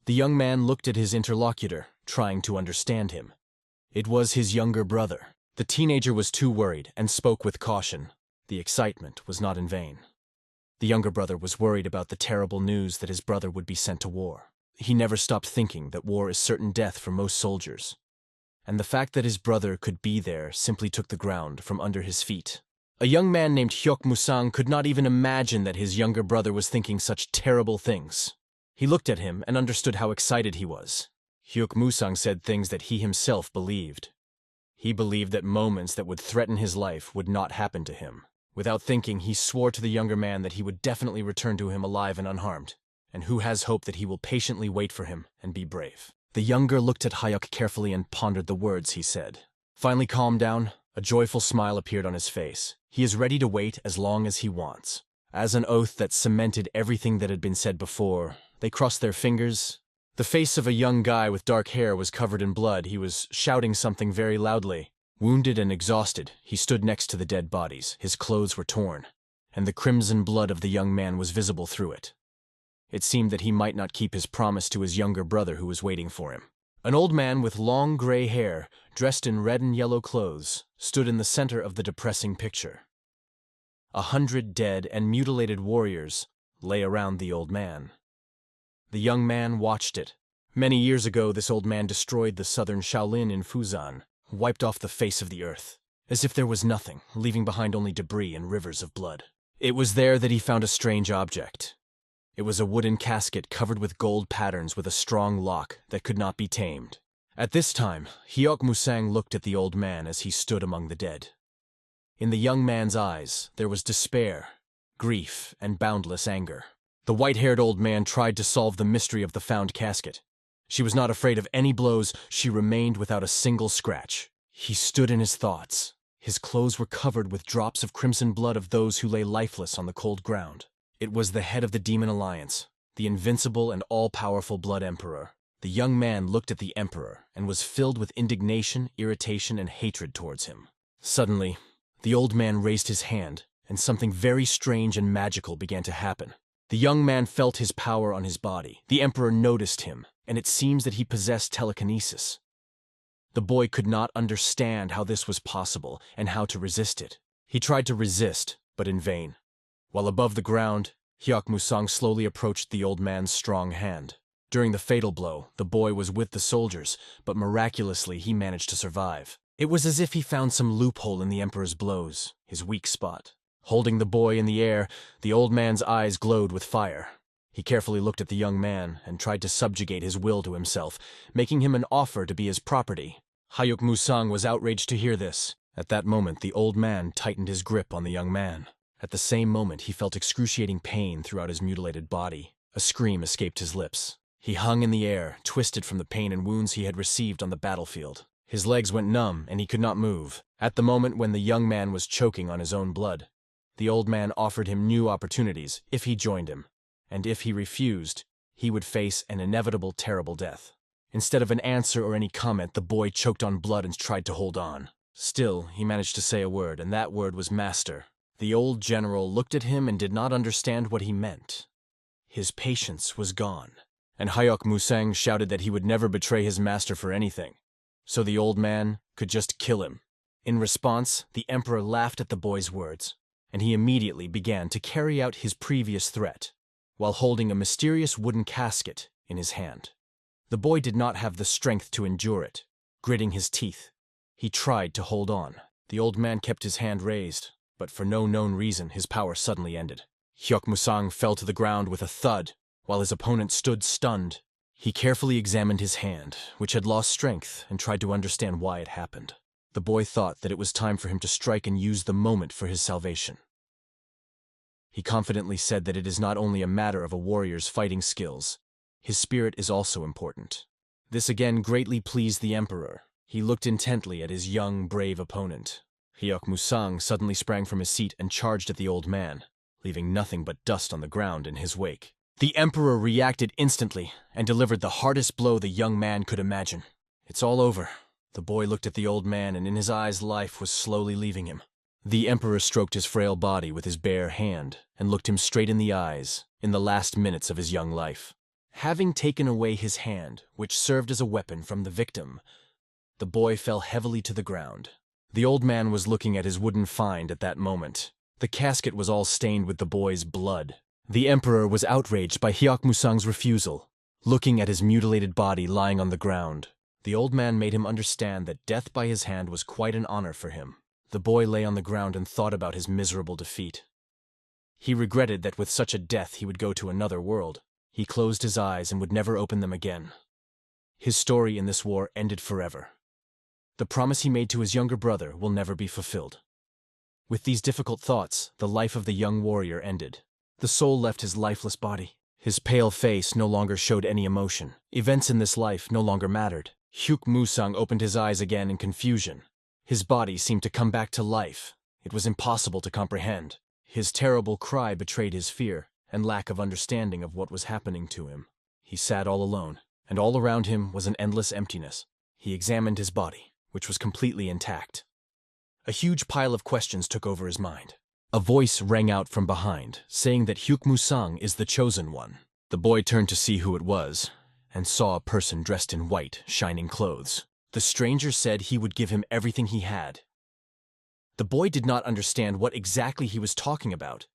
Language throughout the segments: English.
The young man looked at his interlocutor, trying to understand him. It was his younger brother. The teenager was too worried and spoke with caution. The excitement was not in vain. The younger brother was worried about the terrible news that his brother would be sent to war. He never stopped thinking that war is certain death for most soldiers. And the fact that his brother could be there simply took the ground from under his feet. A young man named Hyuk Musang could not even imagine that his younger brother was thinking such terrible things. He looked at him and understood how excited he was. Hyuk Musang said things that he himself believed. He believed that moments that would threaten his life would not happen to him. Without thinking, he swore to the younger man that he would definitely return to him alive and unharmed, and who has hope that he will patiently wait for him and be brave. The younger looked at Hyuk carefully and pondered the words he said. Finally calmed down, a joyful smile appeared on his face. He is ready to wait as long as he wants. As an oath that cemented everything that had been said before, they crossed their fingers. The face of a young guy with dark hair was covered in blood. He was shouting something very loudly. Wounded and exhausted, he stood next to the dead bodies. His clothes were torn, and the crimson blood of the young man was visible through it. It seemed that he might not keep his promise to his younger brother who was waiting for him. An old man with long gray hair, dressed in red and yellow clothes, stood in the center of the depressing picture. 100 dead and mutilated warriors lay around the old man. The young man watched it. Many years ago, this old man destroyed the southern Shaolin in Fuzan, wiped off the face of the earth, as if there was nothing, leaving behind only debris and rivers of blood. It was there that he found a strange object. It was a wooden casket covered with gold patterns with a strong lock that could not be tamed. At this time, Hyuk Musang looked at the old man as he stood among the dead. In the young man's eyes, there was despair, grief, and boundless anger. The white-haired old man tried to solve the mystery of the found casket. She was not afraid of any blows. She remained without a single scratch. He stood in his thoughts. His clothes were covered with drops of crimson blood of those who lay lifeless on the cold ground. It was the head of the Demon Alliance, the invincible and all-powerful Blood Emperor. The young man looked at the Emperor and was filled with indignation, irritation, and hatred towards him. Suddenly, the old man raised his hand, and something very strange and magical began to happen. The young man felt his power on his body. The Emperor noticed him, and it seems that he possessed telekinesis. The boy could not understand how this was possible and how to resist it. He tried to resist, but in vain. While above the ground, Hyuk Musang slowly approached the old man's strong hand. During the fatal blow, the boy was with the soldiers, but miraculously he managed to survive. It was as if he found some loophole in the Emperor's blows, his weak spot. Holding the boy in the air, the old man's eyes glowed with fire. He carefully looked at the young man and tried to subjugate his will to himself, making him an offer to be his property. Hyuk Musang was outraged to hear this. At that moment, the old man tightened his grip on the young man. At the same moment, he felt excruciating pain throughout his mutilated body. A scream escaped his lips. He hung in the air, twisted from the pain and wounds he had received on the battlefield. His legs went numb, and he could not move. At the moment when the young man was choking on his own blood, the old man offered him new opportunities if he joined him, and if he refused, he would face an inevitable terrible death. Instead of an answer or any comment, the boy choked on blood and tried to hold on. Still, he managed to say a word, and that word was master. The old general looked at him and did not understand what he meant. His patience was gone, and Hyuk Musang shouted that he would never betray his master for anything, so the old man could just kill him. In response, the emperor laughed at the boy's words, and he immediately began to carry out his previous threat, while holding a mysterious wooden casket in his hand. The boy did not have the strength to endure it. Gritting his teeth, he tried to hold on. The old man kept his hand raised, but for no known reason, his power suddenly ended. Hyuk Musang fell to the ground with a thud, while his opponent stood stunned. He carefully examined his hand, which had lost strength, and tried to understand why it happened. The boy thought that it was time for him to strike and use the moment for his salvation. He confidently said that it is not only a matter of a warrior's fighting skills, his spirit is also important. This again greatly pleased the emperor. He looked intently at his young, brave opponent. Hyuk Musang suddenly sprang from his seat and charged at the old man, leaving nothing but dust on the ground in his wake. The emperor reacted instantly and delivered the hardest blow the young man could imagine. "It's all over." The boy looked at the old man, and in his eyes life was slowly leaving him. The emperor stroked his frail body with his bare hand and looked him straight in the eyes in the last minutes of his young life. Having taken away his hand, which served as a weapon from the victim, the boy fell heavily to the ground. The old man was looking at his wooden find at that moment. The casket was all stained with the boy's blood. The emperor was outraged by Hyakmusang's refusal. Looking at his mutilated body lying on the ground, the old man made him understand that death by his hand was quite an honor for him. The boy lay on the ground and thought about his miserable defeat. He regretted that with such a death he would go to another world. He closed his eyes and would never open them again. His story in this war ended forever. The promise he made to his younger brother will never be fulfilled. With these difficult thoughts, the life of the young warrior ended. The soul left his lifeless body. His pale face no longer showed any emotion. Events in this life no longer mattered. Hyakmusang opened his eyes again in confusion. His body seemed to come back to life. It was impossible to comprehend. His terrible cry betrayed his fear and lack of understanding of what was happening to him. He sat all alone, and all around him was an endless emptiness. He examined his body, which was completely intact. A huge pile of questions took over his mind. A voice rang out from behind, saying that Hyakmusang is the chosen one. The boy turned to see who it was, and saw a person dressed in white, shining clothes. The stranger said he would give him everything he had. The boy did not understand what exactly he was talking about,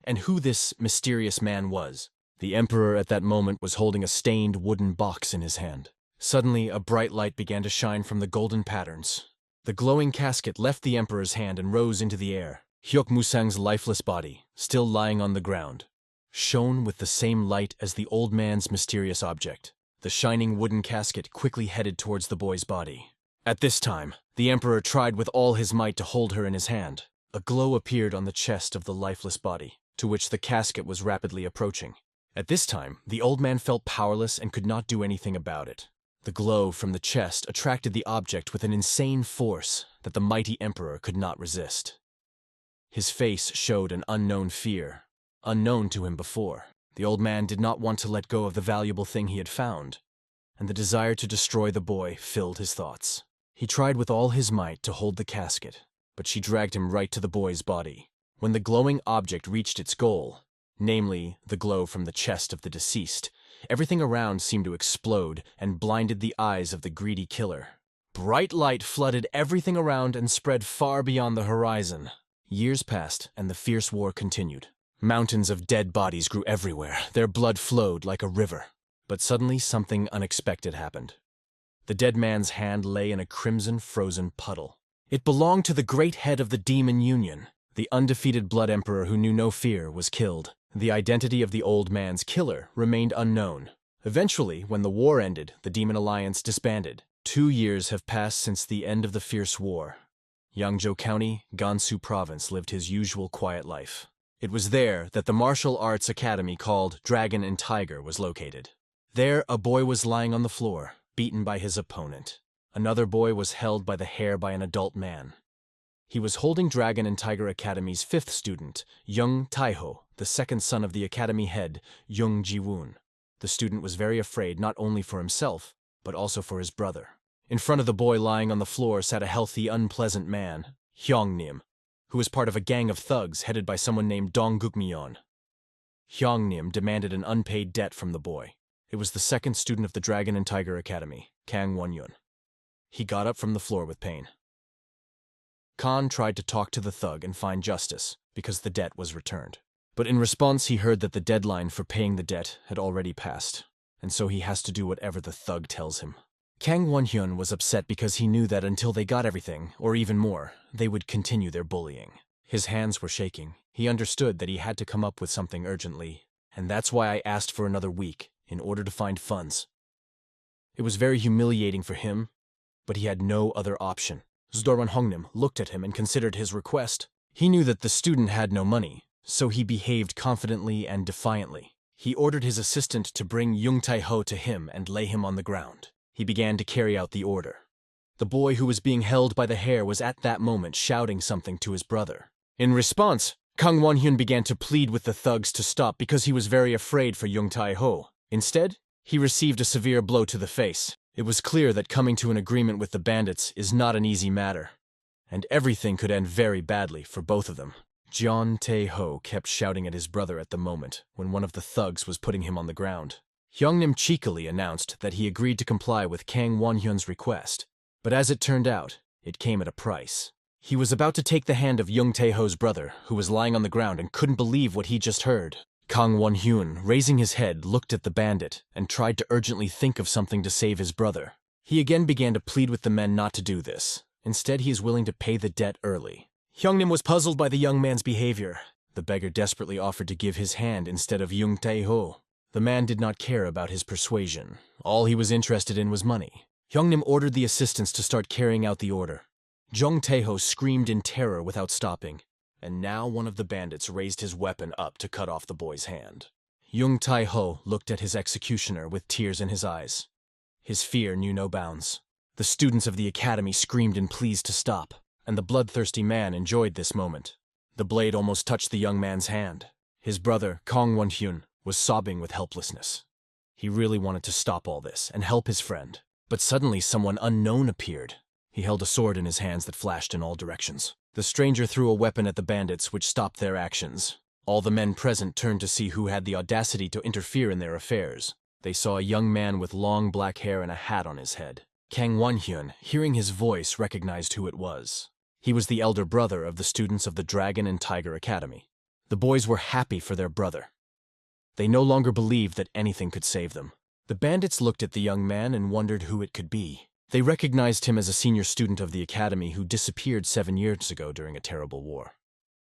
and who this mysterious man was. The emperor at that moment was holding a stained wooden box in his hand. Suddenly, a bright light began to shine from the golden patterns. The glowing casket left the emperor's hand and rose into the air. Hyakmusang's lifeless body, still lying on the ground, shone with the same light as the old man's mysterious object. The shining wooden casket quickly headed towards the boy's body. At this time, the emperor tried with all his might to hold her in his hand. A glow appeared on the chest of the lifeless body, to which the casket was rapidly approaching. At this time, the old man felt powerless and could not do anything about it. The glow from the chest attracted the object with an insane force that the mighty emperor could not resist. His face showed an unknown fear, unknown to him before. The old man did not want to let go of the valuable thing he had found, and the desire to destroy the boy filled his thoughts. He tried with all his might to hold the casket, but she dragged him right to the boy's body. When the glowing object reached its goal, namely the glow from the chest of the deceased, everything around seemed to explode and blinded the eyes of the greedy killer. Bright light flooded everything around and spread far beyond the horizon. Years passed, and the fierce war continued. Mountains of dead bodies grew everywhere. Their blood flowed like a river. But suddenly something unexpected happened. The dead man's hand lay in a crimson frozen puddle. It belonged to the great head of the Demon Union. The undefeated Blood Emperor who knew no fear was killed. The identity of the old man's killer remained unknown. Eventually, when the war ended, the Demon Alliance disbanded. 2 years have passed since the end of the fierce war. Yangzhou County, Gansu Province lived his usual quiet life. It was there that the martial arts academy called Dragon and Tiger was located. There, a boy was lying on the floor, beaten by his opponent. Another boy was held by the hair by an adult man. He was holding Dragon and Tiger Academy's 5th student, Young Taiho, the second son of the academy head, Young Jiwoon. The student was very afraid not only for himself, but also for his brother. In front of the boy lying on the floor sat a healthy, unpleasant man, Hyongnim, who was part of a gang of thugs headed by someone named Donggukmyeon. Hyongnim demanded an unpaid debt from the boy. It was the second student of the Dragon and Tiger Academy, Kang Won-yun. He got up from the floor with pain. Khan tried to talk to the thug and find justice, because the debt was returned. But in response he heard that the deadline for paying the debt had already passed, and so he has to do whatever the thug tells him. Kang Won-hyun was upset because he knew that until they got everything, or even more, they would continue their bullying. His hands were shaking. He understood that he had to come up with something urgently, and that's why I asked for another week, in order to find funds. It was very humiliating for him, but he had no other option. Zdorwan Hongnim looked at him and considered his request. He knew that the student had no money, so he behaved confidently and defiantly. He ordered his assistant to bring Young Tae-ho to him and lay him on the ground. He began to carry out the order. The boy who was being held by the hair was at that moment shouting something to his brother. In response, Kang Won-hyun began to plead with the thugs to stop because he was very afraid for Young Tae-ho. Instead, he received a severe blow to the face. It was clear that coming to an agreement with the bandits is not an easy matter, and everything could end very badly for both of them. John Tae-ho kept shouting at his brother at the moment when one of the thugs was putting him on the ground. Hyungnim cheekily announced that he agreed to comply with Kang Won-hyun's request, but as it turned out, it came at a price. He was about to take the hand of Young Taeho's brother, who was lying on the ground and couldn't believe what he just heard. Kang Won-hyun, raising his head, looked at the bandit and tried to urgently think of something to save his brother. He again began to plead with the men not to do this. Instead, he is willing to pay the debt early. Hyungnim was puzzled by the young man's behavior. The beggar desperately offered to give his hand instead of Young Taeho. The man did not care about his persuasion. All he was interested in was money. Hyungnim ordered the assistants to start carrying out the order. Jung Taeho screamed in terror without stopping, and now one of the bandits raised his weapon up to cut off the boy's hand. Young Taeho looked at his executioner with tears in his eyes. His fear knew no bounds. The students of the academy screamed in pleas to stop, and the bloodthirsty man enjoyed this moment. The blade almost touched the young man's hand. His brother, Kang Won-hyun, was sobbing with helplessness. He really wanted to stop all this and help his friend, but suddenly someone unknown appeared. He held a sword in his hands that flashed in all directions. The stranger threw a weapon at the bandits, which stopped their actions. All the men present turned to see who had the audacity to interfere in their affairs. They saw a young man with long black hair and a hat on his head. Kang Won-hyun, hearing his voice, recognized who it was. He was the elder brother of the students of the Dragon and Tiger Academy. The boys were happy for their brother. They no longer believed that anything could save them. The bandits looked at the young man and wondered who it could be. They recognized him as a senior student of the academy who disappeared 7 years ago during a terrible war.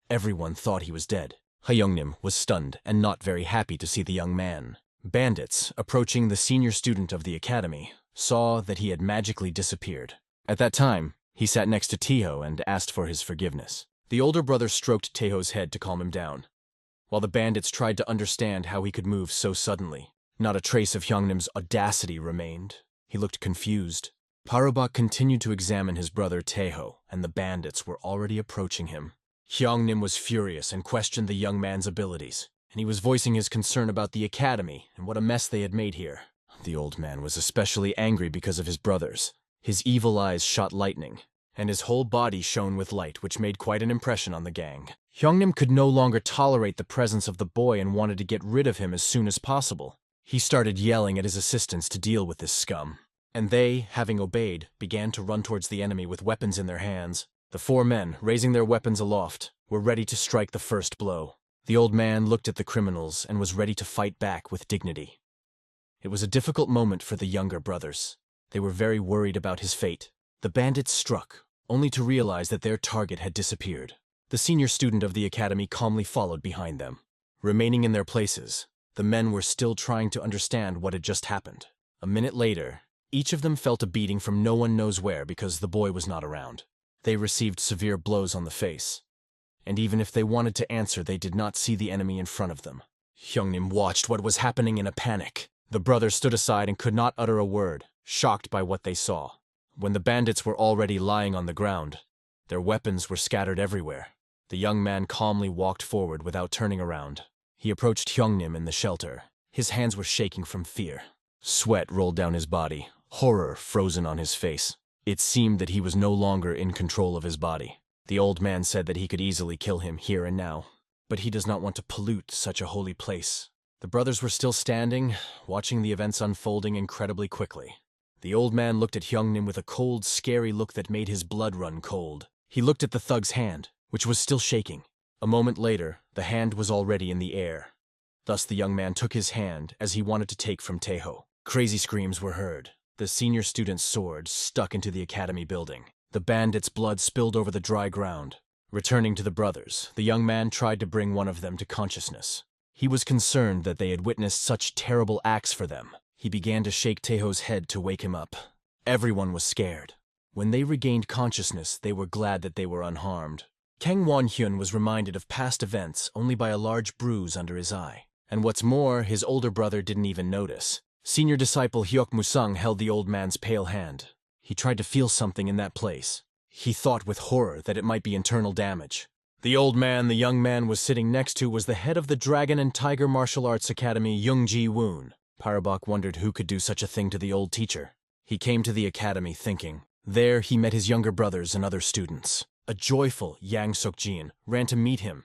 Everyone thought he was dead. Hyungnim was stunned and not very happy to see the young man. Bandits, approaching the senior student of the academy, saw that he had magically disappeared. At that time, he sat next to Taeho and asked for his forgiveness. The older brother stroked Taeho's head to calm him down, while the bandits tried to understand how he could move so suddenly. Not a trace of Hyungnim's audacity remained. He looked confused. Parubak continued to examine his brother Taeho, and the bandits were already approaching him. Hyungnim was furious and questioned the young man's abilities, and he was voicing his concern about the academy and what a mess they had made here. The old man was especially angry because of his brothers. His evil eyes shot lightning, and his whole body shone with light, which made quite an impression on the gang. Hyungnim could no longer tolerate the presence of the boy and wanted to get rid of him as soon as possible. He started yelling at his assistants to deal with this scum, and they, having obeyed, began to run towards the enemy with weapons in their hands. The 4 men, raising their weapons aloft, were ready to strike the first blow. The old man looked at the criminals and was ready to fight back with dignity. It was a difficult moment for the younger brothers. They were very worried about his fate. The bandits struck, only to realize that their target had disappeared. The senior student of the academy calmly followed behind them. Remaining in their places, the men were still trying to understand what had just happened. A minute later, each of them felt a beating from no one knows where because the boy was not around. They received severe blows on the face, and even if they wanted to answer, they did not see the enemy in front of them. Hyungnim watched what was happening in a panic. The brothers stood aside and could not utter a word, shocked by what they saw. When the bandits were already lying on the ground, their weapons were scattered everywhere. The young man calmly walked forward without turning around. He approached Hyungnim in the shelter. His hands were shaking from fear. Sweat rolled down his body, horror frozen on his face. It seemed that he was no longer in control of his body. The old man said that he could easily kill him here and now, but he does not want to pollute such a holy place. The brothers were still standing, watching the events unfolding incredibly quickly. The old man looked at Hyungnim with a cold, scary look that made his blood run cold. He looked at the thug's hand, which was still shaking. A moment later, the hand was already in the air. Thus the young man took his hand as he wanted to take from Taeho. Crazy screams were heard. The senior student's sword stuck into the academy building. The bandits' blood spilled over the dry ground. Returning to the brothers, the young man tried to bring one of them to consciousness. He was concerned that they had witnessed such terrible acts for them. He began to shake Taeho's head to wake him up. Everyone was scared. When they regained consciousness, they were glad that they were unharmed. Kang Won-hyun was reminded of past events only by a large bruise under his eye. And what's more, his older brother didn't even notice. Senior disciple Hyuk Musung held the old man's pale hand. He tried to feel something in that place. He thought with horror that it might be internal damage. The old man the young man was sitting next to was the head of the Dragon and Tiger Martial Arts Academy, Young Ji-woon. Parabok wondered who could do such a thing to the old teacher. He came to the academy thinking. There he met his younger brothers and other students. A joyful Yang Suk-jin ran to meet him.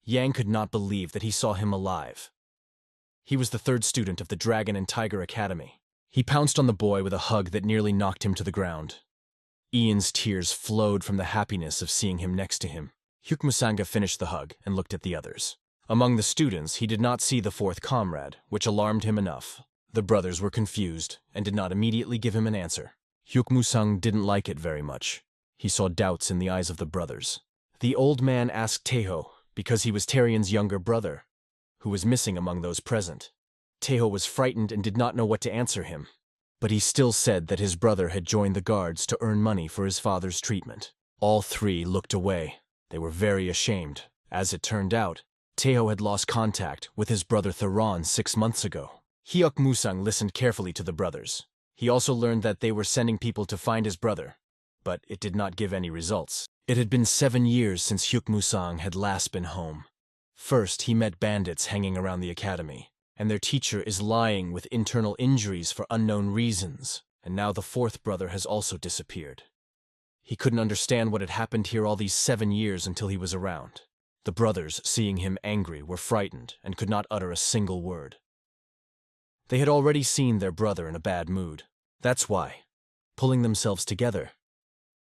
Yang could not believe that he saw him alive. He was the third student of the Dragon and Tiger Academy. He pounced on the boy with a hug that nearly knocked him to the ground. Ian's tears flowed from the happiness of seeing him next to him. Hyukmusanga finished the hug and looked at the others. Among the students, he did not see the fourth comrade, which alarmed him enough. The brothers were confused and did not immediately give him an answer. Hyukmusang didn't like it very much. He saw doubts in the eyes of the brothers. The old man asked Taeho, because he was Tarian's younger brother, who was missing among those present. Taeho was frightened and did not know what to answer him, but he still said that his brother had joined the guards to earn money for his father's treatment. All three looked away. They were very ashamed. As it turned out, Taeho had lost contact with his brother Theron 6 months ago. Hyukmusang listened carefully to the brothers. He also learned that they were sending people to find his brother, but it did not give any results. It had been 7 years since Hyukmusang had last been home. First, he met bandits hanging around the academy, and their teacher is lying with internal injuries for unknown reasons, and now the fourth brother has also disappeared. He couldn't understand what had happened here all these 7 years until he was around. The brothers, seeing him angry, were frightened and could not utter a single word. They had already seen their brother in a bad mood. That's why, pulling themselves together,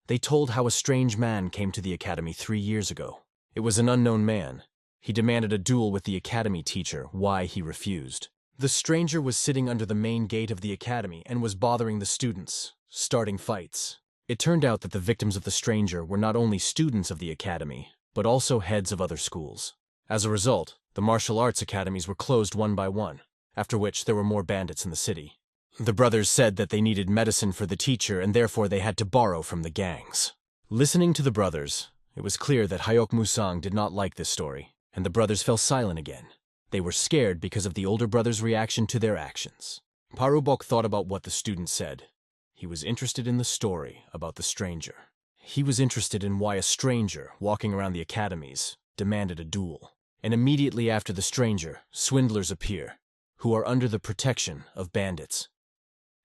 they told how a strange man came to the academy 3 years ago. It was an unknown man. He demanded a duel with the academy teacher, why he refused. The stranger was sitting under the main gate of the academy and was bothering the students, starting fights. It turned out that the victims of the stranger were not only students of the academy, but also heads of other schools. As a result, the martial arts academies were closed one by one, after which there were more bandits in the city. The brothers said that they needed medicine for the teacher and therefore they had to borrow from the gangs. Listening to the brothers, it was clear that Hyukmusang did not like this story, and the brothers fell silent again. They were scared because of the older brother's reaction to their actions. Parubok thought about what the student said. He was interested in the story about the stranger. He was interested in why a stranger, walking around the academies, demanded a duel. And immediately after the stranger, swindlers appear, who are under the protection of bandits.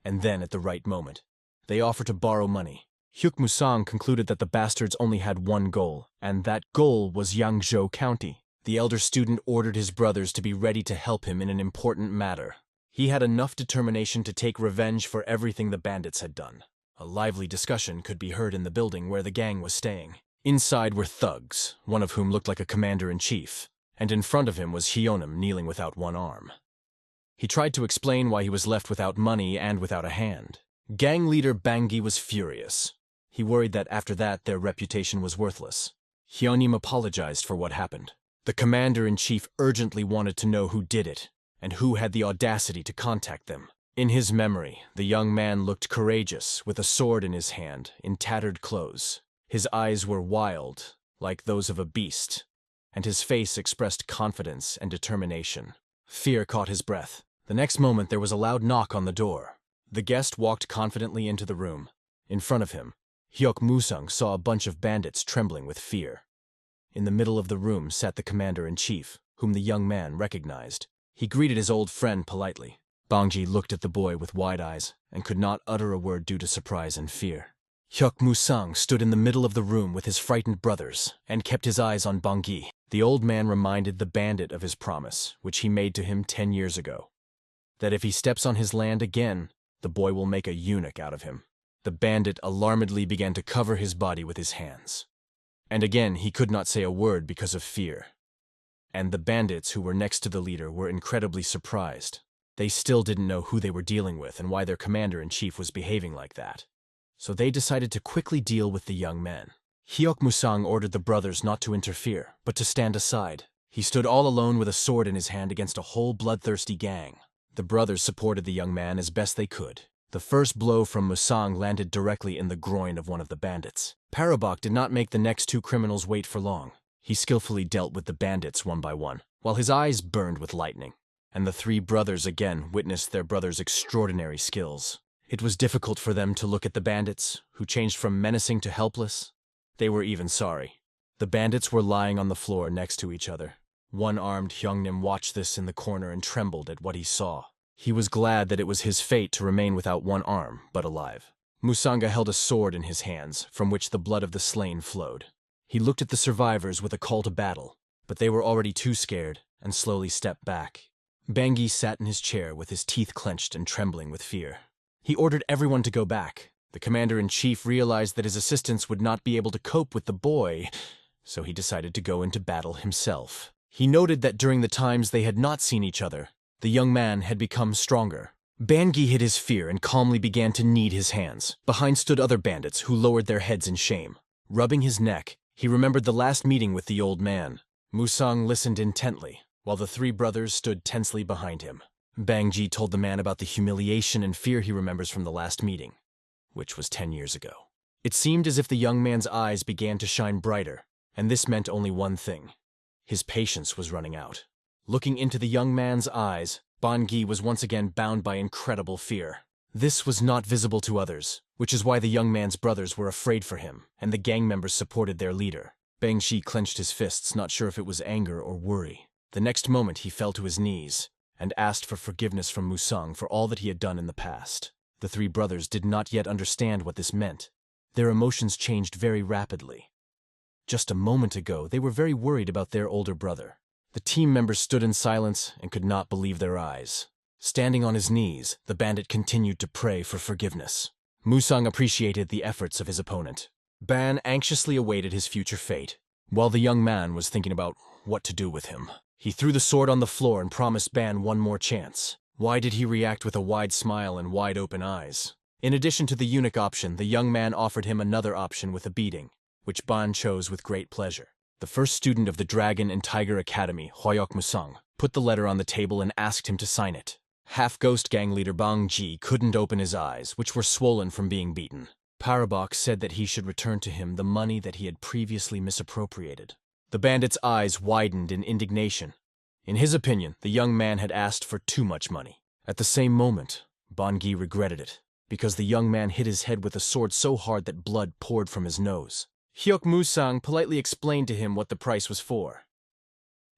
And then, at the right moment, they offer to borrow money. Hyukmusang concluded that the bastards only had one goal, and that goal was Yangzhou County. The elder student ordered his brothers to be ready to help him in an important matter. He had enough determination to take revenge for everything the bandits had done. A lively discussion could be heard in the building where the gang was staying. Inside were thugs, one of whom looked like a commander-in-chief, and in front of him was Hyeonim kneeling without one arm. He tried to explain why he was left without money and without a hand. Gang leader Bangi was furious. He worried that after that their reputation was worthless. Hyeonim apologized for what happened. The commander-in-chief urgently wanted to know who did it, and who had the audacity to contact them. In his memory, the young man looked courageous, with a sword in his hand, in tattered clothes. His eyes were wild, like those of a beast, and his face expressed confidence and determination. Fear caught his breath. The next moment there was a loud knock on the door. The guest walked confidently into the room. In front of him, Hyukmusang saw a bunch of bandits trembling with fear. In the middle of the room sat the commander-in-chief, whom the young man recognized. He greeted his old friend politely. Bangji looked at the boy with wide eyes and could not utter a word due to surprise and fear. Hyukmusang stood in the middle of the room with his frightened brothers and kept his eyes on Bangji. The old man reminded the bandit of his promise, which he made to him 10 years ago, that if he steps on his land again, the boy will make a eunuch out of him. The bandit alarmedly began to cover his body with his hands. And again he could not say a word because of fear. And the bandits who were next to the leader were incredibly surprised. They still didn't know who they were dealing with and why their commander-in-chief was behaving like that. So they decided to quickly deal with the young men. Hyukmusang ordered the brothers not to interfere, but to stand aside. He stood all alone with a sword in his hand against a whole bloodthirsty gang. The brothers supported the young man as best they could. The first blow from Musang landed directly in the groin of one of the bandits. Parabok did not make the next 2 criminals wait for long. He skillfully dealt with the bandits one by one, while his eyes burned with lightning. And the 3 brothers again witnessed their brother's extraordinary skills. It was difficult for them to look at the bandits, who changed from menacing to helpless. They were even sorry. The bandits were lying on the floor next to each other. One-armed Hyungnim watched this in the corner and trembled at what he saw. He was glad that it was his fate to remain without one arm, but alive. Musanga held a sword in his hands, from which the blood of the slain flowed. He looked at the survivors with a call to battle, but they were already too scared and slowly stepped back. Bangui sat in his chair with his teeth clenched and trembling with fear. He ordered everyone to go back. The commander-in-chief realized that his assistants would not be able to cope with the boy, so he decided to go into battle himself. He noted that during the times they had not seen each other, the young man had become stronger. Bangui hid his fear and calmly began to knead his hands. Behind stood other bandits who lowered their heads in shame. Rubbing his neck, he remembered the last meeting with the old man. Musang listened intently, while the three brothers stood tensely behind him. Bangui told the man about the humiliation and fear he remembers from the last meeting, which was 10 years ago. It seemed as if the young man's eyes began to shine brighter, and this meant only one thing. His patience was running out. Looking into the young man's eyes, Bangui was once again bound by incredible fear. This was not visible to others, which is why the young man's brothers were afraid for him, and the gang members supported their leader. Bangui clenched his fists, not sure if it was anger or worry. The next moment he fell to his knees and asked for forgiveness from Musang for all that he had done in the past. The three brothers did not yet understand what this meant. Their emotions changed very rapidly. Just a moment ago, they were very worried about their older brother. The team members stood in silence and could not believe their eyes. Standing on his knees, the bandit continued to pray for forgiveness. Musang appreciated the efforts of his opponent. Ban anxiously awaited his future fate, while the young man was thinking about what to do with him. He threw the sword on the floor and promised Ban one more chance. Why did he react with a wide smile and wide-open eyes? In addition to the eunuch option, the young man offered him another option with a beating, which Ban chose with great pleasure. The first student of the Dragon and Tiger Academy, Hoyok Musang, put the letter on the table and asked him to sign it. Half-ghost gang leader Bang Ji couldn't open his eyes, which were swollen from being beaten. Parabok said that he should return to him the money that he had previously misappropriated. The bandit's eyes widened in indignation. In his opinion, the young man had asked for too much money. At the same moment, Bangui regretted it, because the young man hit his head with a sword so hard that blood poured from his nose. Hyuk Musang politely explained to him what the price was for.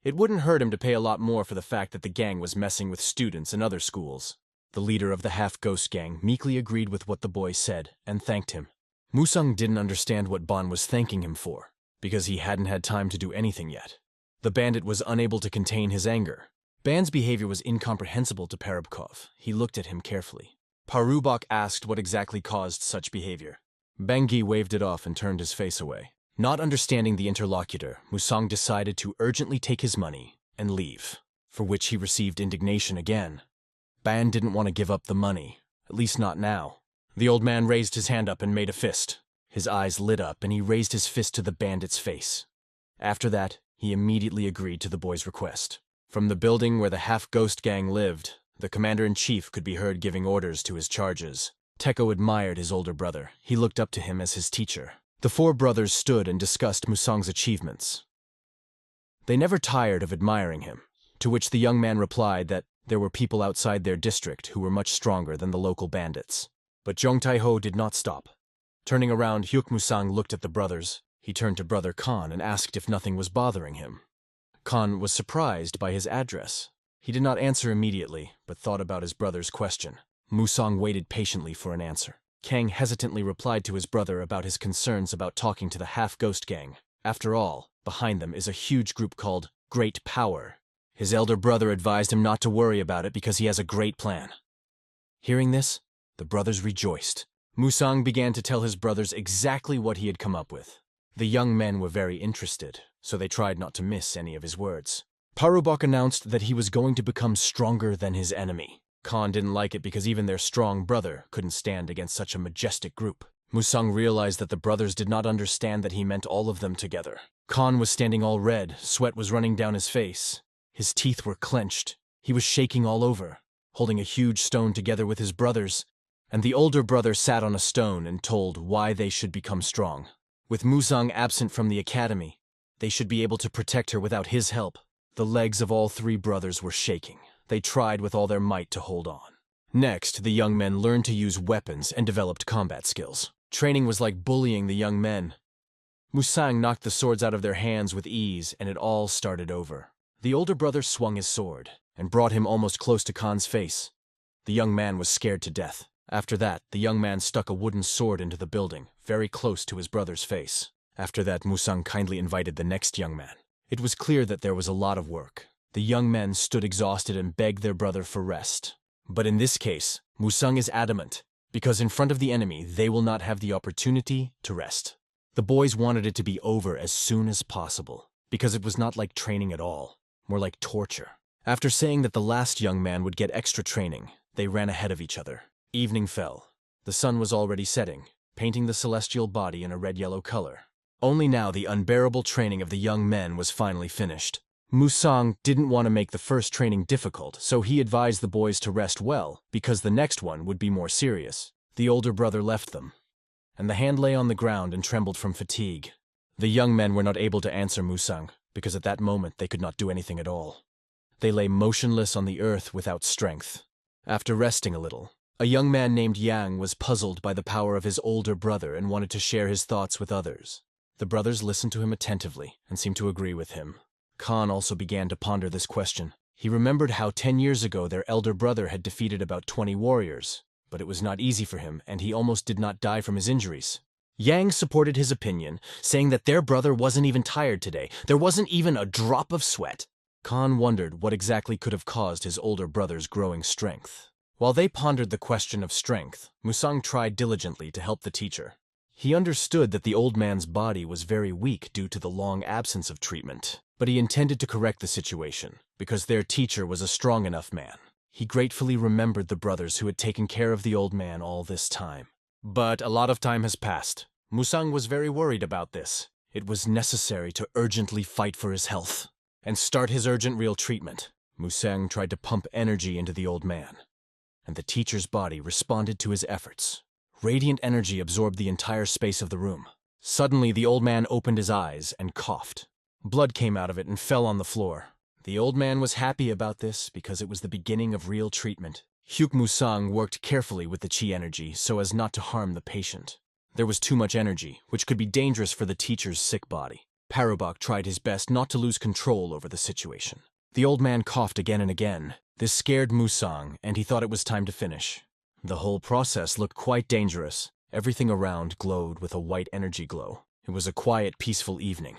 It wouldn't hurt him to pay a lot more for the fact that the gang was messing with students in other schools. The leader of the half-ghost gang meekly agreed with what the boy said and thanked him. Musang didn't understand what Ban was thanking him for, because he hadn't had time to do anything yet. The bandit was unable to contain his anger. Ban's behavior was incomprehensible to Parabkov. He looked at him carefully. Parubok asked what exactly caused such behavior. Bangui waved it off and turned his face away. Not understanding the interlocutor, Musang decided to urgently take his money and leave, for which he received indignation again. Ban didn't want to give up the money, at least not now. The old man raised his hand up and made a fist. His eyes lit up and he raised his fist to the bandit's face. After that, he immediately agreed to the boy's request. From the building where the half-ghost gang lived, the commander-in-chief could be heard giving orders to his charges. Teko admired his older brother. He looked up to him as his teacher. The four brothers stood and discussed Musang's achievements. They never tired of admiring him, to which the young man replied that there were people outside their district who were much stronger than the local bandits. But Zhong Tai-ho did not stop. Turning around, Hyuk Musang looked at the brothers. He turned to Brother Khan and asked if nothing was bothering him. Khan was surprised by his address. He did not answer immediately, but thought about his brother's question. Musang waited patiently for an answer. Kang hesitantly replied to his brother about his concerns about talking to the half-ghost gang. After all, behind them is a huge group called Great Power. His elder brother advised him not to worry about it because he has a great plan. Hearing this, the brothers rejoiced. Musang began to tell his brothers exactly what he had come up with. The young men were very interested, so they tried not to miss any of his words. Parubok announced that he was going to become stronger than his enemy. Khan didn't like it because even their strong brother couldn't stand against such a majestic group. Musang realized that the brothers did not understand that he meant all of them together. Khan was standing all red, sweat was running down his face. His teeth were clenched. He was shaking all over, holding a huge stone together with his brothers, and the older brother sat on a stone and told why they should become strong. With Musang absent from the academy, they should be able to protect her without his help. The legs of all three brothers were shaking. They tried with all their might to hold on. Next, the young men learned to use weapons and developed combat skills. Training was like bullying the young men. Musang knocked the swords out of their hands with ease, and it all started over. The older brother swung his sword and brought him almost close to Khan's face. The young man was scared to death. After that, the young man stuck a wooden sword into the building, very close to his brother's face. After that, Musang kindly invited the next young man. It was clear that there was a lot of work. The young men stood exhausted and begged their brother for rest. But in this case, Musang is adamant, because in front of the enemy they will not have the opportunity to rest. The boys wanted it to be over as soon as possible, because it was not like training at all, more like torture. After saying that the last young man would get extra training, they ran ahead of each other. Evening fell. The sun was already setting, painting the celestial body in a red-yellow color. Only now the unbearable training of the young men was finally finished. Musang didn't want to make the first training difficult, so he advised the boys to rest well, because the next one would be more serious. The older brother left them, and the hand lay on the ground and trembled from fatigue. The young men were not able to answer Musang, because at that moment they could not do anything at all. They lay motionless on the earth without strength. After resting a little, a young man named Yang was puzzled by the power of his older brother and wanted to share his thoughts with others. The brothers listened to him attentively and seemed to agree with him. Khan also began to ponder this question. He remembered how 10 years ago their elder brother had defeated about 20 warriors, but it was not easy for him and he almost did not die from his injuries. Yang supported his opinion, saying that their brother wasn't even tired today. There wasn't even a drop of sweat. Khan wondered what exactly could have caused his older brother's growing strength. While they pondered the question of strength, Musang tried diligently to help the teacher. He understood that the old man's body was very weak due to the long absence of treatment, but he intended to correct the situation, because their teacher was a strong enough man. He gratefully remembered the brothers who had taken care of the old man all this time. But a lot of time has passed. Musang was very worried about this. It was necessary to urgently fight for his health and start his urgent real treatment. Musang tried to pump energy into the old man, and the teacher's body responded to his efforts. Radiant energy absorbed the entire space of the room. Suddenly, the old man opened his eyes and coughed. Blood came out of it and fell on the floor. The old man was happy about this because it was the beginning of real treatment. Hyuk Musang worked carefully with the chi energy so as not to harm the patient. There was too much energy, which could be dangerous for the teacher's sick body. Parubok tried his best not to lose control over the situation. The old man coughed again and again. This scared Musang, and he thought it was time to finish. The whole process looked quite dangerous. Everything around glowed with a white energy glow. It was a quiet, peaceful evening.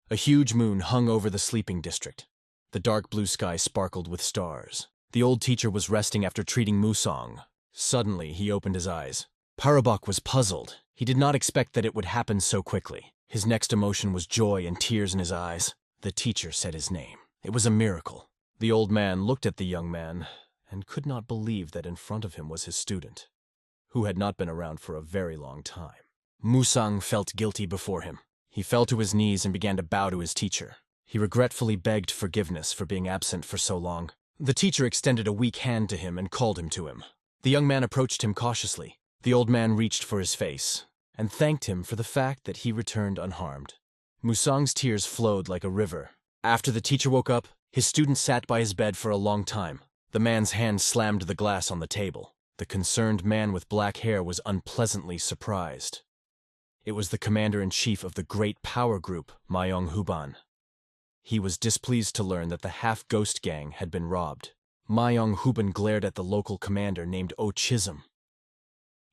A huge moon hung over the sleeping district. The dark blue sky sparkled with stars. The old teacher was resting after treating Musang. Suddenly, he opened his eyes. Parubok was puzzled. He did not expect that it would happen so quickly. His next emotion was joy and tears in his eyes. The teacher said his name. It was a miracle. The old man looked at the young man and could not believe that in front of him was his student, who had not been around for a very long time. Musang felt guilty before him. He fell to his knees and began to bow to his teacher. He regretfully begged forgiveness for being absent for so long. The teacher extended a weak hand to him and called him to him. The young man approached him cautiously. The old man reached for his face and thanked him for the fact that he returned unharmed. Musang's tears flowed like a river. After the teacher woke up, his student sat by his bed for a long time. The man's hand slammed the glass on the table. The concerned man with black hair was unpleasantly surprised. It was the commander-in-chief of the great power group, Mayong-huban. He was displeased to learn that the half-ghost gang had been robbed. Mayong-huban glared at the local commander named Oh-Chisum.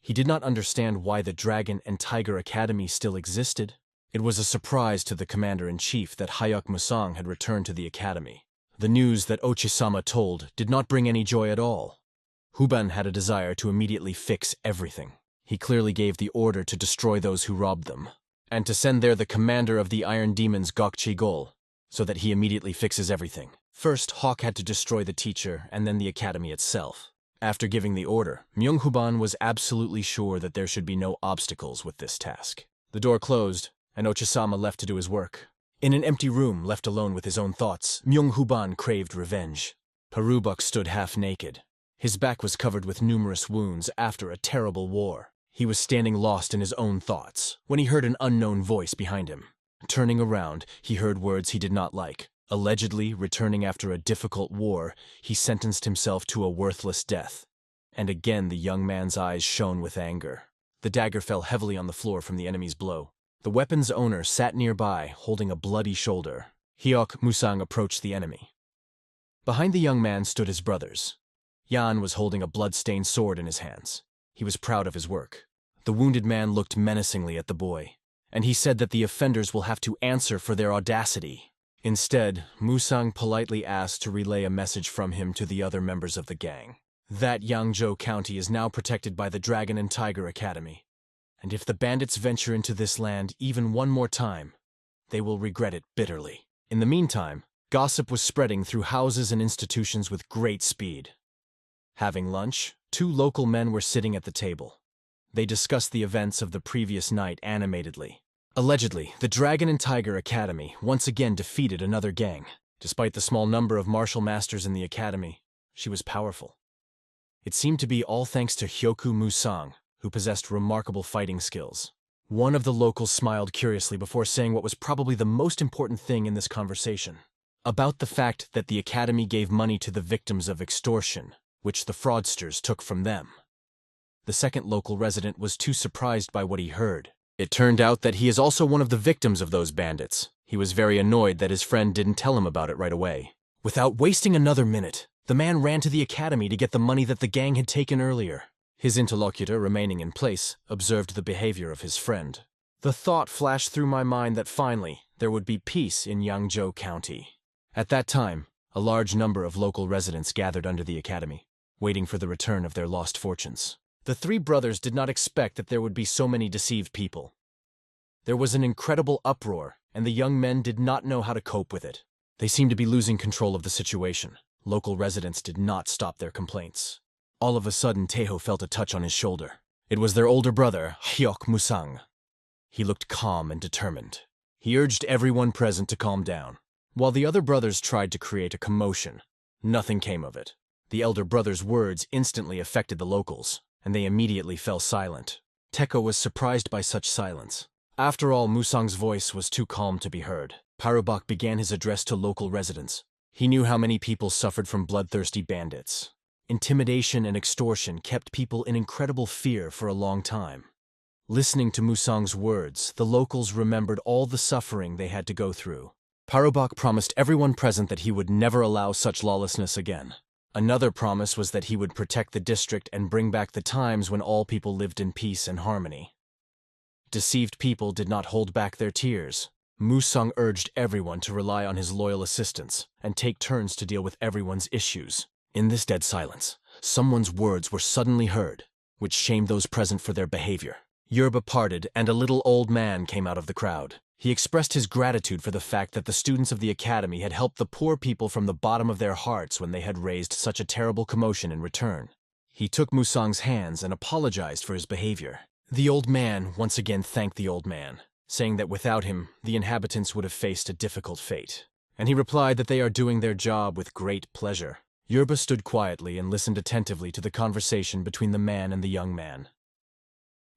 He did not understand why the Dragon and Tiger Academy still existed. It was a surprise to the commander-in-chief that Hayuk Musang had returned to the academy. The news that Ochisama told did not bring any joy at all. Huban had a desire to immediately fix everything. He clearly gave the order to destroy those who robbed them, and to send there the commander of the Iron Demons Gokchi Gol, so that he immediately fixes everything. First, Hawk had to destroy the teacher and then the academy itself. After giving the order, Myung-huban was absolutely sure that there should be no obstacles with this task. The door closed, and Ochisama left to do his work. In an empty room, left alone with his own thoughts, Myung-huban craved revenge. Parubok stood half naked. His back was covered with numerous wounds after a terrible war. He was standing lost in his own thoughts when he heard an unknown voice behind him. Turning around, he heard words he did not like. Allegedly, returning after a difficult war, he sentenced himself to a worthless death. And again the young man's eyes shone with anger. The dagger fell heavily on the floor from the enemy's blow. The weapon's owner sat nearby, holding a bloody shoulder. Hyuk Musang approached the enemy. Behind the young man stood his brothers. Yan was holding a blood-stained sword in his hands. He was proud of his work. The wounded man looked menacingly at the boy, and he said that the offenders will have to answer for their audacity. Instead, Musang politely asked to relay a message from him to the other members of the gang. That Yangzhou County is now protected by the Dragon and Tiger Academy, and if the bandits venture into this land even one more time, they will regret it bitterly. In the meantime, gossip was spreading through houses and institutions with great speed. Having lunch, two local men were sitting at the table. They discussed the events of the previous night animatedly. Allegedly, the Dragon and Tiger Academy once again defeated another gang. Despite the small number of martial masters in the academy, she was powerful. It seemed to be all thanks to Hyoku Musang, who possessed remarkable fighting skills. One of the locals smiled curiously before saying what was probably the most important thing in this conversation, about the fact that the academy gave money to the victims of extortion, which the fraudsters took from them. The second local resident was too surprised by what he heard. It turned out that he is also one of the victims of those bandits. He was very annoyed that his friend didn't tell him about it right away. Without wasting another minute, the man ran to the academy to get the money that the gang had taken earlier. His interlocutor, remaining in place, observed the behavior of his friend. The thought flashed through my mind that finally there would be peace in Yangzhou County. At that time, a large number of local residents gathered under the academy, waiting for the return of their lost fortunes. The three brothers did not expect that there would be so many deceived people. There was an incredible uproar, and the young men did not know how to cope with it. They seemed to be losing control of the situation. Local residents did not stop their complaints. All of a sudden, Taeho felt a touch on his shoulder. It was their older brother, Hyok Musang. He looked calm and determined. He urged everyone present to calm down. While the other brothers tried to create a commotion, nothing came of it. The elder brother's words instantly affected the locals, and they immediately fell silent. Teko was surprised by such silence. After all, Musang's voice was too calm to be heard. Parubak began his address to local residents. He knew how many people suffered from bloodthirsty bandits. Intimidation and extortion kept people in incredible fear for a long time. Listening to Musang's words, the locals remembered all the suffering they had to go through. Parubak promised everyone present that he would never allow such lawlessness again. Another promise was that he would protect the district and bring back the times when all people lived in peace and harmony. Deceived people did not hold back their tears. Musang urged everyone to rely on his loyal assistance and take turns to deal with everyone's issues. In this dead silence, someone's words were suddenly heard, which shamed those present for their behavior. Yerba parted, and a little old man came out of the crowd. He expressed his gratitude for the fact that the students of the academy had helped the poor people from the bottom of their hearts when they had raised such a terrible commotion in return. He took Musang's hands and apologized for his behavior. The old man once again thanked the old man, saying that without him, the inhabitants would have faced a difficult fate. And he replied that they are doing their job with great pleasure. Yerba stood quietly and listened attentively to the conversation between the man and the young man.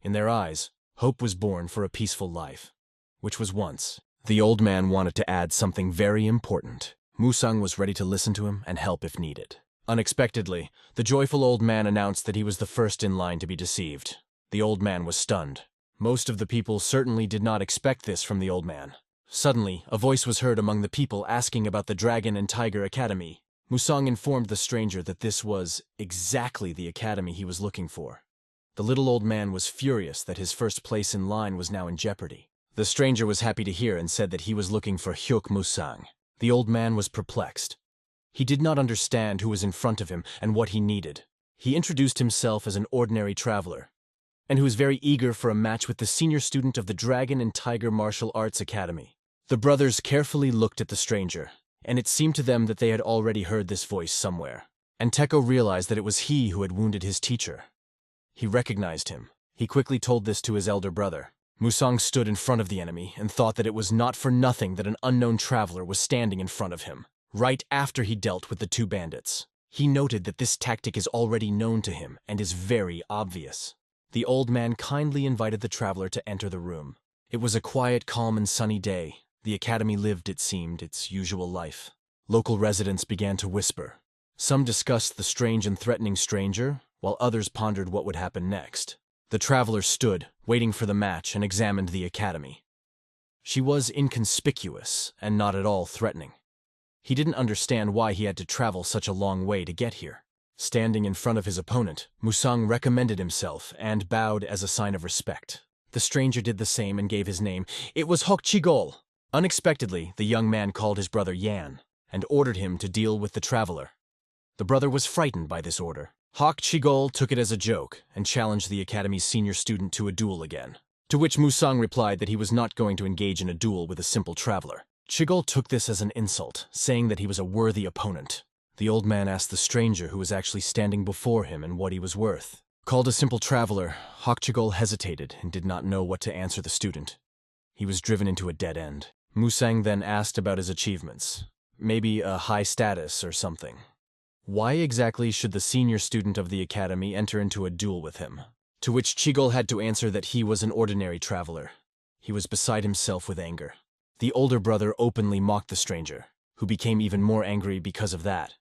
In their eyes, hope was born for a peaceful life, which was once. The old man wanted to add something very important. Musang was ready to listen to him and help if needed. Unexpectedly, the joyful old man announced that he was the first in line to be deceived. The old man was stunned. Most of the people certainly did not expect this from the old man. Suddenly, a voice was heard among the people asking about the Dragon and Tiger Academy. Musang informed the stranger that this was exactly the academy he was looking for. The little old man was furious that his first place in line was now in jeopardy. The stranger was happy to hear and said that he was looking for Hyuk Musang. The old man was perplexed. He did not understand who was in front of him and what he needed. He introduced himself as an ordinary traveler, and who was very eager for a match with the senior student of the Dragon and Tiger Martial Arts Academy. The brothers carefully looked at the stranger, and it seemed to them that they had already heard this voice somewhere. And Teko realized that it was he who had wounded his teacher. He recognized him. He quickly told this to his elder brother. Musang stood in front of the enemy and thought that it was not for nothing that an unknown traveler was standing in front of him, right after he dealt with the two bandits. He noted that this tactic is already known to him and is very obvious. The old man kindly invited the traveler to enter the room. It was a quiet, calm, and sunny day. The academy lived, it seemed, its usual life. Local residents began to whisper. Some discussed the strange and threatening stranger, while others pondered what would happen next. The traveler stood, waiting for the match, and examined the academy. She was inconspicuous and not at all threatening. He didn't understand why he had to travel such a long way to get here. Standing in front of his opponent, Musang recommended himself and bowed as a sign of respect. The stranger did the same and gave his name. It was Hokchigol. Unexpectedly, the young man called his brother Yan and ordered him to deal with the traveler. The brother was frightened by this order. Hak Chigol took it as a joke and challenged the academy's senior student to a duel again, to which Musang replied that he was not going to engage in a duel with a simple traveler. Chigol took this as an insult, saying that he was a worthy opponent. The old man asked the stranger who was actually standing before him and what he was worth. Called a simple traveler, Hak Chigol hesitated and did not know what to answer the student. He was driven into a dead end. Musang then asked about his achievements. Maybe a high status or something. Why exactly should the senior student of the academy enter into a duel with him? To which Chigol had to answer that he was an ordinary traveler. He was beside himself with anger. The older brother openly mocked the stranger, who became even more angry because of that.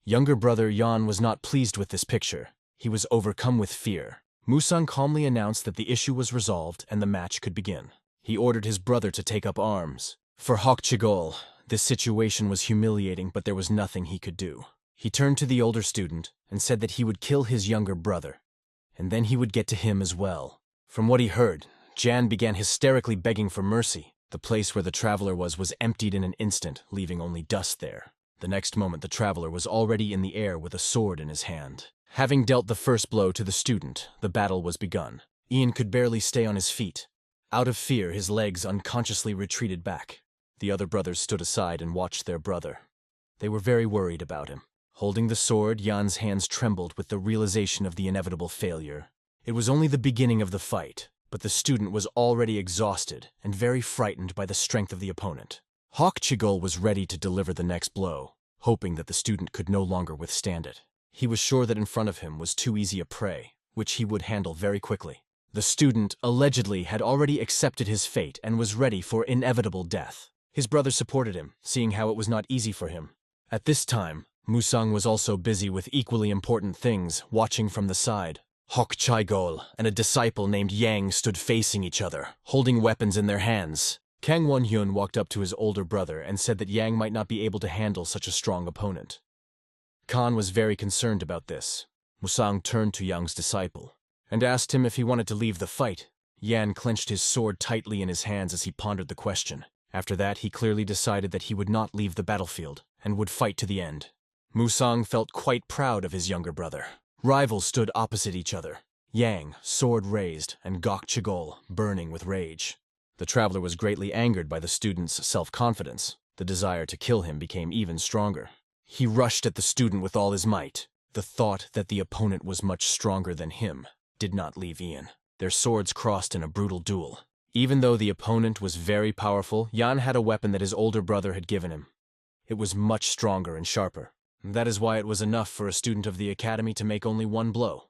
Younger brother Yan was not pleased with this picture. He was overcome with fear. Musang calmly announced that the issue was resolved and the match could begin. He ordered his brother to take up arms. For Hak Chigol, this situation was humiliating, but there was nothing he could do. He turned to the older student and said that he would kill his younger brother, and then he would get to him as well. From what he heard, Jan began hysterically begging for mercy. The place where the traveler was emptied in an instant, leaving only dust there. The next moment the traveler was already in the air with a sword in his hand. Having dealt the first blow to the student, the battle was begun. Ian could barely stay on his feet. Out of fear, his legs unconsciously retreated back. The other brothers stood aside and watched their brother. They were very worried about him. Holding the sword, Jan's hands trembled with the realization of the inevitable failure. It was only the beginning of the fight, but the student was already exhausted and very frightened by the strength of the opponent. Hak Chigol was ready to deliver the next blow, hoping that the student could no longer withstand it. He was sure that in front of him was too easy a prey, which he would handle very quickly. The student, allegedly, had already accepted his fate and was ready for inevitable death. His brother supported him, seeing how it was not easy for him. At this time, Musang was also busy with equally important things, watching from the side. Hak Chigol and a disciple named Yang stood facing each other, holding weapons in their hands. Kang Wonhyun walked up to his older brother and said that Yang might not be able to handle such a strong opponent. Khan was very concerned about this. Musang turned to Yang's disciple and asked him if he wanted to leave the fight. Yan clenched his sword tightly in his hands as he pondered the question. After that, he clearly decided that he would not leave the battlefield and would fight to the end. Musang felt quite proud of his younger brother. Rivals stood opposite each other. Yang, sword raised, and Gok Chigol, burning with rage. The traveler was greatly angered by the student's self-confidence. The desire to kill him became even stronger. He rushed at the student with all his might. The thought that the opponent was much stronger than him did not leave Ian. Their swords crossed in a brutal duel. Even though the opponent was very powerful, Yan had a weapon that his older brother had given him. It was much stronger and sharper. That is why it was enough for a student of the academy to make only one blow,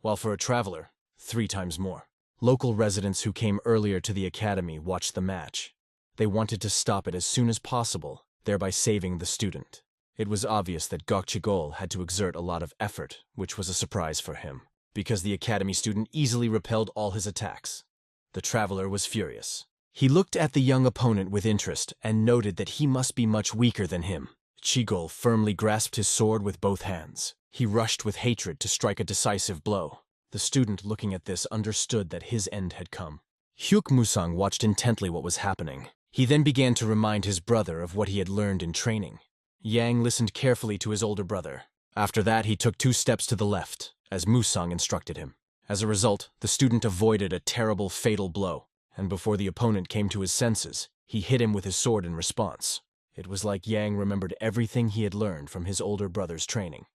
while for a traveler, 3 times more. Local residents who came earlier to the academy watched the match. They wanted to stop it as soon as possible, thereby saving the student. It was obvious that Gok Chigol had to exert a lot of effort, which was a surprise for him, because the academy student easily repelled all his attacks. The traveler was furious. He looked at the young opponent with interest and noted that he must be much weaker than him. Chigol firmly grasped his sword with both hands. He rushed with hatred to strike a decisive blow. The student looking at this understood that his end had come. Hyuk Musang watched intently what was happening. He then began to remind his brother of what he had learned in training. Yang listened carefully to his older brother. After that, he took 2 steps to the left, as Musang instructed him. As a result, the student avoided a terrible, fatal blow, and before the opponent came to his senses, he hit him with his sword in response. It was like Yang remembered everything he had learned from his older brother's training.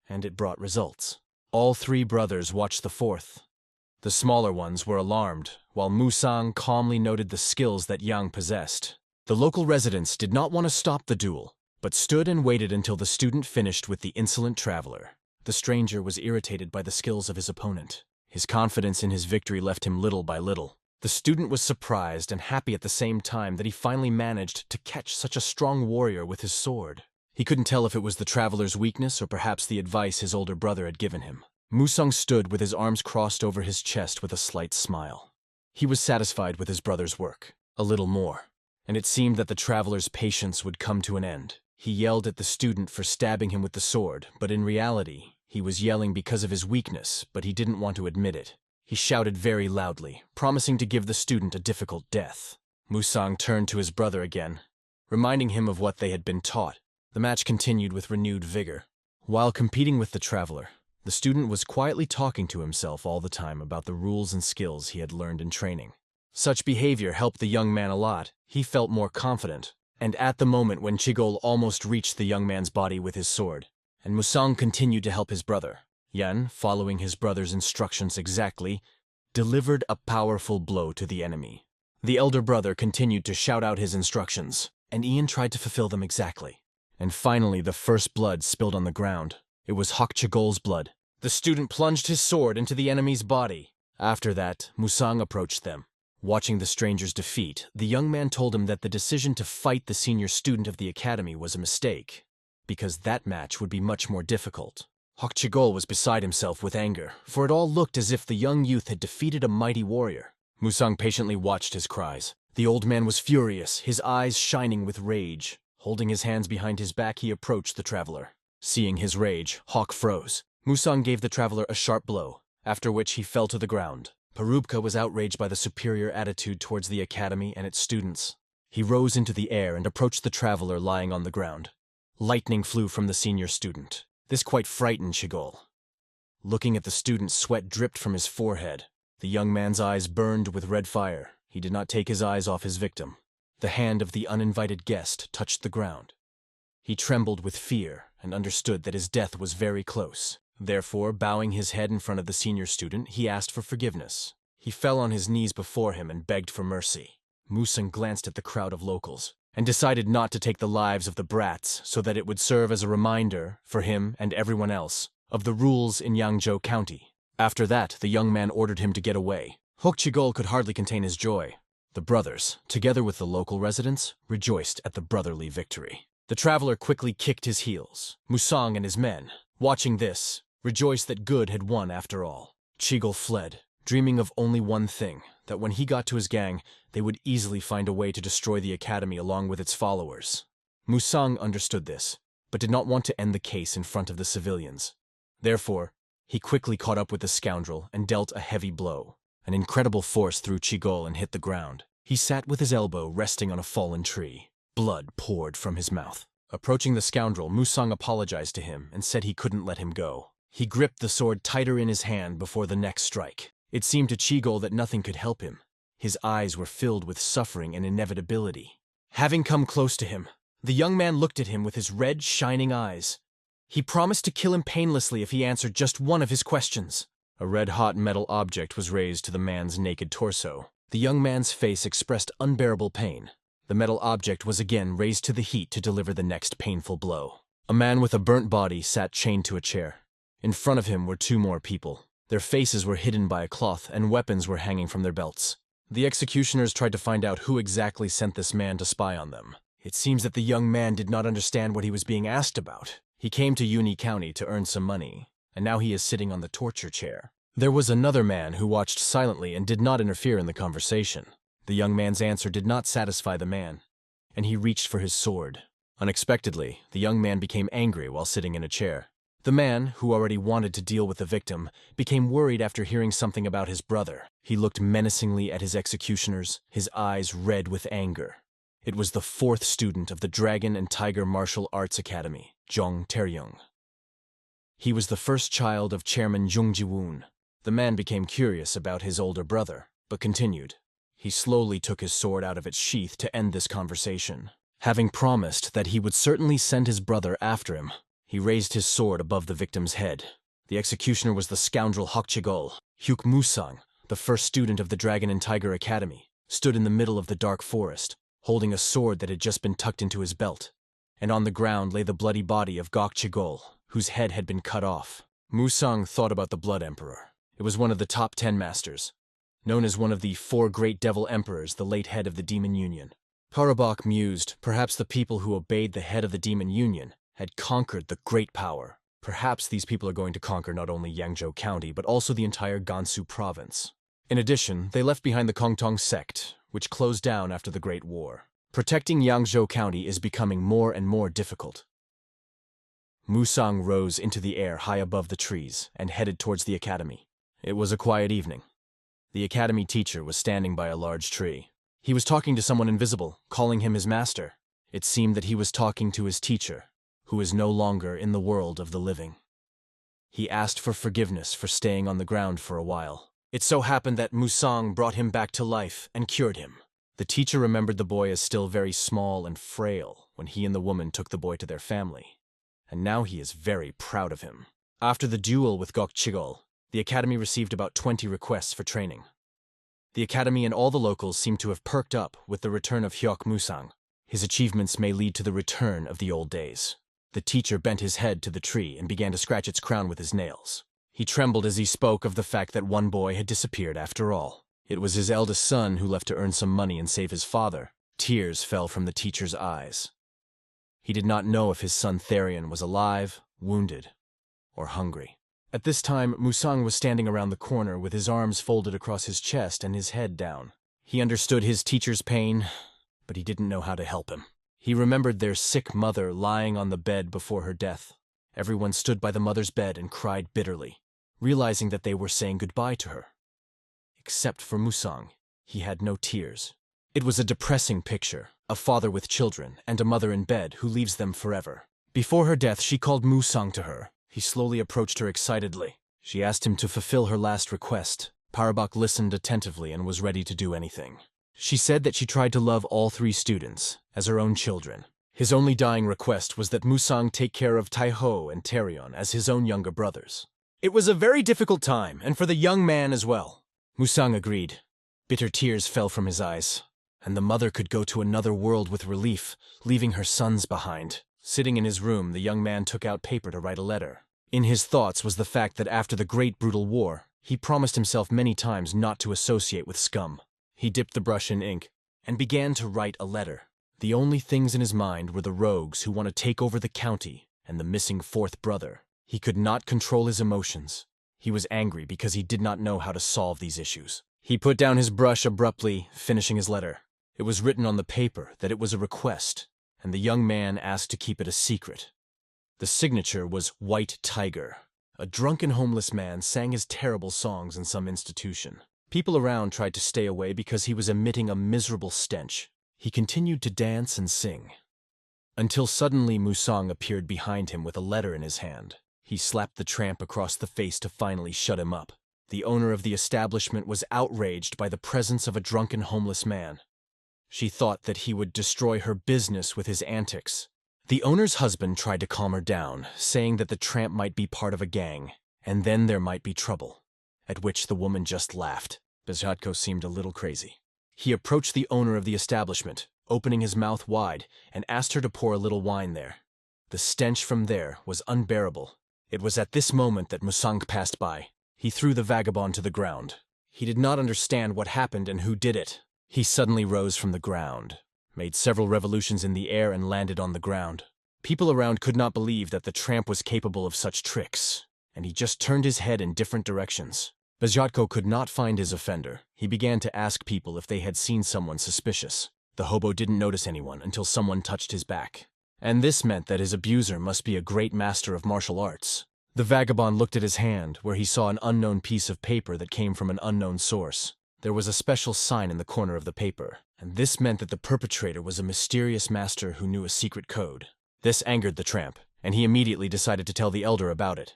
And it brought results. All 3 brothers watched the 4th. The smaller ones were alarmed, while Musang calmly noted the skills that Yang possessed. The local residents did not want to stop the duel, but stood and waited until the student finished with the insolent traveler. The stranger was irritated by the skills of his opponent. His confidence in his victory left him little by little. The student was surprised and happy at the same time that he finally managed to catch such a strong warrior with his sword. He couldn't tell if it was the traveler's weakness or perhaps the advice his older brother had given him. Musang stood with his arms crossed over his chest with a slight smile. He was satisfied with his brother's work, a little more, and it seemed that the traveler's patience would come to an end. He yelled at the student for stabbing him with the sword, but in reality, he was yelling because of his weakness, but he didn't want to admit it. He shouted very loudly, promising to give the student a difficult death. Musang turned to his brother again, reminding him of what they had been taught. The match continued with renewed vigor. While competing with the traveler, the student was quietly talking to himself all the time about the rules and skills he had learned in training. Such behavior helped the young man a lot. He felt more confident. And at the moment when Chigol almost reached the young man's body with his sword, and Musang continued to help his brother, Yan, following his brother's instructions exactly, delivered a powerful blow to the enemy. The elder brother continued to shout out his instructions, and Ian tried to fulfill them exactly. And finally the first blood spilled on the ground. It was Hok Chigol's blood. The student plunged his sword into the enemy's body. After that, Musang approached them. Watching the stranger's defeat, the young man told him that the decision to fight the senior student of the academy was a mistake, because that match would be much more difficult. Hok Chigol was beside himself with anger, for it all looked as if the young youth had defeated a mighty warrior. Musang patiently watched his cries. The old man was furious, his eyes shining with rage. Holding his hands behind his back, he approached the traveler. Seeing his rage, Hok froze. Musang gave the traveler a sharp blow, after which he fell to the ground. Parubka was outraged by the superior attitude towards the academy and its students. He rose into the air and approached the traveler lying on the ground. Lightning flew from the senior student. This quite frightened Chigol. Looking at the student, sweat dripped from his forehead. The young man's eyes burned with red fire. He did not take his eyes off his victim. The hand of the uninvited guest touched the ground. He trembled with fear and understood that his death was very close. Therefore, bowing his head in front of the senior student, he asked for forgiveness. He fell on his knees before him and begged for mercy. Musang glanced at the crowd of locals and decided not to take the lives of the brats so that it would serve as a reminder, for him and everyone else, of the rules in Yangzhou County. After that, the young man ordered him to get away. Hok Chigol could hardly contain his joy. The brothers, together with the local residents, rejoiced at the brotherly victory. The traveler quickly kicked his heels. Musang and his men, watching this, rejoiced that good had won after all. Chigol fled, dreaming of only one thing, that when he got to his gang, they would easily find a way to destroy the academy along with its followers. Musang understood this, but did not want to end the case in front of the civilians. Therefore, he quickly caught up with the scoundrel and dealt a heavy blow. An incredible force threw Chigol and hit the ground. He sat with his elbow resting on a fallen tree. Blood poured from his mouth. Approaching the scoundrel, Musang apologized to him and said he couldn't let him go. He gripped the sword tighter in his hand before the next strike. It seemed to Chigol that nothing could help him. His eyes were filled with suffering and inevitability. Having come close to him, the young man looked at him with his red, shining eyes. He promised to kill him painlessly if he answered just one of his questions. A red-hot metal object was raised to the man's naked torso. The young man's face expressed unbearable pain. The metal object was again raised to the heat to deliver the next painful blow. A man with a burnt body sat chained to a chair. In front of him were two more people. Their faces were hidden by a cloth, and weapons were hanging from their belts. The executioners tried to find out who exactly sent this man to spy on them. It seems that the young man did not understand what he was being asked about. He came to Uni County to earn some money, and now he is sitting on the torture chair. There was another man who watched silently and did not interfere in the conversation. The young man's answer did not satisfy the man, and he reached for his sword. Unexpectedly, the young man became angry while sitting in a chair. The man, who already wanted to deal with the victim, became worried after hearing something about his brother. He looked menacingly at his executioners, his eyes red with anger. It was the fourth student of the Dragon and Tiger Martial Arts Academy, Zhong Taeryong. He was the first child of Chairman Jung Ji-woon. The man became curious about his older brother, but continued. He slowly took his sword out of its sheath to end this conversation. Having promised that he would certainly send his brother after him, he raised his sword above the victim's head. The executioner was the scoundrel Hok Chigol. Hyuk Musang, the first student of the Dragon and Tiger Academy, stood in the middle of the dark forest, holding a sword that had just been tucked into his belt. And on the ground lay the bloody body of Gok Chigol, whose head had been cut off. Musang thought about the Blood Emperor. It was one of the top 10 masters, known as one of the 4 great devil emperors, the late head of the Demon Union. Parabak mused, perhaps the people who obeyed the head of the Demon Union had conquered the great power. Perhaps these people are going to conquer not only Yangzhou County, but also the entire Gansu province. In addition, they left behind the Kongtong sect, which closed down after the Great War. Protecting Yangzhou County is becoming more and more difficult. Musang rose into the air high above the trees and headed towards the academy. It was a quiet evening. The academy teacher was standing by a large tree. He was talking to someone invisible, calling him his master. It seemed that he was talking to his teacher, who is no longer in the world of the living. He asked for forgiveness for staying on the ground for a while. It so happened that Musang brought him back to life and cured him. The teacher remembered the boy as still very small and frail when he and the woman took the boy to their family, and now he is very proud of him. After the duel with Gokchigol, the academy received about 20 requests for training. The academy and all the locals seem to have perked up with the return of Hyok Musang. His achievements may lead to the return of the old days. The teacher bent his head to the tree and began to scratch its crown with his nails. He trembled as he spoke of the fact that one boy had disappeared after all. It was his eldest son who left to earn some money and save his father. Tears fell from the teacher's eyes. He did not know if his son Therion was alive, wounded, or hungry. At this time, Musang was standing around the corner with his arms folded across his chest and his head down. He understood his teacher's pain, but he didn't know how to help him. He remembered their sick mother lying on the bed before her death. Everyone stood by the mother's bed and cried bitterly, realizing that they were saying goodbye to her. Except for Musang, he had no tears. It was a depressing picture, a father with children and a mother in bed who leaves them forever. Before her death, she called Musang to her. He slowly approached her excitedly. She asked him to fulfill her last request. Parabak listened attentively and was ready to do anything. She said that she tried to love all 3 students as her own children. His only dying request was that Musang take care of Taiho and Therion as his own younger brothers. It was a very difficult time, and for the young man as well. Musang agreed. Bitter tears fell from his eyes, and the mother could go to another world with relief, leaving her sons behind. Sitting in his room, the young man took out paper to write a letter. In his thoughts was the fact that after the great brutal war, he promised himself many times not to associate with scum. He dipped the brush in ink and began to write a letter. The only things in his mind were the rogues who want to take over the county and the missing 4th brother. He could not control his emotions. He was angry because he did not know how to solve these issues. He put down his brush abruptly, finishing his letter. It was written on the paper that it was a request, and the young man asked to keep it a secret. The signature was White Tiger. A drunken homeless man sang his terrible songs in some institution. People around tried to stay away because he was emitting a miserable stench. He continued to dance and sing, until suddenly Musang appeared behind him with a letter in his hand. He slapped the tramp across the face to finally shut him up. The owner of the establishment was outraged by the presence of a drunken homeless man. She thought that he would destroy her business with his antics. The owner's husband tried to calm her down, saying that the tramp might be part of a gang, and then there might be trouble, at which the woman just laughed. Bezhatko seemed a little crazy. He approached the owner of the establishment, opening his mouth wide, and asked her to pour a little wine there. The stench from there was unbearable. It was at this moment that Musang passed by. He threw the vagabond to the ground. He did not understand what happened and who did it. He suddenly rose from the ground, made several revolutions in the air and landed on the ground. People around could not believe that the tramp was capable of such tricks, and he just turned his head in different directions. Bezhatko could not find his offender. He began to ask people if they had seen someone suspicious. The hobo didn't notice anyone until someone touched his back. And this meant that his abuser must be a great master of martial arts. The vagabond looked at his hand, where he saw an unknown piece of paper that came from an unknown source. There was a special sign in the corner of the paper, and this meant that the perpetrator was a mysterious master who knew a secret code. This angered the tramp, and he immediately decided to tell the elder about it.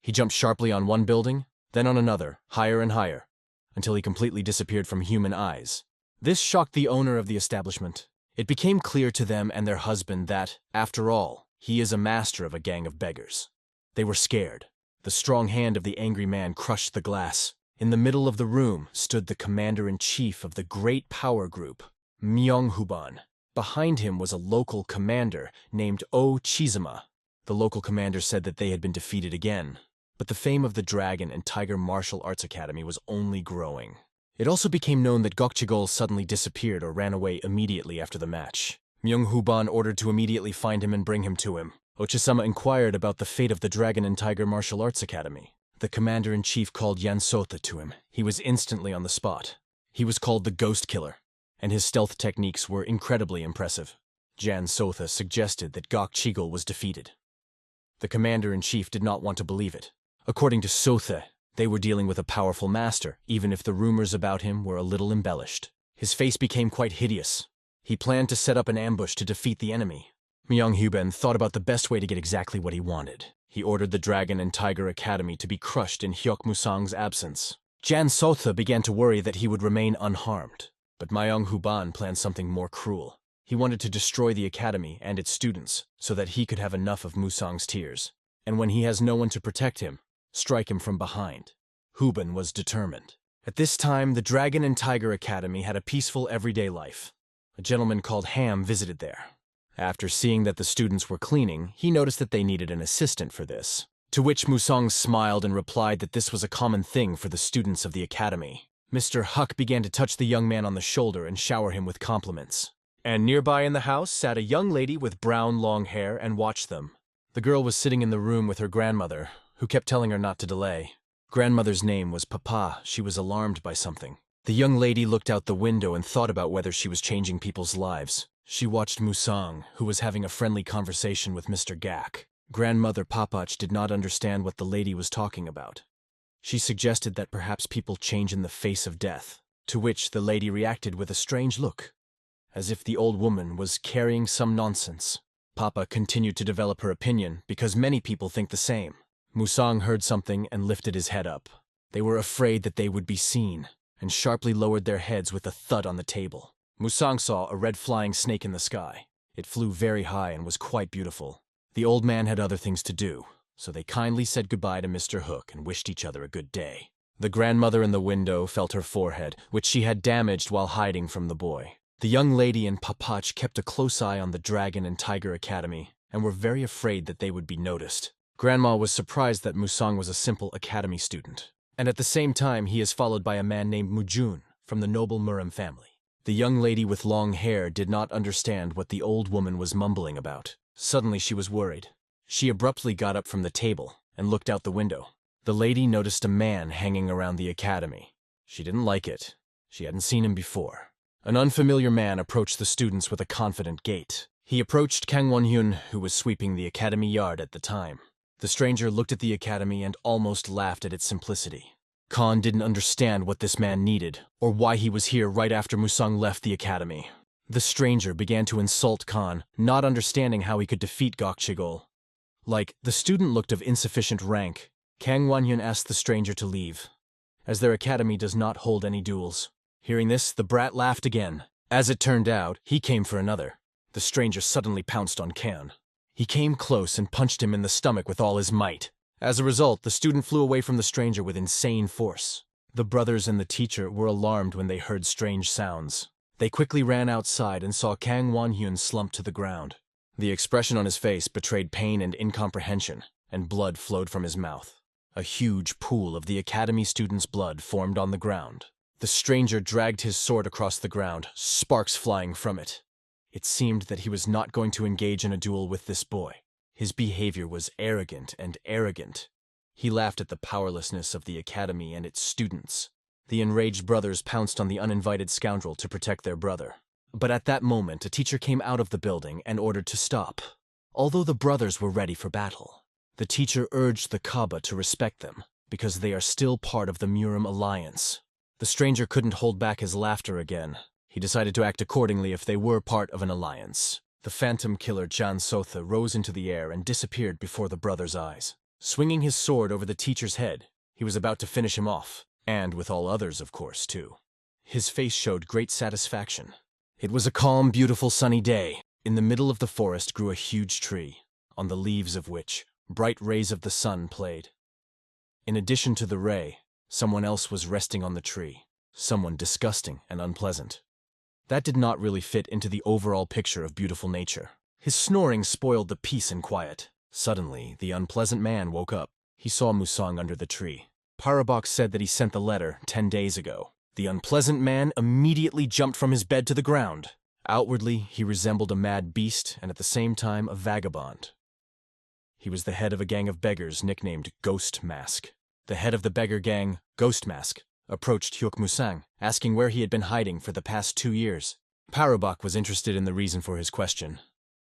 He jumped sharply on one building, then on another, higher and higher, until he completely disappeared from human eyes. This shocked the owner of the establishment. It became clear to them and their husband that, after all, he is a master of a gang of beggars. They were scared. The strong hand of the angry man crushed the glass. In the middle of the room stood the commander-in-chief of the great power group, Myonghuban. Behind him was a local commander named O Chizuma. The local commander said that they had been defeated again, but the fame of the Dragon and Tiger Martial Arts Academy was only growing. It also became known that Gokchigol suddenly disappeared or ran away immediately after the match. Myonghuban ordered to immediately find him and bring him to him. Ochisama inquired about the fate of the Dragon and Tiger Martial Arts Academy. The commander-in-chief called Yansota to him. He was instantly on the spot. He was called the Ghost Killer, and his stealth techniques were incredibly impressive. Jan Sotha suggested that Gokchigol was defeated. The commander-in-chief did not want to believe it. According to Sotha, they were dealing with a powerful master, even if the rumors about him were a little embellished. His face became quite hideous. He planned to set up an ambush to defeat the enemy. Myung-Huben thought about the best way to get exactly what he wanted. He ordered the Dragon and Tiger Academy to be crushed in Hyuk Musang's absence. Jan Sotha began to worry that he would remain unharmed. But Myung-Huban planned something more cruel. He wanted to destroy the academy and its students so that he could have enough of Musang's tears. And when he has no one to protect him, strike him from behind. Huben was determined. At this time, the Dragon and Tiger Academy had a peaceful everyday life. A gentleman called Ham visited there. After seeing that the students were cleaning, he noticed that they needed an assistant for this. To which Musang smiled and replied that this was a common thing for the students of the academy. Mr. Huck began to touch the young man on the shoulder and shower him with compliments. And nearby in the house sat a young lady with brown long hair and watched them. The girl was sitting in the room with her grandmother, who kept telling her not to delay. Grandmother's name was Papa. She was alarmed by something. The young lady looked out the window and thought about whether she was changing people's lives. She watched Musang, who was having a friendly conversation with Mr. Gak. Grandmother Papach did not understand what the lady was talking about. She suggested that perhaps people change in the face of death, to which the lady reacted with a strange look, as if the old woman was carrying some nonsense. Papa continued to develop her opinion because many people think the same. Musang heard something and lifted his head up. They were afraid that they would be seen, and sharply lowered their heads with a thud on the table. Musang saw a red flying snake in the sky. It flew very high and was quite beautiful. The old man had other things to do, so they kindly said goodbye to Mr. Hook and wished each other a good day. The grandmother in the window felt her forehead, which she had damaged while hiding from the boy. The young lady and Papach kept a close eye on the Dragon and Tiger Academy, and were very afraid that they would be noticed. Grandma was surprised that Musang was a simple academy student, and at the same time he is followed by a man named Mujun from the noble Murim family. The young lady with long hair did not understand what the old woman was mumbling about. Suddenly she was worried. She abruptly got up from the table and looked out the window. The lady noticed a man hanging around the academy. She didn't like it. She hadn't seen him before. An unfamiliar man approached the students with a confident gait. He approached Kang Won-hyun, who was sweeping the academy yard at the time. The stranger looked at the academy and almost laughed at its simplicity. Khan didn't understand what this man needed, or why he was here right after Musang left the academy. The stranger began to insult Khan, not understanding how he could defeat Gokchigol. The student looked of insufficient rank, Kang Won-hyun asked the stranger to leave, as their academy does not hold any duels. Hearing this, the brat laughed again. As it turned out, he came for another. The stranger suddenly pounced on Khan. He came close and punched him in the stomach with all his might. As a result, the student flew away from the stranger with insane force. The brothers and the teacher were alarmed when they heard strange sounds. They quickly ran outside and saw Kang Won-hyun slumped to the ground. The expression on his face betrayed pain and incomprehension, and blood flowed from his mouth. A huge pool of the academy student's blood formed on the ground. The stranger dragged his sword across the ground, sparks flying from it. It seemed that he was not going to engage in a duel with this boy. His behavior was arrogant and arrogant. He laughed at the powerlessness of the academy and its students. The enraged brothers pounced on the uninvited scoundrel to protect their brother. But at that moment, a teacher came out of the building and ordered to stop. Although the brothers were ready for battle, the teacher urged the Kaaba to respect them, because they are still part of the Murim alliance. The stranger couldn't hold back his laughter again. He decided to act accordingly if they were part of an alliance. The phantom killer Jan Sotha rose into the air and disappeared before the brothers' eyes. Swinging his sword over the teacher's head, he was about to finish him off, and with all others, of course, too. His face showed great satisfaction. It was a calm, beautiful, sunny day. In the middle of the forest grew a huge tree, on the leaves of which bright rays of the sun played. In addition to the ray, someone else was resting on the tree, someone disgusting and unpleasant. That did not really fit into the overall picture of beautiful nature. His snoring spoiled the peace and quiet. Suddenly, the unpleasant man woke up. He saw Musang under the tree. Parabok said that he sent the letter 10 days ago. The unpleasant man immediately jumped from his bed to the ground. Outwardly, he resembled a mad beast and at the same time a vagabond. He was the head of a gang of beggars nicknamed Ghost Mask. The head of the beggar gang, Ghost Mask, approached Hyuk Musang, asking where he had been hiding for the past 2 years. Parabok was interested in the reason for his question,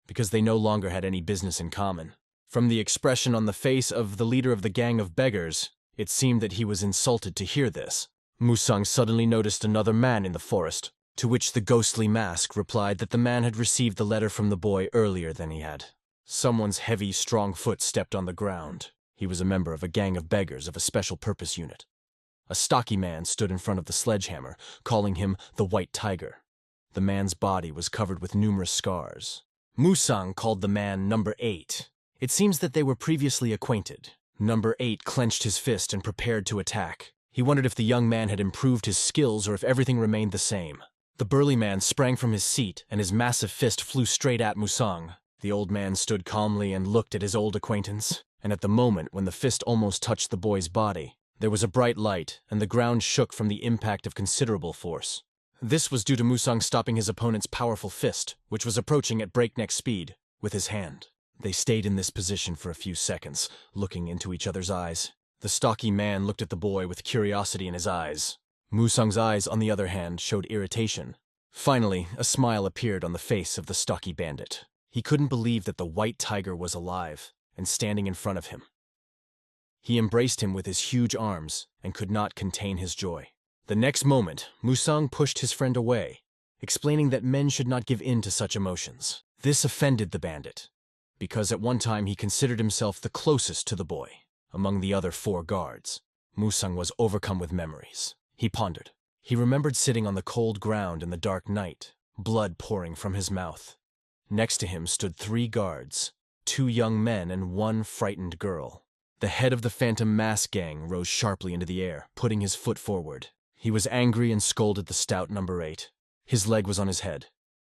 because they no longer had any business in common. From the expression on the face of the leader of the gang of beggars, it seemed that he was insulted to hear this. Musang suddenly noticed another man in the forest. To which the ghostly mask replied that the man had received the letter from the boy earlier than he had. Someone's heavy, strong foot stepped on the ground. He was a member of a gang of beggars of a special purpose unit. A stocky man stood in front of the sledgehammer, calling him the White Tiger. The man's body was covered with numerous scars. Musang called the man Number 8. It seems that they were previously acquainted. Number 8 clenched his fist and prepared to attack. He wondered if the young man had improved his skills or if everything remained the same. The burly man sprang from his seat, and his massive fist flew straight at Musang. The old man stood calmly and looked at his old acquaintance, and at the moment when the fist almost touched the boy's body, there was a bright light, and the ground shook from the impact of considerable force. This was due to Musang stopping his opponent's powerful fist, which was approaching at breakneck speed, with his hand. They stayed in this position for a few seconds, looking into each other's eyes. The stocky man looked at the boy with curiosity in his eyes. Musang's eyes, on the other hand, showed irritation. Finally, a smile appeared on the face of the stocky bandit. He couldn't believe that the White Tiger was alive and standing in front of him. He embraced him with his huge arms and could not contain his joy. The next moment, Musang pushed his friend away, explaining that men should not give in to such emotions. This offended the bandit, because at one time he considered himself the closest to the boy. Among the other 4 guards, Musang was overcome with memories. He pondered. He remembered sitting on the cold ground in the dark night, blood pouring from his mouth. Next to him stood 3 guards, 2 young men and 1 frightened girl. The head of the Phantom Mask gang rose sharply into the air, putting his foot forward. He was angry and scolded the stout Number 8. His leg was on his head.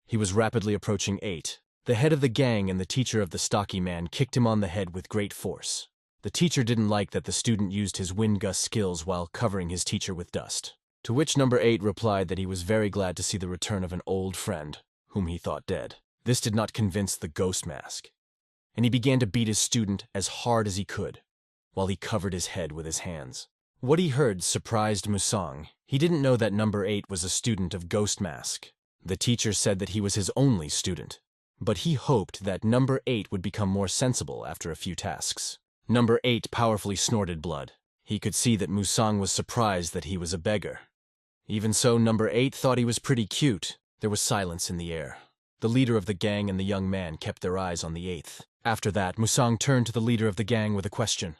He was rapidly approaching 8. The head of the gang and the teacher of the stocky man kicked him on the head with great force. The teacher didn't like that the student used his wind gust skills while covering his teacher with dust. To which Number 8 replied that he was very glad to see the return of an old friend, whom he thought dead. This did not convince the ghost mask, and he began to beat his student as hard as he could, while he covered his head with his hands. What he heard surprised Musang. He didn't know that Number 8 was a student of Ghost Mask. The teacher said that he was his only student, but he hoped that Number 8 would become more sensible after a few tasks. Number 8 powerfully snorted blood. He could see that Musang was surprised that he was a beggar. Even so, Number 8 thought he was pretty cute. There was silence in the air. The leader of the gang and the young man kept their eyes on the 8th. After that, Musang turned to the leader of the gang with a question.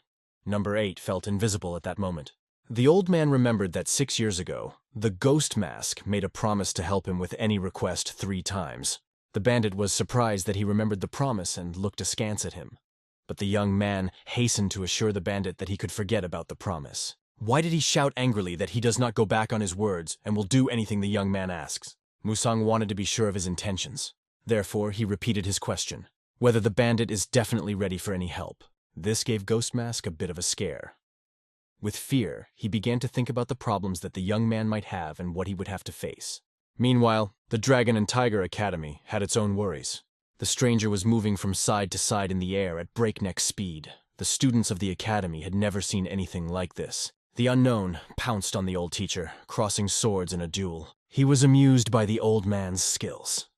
Number 8 felt invisible at that moment. The old man remembered that 6 years ago, the Ghost Mask made a promise to help him with any request 3 times. The bandit was surprised that he remembered the promise and looked askance at him. But the young man hastened to assure the bandit that he could forget about the promise. Why did he shout angrily that he does not go back on his words and will do anything the young man asks? Musang wanted to be sure of his intentions. Therefore, he repeated his question, whether the bandit is definitely ready for any help. This gave Ghost Mask a bit of a scare. With fear, he began to think about the problems that the young man might have and what he would have to face. Meanwhile, the Dragon and Tiger Academy had its own worries. The stranger was moving from side to side in the air at breakneck speed. The students of the academy had never seen anything like this. The unknown pounced on the old teacher, crossing swords in a duel. He was amused by the old man's skills.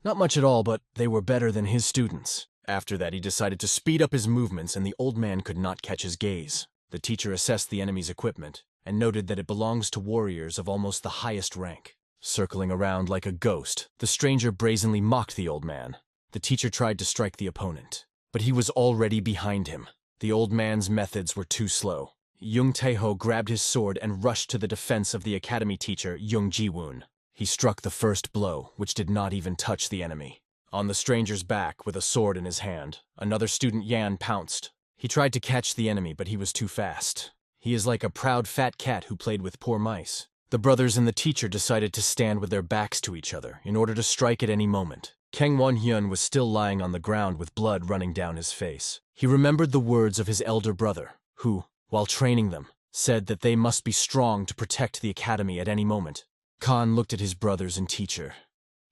Not much at all, but they were better than his students. After that, he decided to speed up his movements, and the old man could not catch his gaze. The teacher assessed the enemy's equipment and noted that it belongs to warriors of almost the highest rank. Circling around like a ghost, the stranger brazenly mocked the old man. The teacher tried to strike the opponent, but he was already behind him. The old man's methods were too slow. Jung Taeho grabbed his sword and rushed to the defense of the academy teacher, Jung Jiwoon. He struck the first blow, which did not even touch the enemy. On the stranger's back, with a sword in his hand, another student Yan pounced. He tried to catch the enemy, but he was too fast. He is like a proud fat cat who played with poor mice. The brothers and the teacher decided to stand with their backs to each other in order to strike at any moment. Kang Won-hyun was still lying on the ground with blood running down his face. He remembered the words of his elder brother, who, while training them, said that they must be strong to protect the academy at any moment. Khan looked at his brothers and teacher.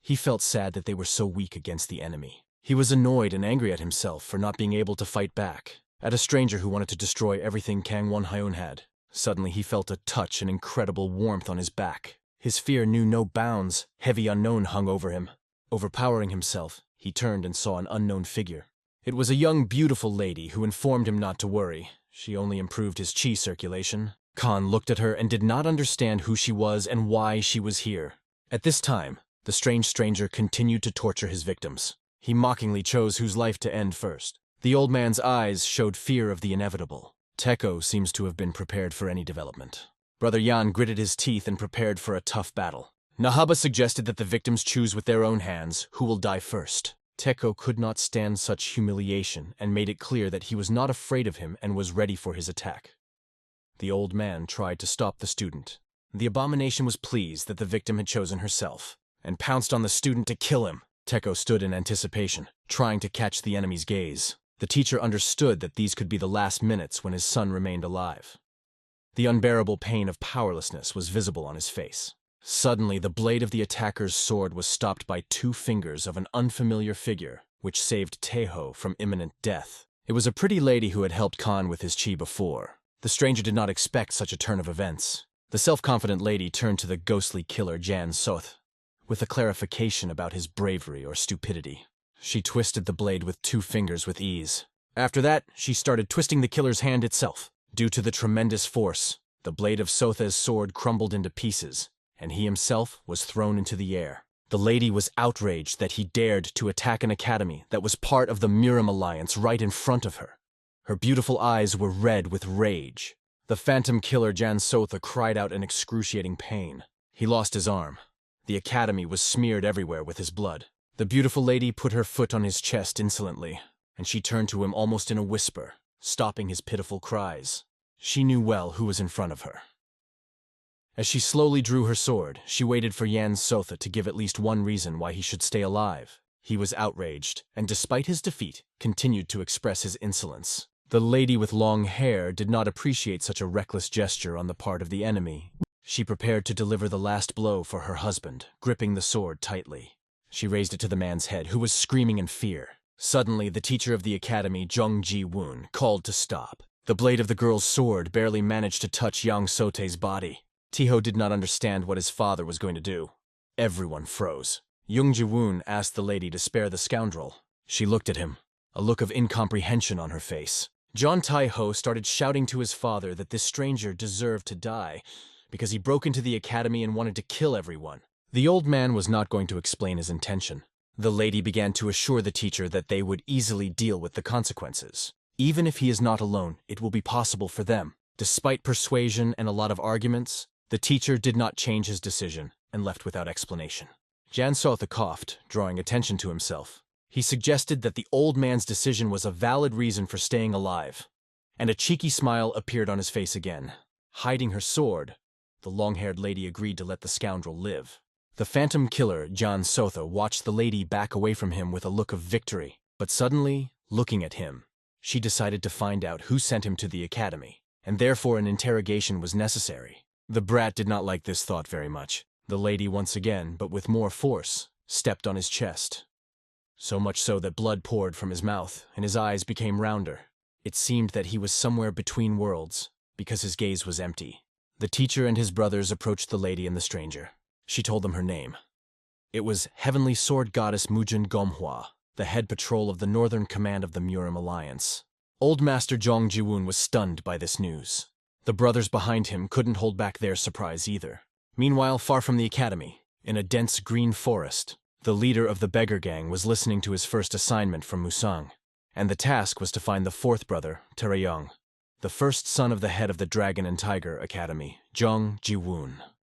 He felt sad that they were so weak against the enemy. He was annoyed and angry at himself for not being able to fight back, at a stranger who wanted to destroy everything Kang Won-hyun had. Suddenly he felt a touch and incredible warmth on his back. His fear knew no bounds. Heavy unknown hung over him. Overpowering himself, he turned and saw an unknown figure. It was a young, beautiful lady who informed him not to worry. She only improved his chi circulation. Khan looked at her and did not understand who she was and why she was here. At this time, the strange stranger continued to torture his victims. He mockingly chose whose life to end first. The old man's eyes showed fear of the inevitable. Teko seems to have been prepared for any development. Brother Yan gritted his teeth and prepared for a tough battle. Nahaba suggested that the victims choose with their own hands who will die first. Teko could not stand such humiliation and made it clear that he was not afraid of him and was ready for his attack. The old man tried to stop the student. The abomination was pleased that the victim had chosen herself and pounced on the student to kill him. Teko stood in anticipation, trying to catch the enemy's gaze. The teacher understood that these could be the last minutes when his son remained alive. The unbearable pain of powerlessness was visible on his face. Suddenly, the blade of the attacker's sword was stopped by 2 fingers of an unfamiliar figure, which saved Teho from imminent death. It was a pretty lady who had helped Khan with his chi before. The stranger did not expect such a turn of events. The self-confident lady turned to the ghostly killer Jan Soth with a clarification about his bravery or stupidity. She twisted the blade with 2 fingers with ease. After that, she started twisting the killer's hand itself. Due to the tremendous force, the blade of Sotha's sword crumbled into pieces, and he himself was thrown into the air. The lady was outraged that he dared to attack an academy that was part of the Murim Alliance right in front of her. Her beautiful eyes were red with rage. The phantom killer Jan Sotha cried out in excruciating pain. He lost his arm. The academy was smeared everywhere with his blood. The beautiful lady put her foot on his chest insolently, and she turned to him almost in a whisper, stopping his pitiful cries. She knew well who was in front of her. As she slowly drew her sword, she waited for Jan Sotha to give at least one reason why he should stay alive. He was outraged, and despite his defeat, continued to express his insolence. The lady with long hair did not appreciate such a reckless gesture on the part of the enemy. She prepared to deliver the last blow for her husband, gripping the sword tightly. She raised it to the man's head, who was screaming in fear. Suddenly, the teacher of the academy, Zhong Ji-woon, called to stop. The blade of the girl's sword barely managed to touch Yang Sote's body. Tiho did not understand what his father was going to do. Everyone froze. Jung Ji-woon asked the lady to spare the scoundrel. She looked at him, a look of incomprehension on her face. John Tai-ho started shouting to his father that this stranger deserved to die because he broke into the academy and wanted to kill everyone. The old man was not going to explain his intention. The lady began to assure the teacher that they would easily deal with the consequences. Even if he is not alone, it will be possible for them. Despite persuasion and a lot of arguments, the teacher did not change his decision and left without explanation. Jan Sotha coughed, drawing attention to himself. He suggested that the old man's decision was a valid reason for staying alive, and a cheeky smile appeared on his face again. Hiding her sword, the long-haired lady agreed to let the scoundrel live. The phantom killer, Jan Sotha, watched the lady back away from him with a look of victory, but suddenly, looking at him, she decided to find out who sent him to the academy, and therefore an interrogation was necessary. The brat did not like this thought very much. The lady once again, but with more force, stepped on his chest. So much so that blood poured from his mouth, and his eyes became rounder. It seemed that he was somewhere between worlds, because his gaze was empty. The teacher and his brothers approached the lady and the stranger. She told them her name. It was Heavenly Sword Goddess Mujin Gomhwa, the head patrol of the Northern Command of the Murim Alliance. Old Master Zhong Jiwoon was stunned by this news. The brothers behind him couldn't hold back their surprise either. Meanwhile, far from the academy, in a dense green forest, the leader of the beggar gang was listening to his first assignment from Musang, and the task was to find the 4th brother, Terayong, the first son of the head of the Dragon and Tiger Academy, Zhong Jiwoon.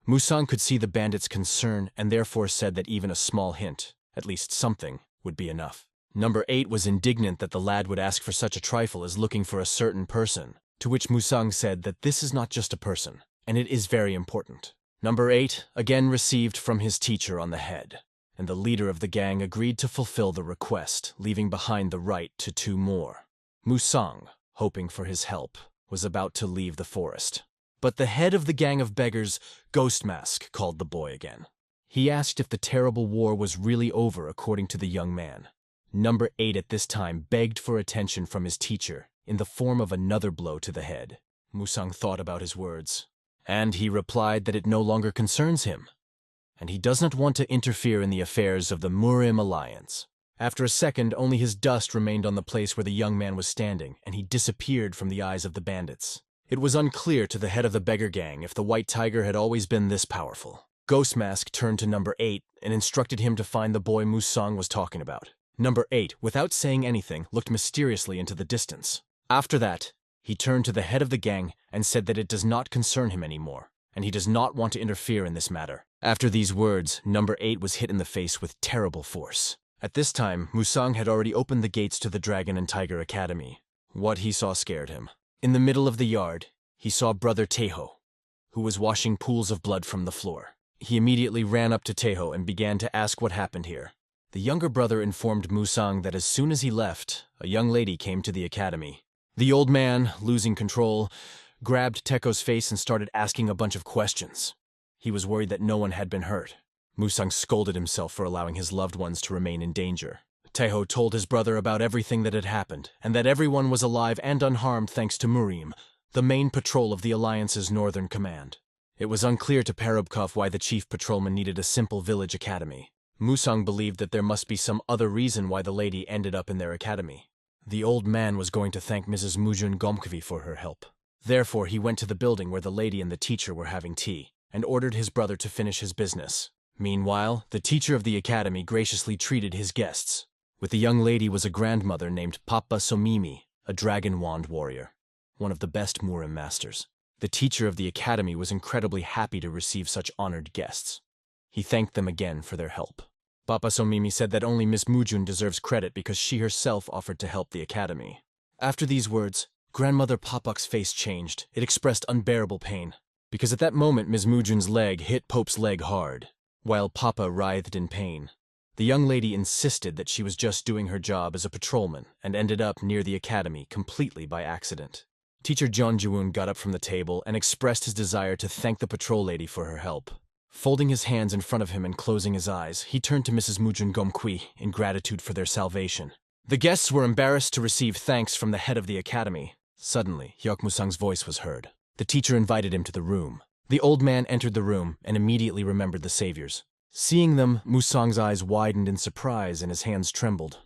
Musang could see the bandits' concern and therefore said that even a small hint, at least something, would be enough. Number 8 was indignant that the lad would ask for such a trifle as looking for a certain person, to which Musang said that this is not just a person, and it is very important. Number 8 again received from his teacher on the head, and the leader of the gang agreed to fulfill the request, leaving behind the right to 2 more. Musang, hoping for his help, was about to leave the forest. But the head of the gang of beggars, Ghost Mask, called the boy again. He asked if the terrible war was really over according to the young man. Number 8 at this time begged for attention from his teacher in the form of another blow to the head. Musang thought about his words, and he replied that it no longer concerns him, and he does not want to interfere in the affairs of the Murim Alliance. After a second, only his dust remained on the place where the young man was standing, and he disappeared from the eyes of the bandits. It was unclear to the head of the beggar gang if the White Tiger had always been this powerful. Ghost Mask turned to number 8 and instructed him to find the boy Musang was talking about. Number 8, without saying anything, looked mysteriously into the distance. After that, he turned to the head of the gang and said that it does not concern him anymore, and he does not want to interfere in this matter. After these words, number 8 was hit in the face with terrible force. At this time, Musang had already opened the gates to the Dragon and Tiger Academy. What he saw scared him. In the middle of the yard, he saw Brother Teho, who was washing pools of blood from the floor. He immediately ran up to Teho and began to ask what happened here. The younger brother informed Musang that as soon as he left, a young lady came to the academy. The old man, losing control, grabbed Teko's face and started asking a bunch of questions. He was worried that no one had been hurt. Musang scolded himself for allowing his loved ones to remain in danger. Teho told his brother about everything that had happened, and that everyone was alive and unharmed thanks to Murim, the main patrol of the Alliance's Northern Command. It was unclear to Parubkov why the chief patrolman needed a simple village academy. Musang believed that there must be some other reason why the lady ended up in their academy. The old man was going to thank Mrs. Mujun Gomkvi for her help. Therefore, he went to the building where the lady and the teacher were having tea, and ordered his brother to finish his business. Meanwhile, the teacher of the academy graciously treated his guests. With the young lady was a grandmother named Papa Somimi, a dragon wand warrior, one of the best Murim masters. The teacher of the academy was incredibly happy to receive such honored guests. He thanked them again for their help. Papa Somimi said that only Miss Mujun deserves credit because she herself offered to help the academy. After these words, Grandmother Papak's face changed. It expressed unbearable pain, because at that moment Miss Mujun's leg hit Pope's leg hard, while Papa writhed in pain. The young lady insisted that she was just doing her job as a patrolman and ended up near the academy completely by accident. Teacher John Jiwoon got up from the table and expressed his desire to thank the patrol lady for her help. Folding his hands in front of him and closing his eyes, he turned to Mrs. Mujun Gomkwi in gratitude for their salvation. The guests were embarrassed to receive thanks from the head of the academy. Suddenly, Hyuk Musang's voice was heard. The teacher invited him to the room. The old man entered the room and immediately remembered the saviors. Seeing them, Musang's eyes widened in surprise and his hands trembled.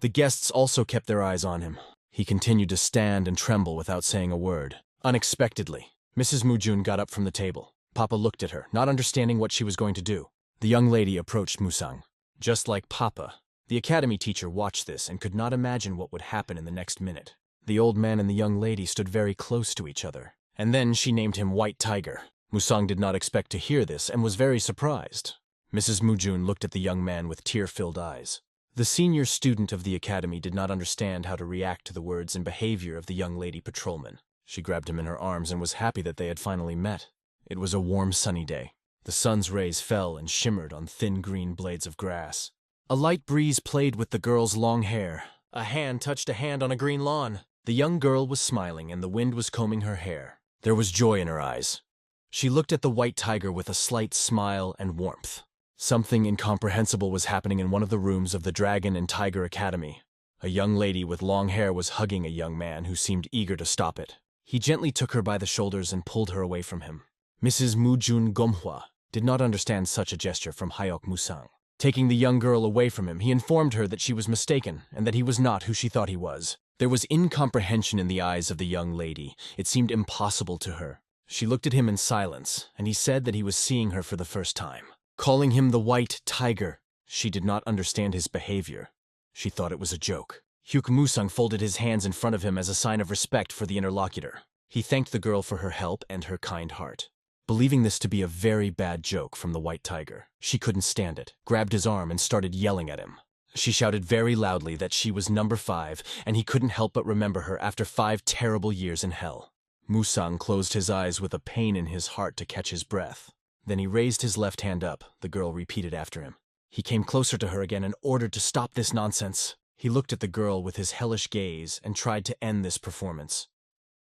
The guests also kept their eyes on him. He continued to stand and tremble without saying a word. Unexpectedly, Mrs. Mujun got up from the table. Papa looked at her, not understanding what she was going to do. The young lady approached Musang. Just like Papa, the academy teacher watched this and could not imagine what would happen in the next minute. The old man and the young lady stood very close to each other, and then she named him White Tiger. Musang did not expect to hear this and was very surprised. Mrs. Mujun looked at the young man with tear-filled eyes. The senior student of the academy did not understand how to react to the words and behavior of the young lady patrolman. She grabbed him in her arms and was happy that they had finally met. It was a warm, sunny day. The sun's rays fell and shimmered on thin green blades of grass. A light breeze played with the girl's long hair. A hand touched a hand on a green lawn. The young girl was smiling and the wind was combing her hair. There was joy in her eyes. She looked at the White Tiger with a slight smile and warmth. Something incomprehensible was happening in one of the rooms of the Dragon and Tiger Academy. A young lady with long hair was hugging a young man who seemed eager to stop it. He gently took her by the shoulders and pulled her away from him. Mrs. Mujun Gomhwa did not understand such a gesture from Hyuk Musang. Taking the young girl away from him, he informed her that she was mistaken and that he was not who she thought he was. There was incomprehension in the eyes of the young lady. It seemed impossible to her. She looked at him in silence, and he said that he was seeing her for the first time. Calling him the White Tiger, she did not understand his behavior. She thought it was a joke. Hyuk Musang folded his hands in front of him as a sign of respect for the interlocutor. He thanked the girl for her help and her kind heart. Believing this to be a very bad joke from the White Tiger, she couldn't stand it, grabbed his arm and started yelling at him. She shouted very loudly that she was number 5, and he couldn't help but remember her after 5 terrible years in hell. Musang closed his eyes with a pain in his heart to catch his breath. Then he raised his left hand up. The girl repeated after him. He came closer to her again and ordered to stop this nonsense. He looked at the girl with his hellish gaze and tried to end this performance.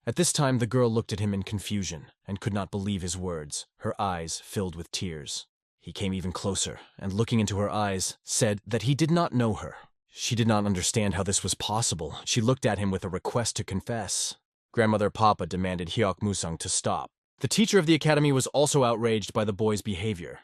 At this time, the girl looked at him in confusion and could not believe his words, her eyes filled with tears. He came even closer and, looking into her eyes, said that he did not know her. She did not understand how this was possible. She looked at him with a request to confess. Grandmother Papa demanded Hyuk Musang to stop. The teacher of the academy was also outraged by the boy's behavior.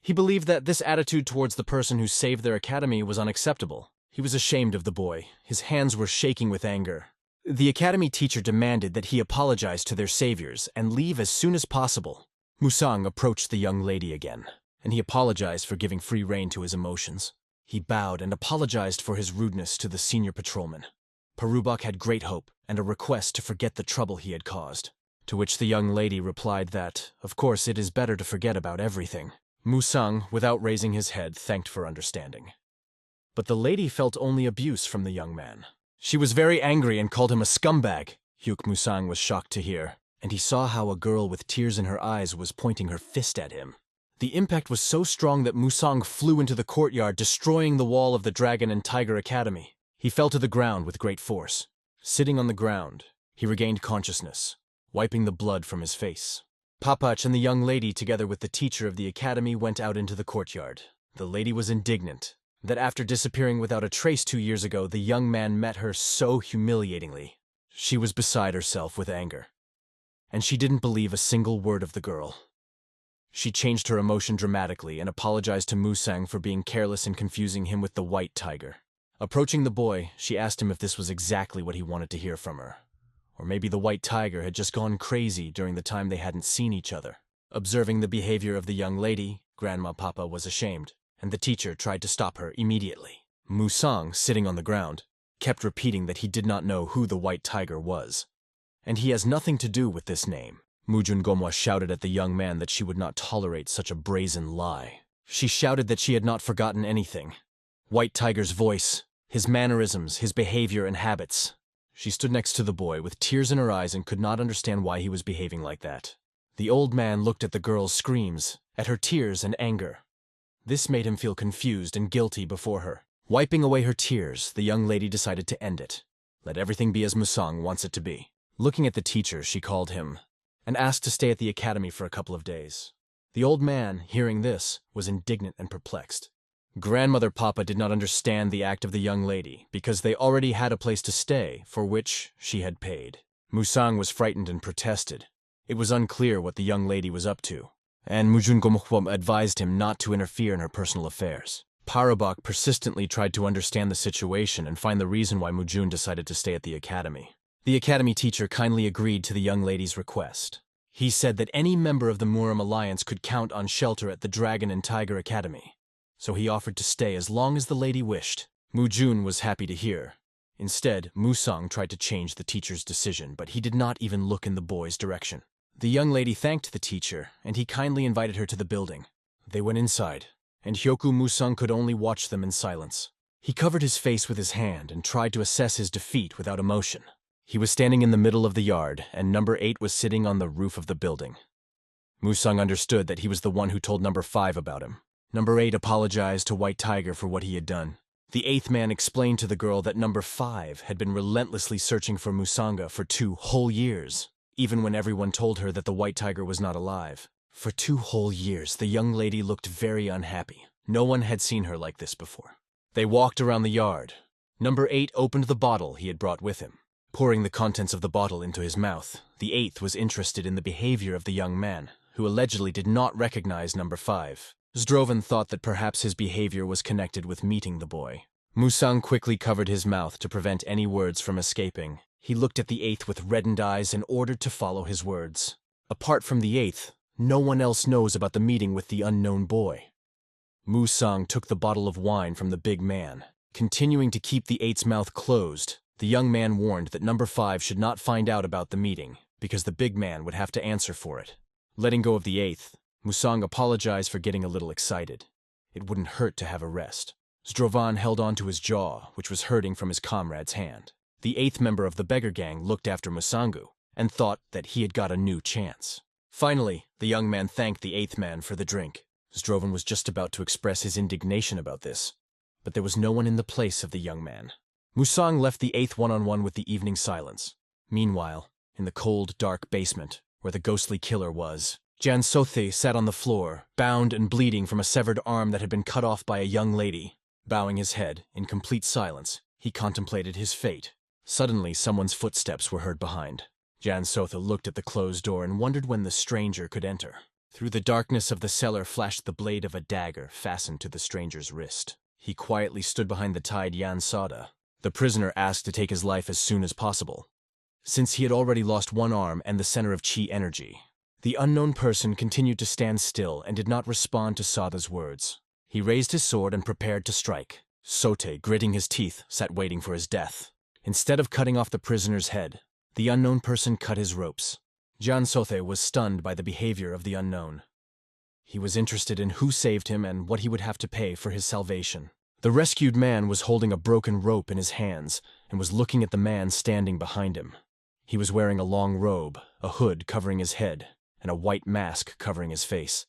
He believed that this attitude towards the person who saved their academy was unacceptable. He was ashamed of the boy. His hands were shaking with anger. The academy teacher demanded that he apologize to their saviors and leave as soon as possible. Musang approached the young lady again, and he apologized for giving free rein to his emotions. He bowed and apologized for his rudeness to the senior patrolman. Parubak had great hope and a request to forget the trouble he had caused, to which the young lady replied that, of course, it is better to forget about everything. Musang, without raising his head, thanked for understanding. But the lady felt only abuse from the young man. She was very angry and called him a scumbag. Hyuk Musang was shocked to hear, and he saw how a girl with tears in her eyes was pointing her fist at him. The impact was so strong that Musang flew into the courtyard, destroying the wall of the Dragon and Tiger Academy. He fell to the ground with great force. Sitting on the ground, he regained consciousness, wiping the blood from his face. Papach and the young lady, together with the teacher of the academy, went out into the courtyard. The lady was indignant that after disappearing without a trace 2 years ago, the young man met her so humiliatingly. She was beside herself with anger, and she didn't believe a single word of the girl. She changed her emotion dramatically and apologized to Musang for being careless and confusing him with the white tiger. Approaching the boy, she asked him if this was exactly what he wanted to hear from her. Or maybe the white tiger had just gone crazy during the time they hadn't seen each other. Observing the behavior of the young lady, Grandma Papa was ashamed, and the teacher tried to stop her immediately. Musang, sitting on the ground, kept repeating that he did not know who the white tiger was. And he has nothing to do with this name. Mujun Gomwa shouted at the young man that she would not tolerate such a brazen lie. She shouted that she had not forgotten anything. White Tiger's voice, his mannerisms, his behavior and habits. She stood next to the boy with tears in her eyes and could not understand why he was behaving like that. The old man looked at the girl's screams, at her tears and anger. This made him feel confused and guilty before her. Wiping away her tears, the young lady decided to end it. Let everything be as Musang wants it to be. Looking at the teacher, she called him and asked to stay at the academy for a couple of days. The old man, hearing this, was indignant and perplexed. Grandmother Papa did not understand the act of the young lady because they already had a place to stay for which she had paid. Musang was frightened and protested. It was unclear what the young lady was up to, and Mujun Gomokhwam advised him not to interfere in her personal affairs. Parubak persistently tried to understand the situation and find the reason why Mujun decided to stay at the academy. The academy teacher kindly agreed to the young lady's request. He said that any member of the Muram Alliance could count on shelter at the Dragon and Tiger Academy, so he offered to stay as long as the lady wished. Mujun was happy to hear. Instead, Musang tried to change the teacher's decision, but he did not even look in the boy's direction. The young lady thanked the teacher, and he kindly invited her to the building. They went inside, and Hyoku Musang could only watch them in silence. He covered his face with his hand and tried to assess his defeat without emotion. He was standing in the middle of the yard, and number 8 was sitting on the roof of the building. Musang understood that he was the one who told number 5 about him. Number 8 apologized to White Tiger for what he had done. The 8th man explained to the girl that number 5 had been relentlessly searching for Musanga for 2 whole years, even when everyone told her that the White Tiger was not alive. For 2 whole years, the young lady looked very unhappy. No one had seen her like this before. They walked around the yard. Number 8 opened the bottle he had brought with him. Pouring the contents of the bottle into his mouth, the 8th was interested in the behavior of the young man, who allegedly did not recognize number 5. Zdrovan thought that perhaps his behavior was connected with meeting the boy. Musang quickly covered his mouth to prevent any words from escaping. He looked at the 8th with reddened eyes and ordered to follow his words. Apart from the 8th, no one else knows about the meeting with the unknown boy. Musang took the bottle of wine from the big man. Continuing to keep the 8th's mouth closed, the young man warned that number 5 should not find out about the meeting, because the big man would have to answer for it. Letting go of the 8th, Musang apologized for getting a little excited. It wouldn't hurt to have a rest. Zdrovan held on to his jaw, which was hurting from his comrade's hand. The 8th member of the beggar gang looked after Musangu and thought that he had got a new chance. Finally, the young man thanked the 8th man for the drink. Zdrovan was just about to express his indignation about this, but there was no one in the place of the young man. Musang left the 8th one-on-one with the evening silence. Meanwhile, in the cold, dark basement, where the ghostly killer was, Jan Sothi sat on the floor, bound and bleeding from a severed arm that had been cut off by a young lady. Bowing his head, in complete silence, he contemplated his fate. Suddenly, someone's footsteps were heard behind. Jan Sotha looked at the closed door and wondered when the stranger could enter. Through the darkness of the cellar flashed the blade of a dagger fastened to the stranger's wrist. He quietly stood behind the tied Jan Sada. The prisoner asked to take his life as soon as possible, since he had already lost one arm and the center of chi energy. The unknown person continued to stand still and did not respond to Sada's words. He raised his sword and prepared to strike. Sote, gritting his teeth, sat waiting for his death. Instead of cutting off the prisoner's head, the unknown person cut his ropes. Jan Sote was stunned by the behavior of the unknown. He was interested in who saved him and what he would have to pay for his salvation. The rescued man was holding a broken rope in his hands and was looking at the man standing behind him. He was wearing a long robe, a hood covering his head, and a white mask covering his face.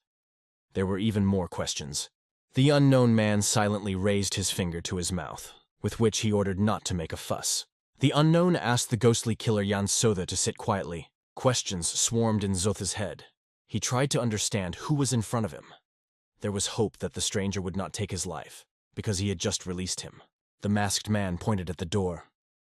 There were even more questions. The unknown man silently raised his finger to his mouth, with which he ordered not to make a fuss. The unknown asked the ghostly killer Jan Sote to sit quietly. Questions swarmed in Zotha's head. He tried to understand who was in front of him. There was hope that the stranger would not take his life, because he had just released him. The masked man pointed at the door.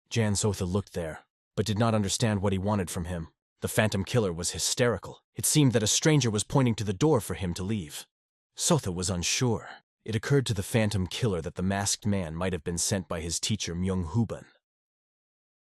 Jan Sotha looked there, but did not understand what he wanted from him. The phantom killer was hysterical. It seemed that a stranger was pointing to the door for him to leave. Sotha was unsure. It occurred to the phantom killer that the masked man might have been sent by his teacher Myung-Huban.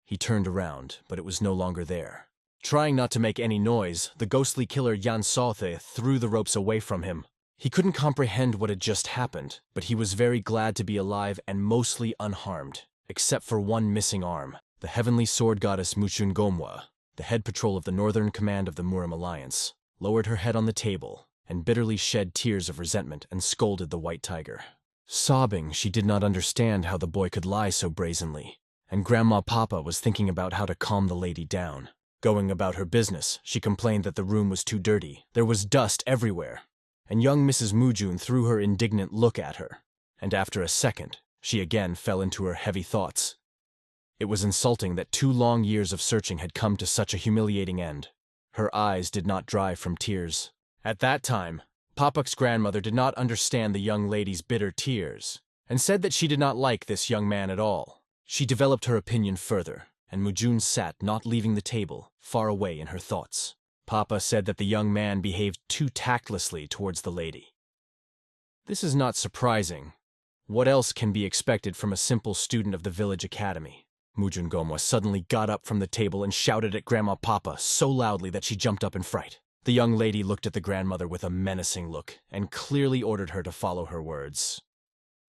He turned around, but it was no longer there. Trying not to make any noise, the ghostly killer Jan Sothe threw the ropes away from him. He couldn't comprehend what had just happened, but he was very glad to be alive and mostly unharmed, except for one missing arm. The heavenly sword goddess Muchun Gomwa, the head patrol of the northern command of the Murim Alliance, lowered her head on the table and bitterly shed tears of resentment and scolded the white tiger. Sobbing, she did not understand how the boy could lie so brazenly, and Grandma Papa was thinking about how to calm the lady down. Going about her business, she complained that the room was too dirty. There was dust everywhere, and young Mrs. Mujun threw her indignant look at her, and after a second, she again fell into her heavy thoughts. It was insulting that 2 long years of searching had come to such a humiliating end. Her eyes did not dry from tears. At that time, Papak's grandmother did not understand the young lady's bitter tears, and said that she did not like this young man at all. She developed her opinion further, and Mujun sat, not leaving the table, far away in her thoughts. Papa said that the young man behaved too tactlessly towards the lady. This is not surprising. What else can be expected from a simple student of the village academy? Mujun Gomwa suddenly got up from the table and shouted at Grandma Papa so loudly that she jumped up in fright. The young lady looked at the grandmother with a menacing look and clearly ordered her to follow her words.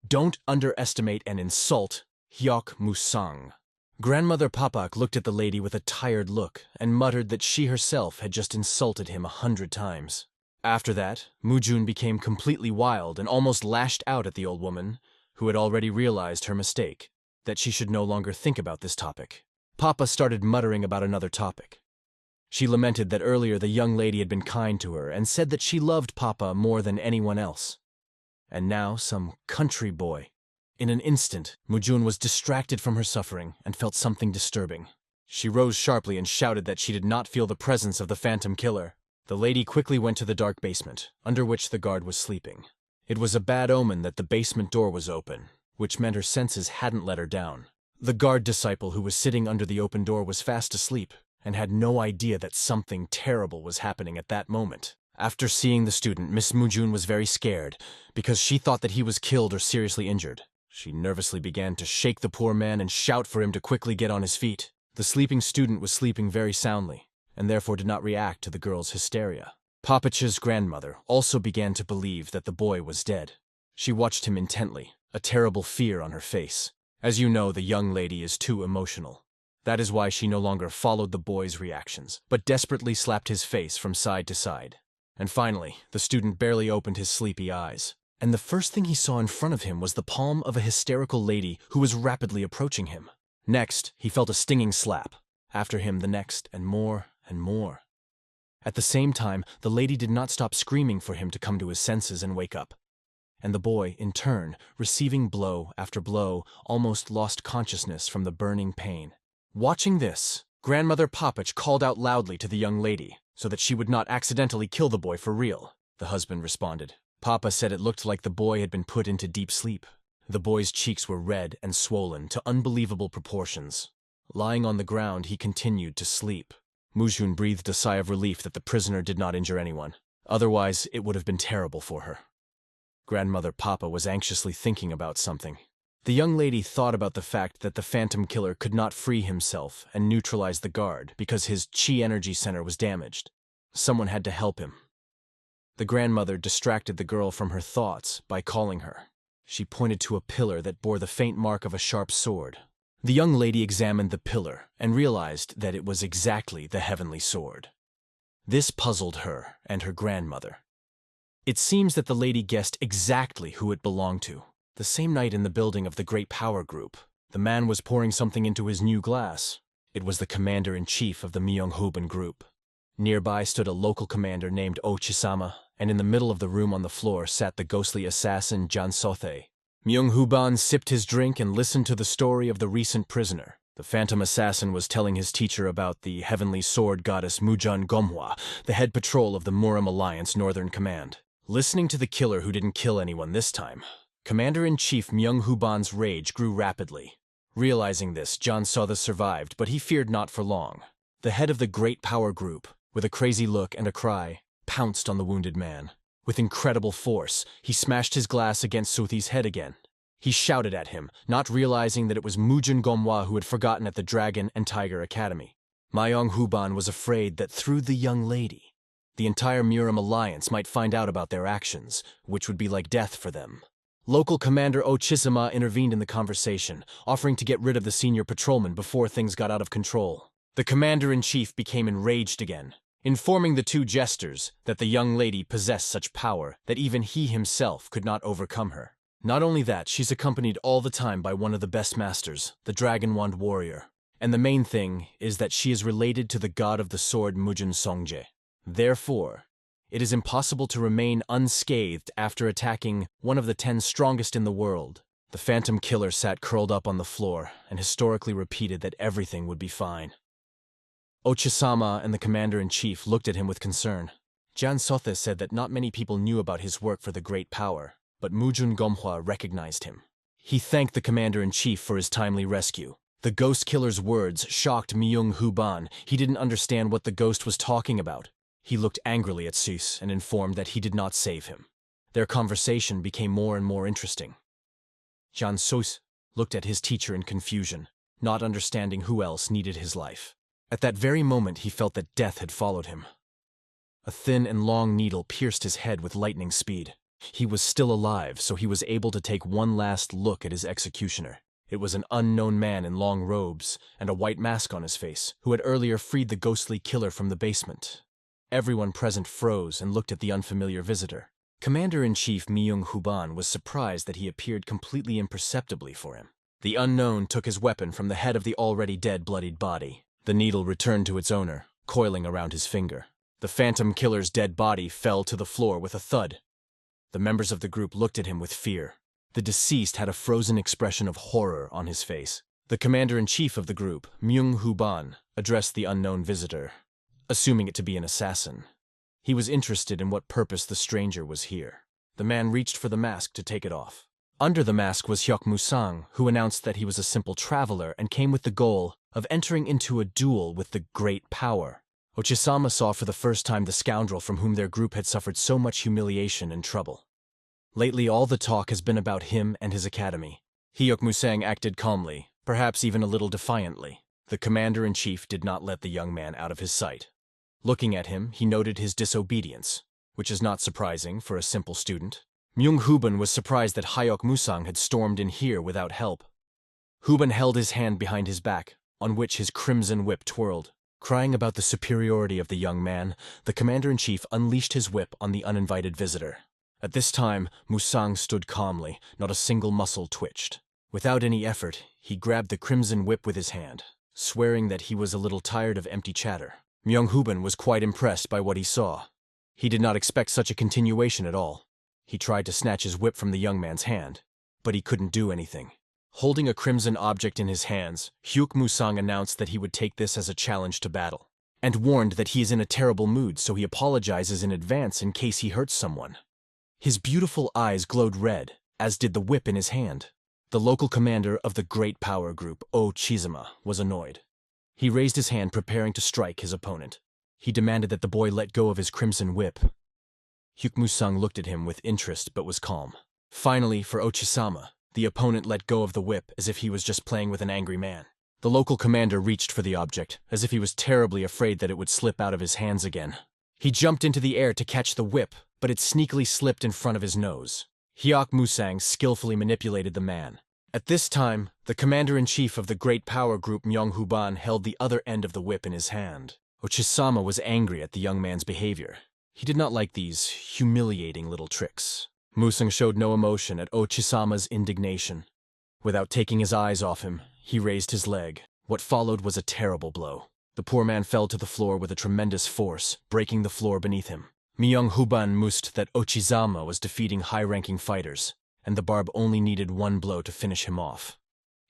Don't underestimate and insult Hyok Musang. Grandmother Papak looked at the lady with a tired look and muttered that she herself had just insulted him 100 times. After that, Mujun became completely wild and almost lashed out at the old woman, who had already realized her mistake, that she should no longer think about this topic. Papa started muttering about another topic. She lamented that earlier the young lady had been kind to her and said that she loved Papa more than anyone else. And now some country boy. In an instant, Mujun was distracted from her suffering and felt something disturbing. She rose sharply and shouted that she did not feel the presence of the phantom killer. The lady quickly went to the dark basement, under which the guard was sleeping. It was a bad omen that the basement door was open, which meant her senses hadn't let her down. The guard disciple who was sitting under the open door was fast asleep and had no idea that something terrible was happening at that moment. After seeing the student, Miss Mujun was very scared because she thought that he was killed or seriously injured. She nervously began to shake the poor man and shout for him to quickly get on his feet. The sleeping student was sleeping very soundly and therefore did not react to the girl's hysteria. Papacha's grandmother also began to believe that the boy was dead. She watched him intently, a terrible fear on her face. As you know, the young lady is too emotional. That is why she no longer followed the boy's reactions, but desperately slapped his face from side to side. And finally, the student barely opened his sleepy eyes, and the first thing he saw in front of him was the palm of a hysterical lady who was rapidly approaching him. Next, he felt a stinging slap. After him, the next, and more and more. At the same time, the lady did not stop screaming for him to come to his senses and wake up. And the boy, in turn, receiving blow after blow, almost lost consciousness from the burning pain. Watching this, Grandmother Papach called out loudly to the young lady, so that she would not accidentally kill the boy for real. The husband responded. Papa said it looked like the boy had been put into deep sleep. The boy's cheeks were red and swollen to unbelievable proportions. Lying on the ground, he continued to sleep. Mujun breathed a sigh of relief that the prisoner did not injure anyone. Otherwise, it would have been terrible for her. Grandmother Papa was anxiously thinking about something. The young lady thought about the fact that the phantom killer could not free himself and neutralize the guard because his chi energy center was damaged. Someone had to help him. The grandmother distracted the girl from her thoughts by calling her. She pointed to a pillar that bore the faint mark of a sharp sword. The young lady examined the pillar and realized that it was exactly the heavenly sword. This puzzled her and her grandmother. It seems that the lady guessed exactly who it belonged to. The same night in the building of the Great Power Group, the man was pouring something into his new glass. It was the commander-in-chief of the Myunghuban group. Nearby stood a local commander named Ochisama, and in the middle of the room on the floor sat the ghostly assassin Jansothe. Myunghuban sipped his drink and listened to the story of the recent prisoner. The phantom assassin was telling his teacher about the heavenly sword goddess Mujun Gomhwa, the head patrol of the Muram Alliance Northern Command. Listening to the killer who didn't kill anyone this time, Commander-in-Chief Myunghuban's rage grew rapidly. Realizing this, Jansothe survived, but he feared not for long. The head of the Great Power Group, with a crazy look and a cry, pounced on the wounded man. With incredible force, he smashed his glass against Suthi's head again. He shouted at him, not realizing that it was Mujun Gomhwa who had forgotten at the Dragon and Tiger Academy. Myunghuban was afraid that through the young lady, the entire Muram Alliance might find out about their actions, which would be like death for them. Local Commander Ochisama intervened in the conversation, offering to get rid of the senior patrolman before things got out of control. The commander-in-chief became enraged again, informing the two jesters that the young lady possessed such power that even he himself could not overcome her. Not only that, she's accompanied all the time by one of the best masters, the Dragon Wand Warrior. And the main thing is that she is related to the god of the sword Mujun Songje. Therefore, it is impossible to remain unscathed after attacking one of the 10 strongest in the world. The phantom killer sat curled up on the floor and historically repeated that everything would be fine. Ochisama and the commander-in-chief looked at him with concern. Jansothe said that not many people knew about his work for the Great Power, but Mujun Gomhwa recognized him. He thanked the commander-in-chief for his timely rescue. The ghost killer's words shocked Myunghuban. He didn't understand what the ghost was talking about. He looked angrily at Sus and informed that he did not save him. Their conversation became more and more interesting. Sus looked at his teacher in confusion, not understanding who else needed his life. At that very moment, he felt that death had followed him. A thin and long needle pierced his head with lightning speed. He was still alive, so he was able to take one last look at his executioner. It was an unknown man in long robes and a white mask on his face, who had earlier freed the ghostly killer from the basement. Everyone present froze and looked at the unfamiliar visitor. Commander-in-Chief Myunghuban was surprised that he appeared completely imperceptibly for him. The unknown took his weapon from the head of the already dead bloodied body. The needle returned to its owner, coiling around his finger. The phantom killer's dead body fell to the floor with a thud. The members of the group looked at him with fear. The deceased had a frozen expression of horror on his face. The commander-in-chief of the group, Myunghuban, addressed the unknown visitor, assuming it to be an assassin. He was interested in what purpose the stranger was here. The man reached for the mask to take it off. Under the mask was Hyuk Musang, who announced that he was a simple traveler and came with the goal of entering into a duel with the Great Power. Ochisama saw for the first time the scoundrel from whom their group had suffered so much humiliation and trouble. Lately, all the talk has been about him and his academy. Hyuk Musang acted calmly, perhaps even a little defiantly. The commander-in-chief did not let the young man out of his sight. Looking at him, he noted his disobedience, which is not surprising for a simple student. Myunghuban was surprised that Hyuk Musang had stormed in here without help. Huban held his hand behind his back, on which his crimson whip twirled. Crying about the superiority of the young man, the commander-in-chief unleashed his whip on the uninvited visitor. At this time, Musang stood calmly, not a single muscle twitched. Without any effort, he grabbed the crimson whip with his hand, swearing that he was a little tired of empty chatter. Myunghuban was quite impressed by what he saw. He did not expect such a continuation at all. He tried to snatch his whip from the young man's hand, but he couldn't do anything. Holding a crimson object in his hands, Hyuk Musang announced that he would take this as a challenge to battle, and warned that he is in a terrible mood, so he apologizes in advance in case he hurts someone. His beautiful eyes glowed red, as did the whip in his hand. The local commander of the Great Power Group, Ochisama, was annoyed. He raised his hand preparing to strike his opponent. He demanded that the boy let go of his crimson whip. Hyuk Musang looked at him with interest but was calm. Finally, for Ochisama, the opponent let go of the whip as if he was just playing with an angry man. The local commander reached for the object, as if he was terribly afraid that it would slip out of his hands again. He jumped into the air to catch the whip, but it sneakily slipped in front of his nose. Hyuk Musang skillfully manipulated the man. At this time, the commander-in-chief of the great power group Myung-Huban held the other end of the whip in his hand. Ochisama was angry at the young man's behavior. He did not like these humiliating little tricks. Musang showed no emotion at Ochisama's indignation. Without taking his eyes off him, he raised his leg. What followed was a terrible blow. The poor man fell to the floor with a tremendous force, breaking the floor beneath him. Myung-Huban mused that Ochisama was defeating high-ranking fighters, and the barb only needed one blow to finish him off.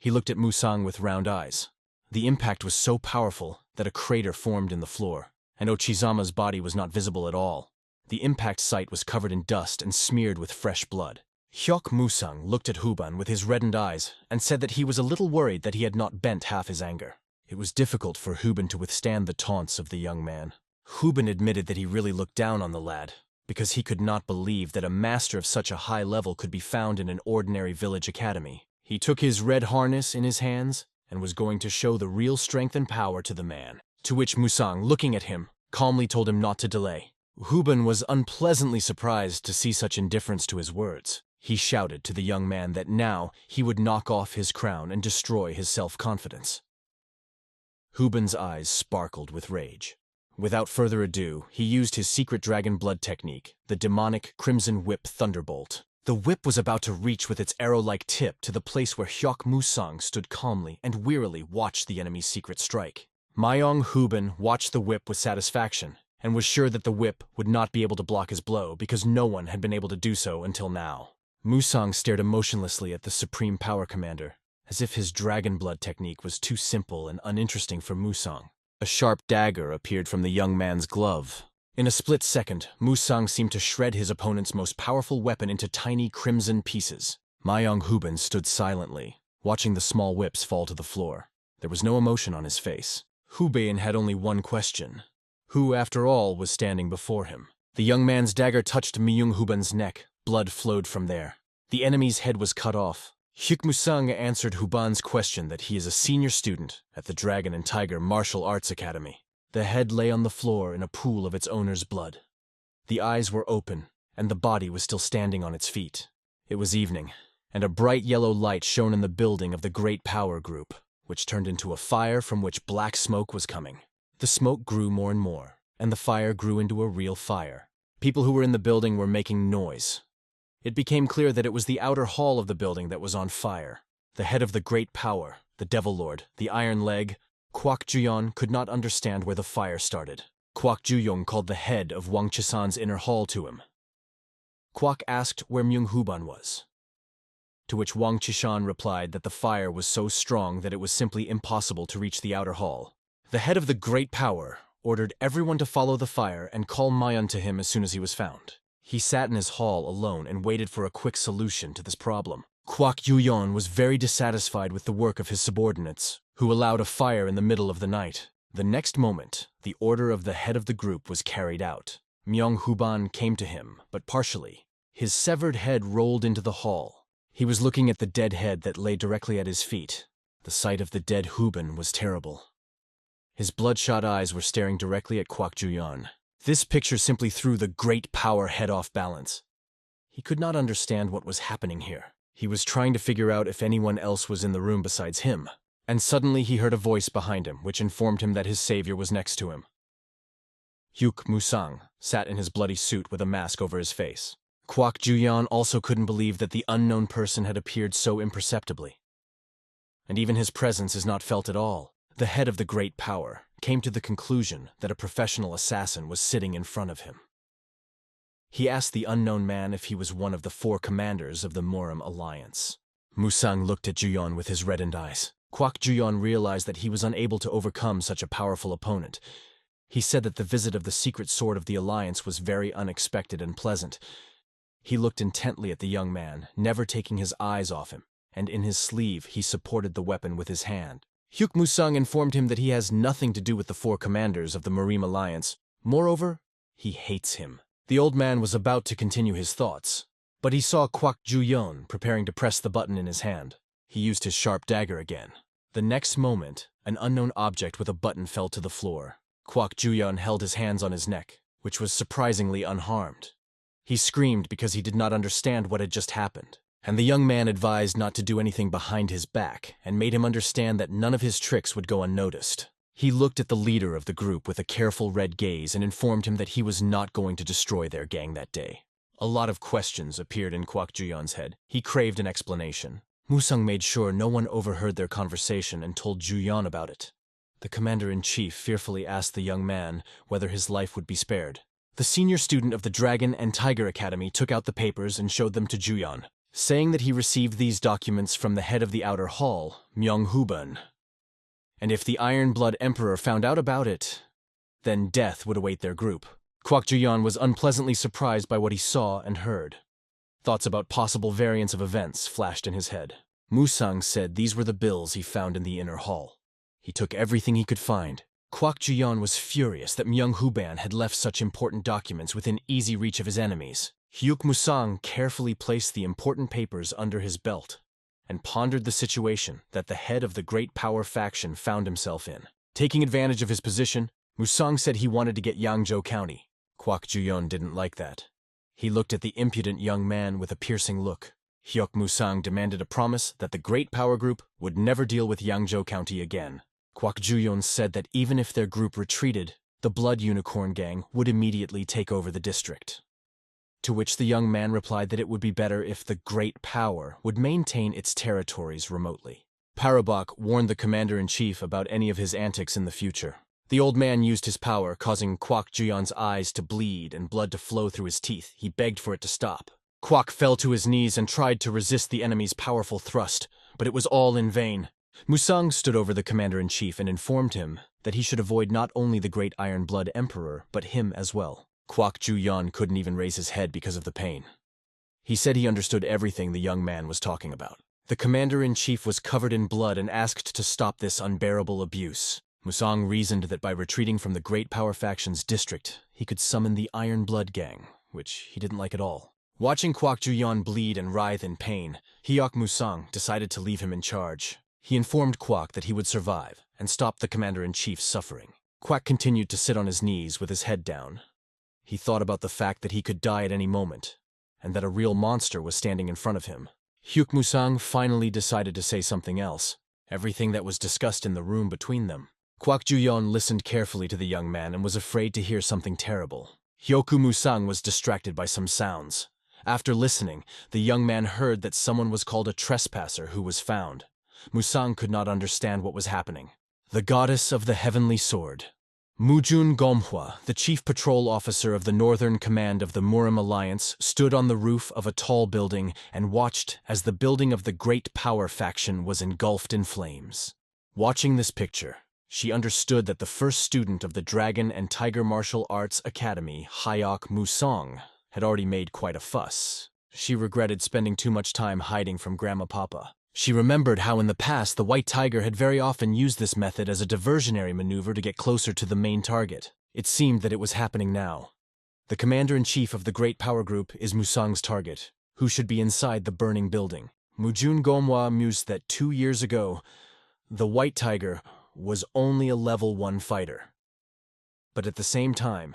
He looked at Musang with round eyes. The impact was so powerful that a crater formed in the floor, and Ochisama's body was not visible at all. The impact site was covered in dust and smeared with fresh blood. Hyuk Musang looked at Huban with his reddened eyes and said that he was a little worried that he had not bent half his anger. It was difficult for Huban to withstand the taunts of the young man. Huban admitted that he really looked down on the lad, because he could not believe that a master of such a high level could be found in an ordinary village academy. He took his red harness in his hands and was going to show the real strength and power to the man, to which Musang, looking at him, calmly told him not to delay. Huban was unpleasantly surprised to see such indifference to his words. He shouted to the young man that now he would knock off his crown and destroy his self-confidence. Huban's eyes sparkled with rage. Without further ado, he used his secret dragon blood technique, the demonic Crimson Whip Thunderbolt. The whip was about to reach with its arrow-like tip to the place where Hyuk Musang stood calmly and wearily watched the enemy's secret strike. Myung-Huban watched the whip with satisfaction, and was sure that the whip would not be able to block his blow because no one had been able to do so until now. Musang stared emotionlessly at the Supreme Power Commander, as if his dragon blood technique was too simple and uninteresting for Musang. A sharp dagger appeared from the young man's glove. In a split second, Musang seemed to shred his opponent's most powerful weapon into tiny crimson pieces. Myung-Huban stood silently, watching the small whips fall to the floor. There was no emotion on his face. Huban had only one question. Who, after all, was standing before him? The young man's dagger touched Myung-Huban's neck. Blood flowed from there. The enemy's head was cut off. Hyuk Musang answered Huban's question that he is a senior student at the Dragon and Tiger Martial Arts Academy. The head lay on the floor in a pool of its owner's blood. The eyes were open, and the body was still standing on its feet. It was evening, and a bright yellow light shone in the building of the Great Power Group, which turned into a fire from which black smoke was coming. The smoke grew more and more, and the fire grew into a real fire. People who were in the building were making noise. It became clear that it was the outer hall of the building that was on fire. The head of the Great Power, the Devil Lord, the Iron Leg, Kwak Juyeon could not understand where the fire started. Kwak Juyeon called the head of Wang Chisan's inner hall to him. Kwak asked where Myung-Huban was, to which Wang Chishan replied that the fire was so strong that it was simply impossible to reach the outer hall. The head of the Great Power ordered everyone to follow the fire and call Mayan to him as soon as he was found. He sat in his hall alone and waited for a quick solution to this problem. Kwak Juyeon was very dissatisfied with the work of his subordinates, who allowed a fire in the middle of the night. The next moment, the order of the head of the group was carried out. Myung-Huban came to him, but partially. His severed head rolled into the hall. He was looking at the dead head that lay directly at his feet. The sight of the dead Huban was terrible. His bloodshot eyes were staring directly at Kwak Juyeon. This picture simply threw the Great Power head off balance. He could not understand what was happening here. He was trying to figure out if anyone else was in the room besides him. And suddenly he heard a voice behind him, which informed him that his savior was next to him. Hyuk Musang sat in his bloody suit with a mask over his face. Kwak Juyeon also couldn't believe that the unknown person had appeared so imperceptibly. And even his presence is not felt at all. The head of the Great Power came to the conclusion that a professional assassin was sitting in front of him. He asked the unknown man if he was one of the 4 commanders of the Morim Alliance. Musang looked at Juyeon with his reddened eyes. Kwak Juyeon realized that he was unable to overcome such a powerful opponent. He said that the visit of the secret sword of the Alliance was very unexpected and pleasant. He looked intently at the young man, never taking his eyes off him, and in his sleeve he supported the weapon with his hand. Hyuk Musang informed him that he has nothing to do with the 4 commanders of the Morim Alliance. Moreover, he hates him. The old man was about to continue his thoughts, but he saw Kwak Juyeon preparing to press the button in his hand. He used his sharp dagger again. The next moment, an unknown object with a button fell to the floor. Kwak Juyeon held his hands on his neck. which was surprisingly unharmed. He screamed because he did not understand what had just happened, and the young man advised not to do anything behind his back and made him understand that none of his tricks would go unnoticed. He looked at the leader of the group with a careful red gaze and informed him that he was not going to destroy their gang that day. A lot of questions appeared in Kwak Juyeon's head. He craved an explanation. Musang made sure no one overheard their conversation and told Juyeon about it. The commander-in-chief fearfully asked the young man whether his life would be spared. The senior student of the Dragon and Tiger Academy took out the papers and showed them to Juyeon, saying that he received these documents from the head of the outer hall, Myung-hooban. And if the Iron Blood Emperor found out about it, then death would await their group. Kwak Juyeon was unpleasantly surprised by what he saw and heard. Thoughts about possible variants of events flashed in his head. Musang said these were the bills he found in the inner hall. He took everything he could find. Kwak Juyeon was furious that Myung-hooban had left such important documents within easy reach of his enemies. Hyuk Musang carefully placed the important papers under his belt and pondered the situation that the head of the Great Power faction found himself in. Taking advantage of his position, Musang said he wanted to get Yangzhou County. Kwak Juyeon didn't like that. He looked at the impudent young man with a piercing look. Hyuk Musang demanded a promise that the Great Power Group would never deal with Yangzhou County again. Kwak Juyeon said that even if their group retreated, the Blood Unicorn Gang would immediately take over the district. To which the young man replied that it would be better if the Great Power would maintain its territories remotely. Parabok warned the commander-in-chief about any of his antics in the future. The old man used his power, causing Kwak Juyeon's eyes to bleed and blood to flow through his teeth. He begged for it to stop. Kwak fell to his knees and tried to resist the enemy's powerful thrust, but it was all in vain. Musang stood over the commander-in-chief and informed him that he should avoid not only the great Iron Blood Emperor, but him as well. Kwak Juyeon couldn't even raise his head because of the pain. He said he understood everything the young man was talking about. The commander-in-chief was covered in blood and asked to stop this unbearable abuse. Musang reasoned that by retreating from the Great Power faction's district, he could summon the Iron Blood Gang, which he didn't like at all. Watching Kwak Juyeon bleed and writhe in pain, Hyuk Musang decided to leave him in charge. He informed Kwak that he would survive and stop the commander-in-chief's suffering. Kwak continued to sit on his knees with his head down. He thought about the fact that he could die at any moment, and that a real monster was standing in front of him. Hyuk Musang finally decided to say something else, everything that was discussed in the room between them. Kwak Juyeon listened carefully to the young man and was afraid to hear something terrible. Hyoku Musang was distracted by some sounds. After listening, the young man heard that someone was called a trespasser who was found. Musang could not understand what was happening. The goddess of the heavenly sword. Mujun Gomhwa, the chief patrol officer of the Northern Command of the Murim Alliance, stood on the roof of a tall building and watched as the building of the Great Power faction was engulfed in flames. Watching this picture, she understood that the first student of the Dragon and Tiger Martial Arts Academy, Hyuk Musang, had already made quite a fuss. She regretted spending too much time hiding from Grandma Papa. She remembered how in the past the White Tiger had very often used this method as a diversionary maneuver to get closer to the main target. It seemed that it was happening now. The commander-in-chief of the Great Power Group is Musang's target, who should be inside the burning building. Mujun Gomhwa mused that 2 years ago, the White Tiger was only a level 1 fighter. But at the same time,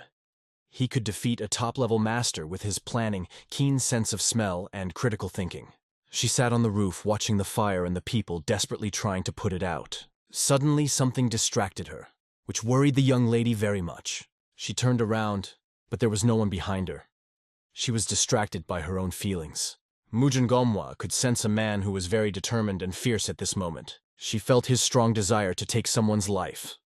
he could defeat a top-level master with his planning, keen sense of smell, and critical thinking. She sat on the roof watching the fire and the people desperately trying to put it out. Suddenly something distracted her, which worried the young lady very much. She turned around, but there was no one behind her. She was distracted by her own feelings. Mujun Gomhwa could sense a man who was very determined and fierce at this moment. She felt his strong desire to take someone's life,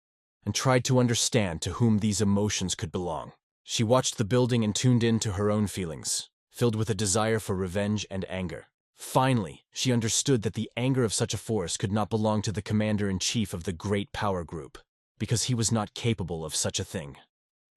and tried to understand to whom these emotions could belong. She watched the building and tuned in to her own feelings, filled with a desire for revenge and anger. Finally, she understood that the anger of such a force could not belong to the commander-in-chief of the Great Power Group, because he was not capable of such a thing.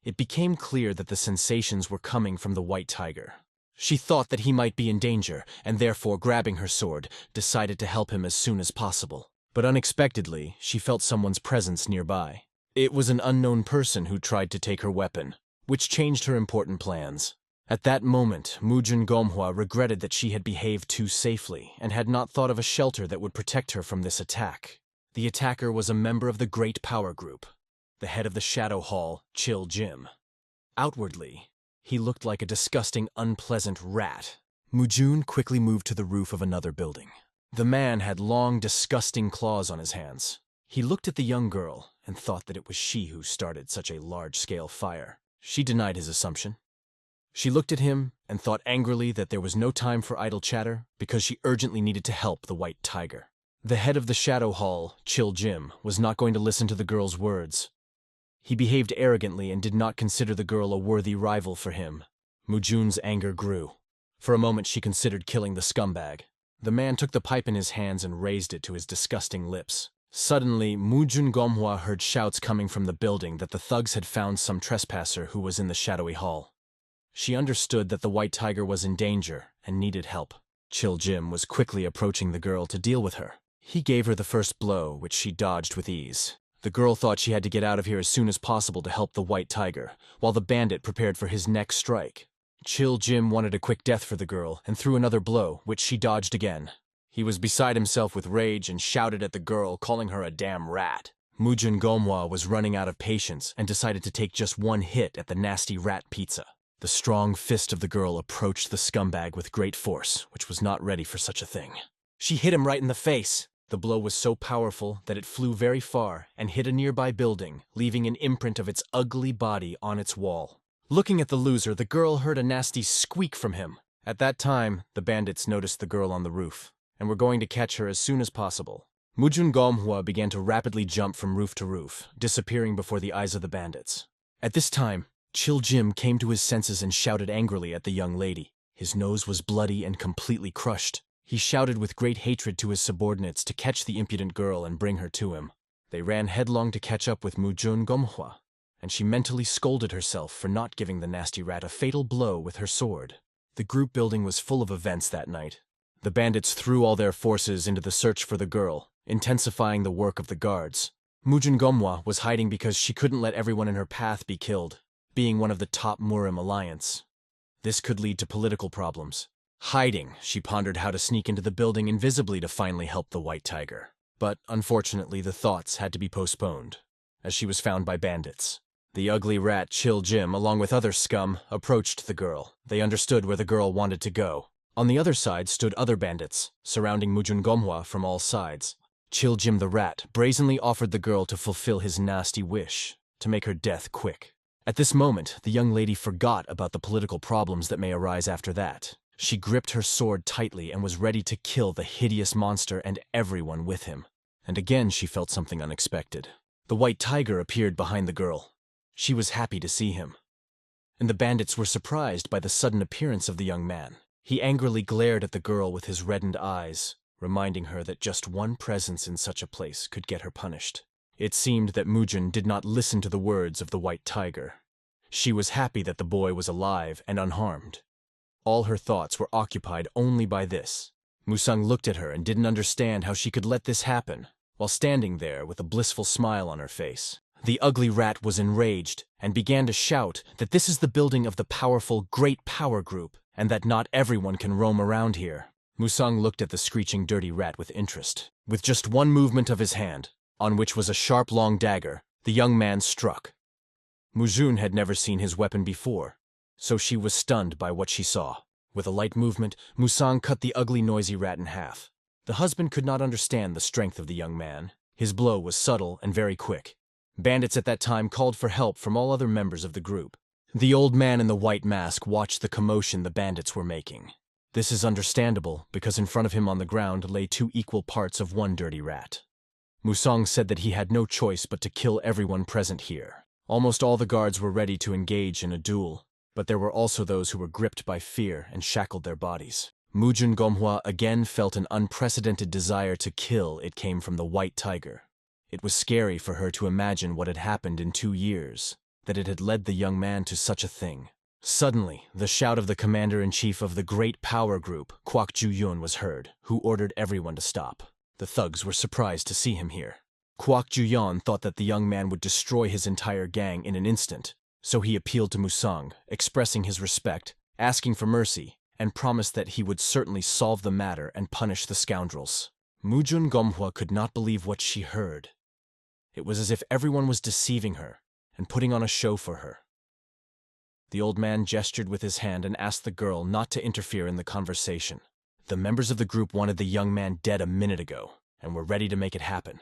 It became clear that the sensations were coming from the White Tiger. She thought that he might be in danger, and therefore, grabbing her sword, decided to help him as soon as possible. But unexpectedly, she felt someone's presence nearby. It was an unknown person who tried to take her weapon, which changed her important plans. At that moment, Mujun Gomhwa regretted that she had behaved too safely and had not thought of a shelter that would protect her from this attack. The attacker was a member of the Great Power Group, the head of the Shadow Hall, Chill Jim. Outwardly, he looked like a disgusting, unpleasant rat. Mujun quickly moved to the roof of another building. The man had long, disgusting claws on his hands. He looked at the young girl and thought that it was she who started such a large-scale fire. She denied his assumption. She looked at him and thought angrily that there was no time for idle chatter because she urgently needed to help the white tiger. The head of the Shadow Hall, Chill Jim, was not going to listen to the girl's words. He behaved arrogantly and did not consider the girl a worthy rival for him. Mujun's anger grew. For a moment she considered killing the scumbag. The man took the pipe in his hands and raised it to his disgusting lips. Suddenly, Mujun Gomhwa heard shouts coming from the building that the thugs had found some trespasser who was in the shadowy hall. She understood that the white tiger was in danger and needed help. Chill Jim was quickly approaching the girl to deal with her. He gave her the first blow, which she dodged with ease. The girl thought she had to get out of here as soon as possible to help the white tiger, while the bandit prepared for his next strike. Chill Jim wanted a quick death for the girl and threw another blow, which she dodged again. He was beside himself with rage and shouted at the girl, calling her a damn rat. Mujun Gomhwa was running out of patience and decided to take just one hit at the nasty rat pizza. The strong fist of the girl approached the scumbag with great force, which was not ready for such a thing. She hit him right in the face. The blow was so powerful that it flew very far and hit a nearby building, leaving an imprint of its ugly body on its wall. Looking at the loser, the girl heard a nasty squeak from him. At that time, the bandits noticed the girl on the roof, and were going to catch her as soon as possible. Mujun Gomhwa began to rapidly jump from roof to roof, disappearing before the eyes of the bandits. At this time, Chill Jim came to his senses and shouted angrily at the young lady. His nose was bloody and completely crushed. He shouted with great hatred to his subordinates to catch the impudent girl and bring her to him. They ran headlong to catch up with Mujun Gomhwa, and she mentally scolded herself for not giving the nasty rat a fatal blow with her sword. The group building was full of events that night. The bandits threw all their forces into the search for the girl, intensifying the work of the guards. Mujun Gomhwa was hiding because she couldn't let everyone in her path be killed, being one of the top Murim alliance. This could lead to political problems. Hiding, she pondered how to sneak into the building invisibly to finally help the white tiger. But unfortunately, the thoughts had to be postponed, as she was found by bandits. The ugly rat Chill Jim, along with other scum, approached the girl. They understood where the girl wanted to go. On the other side stood other bandits, surrounding Mujun Gomhwa from all sides. Chill Jim the rat brazenly offered the girl to fulfill his nasty wish, to make her death quick. At this moment, the young lady forgot about the political problems that may arise after that. She gripped her sword tightly and was ready to kill the hideous monster and everyone with him. And again she felt something unexpected. The white tiger appeared behind the girl. She was happy to see him. And the bandits were surprised by the sudden appearance of the young man. He angrily glared at the girl with his reddened eyes, reminding her that just one presence in such a place could get her punished. It seemed that Mujun did not listen to the words of the white tiger. She was happy that the boy was alive and unharmed. All her thoughts were occupied only by this. Musang looked at her and didn't understand how she could let this happen, while standing there with a blissful smile on her face. The ugly rat was enraged and began to shout that this is the building of the powerful Great Power Group, and that not everyone can roam around here. Musang looked at the screeching dirty rat with interest. With just one movement of his hand, on which was a sharp long dagger, the young man struck. Mujun had never seen his weapon before, so she was stunned by what she saw. With a light movement, Musang cut the ugly noisy rat in half. The husband could not understand the strength of the young man. His blow was subtle and very quick. Bandits at that time called for help from all other members of the group. The old man in the white mask watched the commotion the bandits were making. This is understandable because in front of him on the ground lay 2 equal parts of one dirty rat. Musang said that he had no choice but to kill everyone present here. Almost all the guards were ready to engage in a duel, but there were also those who were gripped by fear and shackled their bodies. Mujun Gomhwa again felt an unprecedented desire to kill. It came from the white tiger. It was scary for her to imagine what had happened in 2 years, that it had led the young man to such a thing. Suddenly, the shout of the commander-in-chief of the Great Power Group, Kwak Ju-yun, was heard, who ordered everyone to stop. The thugs were surprised to see him here. Kwak Ju-yun thought that the young man would destroy his entire gang in an instant, so he appealed to Musang, expressing his respect, asking for mercy, and promised that he would certainly solve the matter and punish the scoundrels. Mujun Gomhwa could not believe what she heard. It was as if everyone was deceiving her and putting on a show for her. The old man gestured with his hand and asked the girl not to interfere in the conversation. The members of the group wanted the young man dead a minute ago and were ready to make it happen.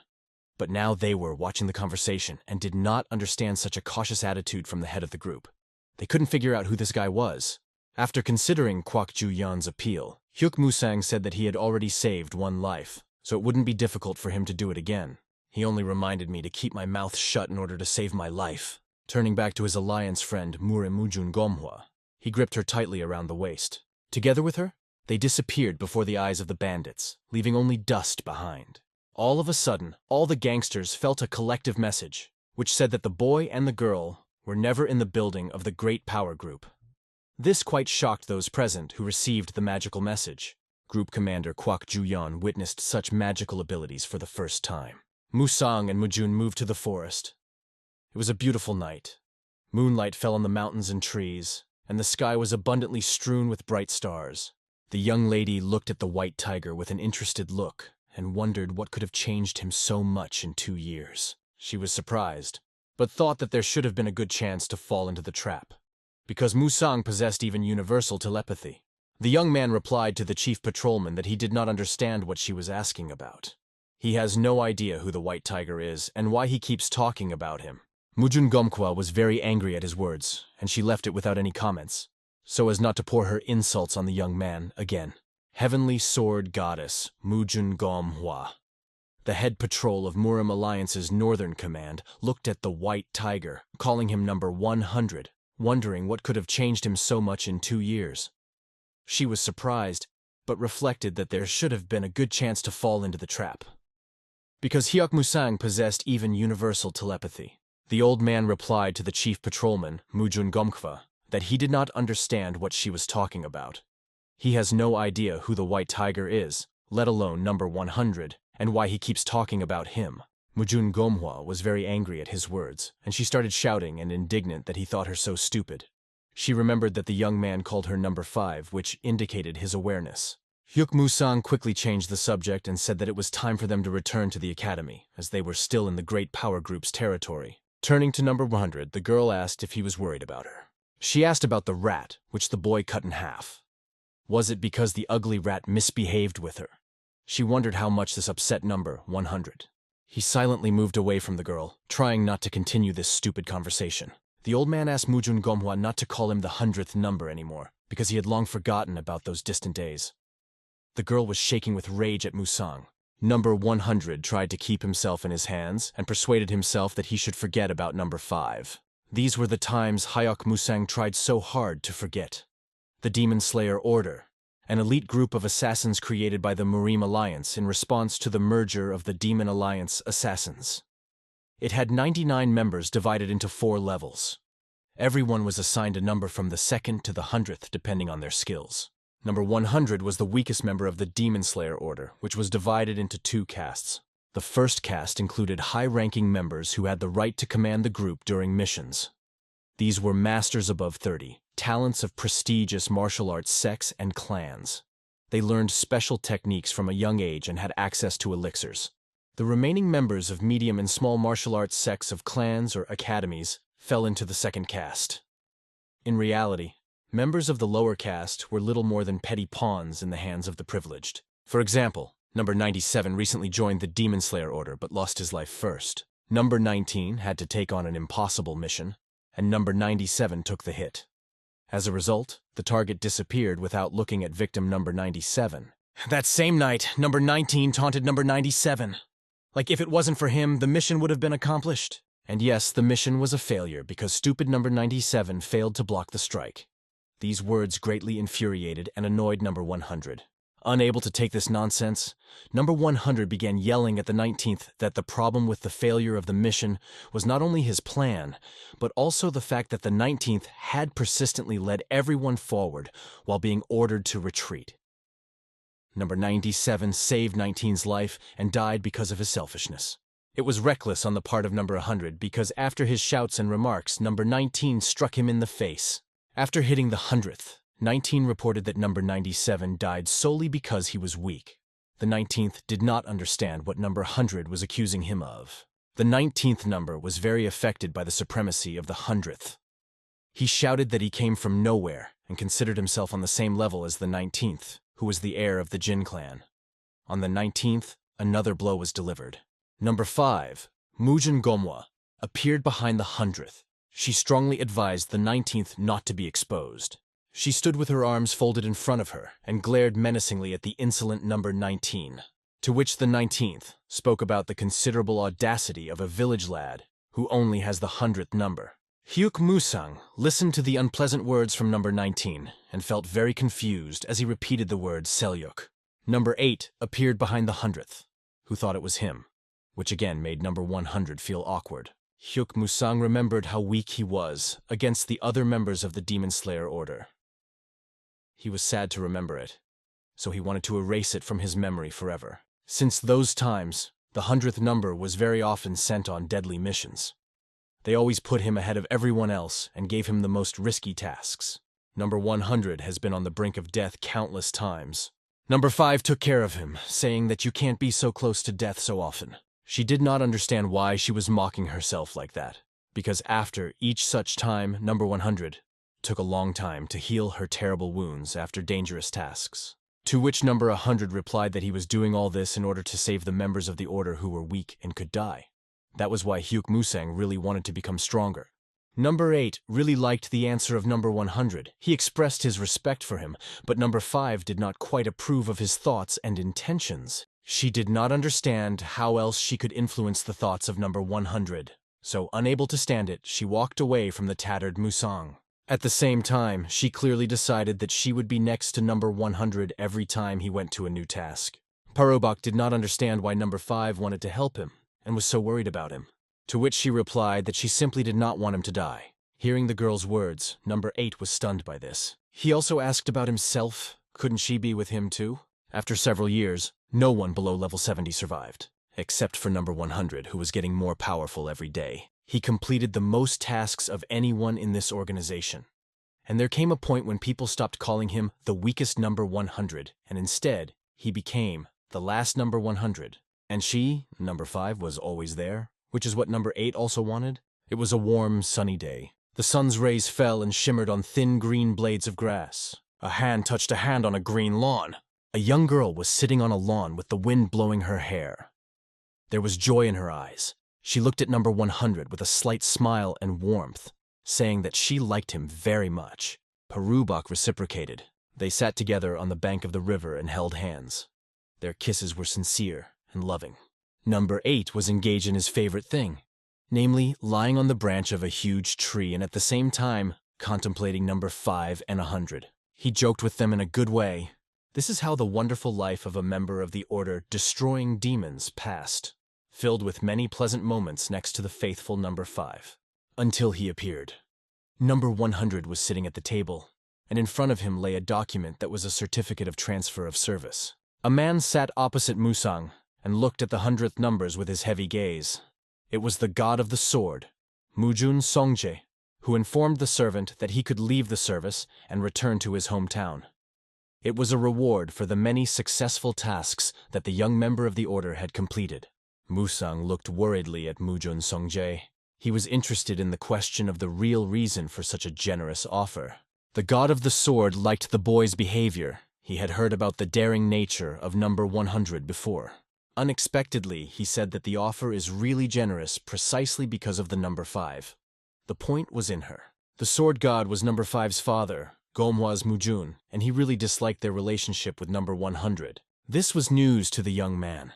But now they were watching the conversation and did not understand such a cautious attitude from the head of the group. They couldn't figure out who this guy was. After considering Kwak Ju-yeon's appeal, Hyuk Musang said that he had already saved one life, so it wouldn't be difficult for him to do it again. He only reminded me to keep my mouth shut in order to save my life. Turning back to his alliance friend Mujun Gomhwa, he gripped her tightly around the waist. Together with her, they disappeared before the eyes of the bandits, leaving only dust behind. All of a sudden, all the gangsters felt a collective message, which said that the boy and the girl were never in the building of the Great Power Group. This quite shocked those present who received the magical message. Group Commander Kwak Ju-yeon witnessed such magical abilities for the first time. Musang and Mujun moved to the forest. It was a beautiful night. Moonlight fell on the mountains and trees, and the sky was abundantly strewn with bright stars. The young lady looked at the white tiger with an interested look and wondered what could have changed him so much in 2 years. She was surprised, but thought that there should have been a good chance to fall into the trap, because Musang possessed even universal telepathy. The young man replied to the chief patrolman that he did not understand what she was asking about. He has no idea who the white tiger is and why he keeps talking about him. Mujun Gomhwa was very angry at his words, and she left it without any comments, so as not to pour her insults on the young man again. Heavenly Sword Goddess Mujun Gomhwa, the head patrol of Murim Alliance's Northern Command, looked at the white tiger, calling him number 100, wondering what could have changed him so much in 2 years. She was surprised, but reflected that there should have been a good chance to fall into the trap, because Hyuk Musang possessed even universal telepathy. The old man replied to the chief patrolman, Mujun Gomhwa, that he did not understand what she was talking about. He has no idea who the white tiger is, let alone number 100, and why he keeps talking about him. Mujun Gomhwa was very angry at his words, and she started shouting and indignant that he thought her so stupid. She remembered that the young man called her number 5, which indicated his awareness. Hyuk Musang quickly changed the subject and said that it was time for them to return to the academy, as they were still in the Great Power Group's territory. Turning to number 100, the girl asked if he was worried about her. She asked about the rat, which the boy cut in half. Was it because the ugly rat misbehaved with her? She wondered how much this upset number 100. He silently moved away from the girl, trying not to continue this stupid conversation. The old man asked Mujun Gomhwa not to call him the 100th number anymore, because he had long forgotten about those distant days. The girl was shaking with rage at Musang. Number 100 tried to keep himself in his hands and persuaded himself that he should forget about number 5. These were the times Hyuk Musang tried so hard to forget. The Demon Slayer Order, an elite group of assassins created by the Murim Alliance in response to the merger of the Demon Alliance assassins. It had 99 members divided into 4 levels. Everyone was assigned a number from the 2nd to the 100th depending on their skills. Number 100 was the weakest member of the Demon Slayer Order, which was divided into 2 castes. The first caste included high-ranking members who had the right to command the group during missions. These were masters above 30, talents of prestigious martial arts sects and clans. They learned special techniques from a young age and had access to elixirs. The remaining members of medium and small martial arts sects of clans or academies fell into the second caste. In reality, members of the lower caste were little more than petty pawns in the hands of the privileged. For example, number 97 recently joined the Demon Slayer Order but lost his life first. Number 19 had to take on an impossible mission, and number 97 took the hit. As a result, the target disappeared without looking at victim number 97. That same night, number 19 taunted number 97. Like if it wasn't for him, the mission would have been accomplished. And yes, the mission was a failure because stupid number 97 failed to block the strike. These words greatly infuriated and annoyed number 100. Unable to take this nonsense, number 100 began yelling at the 19th that the problem with the failure of the mission was not only his plan, but also the fact that the 19th had persistently led everyone forward while being ordered to retreat. Number 97 saved 19's life and died because of his selfishness. It was reckless on the part of number 100 because after his shouts and remarks, number 19 struck him in the face. After hitting the 100th, 19 reported that number 97 died solely because he was weak. The 19th did not understand what number 100 was accusing him of. The 19th number was very affected by the supremacy of the 100th. He shouted that he came from nowhere and considered himself on the same level as the 19th, who was the heir of the Jin clan. On the 19th, another blow was delivered. Number 5, Mujin Gomwa, appeared behind the 100th. She strongly advised the 19th not to be exposed. She stood with her arms folded in front of her and glared menacingly at the insolent number 19, to which the 19th spoke about the considerable audacity of a village lad who only has the 100th number. Hyuk Musang listened to the unpleasant words from number 19 and felt very confused as he repeated the word Selyuk. Number 8 appeared behind the 100th, who thought it was him, which again made number 100 feel awkward. Hyuk Musang remembered how weak he was against the other members of the Demon Slayer Order. He was sad to remember it, so he wanted to erase it from his memory forever. Since those times, the 100th number was very often sent on deadly missions. They always put him ahead of everyone else and gave him the most risky tasks. Number 100 has been on the brink of death countless times. Number 5 took care of him, saying that you can't be so close to death so often. She did not understand why she was mocking herself like that, because after each such time, number 100 took a long time to heal her terrible wounds after dangerous tasks. To which number 100 replied that he was doing all this in order to save the members of the order who were weak and could die. That was why Hyuk Musang really wanted to become stronger. Number 8 really liked the answer of number 100. He expressed his respect for him, but number 5 did not quite approve of his thoughts and intentions. She did not understand how else she could influence the thoughts of number 100. So, unable to stand it, she walked away from the tattered Musang. At the same time, she clearly decided that she would be next to number 100 every time he went to a new task. Parobak did not understand why number 5 wanted to help him and was so worried about him. To which she replied that she simply did not want him to die. Hearing the girl's words, number 8 was stunned by this. He also asked about himself. Couldn't she be with him too? After several years, no one below level 70 survived, except for number 100, who was getting more powerful every day. He completed the most tasks of anyone in this organization. And there came a point when people stopped calling him the weakest number 100, and instead, he became the last number 100. And she, number 5, was always there, which is what number 8 also wanted. It was a warm, sunny day. The sun's rays fell and shimmered on thin green blades of grass. A hand touched a hand on a green lawn. A young girl was sitting on a lawn with the wind blowing her hair. There was joy in her eyes. She looked at number 100 with a slight smile and warmth, saying that she liked him very much. Parubak reciprocated. They sat together on the bank of the river and held hands. Their kisses were sincere and loving. Number 8 was engaged in his favorite thing, namely lying on the branch of a huge tree and at the same time contemplating number 5 and 100. He joked with them in a good way. This is how the wonderful life of a member of the order destroying demons passed, filled with many pleasant moments next to the faithful number 5. Until he appeared. Number 100 was sitting at the table, and in front of him lay a document that was a certificate of transfer of service. A man sat opposite Musang and looked at the 100th numbers with his heavy gaze. It was the god of the sword, Mujun Songje, who informed the servant that he could leave the service and return to his hometown. It was a reward for the many successful tasks that the young member of the order had completed. Musang looked worriedly at Mujun Songje. He was interested in the question of the real reason for such a generous offer. The god of the sword liked the boy's behavior. He had heard about the daring nature of number 100 before. Unexpectedly, he said that the offer is really generous precisely because of the number 5. The point was in her. The sword god was number 5's father, Gomhwa's Mujun, and he really disliked their relationship with number 100. This was news to the young man.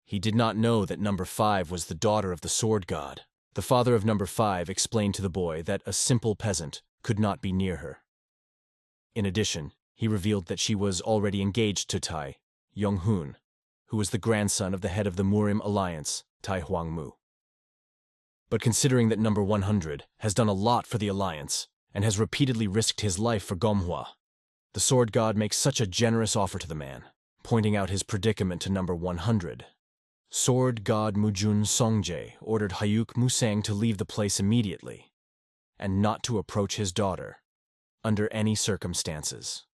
He did not know that number 5 was the daughter of the sword god. The father of number 5 explained to the boy that a simple peasant could not be near her. In addition, he revealed that she was already engaged to Tai Yonghun, who was the grandson of the head of the Murim Alliance, Tai Huangmu. But considering that number 100 has done a lot for the Alliance and has repeatedly risked his life for Gomhwa, the sword god makes such a generous offer to the man, pointing out his predicament to number 100. Sword god Mujun Songje ordered Hyuk Musang to leave the place immediately and not to approach his daughter under any circumstances.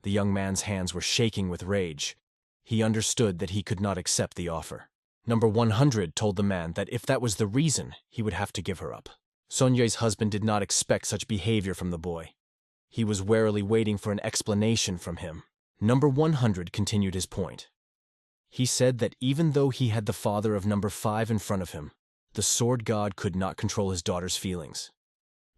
The young man's hands were shaking with rage. He understood that he could not accept the offer. Number 100 told the man that if that was the reason, he would have to give her up. Sonye's husband did not expect such behavior from the boy. He was warily waiting for an explanation from him. Number 100 continued his point. He said that even though he had the father of number 5 in front of him, the sword god could not control his daughter's feelings.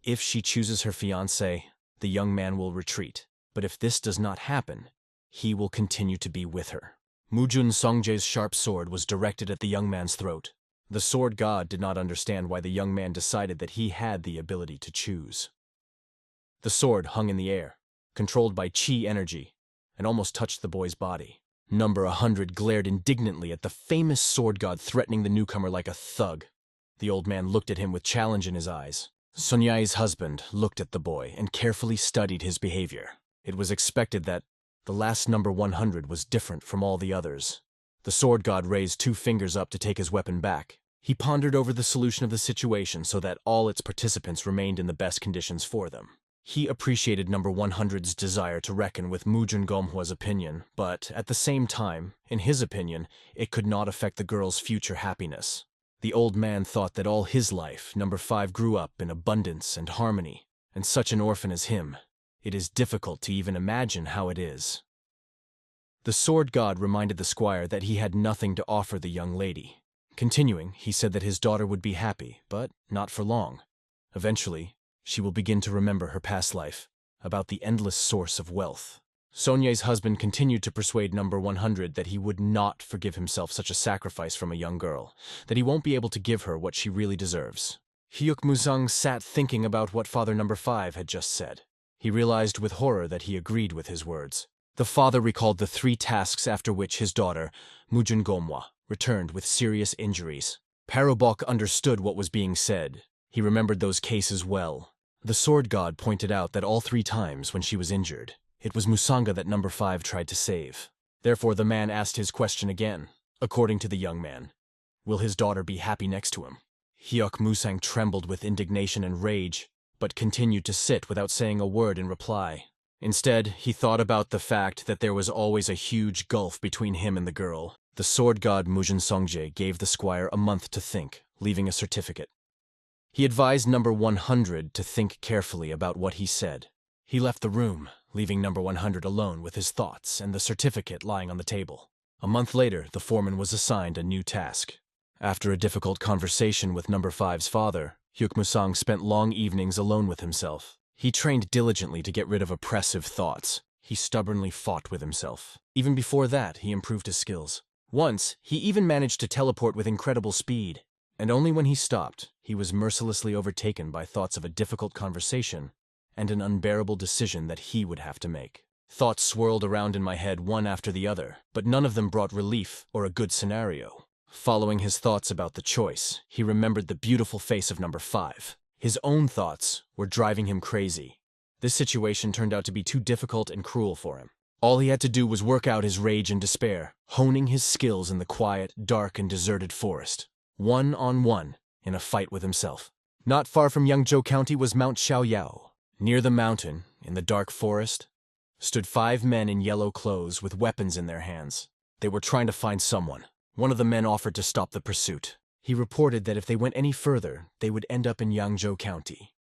If she chooses her fiancé, the young man will retreat. But if this does not happen, he will continue to be with her. Mujun Songjae's sharp sword was directed at the young man's throat. The sword god did not understand why the young man decided that he had the ability to choose. The sword hung in the air, controlled by chi energy, and almost touched the boy's body. Number 100 glared indignantly at the famous sword god threatening the newcomer like a thug. The old man looked at him with challenge in his eyes. Sonye's husband looked at the boy and carefully studied his behavior. It was expected that the last number 100 was different from all the others. The sword god raised 2 fingers up to take his weapon back. He pondered over the solution of the situation so that all its participants remained in the best conditions for them. He appreciated number 100's desire to reckon with Mujun Gomhwa's opinion, but at the same time, in his opinion, it could not affect the girl's future happiness. The old man thought that all his life, number 5 grew up in abundance and harmony, and such an orphan as him, it is difficult to even imagine how it is. The sword god reminded the squire that he had nothing to offer the young lady. Continuing, he said that his daughter would be happy, but not for long. Eventually, she will begin to remember her past life, about the endless source of wealth. Sonye's husband continued to persuade number 100 that he would not forgive himself such a sacrifice from a young girl, that he won't be able to give her what she really deserves. Hyuk Musang sat thinking about what father number 5 had just said. He realized with horror that he agreed with his words. The father recalled the 3 tasks after which his daughter, Mujun Gomhwa, returned with serious injuries. Parabok understood what was being said. He remembered those cases well. The sword god pointed out that all 3 times when she was injured, it was Musanga that number 5 tried to save. Therefore the man asked his question again. According to the young man, will his daughter be happy next to him? Hyuk Musang trembled with indignation and rage, but continued to sit without saying a word in reply. Instead, he thought about the fact that there was always a huge gulf between him and the girl. The sword god Mujun Songjae gave the squire a month to think, leaving a certificate. He advised number 100 to think carefully about what he said. He left the room, leaving number 100 alone with his thoughts and the certificate lying on the table. A month later, the foreman was assigned a new task. After a difficult conversation with number 5's father, Hyuk Musang spent long evenings alone with himself. He trained diligently to get rid of oppressive thoughts. He stubbornly fought with himself. Even before that, he improved his skills. Once, he even managed to teleport with incredible speed. And only when he stopped, he was mercilessly overtaken by thoughts of a difficult conversation and an unbearable decision that he would have to make. Thoughts swirled around in my head one after the other, but none of them brought relief or a good scenario. Following his thoughts about the choice, he remembered the beautiful face of number 5. His own thoughts were driving him crazy. This situation turned out to be too difficult and cruel for him. All he had to do was work out his rage and despair, honing his skills in the quiet, dark, and deserted forest. One-on-one, in a fight with himself. Not far from Yangzhou County was Mount Xiaoyao. Near the mountain, in the dark forest, stood 5 men in yellow clothes with weapons in their hands. They were trying to find someone. One of the men offered to stop the pursuit. He reported that if they went any further, they would end up in Yangzhou County.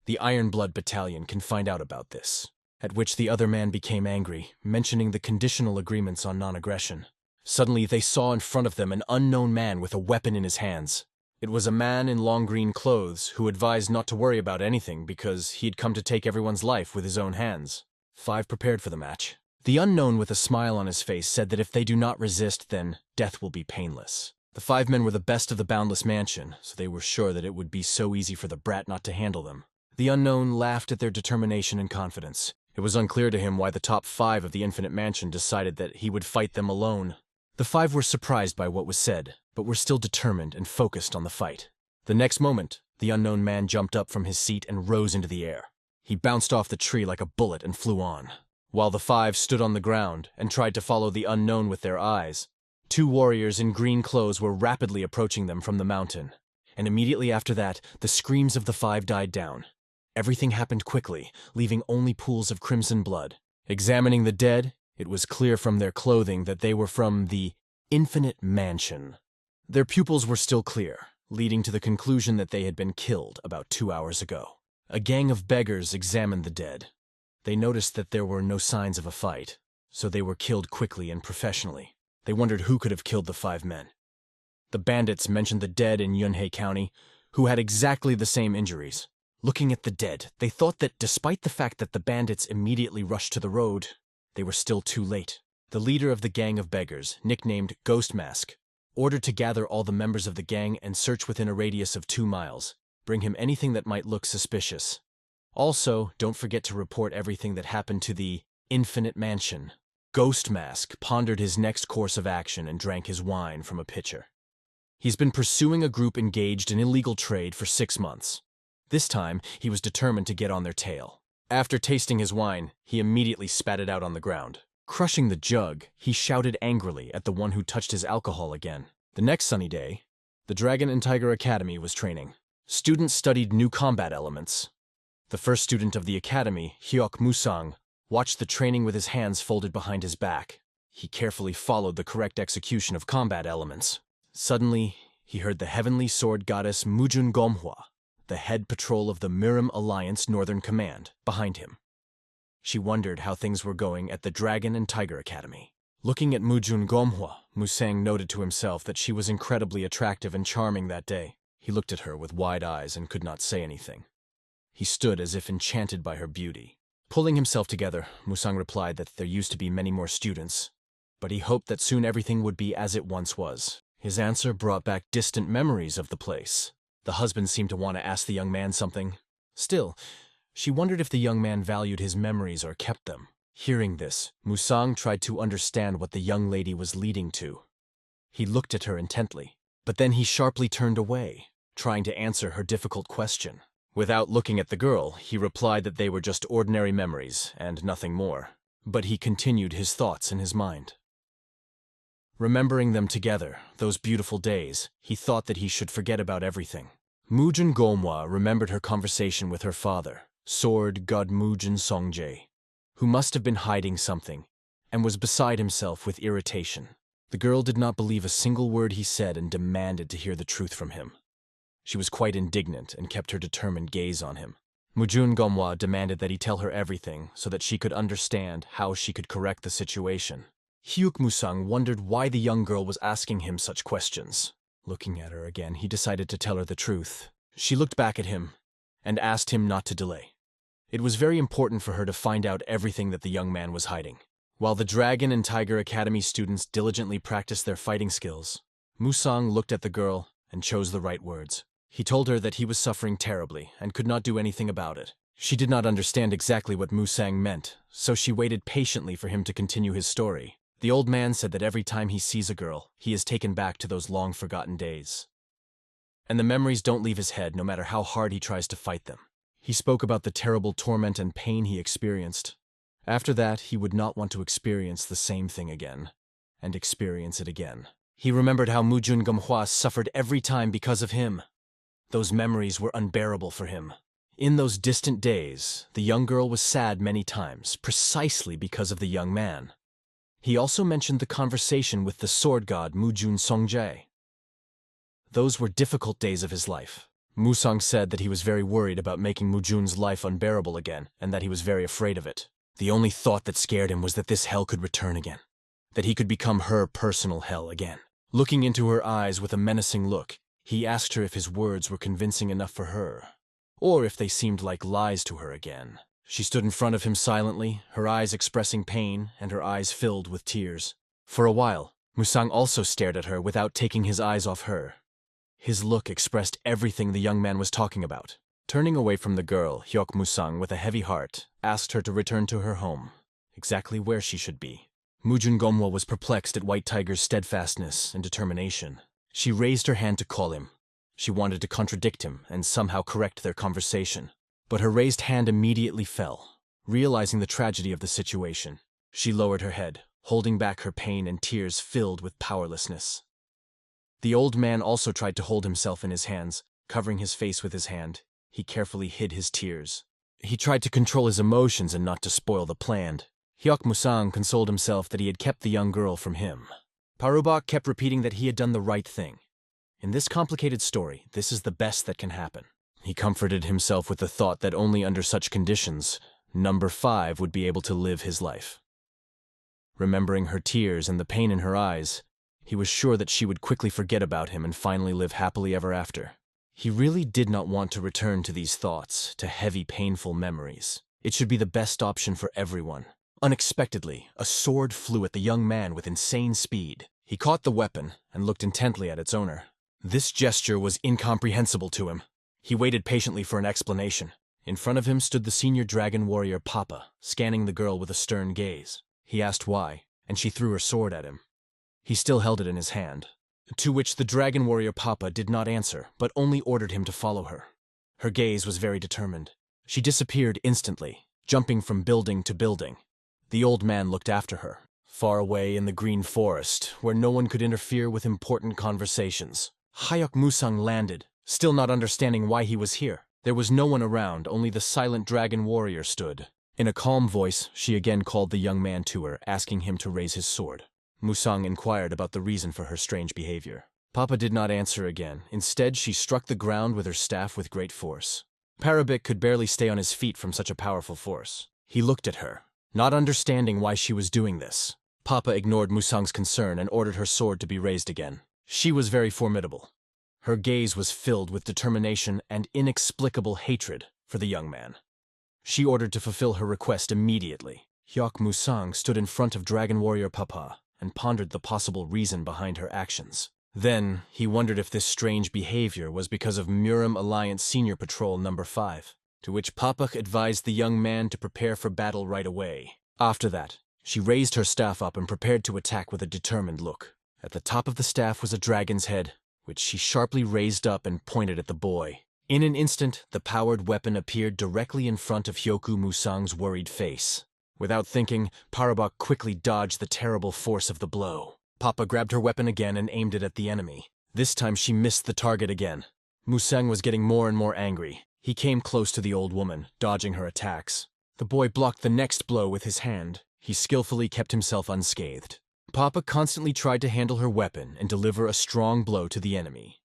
The Iron Blood Battalion can find out about this, at which the other man became angry, mentioning the conditional agreements on non-aggression. Suddenly they saw in front of them an unknown man with a weapon in his hands. It was a man in long green clothes who advised not to worry about anything because he'd come to take everyone's life with his own hands. 5 prepared for the match. The unknown with a smile on his face said that if they do not resist, then death will be painless. The 5 men were the best of the Boundless Mansion, so they were sure that it would be so easy for the brat not to handle them. The unknown laughed at their determination and confidence. It was unclear to him why the top 5 of the Infinite Mansion decided that he would fight them alone. The 5 were surprised by what was said, but were still determined and focused on the fight. The next moment, the unknown man jumped up from his seat and rose into the air. He bounced off the tree like a bullet and flew on. While the 5 stood on the ground and tried to follow the unknown with their eyes, 2 warriors in green clothes were rapidly approaching them from the mountain. And immediately after that, the screams of the 5 died down. Everything happened quickly, leaving only pools of crimson blood. Examining the dead, it was clear from their clothing that they were from the Infinite Mansion. Their pupils were still clear, leading to the conclusion that they had been killed about 2 hours ago. A gang of beggars examined the dead. They noticed that there were no signs of a fight, so they were killed quickly and professionally. They wondered who could have killed the 5 men. The bandits mentioned the dead in Yunhei County, who had exactly the same injuries. Looking at the dead, they thought that despite the fact that the bandits immediately rushed to the road, they were still too late. The leader of the gang of beggars, nicknamed Ghost Mask, ordered to gather all the members of the gang and search within a radius of 2 miles. Bring him anything that might look suspicious. Also, don't forget to report everything that happened to the Infinite Mansion. Ghost Mask pondered his next course of action and drank his wine from a pitcher. He's been pursuing a group engaged in illegal trade for 6 months. This time, he was determined to get on their tail. After tasting his wine, he immediately spat it out on the ground. Crushing the jug, he shouted angrily at the one who touched his alcohol again. The next sunny day, the Dragon and Tiger Academy was training. Students studied new combat elements. The first student of the academy, Hyuk Musang, watched the training with his hands folded behind his back. He carefully followed the correct execution of combat elements. Suddenly, he heard the heavenly sword goddess Mujun Gomhwa, the head patrol of the Mirim Alliance Northern Command, behind him. She wondered how things were going at the Dragon and Tiger Academy. Looking at Mujun Gomhwa, Musang noted to himself that she was incredibly attractive and charming that day. He looked at her with wide eyes and could not say anything. He stood as if enchanted by her beauty. Pulling himself together, Musang replied that there used to be many more students, but he hoped that soon everything would be as it once was. His answer brought back distant memories of the place. The husband seemed to want to ask the young man something. Still, she wondered if the young man valued his memories or kept them. Hearing this, Musang tried to understand what the young lady was leading to. He looked at her intently, but then he sharply turned away, trying to answer her difficult question. Without looking at the girl, he replied that they were just ordinary memories and nothing more. But he continued his thoughts in his mind. Remembering them together, those beautiful days, he thought that he should forget about everything. Mujun Gomhwa remembered her conversation with her father, sword god Mujun Songjae, who must have been hiding something, and was beside himself with irritation. The girl did not believe a single word he said and demanded to hear the truth from him. She was quite indignant and kept her determined gaze on him. Mujun Gomhwa demanded that he tell her everything so that she could understand how she could correct the situation. Hyuk Musang wondered why the young girl was asking him such questions. Looking at her again, he decided to tell her the truth. She looked back at him and asked him not to delay. It was very important for her to find out everything that the young man was hiding. While the Dragon and Tiger Academy students diligently practiced their fighting skills, Musang looked at the girl and chose the right words. He told her that he was suffering terribly and could not do anything about it. She did not understand exactly what Musang meant, so she waited patiently for him to continue his story. The old man said that every time he sees a girl, he is taken back to those long-forgotten days. And the memories don't leave his head no matter how hard he tries to fight them. He spoke about the terrible torment and pain he experienced. After that, he would not want to experience the same thing again, and experience it again. He remembered how Mujun Gomhwa suffered every time because of him. Those memories were unbearable for him. In those distant days, the young girl was sad many times, precisely because of the young man. He also mentioned the conversation with the sword god Mujun Songjae. Those were difficult days of his life. Musang said that he was very worried about making Mujun's life unbearable again, and that he was very afraid of it. The only thought that scared him was that this hell could return again, that he could become her personal hell again. Looking into her eyes with a menacing look, he asked her if his words were convincing enough for her, or if they seemed like lies to her again. She stood in front of him silently, her eyes expressing pain and her eyes filled with tears. For a while, Musang also stared at her without taking his eyes off her. His look expressed everything the young man was talking about. Turning away from the girl, Hyuk Musang, with a heavy heart, asked her to return to her home, exactly where she should be. Mujun Gomhwa was perplexed at White Tiger's steadfastness and determination. She raised her hand to call him. She wanted to contradict him and somehow correct their conversation. But her raised hand immediately fell. Realizing the tragedy of the situation, she lowered her head, holding back her pain and tears filled with powerlessness. The old man also tried to hold himself in his hands, covering his face with his hand. He carefully hid his tears. He tried to control his emotions and not to spoil the plan. Hyuk Musang consoled himself that he had kept the young girl from him. Parubak kept repeating that he had done the right thing. In this complicated story, this is the best that can happen. He comforted himself with the thought that only under such conditions, number 5 would be able to live his life. Remembering her tears and the pain in her eyes, he was sure that she would quickly forget about him and finally live happily ever after. He really did not want to return to these thoughts, to heavy, painful memories. It should be the best option for everyone. Unexpectedly, a sword flew at the young man with insane speed. He caught the weapon and looked intently at its owner. This gesture was incomprehensible to him. He waited patiently for an explanation. In front of him stood the senior dragon warrior Papa, scanning the girl with a stern gaze. He asked why, and she threw her sword at him. He still held it in his hand, to which the dragon warrior Papa did not answer, but only ordered him to follow her. Her gaze was very determined. She disappeared instantly, jumping from building to building. The old man looked after her, far away in the green forest, where no one could interfere with important conversations. Hayok Musang landed, still not understanding why he was here. There was no one around, only the silent dragon warrior stood. In a calm voice, she again called the young man to her, asking him to raise his sword. Musang inquired about the reason for her strange behavior. Papa did not answer again. Instead, she struck the ground with her staff with great force. Parabik could barely stay on his feet from such a powerful force. He looked at her, not understanding why she was doing this. Papa ignored Musang's concern and ordered her sword to be raised again. She was very formidable. Her gaze was filled with determination and inexplicable hatred for the young man. She ordered to fulfill her request immediately. Hyok Musang stood in front of Dragon Warrior Papa and pondered the possible reason behind her actions. Then, he wondered if this strange behavior was because of Murim Alliance Senior Patrol Number 5, to which Papa advised the young man to prepare for battle right away. After that, she raised her staff up and prepared to attack with a determined look. At the top of the staff was a dragon's head, which she sharply raised up and pointed at the boy. In an instant, the powered weapon appeared directly in front of Hyoku Musang's worried face. Without thinking, Parabak quickly dodged the terrible force of the blow. Papa grabbed her weapon again and aimed it at the enemy. This time she missed the target again. Musang was getting more and more angry. He came close to the old woman, dodging her attacks. The boy blocked the next blow with his hand. He skillfully kept himself unscathed. Papa constantly tried to handle her weapon and deliver a strong blow to the enemy.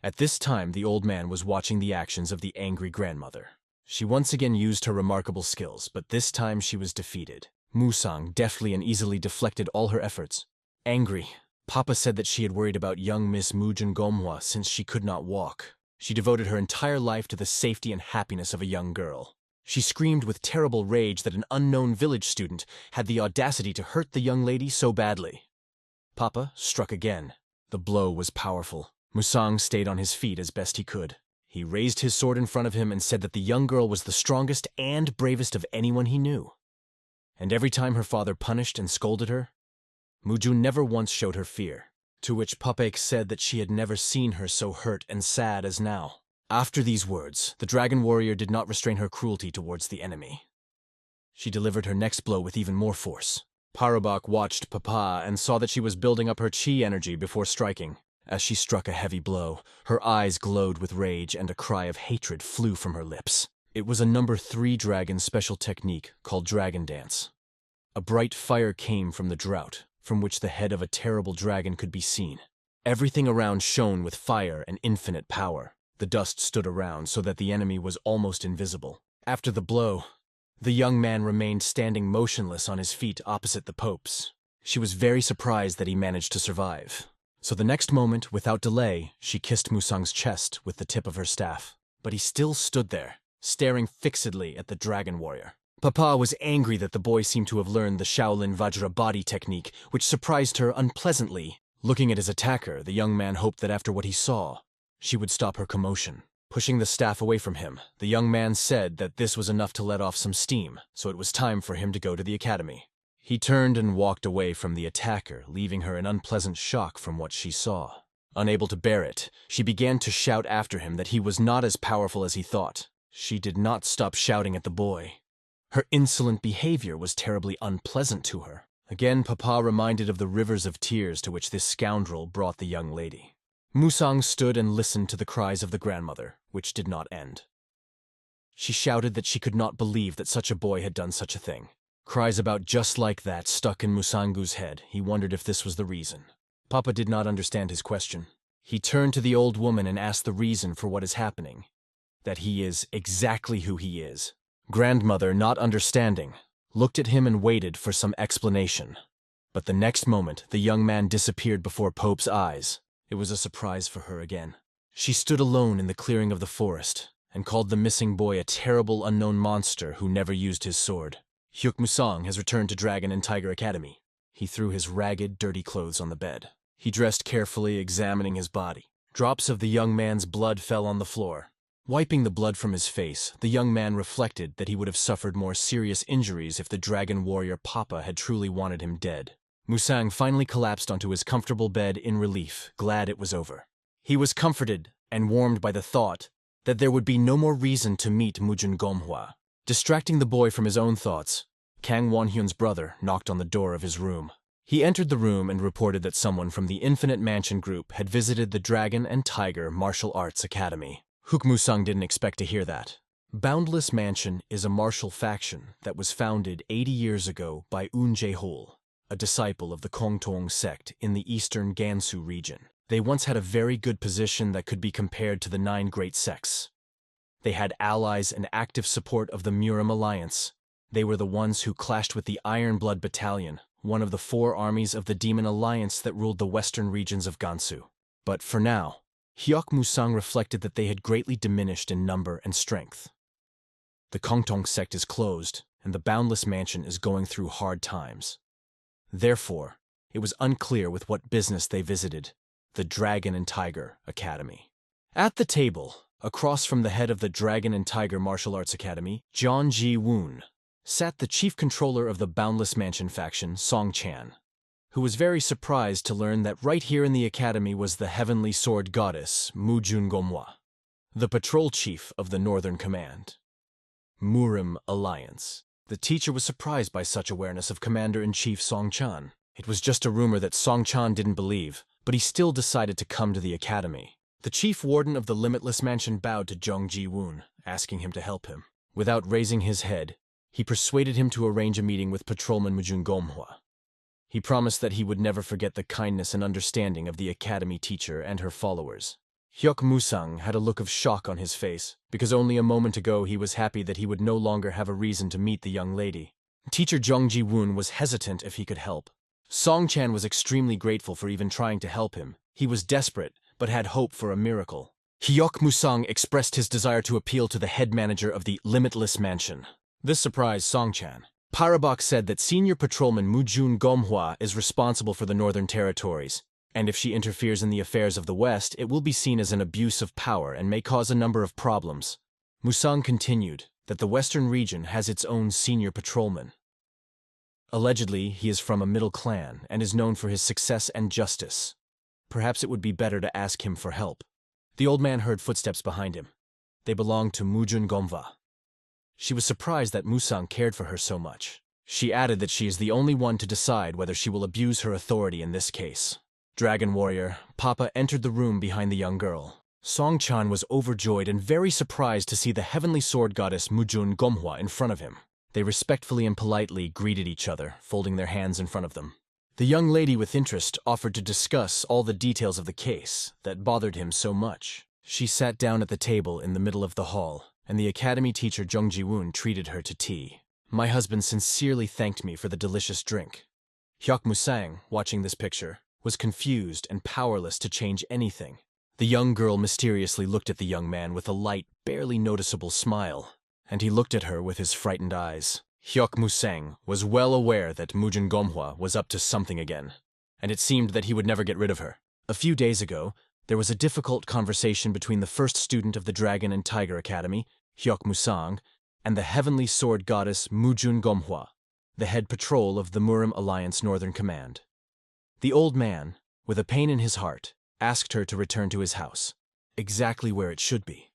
At this time, the old man was watching the actions of the angry grandmother. She once again used her remarkable skills, but this time she was defeated. Musang deftly and easily deflected all her efforts. Angry, Papa said that she had worried about young Miss Mujin Gomhwa since she could not walk. She devoted her entire life to the safety and happiness of a young girl. She screamed with terrible rage that an unknown village student had the audacity to hurt the young lady so badly. Papa struck again. The blow was powerful. Musang stayed on his feet as best he could. He raised his sword in front of him and said that the young girl was the strongest and bravest of anyone he knew. And every time her father punished and scolded her, Mujun never once showed her fear, to which Papek said that she had never seen her so hurt and sad as now. After these words, the dragon warrior did not restrain her cruelty towards the enemy. She delivered her next blow with even more force. Parabak watched Papa and saw that she was building up her chi energy before striking. As she struck a heavy blow, her eyes glowed with rage and a cry of hatred flew from her lips. It was a number 3 dragon special technique called Dragon Dance. A bright fire came from the drought, from which the head of a terrible dragon could be seen. Everything around shone with fire and infinite power. The dust stood around so that the enemy was almost invisible. After the blow, the young man remained standing motionless on his feet opposite the Popes. She was very surprised that he managed to survive. So the next moment, without delay, she kissed Musang's chest with the tip of her staff. But he still stood there, staring fixedly at the dragon warrior. Papa was angry that the boy seemed to have learned the Shaolin Vajra body technique, which surprised her unpleasantly. Looking at his attacker, the young man hoped that after what he saw, she would stop her commotion. Pushing the staff away from him, the young man said that this was enough to let off some steam, so it was time for him to go to the academy. He turned and walked away from the attacker, leaving her in unpleasant shock from what she saw. Unable to bear it, she began to shout after him that he was not as powerful as he thought. She did not stop shouting at the boy. Her insolent behavior was terribly unpleasant to her. Again, Papa reminded of the rivers of tears to which this scoundrel brought the young lady. Musang stood and listened to the cries of the grandmother, which did not end. She shouted that she could not believe that such a boy had done such a thing. Cries about just like that stuck in Musangu's head. He wondered if this was the reason. Papa did not understand his question. He turned to the old woman and asked the reason for what is happening. That he is exactly who he is. Grandmother, not understanding, looked at him and waited for some explanation. But the next moment, the young man disappeared before Pope's eyes. It was a surprise for her again. She stood alone in the clearing of the forest and called the missing boy a terrible unknown monster who never used his sword. Hyuk Musang has returned to Dragon and Tiger Academy. He threw his ragged, dirty clothes on the bed. He dressed carefully, examining his body. Drops of the young man's blood fell on the floor. Wiping the blood from his face, the young man reflected that he would have suffered more serious injuries if the dragon warrior Papa had truly wanted him dead. Musang finally collapsed onto his comfortable bed in relief, glad it was over. He was comforted and warmed by the thought that there would be no more reason to meet Mujun Gomhwa. Distracting the boy from his own thoughts, Kang Wonhyun's brother knocked on the door of his room. He entered the room and reported that someone from the Infinite Mansion group had visited the Dragon and Tiger Martial Arts Academy. Hyuk Musang didn't expect to hear that. Boundless Mansion is a martial faction that was founded 80 years ago by Un Jae-hol, a disciple of the Kongtong sect in the eastern Gansu region. They once had a very good position that could be compared to the 9 great sects. They had allies and active support of the Murim Alliance. They were the ones who clashed with the Iron Blood Battalion, one of the 4 armies of the Demon Alliance that ruled the western regions of Gansu. But for now, Hyuk Musang reflected that they had greatly diminished in number and strength. The Kongtong sect is closed, and the Boundless Mansion is going through hard times. Therefore, it was unclear with what business they visited the Dragon and Tiger Academy. At the table, across from the head of the Dragon and Tiger Martial Arts Academy, Jeon Ji-woon, sat the chief controller of the Boundless Mansion faction, Song Chan, who was very surprised to learn that right here in the academy was the heavenly sword goddess, Mujun Gomhwa, the patrol chief of the Northern Command, Murim Alliance. The teacher was surprised by such awareness of Commander-in-Chief Song Chan. It was just a rumor that Song Chan didn't believe, but he still decided to come to the academy. The chief warden of the Limitless Mansion bowed to Jeong Ji-woon, asking him to help him. Without raising his head, he persuaded him to arrange a meeting with Patrolman Mujun Gomhwa. He promised that he would never forget the kindness and understanding of the academy teacher and her followers. Hyuk Musang had a look of shock on his face, because only a moment ago he was happy that he would no longer have a reason to meet the young lady. Teacher Jeong Ji-woon was hesitant if he could help. Song Chan was extremely grateful for even trying to help him. He was desperate, but had hope for a miracle. Hyuk Musang expressed his desire to appeal to the head manager of the Limitless Mansion. This surprised Song Chan. Parabok said that Senior Patrolman Mujun Gomhwa is responsible for the Northern Territories, and if she interferes in the affairs of the West, it will be seen as an abuse of power and may cause a number of problems. Musang continued that the Western region has its own Senior Patrolman. Allegedly, he is from a middle clan and is known for his success and justice. Perhaps it would be better to ask him for help. The old man heard footsteps behind him. They belonged to Mujun Gomhwa. She was surprised that Musang cared for her so much. She added that she is the only one to decide whether she will abuse her authority in this case. Dragon warrior, Papa entered the room behind the young girl. Song Chan was overjoyed and very surprised to see the heavenly sword goddess Mujun Gomhwa in front of him. They respectfully and politely greeted each other, folding their hands in front of them. The young lady with interest offered to discuss all the details of the case that bothered him so much. She sat down at the table in the middle of the hall, and the academy teacher Jeong Ji-woon treated her to tea. My husband sincerely thanked me for the delicious drink. Hyuk Musang, watching this picture, was confused and powerless to change anything. The young girl mysteriously looked at the young man with a light, barely noticeable smile, and he looked at her with his frightened eyes. Hyuk Musang was well aware that Mujun Gomhwa was up to something again, and it seemed that he would never get rid of her. A few days ago, there was a difficult conversation between the first student of the Dragon and Tiger Academy, Hyuk Musang, and the heavenly sword goddess Mujun Gomhwa, the head patrol of the Murim Alliance Northern Command. The old man, with a pain in his heart, asked her to return to his house, exactly where it should be.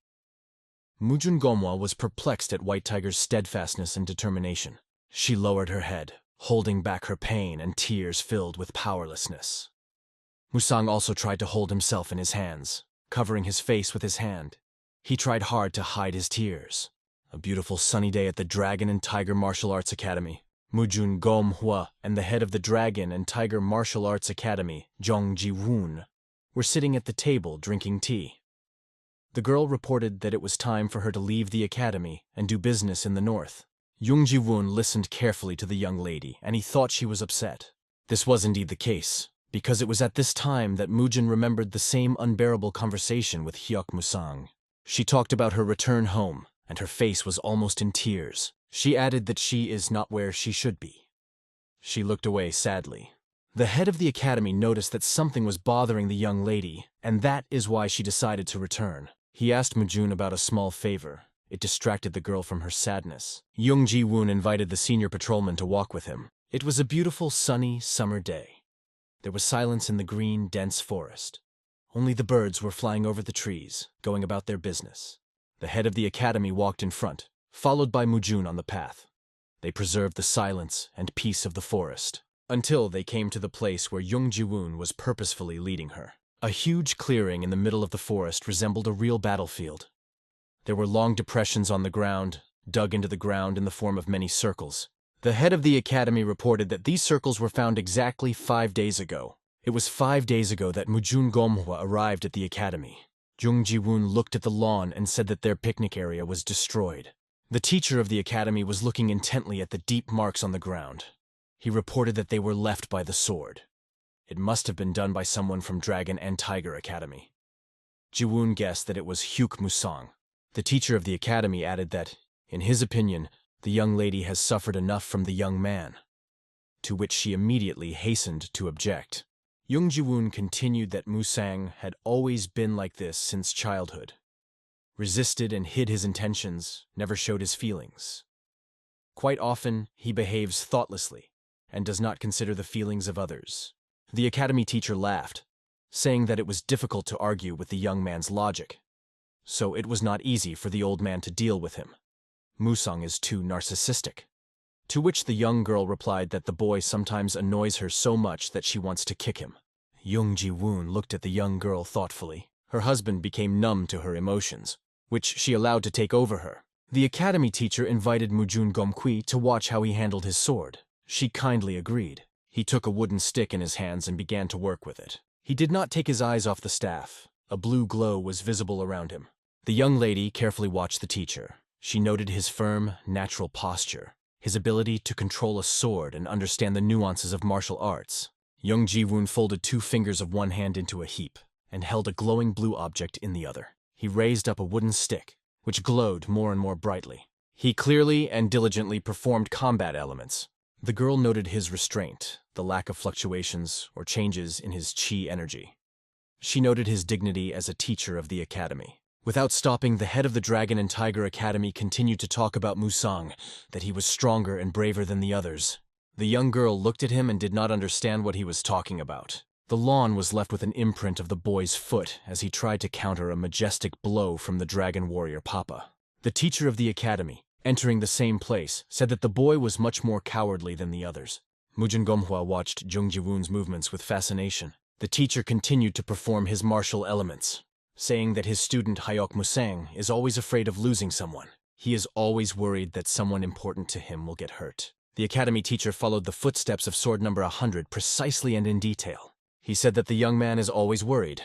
Mujun Gomhwa was perplexed at White Tiger's steadfastness and determination. She lowered her head, holding back her pain and tears filled with powerlessness. Musang also tried to hold himself in his hands, covering his face with his hand. He tried hard to hide his tears. A beautiful sunny day at the Dragon and Tiger Martial Arts Academy. Mujun Gomhwa and the head of the Dragon and Tiger Martial Arts Academy, Jeong Ji-woon, were sitting at the table drinking tea. The girl reported that it was time for her to leave the academy and do business in the north. Jung Ji-woon listened carefully to the young lady, and he thought she was upset. This was indeed the case, because it was at this time that Mujin remembered the same unbearable conversation with Hyuk Musang. She talked about her return home, and her face was almost in tears. She added that she is not where she should be. She looked away sadly. The head of the academy noticed that something was bothering the young lady, and that is why she decided to return. He asked Mujun about a small favor. It distracted the girl from her sadness. Jung Ji-woon invited the senior patrolman to walk with him. It was a beautiful, sunny summer day. There was silence in the green, dense forest. Only the birds were flying over the trees, going about their business. The head of the academy walked in front, followed by Mujun on the path. They preserved the silence and peace of the forest, until they came to the place where Jung Ji-woon was purposefully leading her. A huge clearing in the middle of the forest resembled a real battlefield. There were long depressions on the ground, dug into the ground in the form of many circles. The head of the academy reported that these circles were found exactly 5 days ago. It was 5 days ago that Mujun Gomhwa arrived at the academy. Jung Ji-woon looked at the lawn and said that their picnic area was destroyed. The teacher of the academy was looking intently at the deep marks on the ground. He reported that they were left by the sword. It must have been done by someone from Dragon and Tiger Academy. Ji-woon guessed that it was Hyuk Musang. The teacher of the academy added that, in his opinion, the young lady has suffered enough from the young man, to which she immediately hastened to object. Jung Ji-woon continued that Musang had always been like this since childhood. Resisted and hid his intentions, never showed his feelings. Quite often, he behaves thoughtlessly and does not consider the feelings of others. The academy teacher laughed, saying that it was difficult to argue with the young man's logic, so it was not easy for the old man to deal with him. Musang is too narcissistic. To which the young girl replied that the boy sometimes annoys her so much that she wants to kick him. Jung Ji-woon looked at the young girl thoughtfully. Her husband became numb to her emotions, which she allowed to take over her. The academy teacher invited Mujun Gomkwi to watch how he handled his sword. She kindly agreed. He took a wooden stick in his hands and began to work with it. He did not take his eyes off the staff. A blue glow was visible around him. The young lady carefully watched the teacher. She noted his firm, natural posture, his ability to control a sword and understand the nuances of martial arts. Jung Ji-woon folded 2 fingers of one hand into a heap and held a glowing blue object in the other. He raised up a wooden stick, which glowed more and more brightly. He clearly and diligently performed combat elements. The girl noted his restraint, the lack of fluctuations or changes in his chi energy. She noted his dignity as a teacher of the academy. Without stopping, the head of the Dragon and Tiger Academy continued to talk about Musang, that he was stronger and braver than the others. The young girl looked at him and did not understand what he was talking about. The lawn was left with an imprint of the boy's foot as he tried to counter a majestic blow from the dragon warrior Papa. The teacher of the academy, entering the same place, said that the boy was much more cowardly than the others. Mujin Gomhwa watched Jung Ji-woon's movements with fascination. The teacher continued to perform his martial elements, saying that his student Hyuk Musang is always afraid of losing someone. He is always worried that someone important to him will get hurt. The academy teacher followed the footsteps of sword number 100 precisely and in detail. He said that the young man is always worried,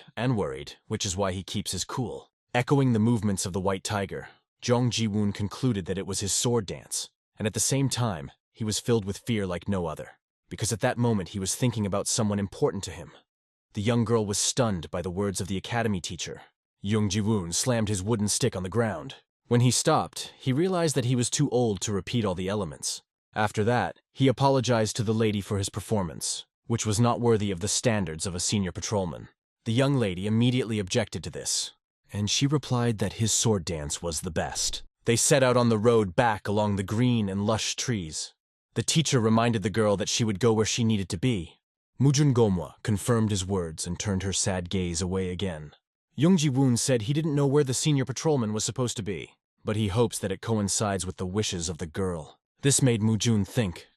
which is why he keeps his cool. Echoing the movements of the white tiger, Jung Ji-woon concluded that it was his sword dance, and at the same time, he was filled with fear like no other, because at that moment he was thinking about someone important to him. The young girl was stunned by the words of the academy teacher. Jung Ji-woon slammed his wooden stick on the ground. When he stopped, he realized that he was too old to repeat all the elements. After that, he apologized to the lady for his performance, which was not worthy of the standards of a senior patrolman. The young lady immediately objected to this, and she replied that his sword dance was the best. They set out on the road back along the green and lush trees. The teacher reminded the girl that she would go where she needed to be. Mujun Gomhwa confirmed his words and turned her sad gaze away again. Jung Ji-woon said he didn't know where the senior patrolman was supposed to be, but he hopes that it coincides with the wishes of the girl. This made Mujun think.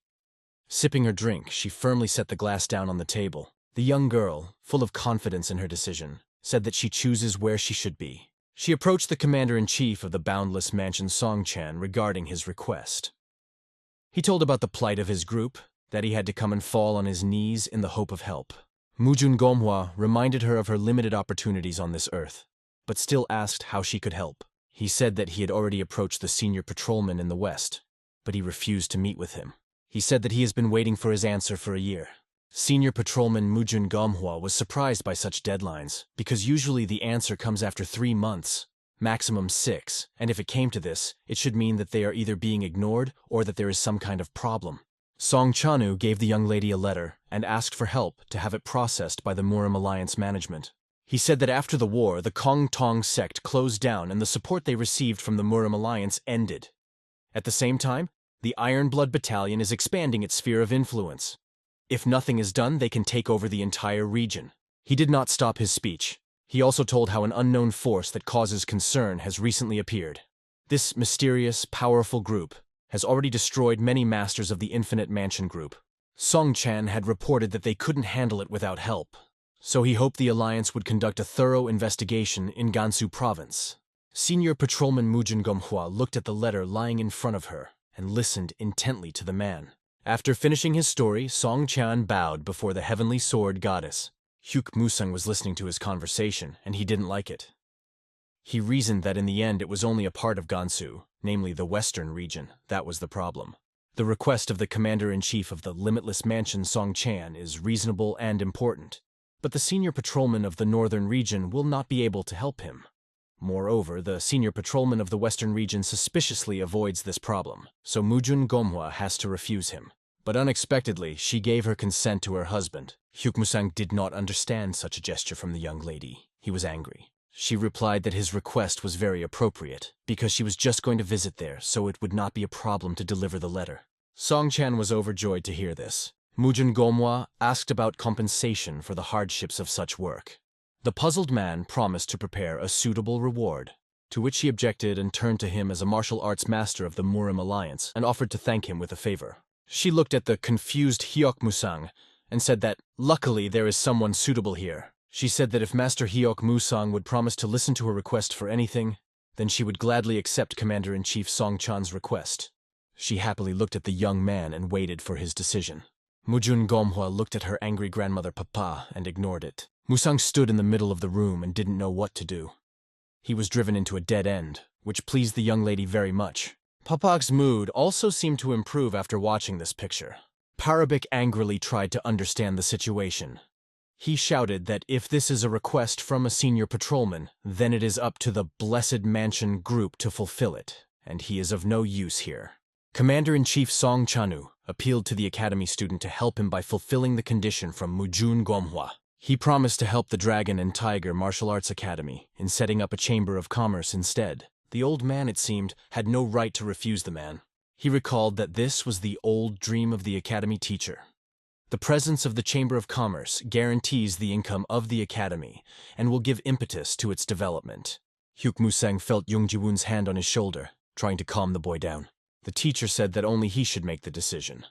Sipping her drink, she firmly set the glass down on the table. The young girl, full of confidence in her decision, said that she chooses where she should be. She approached the commander-in-chief of the Boundless Mansion Songchan regarding his request. He told about the plight of his group, that he had to come and fall on his knees in the hope of help. Mujun Gomhwa reminded her of her limited opportunities on this earth, but still asked how she could help. He said that he had already approached the senior patrolman in the west, but he refused to meet with him. He said that he has been waiting for his answer for a year. Senior patrolman Mujun Gomhwa was surprised by such deadlines, because usually the answer comes after 3 months, maximum 6, and if it came to this, it should mean that they are either being ignored or that there is some kind of problem. Song Chanu gave the young lady a letter and asked for help to have it processed by the Murim Alliance management. He said that after the war, the Kong Tong sect closed down and the support they received from the Murim Alliance ended. At the same time, the Iron Blood Battalion is expanding its sphere of influence. If nothing is done, they can take over the entire region. He did not stop his speech. He also told how an unknown force that causes concern has recently appeared. This mysterious, powerful group has already destroyed many masters of the Infinite Mansion group. Song Chan had reported that they couldn't handle it without help, so he hoped the Alliance would conduct a thorough investigation in Gansu province. Senior Patrolman Mujun Gomhwa looked at the letter lying in front of her and listened intently to the man. After finishing his story, Song Chan bowed before the Heavenly Sword Goddess. Hyuk Musang was listening to his conversation, and he didn't like it. He reasoned that in the end it was only a part of Gansu, namely the western region, that was the problem. The request of the commander-in-chief of the Limitless Mansion Song Chan is reasonable and important, but the senior patrolman of the northern region will not be able to help him. Moreover, the senior patrolman of the western region suspiciously avoids this problem, so Mujun Gomhwa has to refuse him. But unexpectedly, she gave her consent to her husband. Hyuk Musang did not understand such a gesture from the young lady. He was angry. She replied that his request was very appropriate, because she was just going to visit there, so it would not be a problem to deliver the letter. Song Chan was overjoyed to hear this. Mujun Gomhwa asked about compensation for the hardships of such work. The puzzled man promised to prepare a suitable reward, to which he objected and turned to him as a martial arts master of the Murim Alliance and offered to thank him with a favor. She looked at the confused Hyuk Musang and said that, luckily there is someone suitable here. She said that if Master Hyuk Musang would promise to listen to her request for anything, then she would gladly accept Commander-in-Chief Song Chan's request. She happily looked at the young man and waited for his decision. Mujun Gomhwa looked at her angry grandmother Papa and ignored it. Musang stood in the middle of the room and didn't know what to do. He was driven into a dead end, which pleased the young lady very much. Papak's mood also seemed to improve after watching this picture. Parabik angrily tried to understand the situation. He shouted that if this is a request from a senior patrolman, then it is up to the Blessed Mansion group to fulfill it, and he is of no use here. Commander-in-Chief Song Chanu appealed to the academy student to help him by fulfilling the condition from Mujun Gomhwa. He promised to help the Dragon and Tiger Martial Arts Academy in setting up a chamber of commerce instead. The old man, it seemed, had no right to refuse the man. He recalled that this was the old dream of the academy teacher. The presence of the Chamber of Commerce guarantees the income of the academy and will give impetus to its development. Hyuk Musang felt Jung Ji-woon's hand on his shoulder, trying to calm the boy down. The teacher said that only he should make the decision,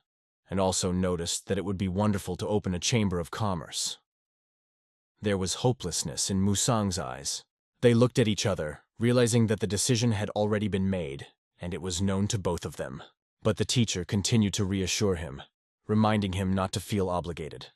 and also noticed that it would be wonderful to open a Chamber of Commerce. There was hopelessness in Musang's eyes. They looked at each other, realizing that the decision had already been made, and it was known to both of them. But the teacher continued to reassure him, reminding him not to feel obligated.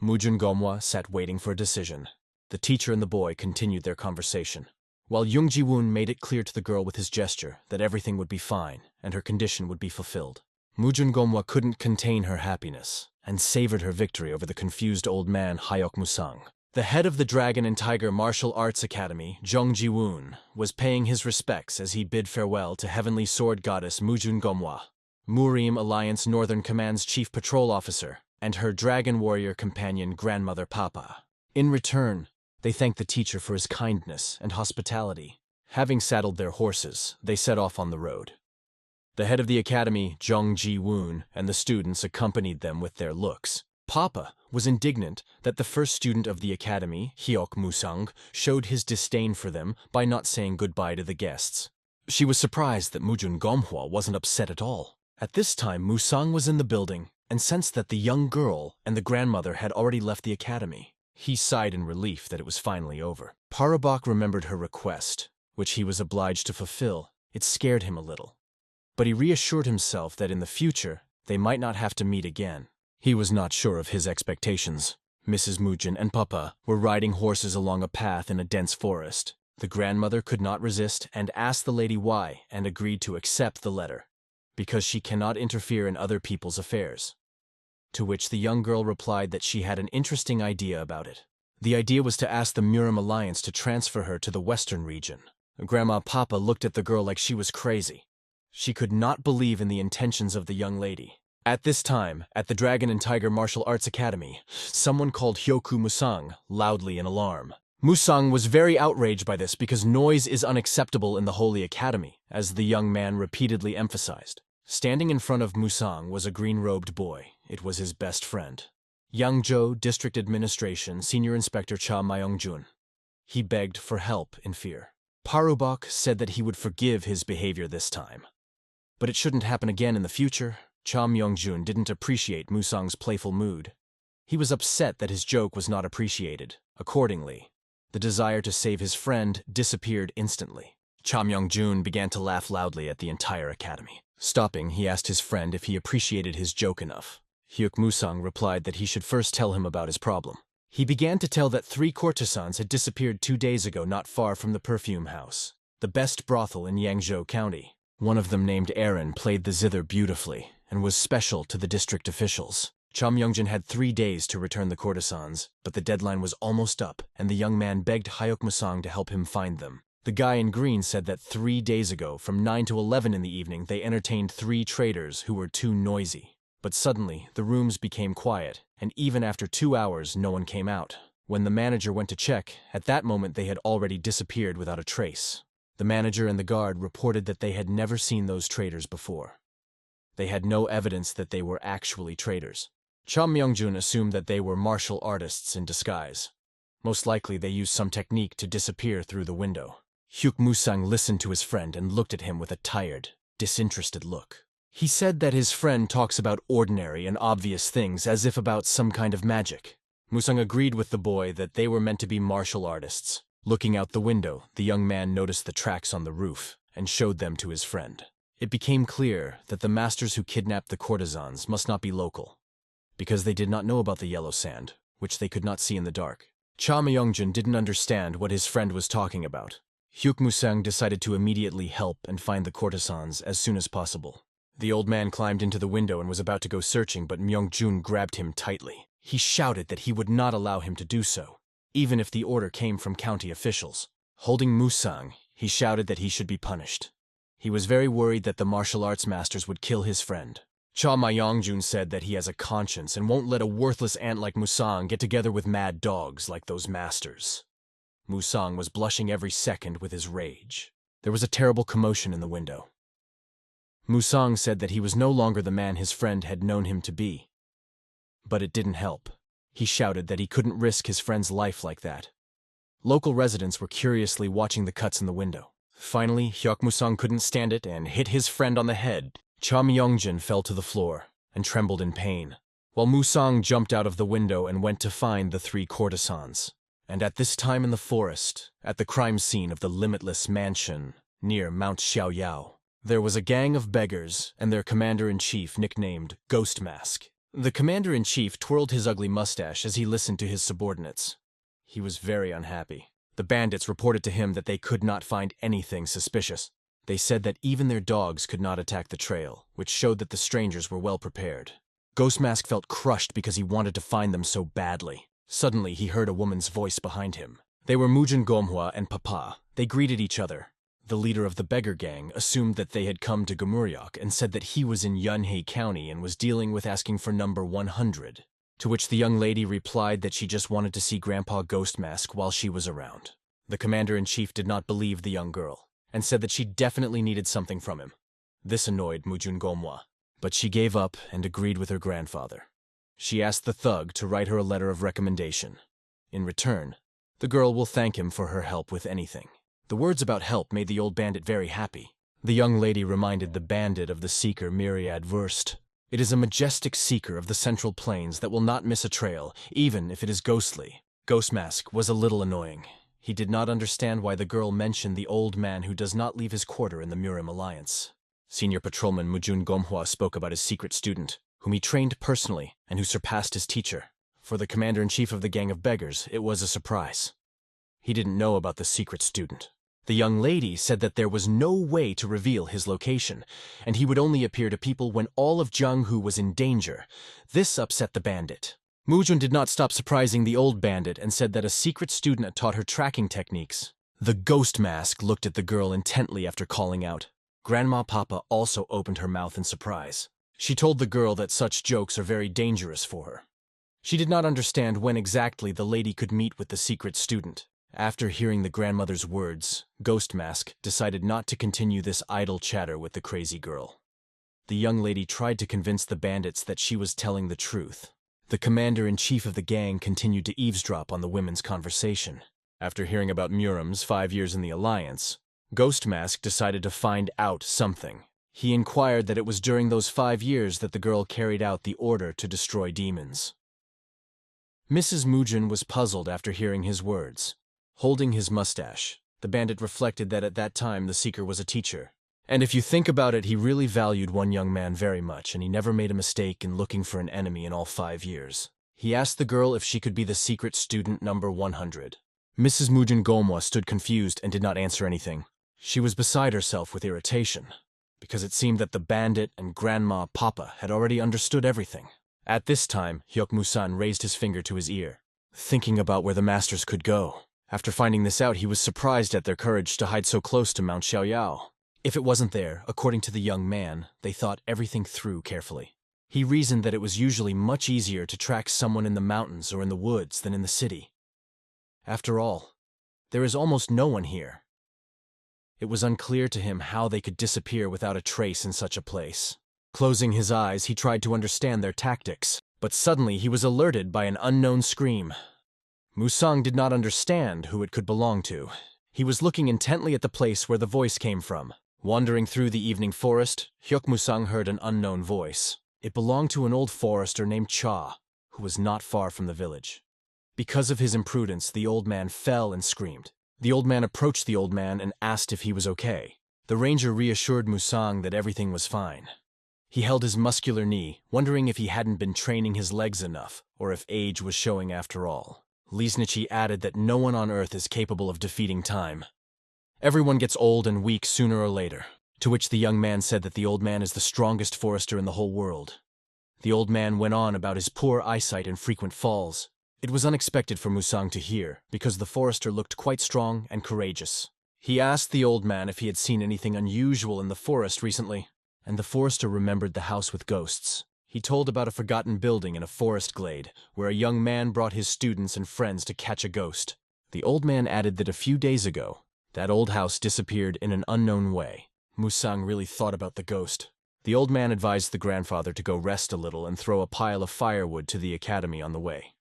Mujun Gomhwa sat waiting for a decision. The teacher and the boy continued their conversation, while Jung Ji-woon made it clear to the girl with his gesture that everything would be fine and her condition would be fulfilled. Mujun Gomhwa couldn't contain her happiness and savored her victory over the confused old man Hyuk Musang. The head of the Dragon and Tiger Martial Arts Academy, Jung Ji-woon, was paying his respects as he bid farewell to Heavenly Sword Goddess Mujun Gomhwa, Murim Alliance Northern Command's chief patrol officer, and her dragon warrior companion Grandmother Papa. In return, they thanked the teacher for his kindness and hospitality. Having saddled their horses, they set off on the road. The head of the academy, Jung Ji-woon, and the students accompanied them with their looks. Papa was indignant that the first student of the academy, Hyuk Musang, showed his disdain for them by not saying goodbye to the guests. She was surprised that Mujun Gomhwa wasn't upset at all. At this time, Musang was in the building and sensed that the young girl and the grandmother had already left the academy. He sighed in relief that it was finally over. Parabak remembered her request, which he was obliged to fulfill. It scared him a little. But he reassured himself that in the future, they might not have to meet again. He was not sure of his expectations. Mrs. Mujin and Papa were riding horses along a path in a dense forest. The grandmother could not resist and asked the lady why and agreed to accept the letter, because she cannot interfere in other people's affairs. To which the young girl replied that she had an interesting idea about it. The idea was to ask the Murim Alliance to transfer her to the western region. Grandma Papa looked at the girl like she was crazy. She could not believe in the intentions of the young lady. At this time, at the Dragon and Tiger Martial Arts Academy, someone called Hyoku Musang loudly in alarm. Musang was very outraged by this because noise is unacceptable in the Holy Academy, as the young man repeatedly emphasized. Standing in front of Musang was a green-robed boy. It was his best friend. Yangzhou District Administration Senior Inspector Cha Myongjun. He begged for help in fear. Parubok said that he would forgive his behavior this time. But it shouldn't happen again in the future. Cha Myongjun didn't appreciate Musang's playful mood. He was upset that his joke was not appreciated. Accordingly, the desire to save his friend disappeared instantly. Cha Myongjun began to laugh loudly at the entire academy. Stopping, he asked his friend if he appreciated his joke enough. Hyuk Musang replied that he should first tell him about his problem. He began to tell that 3 courtesans had disappeared 2 days ago not far from the perfume house, the best brothel in Yangzhou County. One of them, named Aaron, played the zither beautifully and was special to the district officials. Cha Myongjun had 3 days to return the courtesans, but the deadline was almost up, and the young man begged Hyuk Musang to help him find them. The guy in green said that 3 days ago, from 9 to 11 in the evening, they entertained 3 traders who were too noisy. But suddenly, the rooms became quiet, and even after 2 hours, no one came out. When the manager went to check, at that moment they had already disappeared without a trace. The manager and the guard reported that they had never seen those traders before. They had no evidence that they were actually traders. Cha Myongjun assumed that they were martial artists in disguise. Most likely they used some technique to disappear through the window. Hyuk Musang listened to his friend and looked at him with a tired, disinterested look. He said that his friend talks about ordinary and obvious things as if about some kind of magic. Musang agreed with the boy that they were meant to be martial artists. Looking out the window, the young man noticed the tracks on the roof and showed them to his friend. It became clear that the masters who kidnapped the courtesans must not be local, because they did not know about the yellow sand, which they could not see in the dark. Cha Myongjun didn't understand what his friend was talking about. Hyuk Musang decided to immediately help and find the courtesans as soon as possible. The old man climbed into the window and was about to go searching, but Myongjun grabbed him tightly. He shouted that he would not allow him to do so, even if the order came from county officials. Holding Musang, he shouted that he should be punished. He was very worried that the martial arts masters would kill his friend. Cha Myongjun said that he has a conscience and won't let a worthless ant like Musang get together with mad dogs like those masters. Musang was blushing every second with his rage. There was a terrible commotion in the window. Musang said that he was no longer the man his friend had known him to be. But it didn't help. He shouted that he couldn't risk his friend's life like that. Local residents were curiously watching the cuts in the window. Finally, Hyuk Musang couldn't stand it and hit his friend on the head. Cha Myongjun fell to the floor and trembled in pain, while Musang jumped out of the window and went to find the 3 courtesans. And at this time in the forest, at the crime scene of the Limitless Mansion near Mount Xiaoyao, there was a gang of beggars and their commander-in-chief nicknamed Ghost Mask. The commander-in-chief twirled his ugly mustache as he listened to his subordinates. He was very unhappy. The bandits reported to him that they could not find anything suspicious. They said that even their dogs could not attack the trail, which showed that the strangers were well prepared. Ghost Mask felt crushed because he wanted to find them so badly. Suddenly, he heard a woman's voice behind him. They were Mujin Gomhwa and Papa. They greeted each other. The leader of the beggar gang assumed that they had come to Gomuryeok and said that he was in Yunhei County and was dealing with asking for number 100, to which the young lady replied that she just wanted to see Grandpa Ghost Mask while she was around. The commander-in-chief did not believe the young girl and said that she definitely needed something from him. This annoyed Mujin Gomhwa, but she gave up and agreed with her grandfather. She asked the thug to write her a letter of recommendation. In return, the girl will thank him for her help with anything. The words about help made the old bandit very happy. The young lady reminded the bandit of the seeker Myriad Wurst. It is a majestic seeker of the Central Plains that will not miss a trail, even if it is ghostly. Ghost Mask was a little annoying. He did not understand why the girl mentioned the old man who does not leave his quarter in the Murim Alliance. Senior Patrolman Mujun Gomhwa spoke about his secret student, whom he trained personally and who surpassed his teacher. For the commander-in-chief of the gang of beggars, it was a surprise. He didn't know about the secret student. The young lady said that there was no way to reveal his location, and he would only appear to people when all of Jianghu was in danger. This upset the bandit. Mujun did not stop surprising the old bandit and said that a secret student had taught her tracking techniques. The ghost mask looked at the girl intently after calling out. Grandma Papa also opened her mouth in surprise. She told the girl that such jokes are very dangerous for her. She did not understand when exactly the lady could meet with the secret student. After hearing the grandmother's words, Ghost Mask decided not to continue this idle chatter with the crazy girl. The young lady tried to convince the bandits that she was telling the truth. The commander-in-chief of the gang continued to eavesdrop on the women's conversation. After hearing about Muram's 5 years in the Alliance, Ghost Mask decided to find out something. He inquired that it was during those 5 years that the girl carried out the order to destroy demons. Mrs. Mujin was puzzled after hearing his words. Holding his mustache, the bandit reflected that at that time the seeker was a teacher. And if you think about it, he really valued one young man very much, and he never made a mistake in looking for an enemy in all 5 years. He asked the girl if she could be the secret student number 100. Mrs. Mujin Gomwa stood confused and did not answer anything. She was beside herself with irritation, because it seemed that the bandit and Grandma Papa had already understood everything. At this time, Hyuk Musan raised his finger to his ear, thinking about where the masters could go. After finding this out, he was surprised at their courage to hide so close to Mount Xiaoyao. If it wasn't there, according to the young man, they thought everything through carefully. He reasoned that it was usually much easier to track someone in the mountains or in the woods than in the city. After all, there is almost no one here. It was unclear to him how they could disappear without a trace in such a place. Closing his eyes, he tried to understand their tactics, but suddenly he was alerted by an unknown scream. Musang did not understand who it could belong to. He was looking intently at the place where the voice came from. Wandering through the evening forest, Hyuk Musang heard an unknown voice. It belonged to an old forester named Cha, who was not far from the village. Because of his imprudence, the old man fell and screamed. The old man approached the old man and asked if he was okay. The ranger reassured Musang that everything was fine. He held his muscular knee, wondering if he hadn't been training his legs enough, or if age was showing after all. Lisnichi added that no one on Earth is capable of defeating time. Everyone gets old and weak sooner or later, to which the young man said that the old man is the strongest forester in the whole world. The old man went on about his poor eyesight and frequent falls. It was unexpected for Musang to hear, because the forester looked quite strong and courageous. He asked the old man if he had seen anything unusual in the forest recently, and the forester remembered the house with ghosts. He told about a forgotten building in a forest glade, where a young man brought his students and friends to catch a ghost. The old man added that a few days ago, that old house disappeared in an unknown way. Musang really thought about the ghost. The old man advised the grandfather to go rest a little and throw a pile of firewood to the academy on the way.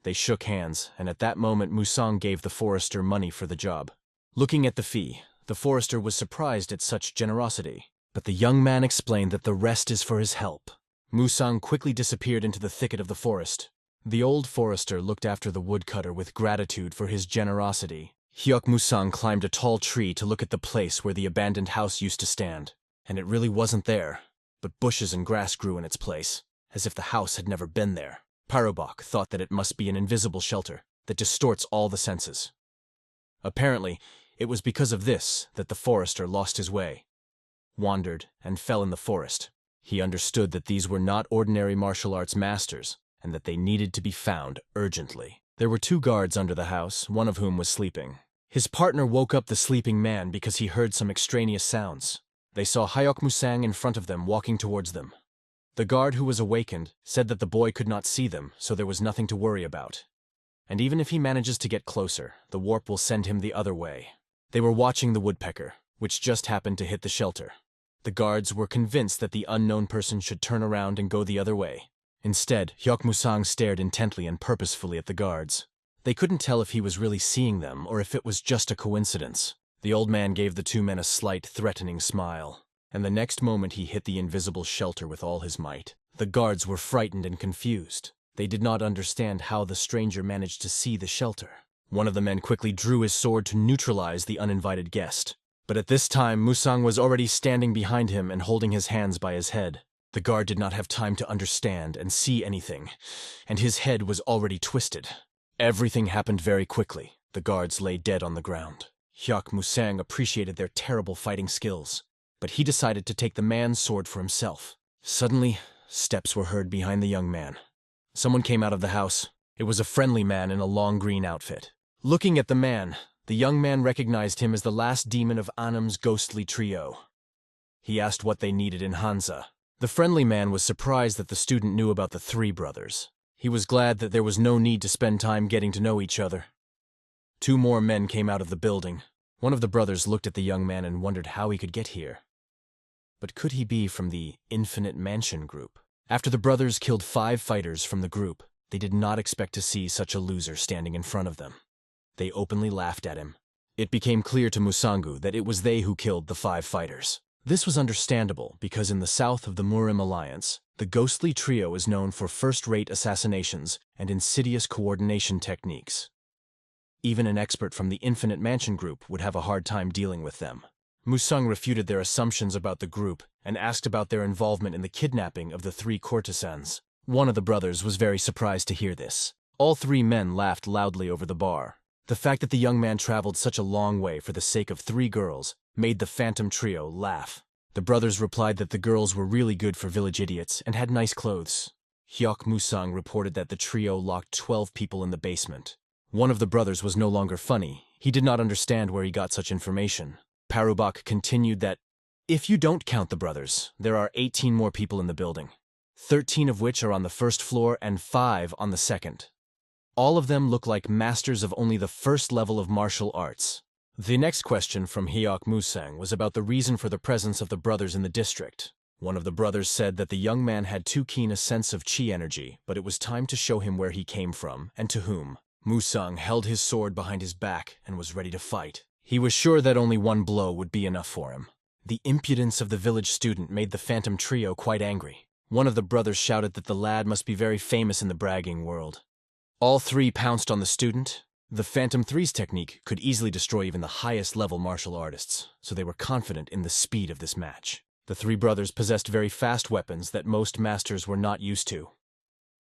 They shook hands, and at that moment Musang gave the forester money for the job. Looking at the fee, the forester was surprised at such generosity, but the young man explained that the rest is for his help. Musang quickly disappeared into the thicket of the forest. The old forester looked after the woodcutter with gratitude for his generosity. Hyuk Musang climbed a tall tree to look at the place where the abandoned house used to stand, and it really wasn't there, but bushes and grass grew in its place, as if the house had never been there. Parubok thought that it must be an invisible shelter that distorts all the senses. Apparently, it was because of this that the forester lost his way, wandered, and fell in the forest. He understood that these were not ordinary martial arts masters, and that they needed to be found urgently. There were 2 guards under the house, one of whom was sleeping. His partner woke up the sleeping man because he heard some extraneous sounds. They saw Hyuk Musang in front of them walking towards them. The guard who was awakened said that the boy could not see them, so there was nothing to worry about. And even if he manages to get closer, the warp will send him the other way. They were watching the woodpecker, which just happened to hit the shelter. The guards were convinced that the unknown person should turn around and go the other way. Instead, Hyuk Musang stared intently and purposefully at the guards. They couldn't tell if he was really seeing them or if it was just a coincidence. The old man gave the 2 men a slight, threatening smile, and the next moment he hit the invisible shelter with all his might. The guards were frightened and confused. They did not understand how the stranger managed to see the shelter. One of the men quickly drew his sword to neutralize the uninvited guest. But at this time, Musang was already standing behind him and holding his hands by his head. The guard did not have time to understand and see anything, and his head was already twisted. Everything happened very quickly. The guards lay dead on the ground. Hyuk Musang appreciated their terrible fighting skills, but he decided to take the man's sword for himself. Suddenly, steps were heard behind the young man. Someone came out of the house. It was a friendly man in a long green outfit. Looking at the man, the young man recognized him as the last demon of Annam's ghostly trio. He asked what they needed in Hansa. The friendly man was surprised that the student knew about the three brothers. He was glad that there was no need to spend time getting to know each other. 2 more men came out of the building. One of the brothers looked at the young man and wondered how he could get here. But could he be from the Infinite Mansion group? After the brothers killed 5 fighters from the group, they did not expect to see such a loser standing in front of them. They openly laughed at him. It became clear to Musangu that it was they who killed the 5 fighters. This was understandable because in the south of the Murim Alliance, the ghostly trio is known for first-rate assassinations and insidious coordination techniques. Even an expert from the Infinite Mansion group would have a hard time dealing with them. Musang refuted their assumptions about the group and asked about their involvement in the kidnapping of the 3 courtesans. One of the brothers was very surprised to hear this. All 3 men laughed loudly over the bar. The fact that the young man traveled such a long way for the sake of 3 girls made the phantom trio laugh. The brothers replied that the girls were really good for village idiots and had nice clothes. Hyuk Musang reported that the trio locked 12 people in the basement. One of the brothers was no longer funny. He did not understand where he got such information. Parubak continued that, if you don't count the brothers, there are 18 more people in the building, 13 of which are on the first floor and 5 on the second. All of them look like masters of only the first level of martial arts. The next question from Hyuk Musang was about the reason for the presence of the brothers in the district. One of the brothers said that the young man had too keen a sense of chi energy, but it was time to show him where he came from and to whom. Musang held his sword behind his back and was ready to fight. He was sure that only one blow would be enough for him. The impudence of the village student made the phantom trio quite angry. One of the brothers shouted that the lad must be very famous in the bragging world. All 3 pounced on the student. The Phantom Three's technique could easily destroy even the highest level martial artists, so they were confident in the speed of this match. The 3 brothers possessed very fast weapons that most masters were not used to.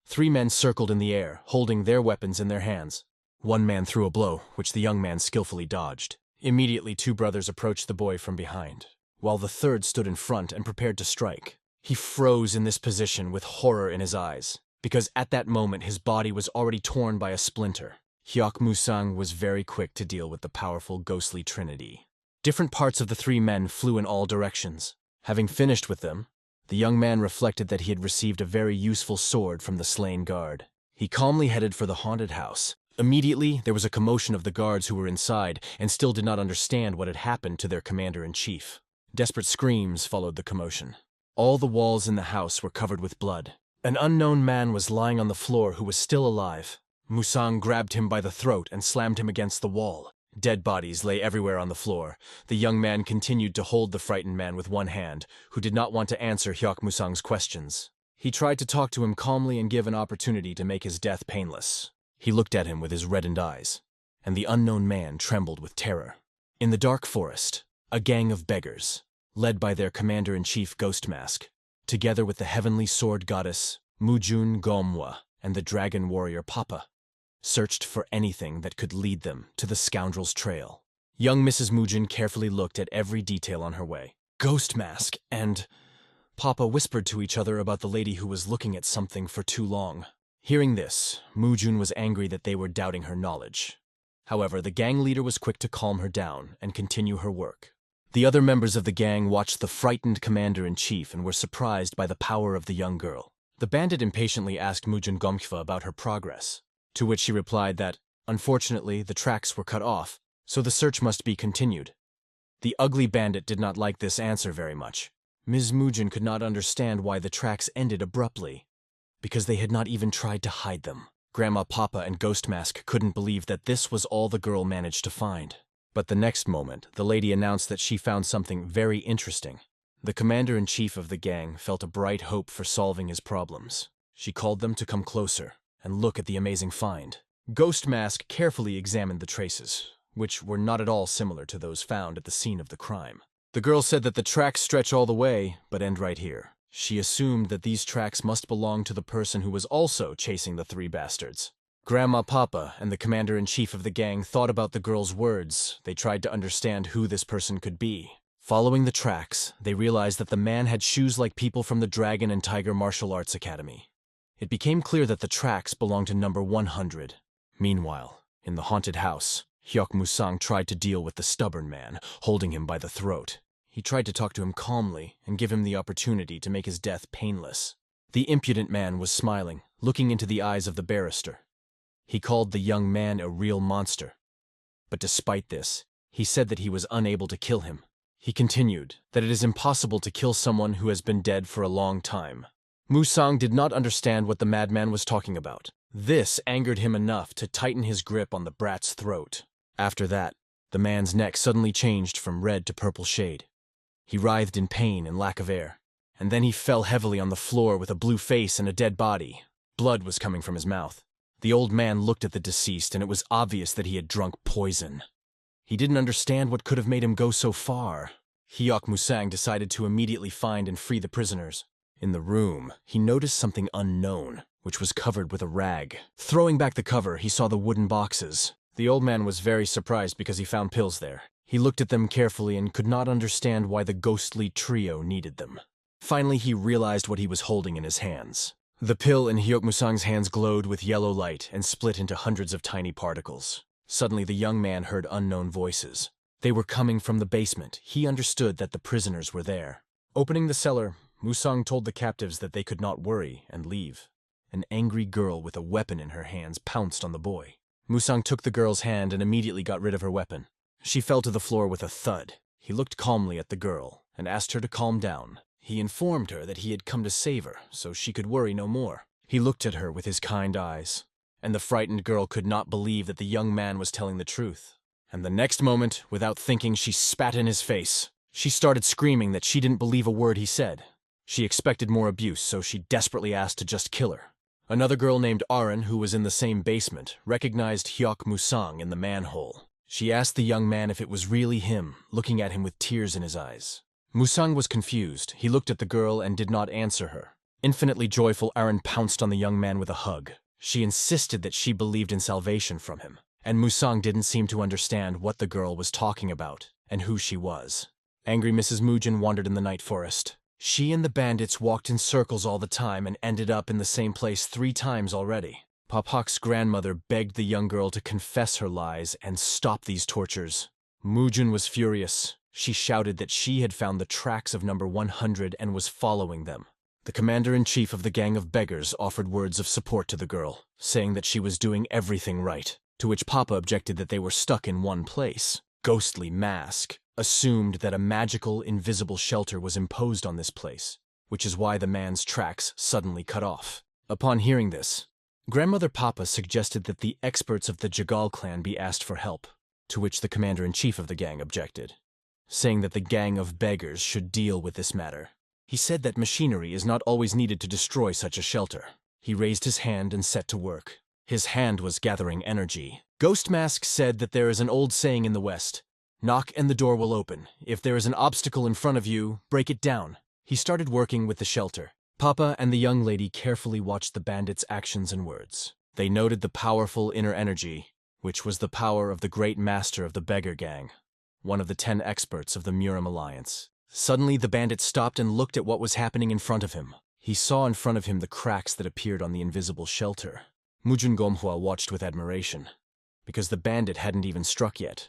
3 men circled in the air, holding their weapons in their hands. One man threw a blow, which the young man skillfully dodged. Immediately 2 brothers approached the boy from behind, while the third stood in front and prepared to strike. He froze in this position with horror in his eyes, because at that moment his body was already torn by a splinter. Hyuk Musang was very quick to deal with the powerful ghostly trinity. Different parts of the 3 men flew in all directions. Having finished with them, the young man reflected that he had received a very useful sword from the slain guard. He calmly headed for the haunted house. Immediately, there was a commotion of the guards who were inside and still did not understand what had happened to their commander-in-chief. Desperate screams followed the commotion. All the walls in the house were covered with blood. An unknown man was lying on the floor who was still alive. Musang grabbed him by the throat and slammed him against the wall. Dead bodies lay everywhere on the floor. The young man continued to hold the frightened man with one hand, who did not want to answer Hyuk Musang's questions. He tried to talk to him calmly and give an opportunity to make his death painless. He looked at him with his reddened eyes, and the unknown man trembled with terror. In the dark forest, a gang of beggars, led by their commander-in-chief Ghost Mask, together with the heavenly sword goddess Mujun Gomwa and the dragon warrior Papa, searched for anything that could lead them to the scoundrel's trail. Young Mrs. Mujun carefully looked at every detail on her way. Ghost Mask and Papa whispered to each other about the lady who was looking at something for too long. Hearing this, Mujun was angry that they were doubting her knowledge. However, the gang leader was quick to calm her down and continue her work. The other members of the gang watched the frightened commander-in-chief and were surprised by the power of the young girl. The bandit impatiently asked Mujun Gomkhwa about her progress, to which she replied that, unfortunately, the tracks were cut off, so the search must be continued. The ugly bandit did not like this answer very much. Ms. Mujun could not understand why the tracks ended abruptly, because they had not even tried to hide them. Grandma Papa and Ghost Mask couldn't believe that this was all the girl managed to find. But the next moment, the lady announced that she found something very interesting. The commander-in-chief of the gang felt a bright hope for solving his problems. She called them to come closer and look at the amazing find. Ghost Mask carefully examined the traces, which were not at all similar to those found at the scene of the crime. The girl said that the tracks stretch all the way, but end right here. She assumed that these tracks must belong to the person who was also chasing the three bastards. Grandma Papa and the commander-in-chief of the gang thought about the girl's words. They tried to understand who this person could be. Following the tracks, they realized that the man had shoes like people from the Dragon and Tiger Martial Arts Academy. It became clear that the tracks belonged to number 100. Meanwhile, in the haunted house, Hyuk Musang tried to deal with the stubborn man, holding him by the throat. He tried to talk to him calmly and give him the opportunity to make his death painless. The impudent man was smiling, looking into the eyes of the barrister. He called the young man a real monster. But despite this, he said that he was unable to kill him. He continued that it is impossible to kill someone who has been dead for a long time. Musang did not understand what the madman was talking about. This angered him enough to tighten his grip on the brat's throat. After that, the man's neck suddenly changed from red to purple shade. He writhed in pain and lack of air, and then he fell heavily on the floor with a blue face and a dead body. Blood was coming from his mouth. The old man looked at the deceased, and it was obvious that he had drunk poison. He didn't understand what could have made him go so far. Hyuk Musang decided to immediately find and free the prisoners. In the room, he noticed something unknown, which was covered with a rag. Throwing back the cover, he saw the wooden boxes. The old man was very surprised because he found pills there. He looked at them carefully and could not understand why the ghostly trio needed them. Finally, he realized what he was holding in his hands. The pill in Hyuk Musang's hands glowed with yellow light and split into hundreds of tiny particles. Suddenly, the young man heard unknown voices. They were coming from the basement. He understood that the prisoners were there. Opening the cellar, Musang told the captives that they could not worry and leave. An angry girl with a weapon in her hands pounced on the boy. Musang took the girl's hand and immediately got rid of her weapon. She fell to the floor with a thud. He looked calmly at the girl and asked her to calm down. He informed her that he had come to save her, so she could worry no more. He looked at her with his kind eyes, and the frightened girl could not believe that the young man was telling the truth. And the next moment, without thinking, she spat in his face. She started screaming that she didn't believe a word he said. She expected more abuse, so she desperately asked to just kill her. Another girl named Arin, who was in the same basement, recognized Hyuk Musang in the manhole. She asked the young man if it was really him, looking at him with tears in his eyes. Musang was confused. He looked at the girl and did not answer her. Infinitely joyful, Arin pounced on the young man with a hug. She insisted that she believed in salvation from him, and Musang didn't seem to understand what the girl was talking about and who she was. Angry Mrs. Mujin wandered in the night forest. She and the bandits walked in circles all the time and ended up in the same place 3 times already. Papak's grandmother begged the young girl to confess her lies and stop these tortures. Mujin was furious. She shouted that she had found the tracks of number 100 and was following them. The commander-in-chief of the gang of beggars offered words of support to the girl, saying that she was doing everything right, to which Papa objected that they were stuck in one place. Ghostly Mask assumed that a magical, invisible shelter was imposed on this place, which is why the man's tracks suddenly cut off. Upon hearing this, Grandmother Papa suggested that the experts of the Jagal clan be asked for help, to which the commander-in-chief of the gang objected, saying that the gang of beggars should deal with this matter. He said that machinery is not always needed to destroy such a shelter. He raised his hand and set to work. His hand was gathering energy. Ghost Mask said that there is an old saying in the West, "Knock and the door will open. If there is an obstacle in front of you, break it down." He started working with the shelter. Papa and the young lady carefully watched the bandits' actions and words. They noted the powerful inner energy, which was the power of the great master of the beggar gang, one of the 10 experts of the Murim Alliance. Suddenly, the bandit stopped and looked at what was happening in front of him. He saw in front of him the cracks that appeared on the invisible shelter. Mujin Gomhwa watched with admiration, because the bandit hadn't even struck yet.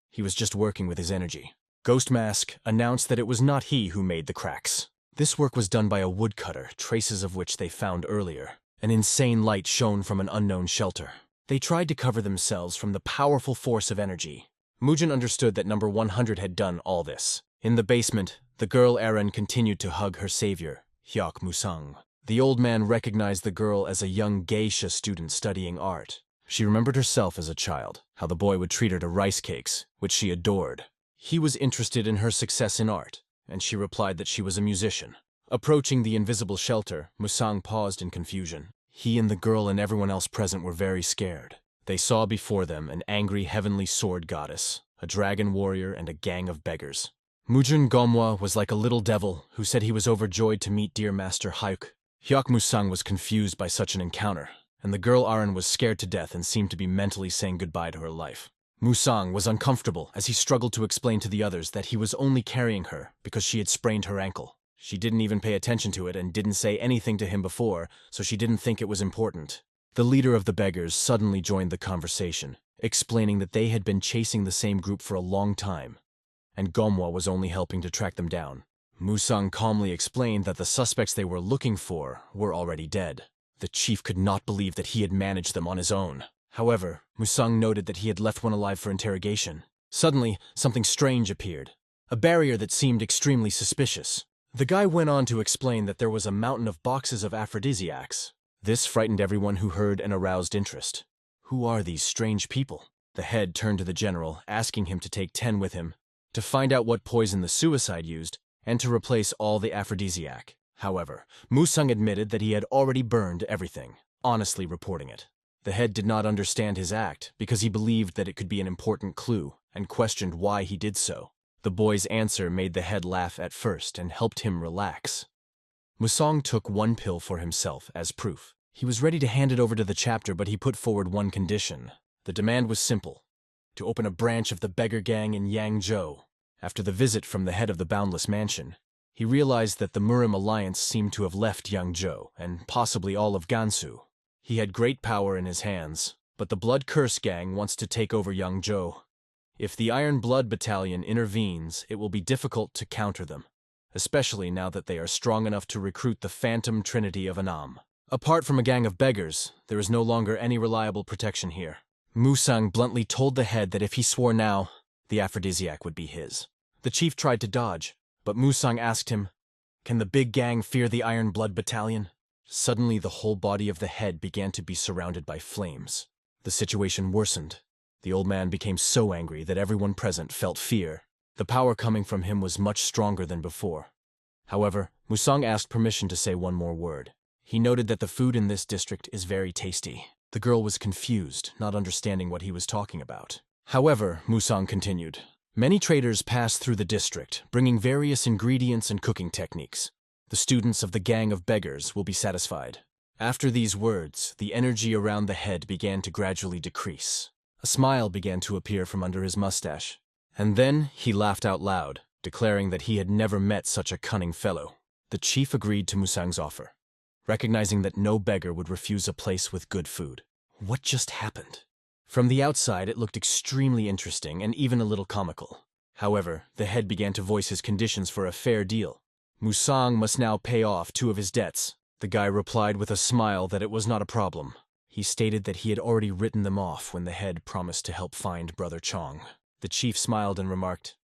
He was just working with his energy. Ghost Mask announced that it was not he who made the cracks. This work was done by a woodcutter, traces of which they found earlier. An insane light shone from an unknown shelter. They tried to cover themselves from the powerful force of energy. Mujin understood that number 100 had done all this. In the basement, the girl Arin continued to hug her savior, Hyuk Musang. The old man recognized the girl as a young geisha student studying art. She remembered herself as a child, how the boy would treat her to rice cakes, which she adored. He was interested in her success in art, and she replied that she was a musician. Approaching the invisible shelter, Musang paused in confusion. He and the girl and everyone else present were very scared. They saw before them an angry heavenly sword goddess, a dragon warrior, and a gang of beggars. Mujun Gomwa was like a little devil who said he was overjoyed to meet dear Master Hyuk. Hyuk Musang was confused by such an encounter, and the girl Aran was scared to death and seemed to be mentally saying goodbye to her life. Musang was uncomfortable as he struggled to explain to the others that he was only carrying her because she had sprained her ankle. She didn't even pay attention to it and didn't say anything to him before, so she didn't think it was important. The leader of the beggars suddenly joined the conversation, explaining that they had been chasing the same group for a long time, and Gomwa was only helping to track them down. Musang calmly explained that the suspects they were looking for were already dead. The chief could not believe that he had managed them on his own. However, Musang noted that he had left one alive for interrogation. Suddenly, something strange appeared, a barrier that seemed extremely suspicious. The guy went on to explain that there was a mountain of boxes of aphrodisiacs. This frightened everyone who heard and aroused interest. Who are these strange people? The head turned to the general, asking him to take 10 with him, to find out what poison the suicide used, and to replace all the aphrodisiac. However, Musang admitted that he had already burned everything, honestly reporting it. The head did not understand his act because he believed that it could be an important clue and questioned why he did so. The boy's answer made the head laugh at first and helped him relax. Musang took 1 pill for himself as proof. He was ready to hand it over to the chapter, but he put forward one condition. The demand was simple: to open a branch of the beggar gang in Yangzhou. After the visit from the head of the Boundless Mansion, he realized that the Murim alliance seemed to have left Yangzhou and possibly all of Gansu. He had great power in his hands, but the Blood Curse gang wants to take over Yangzhou. If the Iron Blood Battalion intervenes, it will be difficult to counter them, especially now that they are strong enough to recruit the Phantom Trinity of Annam. Apart from a gang of beggars, there is no longer any reliable protection here. Musang bluntly told the head that if he swore now, the aphrodisiac would be his. The chief tried to dodge, but Musang asked him, "Can the big gang fear the Iron Blood Battalion?" Suddenly, the whole body of the head began to be surrounded by flames. The situation worsened. The old man became so angry that everyone present felt fear. The power coming from him was much stronger than before. However, Musang asked permission to say one more word. He noted that the food in this district is very tasty. The girl was confused, not understanding what he was talking about. However, Musang continued, many traders pass through the district, bringing various ingredients and cooking techniques. The students of the gang of beggars will be satisfied. After these words, the energy around the head began to gradually decrease. A smile began to appear from under his mustache. And then he laughed out loud, declaring that he had never met such a cunning fellow. The chief agreed to Musang's offer, recognizing that no beggar would refuse a place with good food. What just happened? From the outside, it looked extremely interesting and even a little comical. However, the head began to voice his conditions for a fair deal. Musang must now pay off 2 of his debts. The guy replied with a smile that it was not a problem. He stated that he had already written them off when the head promised to help find Brother Chong. The chief smiled and remarked,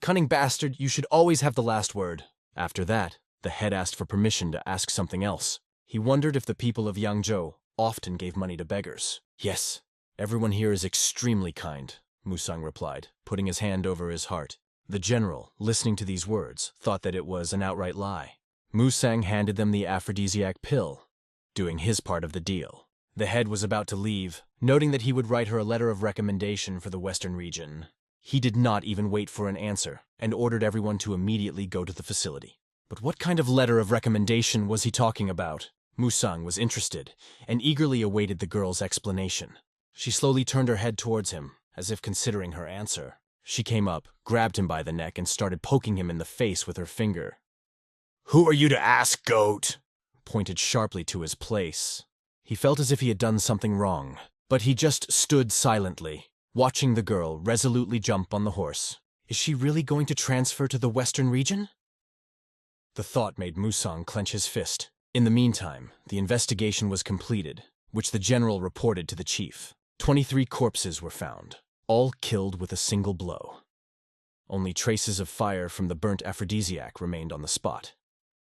"Cunning bastard, you should always have the last word." After that, the head asked for permission to ask something else. He wondered if the people of Yangzhou often gave money to beggars. "Yes, everyone here is extremely kind," Musang replied, putting his hand over his heart. The general, listening to these words, thought that it was an outright lie. Musang handed them the aphrodisiac pill, doing his part of the deal. The head was about to leave, noting that he would write her a letter of recommendation for the Western region. He did not even wait for an answer, and ordered everyone to immediately go to the facility. But what kind of letter of recommendation was he talking about? Musang was interested, and eagerly awaited the girl's explanation. She slowly turned her head towards him, as if considering her answer. She came up, grabbed him by the neck, and started poking him in the face with her finger. "Who are you to ask, goat?" Pointed sharply to his place. He felt as if he had done something wrong, but he just stood silently, watching the girl resolutely jump on the horse. Is she really going to transfer to the Western region? The thought made Musang clench his fist. In the meantime, the investigation was completed, which the general reported to the chief. 23 corpses were found, all killed with a single blow. Only traces of fire from the burnt aphrodisiac remained on the spot.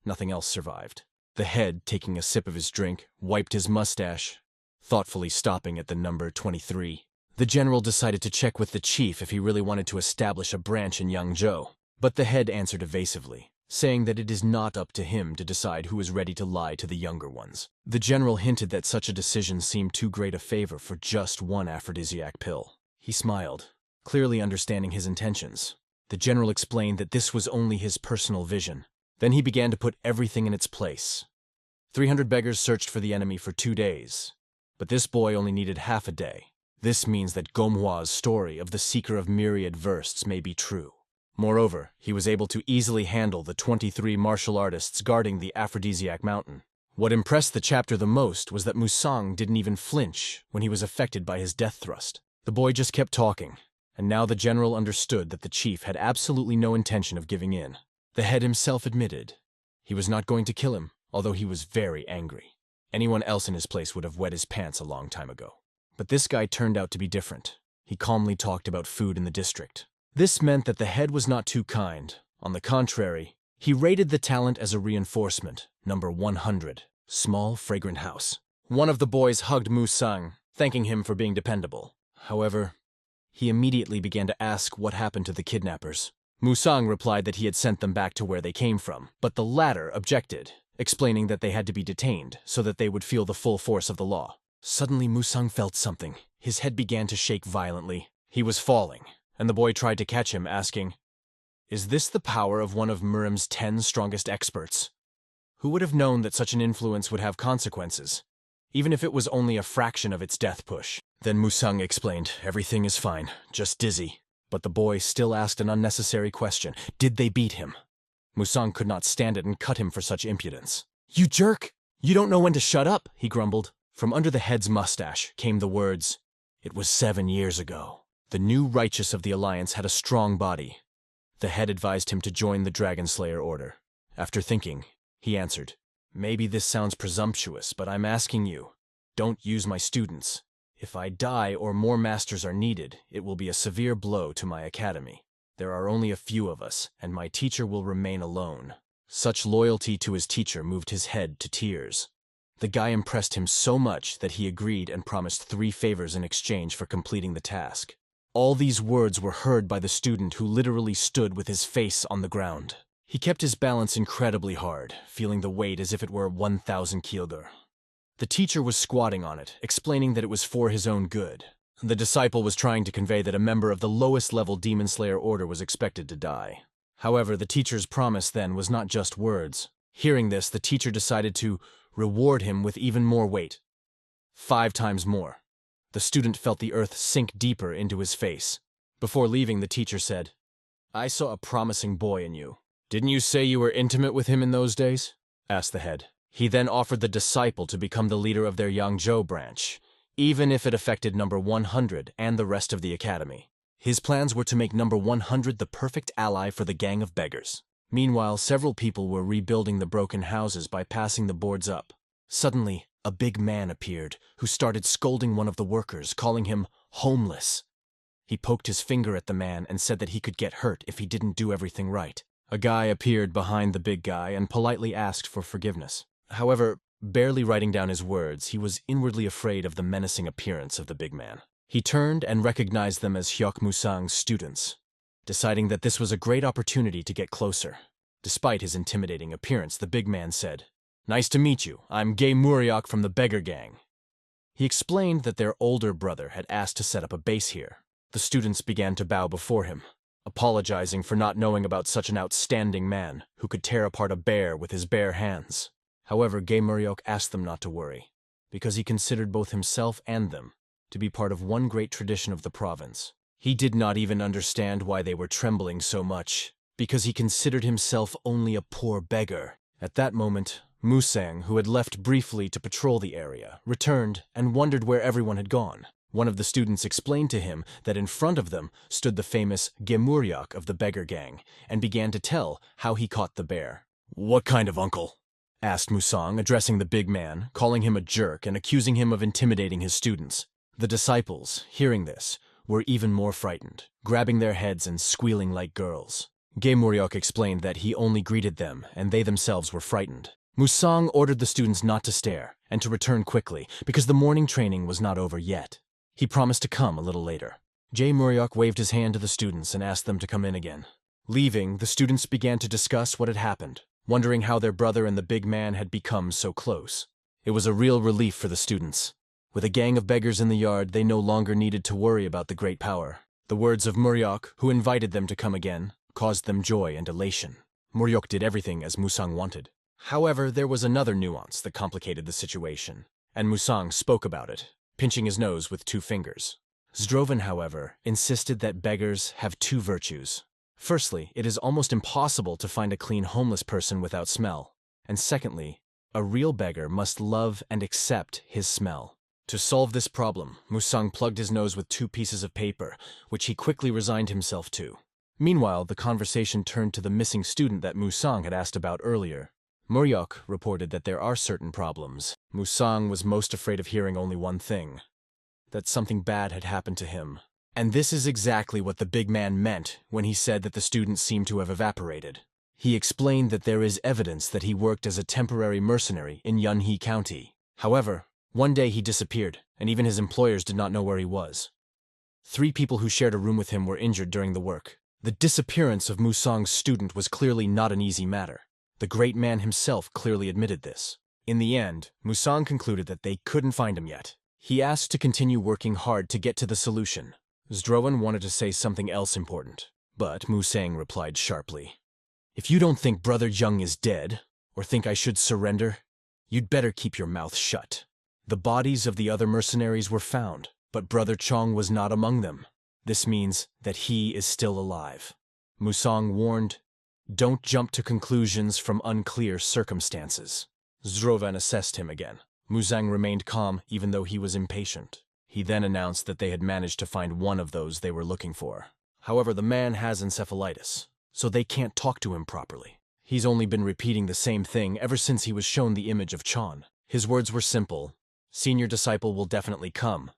Nothing else survived. The head, taking a sip of his drink, wiped his mustache, thoughtfully stopping at the number 23. The general decided to check with the chief if he really wanted to establish a branch in Yangzhou, but the head answered evasively, saying that it is not up to him to decide who is ready to lie to the younger ones. The general hinted that such a decision seemed too great a favor for just one aphrodisiac pill. He smiled, clearly understanding his intentions. The general explained that this was only his personal vision. Then he began to put everything in its place. 300 beggars searched for the enemy for 2 days, but this boy only needed half a day. This means that Gomhwa's story of the Seeker of Myriad Versts may be true. Moreover, he was able to easily handle the 23 martial artists guarding the Aphrodisiac Mountain. What impressed the chapter the most was that Musang didn't even flinch when he was affected by his death thrust. The boy just kept talking, and now the general understood that the chief had absolutely no intention of giving in. The head himself admitted he was not going to kill him, although he was very angry. Anyone else in his place would have wet his pants a long time ago. But this guy turned out to be different. He calmly talked about food in the district. This meant that the head was not too kind. On the contrary, he rated the talent as a reinforcement, number 100, small, fragrant house. One of the boys hugged Musang, thanking him for being dependable. However, he immediately began to ask what happened to the kidnappers. Musang replied that he had sent them back to where they came from, but the latter objected, explaining that they had to be detained so that they would feel the full force of the law. Suddenly, Musang felt something. His head began to shake violently. He was falling, and the boy tried to catch him, asking, "Is this the power of one of Murim's 10 strongest experts? Who would have known that such an influence would have consequences, even if it was only a fraction of its death push?" Then Musang explained, "Everything is fine, just dizzy." But the boy still asked an unnecessary question. Did they beat him? Musang could not stand it and cut him for such impudence. "You jerk! You don't know when to shut up," he grumbled. From under the head's mustache came the words, "It was 7 years ago." The new righteous of the Alliance had a strong body. The head advised him to join the Dragon Slayer Order. After thinking, he answered, "Maybe this sounds presumptuous, but I'm asking you, don't use my students. If I die or more masters are needed, it will be a severe blow to my academy. There are only a few of us, and my teacher will remain alone." Such loyalty to his teacher moved his head to tears. The guy impressed him so much that he agreed and promised 3 favors in exchange for completing the task. All these words were heard by the student, who literally stood with his face on the ground. He kept his balance incredibly hard, feeling the weight as if it were 1,000 kilder. The teacher was squatting on it, explaining that it was for his own good. The disciple was trying to convey that a member of the lowest level Demon Slayer order was expected to die. However, the teacher's promise then was not just words. Hearing this, the teacher decided to reward him with even more weight. 5 times more. The student felt the earth sink deeper into his face. Before leaving, the teacher said, "I saw a promising boy in you. Didn't you say you were intimate with him in those days?" asked the head. He then offered the disciple to become the leader of their Yangzhou branch, even if it affected number 100 and the rest of the academy. His plans were to make number 100 the perfect ally for the gang of beggars. Meanwhile, several people were rebuilding the broken houses by passing the boards up. Suddenly, a big man appeared, who started scolding one of the workers, calling him homeless. He poked his finger at the man and said that he could get hurt if he didn't do everything right. A guy appeared behind the big guy and politely asked for forgiveness. However, barely writing down his words, he was inwardly afraid of the menacing appearance of the big man. He turned and recognized them as Hyuk Musang's students, deciding that this was a great opportunity to get closer. Despite his intimidating appearance, the big man said, "Nice to meet you. I'm Gay Muriok from the Beggar Gang." He explained that their older brother had asked to set up a base here. The students began to bow before him, apologizing for not knowing about such an outstanding man who could tear apart a bear with his bare hands. However, Gay Muriok asked them not to worry, because he considered both himself and them to be part of one great tradition of the province. He did not even understand why they were trembling so much, because he considered himself only a poor beggar. At that moment, Musang, who had left briefly to patrol the area, returned and wondered where everyone had gone. One of the students explained to him that in front of them stood the famous Gemuriak of the Beggar Gang, and began to tell how he caught the bear. "What kind of uncle?" asked Musang, addressing the big man, calling him a jerk and accusing him of intimidating his students. The disciples, hearing this, were even more frightened, grabbing their heads and squealing like girls. Gemuriak explained that he only greeted them, and they themselves were frightened. Musang ordered the students not to stare, and to return quickly, because the morning training was not over yet. He promised to come a little later. Muriok waved his hand to the students and asked them to come in again. Leaving, the students began to discuss what had happened, wondering how their brother and the big man had become so close. It was a real relief for the students. With a gang of beggars in the yard, they no longer needed to worry about the great power. The words of Muriok, who invited them to come again, caused them joy and elation. Moryok did everything as Musang wanted. However, there was another nuance that complicated the situation, and Musang spoke about it, pinching his nose with 2 fingers. Zdrovan, however, insisted that beggars have 2 virtues. Firstly, it is almost impossible to find a clean homeless person without smell, and secondly, a real beggar must love and accept his smell. To solve this problem, Musang plugged his nose with 2 pieces of paper, which he quickly resigned himself to. Meanwhile, the conversation turned to the missing student that Musang had asked about earlier. Moryok reported that there are certain problems. Musang was most afraid of hearing only one thing: that something bad had happened to him. And this is exactly what the big man meant when he said that the student seemed to have evaporated. He explained that there is evidence that he worked as a temporary mercenary in Yunhee County. However, one day he disappeared, and even his employers did not know where he was. 3 people who shared a room with him were injured during the work. The disappearance of Musang's student was clearly not an easy matter. The great man himself clearly admitted this. In the end, Musang concluded that they couldn't find him yet. He asked to continue working hard to get to the solution. Zdrovan wanted to say something else important, but Musang replied sharply. "If you don't think Brother Jung is dead, or think I should surrender, you'd better keep your mouth shut." The bodies of the other mercenaries were found, but Brother Chong was not among them. This means that he is still alive. Musang warned, "Don't jump to conclusions from unclear circumstances." Zdrovan assessed him again. Musang remained calm even though he was impatient. He then announced that they had managed to find one of those they were looking for. However, the man has encephalitis, so they can't talk to him properly. He's only been repeating the same thing ever since he was shown the image of Chan. His words were simple: "Senior disciple will definitely come."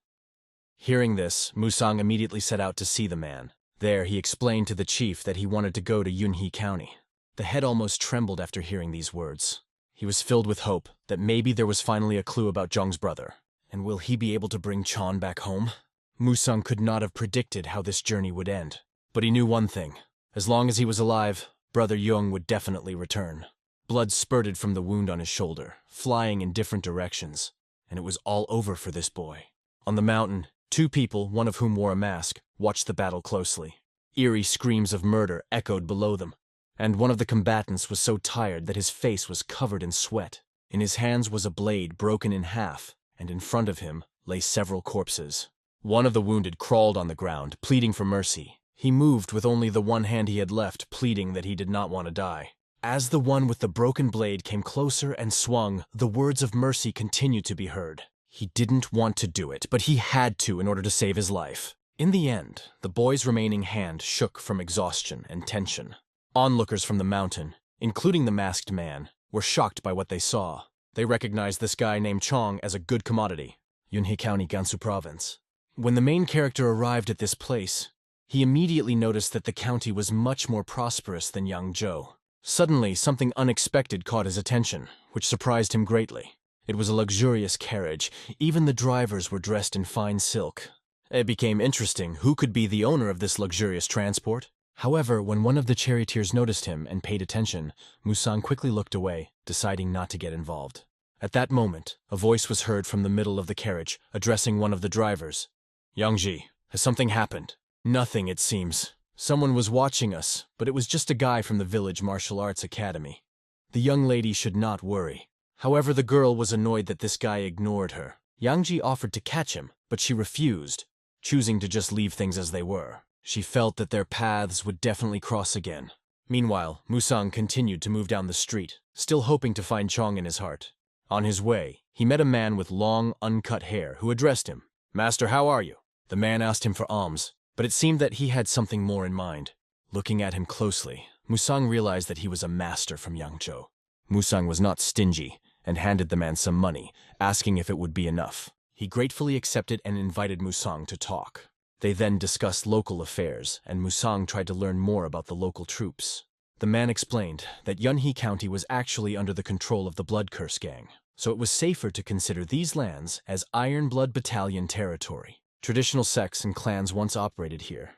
Hearing this, Musang immediately set out to see the man. There, he explained to the chief that he wanted to go to Yunhee County. The head almost trembled after hearing these words. He was filled with hope that maybe there was finally a clue about Zhong's brother. And will he be able to bring Chan back home? Musang could not have predicted how this journey would end. But he knew one thing: as long as he was alive, Brother Jung would definitely return. Blood spurted from the wound on his shoulder, flying in different directions, and it was all over for this boy. On the mountain, 2 people, one of whom wore a mask, watched the battle closely. Eerie screams of murder echoed below them, and one of the combatants was so tired that his face was covered in sweat. In his hands was a blade broken in half, and in front of him lay several corpses. One of the wounded crawled on the ground, pleading for mercy. He moved with only the one hand he had left, pleading that he did not want to die. As the one with the broken blade came closer and swung, the words of mercy continued to be heard. He didn't want to do it, but he had to in order to save his life. In the end, the boy's remaining hand shook from exhaustion and tension. Onlookers from the mountain, including the masked man, were shocked by what they saw. They recognized this guy named Chong as a good commodity. Yunhee County, Gansu Province. When the main character arrived at this place, he immediately noticed that the county was much more prosperous than Yangzhou. Suddenly, something unexpected caught his attention, which surprised him greatly. It was a luxurious carriage. Even the drivers were dressed in fine silk. It became interesting who could be the owner of this luxurious transport. However, when one of the charioteers noticed him and paid attention, Musang quickly looked away, deciding not to get involved. At that moment, a voice was heard from the middle of the carriage, addressing one of the drivers. "Yangji, has something happened?" "Nothing, it seems. Someone was watching us, but it was just a guy from the village martial arts academy. The young lady should not worry." However, the girl was annoyed that this guy ignored her. Yangji offered to catch him, but she refused, choosing to just leave things as they were. She felt that their paths would definitely cross again. Meanwhile, Musang continued to move down the street, still hoping to find Chong in his heart. On his way, he met a man with long, uncut hair who addressed him. "Master, how are you?" The man asked him for alms, but it seemed that he had something more in mind. Looking at him closely, Musang realized that he was a master from Yangzhou. Musang was not stingy, and handed the man some money, asking if it would be enough. He gratefully accepted and invited Musang to talk. They then discussed local affairs, and Musang tried to learn more about the local troops. The man explained that Yunhee County was actually under the control of the Blood Curse Gang, so it was safer to consider these lands as Iron Blood Battalion territory. Traditional sects and clans once operated here,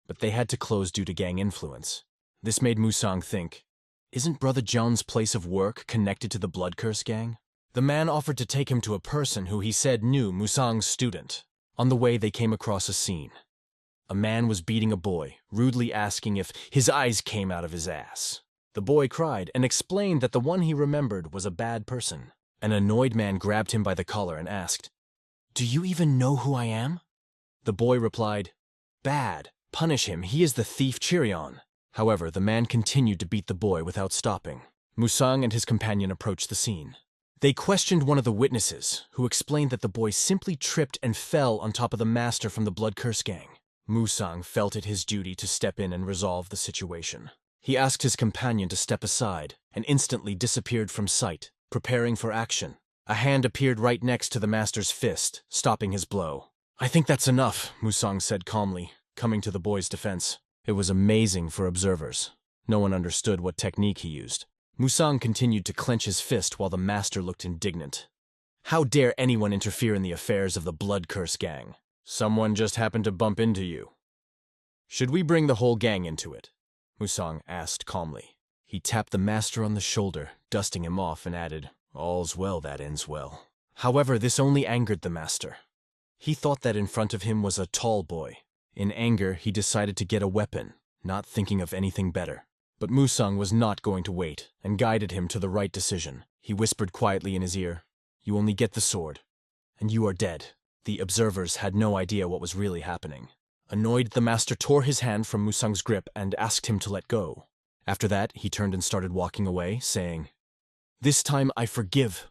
but they had to close due to gang influence. This made Musang think, isn't Brother John's place of work connected to the Blood Curse Gang? The man offered to take him to a person who he said knew Musang's student. On the way, they came across a scene. A man was beating a boy, rudely asking if his eyes came out of his ass. The boy cried and explained that the one he remembered was a bad person. An annoyed man grabbed him by the collar and asked, "Do you even know who I am?" The boy replied, "Bad. Punish him. He is the thief Chirion." However, the man continued to beat the boy without stopping. Musang and his companion approached the scene. They questioned one of the witnesses, who explained that the boy simply tripped and fell on top of the master from the Blood Curse gang. Musang felt it his duty to step in and resolve the situation. He asked his companion to step aside and instantly disappeared from sight, preparing for action. A hand appeared right next to the master's fist, stopping his blow. "I think that's enough," Musang said calmly, coming to the boy's defense. It was amazing for observers. No one understood what technique he used. Musang continued to clench his fist while the master looked indignant. "How dare anyone interfere in the affairs of the Blood Curse gang? Someone just happened to bump into you. Should we bring the whole gang into it?" Musang asked calmly. He tapped the master on the shoulder, dusting him off, and added, "All's well that ends well." However, this only angered the master. He thought that in front of him was a tall boy. In anger, he decided to get a weapon, not thinking of anything better. But Musang was not going to wait, and guided him to the right decision. He whispered quietly in his ear, "You only get the sword, and you are dead." The observers had no idea what was really happening. Annoyed, the master tore his hand from Musang's grip and asked him to let go. After that, he turned and started walking away, saying, "This time I forgive,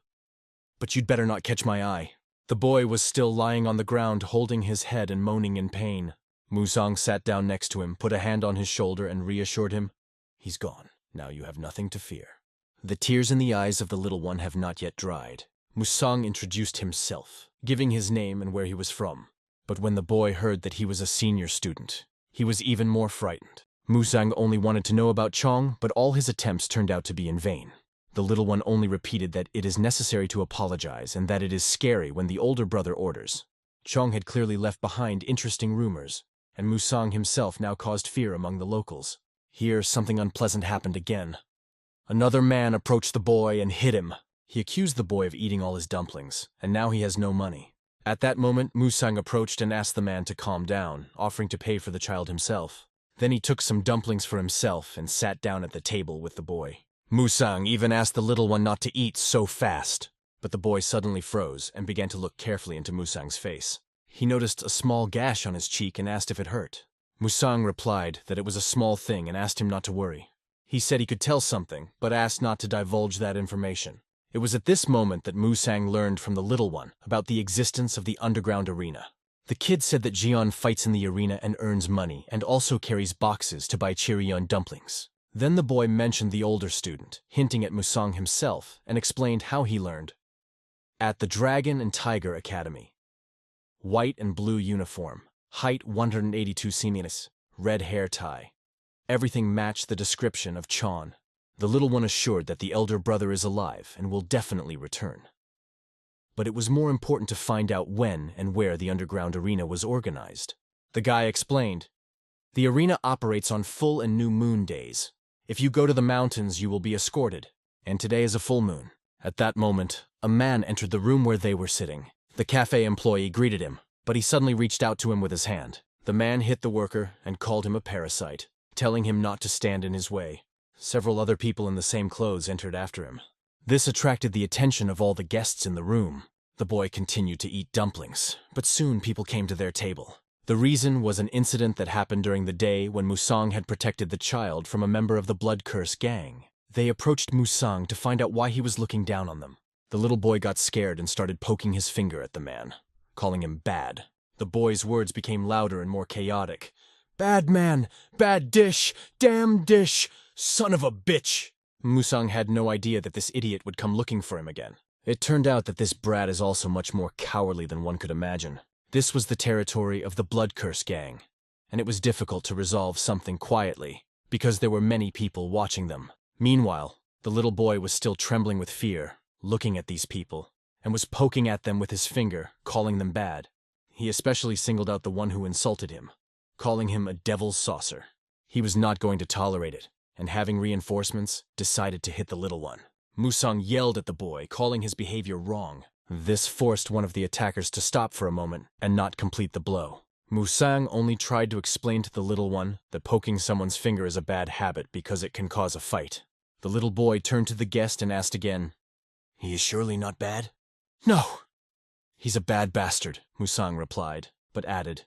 but you'd better not catch my eye." The boy was still lying on the ground, holding his head and moaning in pain. Musang sat down next to him, put a hand on his shoulder, and reassured him, "He's gone. Now you have nothing to fear." The tears in the eyes of the little one have not yet dried. Musang introduced himself, giving his name and where he was from. But when the boy heard that he was a senior student, he was even more frightened. Musang only wanted to know about Chong, but all his attempts turned out to be in vain. The little one only repeated that it is necessary to apologize and that it is scary when the older brother orders. Chong had clearly left behind interesting rumors, and Musang himself now caused fear among the locals. Here, something unpleasant happened again. Another man approached the boy and hit him. He accused the boy of eating all his dumplings, and now he has no money. At that moment, Musang approached and asked the man to calm down, offering to pay for the child himself. Then he took some dumplings for himself and sat down at the table with the boy. Musang even asked the little one not to eat so fast, but the boy suddenly froze and began to look carefully into Musang's face. He noticed a small gash on his cheek and asked if it hurt. Musang replied that it was a small thing and asked him not to worry. He said he could tell something, but asked not to divulge that information. It was at this moment that Musang learned from the little one about the existence of the underground arena. The kid said that Jian fights in the arena and earns money, and also carries boxes to buy Chirion dumplings. Then the boy mentioned the older student, hinting at Musang himself, and explained how he learned. At the Dragon and Tiger Academy. White and blue uniform, height 182 cm, red hair tie. Everything matched the description of Chon. The little one assured that the elder brother is alive and will definitely return. But it was more important to find out when and where the underground arena was organized. The guy explained, "The arena operates on full and new moon days. If you go to the mountains, you will be escorted, and today is a full moon." At that moment, a man entered the room where they were sitting. The cafe employee greeted him, but he suddenly reached out to him with his hand. The man hit the worker and called him a parasite, telling him not to stand in his way. Several other people in the same clothes entered after him. This attracted the attention of all the guests in the room. The boy continued to eat dumplings, but soon people came to their table. The reason was an incident that happened during the day when Musang had protected the child from a member of the Blood Curse gang. They approached Musang to find out why he was looking down on them. The little boy got scared and started poking his finger at the man, calling him bad. The boy's words became louder and more chaotic. "Bad man, bad dish, damn dish, son of a bitch." Musang had no idea that this idiot would come looking for him again. It turned out that this brat is also much more cowardly than one could imagine. This was the territory of the Blood Curse gang, and it was difficult to resolve something quietly, because there were many people watching them. Meanwhile, the little boy was still trembling with fear, looking at these people, and was poking at them with his finger, calling them bad. He especially singled out the one who insulted him, calling him a devil's saucer. He was not going to tolerate it, and having reinforcements, decided to hit the little one. Musang yelled at the boy, calling his behavior wrong. This forced one of the attackers to stop for a moment and not complete the blow. Musang only tried to explain to the little one that poking someone's finger is a bad habit because it can cause a fight. The little boy turned to the guest and asked again, "He is surely not bad?" "No, he's a bad bastard," Musang replied, but added,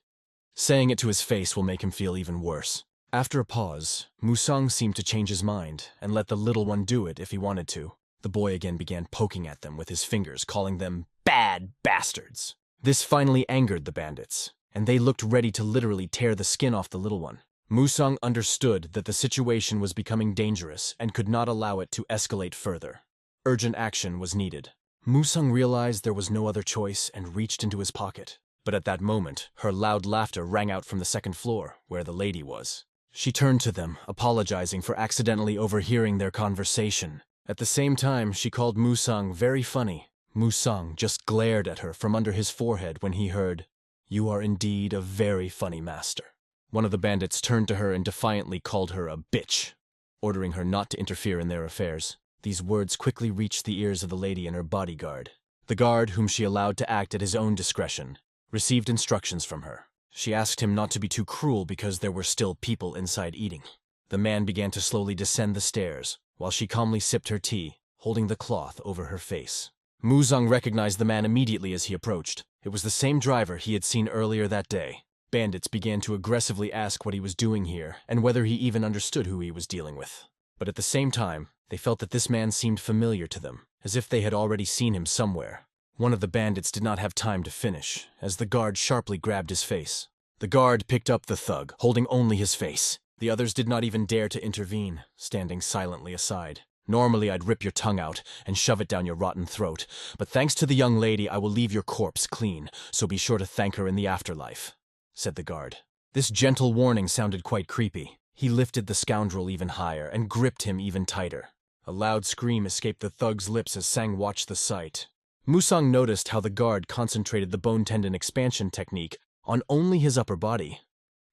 "Saying it to his face will make him feel even worse." After a pause, Musang seemed to change his mind and let the little one do it if he wanted to. The boy again began poking at them with his fingers, calling them bad bastards. This finally angered the bandits, and they looked ready to literally tear the skin off the little one. Musang understood that the situation was becoming dangerous and could not allow it to escalate further. Urgent action was needed. Musang realized there was no other choice and reached into his pocket. But at that moment, her loud laughter rang out from the second floor, where the lady was. She turned to them, apologizing for accidentally overhearing their conversation. At the same time, she called Musang very funny. Musang just glared at her from under his forehead when he heard, "You are indeed a very funny master." One of the bandits turned to her and defiantly called her a bitch, ordering her not to interfere in their affairs. These words quickly reached the ears of the lady and her bodyguard. The guard, whom she allowed to act at his own discretion, received instructions from her. She asked him not to be too cruel because there were still people inside eating. The man began to slowly descend the stairs, while she calmly sipped her tea, holding the cloth over her face. Musang recognized the man immediately as he approached. It was the same driver he had seen earlier that day. Bandits began to aggressively ask what he was doing here and whether he even understood who he was dealing with. But at the same time, they felt that this man seemed familiar to them, as if they had already seen him somewhere. One of the bandits did not have time to finish, as the guard sharply grabbed his face. The guard picked up the thug, holding only his face. The others did not even dare to intervene, standing silently aside. "Normally I'd rip your tongue out and shove it down your rotten throat, but thanks to the young lady I will leave your corpse clean, so be sure to thank her in the afterlife," said the guard. This gentle warning sounded quite creepy. He lifted the scoundrel even higher and gripped him even tighter. A loud scream escaped the thug's lips as Sang watched the sight. Musang noticed how the guard concentrated the bone tendon expansion technique on only his upper body.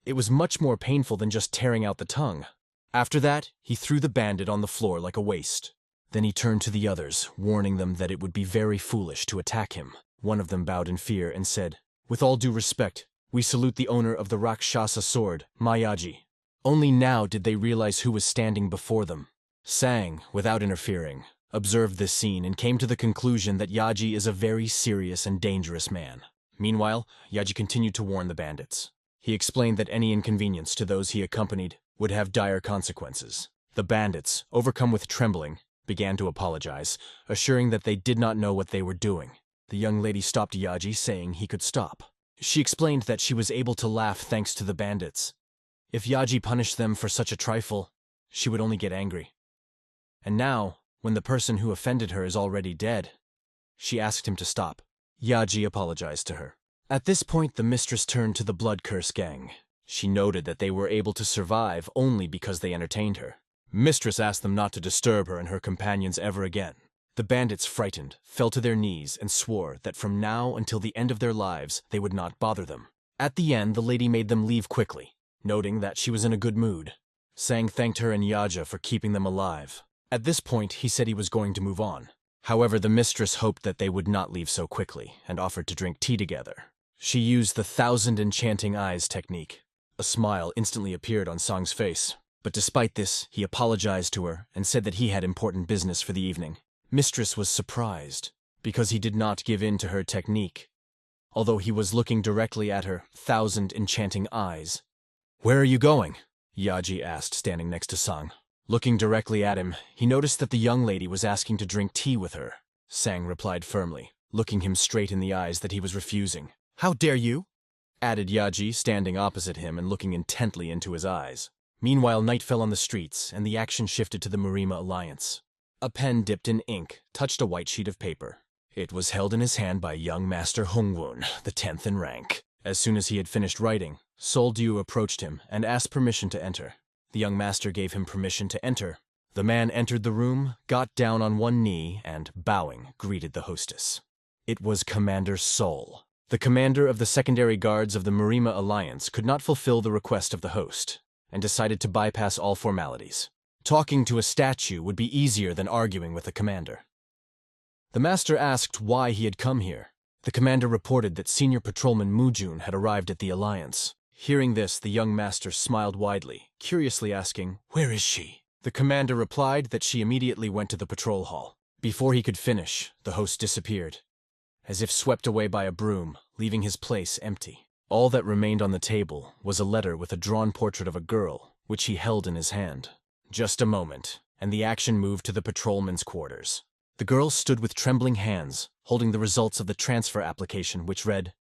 It was much more painful than just tearing out the tongue. After that, he threw the bandit on the floor like a waste. Then he turned to the others, warning them that it would be very foolish to attack him. One of them bowed in fear and said, "With all due respect, we salute the owner of the Rakshasa sword, Mayaji." Only now did they realize who was standing before them. Sang, without interfering, observed this scene and came to the conclusion that Yaji is a very serious and dangerous man. Meanwhile, Yaji continued to warn the bandits. He explained that any inconvenience to those he accompanied would have dire consequences. The bandits, overcome with trembling, began to apologize, assuring that they did not know what they were doing. The young lady stopped Yaji, saying he could stop. She explained that she was able to laugh thanks to the bandits. If Yaji punished them for such a trifle, she would only get angry. And now, when the person who offended her is already dead, she asked him to stop. Yaji apologized to her. At this point, the mistress turned to the Blood Curse gang. She noted that they were able to survive only because they entertained her. Mistress asked them not to disturb her and her companions ever again. The bandits, frightened, fell to their knees and swore that from now until the end of their lives, they would not bother them. At the end, the lady made them leave quickly, noting that she was in a good mood. Sang thanked her and Yaja for keeping them alive. At this point, he said he was going to move on. However, the mistress hoped that they would not leave so quickly and offered to drink tea together. She used the 1,000 enchanting eyes technique. A smile instantly appeared on Sang's face. But despite this, he apologized to her and said that he had important business for the evening. Mistress was surprised, because he did not give in to her technique, although he was looking directly at her 1,000 enchanting eyes. "Where are you going?" Yaji asked, standing next to Sang. Looking directly at him, he noticed that the young lady was asking to drink tea with her. Sang replied firmly, looking him straight in the eyes that he was refusing. "How dare you?" added Yaji, standing opposite him and looking intently into his eyes. Meanwhile, night fell on the streets, and the action shifted to the Marima Alliance. A pen dipped in ink touched a white sheet of paper. It was held in his hand by young Master Hongwon, the 10th in rank. As soon as he had finished writing, Sol Diu approached him and asked permission to enter. The young master gave him permission to enter. The man entered the room, got down on one knee, and, bowing, greeted the hostess. It was Commander Sol. The commander of the secondary guards of the Marima Alliance could not fulfill the request of the host, and decided to bypass all formalities. Talking to a statue would be easier than arguing with a commander. The master asked why he had come here. The commander reported that Senior Patrolman Mujun had arrived at the Alliance. Hearing this, the young master smiled widely, curiously asking, "Where is she?" The commander replied that she immediately went to the patrol hall. Before he could finish, the host disappeared, as if swept away by a broom, leaving his place empty. All that remained on the table was a letter with a drawn portrait of a girl, which he held in his hand. Just a moment, and the action moved to the patrolman's quarters. The girl stood with trembling hands, holding the results of the transfer application, which read,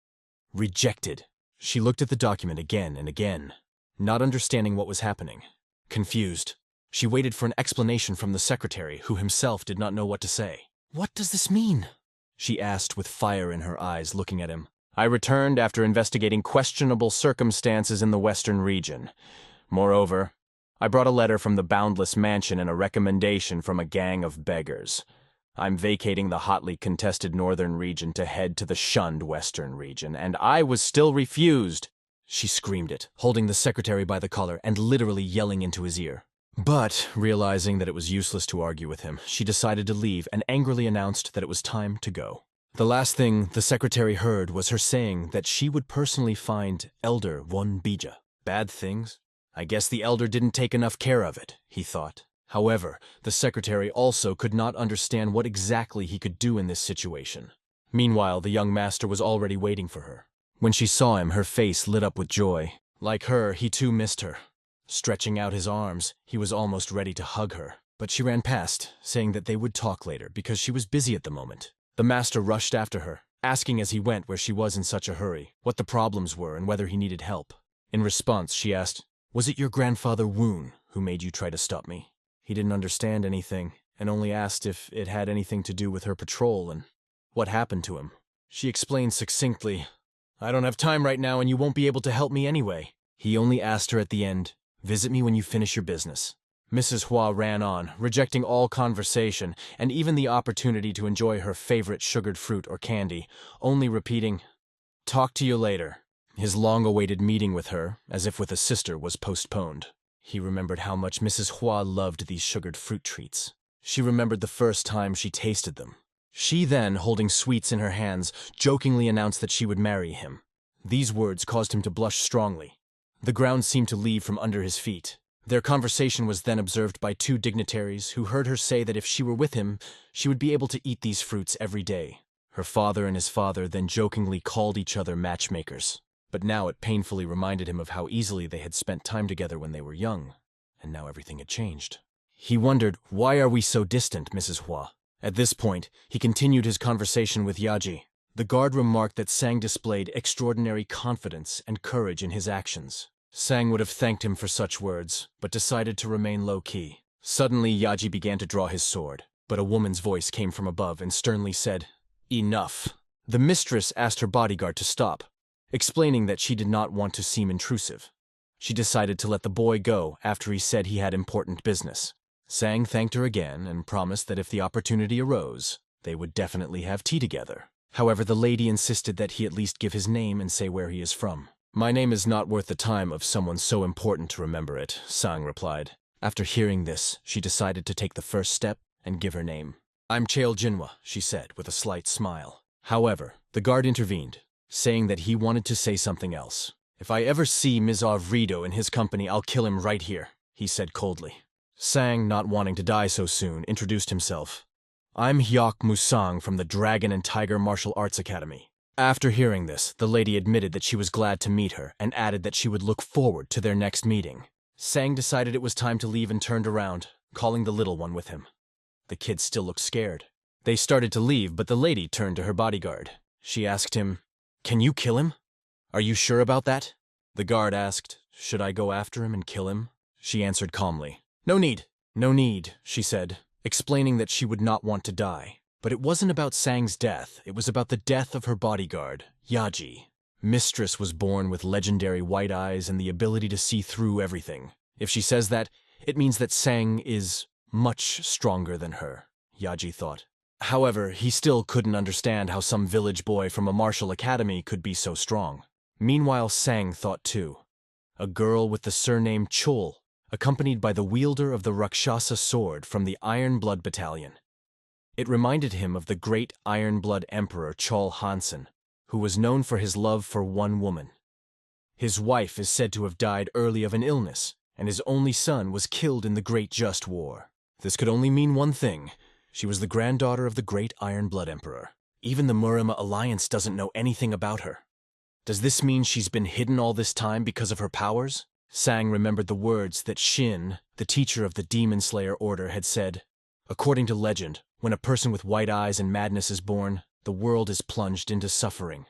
"Rejected." She looked at the document again and again, not understanding what was happening. Confused, she waited for an explanation from the secretary, who himself did not know what to say. "What does this mean?" she asked with fire in her eyes, looking at him. "I returned after investigating questionable circumstances in the Western region. Moreover, I brought a letter from the Boundless Mansion and a recommendation from a gang of beggars. I'm vacating the hotly contested northern region to head to the shunned western region, and I was still refused." She screamed it, holding the secretary by the collar and literally yelling into his ear. But, realizing that it was useless to argue with him, she decided to leave and angrily announced that it was time to go. The last thing the secretary heard was her saying that she would personally find Elder Won Bija. Bad things? I guess the elder didn't take enough care of it, he thought. However, the secretary also could not understand what exactly he could do in this situation. Meanwhile, the young master was already waiting for her. When she saw him, her face lit up with joy. Like her, he too missed her. Stretching out his arms, he was almost ready to hug her. But she ran past, saying that they would talk later because she was busy at the moment. The master rushed after her, asking as he went where she was in such a hurry, what the problems were and whether he needed help. In response, she asked, "Was it your grandfather Woon who made you try to stop me?" He didn't understand anything, and only asked if it had anything to do with her patrol and what happened to him. She explained succinctly, "I don't have time right now and you won't be able to help me anyway." He only asked her at the end, "Visit me when you finish your business." Mrs. Hua ran on, rejecting all conversation and even the opportunity to enjoy her favorite sugared fruit or candy, only repeating, "Talk to you later." His long-awaited meeting with her, as if with a sister, was postponed. He remembered how much Mrs. Hua loved these sugared fruit treats. She remembered the first time she tasted them. She then, holding sweets in her hands, jokingly announced that she would marry him. These words caused him to blush strongly. The ground seemed to leave from under his feet. Their conversation was then observed by two dignitaries who heard her say that if she were with him, she would be able to eat these fruits every day. Her father and his father then jokingly called each other matchmakers. But now it painfully reminded him of how easily they had spent time together when they were young, and now everything had changed. He wondered, "Why are we so distant, Mrs. Hua?" At this point, he continued his conversation with Yaji. The guard remarked that Sang displayed extraordinary confidence and courage in his actions. Sang would have thanked him for such words, but decided to remain low-key. Suddenly, Yaji began to draw his sword, but a woman's voice came from above and sternly said, "Enough." The mistress asked her bodyguard to stop, explaining that she did not want to seem intrusive. She decided to let the boy go after he said he had important business. Sang thanked her again and promised that if the opportunity arose, they would definitely have tea together. However, the lady insisted that he at least give his name and say where he is from. "My name is not worth the time of someone so important to remember it," Sang replied. After hearing this, she decided to take the first step and give her name. "I'm Chael Jinhwa," she said with a slight smile. However, the guard intervened, saying that he wanted to say something else. "If I ever see Mizar Rido in his company, I'll kill him right here," he said coldly. Sang, not wanting to die so soon, introduced himself. "I'm Hyok Musang from the Dragon and Tiger Martial Arts Academy." After hearing this, the lady admitted that she was glad to meet her and added that she would look forward to their next meeting. Sang decided it was time to leave and turned around, calling the little one with him. The kid still looked scared. They started to leave, but the lady turned to her bodyguard. She asked him, "Can you kill him? Are you sure about that?" The guard asked, "Should I go after him and kill him?" She answered calmly, "No need." "No need," she said, explaining that she would not want to die. But it wasn't about Sang's death, it was about the death of her bodyguard, Yaji. Mistress was born with legendary white eyes and the ability to see through everything. If she says that, it means that Sang is much stronger than her, Yaji thought. However, he still couldn't understand how some village boy from a martial academy could be so strong. Meanwhile, Sang thought too. A girl with the surname Chol, accompanied by the wielder of the Rakshasa sword from the Iron Blood Battalion. It reminded him of the great Iron Blood Emperor Chol Hansen, who was known for his love for one woman. His wife is said to have died early of an illness, and his only son was killed in the Great Just War. This could only mean one thing. She was the granddaughter of the great Iron Blood Emperor. Even the Murima Alliance doesn't know anything about her. Does this mean she's been hidden all this time because of her powers? Sang remembered the words that Shin, the teacher of the Demon Slayer Order, had said. According to legend, when a person with white eyes and madness is born, the world is plunged into suffering.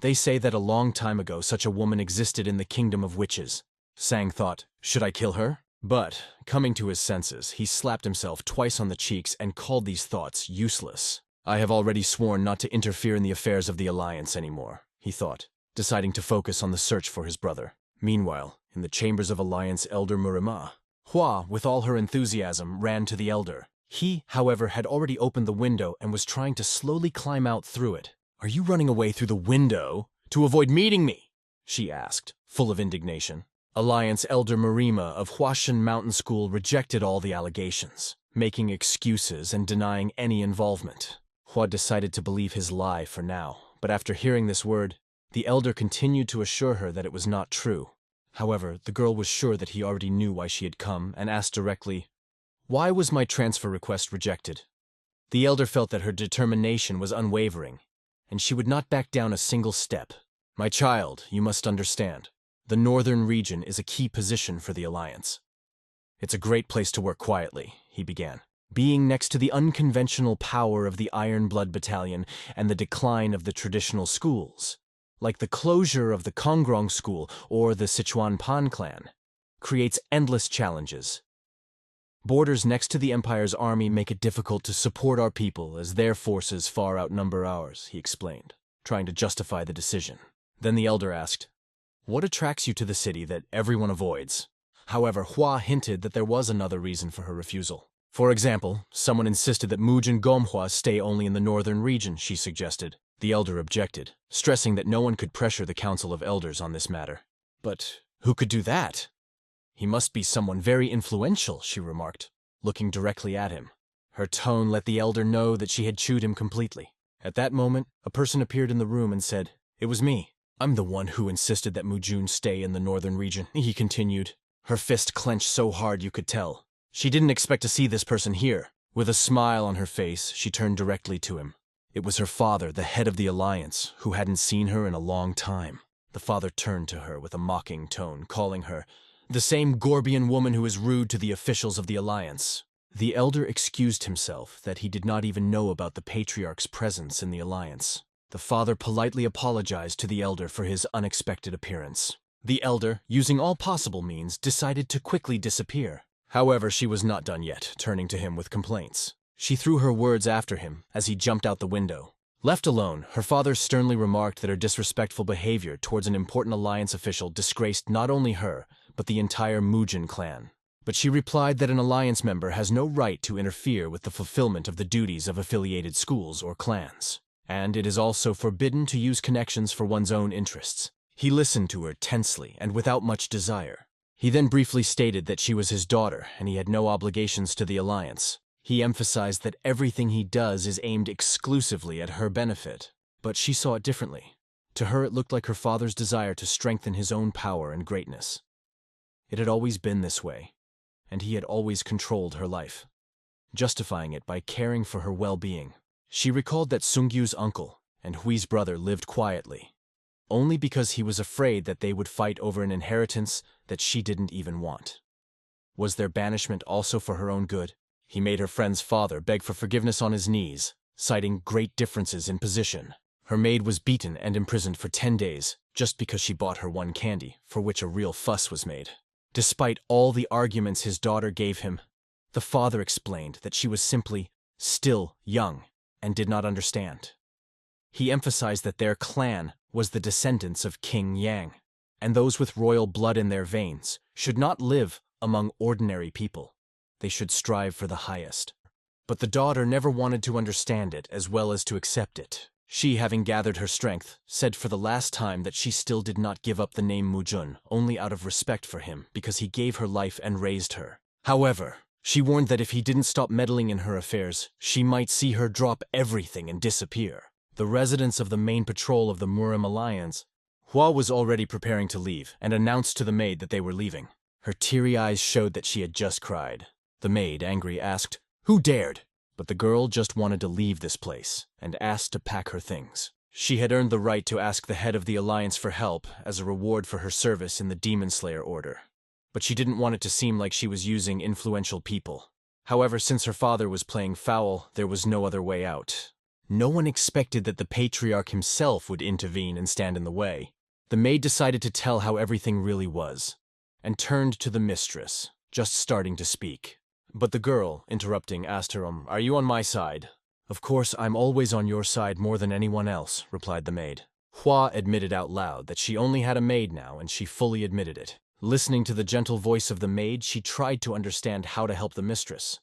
They say that a long time ago such a woman existed in the kingdom of witches. Sang thought, should I kill her? But, coming to his senses, he slapped himself twice on the cheeks and called these thoughts useless. I have already sworn not to interfere in the affairs of the Alliance anymore, he thought, deciding to focus on the search for his brother. Meanwhile, in the chambers of Alliance Elder Murima, Hua, with all her enthusiasm, ran to the elder. He, however, had already opened the window and was trying to slowly climb out through it. Are you running away through the window to avoid meeting me? She asked, full of indignation. Alliance Elder Murima of Huashan Mountain School rejected all the allegations, making excuses and denying any involvement. Hua decided to believe his lie for now, but after hearing this word, the elder continued to assure her that it was not true. However, the girl was sure that he already knew why she had come and asked directly, "Why was my transfer request rejected?" The elder felt that her determination was unwavering, and she would not back down a single step. "My child, you must understand. The northern region is a key position for the Alliance. It's a great place to work quietly," he began. "Being next to the unconventional power of the Iron Blood Battalion and the decline of the traditional schools, like the closure of the Kongrong School or the Sichuan Pan clan, creates endless challenges. Borders next to the Empire's army make it difficult to support our people as their forces far outnumber ours," he explained, trying to justify the decision. Then the elder asked, "What attracts you to the city that everyone avoids?" However, Hua hinted that there was another reason for her refusal. For example, someone insisted that Mujin Gomhwa stay only in the northern region, she suggested. The elder objected, stressing that no one could pressure the Council of Elders on this matter. "But who could do that?" "He must be someone very influential," she remarked, looking directly at him. Her tone let the elder know that she had chewed him completely. At that moment, a person appeared in the room and said, "It was me. I'm the one who insisted that Mujun stay in the northern region," he continued. Her fist clenched so hard you could tell. She didn't expect to see this person here. With a smile on her face, she turned directly to him. It was her father, the head of the Alliance, who hadn't seen her in a long time. The father turned to her with a mocking tone, calling her the same Gorbian woman who is rude to the officials of the Alliance. The elder excused himself that he did not even know about the Patriarch's presence in the Alliance. The father politely apologized to the elder for his unexpected appearance. The elder, using all possible means, decided to quickly disappear. However, she was not done yet, turning to him with complaints. She threw her words after him as he jumped out the window. Left alone, her father sternly remarked that her disrespectful behavior towards an important Alliance official disgraced not only her, but the entire Mujin clan. But she replied that an Alliance member has no right to interfere with the fulfillment of the duties of affiliated schools or clans. And it is also forbidden to use connections for one's own interests. He listened to her tensely and without much desire. He then briefly stated that she was his daughter and he had no obligations to the Alliance. He emphasized that everything he does is aimed exclusively at her benefit. But she saw it differently. To her it looked like her father's desire to strengthen his own power and greatness. It had always been this way, and he had always controlled her life, justifying it by caring for her well-being. She recalled that Sungyu's uncle and Hui's brother lived quietly, only because he was afraid that they would fight over an inheritance that she didn't even want. Was their banishment also for her own good? He made her friend's father beg for forgiveness on his knees, citing great differences in position. Her maid was beaten and imprisoned for 10 days, just because she bought her one candy, for which a real fuss was made. Despite all the arguments his daughter gave him, the father explained that she was simply still young and did not understand. He emphasized that their clan was the descendants of King Yang, and those with royal blood in their veins should not live among ordinary people. They should strive for the highest. But the daughter never wanted to understand it as well as to accept it. She, having gathered her strength, said for the last time that she still did not give up the name Mujun, only out of respect for him, because he gave her life and raised her. However, She warned that if he didn't stop meddling in her affairs, she might see her drop everything and disappear. The residents of the main patrol of the Murim Alliance, Hua was already preparing to leave and announced to the maid that they were leaving. Her teary eyes showed that she had just cried. The maid, angry, asked, "Who dared?" But the girl just wanted to leave this place and asked to pack her things. She had earned the right to ask the head of the Alliance for help as a reward for her service in the Demon Slayer Order. But she didn't want it to seem like she was using influential people. However, since her father was playing foul, there was no other way out. No one expected that the patriarch himself would intervene and stand in the way. The maid decided to tell how everything really was, and turned to the mistress, just starting to speak. But the girl, interrupting, asked her, "Are you on my side?" "Of course, I'm always on your side more than anyone else," replied the maid. Hua admitted out loud that she only had a maid now, and she fully admitted it. Listening to the gentle voice of the maid, she tried to understand how to help the mistress.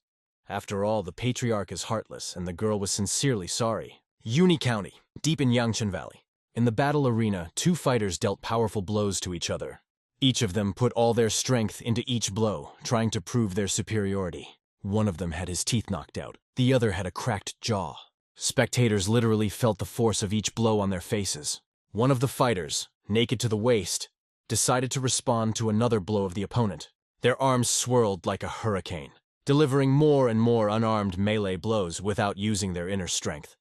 After all, the patriarch is heartless, and the girl was sincerely sorry. Uni County, deep in Yangshan Valley. In the battle arena, two fighters dealt powerful blows to each other. Each of them put all their strength into each blow, trying to prove their superiority. One of them had his teeth knocked out. The other had a cracked jaw. Spectators literally felt the force of each blow on their faces. One of the fighters, naked to the waist, decided to respond to another blow of the opponent. Their arms swirled like a hurricane, delivering more and more unarmed melee blows without using their inner strength.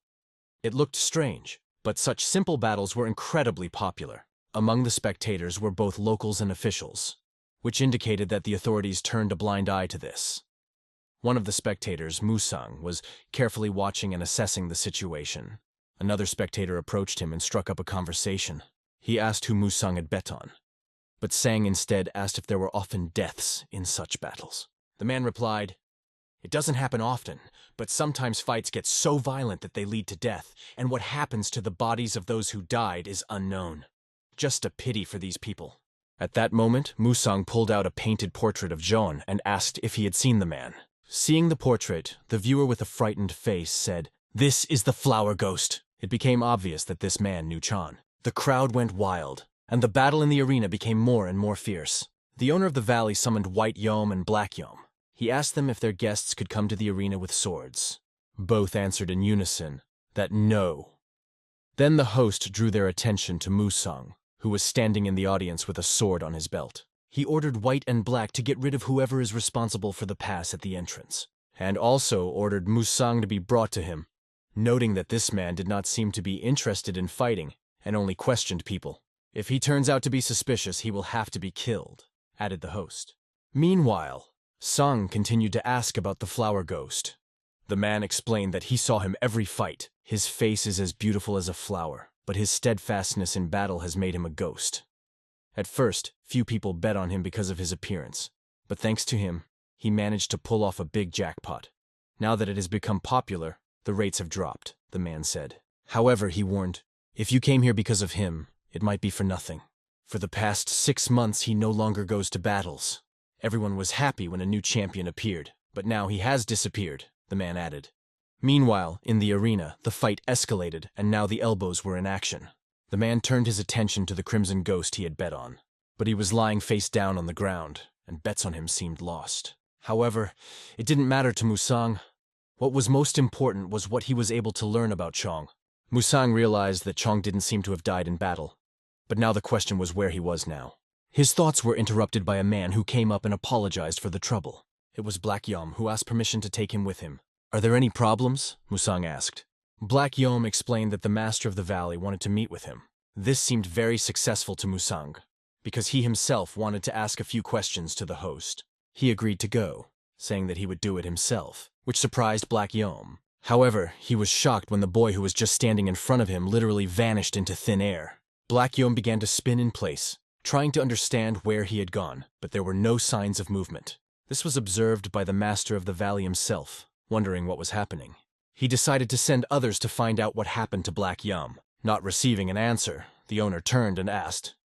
It looked strange, but such simple battles were incredibly popular. Among the spectators were both locals and officials, which indicated that the authorities turned a blind eye to this. One of the spectators, Musang, was carefully watching and assessing the situation. Another spectator approached him and struck up a conversation. He asked who Musang had bet on, but Sang instead asked if there were often deaths in such battles. The man replied, "It doesn't happen often, but sometimes fights get so violent that they lead to death, and what happens to the bodies of those who died is unknown. Just a pity for these people." At that moment, Musang pulled out a painted portrait of Jeon and asked if he had seen the man. Seeing the portrait, the viewer with a frightened face said, "This is the flower ghost." It became obvious that this man knew Chan. The crowd went wild, and the battle in the arena became more and more fierce. The owner of the valley summoned White Yom and Black Yom. He asked them if their guests could come to the arena with swords. Both answered in unison that no. Then the host drew their attention to Musang, who was standing in the audience with a sword on his belt. He ordered White and Black to get rid of whoever is responsible for the pass at the entrance, and also ordered Musang to be brought to him, noting that this man did not seem to be interested in fighting and only questioned people. "If he turns out to be suspicious, he will have to be killed," added the host. Meanwhile, Sang continued to ask about the flower ghost. The man explained that he saw him every fight. His face is as beautiful as a flower, but his steadfastness in battle has made him a ghost. At first, few people bet on him because of his appearance, but thanks to him, he managed to pull off a big jackpot. Now that it has become popular, the rates have dropped, the man said. However, he warned, if you came here because of him, it might be for nothing. For the past 6 months, he no longer goes to battles. Everyone was happy when a new champion appeared, but now he has disappeared, the man added. Meanwhile, in the arena, the fight escalated, and now the elbows were in action. The man turned his attention to the crimson ghost he had bet on, but he was lying face down on the ground, and bets on him seemed lost. However, it didn't matter to Musang. What was most important was what he was able to learn about Chong. Musang realized that Chong didn't seem to have died in battle, but now the question was where he was now. His thoughts were interrupted by a man who came up and apologized for the trouble. It was Black Yom, who asked permission to take him with him. "Are there any problems?" Musang asked. Black Yom explained that the master of the valley wanted to meet with him. This seemed very successful to Musang, because he himself wanted to ask a few questions to the host. He agreed to go, saying that he would do it himself, which surprised Black Yom. However, he was shocked when the boy who was just standing in front of him literally vanished into thin air. Black Yom began to spin in place, trying to understand where he had gone, but there were no signs of movement. This was observed by the master of the valley himself, wondering what was happening. He decided to send others to find out what happened to Black Yum. Not receiving an answer, the owner turned and asked,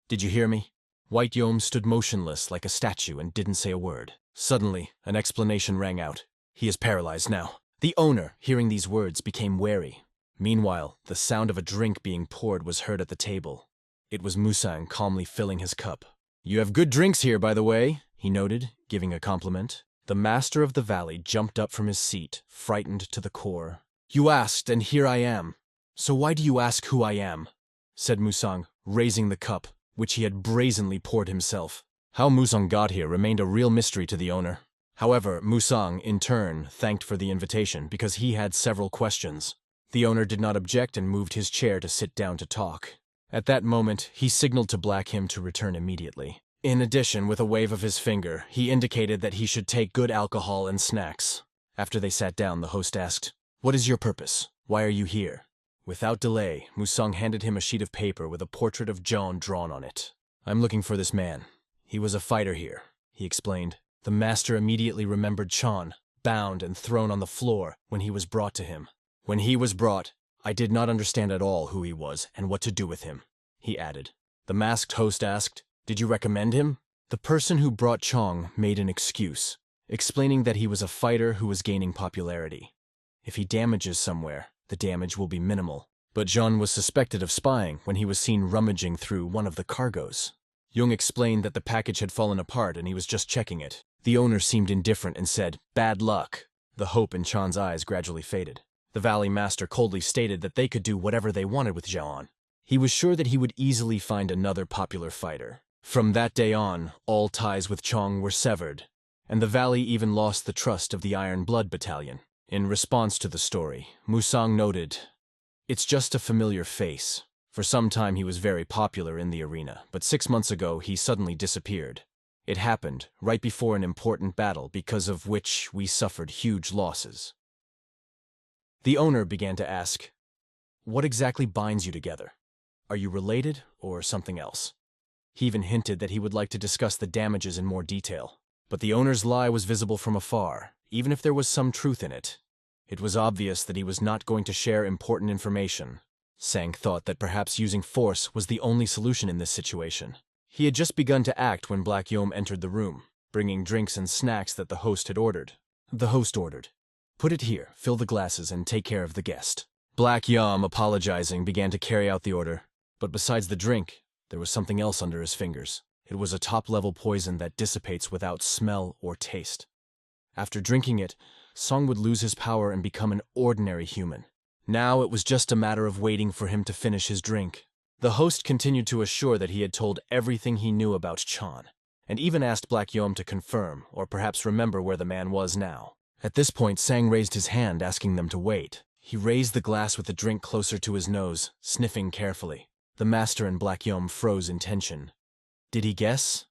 "Did you hear me?" White Yom stood motionless like a statue and didn't say a word. Suddenly, an explanation rang out. "He is paralyzed now." The owner, hearing these words, became wary. Meanwhile, the sound of a drink being poured was heard at the table. It was Musang calmly filling his cup. "You have good drinks here, by the way," he noted, giving a compliment. The master of the valley jumped up from his seat, frightened to the core. "You asked, and here I am. So why do you ask who I am?" said Musang, raising the cup, which he had brazenly poured himself. How Musang got here remained a real mystery to the owner. However, Musang, in turn, thanked for the invitation because he had several questions. The owner did not object and moved his chair to sit down to talk. At that moment, he signaled to Black Him to return immediately. In addition, with a wave of his finger, he indicated that he should take good alcohol and snacks. After they sat down, the host asked, "What is your purpose? Why are you here?" Without delay, Musang handed him a sheet of paper with a portrait of John drawn on it. "I'm looking for this man. He was a fighter here," he explained. The master immediately remembered Chan, bound and thrown on the floor when he was brought to him. "When he was brought, I did not understand at all who he was and what to do with him," he added. The masked host asked, "Did you recommend him?" The person who brought Chong made an excuse, explaining that he was a fighter who was gaining popularity. If he damages somewhere, the damage will be minimal. But John was suspected of spying when he was seen rummaging through one of the cargoes. Jung explained that the package had fallen apart and he was just checking it. The owner seemed indifferent and said, "Bad luck." The hope in Chan's eyes gradually faded. The valley master coldly stated that they could do whatever they wanted with Zhaoan. He was sure that he would easily find another popular fighter. From that day on, all ties with Chong were severed, and the valley even lost the trust of the Iron Blood Battalion. In response to the story, Musang noted, "It's just a familiar face. For some time he was very popular in the arena, but 6 months ago he suddenly disappeared. It happened right before an important battle because of which we suffered huge losses." The owner began to ask, "What exactly binds you together? Are you related or something else?" He even hinted that he would like to discuss the damages in more detail. But the owner's lie was visible from afar, even if there was some truth in it. It was obvious that he was not going to share important information. Sang thought that perhaps using force was the only solution in this situation. He had just begun to act when Black Yom entered the room, bringing drinks and snacks that the host had ordered. The host ordered, "Put it here, fill the glasses, and take care of the guest." Black Yom, apologizing, began to carry out the order. But besides the drink, there was something else under his fingers. It was a top-level poison that dissipates without smell or taste. After drinking it, Song would lose his power and become an ordinary human. Now it was just a matter of waiting for him to finish his drink. The host continued to assure that he had told everything he knew about Chan, and even asked Black Yom to confirm, or perhaps remember where the man was now. At this point, Sang raised his hand, asking them to wait. He raised the glass with the drink closer to his nose, sniffing carefully. The master and Black Yom froze in tension. Did he guess?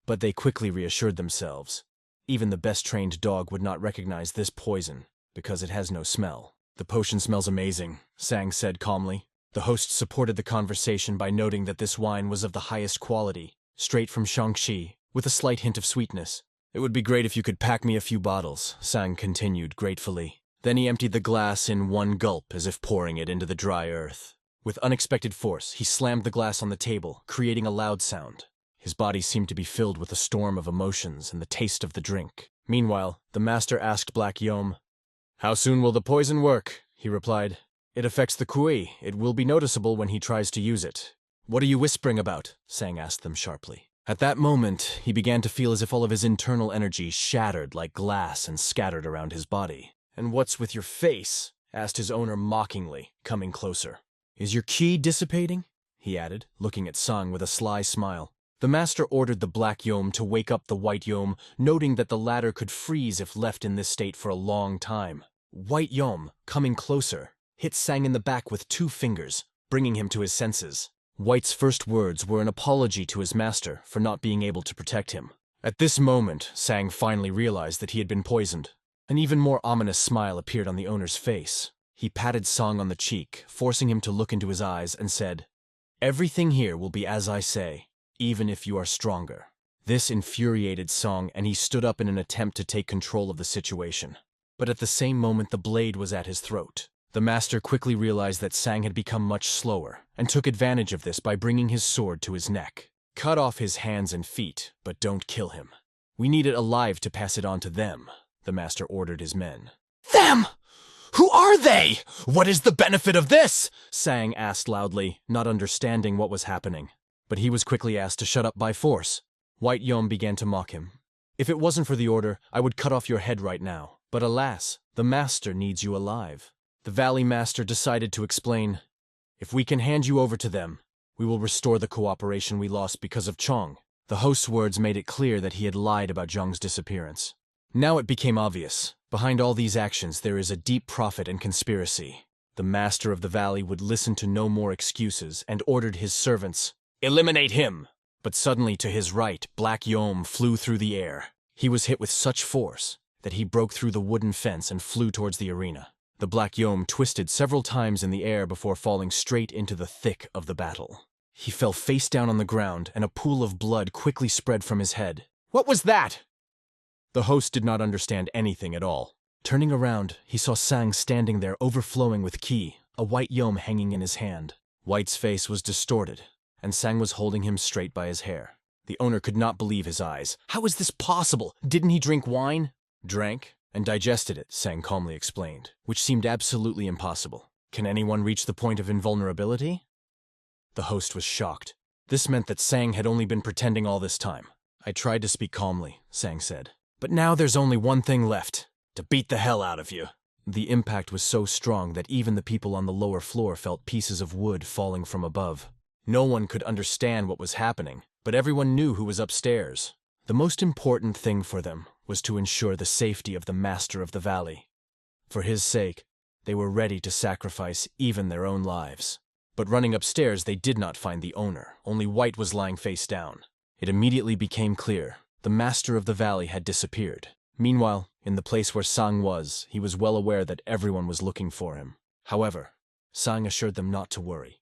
But they quickly reassured themselves. Even the best-trained dog would not recognize this poison, because it has no smell. "The potion smells amazing," Sang said calmly. The host supported the conversation by noting that this wine was of the highest quality, straight from Shaanxi, with a slight hint of sweetness. "It would be great if you could pack me a few bottles," Sang continued gratefully. Then he emptied the glass in one gulp as if pouring it into the dry earth. With unexpected force, he slammed the glass on the table, creating a loud sound. His body seemed to be filled with a storm of emotions and the taste of the drink. Meanwhile, the master asked Black Yom, "How soon will the poison work?" He replied, "It affects the Kui. It will be noticeable when he tries to use it." "What are you whispering about?" Sang asked them sharply. At that moment, he began to feel as if all of his internal energy shattered like glass and scattered around his body. "And what's with your face?" asked his owner mockingly, coming closer. "Is your ki dissipating?" he added, looking at Sang with a sly smile. The master ordered the Black Yom to wake up the White Yom, noting that the latter could freeze if left in this state for a long time. White Yom, coming closer, hit Sang in the back with 2 fingers, bringing him to his senses. White's first words were an apology to his master for not being able to protect him. At this moment, Sang finally realized that he had been poisoned. An even more ominous smile appeared on the owner's face. He patted Sang on the cheek, forcing him to look into his eyes, and said, "Everything here will be as I say, even if you are stronger." This infuriated Sang, and he stood up in an attempt to take control of the situation. But at the same moment, the blade was at his throat. The master quickly realized that Sang had become much slower, and took advantage of this by bringing his sword to his neck. "Cut off his hands and feet, but don't kill him. We need it alive to pass it on to them," the master ordered his men. "Them! Who are they? What is the benefit of this?" Sang asked loudly, not understanding what was happening. But he was quickly asked to shut up by force. White Yom began to mock him. If it wasn't for the order, I would cut off your head right now. But alas, the master needs you alive. The Valley Master decided to explain, if we can hand you over to them, we will restore the cooperation we lost because of Chong. The host's words made it clear that he had lied about Zheng's disappearance. Now it became obvious. Behind all these actions there is a deep profit and conspiracy. The Master of the Valley would listen to no more excuses and ordered his servants, eliminate him! But suddenly to his right, Black Yom flew through the air. He was hit with such force that he broke through the wooden fence and flew towards the arena. The Black Yom twisted several times in the air before falling straight into the thick of the battle. He fell face down on the ground, and a pool of blood quickly spread from his head. What was that? The host did not understand anything at all. Turning around, he saw Sang standing there overflowing with ki, a white yom hanging in his hand. White's face was distorted, and Sang was holding him straight by his hair. The owner could not believe his eyes. How is this possible? Didn't he drink wine? Drank and digested it, Sang calmly explained, which seemed absolutely impossible. Can anyone reach the point of invulnerability? The host was shocked. This meant that Sang had only been pretending all this time. I tried to speak calmly, Sang said. But now there's only one thing left, to beat the hell out of you. The impact was so strong that even the people on the lower floor felt pieces of wood falling from above. No one could understand what was happening, but everyone knew who was upstairs. The most important thing for them was to ensure the safety of the Master of the Valley. For his sake, they were ready to sacrifice even their own lives. But running upstairs, they did not find the owner. Only White was lying face down. It immediately became clear. The Master of the Valley had disappeared. Meanwhile, in the place where Sang was, he was well aware that everyone was looking for him. However, Sang assured them not to worry,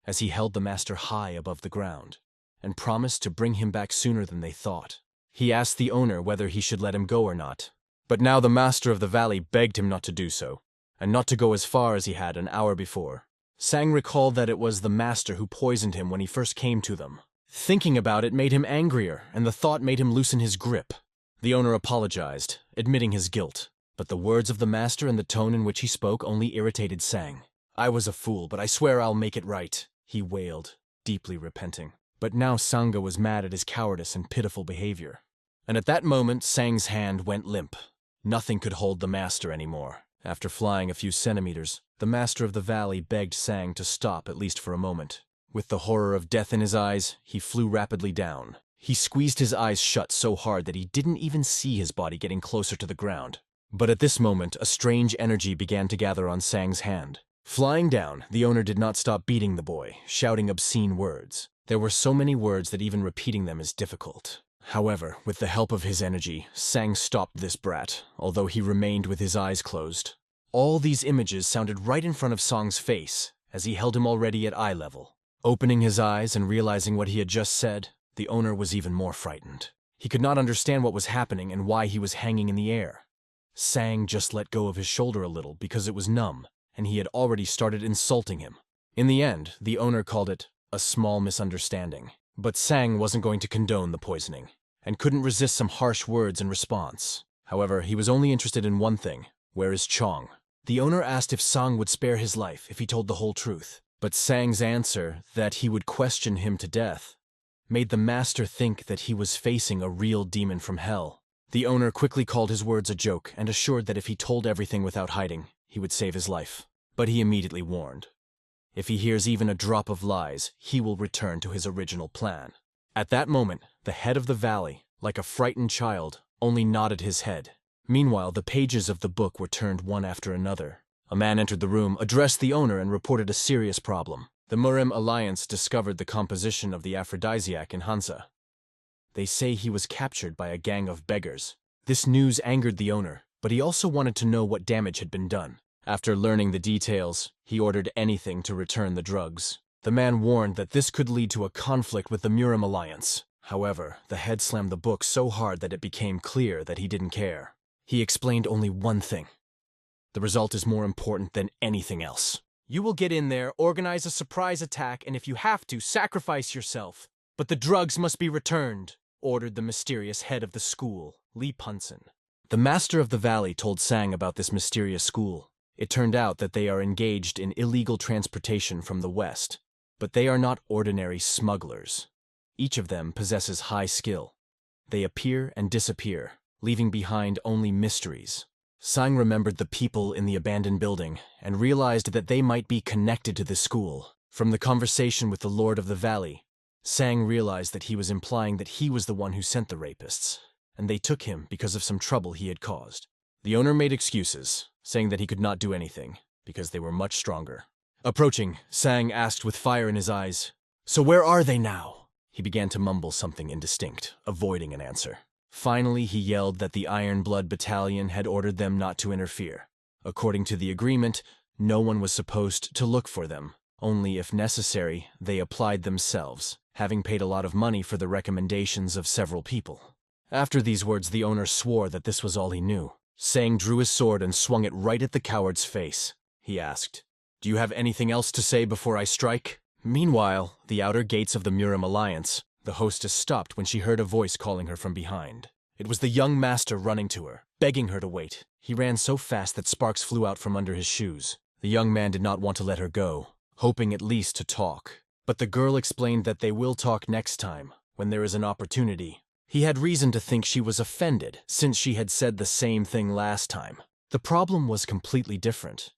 as he held the Master high above the ground, and promised to bring him back sooner than they thought. He asked the owner whether he should let him go or not. But now the Master of the Valley begged him not to do so, and not to go as far as he had an hour before. Sang recalled that it was the Master who poisoned him when he first came to them. Thinking about it made him angrier, and the thought made him loosen his grip. The owner apologized, admitting his guilt, but the words of the Master and the tone in which he spoke only irritated Sang. I was a fool, but I swear I'll make it right, he wailed, deeply repenting. But now Sangha was mad at his cowardice and pitiful behavior. And at that moment, Sang's hand went limp. Nothing could hold the Master anymore. After flying a few centimeters, the Master of the Valley begged Sang to stop at least for a moment. With the horror of death in his eyes, he flew rapidly down. He squeezed his eyes shut so hard that he didn't even see his body getting closer to the ground. But at this moment, a strange energy began to gather on Sang's hand. Flying down, the owner did not stop beating the boy, shouting obscene words. There were so many words that even repeating them is difficult. However, with the help of his energy, Sang stopped this brat, although he remained with his eyes closed. All these images sounded right in front of Sang's face, as he held him already at eye level. Opening his eyes and realizing what he had just said, the owner was even more frightened. He could not understand what was happening and why he was hanging in the air. Sang just let go of his shoulder a little because it was numb, and he had already started insulting him. In the end, the owner called it a small misunderstanding. But Sang wasn't going to condone the poisoning, and couldn't resist some harsh words in response. However, he was only interested in one thing. Where is Chong? The owner asked if Sang would spare his life if he told the whole truth. But Sang's answer, that he would question him to death, made the Master think that he was facing a real demon from hell. The owner quickly called his words a joke and assured that if he told everything without hiding, he would save his life. But he immediately warned, if he hears even a drop of lies, he will return to his original plan. At that moment, the head of the valley, like a frightened child, only nodded his head. Meanwhile, the pages of the book were turned one after another. A man entered the room, addressed the owner, and reported a serious problem. The Murim Alliance discovered the composition of the aphrodisiac in Hansa. They say he was captured by a gang of beggars. This news angered the owner, but he also wanted to know what damage had been done. After learning the details, he ordered anything to return the drugs. The man warned that this could lead to a conflict with the Murim Alliance. However, the head slammed the book so hard that it became clear that he didn't care. He explained only one thing. The result is more important than anything else. You will get in there, organize a surprise attack, and if you have to, sacrifice yourself. But the drugs must be returned, ordered the mysterious head of the school, Lee Punson. The Master of the Valley told Sang about this mysterious school. It turned out that they are engaged in illegal transportation from the West, but they are not ordinary smugglers. Each of them possesses high skill. They appear and disappear, leaving behind only mysteries. Sang remembered the people in the abandoned building and realized that they might be connected to the school. From the conversation with the Lord of the Valley, Sang realized that he was implying that he was the one who sent the rapists, and they took him because of some trouble he had caused. The owner made excuses, saying that he could not do anything, because they were much stronger. Approaching, Sang asked with fire in his eyes, "So where are they now?" He began to mumble something indistinct, avoiding an answer. Finally, he yelled that the Iron Blood Battalion had ordered them not to interfere. According to the agreement, no one was supposed to look for them. Only if necessary, they applied themselves, having paid a lot of money for the recommendations of several people. After these words, the owner swore that this was all he knew. Sang drew his sword and swung it right at the coward's face. He asked, "Do you have anything else to say before I strike?" Meanwhile, the outer gates of the Murim Alliance, the hostess stopped when she heard a voice calling her from behind. It was the young master running to her, begging her to wait. He ran so fast that sparks flew out from under his shoes. The young man did not want to let her go, hoping at least to talk. But the girl explained that they will talk next time, when there is an opportunity. He had reason to think she was offended, since she had said the same thing last time. The problem was completely different,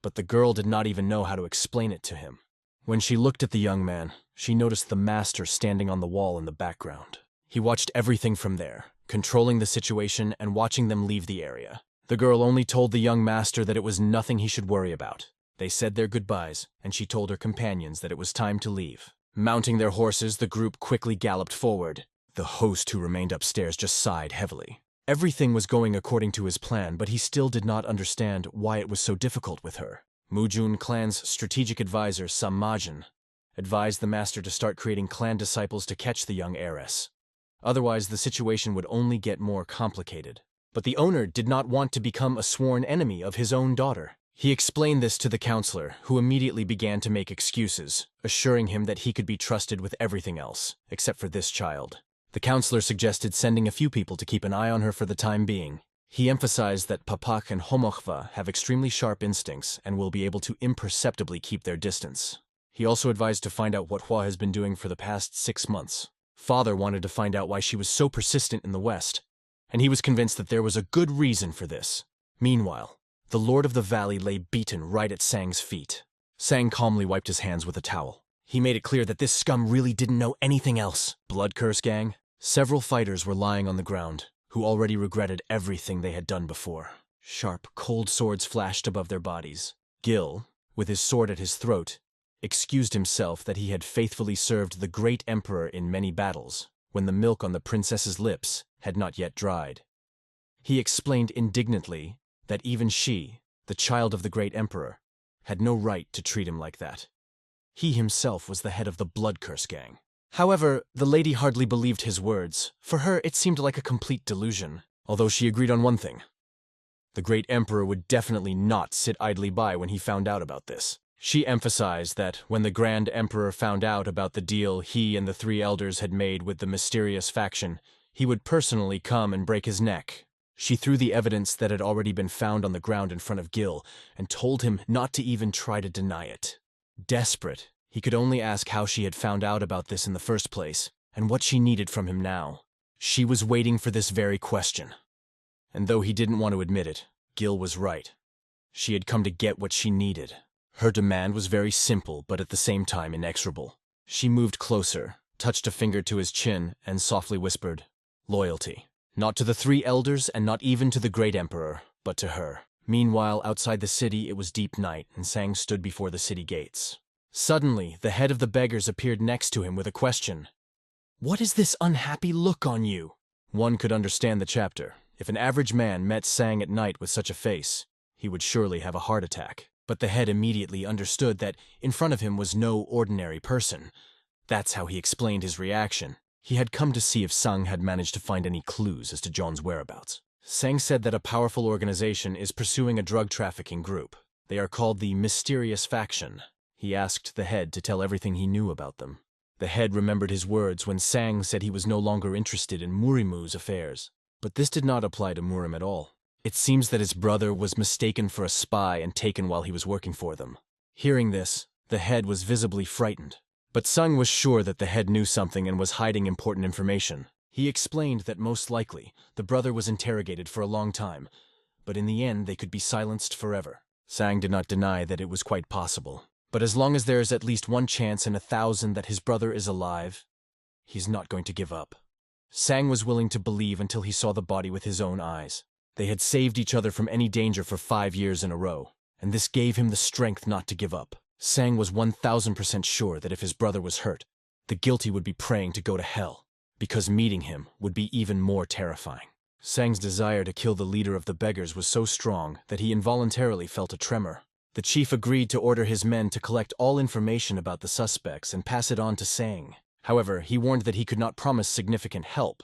but the girl did not even know how to explain it to him. When she looked at the young man, she noticed the master standing on the wall in the background. He watched everything from there, controlling the situation and watching them leave the area. The girl only told the young master that it was nothing he should worry about. They said their goodbyes, and she told her companions that it was time to leave. Mounting their horses, the group quickly galloped forward. The host who remained upstairs just sighed heavily. Everything was going according to his plan, but he still did not understand why it was so difficult with her. Mujun clan's strategic advisor, Samajin, advised the master to start creating clan disciples to catch the young heiress. Otherwise, the situation would only get more complicated. But the owner did not want to become a sworn enemy of his own daughter. He explained this to the counselor, who immediately began to make excuses, assuring him that he could be trusted with everything else, except for this child. The counselor suggested sending a few people to keep an eye on her for the time being. He emphasized that Papak and Homokhva have extremely sharp instincts and will be able to imperceptibly keep their distance. He also advised to find out what Hua has been doing for the past 6 months. Father wanted to find out why she was so persistent in the West, and he was convinced that there was a good reason for this. Meanwhile, the Lord of the Valley lay beaten right at Sang's feet. Sang calmly wiped his hands with a towel. He made it clear that this scum really didn't know anything else. Blood curse gang. Several fighters were lying on the ground, who already regretted everything they had done before. Sharp, cold swords flashed above their bodies. Gil, with his sword at his throat, excused himself that he had faithfully served the great emperor in many battles, when the milk on the princess's lips had not yet dried. He explained indignantly that even she, the child of the great emperor, had no right to treat him like that. He himself was the head of the Blood Curse gang. However, the lady hardly believed his words. For her, it seemed like a complete delusion, although she agreed on one thing. The great emperor would definitely not sit idly by when he found out about this. She emphasized that when the Grand Emperor found out about the deal he and the 3 elders had made with the mysterious faction, he would personally come and break his neck. She threw the evidence that had already been found on the ground in front of Gil and told him not to even try to deny it. Desperate, he could only ask how she had found out about this in the first place and what she needed from him now. She was waiting for this very question. And though he didn't want to admit it, Gil was right. She had come to get what she needed. Her demand was very simple, but at the same time inexorable. She moved closer, touched a finger to his chin, and softly whispered, "Loyalty. Not to the 3 elders and not even to the great emperor, but to her." Meanwhile, outside the city, it was deep night, and Sang stood before the city gates. Suddenly, the head of the beggars appeared next to him with a question. "What is this unhappy look on you?" One could understand the chapter. If an average man met Sang at night with such a face, he would surely have a heart attack. But the head immediately understood that in front of him was no ordinary person. That's how he explained his reaction. He had come to see if Sang had managed to find any clues as to John's whereabouts. Sang said that a powerful organization is pursuing a drug trafficking group. They are called the Mysterious Faction. He asked the head to tell everything he knew about them. The head remembered his words when Sang said he was no longer interested in Murimu's affairs. But this did not apply to Murim at all. It seems that his brother was mistaken for a spy and taken while he was working for them. Hearing this, the head was visibly frightened. But Sang was sure that the head knew something and was hiding important information. He explained that most likely the brother was interrogated for a long time, but in the end they could be silenced forever. Sang did not deny that it was quite possible, but as long as there is at least one chance in 1,000 that his brother is alive, he's not going to give up. Sang was willing to believe until he saw the body with his own eyes. They had saved each other from any danger for 5 years in a row, and this gave him the strength not to give up. Sang was 1,000% sure that if his brother was hurt, the guilty would be praying to go to hell, because meeting him would be even more terrifying. Sang's desire to kill the leader of the beggars was so strong that he involuntarily felt a tremor. The chief agreed to order his men to collect all information about the suspects and pass it on to Sang. However, he warned that he could not promise significant help,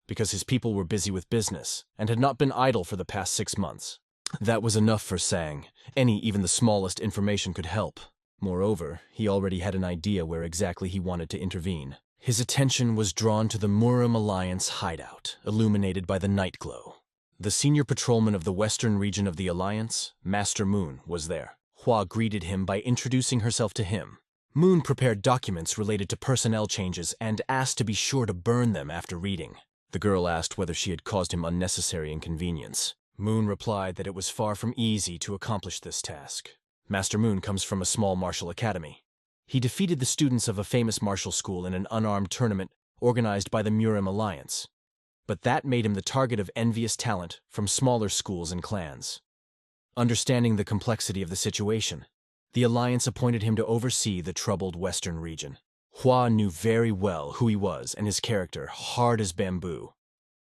because his people were busy with business and had not been idle for the past 6 months. That was enough for Sang. Even the smallest information could help. Moreover, he already had an idea where exactly he wanted to intervene. His attention was drawn to the Murim Alliance hideout, illuminated by the night glow. The senior patrolman of the western region of the Alliance, Master Moon, was there. Hua greeted him by introducing herself to him. Moon prepared documents related to personnel changes and asked to be sure to burn them after reading. The girl asked whether she had caused him unnecessary inconvenience. Moon replied that it was far from easy to accomplish this task. Master Moon comes from a small martial academy. He defeated the students of a famous martial school in an unarmed tournament organized by the Murim Alliance. But that made him the target of envious talent from smaller schools and clans. Understanding the complexity of the situation, the Alliance appointed him to oversee the troubled western region. Hua knew very well who he was and his character, hard as bamboo.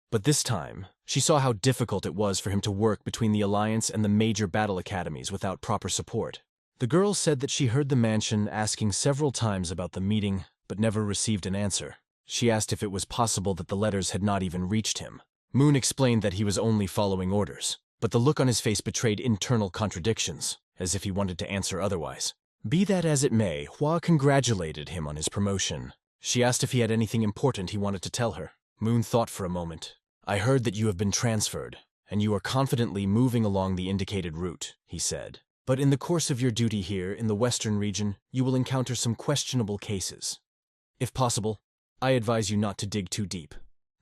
But this time, she saw how difficult it was for him to work between the Alliance and the major battle academies without proper support. The girl said that she heard the mansion asking several times about the meeting, but never received an answer. She asked if it was possible that the letters had not even reached him. Moon explained that he was only following orders, but the look on his face betrayed internal contradictions, as if he wanted to answer otherwise. Be that as it may, Hua congratulated him on his promotion. She asked if he had anything important he wanted to tell her. Moon thought for a moment. I heard that you have been transferred, and you are confidently moving along the indicated route, he said. But in the course of your duty here in the western region, you will encounter some questionable cases. If possible, I advise you not to dig too deep.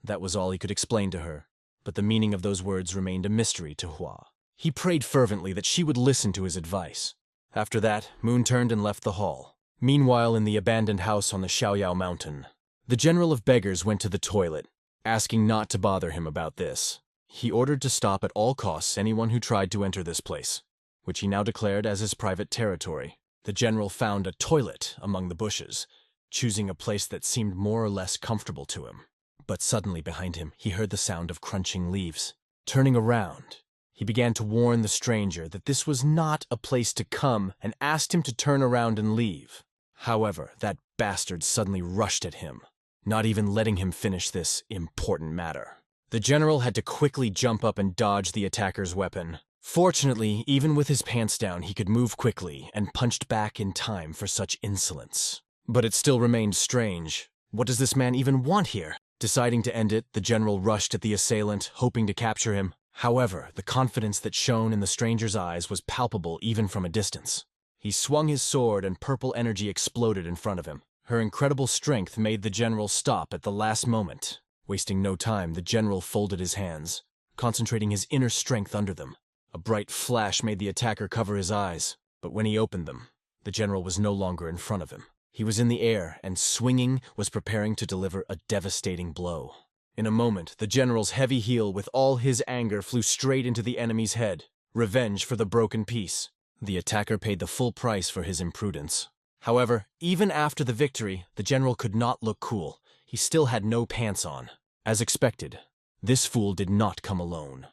That was all he could explain to her, but the meaning of those words remained a mystery to Hua. He prayed fervently that she would listen to his advice. After that, Moon turned and left the hall. Meanwhile, in the abandoned house on the Xiaoyao mountain, the general of beggars went to the toilet, asking not to bother him about this. He ordered to stop at all costs anyone who tried to enter this place, which he now declared as his private territory. The general found a toilet among the bushes, choosing a place that seemed more or less comfortable to him. But suddenly behind him, he heard the sound of crunching leaves. Turning around, he began to warn the stranger that this was not a place to come and asked him to turn around and leave. However, that bastard suddenly rushed at him, not even letting him finish this important matter. The general had to quickly jump up and dodge the attacker's weapon. Fortunately, even with his pants down, he could move quickly and punched back in time for such insolence. But it still remained strange. What does this man even want here? Deciding to end it, the general rushed at the assailant, hoping to capture him. However, the confidence that shone in the stranger's eyes was palpable even from a distance. He swung his sword and purple energy exploded in front of him. Her incredible strength made the general stop at the last moment. Wasting no time, the general folded his hands, concentrating his inner strength under them. A bright flash made the attacker cover his eyes, but when he opened them, the general was no longer in front of him. He was in the air and, swinging, was preparing to deliver a devastating blow. In a moment, the general's heavy heel with all his anger flew straight into the enemy's head. Revenge for the broken piece. The attacker paid the full price for his imprudence. However, even after the victory, the general could not look cool. He still had no pants on. As expected, this fool did not come alone.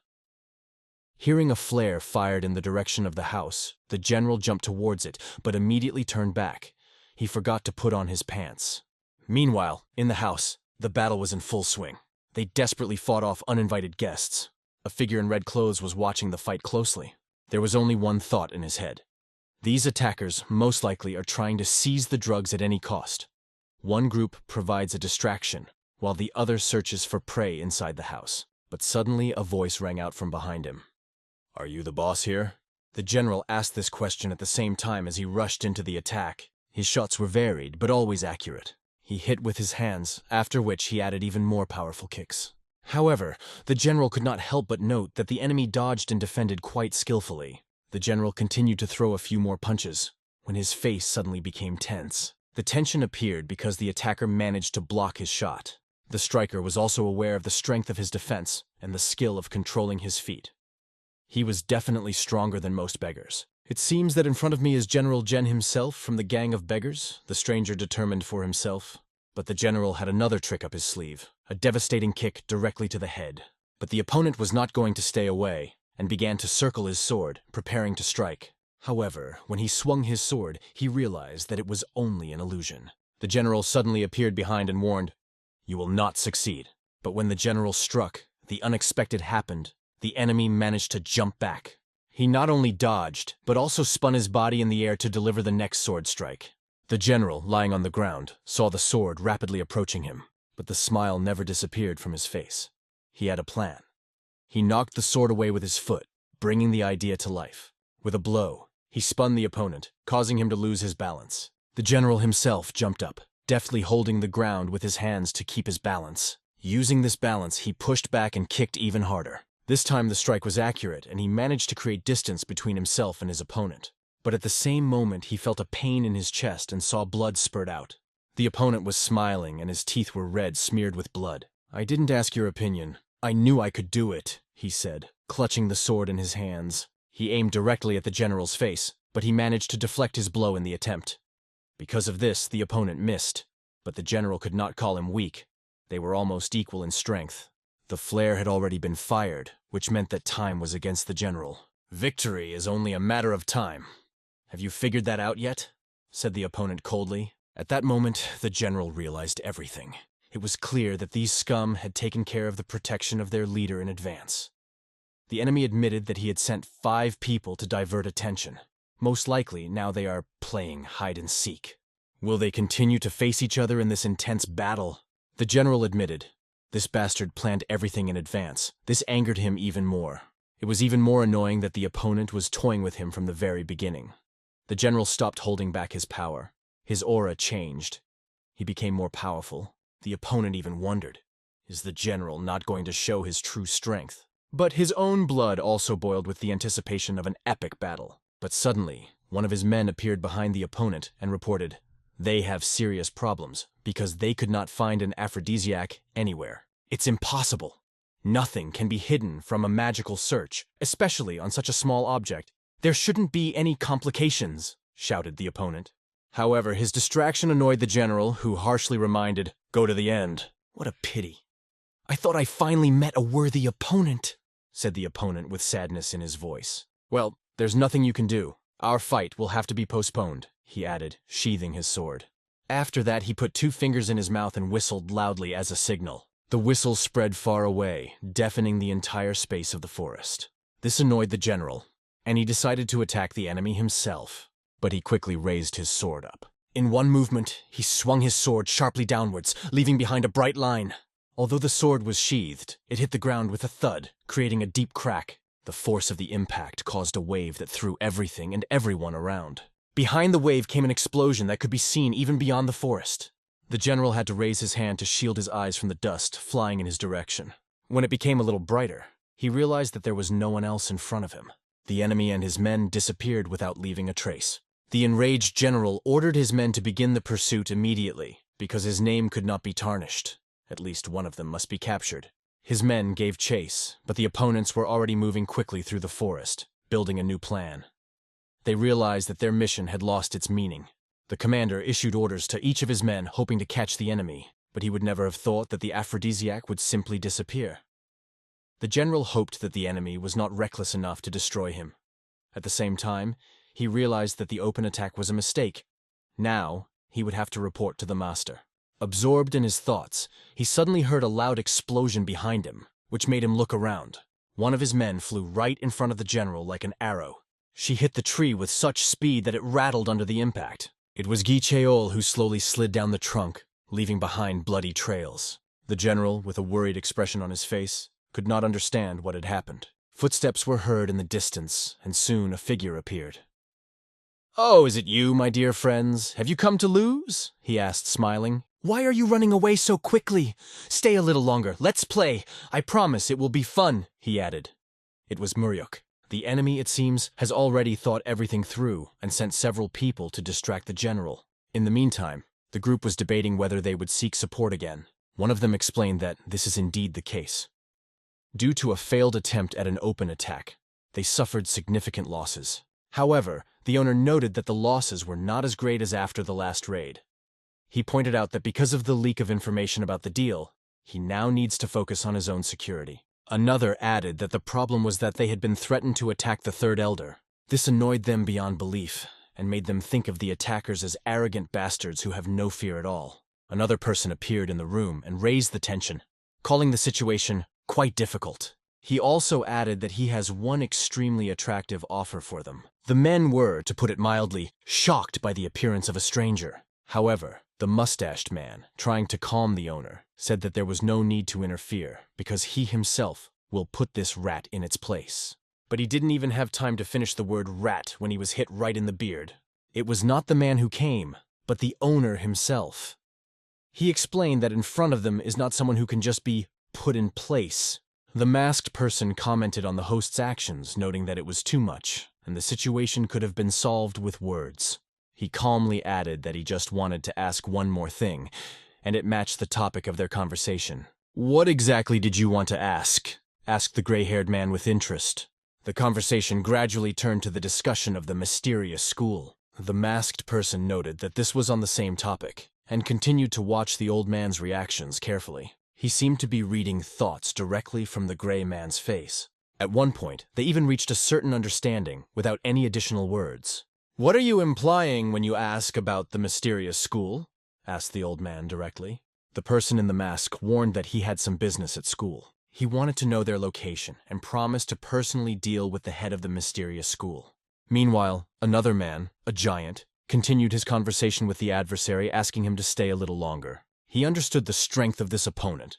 Hearing a flare fired in the direction of the house, the general jumped towards it, but immediately turned back. He forgot to put on his pants. Meanwhile, in the house, the battle was in full swing. They desperately fought off uninvited guests. A figure in red clothes was watching the fight closely. There was only one thought in his head. These attackers most likely are trying to seize the drugs at any cost. One group provides a distraction, while the other searches for prey inside the house. But suddenly a voice rang out from behind him. "Are you the boss here?" The general asked this question at the same time as he rushed into the attack. His shots were varied, but always accurate. He hit with his hands, after which he added even more powerful kicks. However, the general could not help but note that the enemy dodged and defended quite skillfully. The general continued to throw a few more punches, when his face suddenly became tense. The tension appeared because the attacker managed to block his shot. The striker was also aware of the strength of his defense and the skill of controlling his feet. He was definitely stronger than most beggars. "It seems that in front of me is General Gen himself from the gang of beggars," the stranger determined for himself. But the general had another trick up his sleeve, a devastating kick directly to the head. But the opponent was not going to stay away, and began to circle his sword, preparing to strike. However, when he swung his sword, he realized that it was only an illusion. The general suddenly appeared behind and warned, "You will not succeed." But when the general struck, the unexpected happened. The enemy managed to jump back. He not only dodged, but also spun his body in the air to deliver the next sword strike. The general, lying on the ground, saw the sword rapidly approaching him, but the smile never disappeared from his face. He had a plan. He knocked the sword away with his foot, bringing the idea to life. With a blow, he spun the opponent, causing him to lose his balance. The general himself jumped up, deftly holding the ground with his hands to keep his balance. Using this balance, he pushed back and kicked even harder. This time the strike was accurate, and he managed to create distance between himself and his opponent. But at the same moment, he felt a pain in his chest and saw blood spurt out. The opponent was smiling, and his teeth were red, smeared with blood. "I didn't ask your opinion. I knew I could do it," he said, clutching the sword in his hands. He aimed directly at the general's face, but he managed to deflect his blow in the attempt. Because of this, the opponent missed, but the general could not call him weak. They were almost equal in strength. The flare had already been fired, which meant that time was against the general. "Victory is only a matter of time. Have you figured that out yet?" said the opponent coldly. At that moment, the general realized everything. It was clear that these scum had taken care of the protection of their leader in advance. The enemy admitted that he had sent 5 people to divert attention. Most likely, now they are playing hide-and-seek. Will they continue to face each other in this intense battle? The general admitted, this bastard planned everything in advance. This angered him even more. It was even more annoying that the opponent was toying with him from the very beginning. The general stopped holding back his power. His aura changed. He became more powerful. The opponent even wondered, is the general not going to show his true strength? But his own blood also boiled with the anticipation of an epic battle. But suddenly, one of his men appeared behind the opponent and reported, "They have serious problems because they could not find an aphrodisiac anywhere. It's impossible. Nothing can be hidden from a magical search, especially on such a small object. There shouldn't be any complications," shouted the opponent. However, his distraction annoyed the general, who harshly reminded, "Go to the end." "What a pity. I thought I finally met a worthy opponent," said the opponent with sadness in his voice. "Well, there's nothing you can do. Our fight will have to be postponed," he added, sheathing his sword. After that, he put 2 fingers in his mouth and whistled loudly as a signal. The whistle spread far away, deafening the entire space of the forest. This annoyed the general, and he decided to attack the enemy himself. But he quickly raised his sword up. In one movement, he swung his sword sharply downwards, leaving behind a bright line. Although the sword was sheathed, it hit the ground with a thud, creating a deep crack. The force of the impact caused a wave that threw everything and everyone around. Behind the wave came an explosion that could be seen even beyond the forest. The general had to raise his hand to shield his eyes from the dust flying in his direction. When it became a little brighter, he realized that there was no one else in front of him. The enemy and his men disappeared without leaving a trace. The enraged general ordered his men to begin the pursuit immediately, because his name could not be tarnished. At least one of them must be captured. His men gave chase, but the opponents were already moving quickly through the forest, building a new plan. They realized that their mission had lost its meaning. The commander issued orders to each of his men, hoping to catch the enemy, but he would never have thought that the aphrodisiac would simply disappear. The general hoped that the enemy was not reckless enough to destroy him. At the same time, he realized that the open attack was a mistake. Now, he would have to report to the master. Absorbed in his thoughts, he suddenly heard a loud explosion behind him, which made him look around. One of his men flew right in front of the general like an arrow. She hit the tree with such speed that it rattled under the impact. It was Guy Cheol who slowly slid down the trunk, leaving behind bloody trails. The general, with a worried expression on his face, could not understand what had happened. Footsteps were heard in the distance, and soon a figure appeared. "Oh, is it you, my dear friends? Have you come to lose?" he asked, smiling. Why are you running away so quickly? Stay a little longer. Let's play. I promise it will be fun, he added. It was Muryuk. The enemy, it seems, has already thought everything through and sent several people to distract the general. In the meantime, the group was debating whether they would seek support again. One of them explained that this is indeed the case. Due to a failed attempt at an open attack, they suffered significant losses. However, the owner noted that the losses were not as great as after the last raid. He pointed out that because of the leak of information about the deal, he now needs to focus on his own security. Another added that the problem was that they had been threatened to attack the third elder. This annoyed them beyond belief, and made them think of the attackers as arrogant bastards who have no fear at all. Another person appeared in the room and raised the tension, calling the situation quite difficult. He also added that he has one extremely attractive offer for them. The men were, to put it mildly, shocked by the appearance of a stranger. However, the mustached man, trying to calm the owner, said that there was no need to interfere because he himself will put this rat in its place. But he didn't even have time to finish the word rat when he was hit right in the beard. It was not the man who came, but the owner himself. He explained that in front of them is not someone who can just be put in place. The masked person commented on the host's actions, noting that it was too much, and the situation could have been solved with words. He calmly added that he just wanted to ask one more thing, and it matched the topic of their conversation. "What exactly did you want to ask?" asked the gray-haired man with interest. The conversation gradually turned to the discussion of the mysterious school. The masked person noted that this was on the same topic, and continued to watch the old man's reactions carefully. He seemed to be reading thoughts directly from the gray man's face. At one point, they even reached a certain understanding without any additional words. "What are you implying when you ask about the mysterious school?" asked the old man directly. The person in the mask warned that he had some business at school. He wanted to know their location and promised to personally deal with the head of the mysterious school. Meanwhile, another man, a giant, continued his conversation with the adversary, asking him to stay a little longer. He understood the strength of this opponent,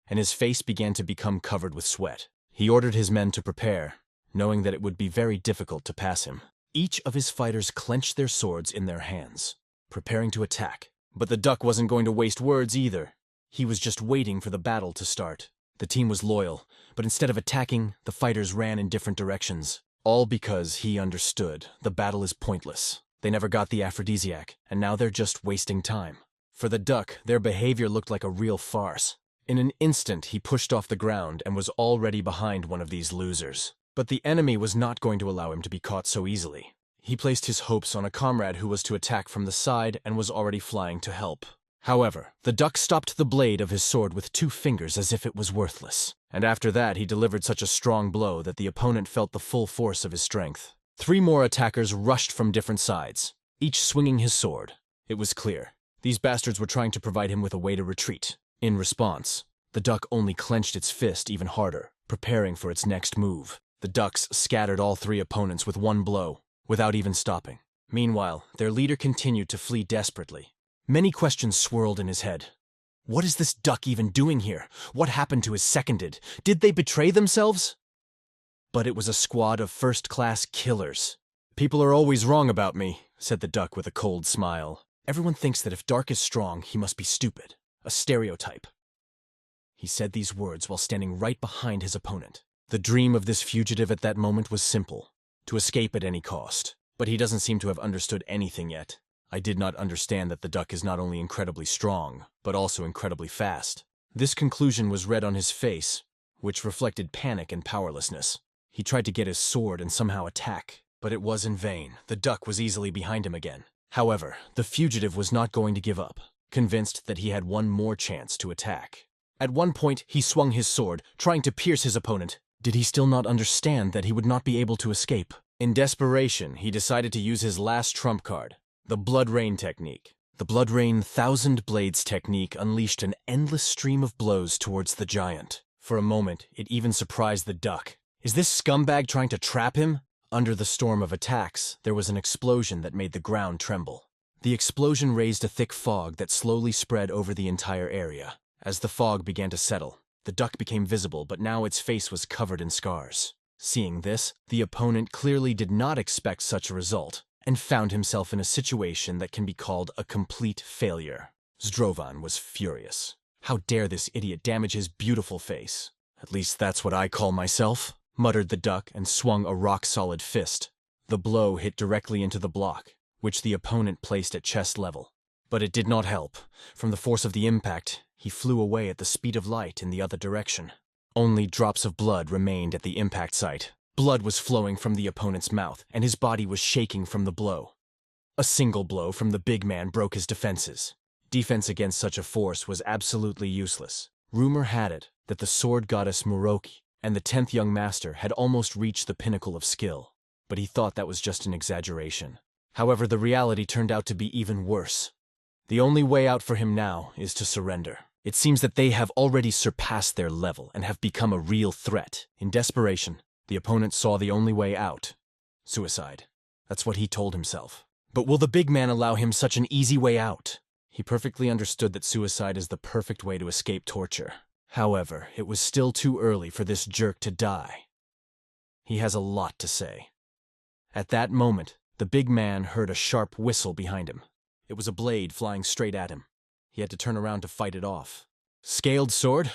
and his face began to become covered with sweat. He ordered his men to prepare, knowing that it would be very difficult to pass him. Each of his fighters clenched their swords in their hands, preparing to attack. But the duck wasn't going to waste words either. He was just waiting for the battle to start. The team was loyal, but instead of attacking, the fighters ran in different directions. All because he understood the battle is pointless. They never got the aphrodisiac, and now they're just wasting time. For the duck, their behavior looked like a real farce. In an instant, he pushed off the ground and was already behind one of these losers. But the enemy was not going to allow him to be caught so easily. He placed his hopes on a comrade who was to attack from the side and was already flying to help. However, the duck stopped the blade of his sword with 2 fingers as if it was worthless. And after that, he delivered such a strong blow that the opponent felt the full force of his strength. 3 more attackers rushed from different sides, each swinging his sword. It was clear. These bastards were trying to provide him with a way to retreat. In response, the duck only clenched its fist even harder, preparing for its next move. The ducks scattered all 3 opponents with 1 blow, without even stopping. Meanwhile, their leader continued to flee desperately. Many questions swirled in his head. What is this duck even doing here? What happened to his seconded? Did they betray themselves? But it was a squad of first-class killers. "People are always wrong about me," said the duck with a cold smile. "Everyone thinks that if Dark is strong, he must be stupid. A stereotype." He said these words while standing right behind his opponent. The dream of this fugitive at that moment was simple: to escape at any cost. But he doesn't seem to have understood anything yet. I did not understand that the duck is not only incredibly strong, but also incredibly fast. This conclusion was read on his face, which reflected panic and powerlessness. He tried to get his sword and somehow attack, but it was in vain. The duck was easily behind him again. However, the fugitive was not going to give up, convinced that he had one more chance to attack. At one point, he swung his sword, trying to pierce his opponent. Did he still not understand that he would not be able to escape? In desperation, he decided to use his last trump card, the Blood Rain technique. The Blood Rain 1000 Blades technique unleashed an endless stream of blows towards the giant. For a moment, it even surprised the duck. Is this scumbag trying to trap him? Under the storm of attacks, there was an explosion that made the ground tremble. The explosion raised a thick fog that slowly spread over the entire area. As the fog began to settle, the duck became visible, but now its face was covered in scars. Seeing this, the opponent clearly did not expect such a result, and found himself in a situation that can be called a complete failure. Zdrovan was furious. How dare this idiot damage his beautiful face? At least that's what I call myself, muttered the duck and swung a rock-solid fist. The blow hit directly into the block, which the opponent placed at chest level. But it did not help. From the force of the impact, he flew away at the speed of light in the other direction. Only drops of blood remained at the impact site. Blood was flowing from the opponent's mouth, and his body was shaking from the blow. A single blow from the big man broke his defenses. Defense against such a force was absolutely useless. Rumor had it that the sword goddess Muroki and the 10th young master had almost reached the pinnacle of skill, but he thought that was just an exaggeration. However, the reality turned out to be even worse. The only way out for him now is to surrender. It seems that they have already surpassed their level and have become a real threat. In desperation, the opponent saw the only way out: suicide. That's what he told himself. But will the big man allow him such an easy way out? He perfectly understood that suicide is the perfect way to escape torture. However, it was still too early for this jerk to die. He has a lot to say. At that moment, the big man heard a sharp whistle behind him. It was a blade flying straight at him. He had to turn around to fight it off. Scaled sword?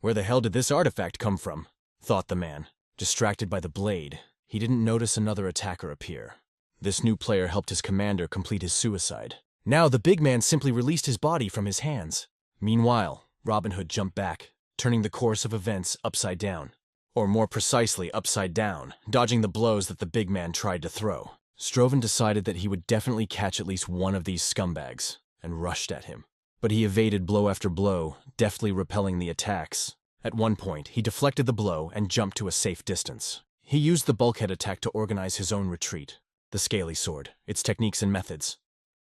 Where the hell did this artifact come from? Thought the man. Distracted by the blade, he didn't notice another attacker appear. This new player helped his commander complete his suicide. Now the big man simply released his body from his hands. Meanwhile, Robin Hood jumped back, turning the course of events upside down. Or more precisely, upside down, dodging the blows that the big man tried to throw. Zdrovan decided that he would definitely catch at least one of these scumbags, and rushed at him. But he evaded blow after blow, deftly repelling the attacks. At one point, he deflected the blow and jumped to a safe distance. He used the bulkhead attack to organize his own retreat. The scaly sword, its techniques and methods.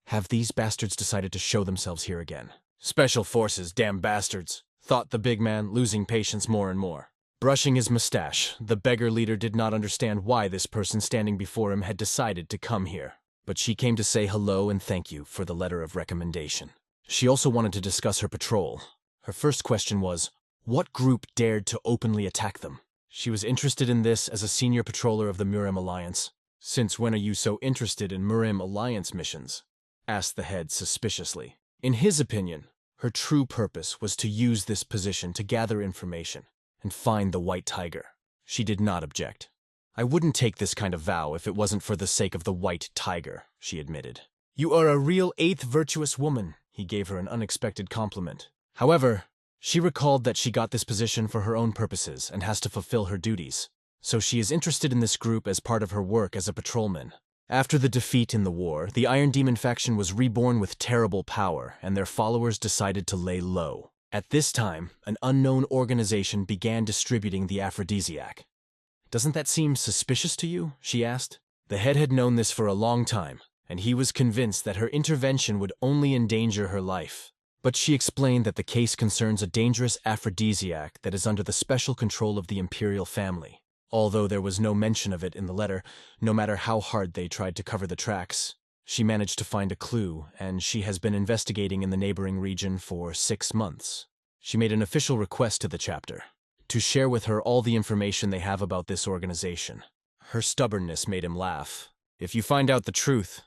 Have these bastards decided to show themselves here again? Special forces, damn bastards, thought the big man, losing patience more and more. Brushing his mustache, the beggar leader did not understand why this person standing before him had decided to come here. But she came to say hello and thank you for the letter of recommendation. She also wanted to discuss her patrol. Her first question was, what group dared to openly attack them? She was interested in this as a senior patroller of the Murim Alliance. Since when are you so interested in Murim Alliance missions? Asked the head suspiciously. In his opinion, her true purpose was to use this position to gather information and find the White Tiger. She did not object. I wouldn't take this kind of vow if it wasn't for the sake of the White Tiger, she admitted. You are a real 8th virtuous woman, he gave her an unexpected compliment. However, she recalled that she got this position for her own purposes and has to fulfill her duties. So she is interested in this group as part of her work as a patrolman. After the defeat in the war, the Iron Demon faction was reborn with terrible power, and their followers decided to lay low. At this time, an unknown organization began distributing the aphrodisiac. Doesn't that seem suspicious to you? She asked. The head had known this for a long time, and he was convinced that her intervention would only endanger her life. But she explained that the case concerns a dangerous aphrodisiac that is under the special control of the imperial family. Although there was no mention of it in the letter, no matter how hard they tried to cover the tracks, she managed to find a clue, and she has been investigating in the neighboring region for 6 months. She made an official request to the chapter to share with her all the information they have about this organization. Her stubbornness made him laugh. If you find out the truth,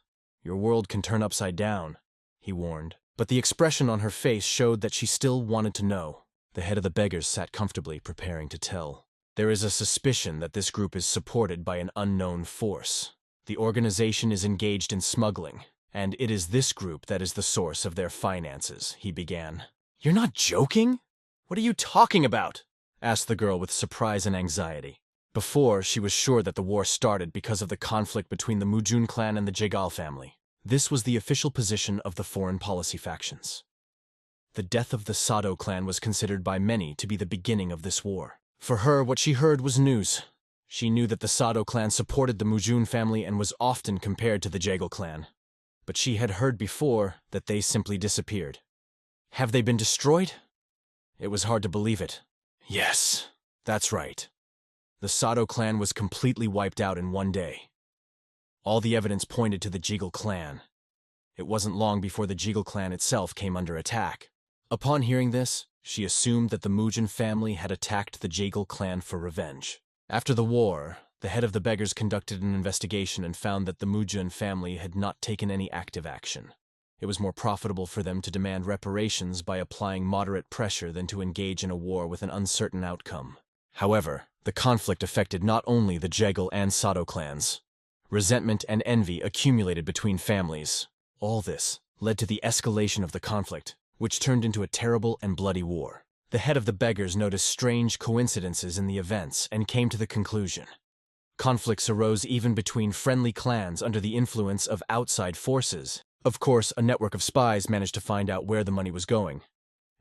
your world can turn upside down, he warned. But the expression on her face showed that she still wanted to know. The head of the beggars sat comfortably, preparing to tell. There is a suspicion that this group is supported by an unknown force. The organization is engaged in smuggling, and it is this group that is the source of their finances, he began. You're not joking? What are you talking about? Asked the girl with surprise and anxiety. Before, she was sure that the war started because of the conflict between the Mujun clan and the Jegal family. This was the official position of the foreign policy factions. The death of the Sado clan was considered by many to be the beginning of this war. For her, what she heard was news. She knew that the Sado clan supported the Mujun family and was often compared to the Jegal clan. But she had heard before that they simply disappeared. Have they been destroyed? It was hard to believe it. Yes, that's right. The Sado clan was completely wiped out in one day. All the evidence pointed to the Jegal clan. It wasn't long before the Jegal clan itself came under attack. Upon hearing this, she assumed that the Mujin family had attacked the Jegal clan for revenge. After the war, the head of the beggars conducted an investigation and found that the Mujin family had not taken any active action. It was more profitable for them to demand reparations by applying moderate pressure than to engage in a war with an uncertain outcome. However, the conflict affected not only the Jegal and Sato clans. Resentment and envy accumulated between families. All this led to the escalation of the conflict, which turned into a terrible and bloody war. The head of the beggars noticed strange coincidences in the events and came to the conclusion. Conflicts arose even between friendly clans under the influence of outside forces. Of course, a network of spies managed to find out where the money was going,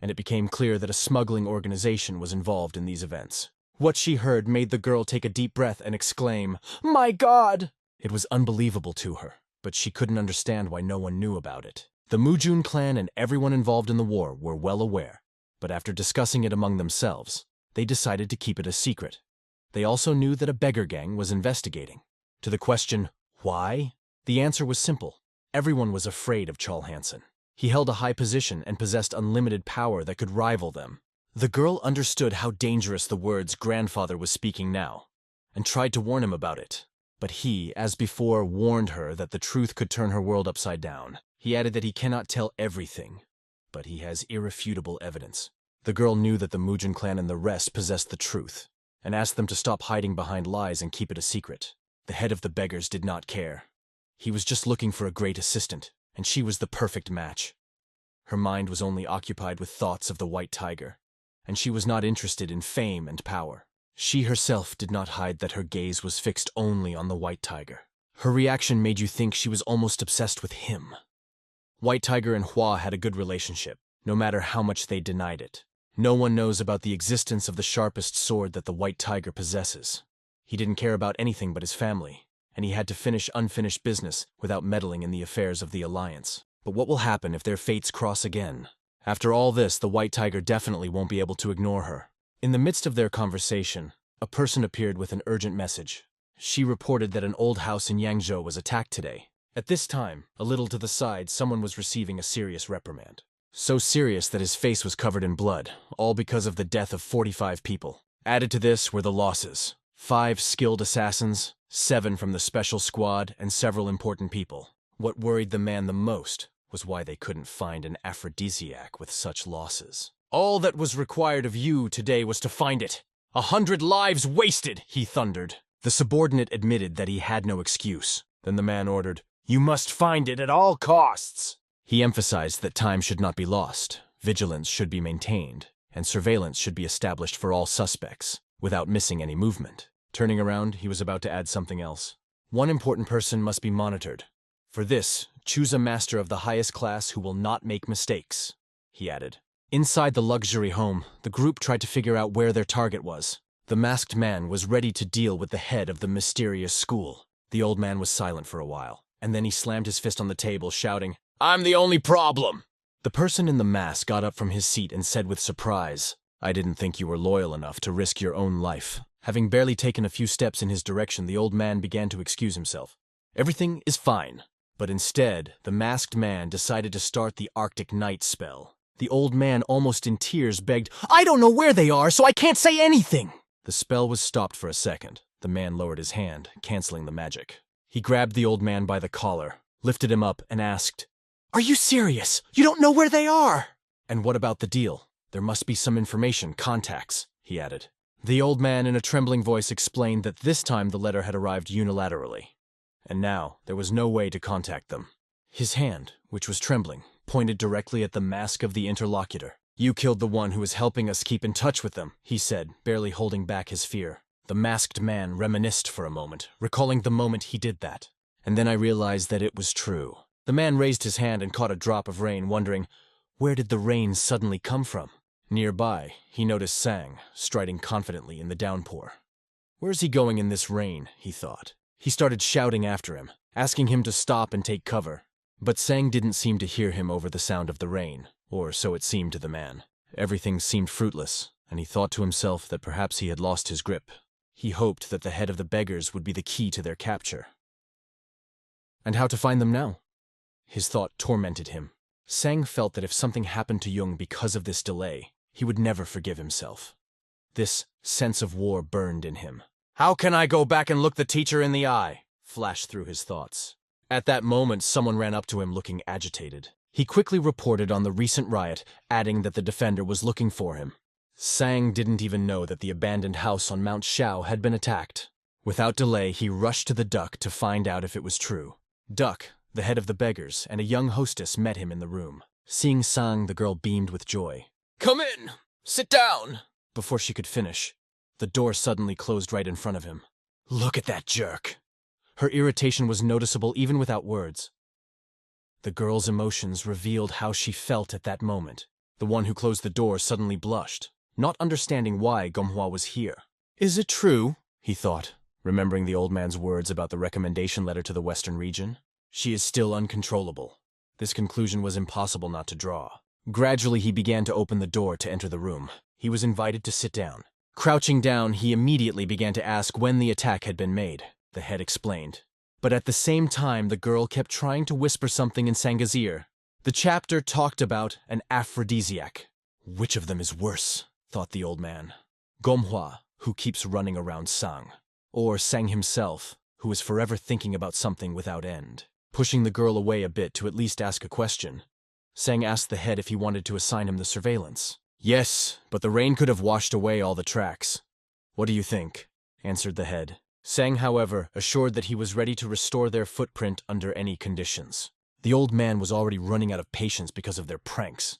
and it became clear that a smuggling organization was involved in these events. What she heard made the girl take a deep breath and exclaim, "My God!" It was unbelievable to her, but she couldn't understand why no one knew about it. The Mujun clan and everyone involved in the war were well aware, but after discussing it among themselves, they decided to keep it a secret. They also knew that a beggar gang was investigating. To the question, why? The answer was simple. Everyone was afraid of Charl Hansen. He held a high position and possessed unlimited power that could rival them. The girl understood how dangerous the words grandfather was speaking now, and tried to warn him about it. But he, as before, warned her that the truth could turn her world upside down. He added that he cannot tell everything, but he has irrefutable evidence. The girl knew that the Mujin clan and the rest possessed the truth, and asked them to stop hiding behind lies and keep it a secret. The head of the beggars did not care. He was just looking for a great assistant, and she was the perfect match. Her mind was only occupied with thoughts of the White Tiger, and she was not interested in fame and power. She herself did not hide that her gaze was fixed only on the White Tiger. Her reaction made you think she was almost obsessed with him. White Tiger and Hua had a good relationship, no matter how much they denied it. No one knows about the existence of the sharpest sword that the White Tiger possesses. He didn't care about anything but his family, and he had to finish unfinished business without meddling in the affairs of the Alliance. But what will happen if their fates cross again? After all this, the White Tiger definitely won't be able to ignore her. In the midst of their conversation, a person appeared with an urgent message. She reported that an old house in Yangzhou was attacked today. At this time, a little to the side, someone was receiving a serious reprimand. So serious that his face was covered in blood, all because of the death of 45 people. Added to this were the losses: 5 skilled assassins, 7 from the special squad, and several important people. What worried the man the most was why they couldn't find an aphrodisiac with such losses. "All that was required of you today was to find it. 100 lives wasted," he thundered. The subordinate admitted that he had no excuse. Then the man ordered, "You must find it at all costs." He emphasized that time should not be lost, vigilance should be maintained, and surveillance should be established for all suspects, without missing any movement. Turning around, he was about to add something else. "One important person must be monitored. For this, choose a master of the highest class who will not make mistakes," he added. Inside the luxury home, the group tried to figure out where their target was. The masked man was ready to deal with the head of the mysterious school. The old man was silent for a while, and then he slammed his fist on the table, shouting, "I'm the only problem!" The person in the mask got up from his seat and said with surprise, "I didn't think you were loyal enough to risk your own life." Having barely taken a few steps in his direction, the old man began to excuse himself. "Everything is fine." But instead, the masked man decided to start the Arctic Night spell. The old man, almost in tears, begged, "I don't know where they are, so I can't say anything!" The spell was stopped for a second. The man lowered his hand, canceling the magic. He grabbed the old man by the collar, lifted him up, and asked, "Are you serious? You don't know where they are?" "And what about the deal? There must be some information, contacts," he added. The old man, in a trembling voice, explained that this time the letter had arrived unilaterally, and now there was no way to contact them. His hand, which was trembling, pointed directly at the mask of the interlocutor. "You killed the one who was helping us keep in touch with them," he said, barely holding back his fear. The masked man reminisced for a moment, recalling the moment he did that. "And then I realized that it was true." The man raised his hand and caught a drop of rain, wondering, where did the rain suddenly come from? Nearby, he noticed Sang, striding confidently in the downpour. "Where's he going in this rain?" he thought. He started shouting after him, asking him to stop and take cover. But Sang didn't seem to hear him over the sound of the rain, or so it seemed to the man. Everything seemed fruitless, and he thought to himself that perhaps he had lost his grip. He hoped that the head of the beggars would be the key to their capture. And how to find them now? His thought tormented him. Sang felt that if something happened to Jung because of this delay, he would never forgive himself. This sense of war burned in him. "How can I go back and look the teacher in the eye?" flashed through his thoughts. At that moment, someone ran up to him looking agitated. He quickly reported on the recent riot, adding that the defender was looking for him. Sang didn't even know that the abandoned house on Mount Shao had been attacked. Without delay, he rushed to the Duck to find out if it was true. Duck, the head of the beggars, and a young hostess met him in the room. Seeing Sang, the girl beamed with joy. "Come in! Sit down!" Before she could finish, the door suddenly closed right in front of him. "Look at that jerk!" Her irritation was noticeable even without words. The girl's emotions revealed how she felt at that moment. The one who closed the door suddenly blushed, not understanding why Manhwa was here. "Is it true?" he thought, remembering the old man's words about the recommendation letter to the Western region. She is still uncontrollable. This conclusion was impossible not to draw. Gradually, he began to open the door to enter the room. He was invited to sit down. Crouching down, he immediately began to ask when the attack had been made. The head explained. But at the same time, the girl kept trying to whisper something in Sanga's ear. The chapter talked about an aphrodisiac. Which of them is worse, thought the old man. Manhwa, who keeps running around Sang, or Sang himself, who is forever thinking about something without end. Pushing the girl away a bit to at least ask a question, Sang asked the head if he wanted to assign him the surveillance. "Yes, but the rain could have washed away all the tracks. What do you think?" answered the head. Sang, however, assured that he was ready to restore their footprint under any conditions. The old man was already running out of patience because of their pranks.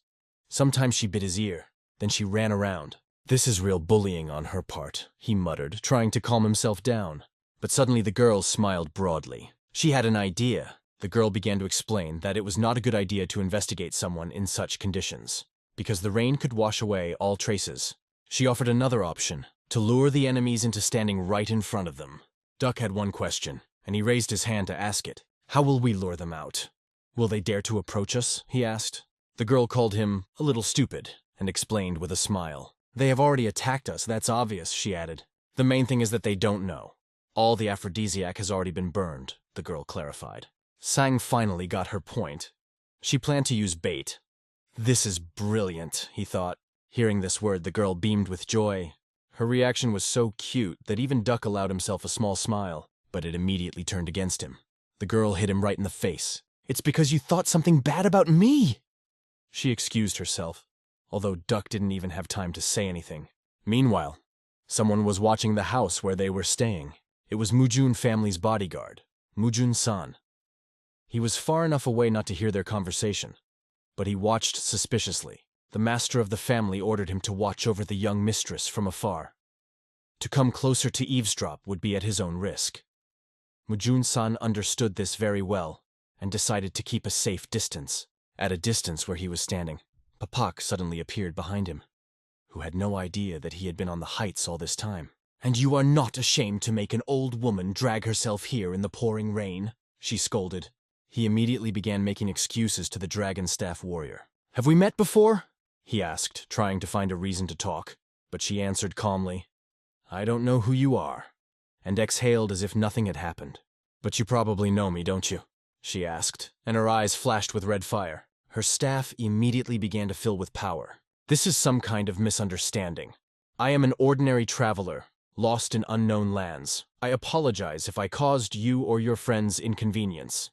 Sometimes she bit his ear, then she ran around. "This is real bullying on her part," he muttered, trying to calm himself down. But suddenly the girl smiled broadly. She had an idea. The girl began to explain that it was not a good idea to investigate someone in such conditions, because the rain could wash away all traces. She offered another option, to lure the enemies into standing right in front of them. Duck had one question, and he raised his hand to ask it. "How will we lure them out? Will they dare to approach us?" he asked. The girl called him a little stupid and explained with a smile. "They have already attacked us, that's obvious," she added. "The main thing is that they don't know. All the aphrodisiac has already been burned," the girl clarified. Sang finally got her point. She planned to use bait. "This is brilliant," he thought. Hearing this word, the girl beamed with joy. Her reaction was so cute that even Duck allowed himself a small smile, but it immediately turned against him. The girl hit him right in the face. "It's because you thought something bad about me!" She excused herself, although Duck didn't even have time to say anything. Meanwhile, someone was watching the house where they were staying. It was Mujun family's bodyguard, Mujun-san. He was far enough away not to hear their conversation, but he watched suspiciously. The master of the family ordered him to watch over the young mistress from afar. To come closer to eavesdrop would be at his own risk. Mujun-san understood this very well and decided to keep a safe distance. At a distance where he was standing, Papak suddenly appeared behind him, who had no idea that he had been on the heights all this time. "And you are not ashamed to make an old woman drag herself here in the pouring rain?" she scolded. He immediately began making excuses to the dragon staff warrior. "Have we met before?" he asked, trying to find a reason to talk, but she answered calmly, "I don't know who you are," and exhaled as if nothing had happened. "But you probably know me, don't you?" she asked, and her eyes flashed with red fire. Her staff immediately began to fill with power. "This is some kind of misunderstanding. I am an ordinary traveler, lost in unknown lands. I apologize if I caused you or your friends inconvenience."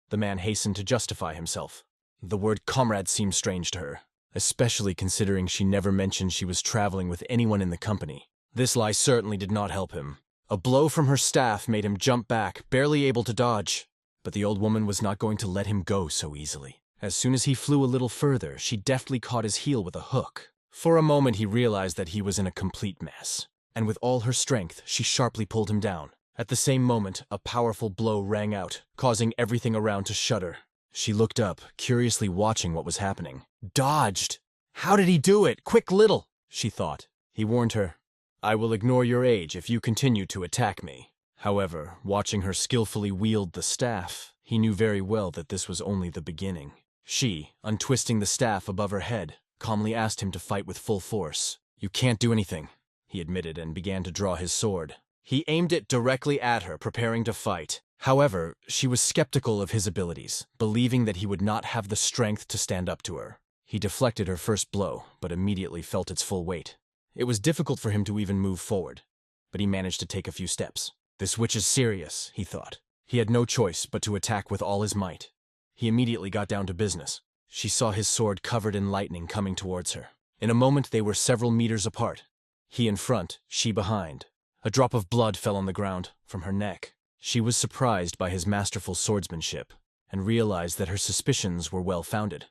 The man hastened to justify himself. The word comrade seemed strange to her, especially considering she never mentioned she was traveling with anyone in the company. This lie certainly did not help him. A blow from her staff made him jump back, barely able to dodge. But the old woman was not going to let him go so easily. As soon as he flew a little further, she deftly caught his heel with a hook. For a moment he realized that he was in a complete mess, and with all her strength, she sharply pulled him down. At the same moment, a powerful blow rang out, causing everything around to shudder. She looked up, curiously watching what was happening. "Dodged! How did he do it? Quick little!" she thought. He warned her, "I will ignore your age if you continue to attack me." However, watching her skillfully wield the staff, he knew very well that this was only the beginning. She, untwisting the staff above her head, calmly asked him to fight with full force. "You can't do anything," he admitted and began to draw his sword. He aimed it directly at her, preparing to fight. However, she was skeptical of his abilities, believing that he would not have the strength to stand up to her. He deflected her first blow, but immediately felt its full weight. It was difficult for him to even move forward, but he managed to take a few steps. This witch is serious, he thought. He had no choice but to attack with all his might. He immediately got down to business. She saw his sword covered in lightning coming towards her. In a moment they were several meters apart. He in front, she behind. A drop of blood fell on the ground from her neck. She was surprised by his masterful swordsmanship and realized that her suspicions were well-founded.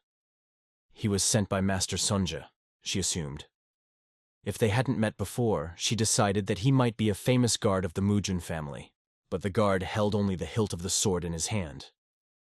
He was sent by Master Sonja, she assumed. If they hadn't met before, she decided that he might be a famous guard of the Mujun family, but the guard held only the hilt of the sword in his hand.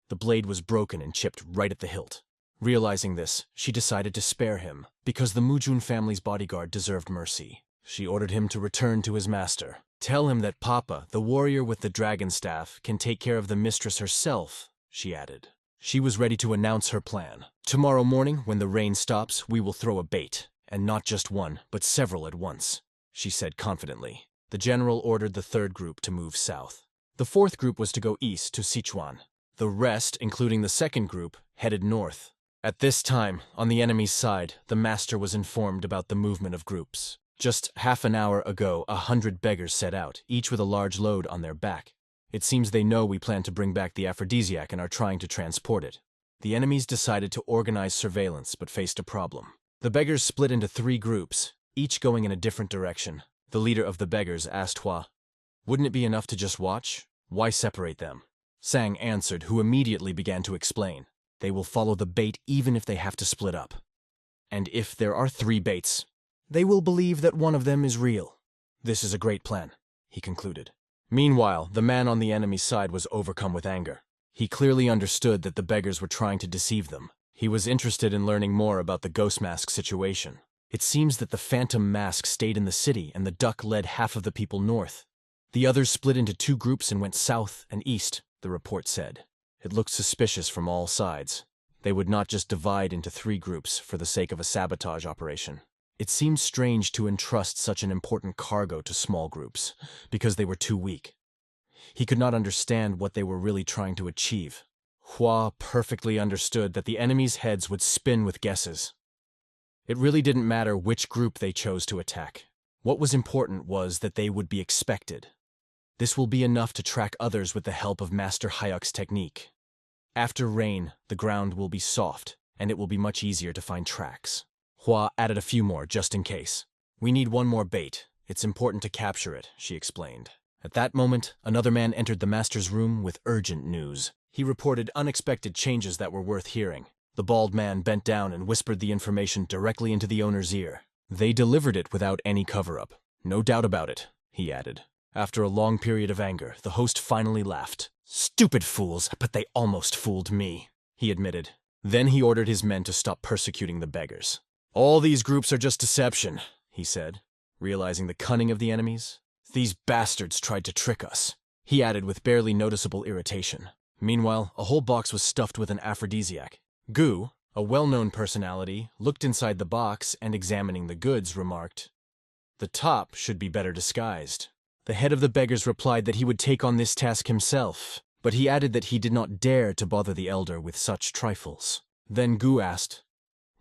The blade was broken and chipped right at the hilt. Realizing this, she decided to spare him, because the Mujun family's bodyguard deserved mercy. She ordered him to return to his master. Tell him that Papa, the warrior with the dragon staff, can take care of the mistress herself, she added. She was ready to announce her plan. Tomorrow morning, when the rain stops, we will throw a bait, and not just one, but several at once, she said confidently. The general ordered the third group to move south. The fourth group was to go east to Sichuan. The rest, including the second group, headed north. At this time, on the enemy's side, the master was informed about the movement of groups. Just half an hour ago, 100 beggars set out, each with a large load on their back. It seems they know we plan to bring back the aphrodisiac and are trying to transport it. The enemies decided to organize surveillance, but faced a problem. The beggars split into 3 groups, each going in a different direction. The leader of the beggars asked Hua, "Wouldn't it be enough to just watch? Why separate them?" Sang answered, who immediately began to explain. They will follow the bait even if they have to split up. And if there are 3 baits, they will believe that one of them is real. This is a great plan, he concluded. Meanwhile, the man on the enemy's side was overcome with anger. He clearly understood that the beggars were trying to deceive them. He was interested in learning more about the ghost mask situation. It seems that the phantom mask stayed in the city and the duck led half of the people north. The others split into 2 groups and went south and east, the report said. It looked suspicious from all sides. They would not just divide into 3 groups for the sake of a sabotage operation. It seemed strange to entrust such an important cargo to small groups, because they were too weak. He could not understand what they were really trying to achieve. Hua perfectly understood that the enemy's heads would spin with guesses. It really didn't matter which group they chose to attack. What was important was that they would be expected. This will be enough to track others with the help of Master Hayek's technique. After rain, the ground will be soft, and it will be much easier to find tracks. Hua added a few more, just in case. "We need one more bait. It's important to capture it," she explained. At that moment, another man entered the master's room with urgent news. He reported unexpected changes that were worth hearing. The bald man bent down and whispered the information directly into the owner's ear. They delivered it without any cover-up. "No doubt about it," he added. After a long period of anger, the host finally laughed. "Stupid fools, but they almost fooled me," he admitted. Then he ordered his men to stop persecuting the beggars. "All these groups are just deception," he said, realizing the cunning of the enemies. "These bastards tried to trick us," he added with barely noticeable irritation. Meanwhile, a whole box was stuffed with an aphrodisiac. Gu, a well-known personality, looked inside the box and, examining the goods, remarked, "The top should be better disguised." The head of the beggars replied that he would take on this task himself, but he added that he did not dare to bother the elder with such trifles. Then Gu asked,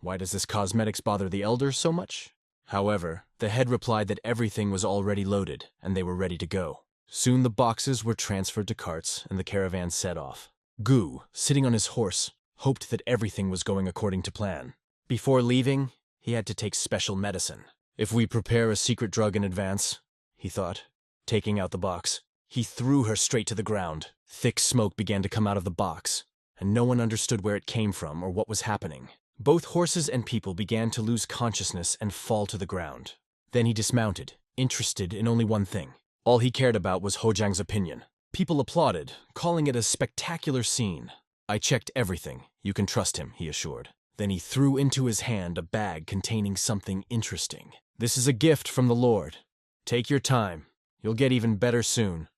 "Why does this cosmetics bother the elder so much?" However, the head replied that everything was already loaded, and they were ready to go. Soon the boxes were transferred to carts, and the caravan set off. Gu, sitting on his horse, hoped that everything was going according to plan. Before leaving, he had to take special medicine. "If we prepare a secret drug in advance," he thought. Taking out the box, he threw her straight to the ground. Thick smoke began to come out of the box, and no one understood where it came from or what was happening. Both horses and people began to lose consciousness and fall to the ground. Then he dismounted, interested in only one thing. All he cared about was Hojang's opinion. People applauded, calling it a spectacular scene. "I checked everything. You can trust him," he assured. Then he threw into his hand a bag containing something interesting. "This is a gift from the Lord. Take your time. You'll get even better soon,"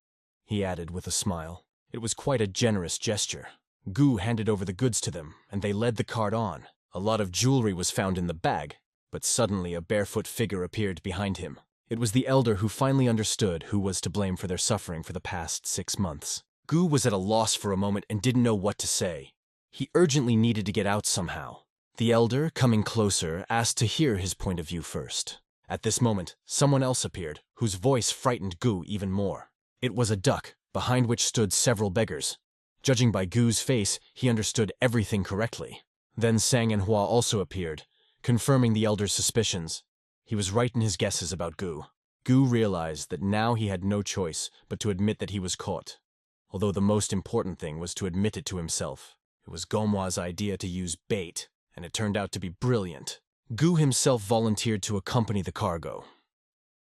he added with a smile. It was quite a generous gesture. Gu handed over the goods to them, and they led the cart on. A lot of jewelry was found in the bag, but suddenly a barefoot figure appeared behind him. It was the elder who finally understood who was to blame for their suffering for the past 6 months. Gu was at a loss for a moment and didn't know what to say. He urgently needed to get out somehow. The elder, coming closer, asked to hear his point of view first. At this moment, someone else appeared, whose voice frightened Gu even more. It was a duck, behind which stood several beggars. Judging by Gu's face, he understood everything correctly. Then Sang and Hua also appeared, confirming the elder's suspicions. He was right in his guesses about Gu. Gu realized that now he had no choice but to admit that he was caught. Although the most important thing was to admit it to himself. It was Gomwa's idea to use bait, and it turned out to be brilliant. Gu himself volunteered to accompany the cargo.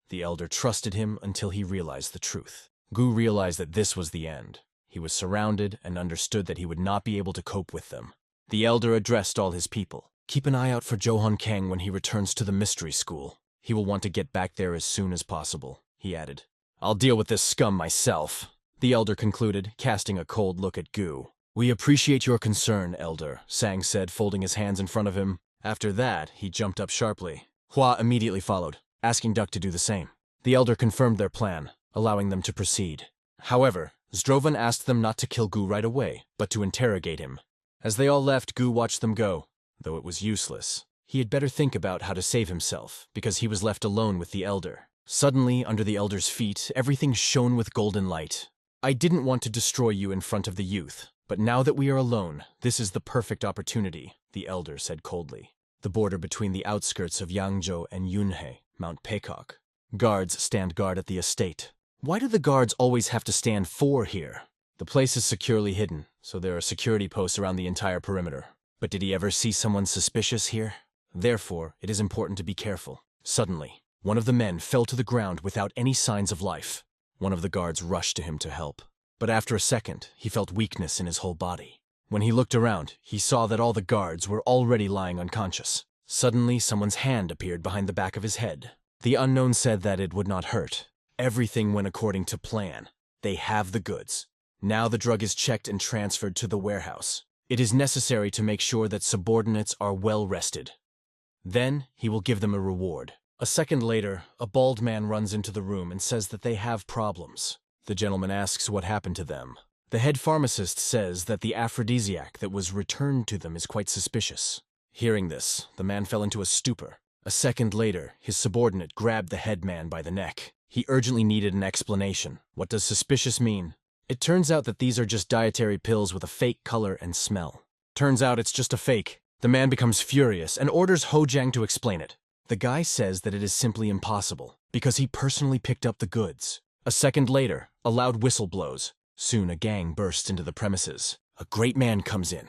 The elder trusted him until he realized the truth. Gu realized that this was the end. He was surrounded and understood that he would not be able to cope with them. The elder addressed all his people. Keep an eye out for Johan Kang when he returns to the mystery school. He will want to get back there as soon as possible, he added. I'll deal with this scum myself, the elder concluded, casting a cold look at Gu. We appreciate your concern, elder, Sang said, folding his hands in front of him. After that, he jumped up sharply. Hua immediately followed, asking Duck to do the same. The elder confirmed their plan, allowing them to proceed. However, Zdrovan asked them not to kill Gu right away, but to interrogate him. As they all left, Gu watched them go, though it was useless. He had better think about how to save himself, because he was left alone with the elder. Suddenly, under the elder's feet, everything shone with golden light. I didn't want to destroy you in front of the youth, but now that we are alone, this is the perfect opportunity, the elder said coldly. The border between the outskirts of Yangzhou and Yunhe, Mount Peacock. Guards stand guard at the estate. Why do the guards always have to stand for here? The place is securely hidden, so there are security posts around the entire perimeter. But did he ever see someone suspicious here? Therefore, it is important to be careful. Suddenly, one of the men fell to the ground without any signs of life. One of the guards rushed to him to help. But after a second, he felt weakness in his whole body. When he looked around, he saw that all the guards were already lying unconscious. Suddenly, someone's hand appeared behind the back of his head. The unknown said that it would not hurt. Everything went according to plan. They have the goods. Now the drug is checked and transferred to the warehouse. It is necessary to make sure that subordinates are well rested. Then, he will give them a reward. A second later, a bald man runs into the room and says that they have problems. The gentleman asks what happened to them. The head pharmacist says that the aphrodisiac that was returned to them is quite suspicious. Hearing this, the man fell into a stupor. A second later, his subordinate grabbed the head man by the neck. He urgently needed an explanation. What does suspicious mean? It turns out that these are just dietary pills with a fake color and smell. Turns out it's just a fake. The man becomes furious and orders Hojang to explain it. The guy says that it is simply impossible, because he personally picked up the goods. A second later, a loud whistle blows. Soon a gang bursts into the premises. A great man comes in.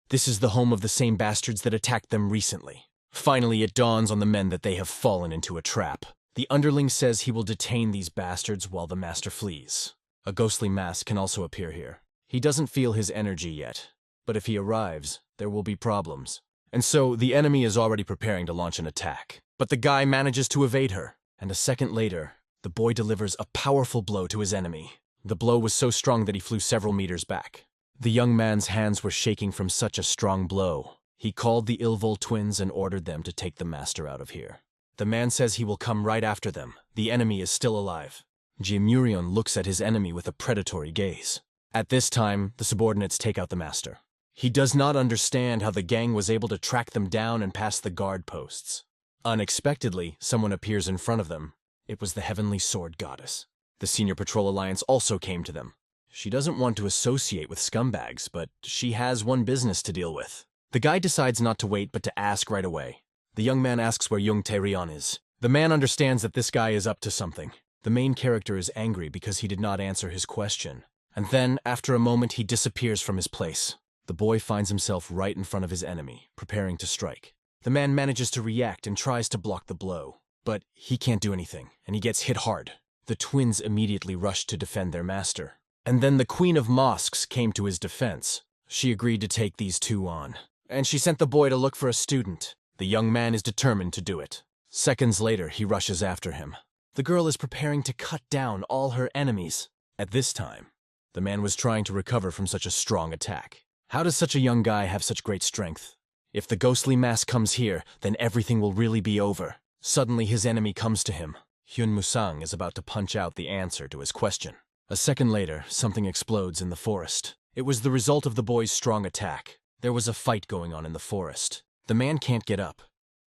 This is the home of the same bastards that attacked them recently. Finally, it dawns on the men that they have fallen into a trap. The underling says he will detain these bastards while the master flees. A ghostly mask can also appear here. He doesn't feel his energy yet, but if he arrives, there will be problems. And so, the enemy is already preparing to launch an attack. But the guy manages to evade her, and a second later, the boy delivers a powerful blow to his enemy. The blow was so strong that he flew several meters back. The young man's hands were shaking from such a strong blow. He called the Ilvol twins and ordered them to take the master out of here. The man says he will come right after them. The enemy is still alive. Jiemurion looks at his enemy with a predatory gaze. At this time, the subordinates take out the master. He does not understand how the gang was able to track them down and pass the guard posts. Unexpectedly, someone appears in front of them. It was the Heavenly Sword Goddess. The Senior Patrol Alliance also came to them. She doesn't want to associate with scumbags, but she has one business to deal with. The guy decides not to wait, but to ask right away. The young man asks where Jung Tae-rion is. The man understands that this guy is up to something. The main character is angry because he did not answer his question. And then, after a moment, he disappears from his place. The boy finds himself right in front of his enemy, preparing to strike. The man manages to react and tries to block the blow. But he can't do anything, and he gets hit hard. The twins immediately rushed to defend their master. And then the Queen of Mosques came to his defense. She agreed to take these two on. And she sent the boy to look for a student. The young man is determined to do it. Seconds later, he rushes after him. The girl is preparing to cut down all her enemies. At this time, the man was trying to recover from such a strong attack. How does such a young guy have such great strength? If the ghostly mask comes here, then everything will really be over. Suddenly, his enemy comes to him. Hyun Musang is about to punch out the answer to his question. A second later, something explodes in the forest. It was the result of the boy's strong attack. There was a fight going on in the forest. The man can't get up.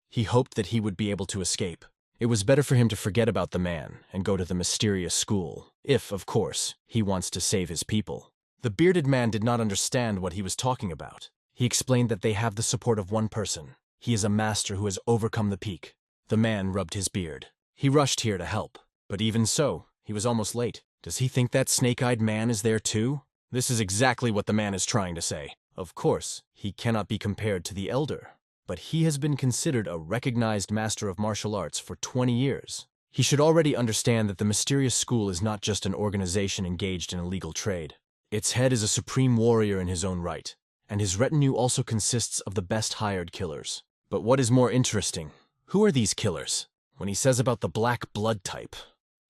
He hoped that he would be able to escape. It was better for him to forget about the man and go to the mysterious school, if, of course, he wants to save his people. The bearded man did not understand what he was talking about. He explained that they have the support of one person. He is a master who has overcome the peak. The man rubbed his beard. He rushed here to help. But even so, he was almost late. Does he think that snake-eyed man is there too? This is exactly what the man is trying to say. Of course, he cannot be compared to the elder, but he has been considered a recognized master of martial arts for 20 years. He should already understand that the mysterious school is not just an organization engaged in illegal trade. Its head is a supreme warrior in his own right, and his retinue also consists of the best hired killers. But what is more interesting, who are these killers? When he says about the black blood type,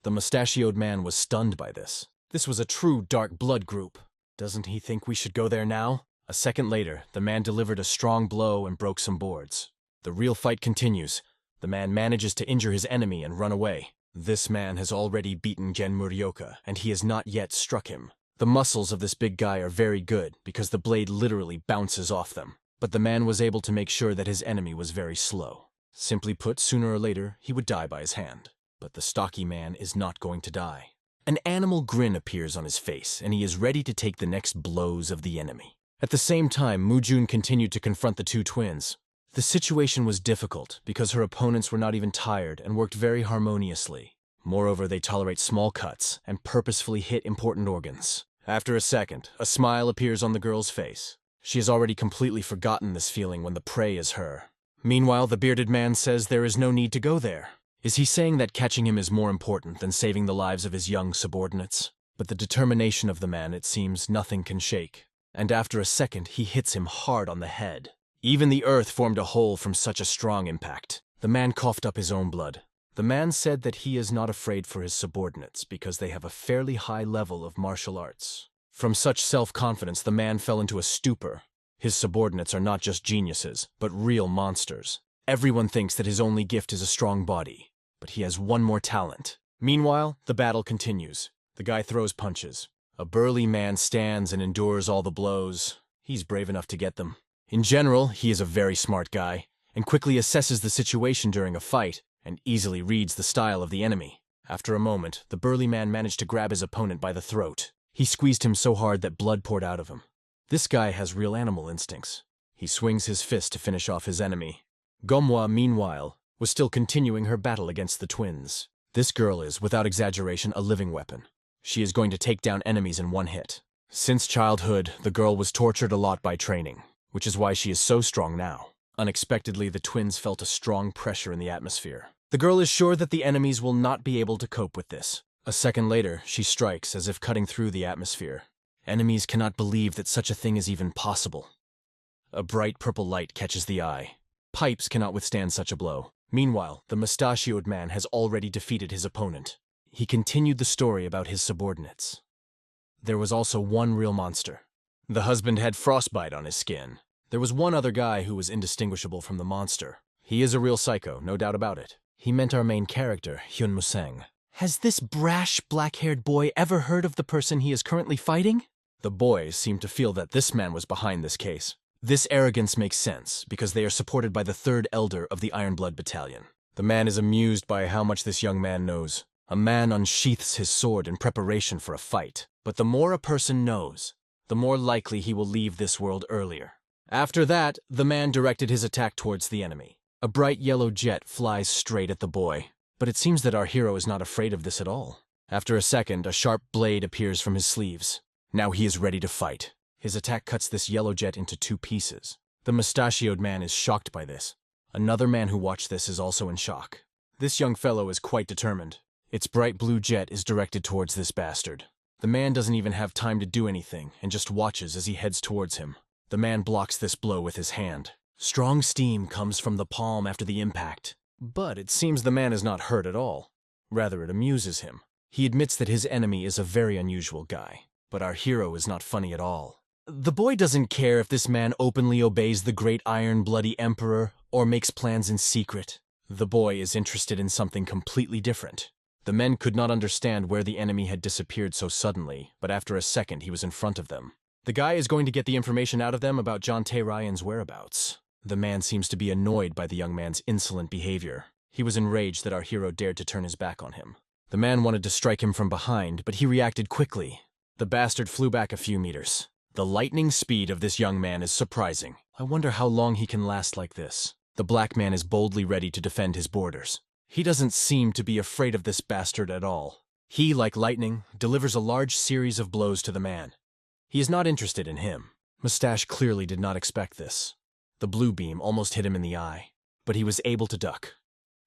the mustachioed man was stunned by this. This was a true dark blood group. Doesn't he think we should go there now? A second later, the man delivered a strong blow and broke some boards. The real fight continues. The man manages to injure his enemy and run away. This man has already beaten Gen Murioka, and he has not yet struck him. The muscles of this big guy are very good because the blade literally bounces off them. But the man was able to make sure that his enemy was very slow. Simply put, sooner or later, he would die by his hand. But the stocky man is not going to die. An animal grin appears on his face, and he is ready to take the next blows of the enemy. At the same time, Mujun continued to confront the two twins. The situation was difficult because her opponents were not even tired and worked very harmoniously. Moreover, they tolerate small cuts and purposefully hit important organs. After a second, a smile appears on the girl's face. She has already completely forgotten this feeling when the prey is her. Meanwhile, the bearded man says there is no need to go there. Is he saying that catching him is more important than saving the lives of his young subordinates? But the determination of the man, it seems, nothing can shake. And after a second, he hits him hard on the head. Even the earth formed a hole from such a strong impact. The man coughed up his own blood. The man said that he is not afraid for his subordinates because they have a fairly high level of martial arts. From such self-confidence, the man fell into a stupor. His subordinates are not just geniuses, but real monsters. Everyone thinks that his only gift is a strong body. But he has one more talent. Meanwhile, the battle continues. The guy throws punches. A burly man stands and endures all the blows. He's brave enough to get them. In general, he is a very smart guy, and quickly assesses the situation during a fight, and easily reads the style of the enemy. After a moment, the burly man managed to grab his opponent by the throat. He squeezed him so hard that blood poured out of him. This guy has real animal instincts. He swings his fist to finish off his enemy. Manhwa, meanwhile, was still continuing her battle against the twins. This girl is, without exaggeration, a living weapon. She is going to take down enemies in one hit. Since childhood, the girl was tortured a lot by training, which is why she is so strong now. Unexpectedly, the twins felt a strong pressure in the atmosphere. The girl is sure that the enemies will not be able to cope with this. A second later, she strikes as if cutting through the atmosphere. Enemies cannot believe that such a thing is even possible. A bright purple light catches the eye. Pipes cannot withstand such a blow. Meanwhile, the mustachioed man has already defeated his opponent. He continued the story about his subordinates. There was also one real monster. The husband had frostbite on his skin. There was one other guy who was indistinguishable from the monster. He is a real psycho, no doubt about it. He meant our main character, Hyun Musang. Has this brash, black-haired boy ever heard of the person he is currently fighting? The boys seemed to feel that this man was behind this case. This arrogance makes sense, because they are supported by the third elder of the Iron Blood Battalion. The man is amused by how much this young man knows. A man unsheaths his sword in preparation for a fight. But the more a person knows, the more likely he will leave this world earlier. After that, the man directed his attack towards the enemy. A bright yellow jet flies straight at the boy. But it seems that our hero is not afraid of this at all. After a second, a sharp blade appears from his sleeves. Now he is ready to fight. His attack cuts this yellow jet into 2 pieces. The mustachioed man is shocked by this. Another man who watched this is also in shock. This young fellow is quite determined. Its bright blue jet is directed towards this bastard. The man doesn't even have time to do anything and just watches as he heads towards him. The man blocks this blow with his hand. Strong steam comes from the palm after the impact. But it seems the man is not hurt at all. Rather, it amuses him. He admits that his enemy is a very unusual guy. But our hero is not funny at all. The boy doesn't care if this man openly obeys the great Iron Bloody Emperor or makes plans in secret. The boy is interested in something completely different. The men could not understand where the enemy had disappeared so suddenly, but after a second he was in front of them. The guy is going to get the information out of them about John Tae Ryan's whereabouts. The man seems to be annoyed by the young man's insolent behavior. He was enraged that our hero dared to turn his back on him. The man wanted to strike him from behind, but he reacted quickly. The bastard flew back a few meters. The lightning speed of this young man is surprising. I wonder how long he can last like this. The black man is boldly ready to defend his borders. He doesn't seem to be afraid of this bastard at all. He, like lightning, delivers a large series of blows to the man. He is not interested in him. Mustache clearly did not expect this. The blue beam almost hit him in the eye, but he was able to duck.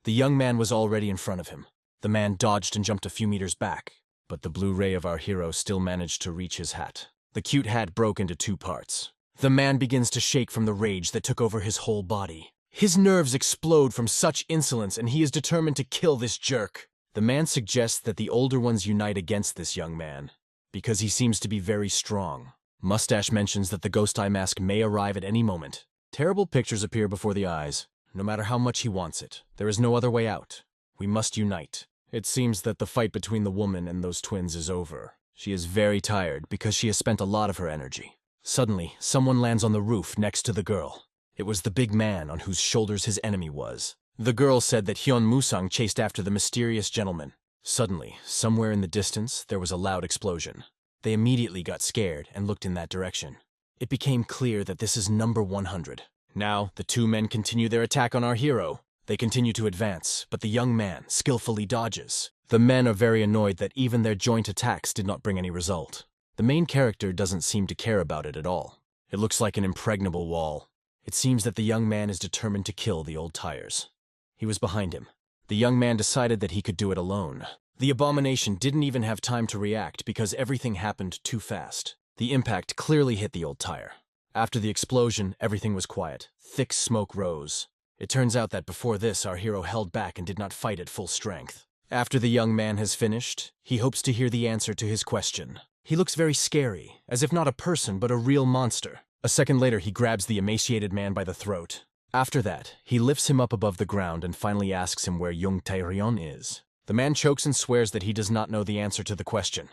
The young man was already in front of him. The man dodged and jumped a few meters back, but the blue ray of our hero still managed to reach his hat. The cute hat broke into 2 parts. The man begins to shake from the rage that took over his whole body. His nerves explode from such insolence, and he is determined to kill this jerk. The man suggests that the older ones unite against this young man, because he seems to be very strong. Mustache mentions that the ghost eye mask may arrive at any moment. Terrible pictures appear before the eyes. No matter how much he wants it, there is no other way out. We must unite. It seems that the fight between the woman and those twins is over. She is very tired because she has spent a lot of her energy. Suddenly, someone lands on the roof next to the girl. It was the big man on whose shoulders his enemy was. The girl said that Hyun Musang chased after the mysterious gentleman. Suddenly, somewhere in the distance, there was a loud explosion. They immediately got scared and looked in that direction. It became clear that this is number 100. Now, the 2 men continue their attack on our hero. They continue to advance, but the young man skillfully dodges. The men are very annoyed that even their joint attacks did not bring any result. The main character doesn't seem to care about it at all. It looks like an impregnable wall. It seems that the young man is determined to kill the old tires. He was behind him. The young man decided that he could do it alone. The abomination didn't even have time to react because everything happened too fast. The impact clearly hit the old tire. After the explosion, everything was quiet. Thick smoke rose. It turns out that before this, our hero held back and did not fight at full strength. After the young man has finished, he hopes to hear the answer to his question. He looks very scary, as if not a person but a real monster. A second later, he grabs the emaciated man by the throat. After that, he lifts him up above the ground and finally asks him where Young Tae-ryeon is. The man chokes and swears that he does not know the answer to the question.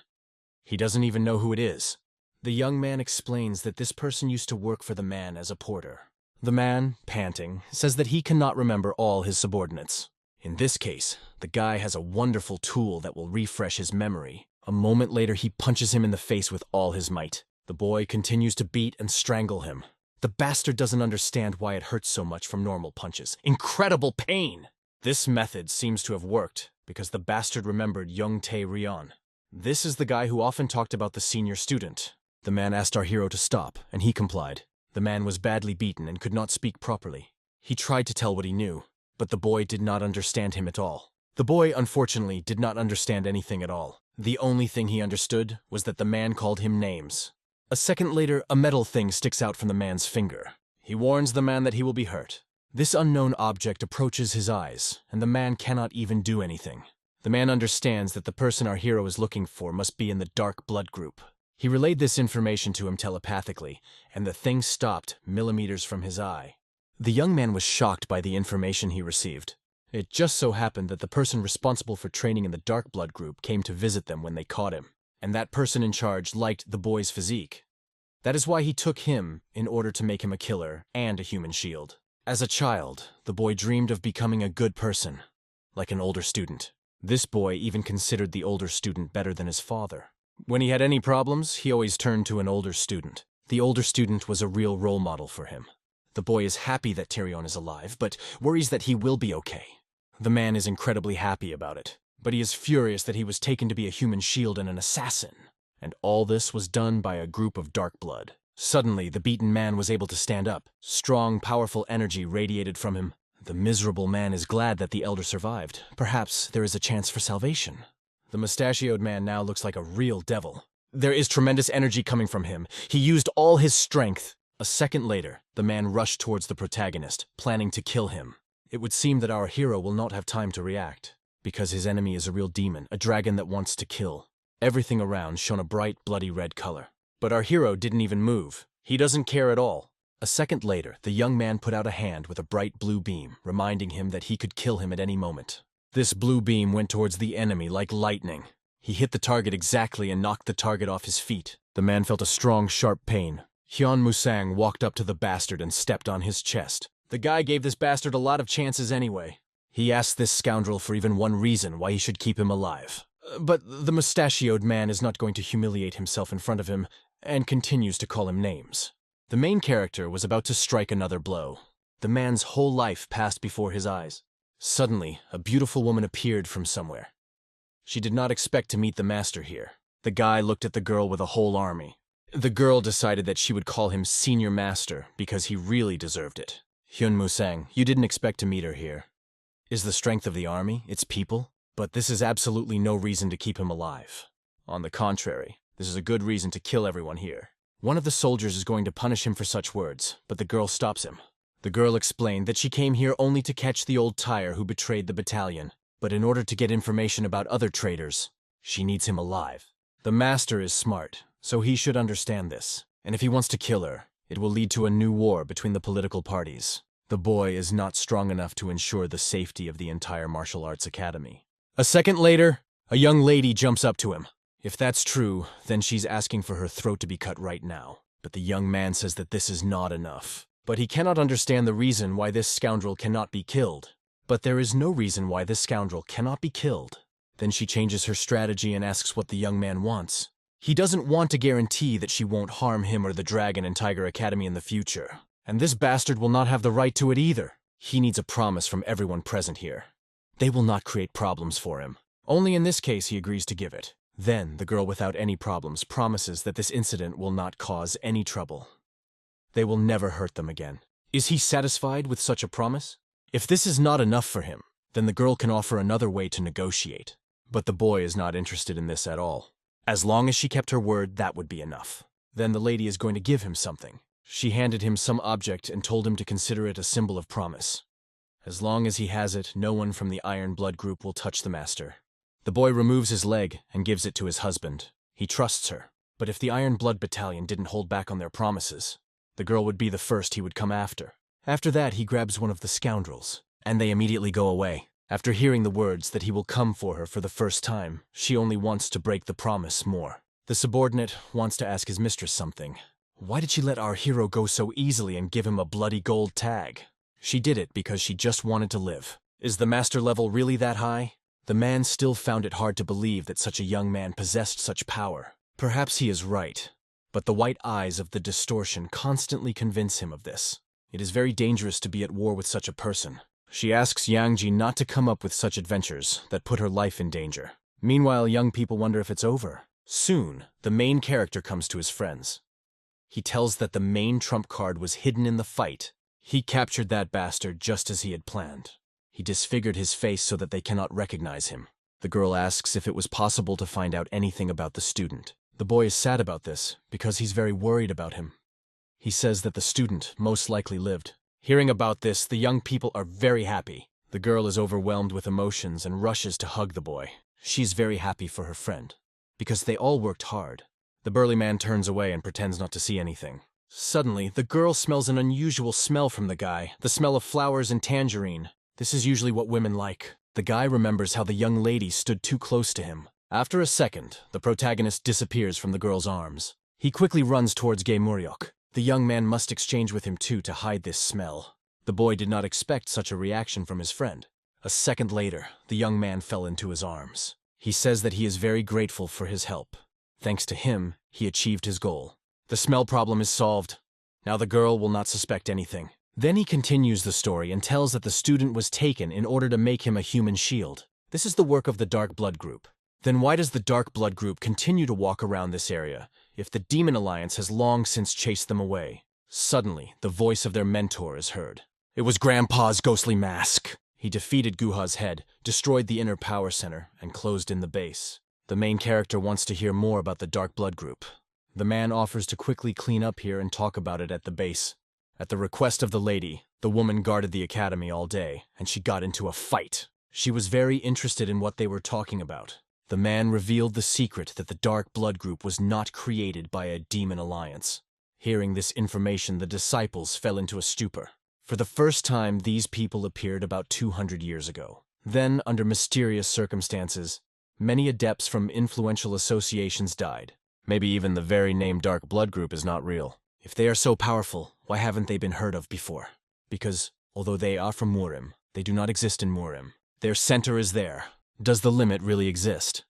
He doesn't even know who it is. The young man explains that this person used to work for the man as a porter. The man, panting, says that he cannot remember all his subordinates. In this case, the guy has a wonderful tool that will refresh his memory. A moment later, he punches him in the face with all his might. The boy continues to beat and strangle him. The bastard doesn't understand why it hurts so much from normal punches. Incredible pain! This method seems to have worked because the bastard remembered Young Tae-ryeon. This is the guy who often talked about the senior student. The man asked our hero to stop, and he complied. The man was badly beaten and could not speak properly. He tried to tell what he knew, but the boy did not understand him at all. The boy, unfortunately, did not understand anything at all. The only thing he understood was that the man called him names. A second later, a metal thing sticks out from the man's finger. He warns the man that he will be hurt. This unknown object approaches his eyes, and the man cannot even do anything. The man understands that the person our hero is looking for must be in the dark blood group. He relayed this information to him telepathically, and the thing stopped millimeters from his eye. The young man was shocked by the information he received. It just so happened that the person responsible for training in the dark blood group came to visit them when they caught him, and that person in charge liked the boy's physique. That is why he took him in order to make him a killer and a human shield. As a child, the boy dreamed of becoming a good person, like an older student. This boy even considered the older student better than his father. When he had any problems, he always turned to an older student. The older student was a real role model for him. The boy is happy that Tae-ryeon is alive, but worries that he will be okay. The man is incredibly happy about it, but he is furious that he was taken to be a human shield and an assassin. And all this was done by a group of dark blood. Suddenly, the beaten man was able to stand up. Strong, powerful energy radiated from him. The miserable man is glad that the elder survived. Perhaps there is a chance for salvation. The mustachioed man now looks like a real devil. There is tremendous energy coming from him. He used all his strength. A second later, the man rushed towards the protagonist, planning to kill him. It would seem that our hero will not have time to react, because his enemy is a real demon, a dragon that wants to kill. Everything around shone a bright, bloody red color. But our hero didn't even move. He doesn't care at all. A second later, the young man put out a hand with a bright blue beam, reminding him that he could kill him at any moment. This blue beam went towards the enemy like lightning. He hit the target exactly and knocked the target off his feet. The man felt a strong, sharp pain. Hyun Musang walked up to the bastard and stepped on his chest. The guy gave this bastard a lot of chances anyway. He asked this scoundrel for even one reason why he should keep him alive. But the mustachioed man is not going to humiliate himself in front of him, and continues to call him names. The main character was about to strike another blow. The man's whole life passed before his eyes. Suddenly, a beautiful woman appeared from somewhere. She did not expect to meet the master here. The guy looked at the girl with a whole army. The girl decided that she would call him Senior Master because he really deserved it. Hyunmu sang, "You didn't expect to meet her here. Is the strength of the army, its people? But this is absolutely no reason to keep him alive. On the contrary, this is a good reason to kill everyone here. One of the soldiers is going to punish him for such words, but the girl stops him. The girl explained that she came here only to catch the old tire who betrayed the battalion, but in order to get information about other traitors, she needs him alive. The master is smart, so he should understand this, and if he wants to kill her, it will lead to a new war between the political parties. The boy is not strong enough to ensure the safety of the entire martial arts academy." A second later, a young lady jumps up to him. If that's true, then she's asking for her throat to be cut right now. But the young man says that this is not enough. But he cannot understand the reason why this scoundrel cannot be killed. But there is no reason why this scoundrel cannot be killed. Then she changes her strategy and asks what the young man wants. He doesn't want to guarantee that she won't harm him or the Dragon and Tiger Academy in the future. And this bastard will not have the right to it either. He needs a promise from everyone present here. They will not create problems for him. Only in this case he agrees to give it. Then the girl without any problems promises that this incident will not cause any trouble. They will never hurt them again. Is he satisfied with such a promise? If this is not enough for him, then the girl can offer another way to negotiate. But the boy is not interested in this at all. As long as she kept her word, that would be enough. Then the lady is going to give him something. She handed him some object and told him to consider it a symbol of promise. As long as he has it, no one from the Iron Blood group will touch the master. The boy removes his leg and gives it to his husband. He trusts her. But if the Iron Blood Battalion didn't hold back on their promises, the girl would be the first he would come after. After that, he grabs one of the scoundrels, and they immediately go away. After hearing the words that he will come for her for the first time, she only wants to break the promise more. The subordinate wants to ask his mistress something. Why did she let our hero go so easily and give him a bloody gold tag? She did it because she just wanted to live. Is the master level really that high? The man still found it hard to believe that such a young man possessed such power. Perhaps he is right, but the white eyes of the distortion constantly convince him of this. It is very dangerous to be at war with such a person. She asks Yangji not to come up with such adventures that put her life in danger. Meanwhile, young people wonder if it's over. Soon, the main character comes to his friends. He tells that the main trump card was hidden in the fight. He captured that bastard just as he had planned. He disfigured his face so that they cannot recognize him. The girl asks if it was possible to find out anything about the student. The boy is sad about this because he's very worried about him. He says that the student most likely lived. Hearing about this, the young people are very happy. The girl is overwhelmed with emotions and rushes to hug the boy. She's very happy for her friend, because they all worked hard. The burly man turns away and pretends not to see anything. Suddenly, the girl smells an unusual smell from the guy, the smell of flowers and tangerine. This is usually what women like. The guy remembers how the young lady stood too close to him. After a second, the protagonist disappears from the girl's arms. He quickly runs towards Ge Muryok. The young man must exchange with him too to hide this smell. The boy did not expect such a reaction from his friend. A second later, the young man fell into his arms. He says that he is very grateful for his help. Thanks to him, he achieved his goal. The smell problem is solved. Now the girl will not suspect anything. Then he continues the story and tells that the student was taken in order to make him a human shield. This is the work of the Dark Blood Group. Then why does the Dark Blood Group continue to walk around this area if the Demon Alliance has long since chased them away? Suddenly, the voice of their mentor is heard. It was Grandpa's ghostly mask. He defeated Guha's head, destroyed the inner power center, and closed in the base. The main character wants to hear more about the Dark Blood Group. The man offers to quickly clean up here and talk about it at the base. At the request of the lady, the woman guarded the academy all day, and she got into a fight. She was very interested in what they were talking about. The man revealed the secret that the Dark Blood Group was not created by a demon alliance. Hearing this information, the disciples fell into a stupor. For the first time, these people appeared about 200 years ago. Then, under mysterious circumstances, many adepts from influential associations died. Maybe even the very name Dark Blood Group is not real. If they are so powerful, why haven't they been heard of before? Because, although they are from Murim, they do not exist in Murim. Their center is there. Does the limit really exist?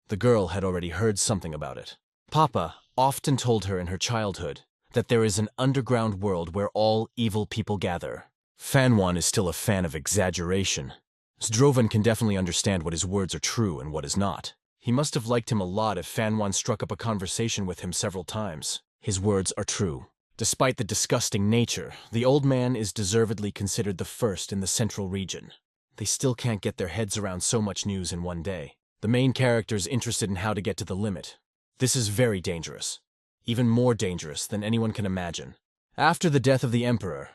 The girl had already heard something about it. Papa, often told her in her childhood that there is an underground world where all evil people gather. Fanwan is still a fan of exaggeration. Zdrovan can definitely understand what his words are true and what is not. He must have liked him a lot if Fanwan struck up a conversation with him several times. His words are true. Despite the disgusting nature, the old man is deservedly considered the first in the central region. They still can't get their heads around so much news in one day. The main character is interested in how to get to the limit. This is very dangerous. Even more dangerous than anyone can imagine. After the death of the Emperor,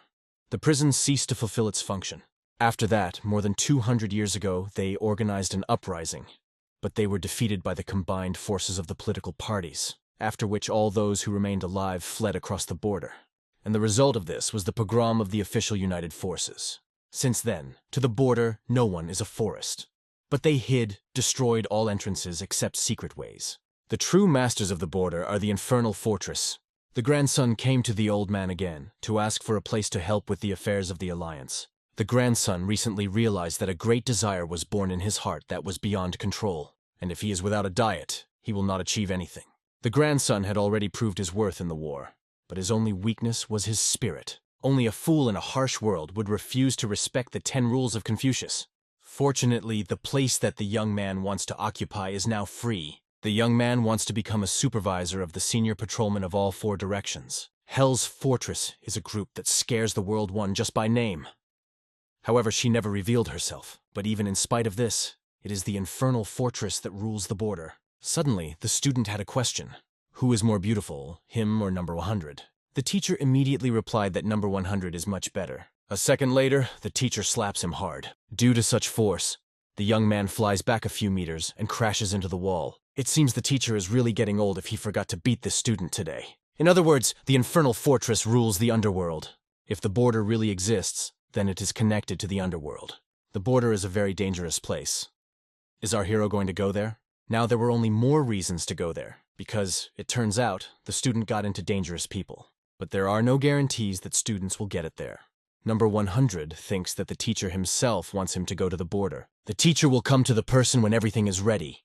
the prison ceased to fulfill its function. After that, more than 200 years ago, they organized an uprising, but they were defeated by the combined forces of the political parties, after which all those who remained alive fled across the border. And the result of this was the pogrom of the official United Forces. Since then, to the border, no one is a forest. But they hid, destroyed all entrances except secret ways. The true masters of the border are the Infernal Fortress. The grandson came to the old man again to ask for a place to help with the affairs of the Alliance. The grandson recently realized that a great desire was born in his heart that was beyond control, and if he is without a diet, he will not achieve anything. The grandson had already proved his worth in the war, but his only weakness was his spirit. Only a fool in a harsh world would refuse to respect the 10 rules of Confucius. Fortunately, the place that the young man wants to occupy is now free. The young man wants to become a supervisor of the senior patrolmen of all 4 directions. Hell's Fortress is a group that scares the World One just by name. However, she never revealed herself, but even in spite of this, it is the Infernal Fortress that rules the border. Suddenly, the student had a question. Who is more beautiful, him or number 100? The teacher immediately replied that number 100 is much better. A second later, the teacher slaps him hard. Due to such force, the young man flies back a few meters and crashes into the wall. It seems the teacher is really getting old if he forgot to beat this student today. In other words, the Infernal Fortress rules the underworld. If the border really exists, then it is connected to the underworld. The border is a very dangerous place. Is our hero going to go there? Now there were only more reasons to go there, because, it turns out, the student got into dangerous people. But there are no guarantees that students will get it there. Number 100 thinks that the teacher himself wants him to go to the border. The teacher will come to the person when everything is ready,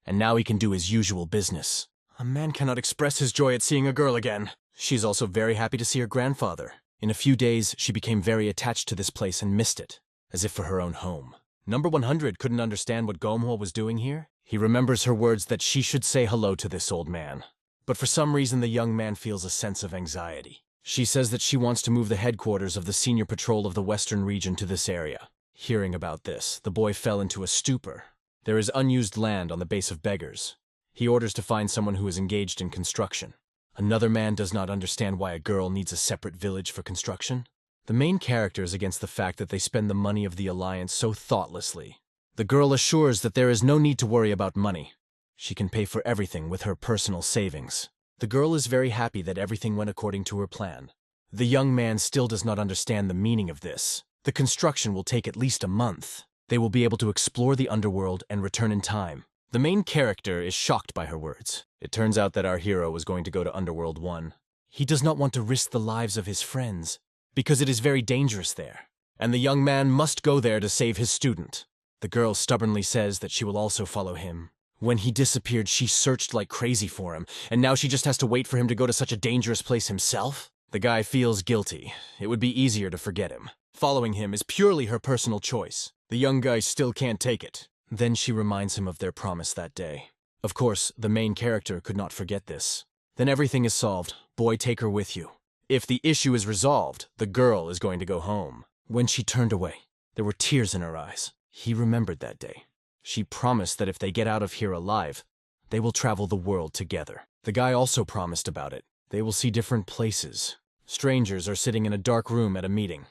and now he can do his usual business. A man cannot express his joy at seeing a girl again. She's also very happy to see her grandfather. In a few days, she became very attached to this place and missed it, as if for her own home. Number 100 couldn't understand what Gomhwa was doing here. He remembers her words that she should say hello to this old man. But for some reason, the young man feels a sense of anxiety. She says that she wants to move the headquarters of the senior patrol of the western region to this area. Hearing about this, the boy fell into a stupor. There is unused land on the base of beggars. He orders to find someone who is engaged in construction. Another man does not understand why a girl needs a separate village for construction. The main character is against the fact that they spend the money of the Alliance so thoughtlessly. The girl assures that there is no need to worry about money. She can pay for everything with her personal savings. The girl is very happy that everything went according to her plan. The young man still does not understand the meaning of this. The construction will take at least a month. They will be able to explore the underworld and return in time. The main character is shocked by her words. It turns out that our hero is going to go to Underworld 1. He does not want to risk the lives of his friends, because it is very dangerous there, and the young man must go there to save his student. The girl stubbornly says that she will also follow him. When he disappeared, she searched like crazy for him, and now she just has to wait for him to go to such a dangerous place himself? The guy feels guilty. It would be easier to forget him. Following him is purely her personal choice. The young guy still can't take it. Then she reminds him of their promise that day. Of course, the main character could not forget this. Then everything is solved. Boy, take her with you. If the issue is resolved, the girl is going to go home. When she turned away, there were tears in her eyes. He remembered that day. She promised that if they get out of here alive, they will travel the world together. The guy also promised about it. They will see different places. Strangers are sitting in a dark room at a meeting.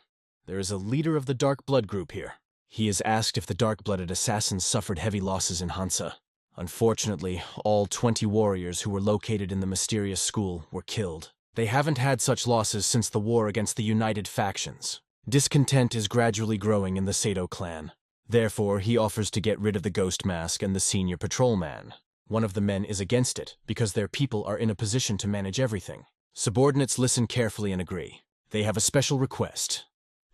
There is a leader of the Dark Blood group here. He is asked if the dark-blooded assassins suffered heavy losses in Hansa. Unfortunately, all 20 warriors who were located in the mysterious school were killed. They haven't had such losses since the war against the united factions. Discontent is gradually growing in the Sato clan. Therefore, he offers to get rid of the Ghost Mask and the senior patrolman. One of the men is against it, because their people are in a position to manage everything. Subordinates listen carefully and agree. They have a special request.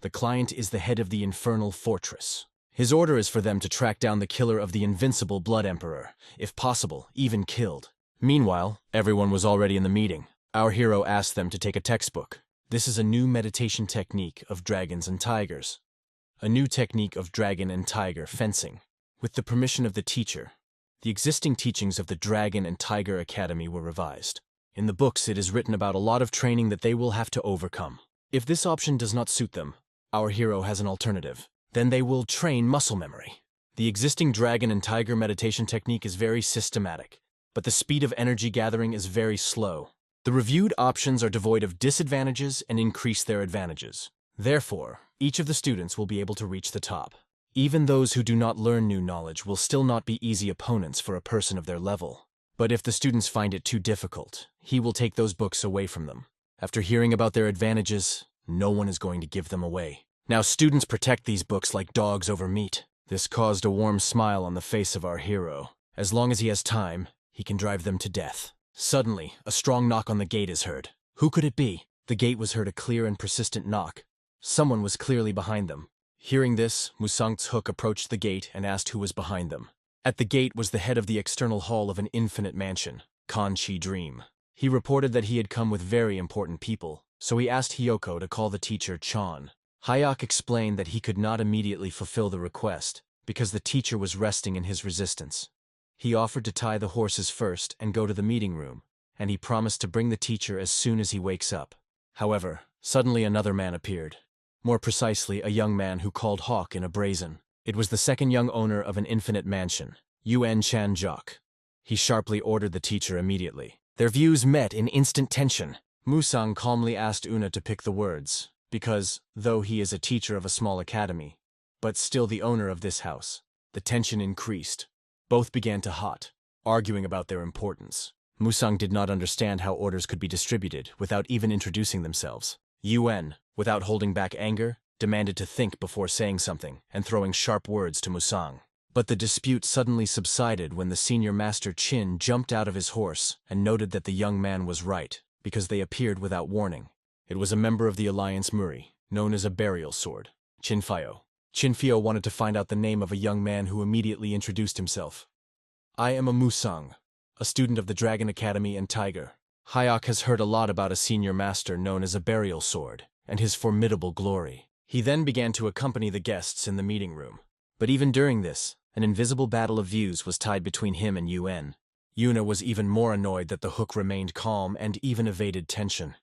The client is the head of the Infernal Fortress. His order is for them to track down the killer of the invincible Blood Emperor, if possible, even killed. Meanwhile, everyone was already in the meeting. Our hero asked them to take a textbook. This is a new meditation technique of dragons and tigers. A new technique of dragon and tiger fencing. With the permission of the teacher, the existing teachings of the Dragon and Tiger Academy were revised. In the books, it is written about a lot of training that they will have to overcome. If this option does not suit them, our hero has an alternative. Then they will train muscle memory. The existing dragon and tiger meditation technique is very systematic, but the speed of energy gathering is very slow. The reviewed options are devoid of disadvantages and increase their advantages. Therefore, each of the students will be able to reach the top. Even those who do not learn new knowledge will still not be easy opponents for a person of their level. But if the students find it too difficult, he will take those books away from them. After hearing about their advantages, no one is going to give them away. Now students protect these books like dogs over meat. This caused a warm smile on the face of our hero. As long as he has time, he can drive them to death. Suddenly, a strong knock on the gate is heard. Who could it be? The gate was heard a clear and persistent knock. Someone was clearly behind them. Hearing this, Musang's Hook approached the gate and asked who was behind them. At the gate was the head of the external hall of an infinite mansion, Kanchi Dream. He reported that he had come with very important people, so he asked Hyoko to call the teacher Chan. Hyok explained that he could not immediately fulfill the request, because the teacher was resting in his resistance. He offered to tie the horses first and go to the meeting room, and he promised to bring the teacher as soon as he wakes up. However, suddenly another man appeared. More precisely, a young man who called Hawk in a brazen. It was the second young owner of an infinite mansion, Yuen Chan Jok. He sharply ordered the teacher immediately. Their views met in instant tension. Musang calmly asked Una to pick the words, because, though he is a teacher of a small academy, but still the owner of this house, the tension increased. Both began to hot, arguing about their importance. Musang did not understand how orders could be distributed without even introducing themselves. Yuen, without holding back anger, demanded to think before saying something and throwing sharp words to Musang. But the dispute suddenly subsided when the senior master Chin jumped out of his horse and noted that the young man was right, because they appeared without warning. It was a member of the Alliance Muri, known as a burial sword, Chinfio. Chinfio wanted to find out the name of a young man who immediately introduced himself. I am a Musang, a student of the Dragon Academy and Tiger. Hyok has heard a lot about a senior master known as a burial sword, and his formidable glory. He then began to accompany the guests in the meeting room. But even during this, an invisible battle of views was tied between him and Yuen. Yuna was even more annoyed that the Hook remained calm and even evaded tension.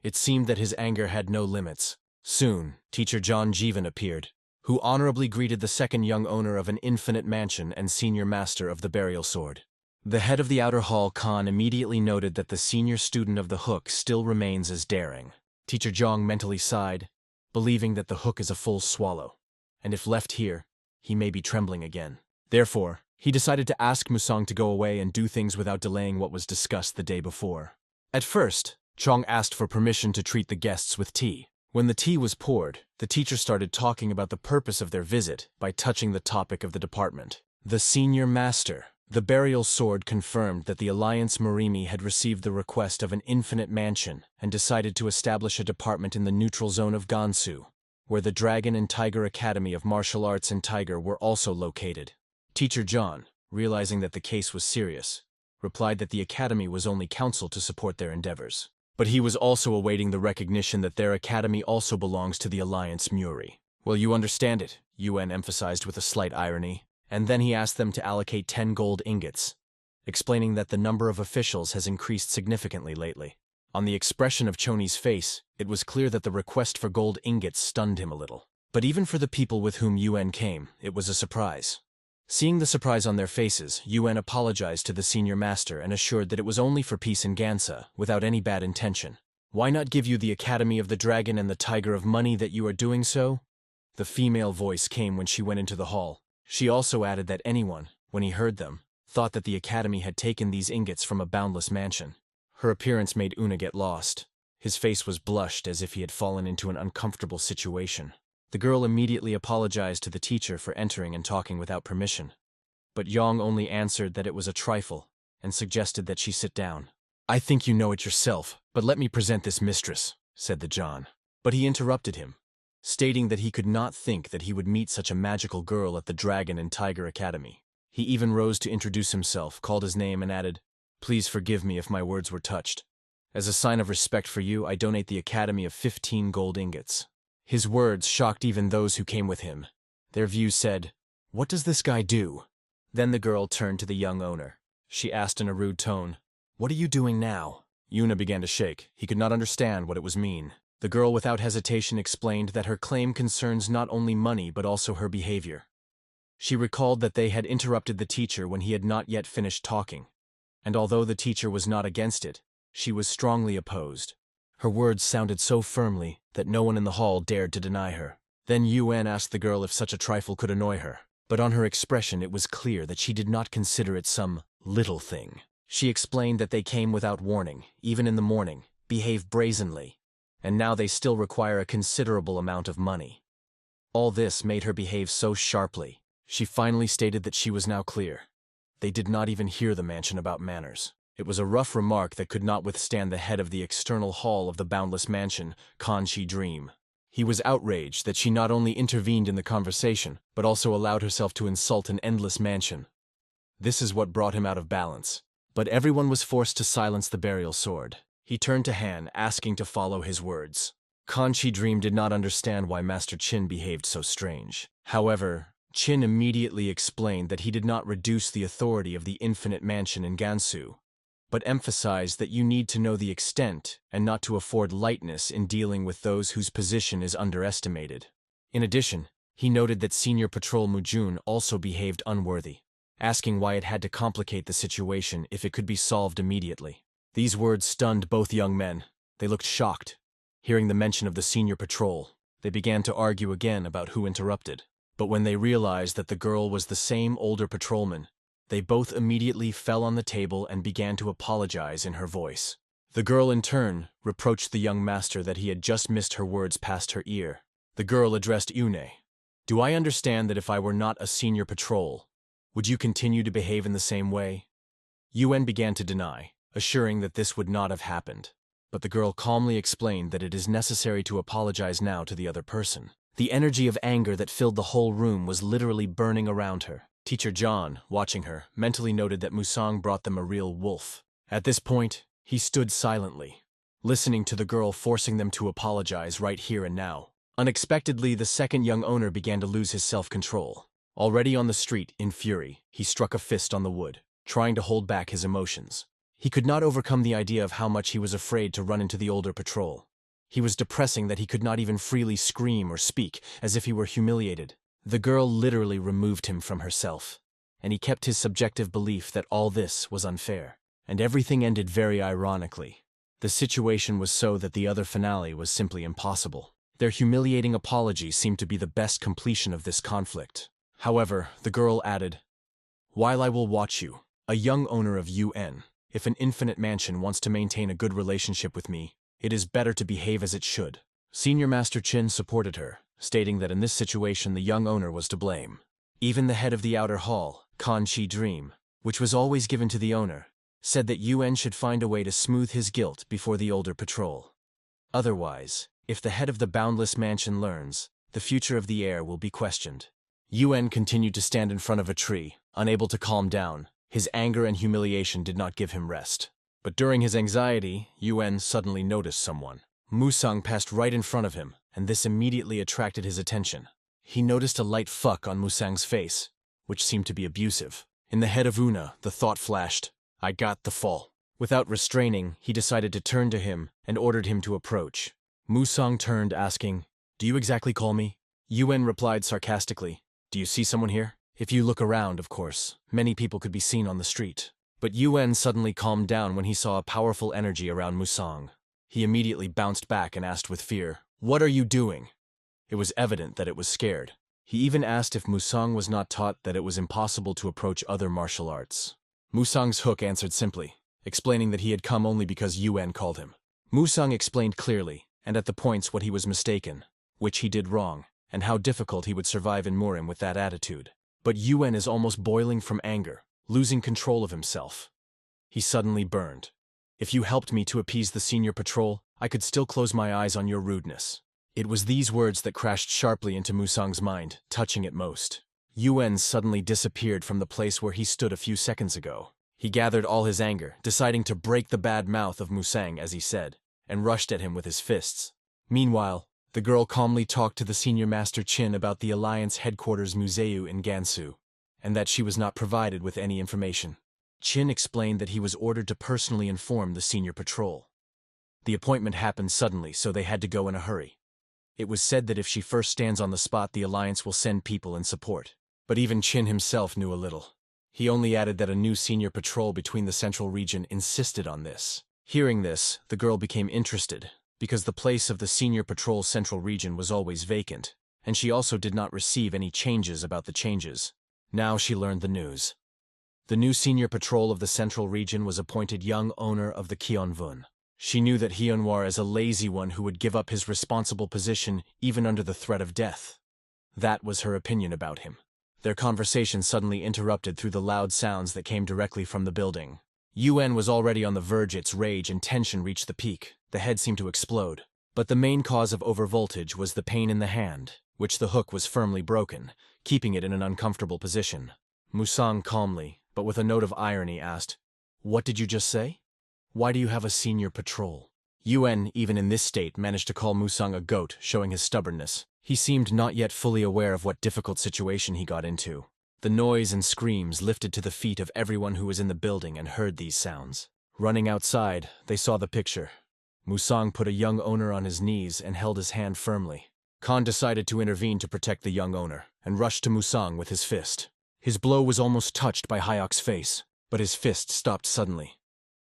It seemed that his anger had no limits. Soon, teacher John Jeevan appeared, who honorably greeted the second young owner of an infinite mansion and senior master of the burial sword. The head of the outer hall, Khan, immediately noted that the senior student of the Hook still remains as daring. Teacher Zhang mentally sighed, believing that the Hook is a full swallow, and if left here, he may be trembling again. Therefore, he decided to ask Musang to go away and do things without delaying what was discussed the day before. At first, Chong asked for permission to treat the guests with tea. When the tea was poured, the teacher started talking about the purpose of their visit by touching the topic of the department. The senior master. The burial sword confirmed that the Alliance Marimi had received the request of an infinite mansion and decided to establish a department in the neutral zone of Gansu, where the Dragon and Tiger Academy of Martial Arts and Tiger were also located. Teacher John, realizing that the case was serious, replied that the academy was only counsel to support their endeavors. But he was also awaiting the recognition that their academy also belongs to the Alliance Muri. Well, you understand it, Yuen emphasized with a slight irony. And then he asked them to allocate 10 gold ingots, explaining that the number of officials has increased significantly lately. On the expression of Choni's face, it was clear that the request for gold ingots stunned him a little. But even for the people with whom Yuen came, it was a surprise. Seeing the surprise on their faces, Yuen apologized to the senior master and assured that it was only for peace in Gansa, without any bad intention. Why not give you the Academy of the Dragon and the Tiger of Money that you are doing so? The female voice came when she went into the hall. She also added that anyone, when he heard them, thought that the academy had taken these ingots from a boundless mansion. Her appearance made Una get lost. His face was blushed as if he had fallen into an uncomfortable situation. The girl immediately apologized to the teacher for entering and talking without permission. But Yong only answered that it was a trifle and suggested that she sit down. I think you know it yourself, but let me present this mistress, said the John. But he interrupted him, stating that he could not think that he would meet such a magical girl at the Dragon and Tiger Academy. He even rose to introduce himself, called his name, and added, Please forgive me if my words were touched. As a sign of respect for you, I donate the Academy of 15 gold ingots. His words shocked even those who came with him. Their views said, "What does this guy do?" Then the girl turned to the young owner. She asked in a rude tone, "What are you doing now?" Yuna began to shake. He could not understand what it was mean. The girl without hesitation explained that her claim concerns not only money but also her behavior. She recalled that they had interrupted the teacher when he had not yet finished talking, and although the teacher was not against it, she was strongly opposed. Her words sounded so firmly that no one in the hall dared to deny her. Then Yun asked the girl if such a trifle could annoy her, but on her expression it was clear that she did not consider it some little thing. She explained that they came without warning, even in the morning, behaved brazenly, and now they still require a considerable amount of money. All this made her behave so sharply. She finally stated that she was now clear. They did not even hear the mansion about manners. It was a rough remark that could not withstand the head of the external hall of the boundless mansion, Kanchi Dream. He was outraged that she not only intervened in the conversation, but also allowed herself to insult an endless mansion. This is what brought him out of balance. But everyone was forced to silence the burial sword. He turned to Han, asking to follow his words. Kanchi Dream did not understand why Master Qin behaved so strange. However, Qin immediately explained that he did not reduce the authority of the infinite mansion in Gansu, but emphasized that you need to know the extent and not to afford lightness in dealing with those whose position is underestimated. In addition, he noted that Senior Patrol Mujun also behaved unworthy, asking why it had to complicate the situation if it could be solved immediately. These words stunned both young men. They looked shocked. Hearing the mention of the Senior Patrol, they began to argue again about who interrupted. But when they realized that the girl was the same older patrolman, they both immediately fell on the table and began to apologize in her voice. The girl, in turn, reproached the young master that he had just missed her words past her ear. The girl addressed Une. "Do I understand that if I were not a senior patrol, would you continue to behave in the same way?" Yun began to deny, assuring that this would not have happened. But the girl calmly explained that it is necessary to apologize now to the other person. The energy of anger that filled the whole room was literally burning around her. Teacher John, watching her, mentally noted that Musang brought them a real wolf. At this point, he stood silently, listening to the girl forcing them to apologize right here and now. Unexpectedly, the second young owner began to lose his self-control. Already on the street, in fury, he struck a fist on the wood, trying to hold back his emotions. He could not overcome the idea of how much he was afraid to run into the older patrol. He was depressing that he could not even freely scream or speak, as if he were humiliated. The girl literally removed him from herself, and he kept his subjective belief that all this was unfair. And everything ended very ironically. The situation was so that the other finale was simply impossible. Their humiliating apology seemed to be the best completion of this conflict. However, the girl added, "While I will watch you, a young owner of UN, if an infinite mansion wants to maintain a good relationship with me, it is better to behave as it should." Senior Master Qin supported her, stating that in this situation the young owner was to blame. Even the head of the outer hall, Kanchi Dream, which was always given to the owner, said that UN should find a way to smooth his guilt before the older patrol. Otherwise, if the head of the Boundless Mansion learns, the future of the heir will be questioned. UN continued to stand in front of a tree, unable to calm down. His anger and humiliation did not give him rest. But during his anxiety, UN suddenly noticed someone. Musang passed right in front of him, and this immediately attracted his attention. He noticed a light fuck on Musang's face, which seemed to be abusive. In the head of Una, the thought flashed, "I got the fall." Without restraining, he decided to turn to him and ordered him to approach. Musang turned, asking, "Do you exactly call me?" UN replied sarcastically, "Do you see someone here?" If you look around, of course, many people could be seen on the street. But UN suddenly calmed down when he saw a powerful energy around Musang. He immediately bounced back and asked with fear, "What are you doing?" It was evident that it was scared. He even asked if Musang was not taught that it was impossible to approach other martial arts. Musang's hook answered simply, explaining that he had come only because UN called him. Musang explained clearly, and at the points what he was mistaken, which he did wrong, and how difficult he would survive in Murim with that attitude. But UN is almost boiling from anger, losing control of himself. He suddenly burned. "If you helped me to appease the senior patrol, I could still close my eyes on your rudeness." It was these words that crashed sharply into Musang's mind, touching it most. UN suddenly disappeared from the place where he stood a few seconds ago. He gathered all his anger, deciding to break the bad mouth of Musang as he said, and rushed at him with his fists. Meanwhile, the girl calmly talked to the senior master Chin about the Alliance headquarters Museu in Gansu, and that she was not provided with any information. Chin explained that he was ordered to personally inform the senior patrol. The appointment happened suddenly, so they had to go in a hurry. It was said that if she first stands on the spot, the Alliance will send people in support. But even Chin himself knew a little. He only added that a new senior patrol between the central region insisted on this. Hearing this, the girl became interested, because the place of the senior patrol central region was always vacant, and she also did not receive any changes about the changes. Now she learned the news. The new senior patrol of the central region was appointed young owner of the Kyeonwon. She knew that Hyunwar is a lazy one who would give up his responsible position even under the threat of death. That was her opinion about him. Their conversation suddenly interrupted through the loud sounds that came directly from the building. UN was already on the verge. Its rage and tension reached the peak. The head seemed to explode. But the main cause of overvoltage was the pain in the hand, which the hook was firmly broken, keeping it in an uncomfortable position. Musang calmly, but with a note of irony, asked, "What did you just say? Why do you have a senior patrol?" UN, even in this state, managed to call Musang a goat, showing his stubbornness. He seemed not yet fully aware of what difficult situation he got into. The noise and screams lifted to the feet of everyone who was in the building and heard these sounds. Running outside, they saw the picture. Musang put a young owner on his knees and held his hand firmly. Khan decided to intervene to protect the young owner, and rushed to Musang with his fist. His blow was almost touched by Hyok's face, but his fist stopped suddenly.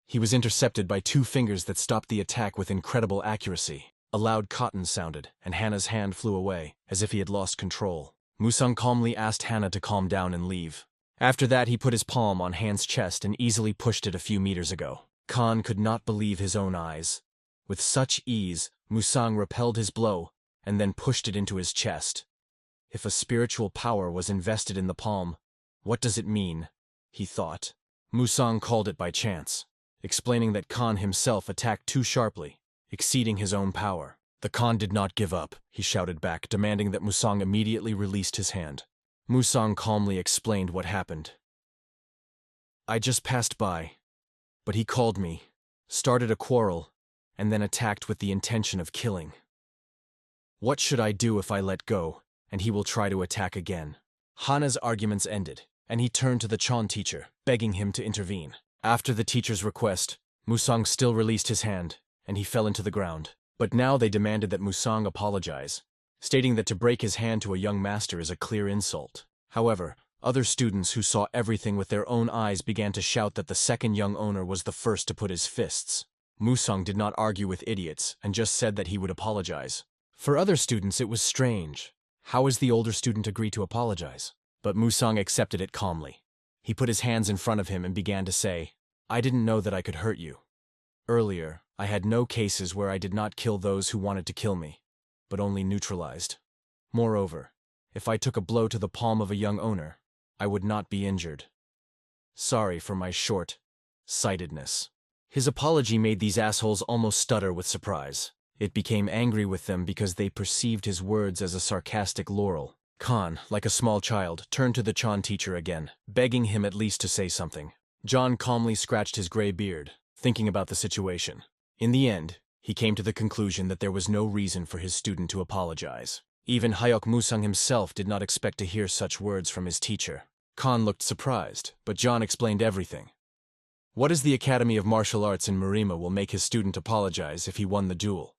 He was intercepted by two fingers that stopped the attack with incredible accuracy. A loud cotton sounded, and Hannah's hand flew away, as if he had lost control. Musang calmly asked Hannah to calm down and leave. After that, he put his palm on Han's chest and easily pushed it a few meters ago. Khan could not believe his own eyes. With such ease, Musang repelled his blow, and then pushed it into his chest. If a spiritual power was invested in the palm, what does it mean? He thought. Musang called it by chance, explaining that Khan himself attacked too sharply, exceeding his own power. The Khan did not give up, he shouted back, demanding that Musang immediately released his hand. Musang calmly explained what happened. "I just passed by, but he called me, started a quarrel, and then attacked with the intention of killing. What should I do if I let go, and he will try to attack again?" Hana's arguments ended, and he turned to the Chon teacher, begging him to intervene. After the teacher's request, Musang still released his hand, and he fell into the ground. But now they demanded that Musang apologize, stating that to break his hand to a young master is a clear insult. However, other students who saw everything with their own eyes began to shout that the second young owner was the first to put his fists. Musang did not argue with idiots and just said that he would apologize. For other students, it was strange. How is the older student agree to apologize? But Musang accepted it calmly. He put his hands in front of him and began to say, "I didn't know that I could hurt you. Earlier, I had no cases where I did not kill those who wanted to kill me, but only neutralized. Moreover, if I took a blow to the palm of a young owner, I would not be injured. Sorry for my short-sightedness." His apology made these assholes almost stutter with surprise. It became angry with them because they perceived his words as a sarcastic laurel. Khan, like a small child, turned to the Chon teacher again, begging him at least to say something. John calmly scratched his gray beard, thinking about the situation. In the end, he came to the conclusion that there was no reason for his student to apologize. Even Hyok Musang himself did not expect to hear such words from his teacher. Khan looked surprised, but John explained everything. What is the Academy of Martial Arts in Marima will make his student apologize if he won the duel,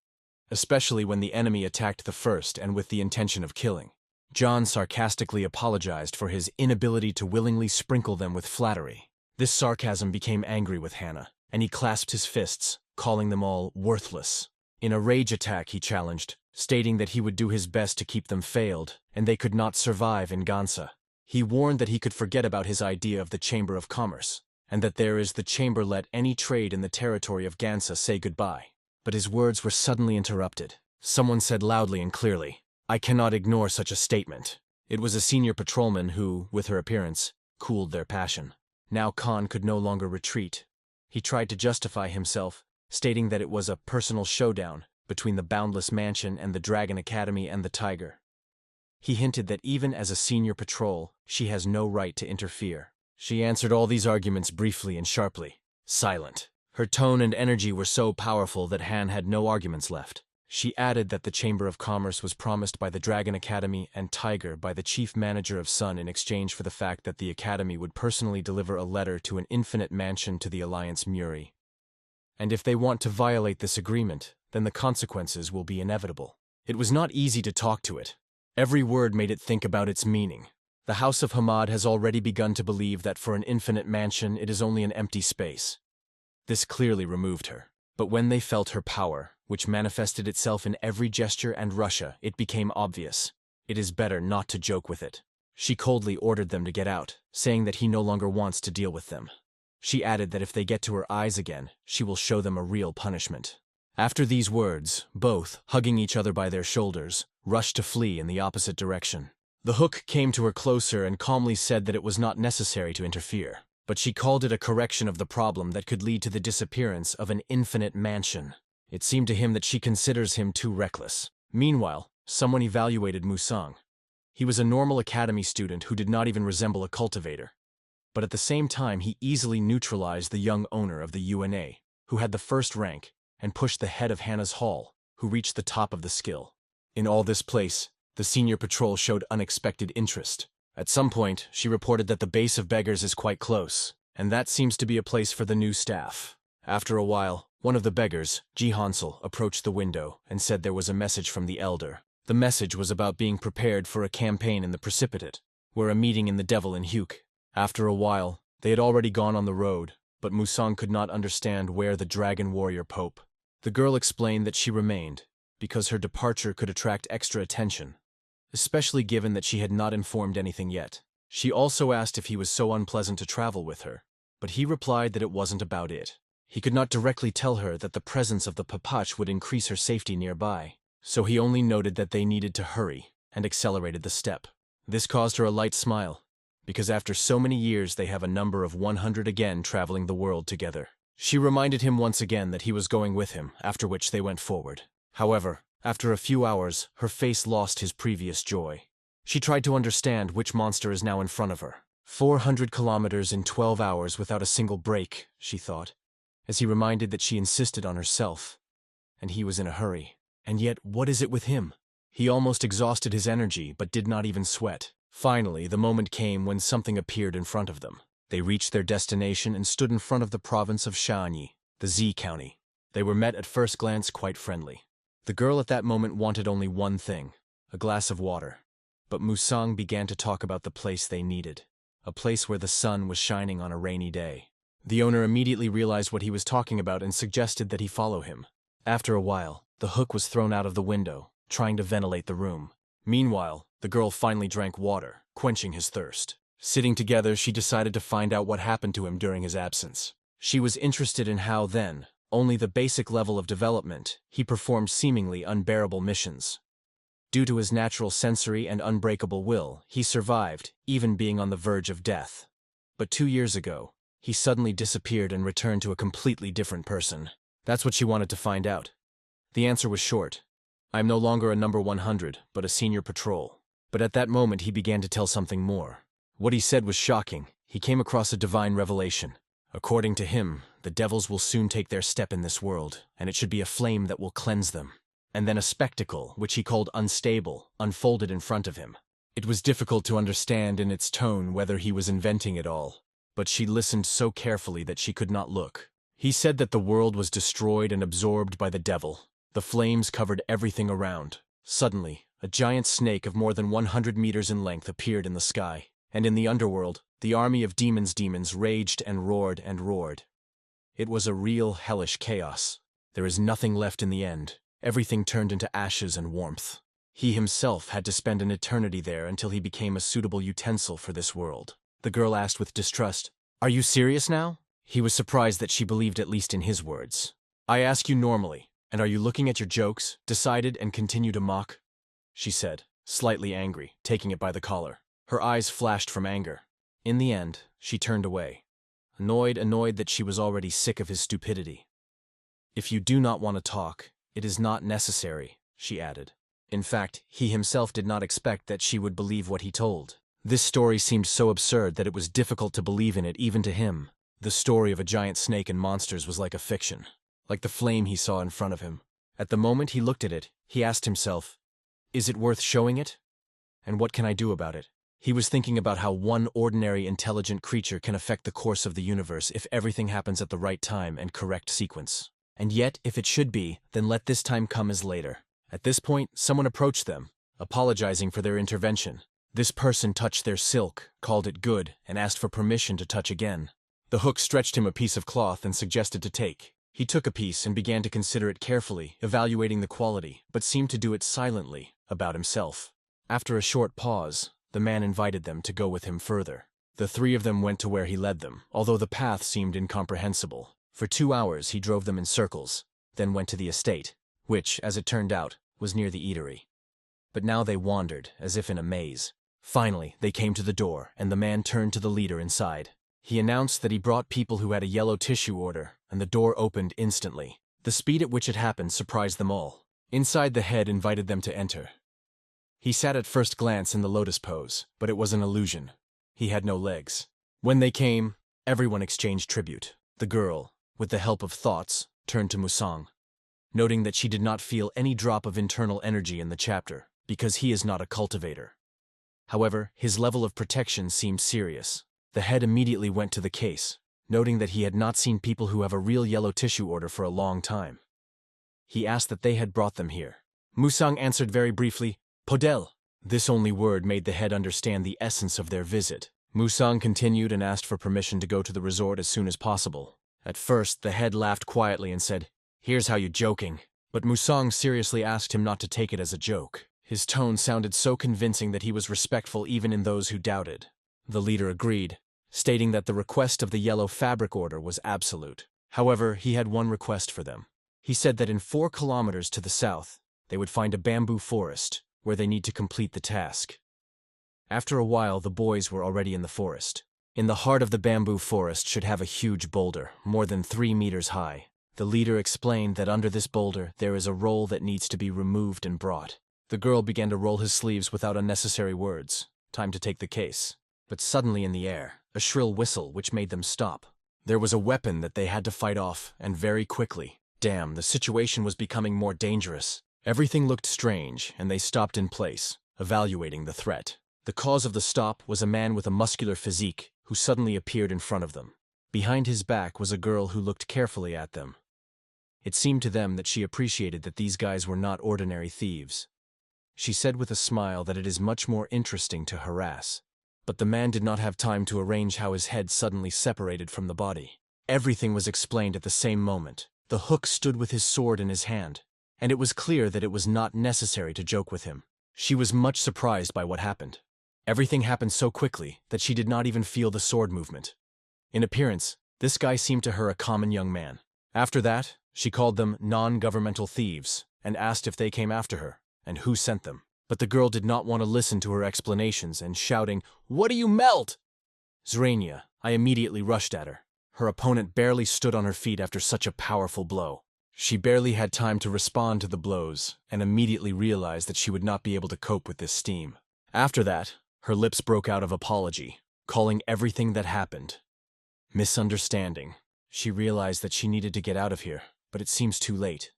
especially when the enemy attacked the first and with the intention of killing. John sarcastically apologized for his inability to willingly sprinkle them with flattery. This sarcasm became angry with Hannah, and he clasped his fists, calling them all worthless. In a rage attack, he challenged, stating that he would do his best to keep them failed, and they could not survive in Gansa. He warned that he could forget about his idea of the Chamber of Commerce, and that there is the chamber let any trade in the territory of Gansa say goodbye. But his words were suddenly interrupted. Someone said loudly and clearly, "I cannot ignore such a statement." It was a senior patrolman who, with her appearance, cooled their passion. Now Khan could no longer retreat. He tried to justify himself, stating that it was a personal showdown between the Boundless Mansion and the Dragon Academy and the Tiger. He hinted that even as a senior patrol, she has no right to interfere. She answered all these arguments briefly and sharply, silent. Her tone and energy were so powerful that Han had no arguments left. She added that the Chamber of Commerce was promised by the Dragon Academy and Tiger by the chief manager of Sun in exchange for the fact that the Academy would personally deliver a letter to an infinite mansion to the Alliance Muri. And if they want to violate this agreement, then the consequences will be inevitable. It was not easy to talk to it. Every word made it think about its meaning. The House of Hamad has already begun to believe that for an infinite mansion it is only an empty space. This clearly removed her. But when they felt her power, which manifested itself in every gesture and Russia, it became obvious. It is better not to joke with it. She coldly ordered them to get out, saying that he no longer wants to deal with them. She added that if they get to her eyes again, she will show them a real punishment. After these words, both, hugging each other by their shoulders, rushed to flee in the opposite direction. The Hook came to her closer and calmly said that it was not necessary to interfere, but she called it a correction of the problem that could lead to the disappearance of an infinite mansion. It seemed to him that she considers him too reckless. Meanwhile, someone evaluated Musang. He was a normal academy student who did not even resemble a cultivator. But at the same time, he easily neutralized the young owner of the UNA, who had the first rank, and pushed the head of Hannah's Hall, who reached the top of the skill. In all this place, the senior patrol showed unexpected interest. At some point, she reported that the base of beggars is quite close, and that seems to be a place for the new staff. After a while, one of the beggars, Ji Hansel, approached the window and said there was a message from the elder. The message was about being prepared for a campaign in the Precipitate, where a meeting in the Devil in Huke. After a while, they had already gone on the road, but Musang could not understand where the Dragon Warrior Pope. The girl explained that she remained, because her departure could attract extra attention, especially given that she had not informed anything yet. She also asked if he was so unpleasant to travel with her, but he replied that it wasn't about it. He could not directly tell her that the presence of the Papach would increase her safety nearby, so he only noted that they needed to hurry, and accelerated the step. This caused her a light smile, because after so many years they have a number of 100 again traveling the world together. She reminded him once again that he was going with him, after which they went forward. However, after a few hours, her face lost his previous joy. She tried to understand which monster is now in front of her. 400 kilometers in 12 hours without a single break, she thought, as he reminded that she insisted on herself, and he was in a hurry. And yet, what is it with him? He almost exhausted his energy, but did not even sweat. Finally, the moment came when something appeared in front of them. They reached their destination and stood in front of the province of Shaanyi, the Z County. They were met at first glance quite friendly. The girl at that moment wanted only one thing, a glass of water. But Musang began to talk about the place they needed, a place where the sun was shining on a rainy day. The owner immediately realized what he was talking about and suggested that he follow him. After a while, the Hook was thrown out of the window, trying to ventilate the room. Meanwhile, the girl finally drank water, quenching his thirst. Sitting together, she decided to find out what happened to him during his absence. She was interested in how then, only the basic level of development, he performed seemingly unbearable missions. Due to his natural sensory and unbreakable will, he survived, even being on the verge of death. But 2 years ago, he suddenly disappeared and returned to a completely different person. That's what she wanted to find out. The answer was short. I am no longer a number 100, but a senior patrol. But at that moment he began to tell something more. What he said was shocking. He came across a divine revelation. According to him, the devils will soon take their step in this world, and it should be a flame that will cleanse them. And then a spectacle, which he called unstable, unfolded in front of him. It was difficult to understand in its tone whether he was inventing it all, but she listened so carefully that she could not look. He said that the world was destroyed and absorbed by the devil. The flames covered everything around. Suddenly, a giant snake of more than 100 meters in length appeared in the sky, and in the underworld, the army of demons raged and roared and roared. It was a real hellish chaos. There is nothing left in the end. Everything turned into ashes and warmth. He himself had to spend an eternity there until he became a suitable utensil for this world. The girl asked with distrust, "Are you serious now?" He was surprised that she believed at least in his words. "I ask you normally, and are you looking at your jokes, decided and continue to mock?" she said, slightly angry, taking it by the collar. Her eyes flashed from anger. In the end, she turned away, annoyed that she was already sick of his stupidity. "If you do not want to talk, it is not necessary," she added. In fact, he himself did not expect that she would believe what he told. This story seemed so absurd that it was difficult to believe in it even to him. The story of a giant snake and monsters was like a fiction, like the flame he saw in front of him. At the moment he looked at it, he asked himself, is it worth showing it? And what can I do about it? He was thinking about how one ordinary intelligent creature can affect the course of the universe if everything happens at the right time and correct sequence. And yet, if it should be, then let this time come as later. At this point, someone approached them, apologizing for their intervention. This person touched their silk, called it good, and asked for permission to touch again. The hook stretched him a piece of cloth and suggested to take. He took a piece and began to consider it carefully, evaluating the quality, but seemed to do it silently, about himself. After a short pause, the man invited them to go with him further. The three of them went to where he led them, although the path seemed incomprehensible. For 2 hours he drove them in circles, then went to the estate, which, as it turned out, was near the eatery. But now they wandered, as if in a maze. Finally, they came to the door, and the man turned to the leader inside. He announced that he brought people who had a yellow tissue order, and the door opened instantly. The speed at which it happened surprised them all. Inside, the head invited them to enter. He sat at first glance in the lotus pose, but it was an illusion. He had no legs. When they came, everyone exchanged tribute. The girl, with the help of thoughts, turned to Musang, noting that she did not feel any drop of internal energy in the chapter, because he is not a cultivator. However, his level of protection seemed serious. The head immediately went to the case, noting that he had not seen people who have a real yellow tissue order for a long time. He asked that they had brought them here. Musang answered very briefly, Podel. This only word made the head understand the essence of their visit. Musang continued and asked for permission to go to the resort as soon as possible. At first, the head laughed quietly and said, here's how you joking. But Musang seriously asked him not to take it as a joke. His tone sounded so convincing that he was respectful even in those who doubted. The leader agreed, stating that the request of the yellow fabric order was absolute. However, he had one request for them. He said that in 4 kilometers to the south, they would find a bamboo forest, where they need to complete the task. After a while, the boys were already in the forest. In the heart of the bamboo forest should have a huge boulder, more than 3 meters high. The leader explained that under this boulder, there is a roll that needs to be removed and brought. The girl began to roll his sleeves without unnecessary words. Time to take the case. But suddenly in the air, a shrill whistle which made them stop. There was a weapon that they had to fight off, and very quickly. Damn, the situation was becoming more dangerous. Everything looked strange, and they stopped in place, evaluating the threat. The cause of the stop was a man with a muscular physique who suddenly appeared in front of them. Behind his back was a girl who looked carefully at them. It seemed to them that she appreciated that these guys were not ordinary thieves. She said with a smile that it is much more interesting to harass. But the man did not have time to arrange how his head suddenly separated from the body. Everything was explained at the same moment. The hook stood with his sword in his hand, and it was clear that it was not necessary to joke with him. She was much surprised by what happened. Everything happened so quickly that she did not even feel the sword movement. In appearance, this guy seemed to her a common young man. After that, she called them non-governmental thieves and asked if they came after her and who sent them. But the girl did not want to listen to her explanations and shouting, "What do you melt?" Zrania, I immediately rushed at her. Her opponent barely stood on her feet after such a powerful blow. She barely had time to respond to the blows and immediately realized that she would not be able to cope with this steam. After that, her lips broke out of apology, calling everything that happened misunderstanding. She realized that she needed to get out of here, but it seems too late.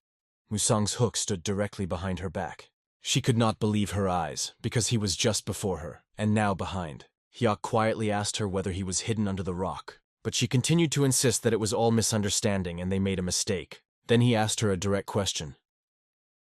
Musang's hook stood directly behind her back. She could not believe her eyes, because he was just before her, and now behind. Hyuk quietly asked her whether he was hidden under the rock, but she continued to insist that it was all misunderstanding and they made a mistake. Then he asked her a direct question.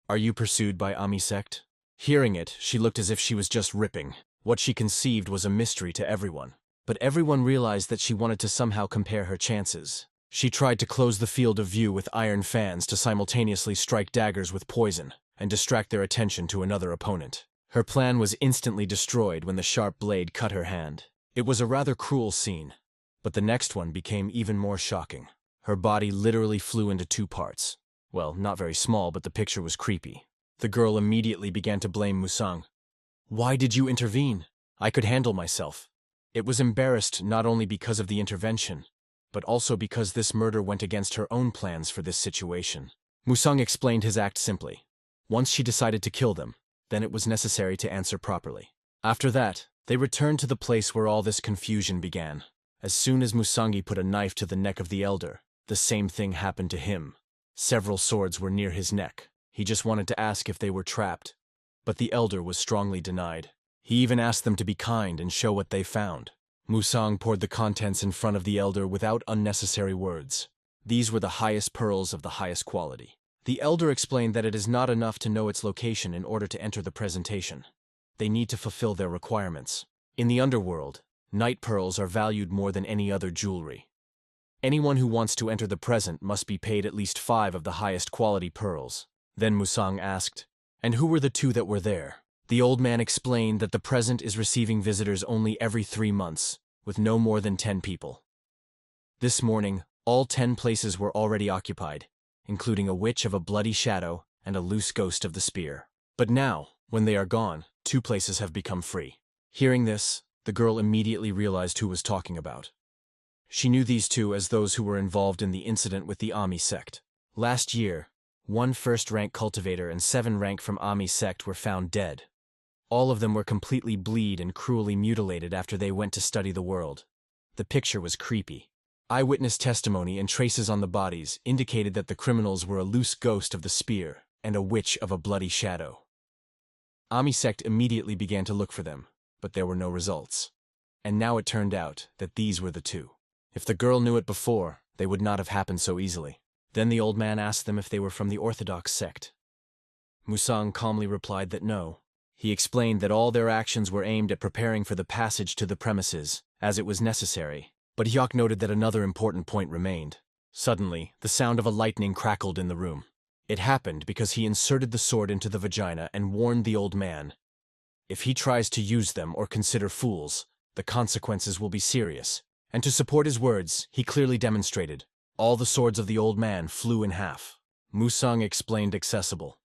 Are you pursued by AniRecap? Hearing it, she looked as if she was just ripping. What she conceived was a mystery to everyone, but everyone realized that she wanted to somehow compare her chances. She tried to close the field of view with iron fans to simultaneously strike daggers with poison and distract their attention to another opponent. Her plan was instantly destroyed when the sharp blade cut her hand. It was a rather cruel scene, but the next one became even more shocking. Her body literally flew into 2 parts. Well, not very small, but the picture was creepy. The girl immediately began to blame Musang. Why did you intervene? I could handle myself. It was embarrassed not only because of the intervention, but also because this murder went against her own plans for this situation. Musang explained his act simply. Once she decided to kill them, then it was necessary to answer properly. After that, They returned to the place where all this confusion began. As soon as Musangi put a knife to the neck of the elder, the same thing happened to him. Several swords were near his neck. He just wanted to ask if they were trapped, but the elder was strongly denied. He even asked them to be kind and show what they found. Musang poured the contents in front of the elder without unnecessary words. These were the highest pearls of the highest quality. The elder explained that it is not enough to know its location in order to enter the presentation. They need to fulfill their requirements. In the underworld, night pearls are valued more than any other jewelry. Anyone who wants to enter the present must be paid at least 5 of the highest quality pearls. Then Musang asked, "And who were the 2 that were there?" The old man explained that the present is receiving visitors only every 3 months, with no more than 10 people. This morning, all 10 places were already occupied, including a witch of a bloody shadow and a loose ghost of the spear. But now, when they are gone, 2 places have become free. Hearing this, the girl immediately realized who was talking about. She knew these 2 as those who were involved in the incident with the Ami sect. Last year, 1 first-rank cultivator and 7 rank from Ami sect were found dead. All of them were completely bleed and cruelly mutilated after they went to study the world. The picture was creepy. Eyewitness testimony and traces on the bodies indicated that the criminals were a loose ghost of the spear and a witch of a bloody shadow. Ami sect immediately began to look for them, but there were no results. And now it turned out that these were the 2. If the girl knew it before, they would not have happened so easily. Then the old man asked them if they were from the Orthodox sect. Musang calmly replied that no. He explained that all their actions were aimed at preparing for the passage to the premises, as it was necessary. But Hyok noted that another important point remained. Suddenly, the sound of a lightning crackled in the room. It happened because he inserted the sword into the vagina and warned the old man. If he tries to use them or consider fools, the consequences will be serious. And to support his words, he clearly demonstrated. All the swords of the old man flew in half. Musang explained accessible.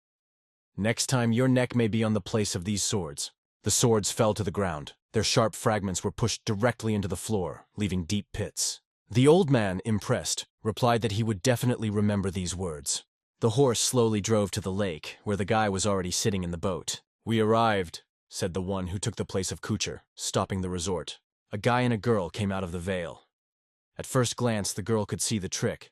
"Next time your neck may be on the place of these swords." The swords fell to the ground. Their sharp fragments were pushed directly into the floor, leaving deep pits. The old man, impressed, replied that he would definitely remember these words. The horse slowly drove to the lake, where the guy was already sitting in the boat. "We arrived," said the one who took the place of Kucher, stopping the resort. A guy and a girl came out of the veil. At first glance, the girl could see the trick,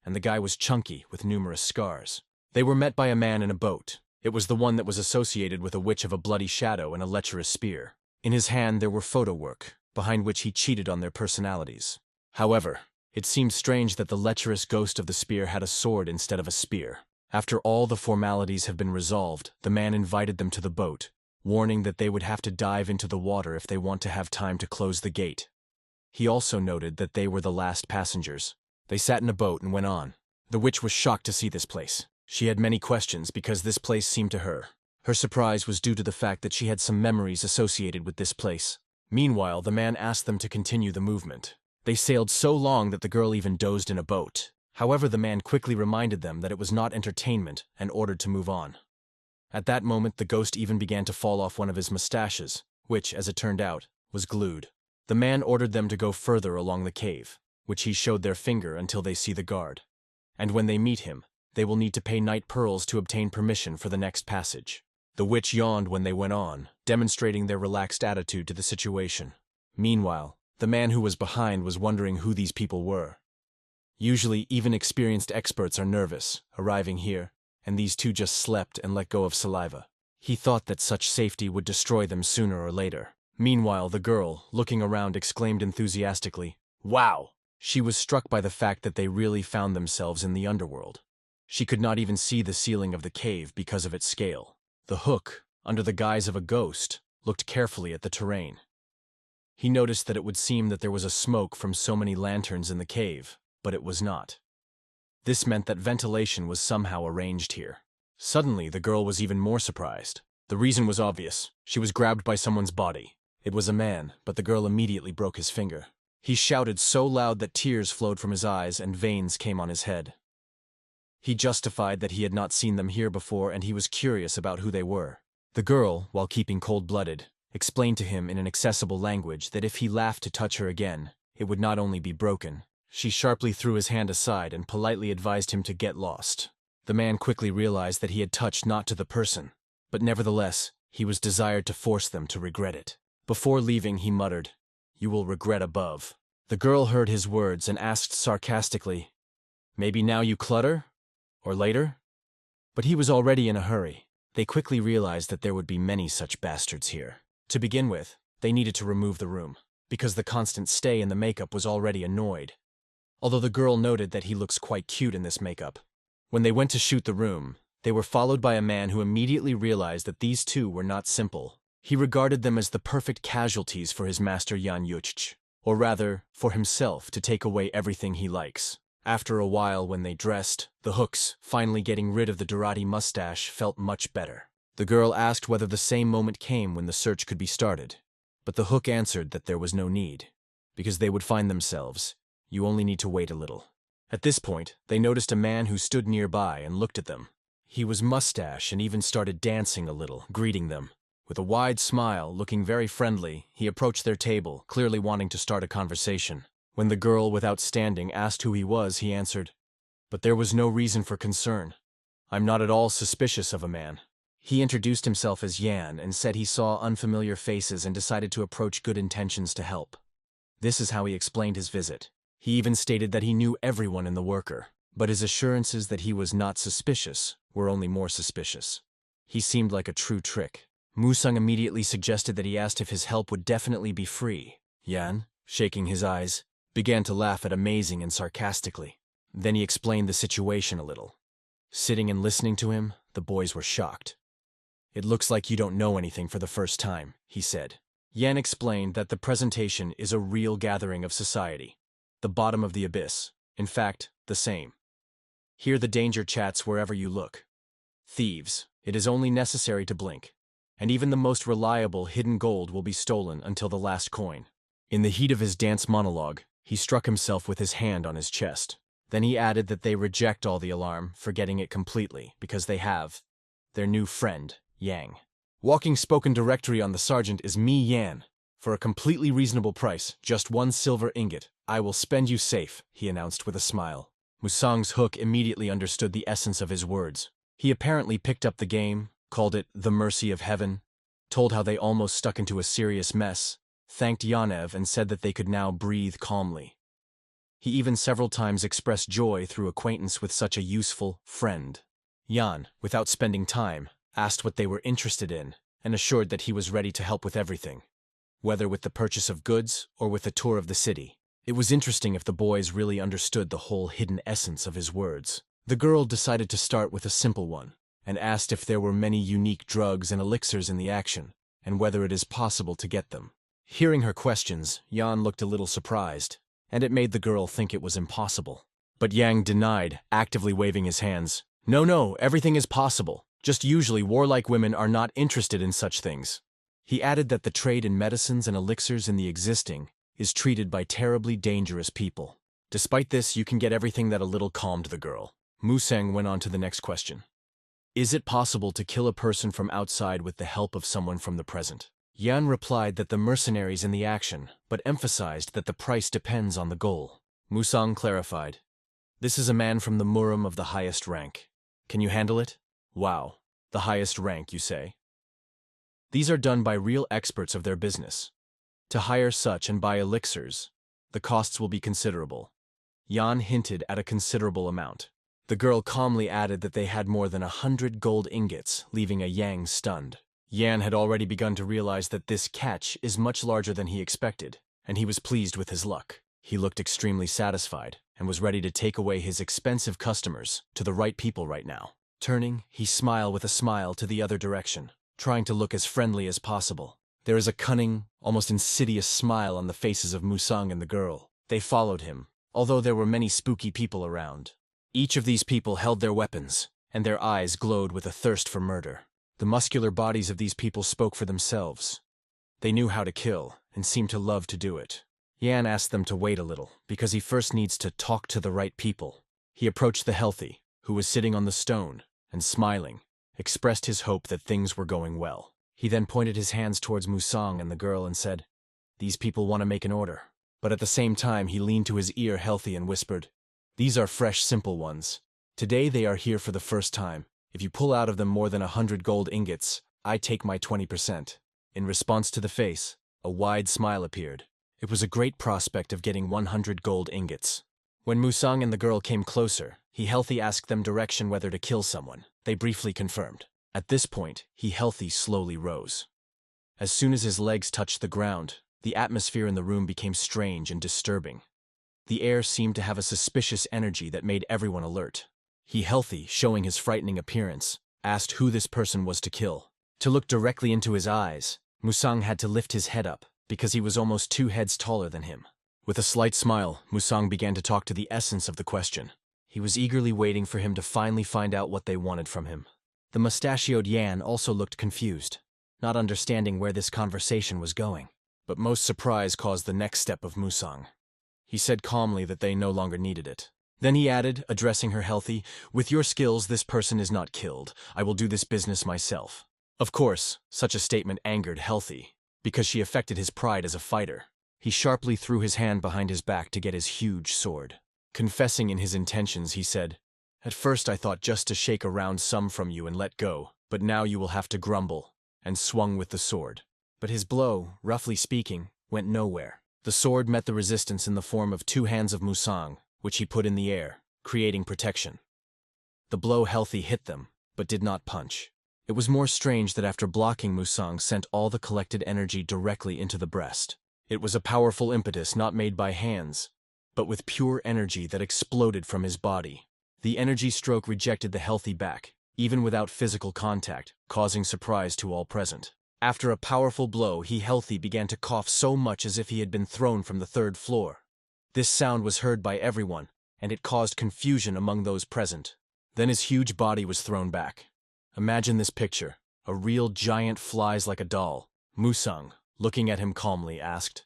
and the guy was chunky with numerous scars. They were met by a man in a boat. It was the one that was associated with a witch of a bloody shadow and a lecherous spear. In his hand there were photo work, behind which he cheated on their personalities. However, it seemed strange that the lecherous ghost of the spear had a sword instead of a spear. After all the formalities have been resolved, the man invited them to the boat, warning that they would have to dive into the water if they want to have time to close the gate. He also noted that they were the last passengers. They sat in a boat and went on. The witch was shocked to see this place. She had many questions because this place seemed to her. Her surprise was due to the fact that she had some memories associated with this place. Meanwhile, the man asked them to continue the movement. They sailed so long that the girl even dozed in a boat. However, the man quickly reminded them that it was not entertainment and ordered to move on. At that moment, the ghost even began to fall off one of his mustaches, which, as it turned out, was glued. The man ordered them to go further along the cave, which he showed their finger until they see the guard. And when they meet him, they will need to pay night pearls to obtain permission for the next passage. The witch yawned when they went on, demonstrating their relaxed attitude to the situation. Meanwhile, the man who was behind was wondering who these people were. Usually, even experienced experts are nervous, arriving here, and these 2 just slept and let go of saliva. He thought that such safety would destroy them sooner or later. Meanwhile, the girl, looking around, exclaimed enthusiastically, "Wow!" She was struck by the fact that they really found themselves in the underworld. She could not even see the ceiling of the cave because of its scale. The hook, under the guise of a ghost, looked carefully at the terrain. He noticed that it would seem that there was a smoke from so many lanterns in the cave, but it was not. This meant that ventilation was somehow arranged here. Suddenly, the girl was even more surprised. The reason was obvious. She was grabbed by someone's body. It was a man, but the girl immediately broke his finger. He shouted so loud that tears flowed from his eyes and veins came on his head. He justified that he had not seen them here before and he was curious about who they were. The girl, while keeping cold-blooded, explained to him in an accessible language that if he laughed to touch her again, it would not only be broken. She sharply threw his hand aside and politely advised him to get lost. The man quickly realized that he had touched not to the person, but nevertheless, he was desired to force them to regret it. Before leaving, he muttered, "You will regret above." The girl heard his words and asked sarcastically, "Maybe now you clutter? Or later?" But he was already in a hurry. They quickly realized that there would be many such bastards here. To begin with, they needed to remove the room, because the constant stay in the makeup was already annoyed. Although the girl noted that he looks quite cute in this makeup. When they went to shoot the room, they were followed by a man who immediately realized that these two were not simple. He regarded them as the perfect casualties for his master Yan Yuchch, or rather, for himself to take away everything he likes. After a while when they dressed, the hooks, finally getting rid of the Dorati mustache, felt much better. The girl asked whether the same moment came when the search could be started, but the hook answered that there was no need, because they would find themselves. You only need to wait a little. At this point, they noticed a man who stood nearby and looked at them. He was mustache and even started dancing a little, greeting them. With a wide smile, looking very friendly, he approached their table, clearly wanting to start a conversation. When the girl, without standing, asked who he was, he answered, "But there was no reason for concern. I'm not at all suspicious of a man." He introduced himself as Yan and said he saw unfamiliar faces and decided to approach good intentions to help. This is how he explained his visit. He even stated that he knew everyone in the worker, but his assurances that he was not suspicious were only more suspicious. He seemed like a true trick. Musang immediately suggested that he asked if his help would definitely be free. Yan, shaking his eyes, began to laugh at amazing and sarcastically. Then he explained the situation a little. Sitting and listening to him, the boys were shocked. "It looks like you don't know anything for the first time," he said. Yan explained that the presentation is a real gathering of society. The bottom of the abyss. In fact, the same. Here the danger chats wherever you look. Thieves, it is only necessary to blink. And even the most reliable hidden gold will be stolen until the last coin. In the heat of his dance monologue, he struck himself with his hand on his chest. Then he added that they reject all the alarm, forgetting it completely, because they have their new friend, Yang. Walking spoken directory on the sergeant is me, Yan. For a completely reasonable price, just 1 silver ingot, I will spend you safe, he announced with a smile. Musang's hook immediately understood the essence of his words. He apparently picked up the game, called it the mercy of heaven, told how they almost stuck into a serious mess, thanked Yanev and said that they could now breathe calmly. He even several times expressed joy through acquaintance with such a useful friend. Yan, without spending time, asked what they were interested in and assured that he was ready to help with everything, whether with the purchase of goods or with a tour of the city. It was interesting if the boys really understood the whole hidden essence of his words. The girl decided to start with a simple one and asked if there were many unique drugs and elixirs in the action and whether it is possible to get them. Hearing her questions, Yan looked a little surprised, and it made the girl think it was impossible. But Yang denied, actively waving his hands. No, everything is possible. Just usually warlike women are not interested in such things." He added that the trade in medicines and elixirs in the existing is treated by terribly dangerous people. Despite this, you can get everything that a little calmed the girl. Musang went on to the next question. "Is it possible to kill a person from outside with the help of someone from the present?" Yan replied that the mercenaries in the action, but emphasized that the price depends on the goal. Musang clarified. "This is a man from the Muram of the highest rank. Can you handle it?" "Wow, the highest rank, you say?" "These are done by real experts of their business. To hire such and buy elixirs, the costs will be considerable." Yan hinted at a considerable amount. The girl calmly added that they had more than 100 gold ingots, leaving a Yang stunned. Yan had already begun to realize that this catch is much larger than he expected, and he was pleased with his luck. He looked extremely satisfied and was ready to take away his expensive customers to the right people right now. Turning, he smiled with a smile to the other direction, trying to look as friendly as possible. There is a cunning, almost insidious smile on the faces of Musang and the girl. They followed him, although there were many spooky people around. Each of these people held their weapons, and their eyes glowed with a thirst for murder. The muscular bodies of these people spoke for themselves. They knew how to kill, and seemed to love to do it. Yan asked them to wait a little, because he first needs to talk to the right people. He approached the healthy, who was sitting on the stone, and smiling, expressed his hope that things were going well. He then pointed his hands towards Musang and the girl and said, "These people want to make an order." But at the same time he leaned to his ear healthy and whispered, "These are fresh, simple ones. Today they are here for the first time. If you pull out of them more than 100 gold ingots, I take my 20%. In response to the face, A wide smile appeared. It was a great prospect of getting 100 gold ingots. When Musang and the girl came closer, he Healthy asked them direction whether to kill someone. They briefly confirmed. At this point, he Healthy slowly rose. As soon as his legs touched the ground, the atmosphere in the room became strange and disturbing. The air seemed to have a suspicious energy that made everyone alert. He Healthy, showing his frightening appearance, asked who this person was to kill. To look directly into his eyes, Musang had to lift his head up, because he was almost 2 heads taller than him. With a slight smile, Musang began to talk to the essence of the question. He was eagerly waiting for him to finally find out what they wanted from him. The mustachioed Yan also looked confused, not understanding where this conversation was going. But most surprise caused the next step of Musang. He said calmly that they no longer needed it. Then he added, addressing her Healthy, "With your skills, this person is not killed. I will do this business myself." Of course, such a statement angered Healthy, because she affected his pride as a fighter. He sharply threw his hand behind his back to get his huge sword. Confessing in his intentions, he said, "At first I thought just to shake around some from you and let go, but now you will have to grumble," and swung with the sword. But his blow, roughly speaking, went nowhere. The sword met the resistance in the form of 2 hands of Musang, which he put in the air, creating protection. The blow Healthy hit them, but did not punch. It was more strange that after blocking, Musang sent all the collected energy directly into the breast. It was a powerful impetus not made by hands, but with pure energy that exploded from his body. The energy stroke rejected the Healthy back, even without physical contact, causing surprise to all present. After a powerful blow, he Healthy began to cough so much as if he had been thrown from the 3rd floor. This sound was heard by everyone, and it caused confusion among those present. Then his huge body was thrown back. Imagine this picture. A real giant flies like a doll. Musang, looking at him calmly, asked,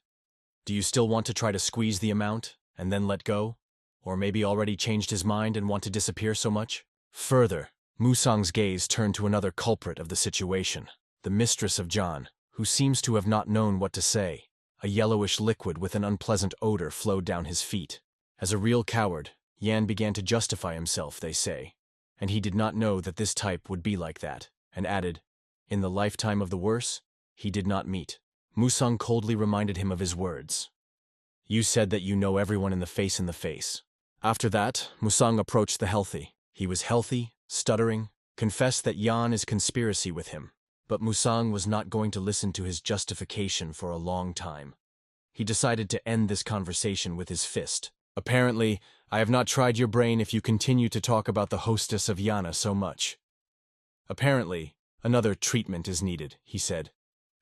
"Do you still want to try to squeeze the amount, and then let go? Or maybe already changed his mind and want to disappear so much?" Further, Musang's gaze turned to another culprit of the situation, the mistress of John, who seems to have not known what to say. A yellowish liquid with an unpleasant odor flowed down his feet. As a real coward, Yan began to justify himself, they say, and he did not know that this type would be like that, and added, "In the lifetime of the worse, he did not meet." Musang coldly reminded him of his words. "You said that you know everyone in the face. After that, Musang approached the Healthy. He was Healthy, stuttering, confessed that Yan is conspiracy with him. But Musang was not going to listen to his justification for a long time. He decided to end this conversation with his fist. "Apparently, I have not tried your brain if you continue to talk about the hostess of Yana so much. Apparently, another treatment is needed," he said,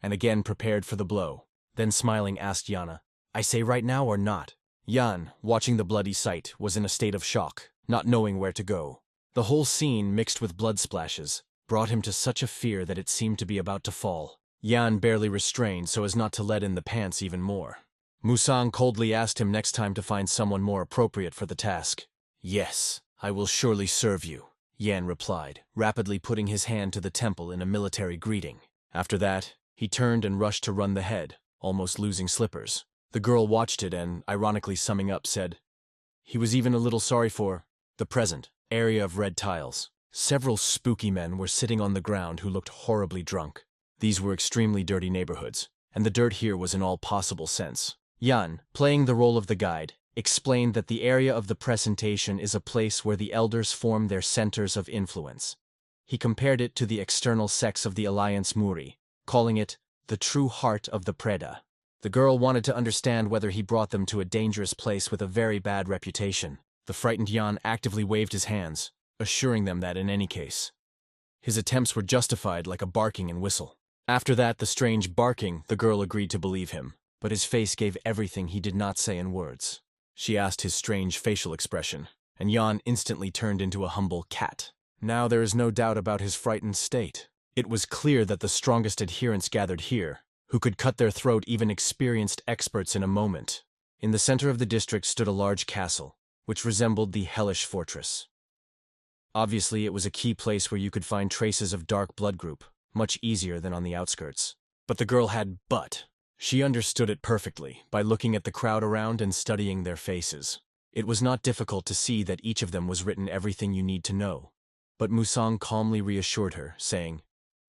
and again prepared for the blow. Then smiling asked Yana, "I say right now or not?" Yan, watching the bloody sight, was in a state of shock, not knowing where to go. The whole scene, mixed with blood splashes, brought him to such a fear that it seemed to be about to fall. Yan barely restrained so as not to let in the pants even more. Musang coldly asked him next time to find someone more appropriate for the task. "Yes, I will surely serve you," Yan replied, rapidly putting his hand to the temple in a military greeting. After that, he turned and rushed to run the head, almost losing slippers. The girl watched it and, ironically summing up, said, "He was even a little sorry for the present area of red tiles." Several spooky men were sitting on the ground who looked horribly drunk. These were extremely dirty neighborhoods, and the dirt here was in all possible sense. Yan, playing the role of the guide, explained that the area of the presentation is a place where the elders form their centers of influence. He compared it to the external sex of the Alliance Muri, calling it the true heart of the Preda. The girl wanted to understand whether he brought them to a dangerous place with a very bad reputation. The frightened Yan actively waved his hands, assuring them that in any case. His attempts were justified like a barking and whistle. After that, the strange barking, the girl agreed to believe him, but his face gave everything he did not say in words. She asked his strange facial expression, and Yan instantly turned into a humble cat. Now there is no doubt about his frightened state. It was clear that the strongest adherents gathered here, who could cut their throat even experienced experts in a moment. In the center of the district stood a large castle, which resembled the hellish fortress. Obviously, it was a key place where you could find traces of dark blood group, much easier than on the outskirts. But the girl had She understood it perfectly by looking at the crowd around and studying their faces. It was not difficult to see that each of them was written everything you need to know. But Musang calmly reassured her, saying,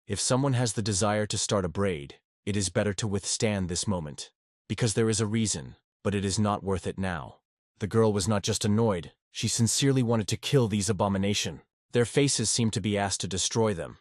"If someone has the desire to start a braid, It is better to withstand this moment. Because there is a reason, but it is not worth it now. The girl was not just annoyed, she sincerely wanted to kill these abominations. Their faces seemed to be asked to destroy them.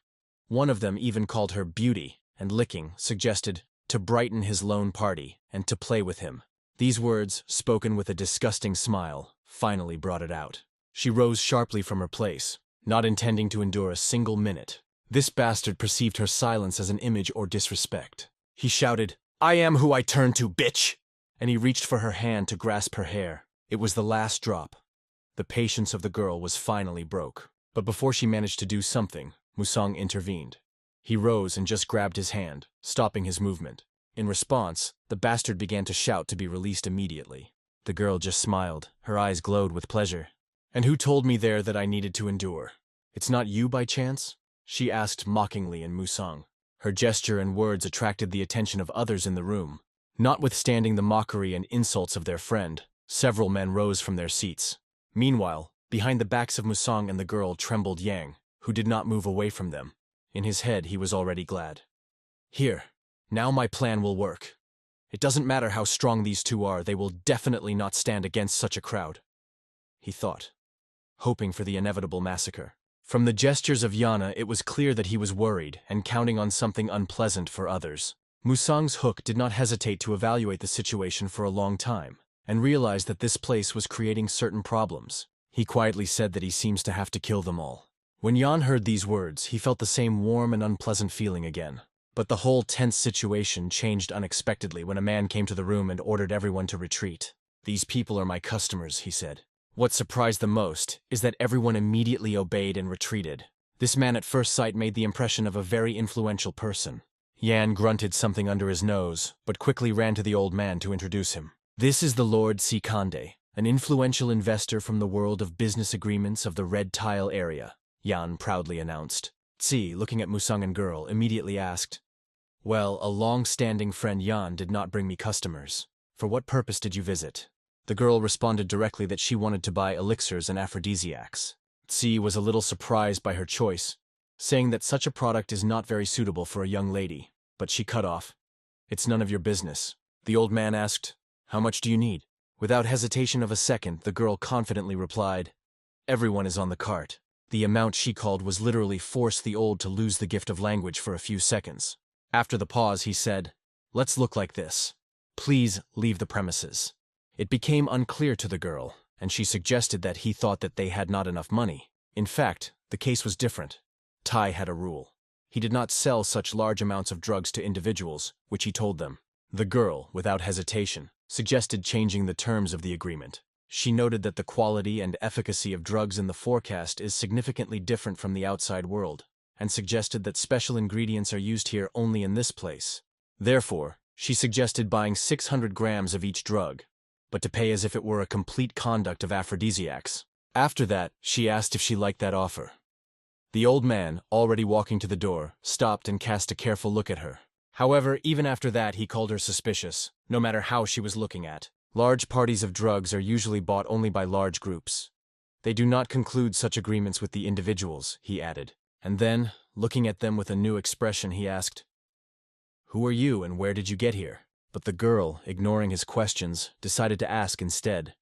One of them even called her beauty, and licking suggested to brighten his lone party and to play with him. These words, spoken with a disgusting smile, finally brought it out. She rose sharply from her place, not intending to endure a single minute. This bastard perceived her silence as an image or disrespect. He shouted, "I am who I turn to, bitch!" And he reached for her hand to grasp her hair. It was the last drop. The patience of the girl was finally broke. But before she managed to do something, Musang intervened. He rose and just grabbed his hand, stopping his movement. In response, the bastard began to shout to be released immediately. The girl just smiled, her eyes glowed with pleasure. "And who told me there that I needed to endure? It's not you by chance?" she asked mockingly in Musang. Her gesture and words attracted the attention of others in the room. Notwithstanding the mockery and insults of their friend, several men rose from their seats. Meanwhile, behind the backs of Musang and the girl trembled Yang, who did not move away from them. In his head, he was already glad. "Here, now my plan will work. It doesn't matter how strong these two are, they will definitely not stand against such a crowd," he thought, hoping for the inevitable massacre. From the gestures of Yana, it was clear that he was worried and counting on something unpleasant for others. Musang's hook did not hesitate to evaluate the situation for a long time, and realized that this place was creating certain problems. He quietly said that he seems to have to kill them all. When Yan heard these words, he felt the same warm and unpleasant feeling again. But the whole tense situation changed unexpectedly when a man came to the room and ordered everyone to retreat. "These people are my customers," he said. What surprised the most is that everyone immediately obeyed and retreated. This man at first sight made the impression of a very influential person. Yan grunted something under his nose, but quickly ran to the old man to introduce him. "This is the Lord Sikande, an influential investor from the world of business agreements of the Red Tile area," Yan proudly announced. Tsi, looking at Musang and girl, immediately asked, "Well, a long-standing friend Yan did not bring me customers. For what purpose did you visit?" The girl responded directly that she wanted to buy elixirs and aphrodisiacs. Tsi was a little surprised by her choice, saying that such a product is not very suitable for a young lady, but she cut off. "It's none of your business." The old man asked, "How much do you need?" Without hesitation of a second, the girl confidently replied, "Everyone is on the cart." The amount she called was literally forced the old to lose the gift of language for a few seconds. After the pause, he said, "Let's look like this. Please leave the premises." It became unclear to the girl, and she suggested that he thought that they had not enough money. In fact, the case was different. Tai had a rule. He did not sell such large amounts of drugs to individuals, which he told them. The girl, without hesitation, suggested changing the terms of the agreement. She noted that the quality and efficacy of drugs in the forecast is significantly different from the outside world, and suggested that special ingredients are used here only in this place. Therefore, she suggested buying 600 grams of each drug, but to pay as if it were a complete conduct of aphrodisiacs. After that, she asked if she liked that offer. The old man, already walking to the door, stopped and cast a careful look at her. However, even after that, he called her suspicious, no matter how she was looking at. Large parties of drugs are usually bought only by large groups. They do not conclude such agreements with the individuals, he added. And then, looking at them with a new expression, he asked, "Who are you and where did you get here?" But the girl, ignoring his questions, decided to ask instead,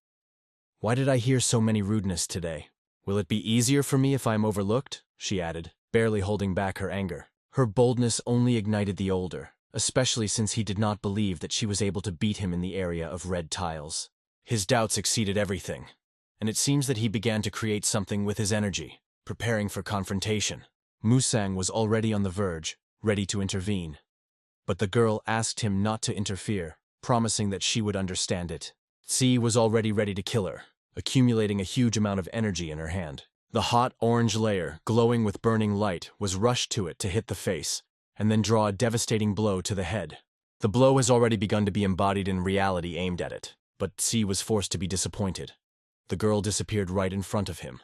"Why did I hear so many rudeness today? Will it be easier for me if I am overlooked?" she added, barely holding back her anger. Her boldness only ignited the older, especially since he did not believe that she was able to beat him in the area of red tiles. His doubts exceeded everything, and it seems that he began to create something with his energy, preparing for confrontation. Musang was already on the verge, ready to intervene. But the girl asked him not to interfere, promising that she would understand it. Tsi was already ready to kill her, accumulating a huge amount of energy in her hand. The hot orange layer, glowing with burning light, was rushed to it to hit the face, and then draw a devastating blow to the head. The blow has already begun to be embodied in reality aimed at it, but Tsi was forced to be disappointed. The girl disappeared right in front of him.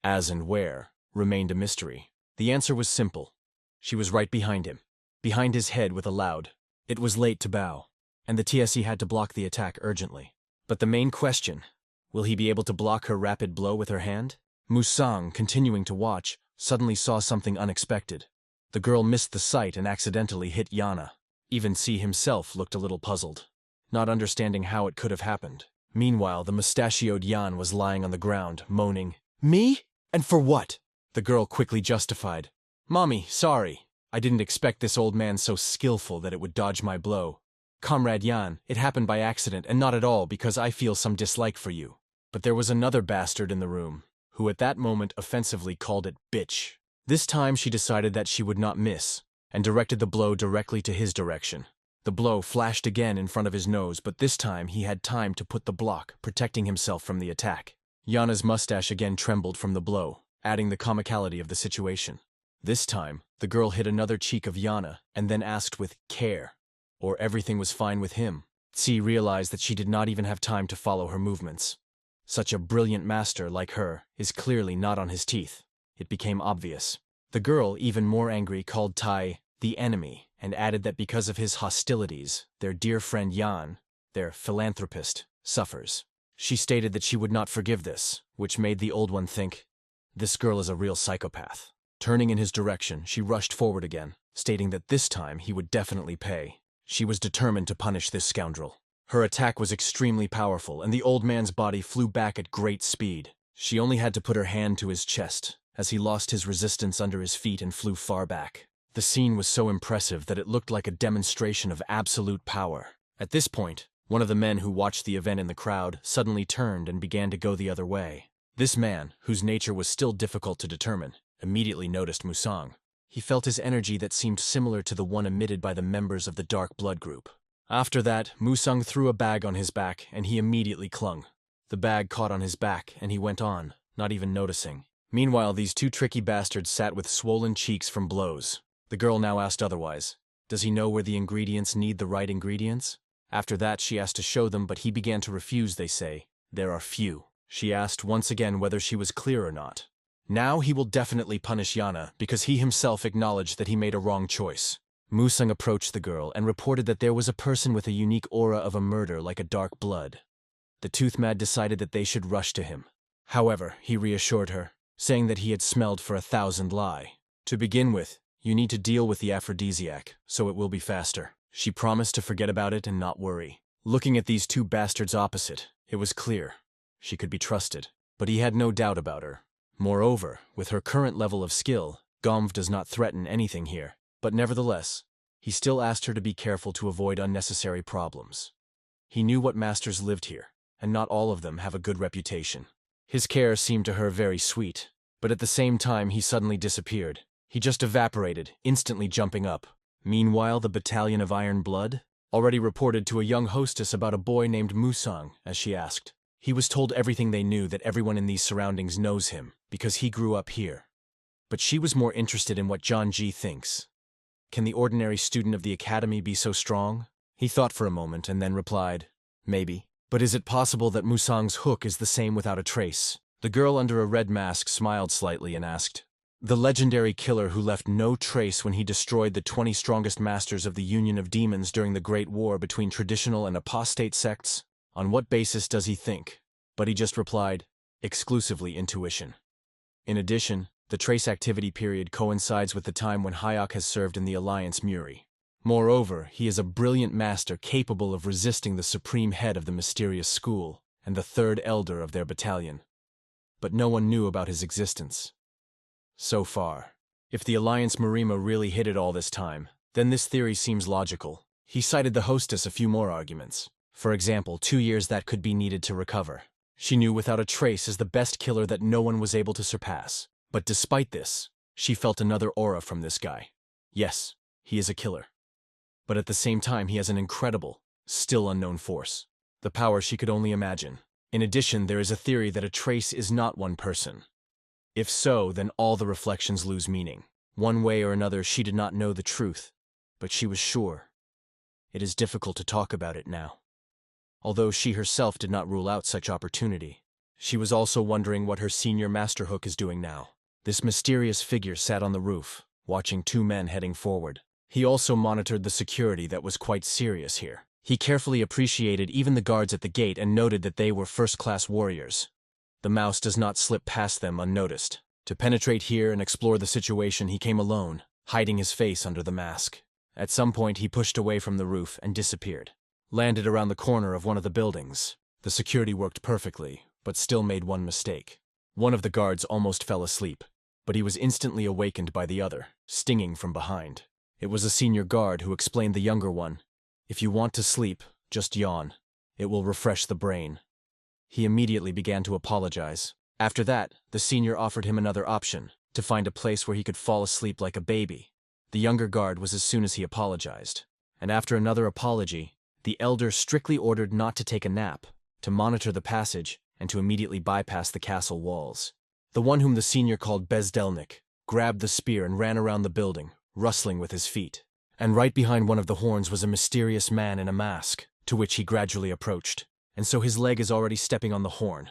As and where remained a mystery. The answer was simple. She was right behind him, behind his head with a loud. It was late to bow, and the TSE had to block the attack urgently. But the main question, will he be able to block her rapid blow with her hand? Musang, continuing to watch, suddenly saw something unexpected. The girl missed the sight and accidentally hit Yana. Even C himself looked a little puzzled, not understanding how it could have happened. Meanwhile, the mustachioed Yan was lying on the ground, moaning, "Me? And for what?" The girl quickly justified. "Mommy, sorry. I didn't expect this old man so skillful that it would dodge my blow. Comrade Yan, it happened by accident and not at all because I feel some dislike for you." But there was another bastard in the room, who at that moment offensively called it bitch. This time she decided that she would not miss, and directed the blow directly to his direction. The blow flashed again in front of his nose, but this time he had time to put the block, protecting himself from the attack. Yana's mustache again trembled from the blow, adding the comicality of the situation. This time, the girl hit another cheek of Yana and then asked with care, or everything was fine with him. Tsi realized that she did not even have time to follow her movements. Such a brilliant master like her is clearly not on his teeth. It became obvious. The girl, even more angry, called Tai the enemy and added that because of his hostilities, their dear friend Yan, their philanthropist, suffers. She stated that she would not forgive this, which made the old one think, this girl is a real psychopath. Turning in his direction, she rushed forward again, stating that this time he would definitely pay. She was determined to punish this scoundrel. Her attack was extremely powerful, and the old man's body flew back at great speed. She only had to put her hand to his chest, as he lost his resistance under his feet and flew far back. The scene was so impressive that it looked like a demonstration of absolute power. At this point, one of the men who watched the event in the crowd suddenly turned and began to go the other way. This man, whose nature was still difficult to determine, immediately noticed Musang. He felt his energy that seemed similar to the one emitted by the members of the Dark Blood group. After that, Musang threw a bag on his back and he immediately clung. The bag caught on his back and he went on, not even noticing. Meanwhile, these two tricky bastards sat with swollen cheeks from blows. The girl now asked otherwise. Does he know where the ingredients need the right ingredients? After that, she asked to show them, but he began to refuse, they say. There are few. She asked once again whether she was clear or not. Now he will definitely punish Yana, because he himself acknowledged that he made a wrong choice. Musang approached the girl and reported that there was a person with a unique aura of a murder like a dark blood. The Toothmad decided that they should rush to him. However, he reassured her, saying that he had smelled for 1,000 lie. To begin with, you need to deal with the aphrodisiac, so it will be faster. She promised to forget about it and not worry. Looking at these two bastards opposite, it was clear. She could be trusted, but he had no doubt about her. Moreover, with her current level of skill, Gomv does not threaten anything here. But nevertheless, he still asked her to be careful to avoid unnecessary problems. He knew what masters lived here, and not all of them have a good reputation. His care seemed to her very sweet, but at the same time he suddenly disappeared. He just evaporated, instantly jumping up. Meanwhile, the battalion of Iron Blood already reported to a young hostess about a boy named Musang, as she asked. He was told everything they knew, that everyone in these surroundings knows him, because he grew up here. But she was more interested in what John Ji thinks. Can the ordinary student of the academy be so strong? He thought for a moment and then replied, maybe. But is it possible that Musang's hook is the same without a trace? The girl under a red mask smiled slightly and asked, the legendary killer who left no trace when he destroyed the 20 strongest masters of the Union of Demons during the Great War between traditional and apostate sects? On what basis does he think? But he just replied, exclusively intuition. In addition, the trace activity period coincides with the time when Hayek has served in the Alliance Muri. Moreover, he is a brilliant master capable of resisting the supreme head of the mysterious school and the third elder of their battalion. But no one knew about his existence. So far. If the Alliance Murima really hid it all this time, then this theory seems logical. He cited the hostess a few more arguments. For example, 2 years that could be needed to recover. She knew without a trace is the best killer that no one was able to surpass. But despite this, she felt another aura from this guy. Yes, he is a killer. But at the same time, he has an incredible, still unknown force. The power she could only imagine. In addition, there is a theory that a trace is not one person. If so, then all the reflections lose meaning. One way or another, she did not know the truth, but she was sure. It is difficult to talk about it now. Although she herself did not rule out such opportunity, she was also wondering what her senior Master Hook is doing now. This mysterious figure sat on the roof, watching 2 men heading forward. He also monitored the security that was quite serious here. He carefully appreciated even the guards at the gate and noted that they were first-class warriors. The mouse does not slip past them unnoticed. To penetrate here and explore the situation, he came alone, hiding his face under the mask. At some point, he pushed away from the roof and disappeared. Landed around the corner of one of the buildings. The security worked perfectly, but still made one mistake. One of the guards almost fell asleep, but he was instantly awakened by the other, stinging from behind. It was a senior guard who explained the younger one, "If you want to sleep, just yawn. It will refresh the brain." He immediately began to apologize. After that, the senior offered him another option, to find a place where he could fall asleep like a baby. The younger guard was as soon as he apologized. And after another apology, the elder strictly ordered not to take a nap, to monitor the passage, and to immediately bypass the castle walls. The one whom the senior called Bezdelnik grabbed the spear and ran around the building, rustling with his feet. And right behind one of the horns was a mysterious man in a mask, to which he gradually approached. And so his leg is already stepping on the horn.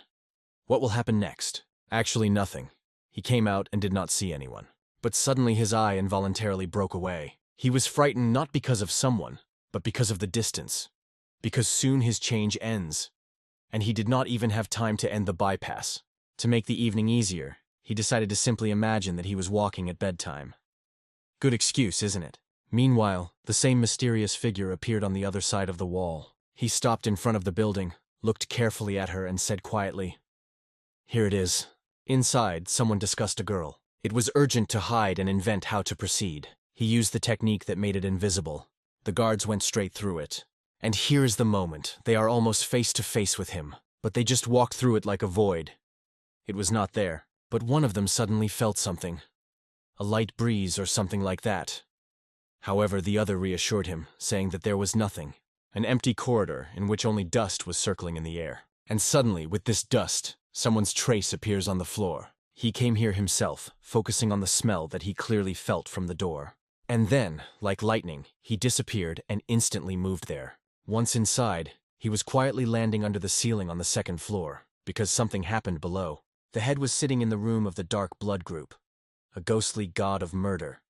What will happen next? Actually, nothing. He came out and did not see anyone. But suddenly his eye involuntarily broke away. He was frightened not because of someone, but because of the distance. Because soon his change ends. And he did not even have time to end the bypass. To make the evening easier, he decided to simply imagine that he was walking at bedtime. Good excuse, isn't it? Meanwhile, the same mysterious figure appeared on the other side of the wall. He stopped in front of the building, looked carefully at her, and said quietly, "Here it is." Inside, someone discussed a girl. It was urgent to hide and invent how to proceed. He used the technique that made it invisible. The guards went straight through it. And here is the moment. They are almost face to face with him, but they just walked through it like a void. It was not there, but one of them suddenly felt something. A light breeze or something like that. However, the other reassured him, saying that there was nothing. An empty corridor in which only dust was circling in the air. And suddenly, with this dust, someone's trace appears on the floor. He came here himself, focusing on the smell that he clearly felt from the door. And then, like lightning, he disappeared and instantly moved there. Once inside, he was quietly landing under the ceiling on the second floor, because something happened below. The head was sitting in the room of the Dark Blood group, a ghostly god of murder.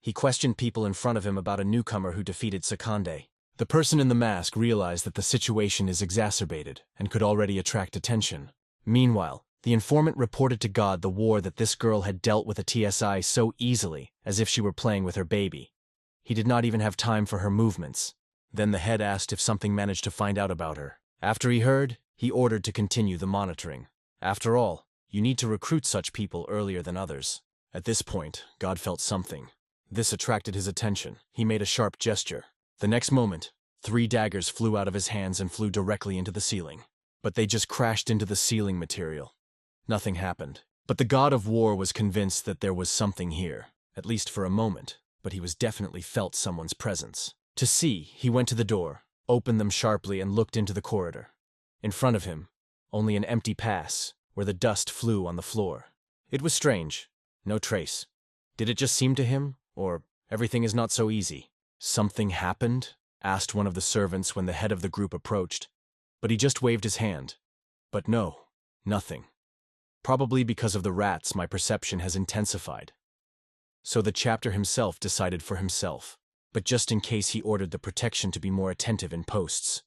He questioned people in front of him about a newcomer who defeated Sakande. The person in the mask realized that the situation is exacerbated and could already attract attention. Meanwhile, the informant reported to God the war that this girl had dealt with a TSI so easily, as if she were playing with her baby. He did not even have time for her movements. Then the head asked if something managed to find out about her. After he heard, he ordered to continue the monitoring. After all, you need to recruit such people earlier than others. At this point, God felt something. This attracted his attention. He made a sharp gesture. The next moment, 3 daggers flew out of his hands and flew directly into the ceiling. But they just crashed into the ceiling material. Nothing happened. But the god of war was convinced that there was something here, at least for a moment, but he was definitely felt someone's presence. To see, he went to the door, opened them sharply, and looked into the corridor. In front of him, only an empty pass, where the dust flew on the floor. It was strange. No trace. Did it just seem to him, or everything is not so easy? "Something happened?" asked one of the servants when the head of the group approached. But he just waved his hand. But no, nothing. Probably because of the rats, my perception has intensified. So the chapter himself decided for himself. But just in case, he ordered the protection to be more attentive in posts.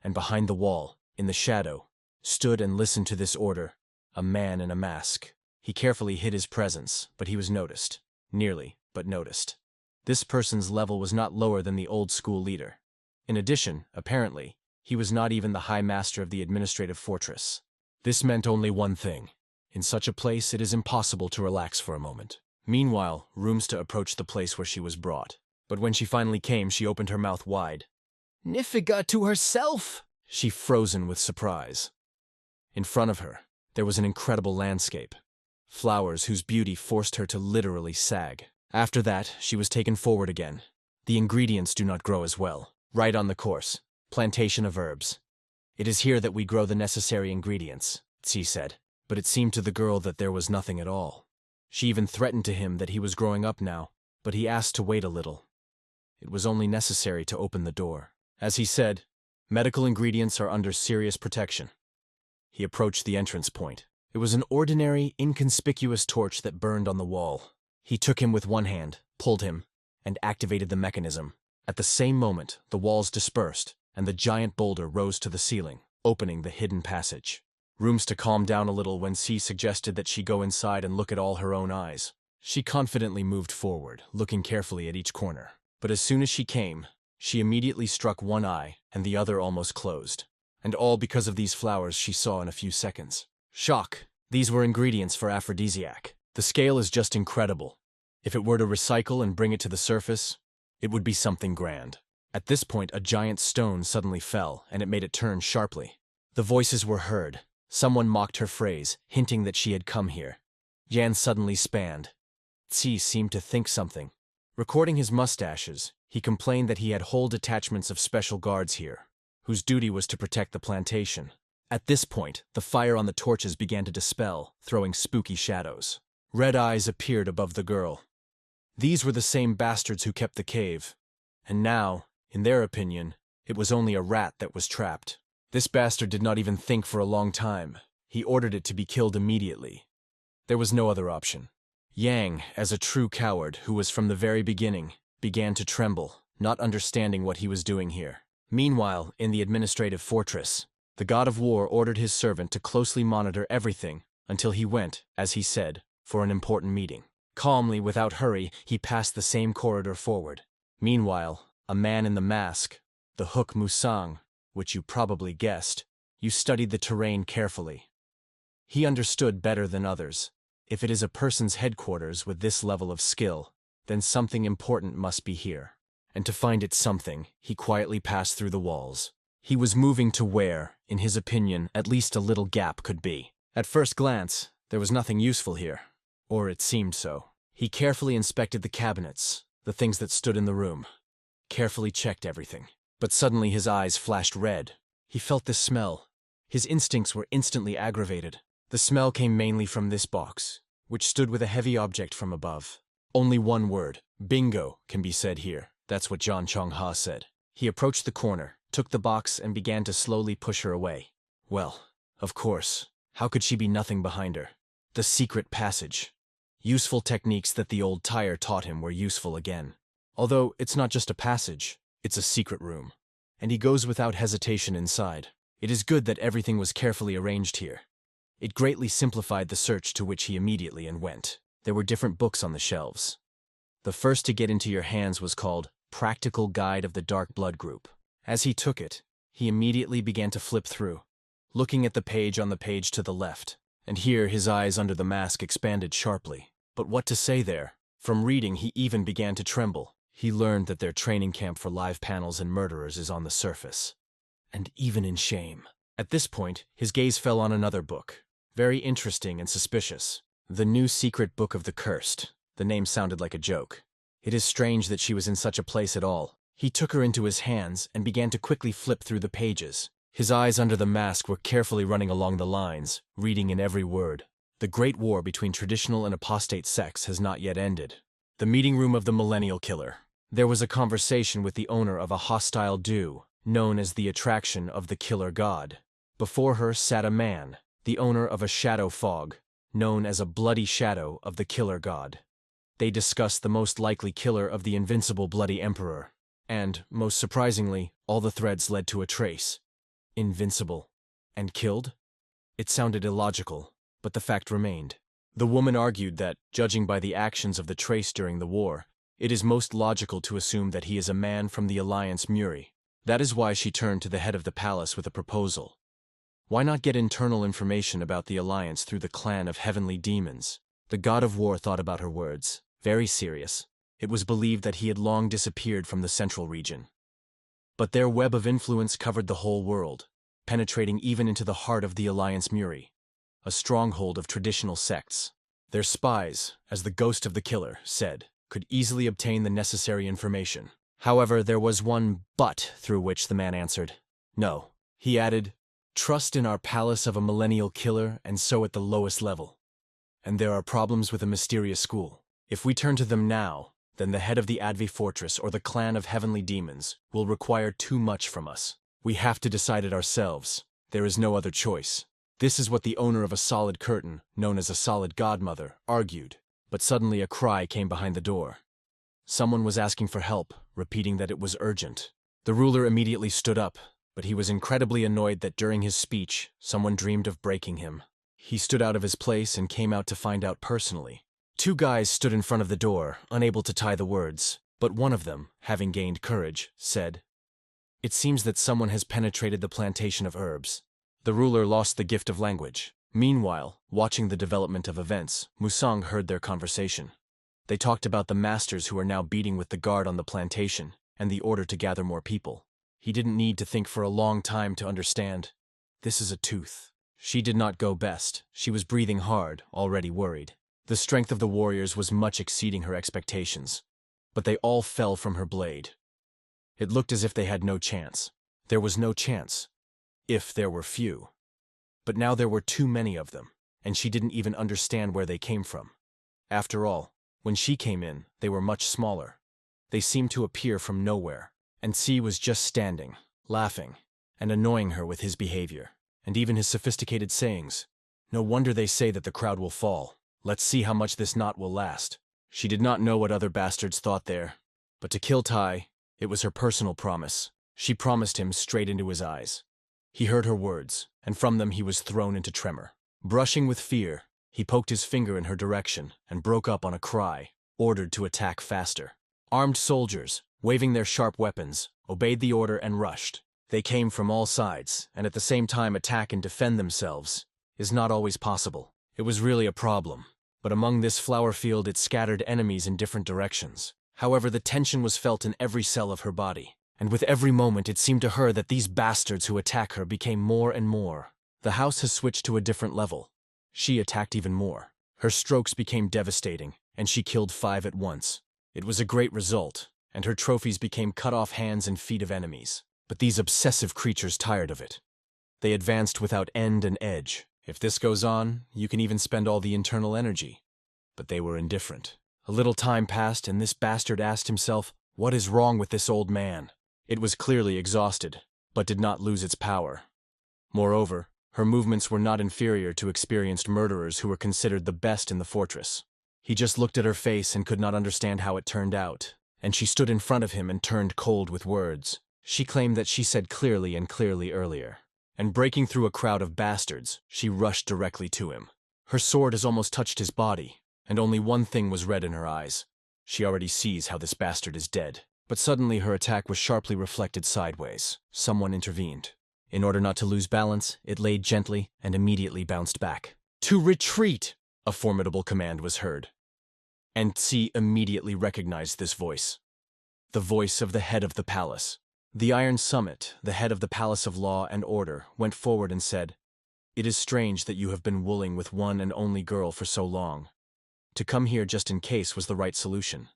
And behind the wall, in the shadow, stood and listened to this order, a man in a mask. He carefully hid his presence, but he was noticed. Nearly, but noticed. This person's level was not lower than the old school leader. In addition, apparently, he was not even the High Master of the administrative fortress. This meant only one thing. In such a place, it is impossible to relax for a moment. Meanwhile, rooms to approach the place where she was brought. But when she finally came, she opened her mouth wide. "Nifiga to herself!" She frozen with surprise. In front of her, there was an incredible landscape. Flowers whose beauty forced her to literally sag. After that, she was taken forward again. The ingredients do not grow as well. Right on the course. Plantation of herbs. "It is here that we grow the necessary ingredients," Tsi said. But it seemed to the girl that there was nothing at all. She even threatened to him that he was growing up now, but he asked to wait a little. It was only necessary to open the door. As he said, medical ingredients are under serious protection. He approached the entrance point. It was an ordinary, inconspicuous torch that burned on the wall. He took him with one hand, pulled him, and activated the mechanism. At the same moment, the walls dispersed, and the giant boulder rose to the ceiling, opening the hidden passage. Rooms to calm down a little when C suggested that she go inside and look at all her own eyes. She confidently moved forward, looking carefully at each corner. But as soon as she came, she immediately struck one eye and the other almost closed. And all because of these flowers she saw in a few seconds. Shock! These were ingredients for aphrodisiac. The scale is just incredible. If it were to recycle and bring it to the surface, it would be something grand. At this point, a giant stone suddenly fell, and it made it turn sharply. The voices were heard. Someone mocked her phrase, hinting that she had come here. Yan suddenly spanned. Tsi seemed to think something. Recording his mustaches, he complained that he had whole detachments of special guards here, whose duty was to protect the plantation. At this point, the fire on the torches began to dispel, throwing spooky shadows. Red eyes appeared above the girl. These were the same bastards who kept the cave. And now, in their opinion, it was only a rat that was trapped. This bastard did not even think for a long time. He ordered it to be killed immediately. There was no other option. Yang, as a true coward who was from the very beginning, began to tremble, not understanding what he was doing here. Meanwhile, in the administrative fortress, the god of war ordered his servant to closely monitor everything until he went, as he said, for an important meeting. Calmly, without hurry, he passed the same corridor forward. Meanwhile, a man in the mask, the Hook Musang, which you probably guessed, you studied the terrain carefully. He understood better than others. If it is a person's headquarters with this level of skill, then something important must be here. And to find it something, he quietly passed through the walls. He was moving to where, in his opinion, at least a little gap could be. At first glance, there was nothing useful here. Or it seemed so. He carefully inspected the cabinets, the things that stood in the room. Carefully checked everything. But suddenly his eyes flashed red. He felt this smell. His instincts were instantly aggravated. The smell came mainly from this box, which stood with a heavy object from above. Only one word, bingo, can be said here. That's what John Chong-ha said. He approached the corner, took the box, and began to slowly push her away. Well, of course, how could she be nothing behind her? The secret passage. Useful techniques that the old tire taught him were useful again. Although it's not just a passage, it's a secret room. And he goes without hesitation inside. It is good that everything was carefully arranged here. It greatly simplified the search, to which he immediately went. There were different books on the shelves. The first to get into your hands was called Practical Guide of the Dark Blood Group. As he took it, he immediately began to flip through, looking at the page on the page to the left. And here his eyes under the mask expanded sharply. But what to say there? From reading, he even began to tremble. He learned that their training camp for live panels and murderers is on the surface. And even in shame. At this point, his gaze fell on another book. Very interesting and suspicious. The New Secret Book of the Cursed. The name sounded like a joke. It is strange that she was in such a place at all. He took her into his hands and began to quickly flip through the pages. His eyes under the mask were carefully running along the lines, reading in every word. The great war between traditional and apostate sects has not yet ended. The meeting room of the Millennial Killer. There was a conversation with the owner of a hostile dew, known as the Attraction of the Killer God. Before her sat a man, the owner of a shadow fog, known as a bloody shadow of the Killer God. They discussed the most likely killer of the invincible Bloody Emperor. And, most surprisingly, all the threads led to a trace. Invincible. And killed? It sounded illogical, but the fact remained. The woman argued that, judging by the actions of the trace during the war, it is most logical to assume that he is a man from the Alliance Muri. That is why she turned to the head of the palace with a proposal. Why not get internal information about the Alliance through the clan of heavenly demons? The god of war thought about her words. Very serious. It was believed that he had long disappeared from the central region. But their web of influence covered the whole world, penetrating even into the heart of the Alliance Muri, a stronghold of traditional sects. Their spies, as the ghost of the killer said, could easily obtain the necessary information. However, there was one but through which the man answered. No. He added, trust in our palace of a millennial killer, and so at the lowest level. And there are problems with a mysterious school. If we turn to them now, then the head of the Advi Fortress or the clan of heavenly demons will require too much from us. We have to decide it ourselves. There is no other choice. This is what the owner of a solid curtain, known as a solid godmother, argued. But suddenly a cry came behind the door. Someone was asking for help, repeating that it was urgent. The ruler immediately stood up, but he was incredibly annoyed that during his speech, someone dreamed of breaking him. He stood out of his place and came out to find out personally. Two guys stood in front of the door, unable to tie the words. But one of them, having gained courage, said, "It seems that someone has penetrated the plantation of herbs." The ruler lost the gift of language. Meanwhile, watching the development of events, Musang heard their conversation. They talked about the masters who are now beating with the guard on the plantation, and the order to gather more people. He didn't need to think for a long time to understand. This is a tooth. She did not go best. She was breathing hard, already worried. The strength of the warriors was much exceeding her expectations, but they all fell from her blade. It looked as if they had no chance. There was no chance, if there were few. But now there were too many of them, and she didn't even understand where they came from. After all, when she came in, they were much smaller. They seemed to appear from nowhere, and C was just standing, laughing, and annoying her with his behavior, and even his sophisticated sayings. No wonder they say that the crowd will fall. Let's see how much this knot will last. She did not know what other bastards thought there, but to kill Tai, it was her personal promise. She promised him straight into his eyes. He heard her words, and from them he was thrown into tremor. Brushing with fear, he poked his finger in her direction and broke up on a cry, ordered to attack faster. Armed soldiers, waving their sharp weapons, obeyed the order and rushed. They came from all sides, and at the same time attack and defend themselves is not always possible. It was really a problem, but among this flower field it scattered enemies in different directions. However, the tension was felt in every cell of her body, and with every moment it seemed to her that these bastards who attack her became more and more. The house has switched to a different level. She attacked even more. Her strokes became devastating, and she killed 5 at once. It was a great result, and her trophies became cut-off hands and feet of enemies. But these obsessive creatures tired of it. They advanced without end and edge. If this goes on, you can even spend all the internal energy. But they were indifferent. A little time passed, and this bastard asked himself, "What is wrong with this old man?" It was clearly exhausted, but did not lose its power. Moreover, her movements were not inferior to experienced murderers who were considered the best in the fortress. He just looked at her face and could not understand how it turned out, and she stood in front of him and turned cold with words. She claimed that she said clearly and clearly earlier, and breaking through a crowd of bastards, she rushed directly to him. Her sword has almost touched his body, and only one thing was red in her eyes. She already sees how this bastard is dead. But suddenly her attack was sharply reflected sideways. Someone intervened. In order not to lose balance, it laid gently and immediately bounced back. "To retreat!" A formidable command was heard. And Tsi immediately recognized this voice. The voice of the head of the palace. The Iron Summit, the head of the Palace of Law and Order, went forward and said, "It is strange that you have been wooling with one and only girl for so long. To come here just in case was the right solution."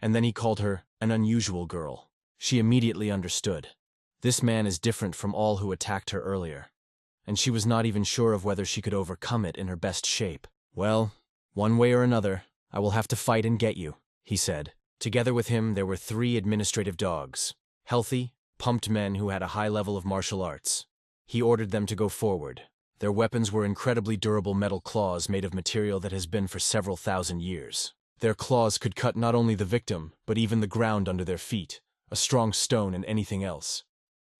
And then he called her an unusual girl. She immediately understood. This man is different from all who attacked her earlier, and she was not even sure of whether she could overcome it in her best shape. "Well, one way or another, I will have to fight and get you," he said. Together with him there were 3 administrative dogs, healthy, pumped men who had a high level of martial arts. He ordered them to go forward. Their weapons were incredibly durable metal claws made of material that has been for several thousand years. Their claws could cut not only the victim, but even the ground under their feet, a strong stone and anything else.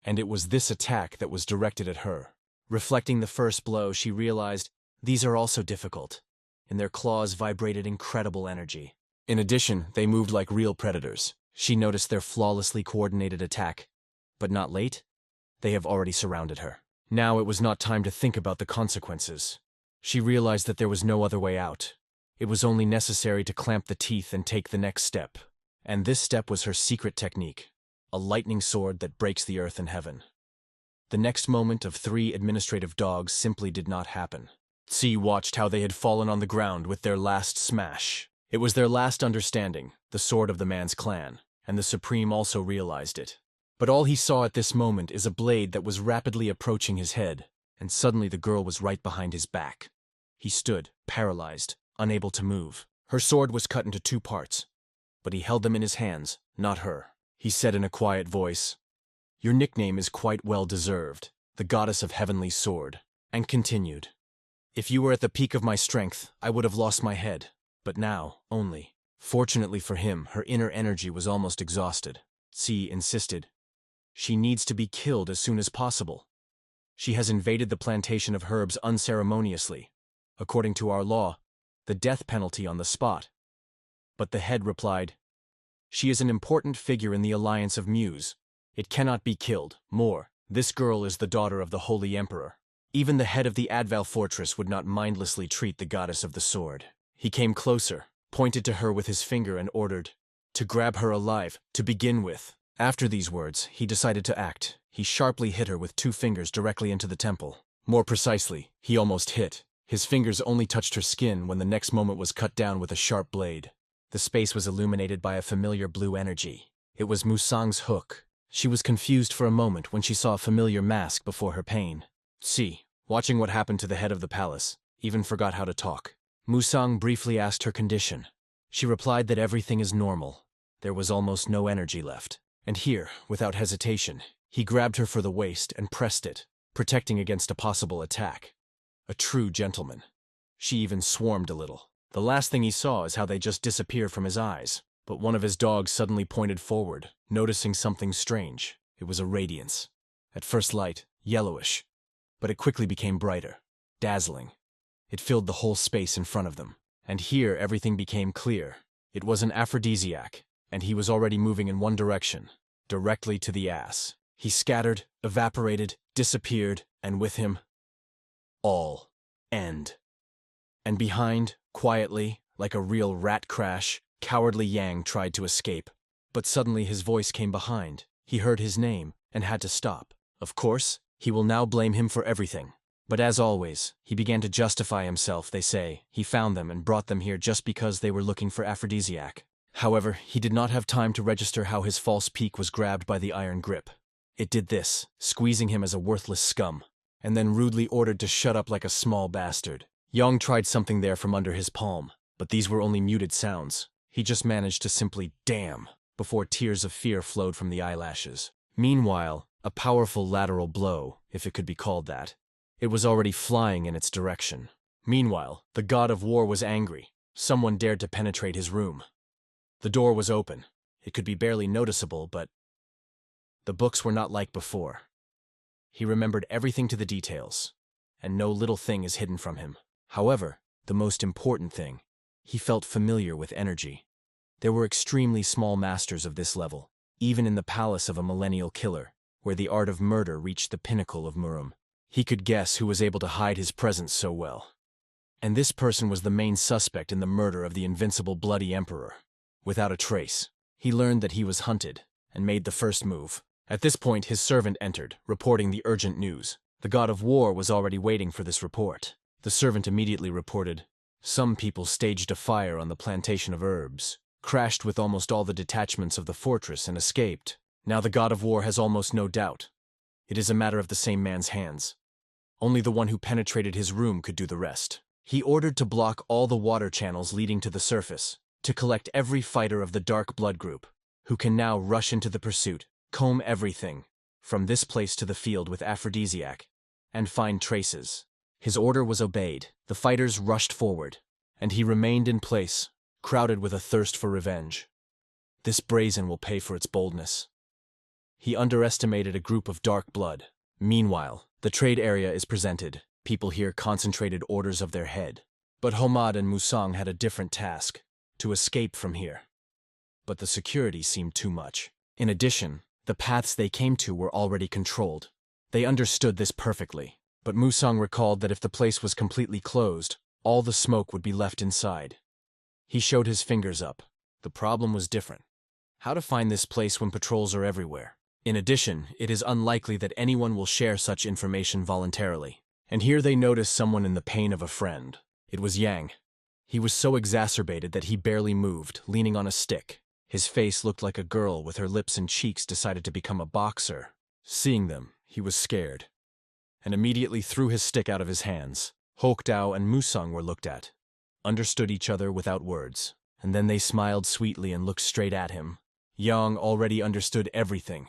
And it was this attack that was directed at her. Reflecting the first blow, she realized these are also difficult. In their claws vibrated incredible energy. In addition, they moved like real predators. She noticed their flawlessly coordinated attack. But not late? They have already surrounded her. Now it was not time to think about the consequences. She realized that there was no other way out. It was only necessary to clamp the teeth and take the next step. And this step was her secret technique, a lightning sword that breaks the earth and heaven. The next moment of 3 administrative dogs simply did not happen. Tsi watched how they had fallen on the ground with their last smash. It was their last understanding, the sword of the man's clan, and the Supreme also realized it. But all he saw at this moment is a blade that was rapidly approaching his head, and suddenly the girl was right behind his back. He stood, paralyzed, unable to move. Her sword was cut into 2 parts, but he held them in his hands, not her. He said in a quiet voice, "Your nickname is quite well deserved, the goddess of heavenly sword," and continued, "If you were at the peak of my strength, I would have lost my head, but now, only." Fortunately for him, her inner energy was almost exhausted. Tsi insisted, "She needs to be killed as soon as possible. She has invaded the plantation of herbs unceremoniously. According to our law, the death penalty on the spot." But the head replied, She is an important figure in the alliance of Muse. It cannot be killed. More, this girl is the daughter of the Holy Emperor. Even the head of the Adval fortress would not mindlessly treat the goddess of the sword. He came closer, pointed to her with his finger and ordered to grab her alive, to begin with. After these words, he decided to act. He sharply hit her with 2 fingers directly into the temple. More precisely, he almost hit. His fingers only touched her skin when the next moment was cut down with a sharp blade. The space was illuminated by a familiar blue energy. It was Musang's hook. She was confused for a moment when she saw a familiar mask before her pain. She, watching what happened to the head of the palace, even forgot how to talk. Musang briefly asked her condition. She replied that everything is normal. There was almost no energy left. And here, without hesitation, he grabbed her for the waist and pressed it, protecting against a possible attack. A true gentleman. She even swarmed a little. The last thing he saw is how they just disappeared from his eyes. But one of his dogs suddenly pointed forward, noticing something strange. It was a radiance. At first light, yellowish. But it quickly became brighter, dazzling. It filled the whole space in front of them. And here everything became clear. It was an aphrodisiac, and he was already moving in one direction, directly to the ass. He scattered, evaporated, disappeared, and with him, all end. And behind, quietly, like a real rat crash, cowardly Yang tried to escape. But suddenly his voice came behind. He heard his name and had to stop. Of course, he will now blame him for everything. But as always, he began to justify himself. They say he found them and brought them here just because they were looking for aphrodisiac. However, he did not have time to register how his false peak was grabbed by the iron grip. It did this, squeezing him as a worthless scum, and then rudely ordered to shut up like a small bastard. Yang tried something there from under his palm, but these were only muted sounds. He just managed to simply damn before tears of fear flowed from the eyelashes. Meanwhile, a powerful lateral blow, if it could be called that. It was already flying in its direction. Meanwhile, the god of war was angry. Someone dared to penetrate his room. The door was open. It could be barely noticeable, but the books were not like before. He remembered everything to the details, and no little thing is hidden from him. However, the most important thing, he felt familiar with energy. There were extremely small masters of this level, even in the palace of a millennial killer, where the art of murder reached the pinnacle of Murum. He could guess who was able to hide his presence so well. And this person was the main suspect in the murder of the invincible Bloody Emperor. Without a trace, he learned that he was hunted, and made the first move. At this point, his servant entered, reporting the urgent news. The god of war was already waiting for this report. The servant immediately reported, some people staged a fire on the plantation of herbs, crashed with almost all the detachments of the fortress and escaped. Now the god of war has almost no doubt. It is a matter of the same man's hands. Only the one who penetrated his room could do the rest. He ordered to block all the water channels leading to the surface, to collect every fighter of the Dark Blood group, who can now rush into the pursuit, comb everything, from this place to the field with aphrodisiac, and find traces. His order was obeyed. The fighters rushed forward, and he remained in place, crowded with a thirst for revenge. This brazen will pay for its boldness. He underestimated a group of dark blood. Meanwhile, the trade area is presented. People here concentrated orders of their head. But Homad and Musang had a different task, to escape from here. But the security seemed too much. In addition, the paths they came to were already controlled. They understood this perfectly, but Musang recalled that if the place was completely closed, all the smoke would be left inside. He showed his fingers up. The problem was different. How to find this place when patrols are everywhere? In addition, it is unlikely that anyone will share such information voluntarily. And here they noticed someone in the pain of a friend. It was Yang. He was so exacerbated that he barely moved, leaning on a stick. His face looked like a girl with her lips and cheeks decided to become a boxer. Seeing them, he was scared, and immediately threw his stick out of his hands. Hokdao and Musang were looked at, understood each other without words, and then they smiled sweetly and looked straight at him. Yang already understood everything.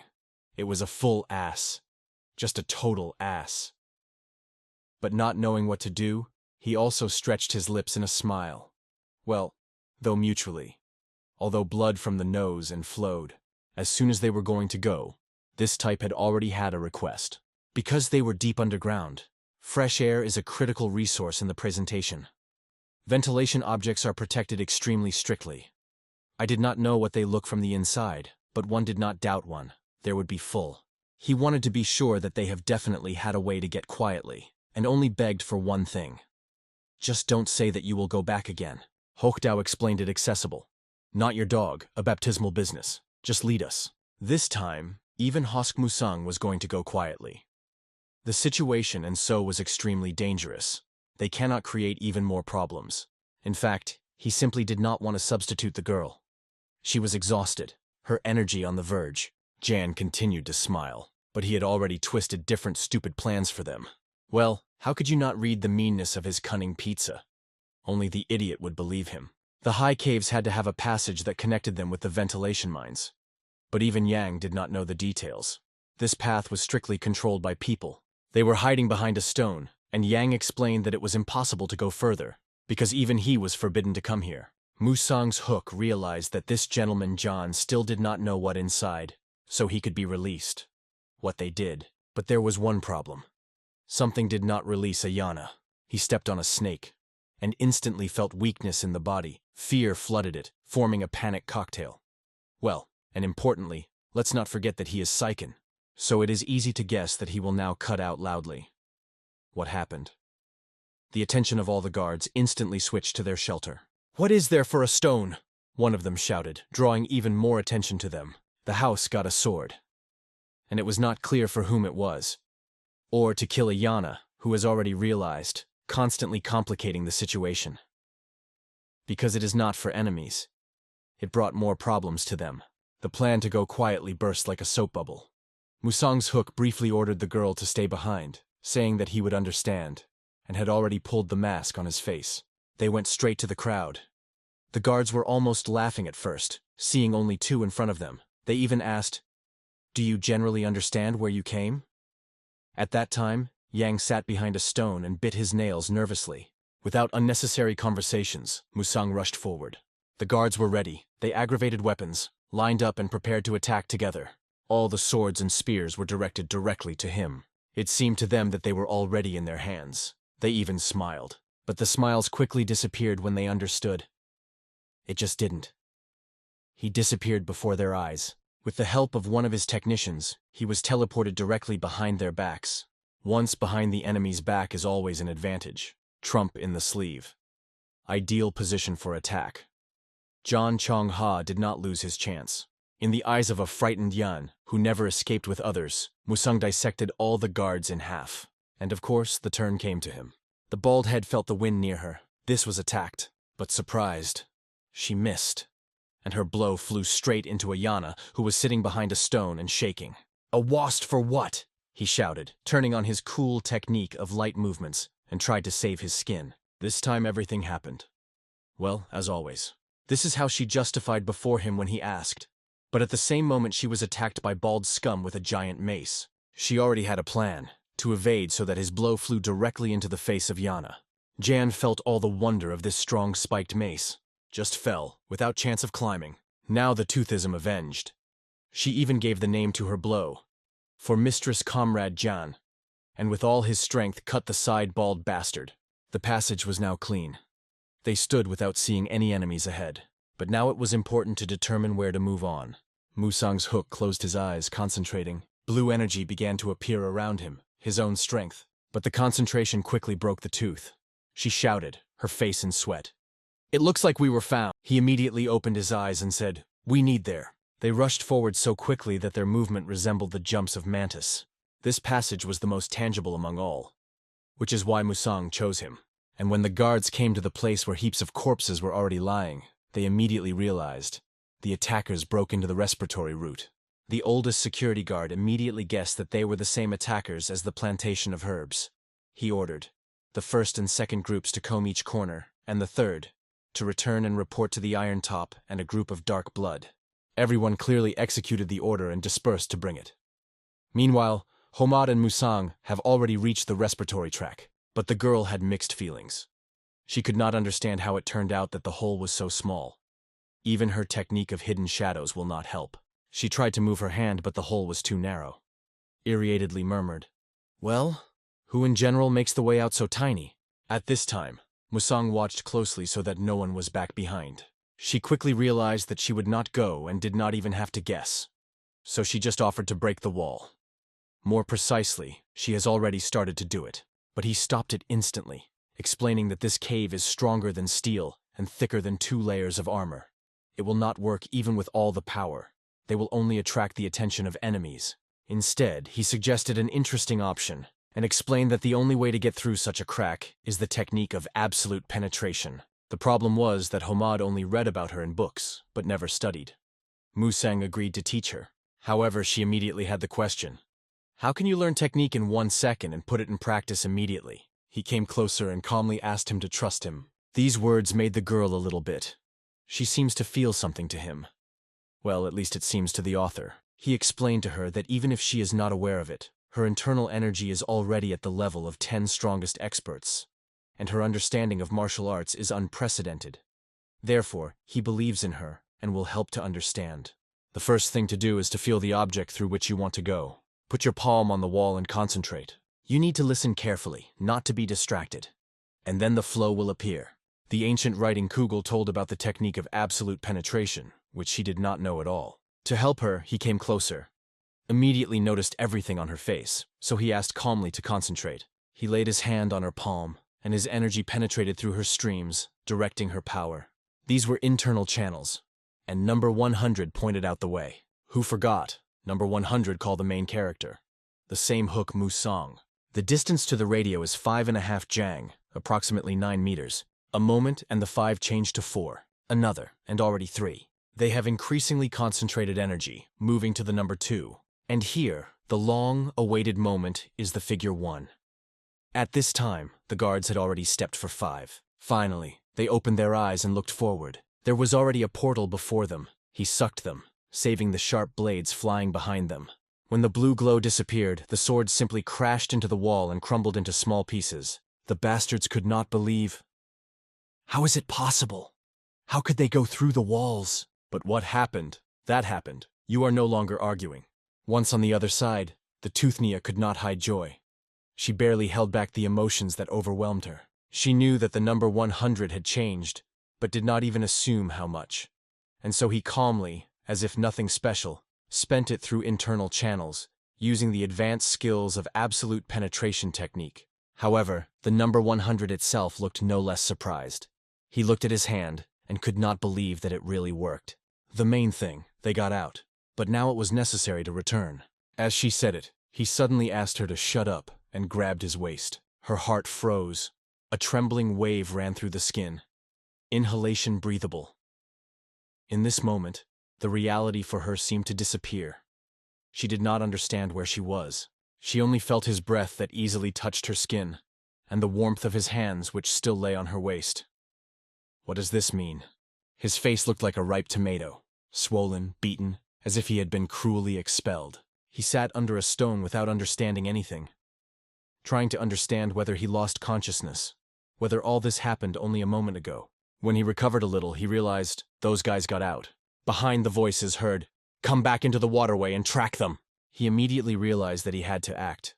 It was a full ass. Just a total ass. But not knowing what to do, he also stretched his lips in a smile. Well, though mutually. Although blood from the nose and flowed. As soon as they were going to go, this type had already had a request. Because they were deep underground, fresh air is a critical resource in the presentation. Ventilation objects are protected extremely strictly. I did not know what they look from the inside, but one did not doubt one. There would be full. He wanted to be sure that they have definitely had a way to get quietly, and only begged for one thing. Just don't say that you will go back again. Hokdao explained it accessible. Not your dog, a baptismal business. Just lead us. This time, even Hosk Musang was going to go quietly. The situation and so was extremely dangerous. They cannot create even more problems. In fact, he simply did not want to substitute the girl. She was exhausted, her energy on the verge. Jan continued to smile, but he had already twisted different stupid plans for them. Well, how could you not read the meanness of his cunning pizza? Only the idiot would believe him. The high caves had to have a passage that connected them with the ventilation mines. But even Yang did not know the details. This path was strictly controlled by people. They were hiding behind a stone, and Yang explained that it was impossible to go further, because even he was forbidden to come here. Musang's hook realized that this gentleman John still did not know what inside, so he could be released. What they did. But there was one problem. Something did not release Ayana. He stepped on a snake, and instantly felt weakness in the body. Fear flooded it, forming a panic cocktail. Well, and importantly, let's not forget that he is Saiken, so it is easy to guess that he will now cut out loudly. What happened? The attention of all the guards instantly switched to their shelter. "What is there for a stone?" one of them shouted, drawing even more attention to them. The house got a sword, and it was not clear for whom it was. Or to kill Ayana, who has already realized, constantly complicating the situation. Because it is not for enemies. It brought more problems to them. The plan to go quietly burst like a soap bubble. Musang's hook briefly ordered the girl to stay behind, saying that he would understand, and had already pulled the mask on his face. They went straight to the crowd. The guards were almost laughing at first, seeing only two in front of them. They even asked, "Do you generally understand where you came?" At that time, Yang sat behind a stone and bit his nails nervously. Without unnecessary conversations, Musang rushed forward. The guards were ready. They aggravated weapons, lined up and prepared to attack together. All the swords and spears were directed directly to him. It seemed to them that they were already in their hands. They even smiled. But the smiles quickly disappeared when they understood. It just didn't. He disappeared before their eyes. With the help of one of his technicians, he was teleported directly behind their backs. Once behind the enemy's back is always an advantage. Trump in the sleeve. Ideal position for attack. John Chong-ha did not lose his chance. In the eyes of a frightened Yan, who never escaped with others, Musang dissected all the guards in half. And of course, the turn came to him. The bald head felt the wind near her. This was attacked, but surprised. She missed, and her blow flew straight into Ayana, who was sitting behind a stone and shaking. "A wasp for what?" he shouted, turning on his cool technique of light movements, and tried to save his skin. This time everything happened. Well, as always. This is how she justified before him when he asked. But at the same moment she was attacked by bald scum with a giant mace. She already had a plan, to evade so that his blow flew directly into the face of Yana. Jan felt all the wonder of this strong spiked mace. Just fell, without chance of climbing. Now the toothism avenged. She even gave the name to her blow. For Mistress Comrade Jan, and with all his strength cut the side bald bastard. The passage was now clean. They stood without seeing any enemies ahead. But now it was important to determine where to move on. Musang's hook closed his eyes, concentrating. Blue energy began to appear around him, his own strength. But the concentration quickly broke the tooth. She shouted, her face in sweat. "It looks like we were found." He immediately opened his eyes and said, "We need there." They rushed forward so quickly that their movement resembled the jumps of mantis. This passage was the most tangible among all, which is why Musang chose him. And when the guards came to the place where heaps of corpses were already lying, they immediately realized the attackers broke into the respiratory route. The oldest security guard immediately guessed that they were the same attackers as the plantation of herbs. He ordered the first and second groups to comb each corner, and the third to return and report to the Iron Top and a group of dark blood. Everyone clearly executed the order and dispersed to bring it. Meanwhile, Homad and Musang have already reached the respiratory track, but the girl had mixed feelings. She could not understand how it turned out that the hole was so small. Even her technique of hidden shadows will not help. She tried to move her hand, but the hole was too narrow. Irritatedly murmured, "Well, who in general makes the way out so tiny?" At this time, Musang watched closely so that no one was back behind. She quickly realized that she would not go and did not even have to guess. So she just offered to break the wall. More precisely, she has already started to do it. But he stopped it instantly, explaining that this cave is stronger than steel and thicker than 2 layers of armor. It will not work even with all the power. They will only attract the attention of enemies. Instead, he suggested an interesting option and explained that the only way to get through such a crack is the technique of absolute penetration. The problem was that Homad only read about her in books, but never studied. Musang agreed to teach her. However, she immediately had the question, "How can you learn technique in 1 second and put it in practice immediately?" He came closer and calmly asked him to trust him. These words made the girl a little bit. She seems to feel something to him. Well, at least it seems to the author. He explained to her that even if she is not aware of it, her internal energy is already at the level of 10 strongest experts, and her understanding of martial arts is unprecedented. Therefore, he believes in her and will help to understand. The first thing to do is to feel the object through which you want to go. Put your palm on the wall and concentrate. You need to listen carefully, not to be distracted. And then the flow will appear. The ancient writing Kugel told about the technique of absolute penetration, which she did not know at all. To help her, he came closer. Immediately noticed everything on her face, so he asked calmly to concentrate. He laid his hand on her palm, and his energy penetrated through her streams, directing her power. These were internal channels, and number 100 pointed out the way. Who forgot? Number 100 called the main character. The same hook Musang. The distance to the radio is 5.5 jang, approximately 9 meters. A moment and the 5 changed to 4. Another, and already 3. They have increasingly concentrated energy, moving to the number 2. And here, the long-awaited moment is the figure 1. At this time, the guards had already stepped for 5. Finally, they opened their eyes and looked forward. There was already a portal before them. He sucked them, saving the sharp blades flying behind them. When the blue glow disappeared, the swords simply crashed into the wall and crumbled into small pieces. The bastards could not believe. How is it possible? How could they go through the walls? But what happened? That happened. You are no longer arguing. Once on the other side, the Toothnia could not hide joy. She barely held back the emotions that overwhelmed her. She knew that the number 100 had changed, but did not even assume how much. And so he calmly, as if nothing special, spent it through internal channels, using the advanced skills of absolute penetration technique. However, the number 100 itself looked no less surprised. He looked at his hand and could not believe that it really worked. The main thing, they got out. But now it was necessary to return. As she said it, he suddenly asked her to shut up and grabbed his waist. Her heart froze. A trembling wave ran through the skin. Inhalation breathable. In this moment, the reality for her seemed to disappear. She did not understand where she was. She only felt his breath that easily touched her skin, and the warmth of his hands which still lay on her waist. What does this mean? His face looked like a ripe tomato, swollen, beaten, as if he had been cruelly expelled. He sat under a stone without understanding anything, trying to understand whether he lost consciousness, whether all this happened only a moment ago. When he recovered a little, he realized those guys got out. Behind the voices heard, "Come back into the waterway and track them." He immediately realized that he had to act.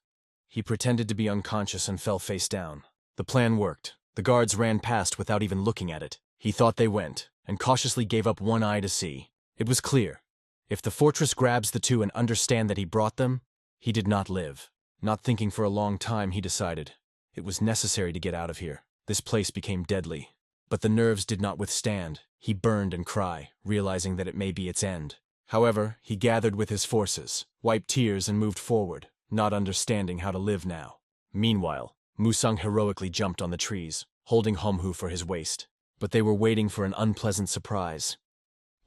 He pretended to be unconscious and fell face down. The plan worked. The guards ran past without even looking at it. He thought they went, and cautiously gave up one eye to see. It was clear. If the fortress grabs the 2 and understand that he brought them, he did not live. Not thinking for a long time, he decided. It was necessary to get out of here. This place became deadly. But the nerves did not withstand. He burned and cried, realizing that it may be its end. However, he gathered with his forces, wiped tears and moved forward, not understanding how to live now. Meanwhile, Musang heroically jumped on the trees, holding Homhu for his waist. But they were waiting for an unpleasant surprise.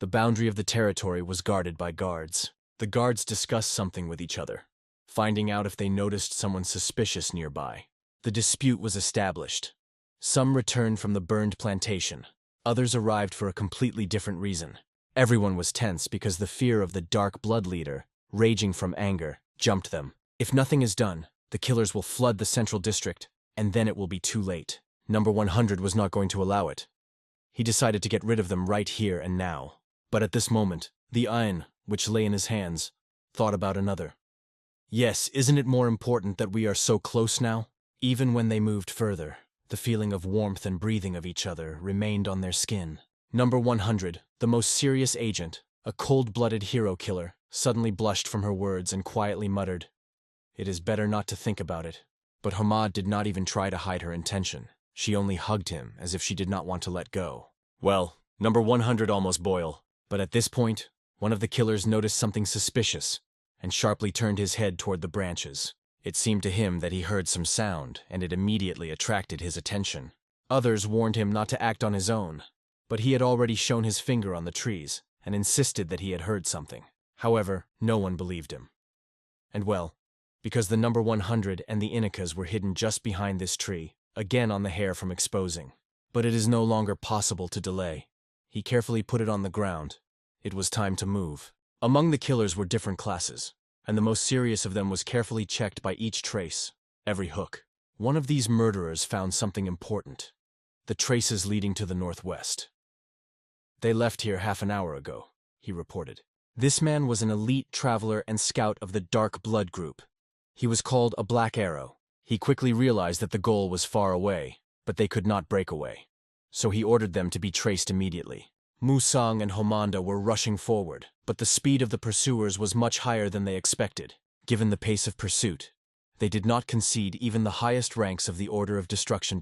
The boundary of the territory was guarded by guards. The guards discussed something with each other, finding out if they noticed someone suspicious nearby. The dispute was established. Some returned from the burned plantation. Others arrived for a completely different reason. Everyone was tense because the fear of the Dark Blood leader, raging from anger, jumped them. If nothing is done, the killers will flood the central district, and then it will be too late. Number 100 was not going to allow it. He decided to get rid of them right here and now. But at this moment, the Ain, which lay in his hands, thought about another. Yes, isn't it more important that we are so close now? Even when they moved further, the feeling of warmth and breathing of each other remained on their skin. Number 100, the most serious agent, a cold-blooded hero killer, suddenly blushed from her words and quietly muttered, "It is better not to think about it." But Hamad did not even try to hide her intention. She only hugged him as if she did not want to let go. Well, number 100 almost boiled. But at this point, one of the killers noticed something suspicious and sharply turned his head toward the branches. It seemed to him that he heard some sound, and it immediately attracted his attention. Others warned him not to act on his own, but he had already shown his finger on the trees and insisted that he had heard something. However, no one believed him. And well, because the number 100 and the Inikas were hidden just behind this tree, again on the hair from exposing. But it is no longer possible to delay. He carefully put it on the ground. It was time to move. Among the killers were different classes, and the most serious of them was carefully checked by each trace, every hook. One of these murderers found something important: the traces leading to the northwest. "They left here half an hour ago," he reported. This man was an elite traveler and scout of the Dark Blood group. He was called a Black Arrow. He quickly realized that the goal was far away, but they could not break away. So he ordered them to be traced immediately. Musang and Homanda were rushing forward, but the speed of the pursuers was much higher than they expected. Given the pace of pursuit, they did not concede even the highest ranks of the Order of Destruction.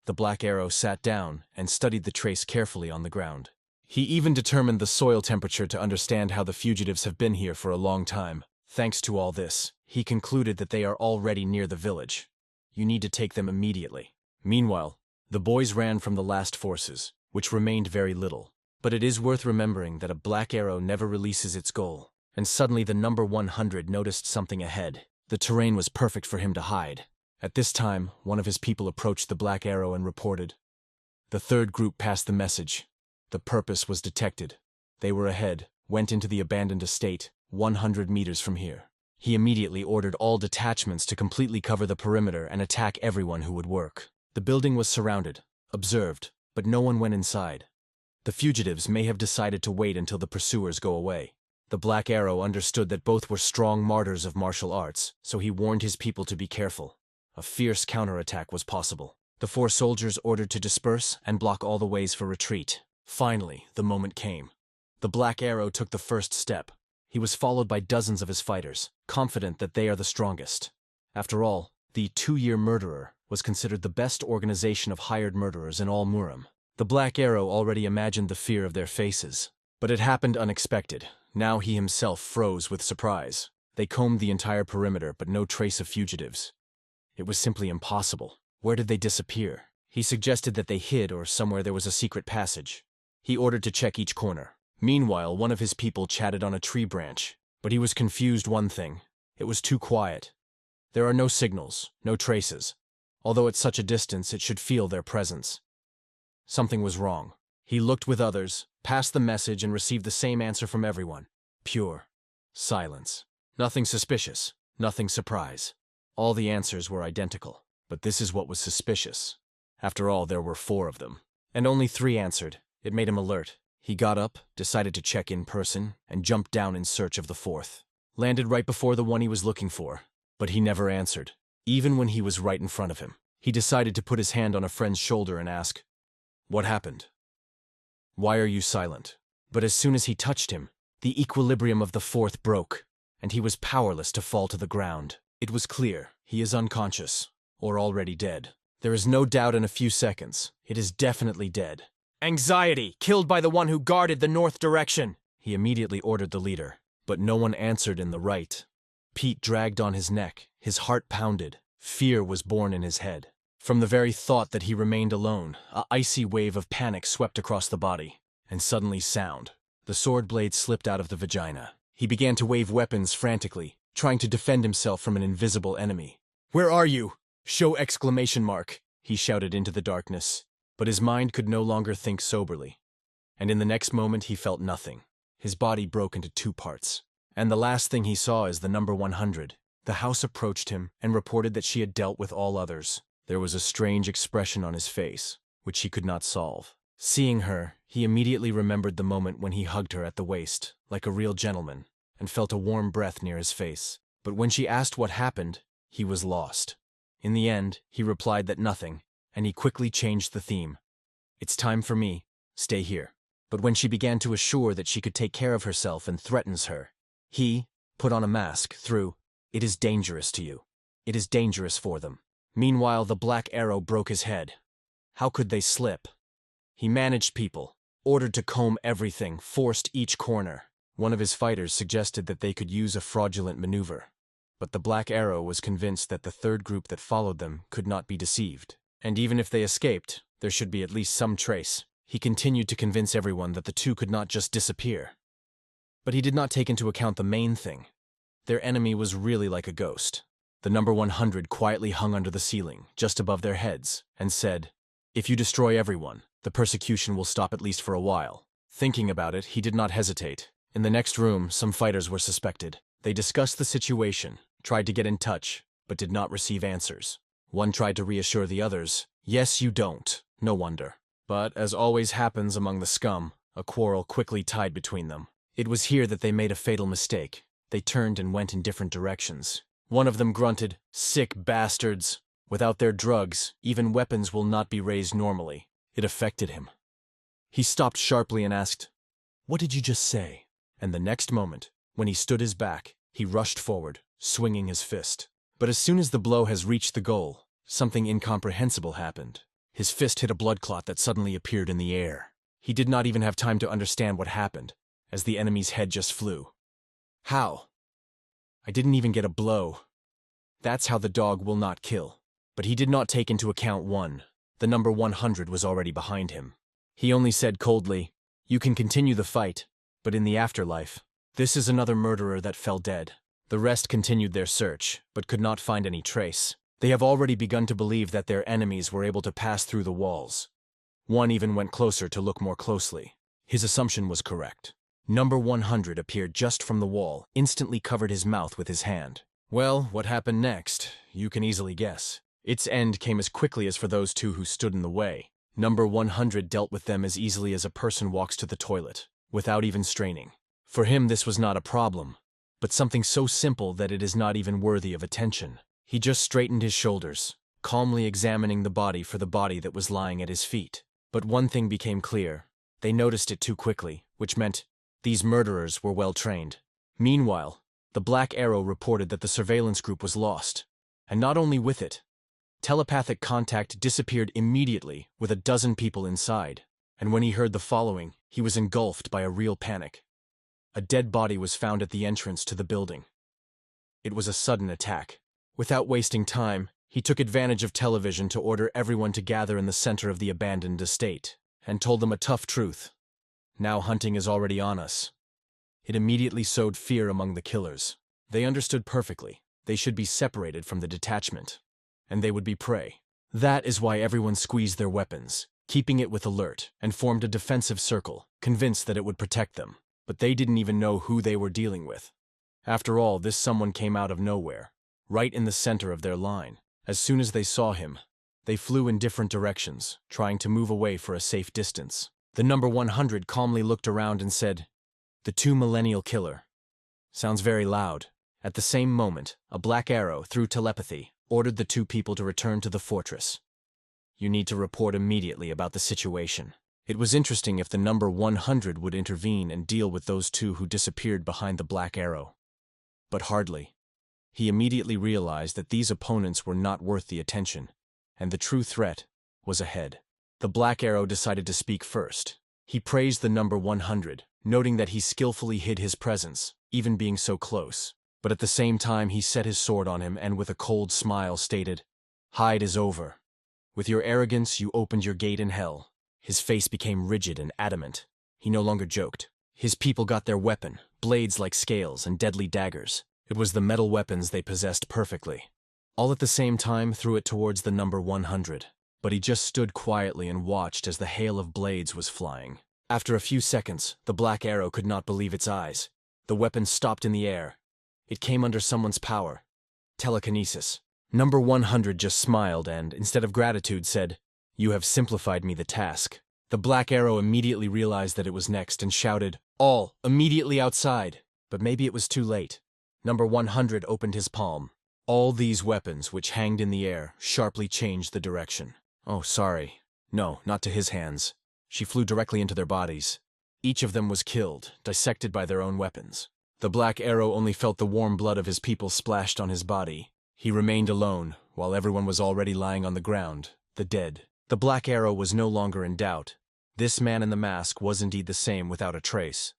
The Black Arrow sat down and studied the trace carefully on the ground. He even determined the soil temperature to understand how the fugitives have been here for a long time. Thanks to all this, he concluded that they are already near the village. You need to take them immediately. Meanwhile, the boys ran from the last forces, which remained very little. But it is worth remembering that a Black Arrow never releases its goal. And suddenly the number 100 noticed something ahead. The terrain was perfect for him to hide. At this time, one of his people approached the Black Arrow and reported. The third group passed the message. The purpose was detected. They were ahead, went into the abandoned estate, 100 meters from here. He immediately ordered all detachments to completely cover the perimeter and attack everyone who would work. The building was surrounded, observed, but no one went inside. The fugitives may have decided to wait until the pursuers go away. The Black Arrow understood that both were strong martyrs of martial arts, so he warned his people to be careful. A fierce counterattack was possible. The 4 soldiers ordered to disperse and block all the ways for retreat. Finally, the moment came. The Black Arrow took the first step. He was followed by dozens of his fighters, confident that they are the strongest. After all, the 2-year murderer was considered the best organization of hired murderers in all Muram. The Black Arrow already imagined the fear of their faces. But it happened unexpected. Now he himself froze with surprise. They combed the entire perimeter, but no trace of fugitives. It was simply impossible. Where did they disappear? He suggested that they hid or somewhere there was a secret passage. He ordered to check each corner. Meanwhile, one of his people chatted on a tree branch, but he was confused one thing. It was too quiet. There are no signals, no traces. Although at such a distance, it should feel their presence. Something was wrong. He looked with others, passed the message, and received the same answer from everyone. Pure silence. Nothing suspicious, nothing surprise. All the answers were identical. But this is what was suspicious. After all, there were 4 of them. And only 3 answered. It made him alert. He got up, decided to check in person, and jumped down in search of the 4th. Landed right before the one he was looking for. But he never answered, even when he was right in front of him. He decided to put his hand on a friend's shoulder and ask, "What happened? Why are you silent?" But as soon as he touched him, the equilibrium of the 4th broke, and he was powerless to fall to the ground. It was clear, he is unconscious, or already dead. There is no doubt in a few seconds, it is definitely dead. "Anxiety, killed by the one who guarded the north direction," he immediately ordered the leader. But no one answered in the right. Pete dragged on his neck, his heart pounded. Fear was born in his head. From the very thought that he remained alone, an icy wave of panic swept across the body. And suddenly sound. The sword blade slipped out of the vagina. He began to wave weapons frantically, trying to defend himself from an invisible enemy. "Where are you? Show exclamation mark," he shouted into the darkness. But his mind could no longer think soberly. And in the next moment he felt nothing. His body broke into 2 parts. And the last thing he saw is the number 100. The house approached him and reported that she had dealt with all others. There was a strange expression on his face, which he could not solve. Seeing her, he immediately remembered the moment when he hugged her at the waist, like a real gentleman, and felt a warm breath near his face. But when she asked what happened, he was lost. In the end, he replied that nothing, and he quickly changed the theme. "It's time for me," stay here. But when she began to assure that she could take care of herself and threatens her, he put on a mask through, "It is dangerous to you. It is dangerous for them." Meanwhile, the Black Arrow broke his head. How could they slip? He managed people, ordered to comb everything, forced each corner. One of his fighters suggested that they could use a fraudulent maneuver. But the Black Arrow was convinced that the third group that followed them could not be deceived. And even if they escaped, there should be at least some trace. He continued to convince everyone that the two could not just disappear. But he did not take into account the main thing. Their enemy was really like a ghost. The number 100 quietly hung under the ceiling, just above their heads, and said, "If you destroy everyone, the persecution will stop at least for a while." Thinking about it, he did not hesitate. In the next room, some fighters were suspected. They discussed the situation, tried to get in touch, but did not receive answers. One tried to reassure the others, "Yes, you don't. No wonder." But, as always happens among the scum, a quarrel quickly tied between them. It was here that they made a fatal mistake. They turned and went in different directions. One of them grunted, "Sick bastards. Without their drugs, even weapons will not be raised normally." It affected him. He stopped sharply and asked, "What did you just say?" And the next moment, when he stood his back, he rushed forward, swinging his fist. But as soon as the blow has reached the goal, something incomprehensible happened. His fist hit a blood clot that suddenly appeared in the air. He did not even have time to understand what happened, as the enemy's head just flew. How? I didn't even get a blow. That's how the dog will not kill. But he did not take into account one. The number 100 was already behind him. He only said coldly, "You can continue the fight, but in the afterlife, this is another murderer that fell dead." The rest continued their search, but could not find any trace. They have already begun to believe that their enemies were able to pass through the walls. One even went closer to look more closely. His assumption was correct. Number 100 appeared just from the wall, instantly covered his mouth with his hand. Well, what happened next? You can easily guess. Its end came as quickly as for those two who stood in the way. Number 100 dealt with them as easily as a person walks to the toilet, without even straining. For him this was not a problem, but something so simple that it is not even worthy of attention. He just straightened his shoulders, calmly examining the body for the body that was lying at his feet. But one thing became clear. They noticed it too quickly, which meant these murderers were well trained. Meanwhile, the Black Arrow reported that the surveillance group was lost. And not only with it, telepathic contact disappeared immediately with a dozen people inside. And when he heard the following, he was engulfed by a real panic. A dead body was found at the entrance to the building. It was a sudden attack. Without wasting time, he took advantage of television to order everyone to gather in the center of the abandoned estate, and told them a tough truth. Now hunting is already on us. It immediately sowed fear among the killers. They understood perfectly. They should be separated from the detachment, and they would be prey. That is why everyone squeezed their weapons, keeping it with alert, and formed a defensive circle, convinced that it would protect them. But they didn't even know who they were dealing with. After all, this someone came out of nowhere, right in the center of their line. As soon as they saw him, they flew in different directions, trying to move away for a safe distance. The number 100 calmly looked around and said, "The 2 millennial killer." Sounds very loud. At the same moment, a Black Arrow, through telepathy, ordered the 2 people to return to the fortress. "You need to report immediately about the situation." It was interesting if the number 100 would intervene and deal with those 2 who disappeared behind the Black Arrow. But hardly. He immediately realized that these opponents were not worth the attention, and the true threat was ahead. The Black Arrow decided to speak first. He praised the number 100, noting that he skillfully hid his presence, even being so close. But at the same time he set his sword on him and with a cold smile stated, "Hide is over. With your arrogance you opened your gate in hell." His face became rigid and adamant. He no longer joked. His people got their weapon, blades like scales and deadly daggers. It was the metal weapons they possessed perfectly. All at the same time threw it towards the number 100. But he just stood quietly and watched as the hail of blades was flying. After a few seconds, the Black Arrow could not believe its eyes. The weapon stopped in the air. It came under someone's power. Telekinesis. Number 100 just smiled and, instead of gratitude, said, "You have simplified me the task." The Black Arrow immediately realized that it was next and shouted, "All, immediately outside!" But maybe it was too late. Number 100 opened his palm. All these weapons, which hanged in the air, sharply changed the direction. Oh, sorry. No, not to his hands. She flew directly into their bodies. Each of them was killed, dissected by their own weapons. The black arrow only felt the warm blood of his people splashed on his body. He remained alone, while everyone was already lying on the ground, the dead. The black arrow was no longer in doubt. This man in the mask was indeed the same without a trace,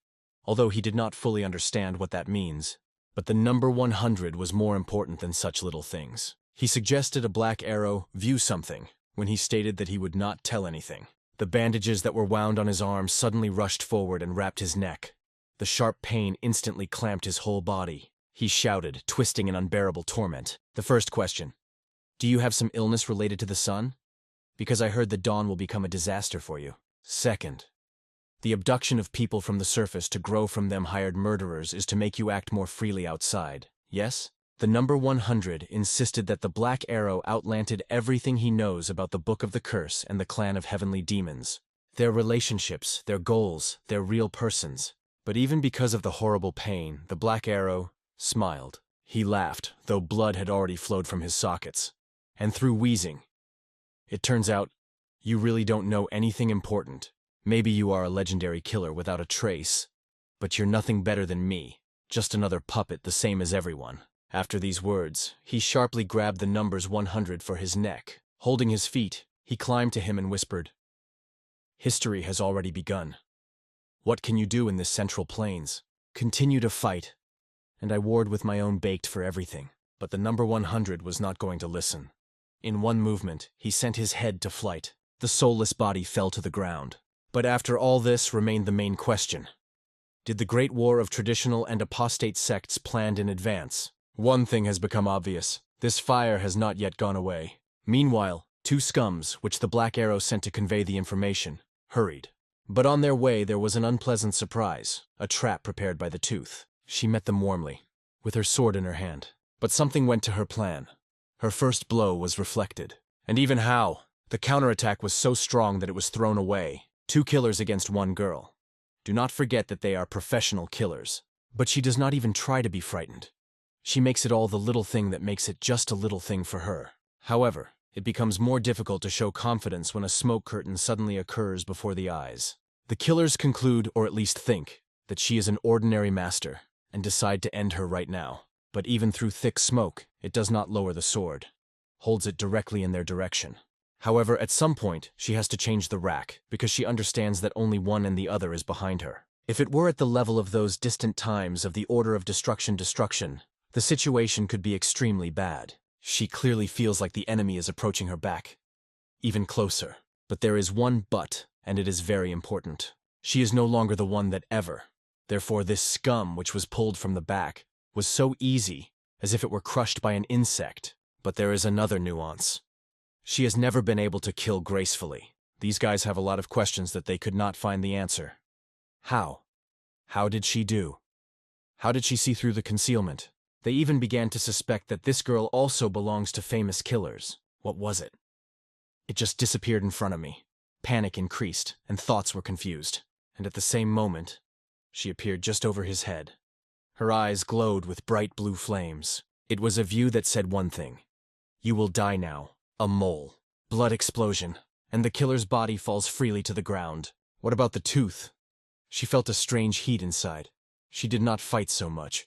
although he did not fully understand what that means. But the number 100 was more important than such little things. He suggested a black arrow view something when he stated that he would not tell anything. The bandages that were wound on his arms suddenly rushed forward and wrapped his neck. The sharp pain instantly clamped his whole body. He shouted, twisting in unbearable torment. The first question: do you have some illness related to the sun? Because I heard the dawn will become a disaster for you. Second, the abduction of people from the surface to grow from them hired murderers is to make you act more freely outside. Yes? The number 100 insisted that the Black Arrow outlanted everything he knows about the Book of the Curse and the clan of heavenly demons. Their relationships, their goals, their real persons. But even because of the horrible pain, the Black Arrow smiled. He laughed, though blood had already flowed from his sockets. And through wheezing, it turns out, you really don't know anything important. Maybe you are a legendary killer without a trace, but you're nothing better than me, just another puppet the same as everyone. After these words, he sharply grabbed the numbers 100 for his neck. Holding his feet, he climbed to him and whispered, "History has already begun. What can you do in this central plains? Continue to fight." And I warred with my own baked for everything. But the number 100 was not going to listen. In one movement, he sent his head to flight. The soulless body fell to the ground. But after all this remained the main question. Did the great war of traditional and apostate sects planned in advance? One thing has become obvious. This fire has not yet gone away. Meanwhile, two scums, which the Black Arrow sent to convey the information, hurried. But on their way there was an unpleasant surprise, a trap prepared by the Tooth. She met them warmly, with her sword in her hand. But something went to her plan. Her first blow was reflected. And even how? The counterattack was so strong that it was thrown away. 2 killers against 1 girl. Do not forget that they are professional killers. But she does not even try to be frightened. She makes it all the little thing that makes it just a little thing for her. However, it becomes more difficult to show confidence when a smoke curtain suddenly occurs before the eyes. The killers conclude, or at least think, that she is an ordinary master, and decide to end her right now. But even through thick smoke, it does not lower the sword. Holds it directly in their direction. However, at some point, she has to change the rack, because she understands that only one and the other is behind her. If it were at the level of those distant times of the Order of Destruction, the situation could be extremely bad. She clearly feels like the enemy is approaching her back. Even closer. But there is one but, and it is very important. She is no longer the one that ever. Therefore this scum which was pulled from the back was so easy, as if it were crushed by an insect. But there is another nuance. She has never been able to kill gracefully. These guys have a lot of questions that they could not find the answer. How? How did she do? How did she see through the concealment? They even began to suspect that this girl also belongs to famous killers. What was it? It just disappeared in front of me. Panic increased, and thoughts were confused. And at the same moment, she appeared just over his head. Her eyes glowed with bright blue flames. It was a view that said one thing. You will die now. A mole. Blood explosion. And the killer's body falls freely to the ground. What about the Tooth? She felt a strange heat inside. She did not fight so much.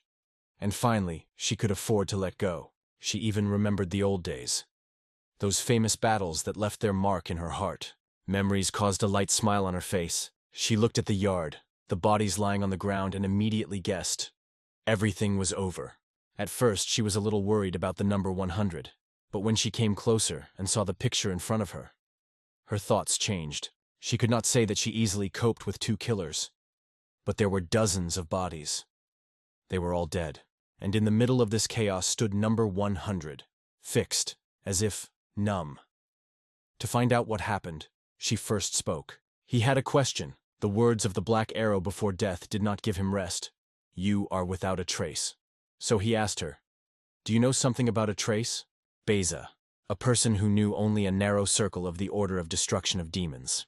And finally, she could afford to let go. She even remembered the old days. Those famous battles that left their mark in her heart. Memories caused a light smile on her face. She looked at the yard, the bodies lying on the ground, and immediately guessed. Everything was over. At first, she was a little worried about the number 100. But when she came closer and saw the picture in front of her, her thoughts changed. She could not say that she easily coped with 2 killers. But there were dozens of bodies. They were all dead. And in the middle of this chaos stood number 100, fixed, as if numb. To find out what happened, she first spoke. He had a question. The words of the Black Arrow before death did not give him rest. You are without a trace. So he asked her, do you know something about a trace? Beza, a person who knew only a narrow circle of the Order of Destruction of Demons.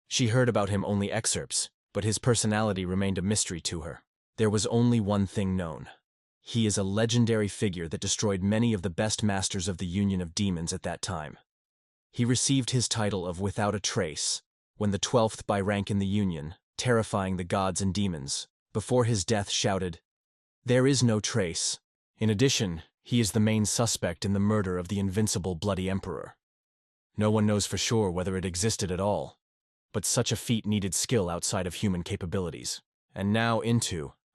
She heard about him only excerpts, but his personality remained a mystery to her. There was only one thing known. He is a legendary figure that destroyed many of the best masters of the Union of Demons at that time. He received his title of Without a Trace, when the 12th by rank in the Union, terrifying the gods and demons, before his death shouted, "There is no trace." In addition, he is the main suspect in the murder of the invincible Bloody Emperor. No one knows for sure whether it existed at all, but such a feat needed skill outside of human capabilities. And now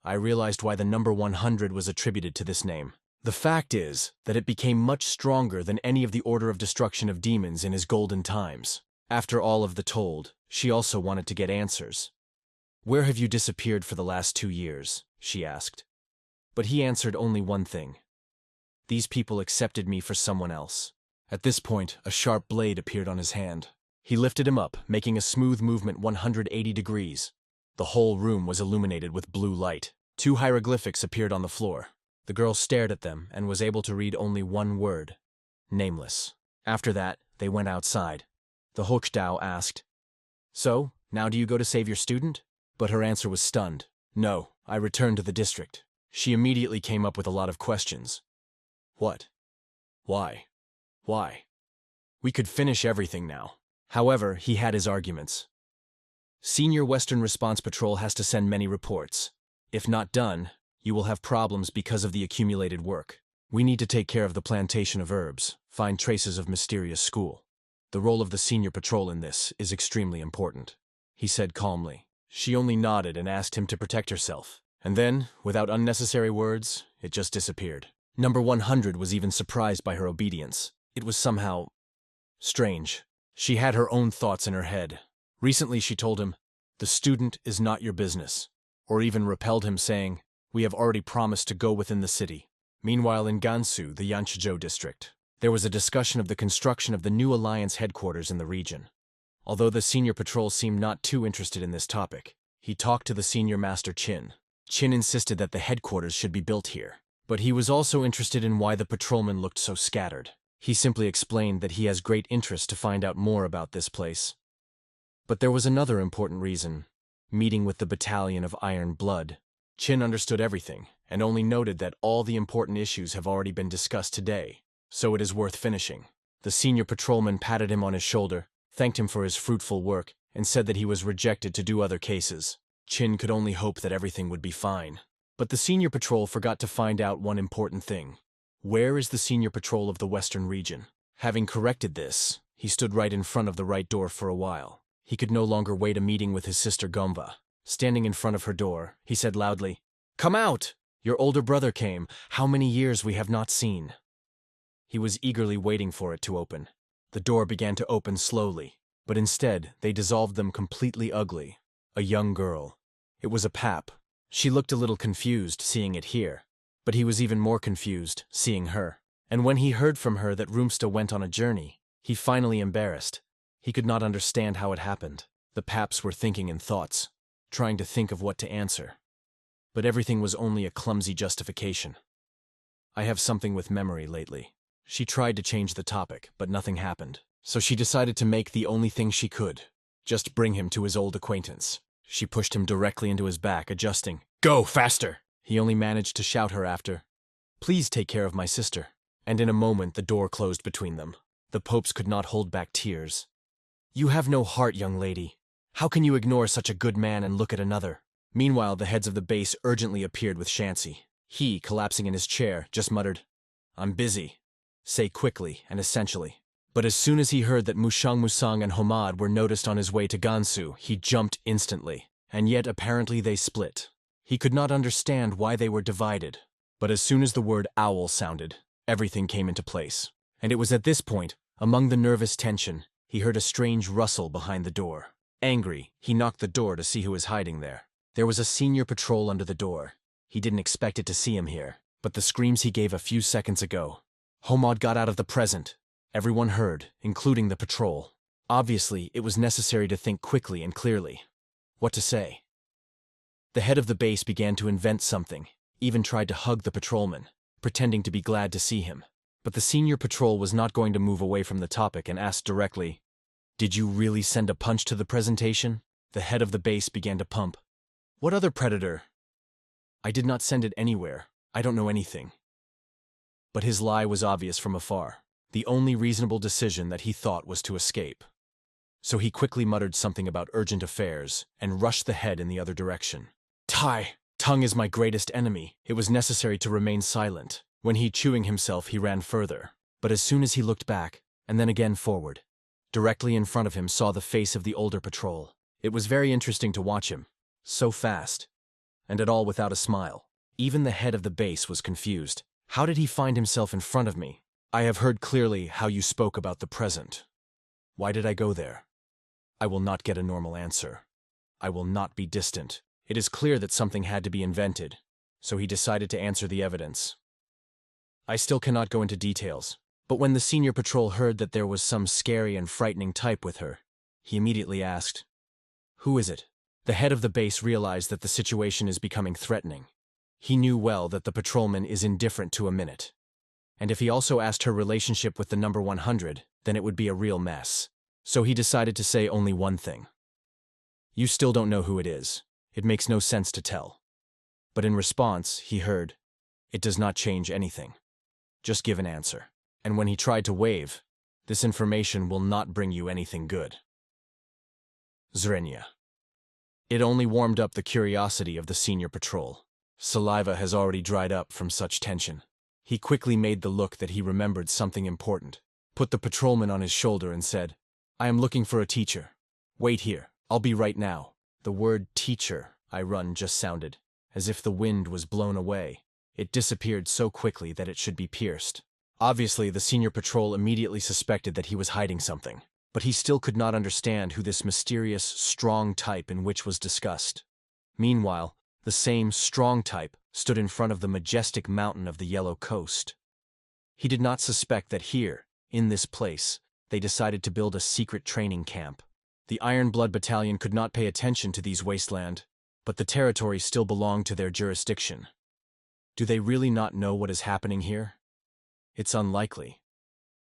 I realized why the number 100 was attributed to this name. The fact is that it became much stronger than any of the Order of Destruction of Demons in his golden times. After all of the told, she also wanted to get answers. "Where have you disappeared for the last 2 years?" she asked. But he answered only one thing. "These people accepted me for someone else." At this point, a sharp blade appeared on his hand. He lifted him up, making a smooth movement 180 degrees. The whole room was illuminated with blue light. 2 hieroglyphics appeared on the floor. The girl stared at them and was able to read only one word: nameless. After that, they went outside. The Hokdao asked, "So, now do you go to save your student?" But her answer was stunned. "No, I returned to the district." She immediately came up with a lot of questions. What? Why? Why? We could finish everything now. However, he had his arguments. Senior Western Response Patrol has to send many reports. If not done, you will have problems because of the accumulated work. We need to take care of the plantation of herbs, find traces of mysterious school. The role of the senior patrol in this is extremely important," he said calmly. She only nodded and asked him to protect herself. And then, without unnecessary words, it just disappeared. Number 100 was even surprised by her obedience. It was somehow strange. She had her own thoughts in her head. Recently she told him, "The student is not your business," or even repelled him saying, "We have already promised to go within the city." Meanwhile in Gansu, the Yanchizhou district, there was a discussion of the construction of the new alliance headquarters in the region. Although the senior patrol seemed not too interested in this topic, he talked to the senior master Chin. Chin insisted that the headquarters should be built here, but he was also interested in why the patrolmen looked so scattered. He simply explained that he has great interest to find out more about this place. But there was another important reason: meeting with the battalion of Iron Blood. Chin understood everything, and only noted that all the important issues have already been discussed today, so it is worth finishing. The senior patrolman patted him on his shoulder, thanked him for his fruitful work, and said that he was rejected to do other cases. Chin could only hope that everything would be fine. But the senior patrol forgot to find out one important thing. Where is the senior patrol of the Western region? Having corrected this, he stood right in front of the right door for a while. He could no longer wait a meeting with his sister Gomba. Standing in front of her door, he said loudly, "Come out! Your older brother came. How many years we have not seen." He was eagerly waiting for it to open. The door began to open slowly, but instead they dissolved them completely ugly. A young girl. It was a pap. She looked a little confused seeing it here, but he was even more confused seeing her. And when he heard from her that Rumsta went on a journey, he finally embarrassed. He could not understand how it happened. The paps were thinking in thoughts, trying to think of what to answer. But everything was only a clumsy justification. "I have something with memory lately." She tried to change the topic, but nothing happened. So she decided to make the only thing she could. Just bring him to his old acquaintance. She pushed him directly into his back, adjusting. "Go, faster!" He only managed to shout her after, "Please take care of my sister." And in a moment the door closed between them. The popes could not hold back tears. "You have no heart, young lady. How can you ignore such a good man and look at another?" Meanwhile, the heads of the base urgently appeared with Shanxi. He, collapsing in his chair, just muttered, "I'm busy," say quickly and essentially. But as soon as he heard that Musang and Homad were noticed on his way to Gansu, he jumped instantly. And yet apparently they split. He could not understand why they were divided. But as soon as the word owl sounded, everything came into place. And it was at this point, among the nervous tension, he heard a strange rustle behind the door. Angry, he knocked the door to see who was hiding there. There was a senior patrol under the door. He didn't expect it to see him here, but the screams he gave a few seconds ago. Homad got out of the present. Everyone heard, including the patrol. Obviously, it was necessary to think quickly and clearly. What to say? The head of the base began to invent something, even tried to hug the patrolman, pretending to be glad to see him. But the senior patrol was not going to move away from the topic and asked directly, "Did you really send a punch to the presentation?" The head of the base began to pump. "What other predator?" "I did not send it anywhere. I don't know anything." But his lie was obvious from afar. The only reasonable decision that he thought was to escape. so he quickly muttered something about urgent affairs and rushed the head in the other direction. Tongue is my greatest enemy. It was necessary to remain silent. When he chewing himself, he ran further. But as soon as he looked back, and then again forward, directly in front of him saw the face of the older patrol. It was very interesting to watch him. So fast. And at all without a smile. Even the head of the base was confused. How did he find himself in front of me? I have heard clearly how you spoke about the present. Why did I go there? I will not get a normal answer. I will not be distant. It is clear that something had to be invented, so he decided to answer the evidence. I still cannot go into details, but when the senior patrol heard that there was some scary and frightening type with her, he immediately asked, "Who is it?" The head of the base realized that the situation is becoming threatening. He knew well that the patrolman is indifferent to a minute. And if he also asked her relationship with the number 100, then it would be a real mess. So he decided to say only one thing. You still don't know who it is. It makes no sense to tell. But in response, he heard, it does not change anything. Just give an answer. And when he tried to wave, this information will not bring you anything good. Zrenya. It only warmed up the curiosity of the senior patrol. Saliva has already dried up from such tension. He quickly made the look that he remembered something important, put the patrolman on his shoulder and said, I am looking for a teacher. Wait here, I'll be right now. The word teacher, I run, just sounded, as if the wind was blown away. It disappeared so quickly that it should be pierced. Obviously, the senior patrol immediately suspected that he was hiding something, but he still could not understand who this mysterious, strong type in which was discussed. Meanwhile, the same strong type stood in front of the majestic mountain of the Yellow Coast. He did not suspect that here, in this place, they decided to build a secret training camp. The Iron Blood Battalion could not pay attention to these wasteland, but the territory still belonged to their jurisdiction. Do they really not know what is happening here? It's unlikely.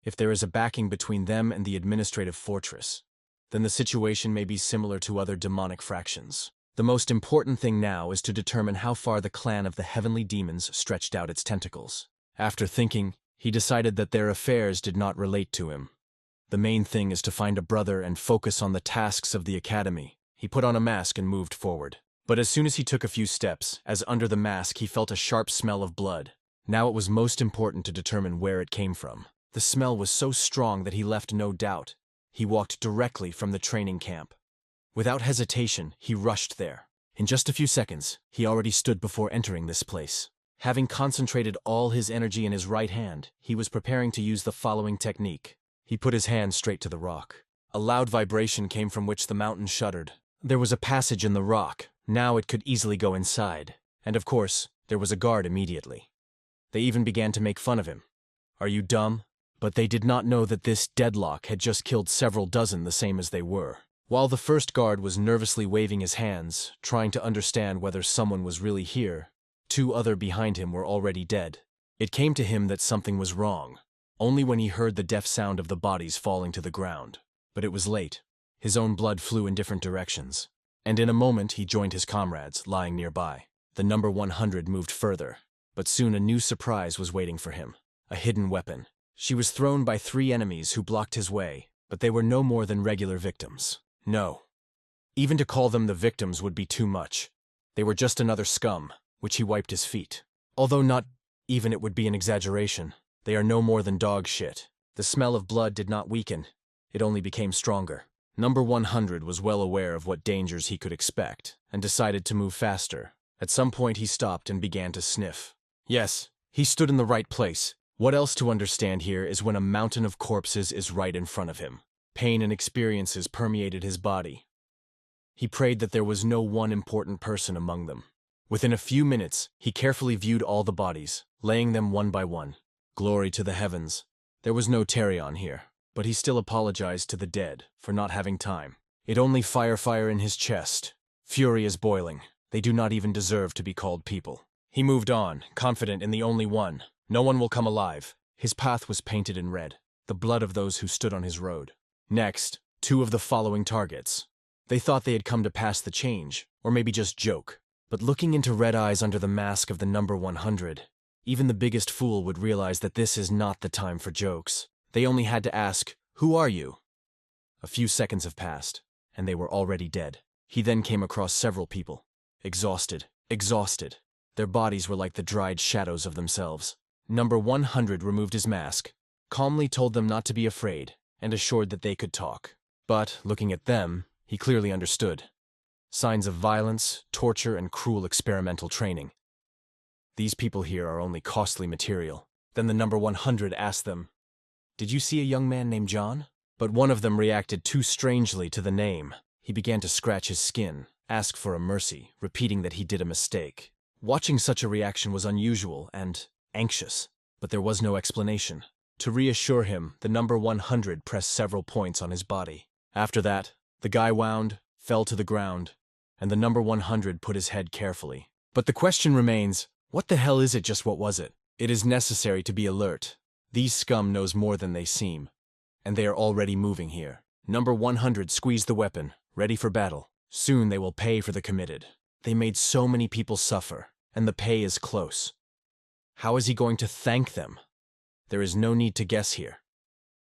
If there is a backing between them and the administrative fortress, then the situation may be similar to other demonic fractions. The most important thing now is to determine how far the clan of the heavenly demons stretched out its tentacles. After thinking, he decided that their affairs did not relate to him. The main thing is to find a brother and focus on the tasks of the academy. He put on a mask and moved forward. But as soon as he took a few steps, as under the mask he felt a sharp smell of blood. Now it was most important to determine where it came from. The smell was so strong that he left no doubt. He walked directly from the training camp. Without hesitation, he rushed there. In just a few seconds, he already stood before entering this place. Having concentrated all his energy in his right hand, he was preparing to use the following technique. He put his hand straight to the rock. A loud vibration came from which the mountain shuddered. There was a passage in the rock. Now it could easily go inside. And of course, there was a guard immediately. They even began to make fun of him. Are you dumb? But they did not know that this deadlock had just killed several dozen the same as they were. While the first guard was nervously waving his hands, trying to understand whether someone was really here, two other behind him were already dead. It came to him that something was wrong, only when he heard the deaf sound of the bodies falling to the ground. But it was late. His own blood flew in different directions. And in a moment he joined his comrades, lying nearby. The number 100 moved further, but soon a new surprise was waiting for him. A hidden weapon. She was thrown by 3 enemies who blocked his way, but they were no more than regular victims. No. Even to call them the victims would be too much. They were just another scum, which he wiped his feet. Although not even it would be an exaggeration. They are no more than dog shit. The smell of blood did not weaken. It only became stronger. Number 100 was well aware of what dangers he could expect, and decided to move faster. At some point he stopped and began to sniff. Yes, he stood in the right place. What else to understand here is when a mountain of corpses is right in front of him. Pain and experiences permeated his body. He prayed that there was no one important person among them. Within a few minutes, he carefully viewed all the bodies, laying them one by one. Glory to the heavens. There was no Terion here, but he still apologized to the dead for not having time. It only fire in his chest. Fury is boiling. They do not even deserve to be called people. He moved on, confident in the only one. No one will come alive. His path was painted in red, the blood of those who stood on his road. Next, 2 of the following targets. They thought they had come to pass the change, or maybe just joke. But looking into red eyes under the mask of the number 100, even the biggest fool would realize that this is not the time for jokes. They only had to ask, "Who are you?" A few seconds have passed, and they were already dead. He then came across several people. Exhausted. Their bodies were like the dried shadows of themselves. Number 100 removed his mask, calmly told them not to be afraid, and assured that they could talk. But, looking at them, he clearly understood. Signs of violence, torture, and cruel experimental training. These people here are only costly material. Then the number 100 asked them, "Did you see a young man named John?" But one of them reacted too strangely to the name. He began to scratch his skin, ask for a mercy, repeating that he did a mistake. Watching such a reaction was unusual and anxious, but there was no explanation. To reassure him, the number 100 pressed several points on his body. After that, the guy wound, fell to the ground, and the number 100 put his head carefully. But the question remains, what the hell is it? Just what was it? It is necessary to be alert. These scum knows more than they seem, and they are already moving here. Number 100 squeezed the weapon, ready for battle. Soon they will pay for the committed. They made so many people suffer, and the pay is close. How is he going to thank them? There is no need to guess here.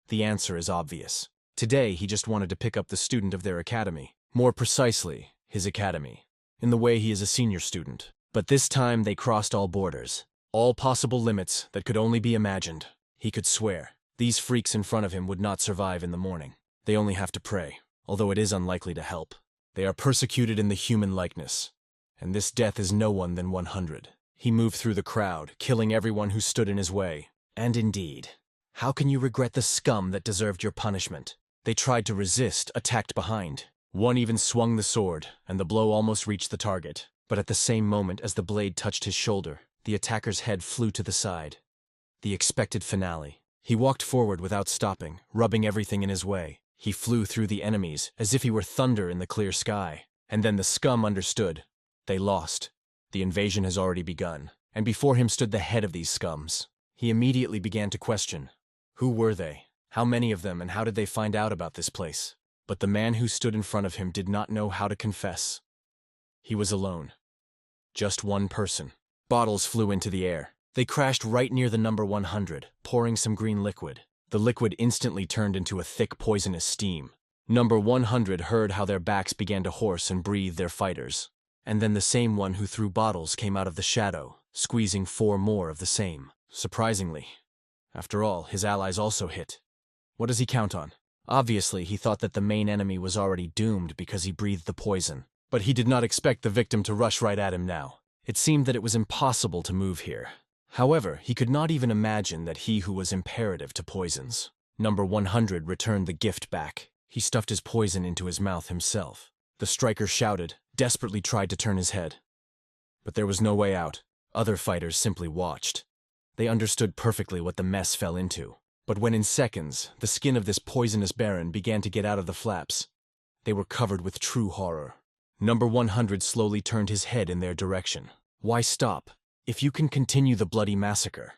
The answer is obvious. Today he just wanted to pick up the student of their academy. More precisely, his academy. In the way he is a senior student. But this time they crossed all borders. All possible limits that could only be imagined. He could swear. These freaks in front of him would not survive in the morning. They only have to pray, although it is unlikely to help. They are persecuted in the human likeness, and this death is no one than 100. He moved through the crowd, killing everyone who stood in his way. And indeed, how can you regret the scum that deserved your punishment? They tried to resist, attacked behind. One even swung the sword, and the blow almost reached the target. But at the same moment as the blade touched his shoulder, the attacker's head flew to the side. The expected finale. He walked forward without stopping, rubbing everything in his way. He flew through the enemies, as if he were thunder in the clear sky. And then the scum understood. They lost. The invasion has already begun. And before him stood the head of these scums. He immediately began to question. Who were they? How many of them, and how did they find out about this place? But the man who stood in front of him did not know how to confess. He was alone. Just one person. Bottles flew into the air. They crashed right near the number 100, pouring some green liquid. The liquid instantly turned into a thick poisonous steam. Number 100 heard how their backs began to hoarse and breathe their fighters. And then the same one who threw bottles came out of the shadow, squeezing 4 more of the same. Surprisingly. After all, his allies also hit. What does he count on? Obviously, he thought that the main enemy was already doomed because he breathed the poison. But he did not expect the victim to rush right at him now. It seemed that it was impossible to move here. However, he could not even imagine that he who was imperative to poisons. Number 100 returned the gift back. He stuffed his poison into his mouth himself. The striker shouted, desperately tried to turn his head. But there was no way out. Other fighters simply watched. They understood perfectly what the mess fell into. But when in seconds, the skin of this poisonous baron began to get out of the flaps, they were covered with true horror. Number 100 slowly turned his head in their direction. Why stop, if you can continue the bloody massacre?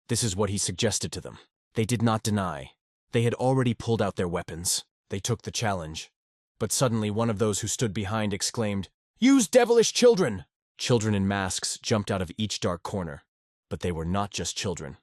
This is what he suggested to them. They did not deny. They had already pulled out their weapons. They took the challenge. But suddenly one of those who stood behind exclaimed, "Use devilish children!" Children in masks jumped out of each dark corner. But they were not just children.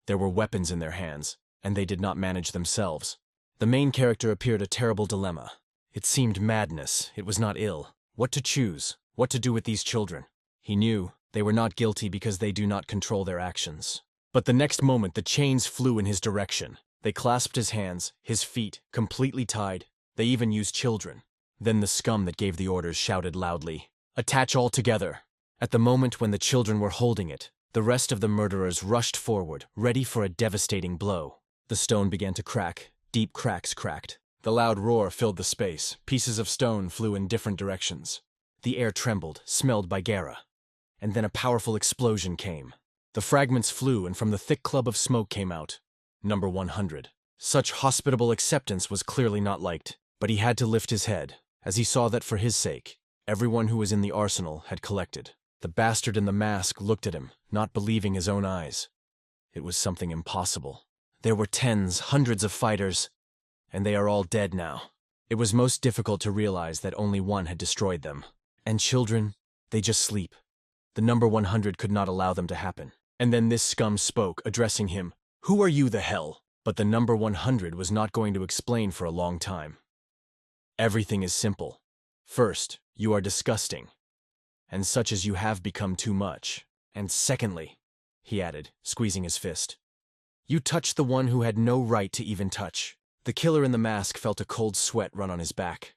There were weapons in their hands, and they did not manage themselves. The main character appeared a terrible dilemma. It seemed madness, it was not ill. What to choose, what to do with these children? He knew they were not guilty because they do not control their actions. But the next moment the chains flew in his direction. They clasped his hands, his feet, completely tied. They even used children. Then the scum that gave the orders shouted loudly, "Attach all together!" At the moment when the children were holding it, the rest of the murderers rushed forward, ready for a devastating blow. The stone began to crack. Deep cracks cracked. The loud roar filled the space. Pieces of stone flew in different directions. The air trembled, smelled by Gara. And then a powerful explosion came. The fragments flew, and from the thick club of smoke came out Number 100. Such hospitable acceptance was clearly not liked, but he had to lift his head, as he saw that for his sake, everyone who was in the arsenal had collected. The bastard in the mask looked at him, not believing his own eyes. It was something impossible. There were tens, hundreds of fighters, and they are all dead now. It was most difficult to realize that only one had destroyed them. And children, they just sleep. The number 100 could not allow them to happen. And then this scum spoke, addressing him. "Who are you, the hell?" But the number 100 was not going to explain for a long time. Everything is simple. First, you are disgusting, and such as you have become too much. And secondly, he added, squeezing his fist, you touched the one who had no right to even touch. The killer in the mask felt a cold sweat run on his back.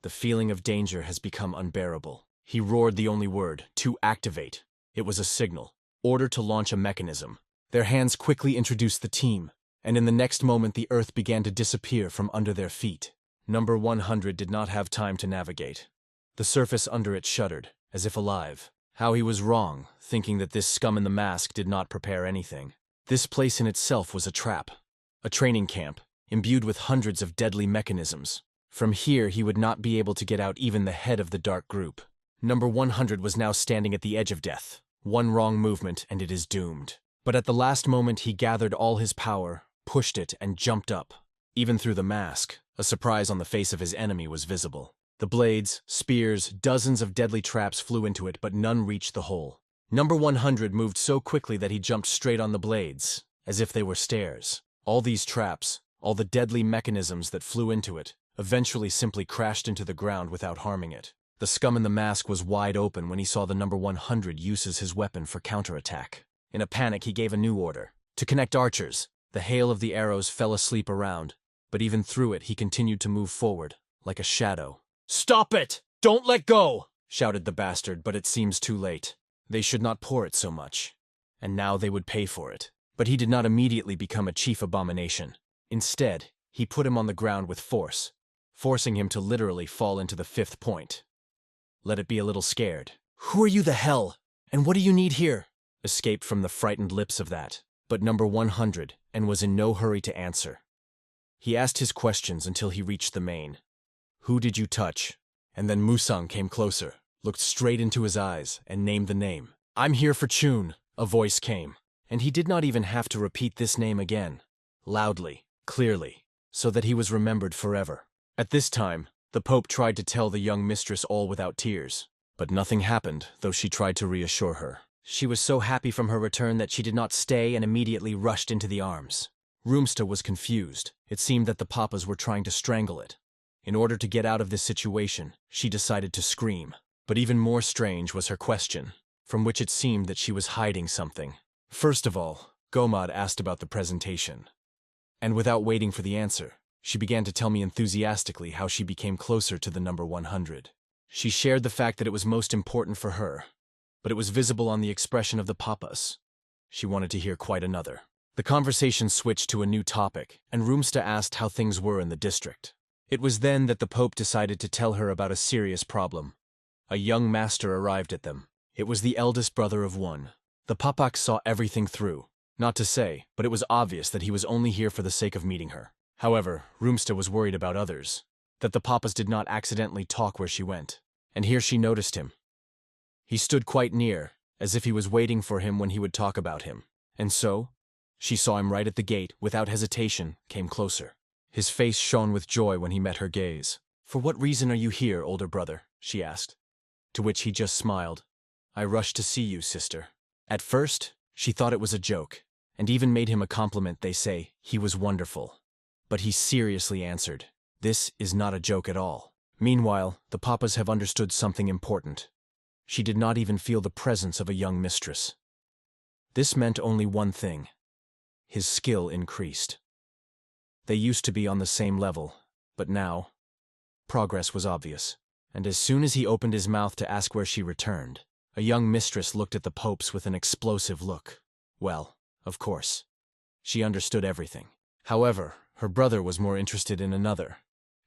The feeling of danger has become unbearable. He roared the only word, to activate. It was a signal, order to launch a mechanism. Their hands quickly introduced the team, and in the next moment the earth began to disappear from under their feet. Number 100 did not have time to navigate. The surface under it shuddered, as if alive. How he was wrong, thinking that this scum in the mask did not prepare anything. This place in itself was a trap, a training camp, imbued with hundreds of deadly mechanisms. From here he would not be able to get out even the head of the dark group. Number 100 was now standing at the edge of death. One wrong movement and it is doomed. But at the last moment he gathered all his power, pushed it, and jumped up. Even through the mask, a surprise on the face of his enemy was visible. The blades, spears, dozens of deadly traps flew into it, but none reached the hole. Number 100 moved so quickly that he jumped straight on the blades, as if they were stairs. All these traps, all the deadly mechanisms that flew into it, eventually simply crashed into the ground without harming it. The scum in the mask was wide open when he saw the number 100 uses his weapon for counterattack. In a panic, he gave a new order, to connect archers. The hail of the arrows fell asleep around, but even through it he continued to move forward, like a shadow. "Stop it! Don't let go!" shouted the bastard, but it seems too late. They should not pour it so much, and now they would pay for it. But he did not immediately become a chief abomination. Instead, he put him on the ground with force, forcing him to literally fall into the 5th point. Let it be a little scared. "Who are you the hell? And what do you need here?" escaped from the frightened lips of that, but number 100, and was in no hurry to answer. He asked his questions until he reached the main. "Who did you touch?" And then Musang came closer, looked straight into his eyes, and named the name. "I'm here for Chun," a voice came, and he did not even have to repeat this name again, loudly, clearly, so that he was remembered forever. At this time, the Pope tried to tell the young mistress all without tears, but nothing happened, though she tried to reassure her. She was so happy from her return that she did not stay and immediately rushed into the arms. Roomsta was confused. It seemed that the papas were trying to strangle it. In order to get out of this situation, she decided to scream. But even more strange was her question, from which it seemed that she was hiding something. First of all, Gomad asked about the presentation. And without waiting for the answer, she began to tell me enthusiastically how she became closer to the number 100. She shared the fact that it was most important for her, but it was visible on the expression of the papas. She wanted to hear quite another. The conversation switched to a new topic, and Roomsta asked how things were in the district. It was then that the Pope decided to tell her about a serious problem. A young master arrived at them. It was the eldest brother of one. The papak saw everything through. Not to say, but it was obvious that he was only here for the sake of meeting her. However, Roomsta was worried about others, that the papas did not accidentally talk where she went. And here she noticed him. He stood quite near, as if he was waiting for him when he would talk about him. And so, she saw him right at the gate, without hesitation, came closer. His face shone with joy when he met her gaze. "For what reason are you here, older brother?" she asked. To which he just smiled. "I rushed to see you, sister." At first, she thought it was a joke, and even made him a compliment. They say he was wonderful. But he seriously answered, "This is not a joke at all." Meanwhile, the papas have understood something important. She did not even feel the presence of a young mistress. This meant only one thing. His skill increased. They used to be on the same level, but now, progress was obvious. And as soon as he opened his mouth to ask where she returned, a young mistress looked at the popes with an explosive look. Well, of course, she understood everything. However, her brother was more interested in another.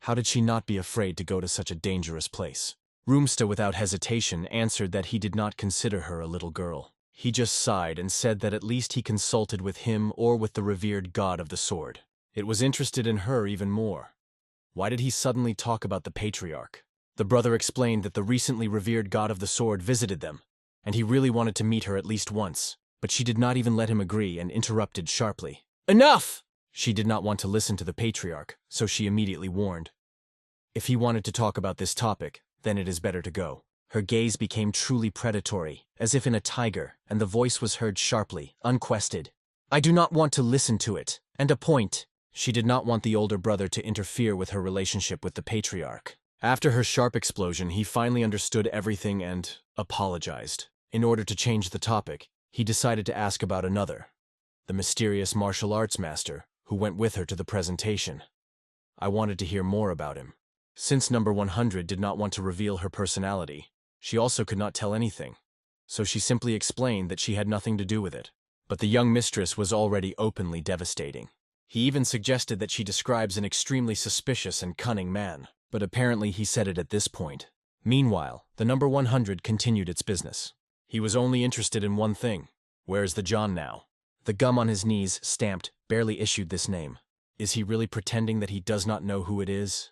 How did she not be afraid to go to such a dangerous place? Roomsta, without hesitation, answered that he did not consider her a little girl. He just sighed and said that at least he consulted with him or with the revered god of the sword. It was interested in her even more. Why did he suddenly talk about the patriarch? The brother explained that the recently revered god of the sword visited them, and he really wanted to meet her at least once, but she did not even let him agree and interrupted sharply. "Enough!" She did not want to listen to the patriarch, so she immediately warned. If he wanted to talk about this topic, then it is better to go. Her gaze became truly predatory, as if in a tiger, and the voice was heard sharply, unquested. "I do not want to listen to it. And a point. She did not want the older brother to interfere with her relationship with the patriarch. After her sharp explosion, he finally understood everything and apologized. In order to change the topic, he decided to ask about another, the mysterious martial arts master who went with her to the presentation. I wanted to hear more about him. Since number 100 did not want to reveal her personality, she also could not tell anything, so she simply explained that she had nothing to do with it. But the young mistress was already openly devastating. He even suggested that she describes an extremely suspicious and cunning man, but apparently he said it at this point. Meanwhile, the number 100 continued its business. He was only interested in one thing. Where's the John now? The gum on his knees, stamped, barely issued this name. Is he really pretending that he does not know who it is?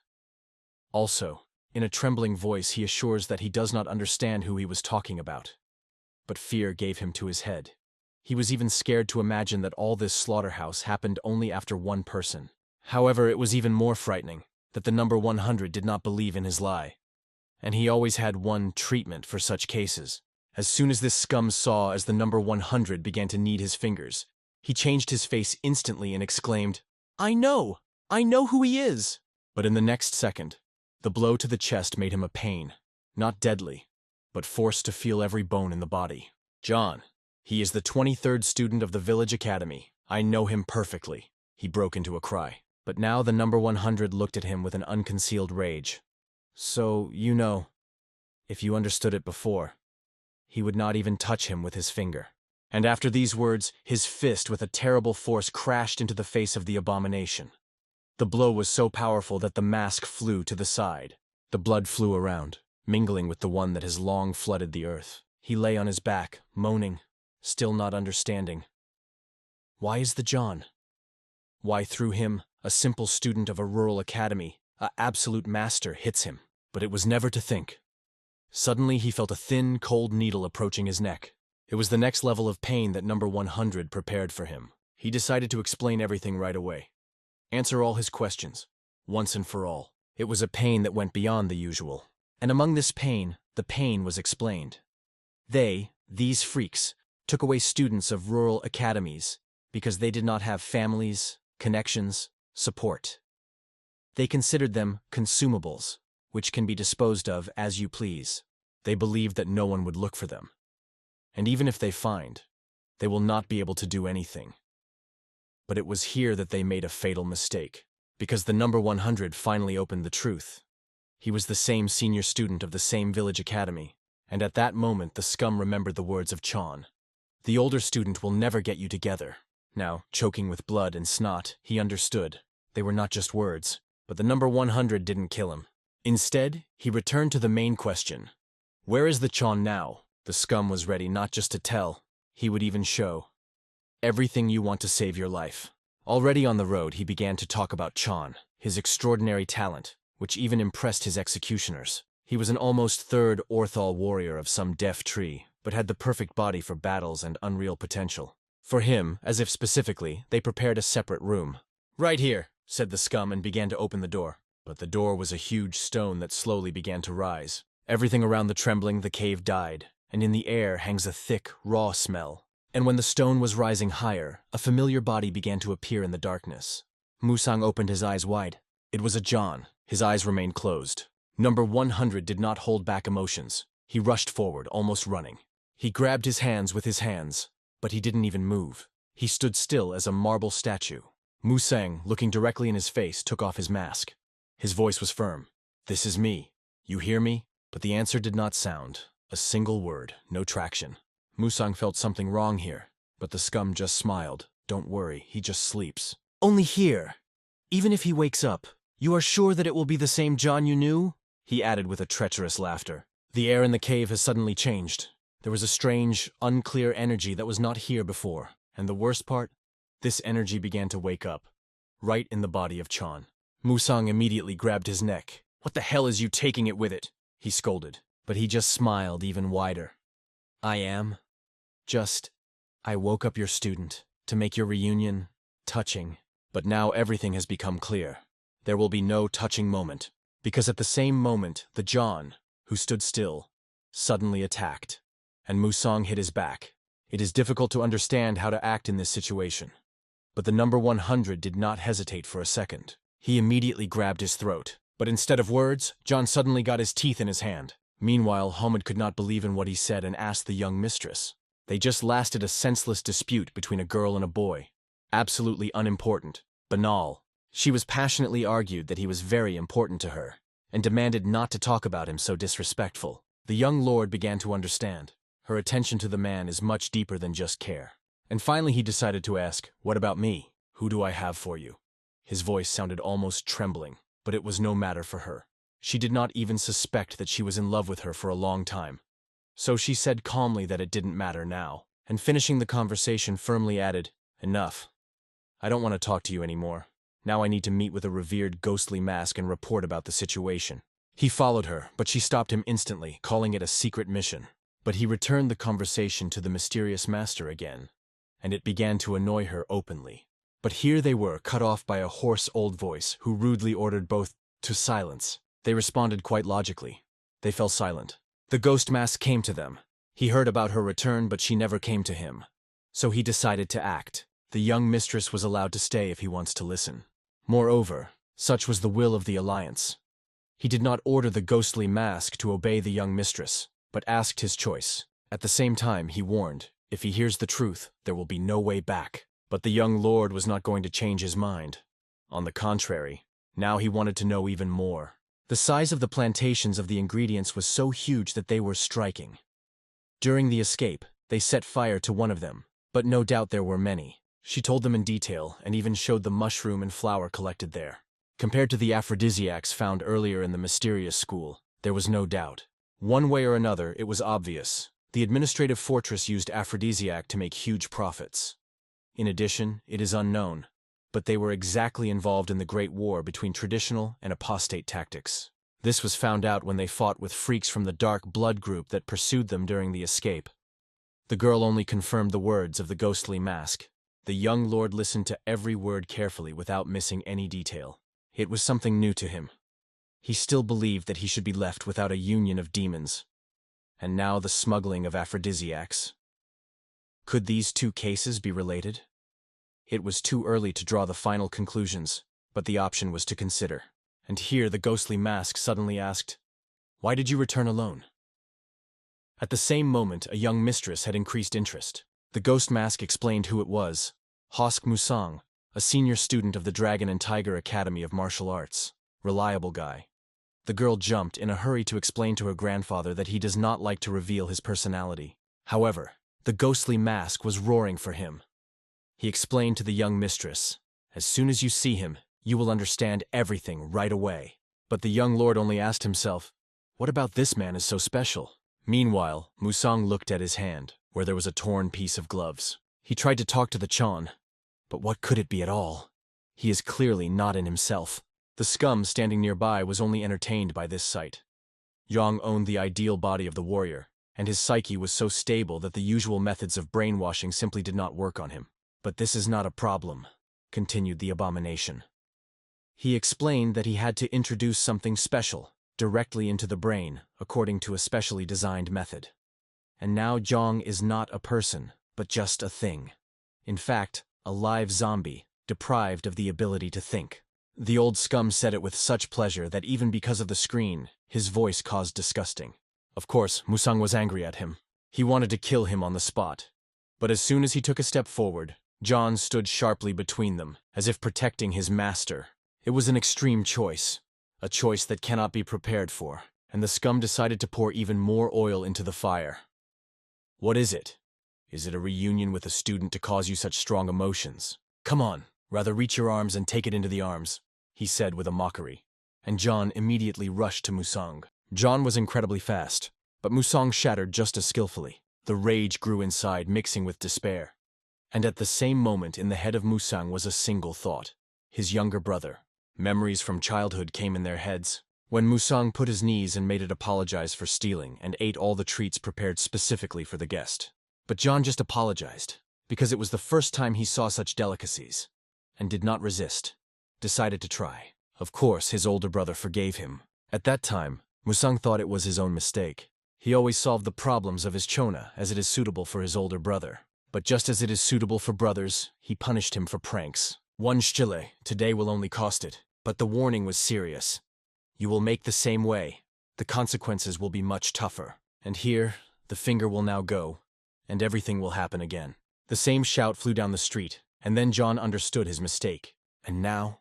Also, in a trembling voice, he assures that he does not understand who he was talking about. But fear gave him to his head. He was even scared to imagine that all this slaughterhouse happened only after one person. However, it was even more frightening that the number 100 did not believe in his lie. And he always had one treatment for such cases. As soon as this scum saw as the number 100 began to knead his fingers, he changed his face instantly and exclaimed, I know who he is! But in the next second, the blow to the chest made him a pain, not deadly, but forced to feel every bone in the body. John. He is the 23rd student of the village academy. I know him perfectly. He broke into a cry. But now the number 100 looked at him with an unconcealed rage. So, you know, if you understood it before, he would not even touch him with his finger. And after these words, his fist with a terrible force crashed into the face of the abomination. The blow was so powerful that the mask flew to the side. The blood flew around, mingling with the one that has long flooded the earth. He lay on his back, moaning, still not understanding. Why is the John? Why through him, a simple student of a rural academy, an absolute master hits him? But it was never to think. Suddenly he felt a thin, cold needle approaching his neck. It was the next level of pain that number 100 prepared for him. He decided to explain everything right away. Answer all his questions, once and for all. It was a pain that went beyond the usual. And among this pain, the pain was explained. These freaks, took away students of rural academies because they did not have families, connections, support. They considered them consumables, which can be disposed of as you please. They believed that no one would look for them. And even if they find, they will not be able to do anything. But it was here that they made a fatal mistake, because the number 100 finally opened the truth. He was the same senior student of the same village academy, and at that moment the scum remembered the words of Chon. The older student will never get you together. Now, choking with blood and snot, he understood. They were not just words, but the number 100 didn't kill him. Instead, he returned to the main question. Where is the Chon now? The scum was ready not just to tell, he would even show. Everything you want to save your life. Already on the road, he began to talk about Chon, his extraordinary talent, which even impressed his executioners. He was an almost third Orthol warrior of some deaf tree, but had the perfect body for battles and unreal potential. For him, as if specifically, they prepared a separate room. Right here, said the scum and began to open the door. But the door was a huge stone that slowly began to rise. Everything around the trembling, the cave died, and in the air hangs a thick, raw smell. And when the stone was rising higher, a familiar body began to appear in the darkness. Musang opened his eyes wide. It was a John. His eyes remained closed. Number 100 did not hold back emotions. He rushed forward, almost running. He grabbed his hands with his hands, but he didn't even move. He stood still as a marble statue. Musang, looking directly in his face, took off his mask. His voice was firm. This is me. You hear me? But the answer did not sound. A single word, no traction. Musang felt something wrong here, but the scum just smiled. Don't worry, he just sleeps. Only here. Even if he wakes up, you are sure that it will be the same John you knew? He added with a treacherous laughter. The air in the cave has suddenly changed. There was a strange, unclear energy that was not here before. And the worst part? This energy began to wake up, right in the body of Chon. Musang immediately grabbed his neck. What the hell is you taking it with it? He scolded, but he just smiled even wider. I woke up your student to make your reunion touching. But now everything has become clear. There will be no touching moment, because at the same moment, the John, who stood still, suddenly attacked, and Musang hit his back. It is difficult to understand how to act in this situation. But the number 100 did not hesitate for a second. He immediately grabbed his throat. But instead of words, John suddenly got his teeth in his hand. Meanwhile, Hamid could not believe in what he said and asked the young mistress. They just lasted a senseless dispute between a girl and a boy. Absolutely unimportant. Banal. She was passionately argued that he was very important to her, and demanded not to talk about him so disrespectful. The young lord began to understand. Her attention to the man is much deeper than just care. And finally he decided to ask, "What about me? Who do I have for you?" His voice sounded almost trembling, but it was no matter for her. She did not even suspect that she was in love with her for a long time. So she said calmly that it didn't matter now, and finishing the conversation firmly added, "Enough. I don't want to talk to you anymore. Now I need to meet with a revered ghostly mask and report about the situation." He followed her, but she stopped him instantly, calling it a secret mission. But he returned the conversation to the mysterious master again, and it began to annoy her openly. But here they were, cut off by a hoarse old voice, who rudely ordered both to silence. They responded quite logically. They fell silent. The ghost mask came to them. He heard about her return, but she never came to him. So he decided to act. The young mistress was allowed to stay if he wants to listen. Moreover, such was the will of the alliance. He did not order the ghostly mask to obey the young mistress, but asked his choice. At the same time, he warned, if he hears the truth, there will be no way back. But the young lord was not going to change his mind. On the contrary, now he wanted to know even more. The size of the plantations of the ingredients was so huge that they were striking. During the escape, they set fire to one of them, but no doubt there were many. She told them in detail and even showed the mushroom and flower collected there. Compared to the aphrodisiacs found earlier in the mysterious school, there was no doubt. One way or another, it was obvious. The administrative fortress used aphrodisiac to make huge profits. In addition, it is unknown, but they were exactly involved in the Great War between traditional and apostate tactics. This was found out when they fought with freaks from the Dark Blood group that pursued them during the escape. The girl only confirmed the words of the ghostly mask. The young lord listened to every word carefully without missing any detail. It was something new to him. He still believed that he should be left without a union of demons. And now the smuggling of aphrodisiacs. Could these two cases be related? It was too early to draw the final conclusions, but the option was to consider. And here the ghostly mask suddenly asked, "Why did you return alone?" At the same moment, a young mistress had increased interest. The ghost mask explained who it was. Hosk Musang, a senior student of the Dragon and Tiger Academy of Martial Arts. Reliable guy. The girl jumped in a hurry to explain to her grandfather that he does not like to reveal his personality. However, the ghostly mask was roaring for him. He explained to the young mistress, "As soon as you see him, you will understand everything right away." But the young lord only asked himself, what about this man is so special? Meanwhile, Musang looked at his hand, where there was a torn piece of gloves. He tried to talk to the Chon, but what could it be at all? He is clearly not in himself. The scum standing nearby was only entertained by this sight. Yang owned the ideal body of the warrior, and his psyche was so stable that the usual methods of brainwashing simply did not work on him. "But this is not a problem," continued the abomination. He explained that he had to introduce something special directly into the brain, according to a specially designed method. And now Zhang is not a person, but just a thing. In fact, a live zombie, deprived of the ability to think. The old scum said it with such pleasure that even because of the screen, his voice caused disgusting. Of course, Musang was angry at him. He wanted to kill him on the spot. But as soon as he took a step forward, John stood sharply between them, as if protecting his master. It was an extreme choice, a choice that cannot be prepared for, and the scum decided to pour even more oil into the fire. "What is it? Is it a reunion with a student to cause you such strong emotions? Come on, rather reach your arms and take it into the arms," he said with a mockery. And John immediately rushed to Musang. John was incredibly fast, but Musang shattered just as skillfully. The rage grew inside, mixing with despair. And at the same moment in the head of Musang was a single thought. His younger brother. Memories from childhood came in their heads. When Musang put his knees and made it apologize for stealing and ate all the treats prepared specifically for the guest. But John just apologized, because it was the first time he saw such delicacies, and did not resist. Decided to try. Of course, his older brother forgave him. At that time, Musang thought it was his own mistake. He always solved the problems of his chona as it is suitable for his older brother. But just as it is suitable for brothers, he punished him for pranks. One stille, today will only cost it. But the warning was serious. You will make the same way. The consequences will be much tougher. And here, the finger will now go, and everything will happen again. The same shout flew down the street, and then John understood his mistake. And now,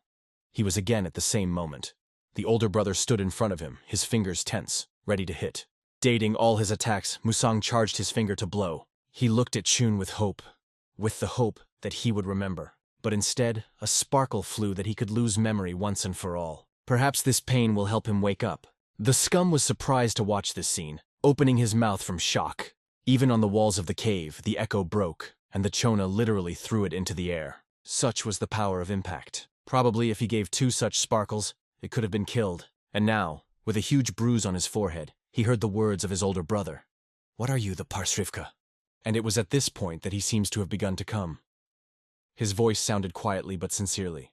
he was again at the same moment. The older brother stood in front of him, his fingers tense, ready to hit. Dating all his attacks, Musang charged his finger to blow. He looked at Chun with the hope that he would remember. But instead, a sparkle flew that he could lose memory once and for all. Perhaps this pain will help him wake up. The scum was surprised to watch this scene, opening his mouth from shock. Even on the walls of the cave, the echo broke, and the Chona literally threw it into the air. Such was the power of impact. Probably if he gave 2 such sparkles, it could have been killed. And now, with a huge bruise on his forehead, he heard the words of his older brother. "What are you, the Parsrivka?" And it was at this point that he seems to have begun to come. His voice sounded quietly but sincerely.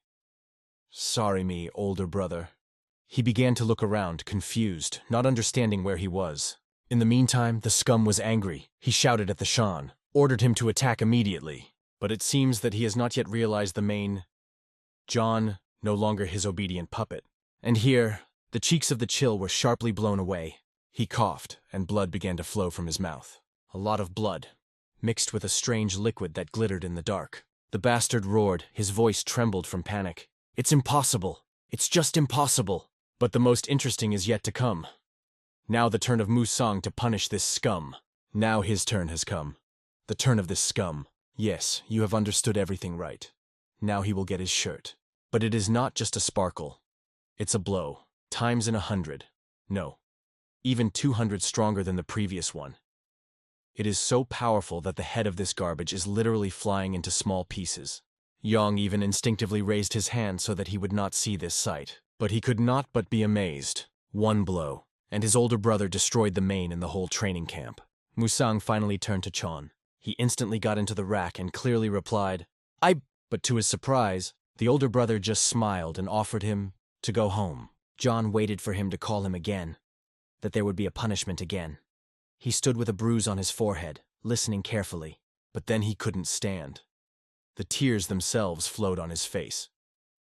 "Sorry me, older brother." He began to look around, confused, not understanding where he was. In the meantime, the scum was angry. He shouted at the Shan, ordered him to attack immediately. But it seems that he has not yet realized the main John, no longer his obedient puppet. And here, the cheeks of the chill were sharply blown away. He coughed, and blood began to flow from his mouth. A lot of blood, mixed with a strange liquid that glittered in the dark. The bastard roared, his voice trembled from panic. "It's impossible! It's just impossible!" But the most interesting is yet to come. Now the turn of Musang to punish this scum. Now his turn has come. The turn of this scum. Yes, you have understood everything right. Now he will get his shirt. But it is not just a sparkle. It's a blow, times in 100. No, even 200 stronger than the previous one. It is so powerful that the head of this garbage is literally flying into small pieces. Yang even instinctively raised his hand so that he would not see this sight. But he could not but be amazed. One blow, and his older brother destroyed the main in the whole training camp. Musang finally turned to Chon. He instantly got into the rack and clearly replied, But to his surprise, the older brother just smiled and offered him to go home. John waited for him to call him again, that there would be a punishment again. He stood with a bruise on his forehead, listening carefully, but then he couldn't stand. The tears themselves flowed on his face.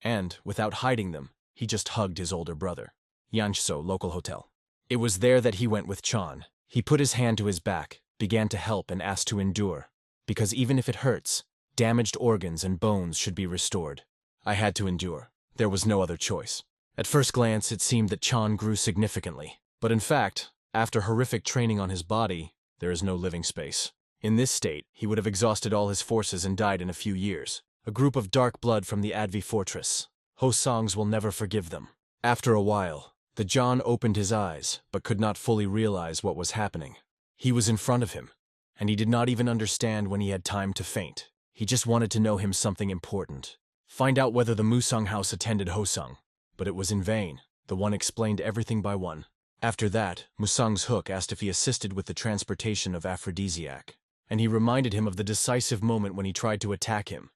And, without hiding them, he just hugged his older brother. Yanshso, local hotel. It was there that he went with Chan. He put his hand to his back, began to help and asked to endure, because even if it hurts, damaged organs and bones should be restored. I had to endure. There was no other choice. At first glance, it seemed that Chan grew significantly, but in fact, after horrific training on his body, there is no living space. In this state, he would have exhausted all his forces and died in a few years. A group of dark blood from the Advi fortress. Hosangs will never forgive them. After a while, the John opened his eyes, but could not fully realize what was happening. He was in front of him, and he did not even understand when he had time to faint. He just wanted to know him something important. Find out whether the Musang house attended Hosang. But it was in vain. The one explained everything by one. After that, Musang's hook asked if he assisted with the transportation of aphrodisiac, and he reminded him of the decisive moment when he tried to attack him.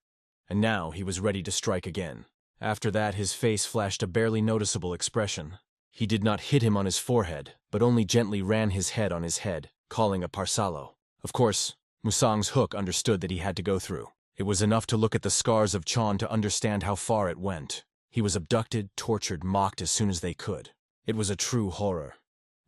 And now he was ready to strike again. After that, his face flashed a barely noticeable expression. He did not hit him on his forehead, but only gently ran his head on his head, calling a parsalo. Of course, Musang's hook understood that he had to go through. It was enough to look at the scars of Chan to understand how far it went. He was abducted, tortured, mocked as soon as they could. It was a true horror.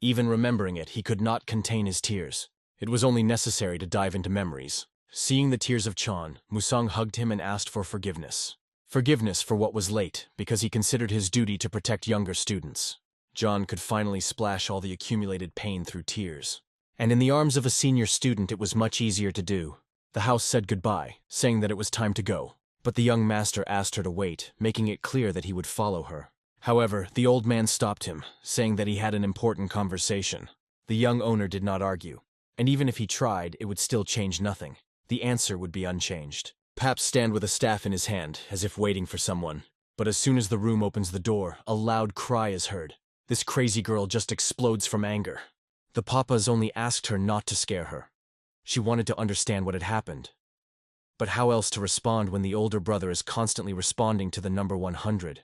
Even remembering it, he could not contain his tears. It was only necessary to dive into memories. Seeing the tears of Chan, Musang hugged him and asked for forgiveness. Forgiveness for what was late, because he considered his duty to protect younger students. John could finally splash all the accumulated pain through tears. And in the arms of a senior student it was much easier to do. The house said goodbye, saying that it was time to go. But the young master asked her to wait, making it clear that he would follow her. However, the old man stopped him, saying that he had an important conversation. The young owner did not argue, and even if he tried, it would still change nothing. The answer would be unchanged. Paps stand with a staff in his hand, as if waiting for someone. But as soon as the room opens the door, a loud cry is heard. This crazy girl just explodes from anger. The papas only asked her not to scare her. She wanted to understand what had happened. But how else to respond when the older brother is constantly responding to the number 100,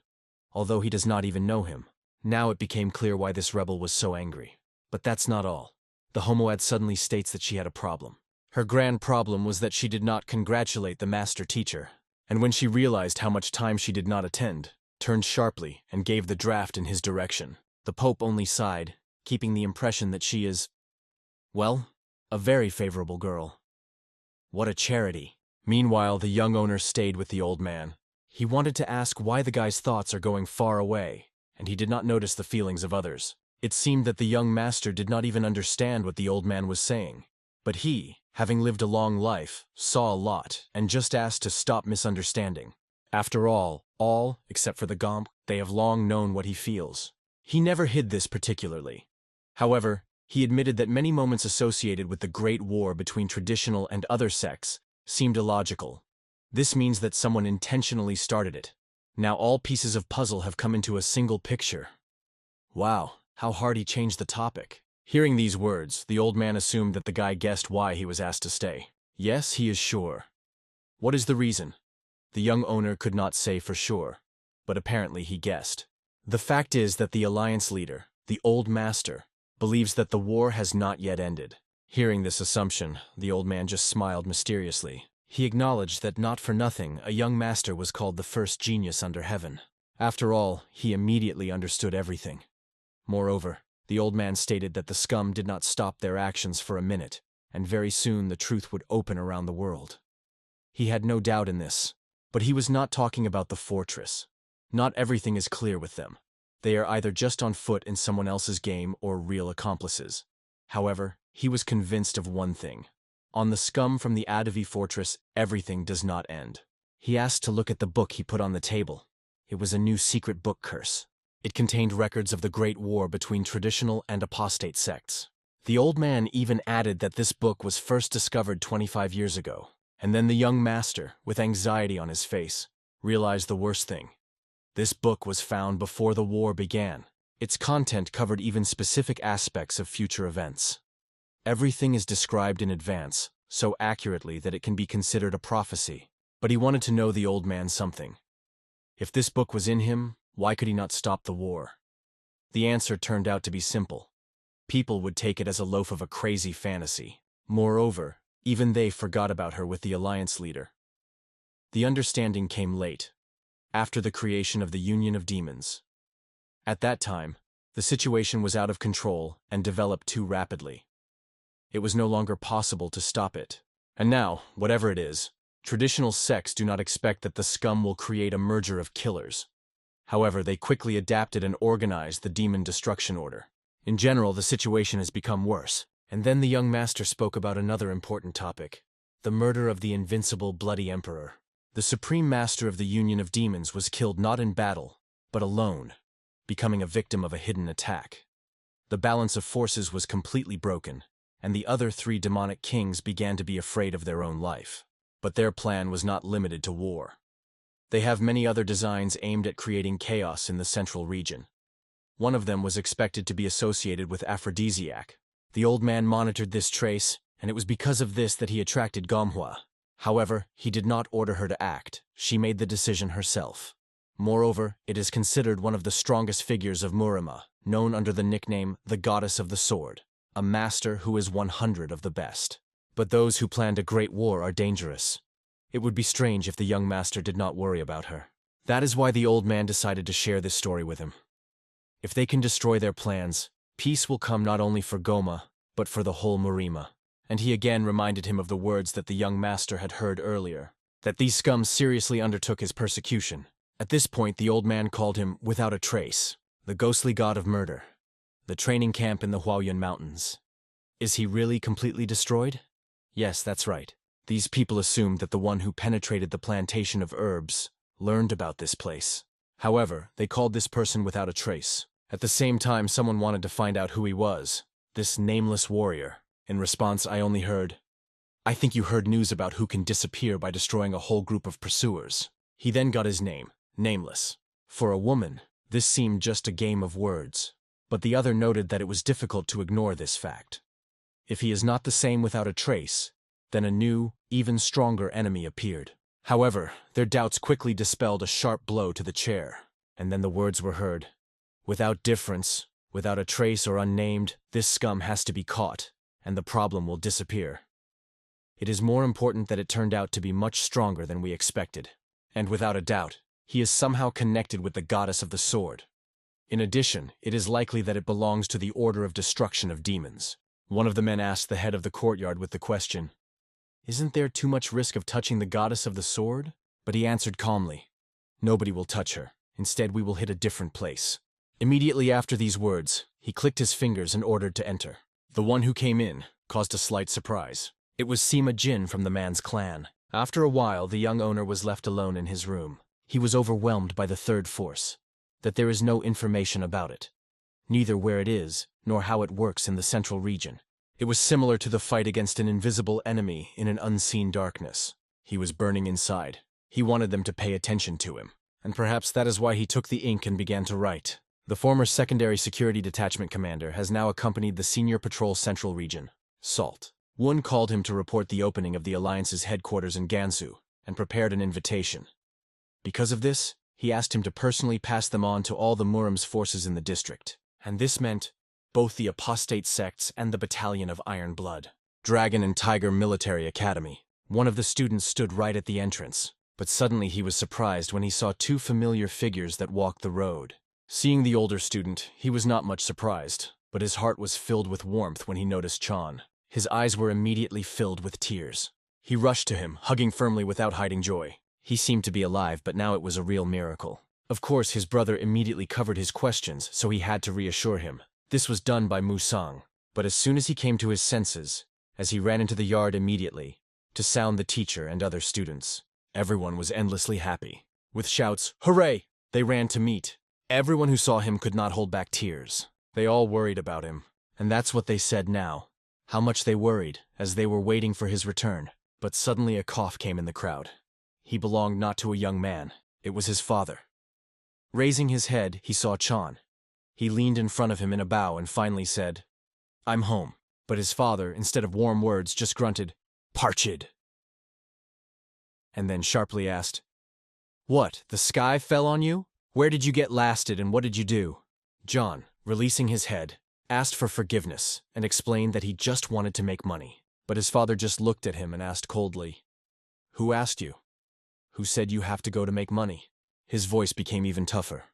although he does not even know him? Now it became clear why this rebel was so angry. But that's not all. The homoad suddenly states that she had a problem. Her grand problem was that she did not congratulate the master teacher, and when she realized how much time she did not attend, turned sharply and gave the draft in his direction. The Pope only sighed, keeping the impression that she is, well, a very favorable girl. What a charity. Meanwhile, the young owner stayed with the old man. He wanted to ask why the guy's thoughts are going far away, and he did not notice the feelings of others. It seemed that the young master did not even understand what the old man was saying. But he, having lived a long life, saw a lot, and just asked to stop misunderstanding. After all, except for the Gomp, they have long known what he feels. He never hid this particularly. However, he admitted that many moments associated with the Great War between traditional and other sects seemed illogical. This means that someone intentionally started it. Now all pieces of puzzle have come into a single picture. Wow, how hard he changed the topic. Hearing these words, the old man assumed that the guy guessed why he was asked to stay. Yes, he is sure. What is the reason? The young owner could not say for sure, but apparently he guessed. The fact is that the alliance leader, the old master, believes that the war has not yet ended. Hearing this assumption, the old man just smiled mysteriously. He acknowledged that not for nothing a young master was called the first genius under heaven. After all, he immediately understood everything. Moreover, the old man stated that the scum did not stop their actions for a minute, and very soon the truth would open around the world. He had no doubt in this, but he was not talking about the fortress. Not everything is clear with them. They are either just on foot in someone else's game or real accomplices. However, he was convinced of one thing. On the scum from the Adavi fortress, everything does not end. He asked to look at the book he put on the table. It was a new secret book curse. It contained records of the Great War between traditional and apostate sects. The old man even added that this book was first discovered 25 years ago. And then the young master, with anxiety on his face, realized the worst thing. This book was found before the war began. Its content covered even specific aspects of future events. Everything is described in advance, so accurately that it can be considered a prophecy. But he wanted to know the old man something. If this book was in him, why could he not stop the war? The answer turned out to be simple. People would take it as a loaf of a crazy fantasy. Moreover, even they forgot about her with the alliance leader. The understanding came late, after the creation of the Union of Demons. At that time, the situation was out of control and developed too rapidly. It was no longer possible to stop it. And now, whatever it is, traditional sects do not expect that the scum will create a merger of killers. However, they quickly adapted and organized the Demon Destruction Order. In general, the situation has become worse. And then the young master spoke about another important topic, the murder of the invincible Bloody Emperor. The supreme master of the Union of Demons was killed not in battle, but alone, becoming a victim of a hidden attack. The balance of forces was completely broken, and the other three demonic kings began to be afraid of their own life. But their plan was not limited to war. They have many other designs aimed at creating chaos in the central region. One of them was expected to be associated with aphrodisiac. The old man monitored this trace, and it was because of this that he attracted Manhwa. However, he did not order her to act. She made the decision herself. Moreover, it is considered one of the strongest figures of Murima, known under the nickname the Goddess of the Sword, a master who is 100 of the best. But those who planned a great war are dangerous. It would be strange if the young master did not worry about her. That is why the old man decided to share this story with him. If they can destroy their plans, peace will come not only for Goma, but for the whole Murima. And he again reminded him of the words that the young master had heard earlier, that these scum seriously undertook his persecution. At this point, the old man called him Without a Trace, the ghostly god of murder, the training camp in the Huaoyun Mountains. Is he really completely destroyed? Yes, that's right. These people assumed that the one who penetrated the plantation of herbs learned about this place. However, they called this person Without a Trace. At the same time, someone wanted to find out who he was, this nameless warrior. In response, I only heard, "I think you heard news about who can disappear by destroying a whole group of pursuers." He then got his name, Nameless. For a woman, this seemed just a game of words. But the other noted that it was difficult to ignore this fact. If he is not the same Without a Trace, then a new, even stronger enemy appeared. However, their doubts quickly dispelled a sharp blow to the chair, and then the words were heard. Without difference, without a trace or unnamed, this scum has to be caught, and the problem will disappear. It is more important that it turned out to be much stronger than we expected. And without a doubt, he is somehow connected with the goddess of the sword. In addition, it is likely that it belongs to the Order of Destruction of Demons. One of the men asked the head of the courtyard with the question, "Isn't there too much risk of touching the goddess of the sword?" But he answered calmly, "Nobody will touch her. Instead, we will hit a different place." Immediately after these words, he clicked his fingers and ordered to enter. The one who came in caused a slight surprise. It was Sima Jin from the man's clan. After a while, the young owner was left alone in his room. He was overwhelmed by the third force, that there is no information about it, neither where it is, nor how it works in the central region. It was similar to the fight against an invisible enemy in an unseen darkness. He was burning inside. He wanted them to pay attention to him, and perhaps that is why he took the ink and began to write. The former Secondary Security Detachment commander has now accompanied the Senior Patrol Central Region, SALT. Wun called him to report the opening of the Alliance's headquarters in Gansu, and prepared an invitation. Because of this, he asked him to personally pass them on to all the Muram's forces in the district, and this meant both the apostate sects and the Battalion of Iron Blood. Dragon and Tiger Military Academy. One of the students stood right at the entrance, but suddenly he was surprised when he saw two familiar figures that walked the road. Seeing the older student, he was not much surprised, but his heart was filled with warmth when he noticed Chan. His eyes were immediately filled with tears. He rushed to him, hugging firmly without hiding joy. He seemed to be alive, but now it was a real miracle. Of course, his brother immediately covered his questions, so he had to reassure him. This was done by Musang, but as soon as he came to his senses, as he ran into the yard immediately, to sound the teacher and other students, everyone was endlessly happy. With shouts, "Hooray!" they ran to meet. Everyone who saw him could not hold back tears. They all worried about him, and that's what they said now. How much they worried, as they were waiting for his return. But suddenly a cough came in the crowd. He belonged not to a young man, it was his father. Raising his head, he saw Chan. He leaned in front of him in a bow and finally said, "I'm home." But his father, instead of warm words, just grunted, "Parchid," and then sharply asked, "What, the sky fell on you? Where did you get lasted and what did you do?" John, releasing his head, asked for forgiveness and explained that he just wanted to make money. But his father just looked at him and asked coldly, "Who asked you? Who said you have to go to make money?" His voice became even tougher.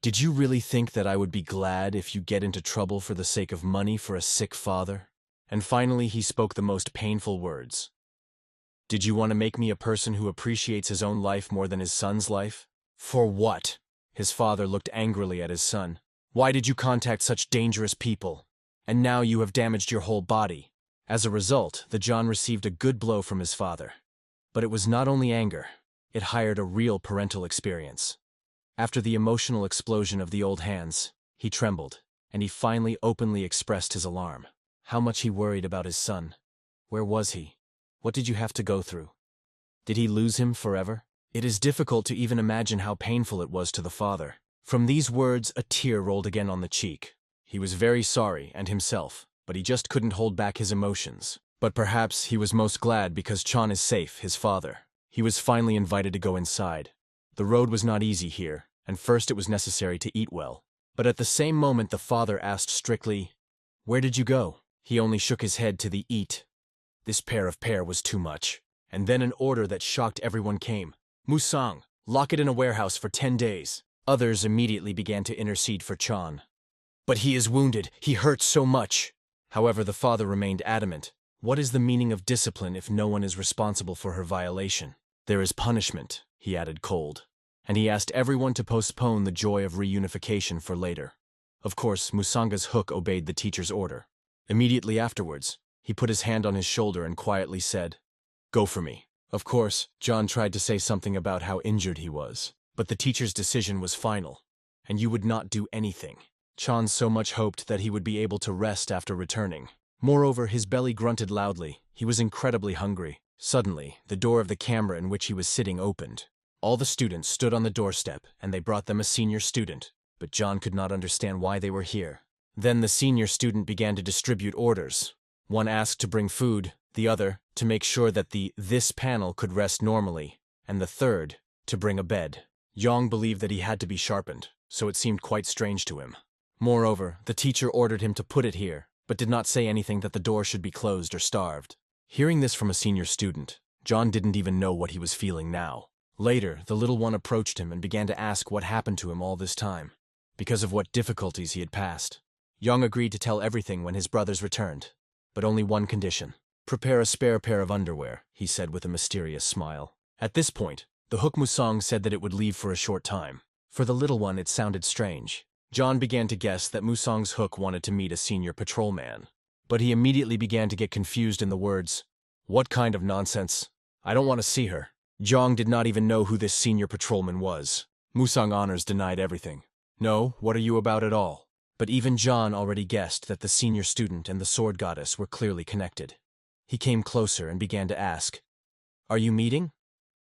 "Did you really think that I would be glad if you get into trouble for the sake of money for a sick father?" And finally he spoke the most painful words. "Did you want to make me a person who appreciates his own life more than his son's life?" "For what?" His father looked angrily at his son. "Why did you contact such dangerous people? And now you have damaged your whole body." As a result, the John received a good blow from his father. But it was not only anger, it hired a real parental experience. After the emotional explosion of the old hands, he trembled, and he finally openly expressed his alarm. How much he worried about his son. Where was he? What did you have to go through? Did he lose him forever? It is difficult to even imagine how painful it was to the father. From these words, a tear rolled again on the cheek. He was very sorry, and himself, but he just couldn't hold back his emotions. But perhaps he was most glad because Chan is safe, his father. He was finally invited to go inside. The road was not easy here, and first it was necessary to eat well. But at the same moment the father asked strictly, "Where did you go?" He only shook his head to the eat. This pair of pear was too much. And then an order that shocked everyone came. "Musang, lock it in a warehouse for 10 days. Others immediately began to intercede for Chan. "But he is wounded, he hurts so much." However, the father remained adamant. What is the meaning of discipline if no one is responsible for her violation? There is punishment, he added cold. And he asked everyone to postpone the joy of reunification for later. Of course, Musanga's hook obeyed the teacher's order. Immediately afterwards, he put his hand on his shoulder and quietly said, "Go for me." Of course, John tried to say something about how injured he was, but the teacher's decision was final, and you would not do anything. Chan so much hoped that he would be able to rest after returning. Moreover, his belly grunted loudly. He was incredibly hungry. Suddenly, the door of the camera in which he was sitting opened. All the students stood on the doorstep, and they brought them a senior student, but John could not understand why they were here. Then the senior student began to distribute orders. One asked to bring food, the other, to make sure that this panel could rest normally, and the third, to bring a bed. Yong believed that he had to be sharpened, so it seemed quite strange to him. Moreover, the teacher ordered him to put it here, but did not say anything that the door should be closed or starved. Hearing this from a senior student, John didn't even know what he was feeling now. Later, the little one approached him and began to ask what happened to him all this time, because of what difficulties he had passed. Young agreed to tell everything when his brothers returned, but only one condition. "Prepare a spare pair of underwear," he said with a mysterious smile. At this point, the Hook Musang said that it would leave for a short time. For the little one, it sounded strange. John began to guess that Musang's Hook wanted to meet a senior patrolman, but he immediately began to get confused in the words, "What kind of nonsense? I don't want to see her." John did not even know who this senior patrolman was. Musang Honors denied everything. "No, what are you about at all?" But even John already guessed that the senior student and the sword goddess were clearly connected. He came closer and began to ask, "Are you meeting?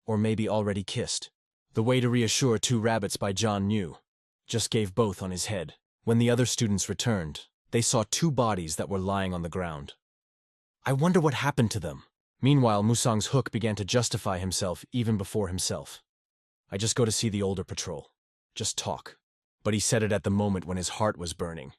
Or maybe already kissed?" The way to reassure two rabbits by John knew. Just gave both on his head. When the other students returned, they saw two bodies that were lying on the ground. "I wonder what happened to them." Meanwhile, Musang's Hook began to justify himself even before himself. "I just go to see the older patrol. Just talk." But he said it at the moment when his heart was burning.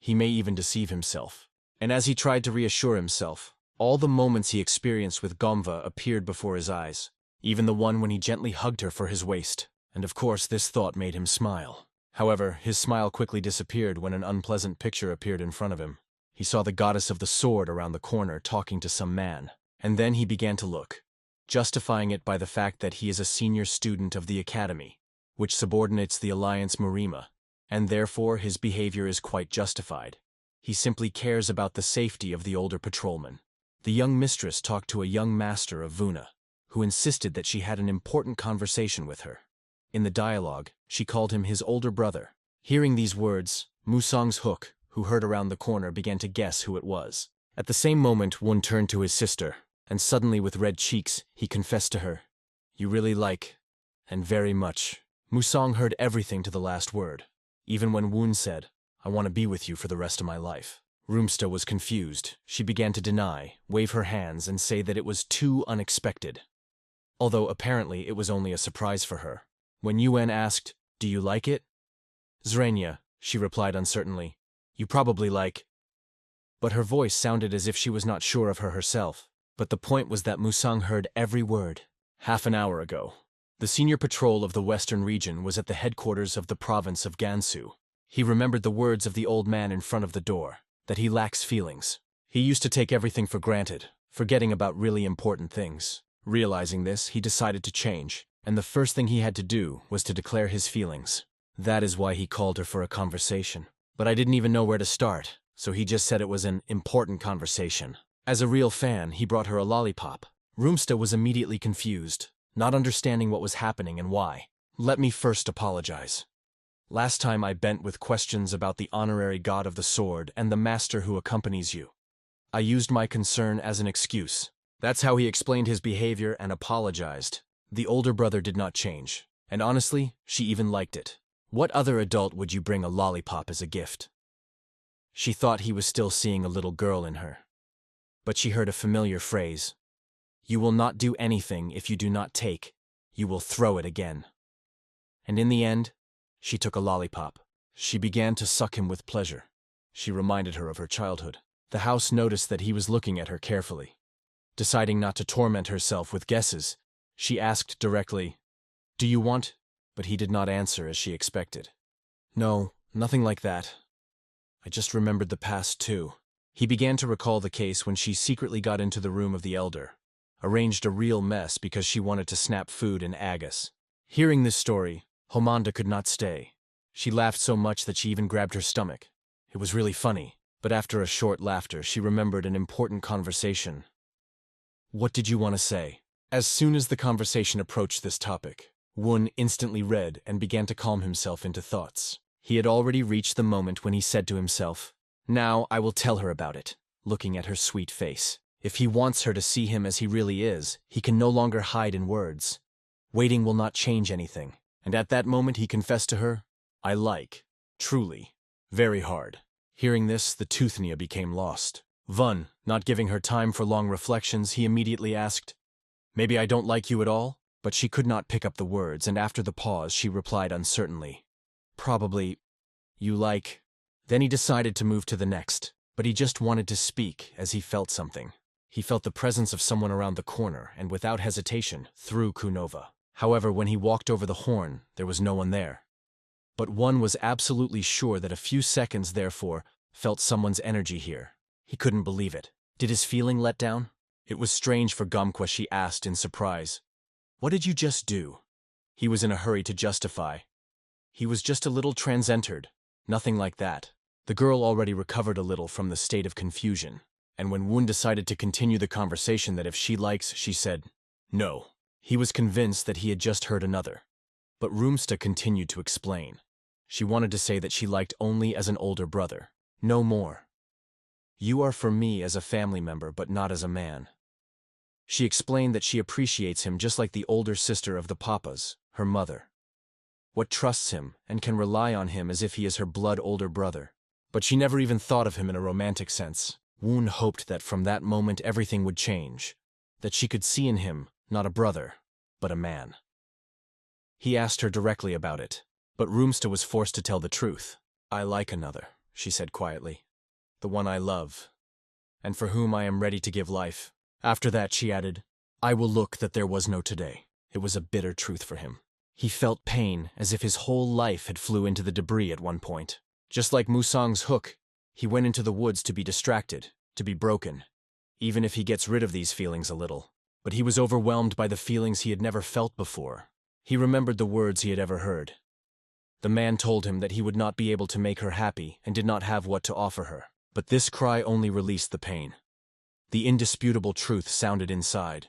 He may even deceive himself. And as he tried to reassure himself, all the moments he experienced with Gomva appeared before his eyes, even the one when he gently hugged her for his waist. And of course, this thought made him smile. However, his smile quickly disappeared when an unpleasant picture appeared in front of him. He saw the goddess of the sword around the corner talking to some man. And then he began to look, justifying it by the fact that he is a senior student of the academy, which subordinates the Alliance Murima, and therefore his behavior is quite justified. He simply cares about the safety of the older patrolman. The young mistress talked to a young master of Vuna, who insisted that she had an important conversation with her. In the dialogue, she called him his older brother. Hearing these words, Musang's Hook, who heard around the corner, began to guess who it was. At the same moment, Wun turned to his sister, and suddenly with red cheeks, he confessed to her, "You really like, and very much." Musang heard everything to the last word, even when Wun said, "I want to be with you for the rest of my life." Rumsta was confused. She began to deny, wave her hands, and say that it was too unexpected. Although apparently it was only a surprise for her. When Yuan asked, "Do you like it?" "Zrenya," she replied uncertainly, "you probably like." But her voice sounded as if she was not sure of her herself. But the point was that Musang heard every word. Half an hour ago, the senior patrol of the western region was at the headquarters of the province of Gansu. He remembered the words of the old man in front of the door, that he lacks feelings. He used to take everything for granted, forgetting about really important things. Realizing this, he decided to change, and the first thing he had to do was to declare his feelings. That is why he called her for a conversation. But I didn't even know where to start, so he just said it was an important conversation. As a real fan, he brought her a lollipop. Rumsta was immediately confused, not understanding what was happening and why. "Let me first apologize. Last time I bent with questions about the honorary god of the sword and the master who accompanies you. I used my concern as an excuse." That's how he explained his behavior and apologized. The older brother did not change, and honestly, she even liked it. What other adult would you bring a lollipop as a gift? She thought he was still seeing a little girl in her. But she heard a familiar phrase, "You will not do anything if you do not take, you will throw it again." And in the end, she took a lollipop. She began to suck him with pleasure. She reminded her of her childhood. The house noticed that he was looking at her carefully. Deciding not to torment herself with guesses, she asked directly, "Do you want?" But he did not answer as she expected. "No, nothing like that. I just remembered the past too." He began to recall the case when she secretly got into the room of the elder, arranged a real mess because she wanted to snap food in Agus. Hearing this story, Homanda could not stay. She laughed so much that she even grabbed her stomach. It was really funny, but after a short laughter, she remembered an important conversation. "What did you want to say?" As soon as the conversation approached this topic, Wun instantly read and began to calm himself into thoughts. He had already reached the moment when he said to himself, "Now I will tell her about it," looking at her sweet face. If he wants her to see him as he really is, he can no longer hide in words. Waiting will not change anything. And at that moment he confessed to her, "I like, truly, very hard." Hearing this, the Toothnia became lost. Vun, not giving her time for long reflections, he immediately asked, "Maybe I don't like you at all?" But she could not pick up the words, and after the pause she replied uncertainly, "Probably, you like..." Then he decided to move to the next, but he just wanted to speak as he felt something. He felt the presence of someone around the corner and without hesitation threw Kunova. However, when he walked over the horn, there was no one there. But one was absolutely sure that a few seconds, therefore, felt someone's energy here. He couldn't believe it. Did his feeling let down? It was strange for Gamkwa, she asked in surprise. What did you just do? He was in a hurry to justify. He was just a little transentered. Nothing like that. The girl already recovered a little from the state of confusion, and when Woon decided to continue the conversation that if she likes, she said, no. He was convinced that he had just heard another. But Rumsta continued to explain. She wanted to say that she liked only as an older brother. No more. You are for me as a family member, but not as a man. She explained that she appreciates him just like the older sister of the Papas, her mother. What trusts him and can rely on him as if he is her blood older brother. But she never even thought of him in a romantic sense. Woon hoped that from that moment everything would change, that she could see in him not a brother, but a man. He asked her directly about it, but Rumsta was forced to tell the truth. I like another, she said quietly. The one I love, and for whom I am ready to give life. After that, she added, I will look that there was no today. It was a bitter truth for him. He felt pain as if his whole life had flew into the debris at one point. Just like Musang's hook, he went into the woods to be distracted, to be broken, even if he gets rid of these feelings a little. But he was overwhelmed by the feelings he had never felt before. He remembered the words he had ever heard. The man told him that he would not be able to make her happy and did not have what to offer her. But this cry only released the pain. The indisputable truth sounded inside.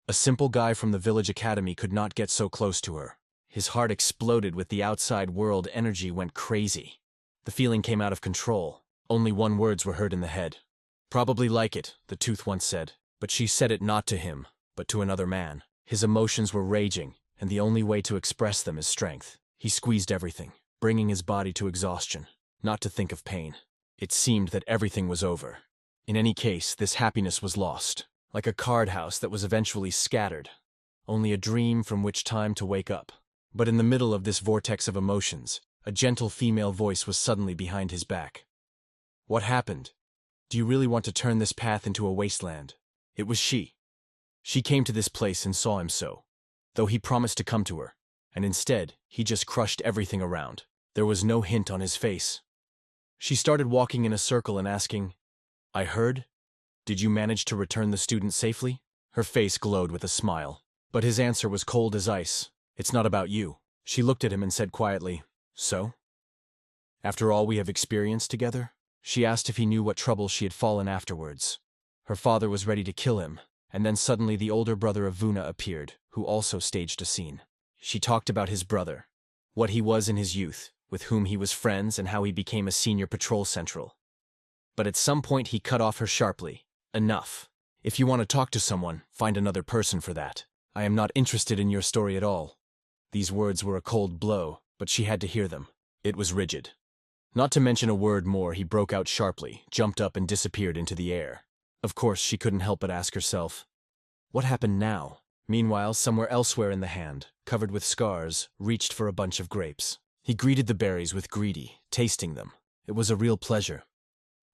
A simple guy from the village academy could not get so close to her. His heart exploded with the outside world energy went crazy. The feeling came out of control. Only one words were heard in the head. Probably like it, the tooth once said. But she said it not to him, but to another man. His emotions were raging, and the only way to express them is strength. He squeezed everything, bringing his body to exhaustion, not to think of pain. It seemed that everything was over. In any case, this happiness was lost, like a card house that was eventually scattered, only a dream from which time to wake up. But in the middle of this vortex of emotions, a gentle female voice was suddenly behind his back. What happened? Do you really want to turn this path into a wasteland? It was she. She came to this place and saw him so, though he promised to come to her, and instead, he just crushed everything around. There was no hint on his face. She started walking in a circle and asking, I heard? Did you manage to return the student safely? Her face glowed with a smile, but his answer was cold as ice. It's not about you. She looked at him and said quietly, So? After all we have experienced together? She asked if he knew what trouble she had fallen afterwards. Her father was ready to kill him, and then suddenly the older brother of Vuna appeared, who also staged a scene. She talked about his brother, what he was in his youth, with whom he was friends and how he became a senior patrol central. But at some point he cut off her sharply. Enough. If you want to talk to someone, find another person for that. I am not interested in your story at all. These words were a cold blow, but she had to hear them. It was rigid. Not to mention a word more, he broke out sharply, jumped up and disappeared into the air. Of course, she couldn't help but ask herself, what happened now? Meanwhile, somewhere elsewhere in the hand, covered with scars, reached for a bunch of grapes. He greeted the berries with greedy, tasting them. It was a real pleasure.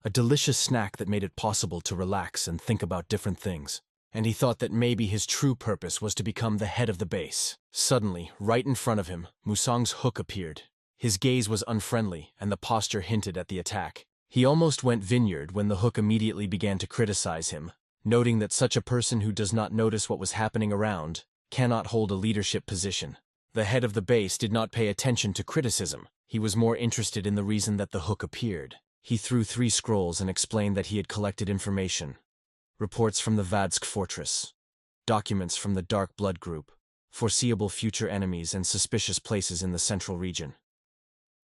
A delicious snack that made it possible to relax and think about different things. And he thought that maybe his true purpose was to become the head of the base. Suddenly, right in front of him, Musang's hook appeared. His gaze was unfriendly, and the posture hinted at the attack. He almost went vineyard when the hook immediately began to criticize him, noting that such a person who does not notice what was happening around cannot hold a leadership position. The head of the base did not pay attention to criticism. He was more interested in the reason that the hook appeared. He threw 3 scrolls and explained that he had collected information. Reports from the Vadsk fortress, documents from the Dark Blood Group, foreseeable future enemies and suspicious places in the central region.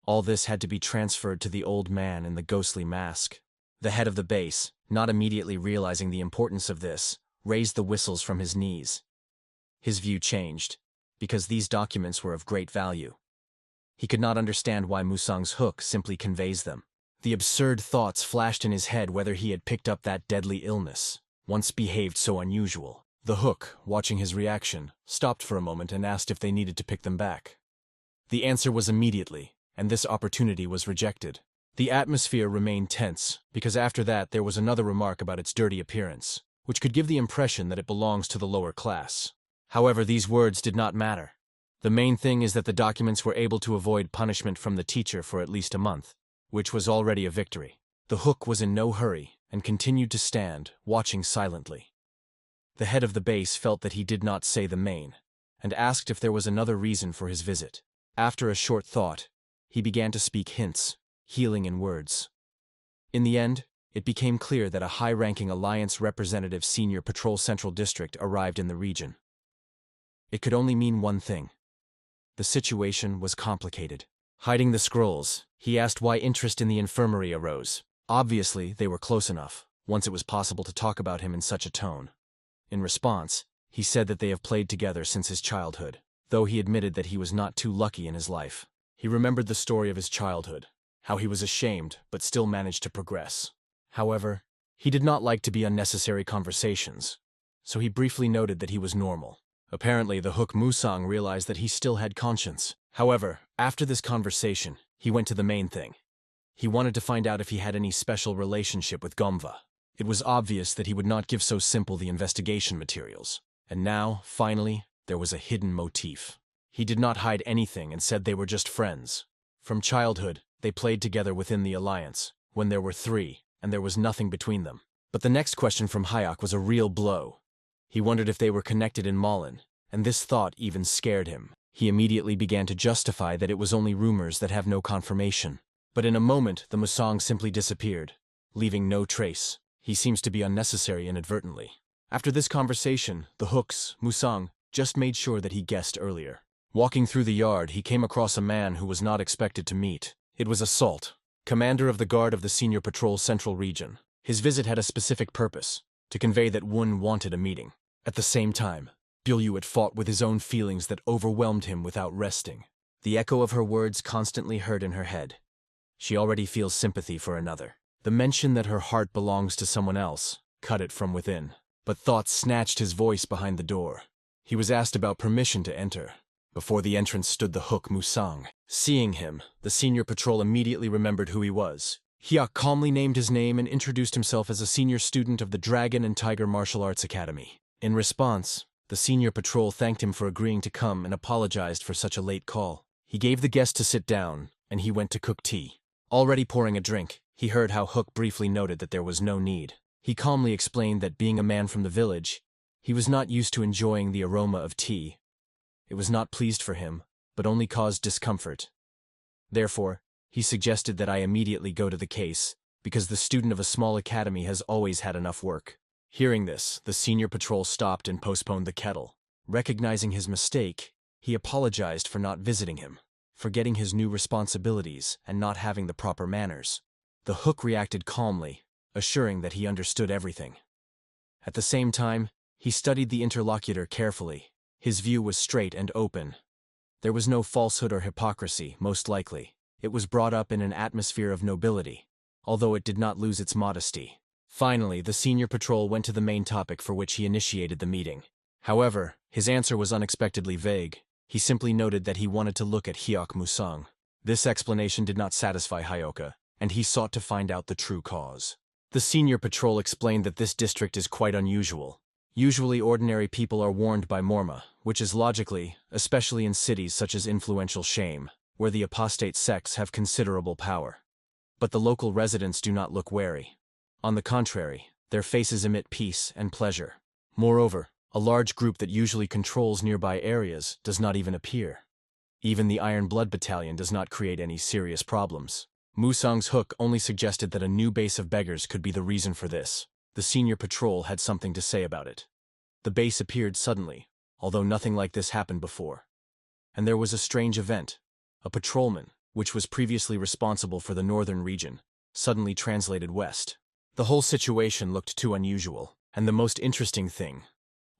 All this had to be transferred to the old man in the ghostly mask. The head of the base, not immediately realizing the importance of this, raised the whistles from his knees. His view changed, because these documents were of great value. He could not understand why Musang's hook simply conveys them. The absurd thoughts flashed in his head whether he had picked up that deadly illness, once behaved so unusual. The hook, watching his reaction, stopped for a moment and asked if they needed to pick them back. The answer was immediately, and this opportunity was rejected. The atmosphere remained tense, because after that there was another remark about its dirty appearance. which could give the impression that it belongs to the lower class. However, these words did not matter. The main thing is that the documents were able to avoid punishment from the teacher for at least a month, which was already a victory. The Hook was in no hurry and continued to stand, watching silently. The head of the base felt that he did not say the main, and asked if there was another reason for his visit. After a short thought, he began to speak hints, healing in words. In the end, it became clear that a high-ranking Alliance representative senior Patrol Central District arrived in the region. It could only mean one thing. The situation was complicated. Hiding the scrolls, he asked why interest in the infirmary arose. Obviously, they were close enough, once it was possible to talk about him in such a tone. In response, he said that they have played together since his childhood, though he admitted that he was not too lucky in his life. He remembered the story of his childhood, how he was ashamed but still managed to progress. However, he did not like to be unnecessary conversations, so he briefly noted that he was normal. Apparently, the Hook Musang realized that he still had conscience. However, after this conversation, he went to the main thing. He wanted to find out if he had any special relationship with Gomva. It was obvious that he would not give so simple the investigation materials. And now, finally, there was a hidden motif. He did not hide anything and said they were just friends. From childhood, they played together within the Alliance, when there were 3, and there was nothing between them. But the next question from Hayek was a real blow. He wondered if they were connected in Malin, and this thought even scared him. He immediately began to justify that it was only rumors that have no confirmation. But in a moment, the Musang simply disappeared, leaving no trace. He seems to be unnecessary inadvertently. After this conversation, the Hook's Musang just made sure that he guessed earlier. Walking through the yard, he came across a man who was not expected to meet. It was Assault, commander of the guard of the Senior Patrol Central Region. His visit had a specific purpose, to convey that Wun wanted a meeting. At the same time, Bilyuit fought with his own feelings that overwhelmed him without resting. The echo of her words constantly heard in her head. She already feels sympathy for another. The mention that her heart belongs to someone else cut it from within. But thoughts snatched his voice behind the door. He was asked about permission to enter. Before the entrance stood the Hook Musang. Seeing him, the senior patrol immediately remembered who he was. Hyuk calmly named his name and introduced himself as a senior student of the Dragon and Tiger Martial Arts Academy. In response, the senior patrol thanked him for agreeing to come and apologized for such a late call. He gave the guest to sit down, and he went to cook tea. Already pouring a drink, he heard how Hook briefly noted that there was no need. He calmly explained that being a man from the village, he was not used to enjoying the aroma of tea. It was not pleased for him, but only caused discomfort. Therefore, he suggested that I immediately go to the case, because the student of a small academy has always had enough work. Hearing this, the senior patrol stopped and postponed the kettle. Recognizing his mistake, he apologized for not visiting him, forgetting his new responsibilities and not having the proper manners. The Hook reacted calmly, assuring that he understood everything. At the same time, he studied the interlocutor carefully. His view was straight and open. There was no falsehood or hypocrisy, most likely. It was brought up in an atmosphere of nobility, although it did not lose its modesty. Finally, the senior patrol went to the main topic for which he initiated the meeting. However, his answer was unexpectedly vague. He simply noted that he wanted to look at Hyuk Musang. This explanation did not satisfy Hyoka, and he sought to find out the true cause. The senior patrol explained that this district is quite unusual. Usually ordinary people are warned by Morma, which is logically, especially in cities such as influential Shame, where the apostate sects have considerable power. But the local residents do not look wary. On the contrary, their faces emit peace and pleasure. Moreover, a large group that usually controls nearby areas does not even appear. Even the Iron Blood Battalion does not create any serious problems. Musang's Hook only suggested that a new base of beggars could be the reason for this. The senior patrol had something to say about it. The base appeared suddenly, although nothing like this happened before. And there was a strange event. A patrolman, which was previously responsible for the northern region, suddenly translated west. The whole situation looked too unusual, and the most interesting thing,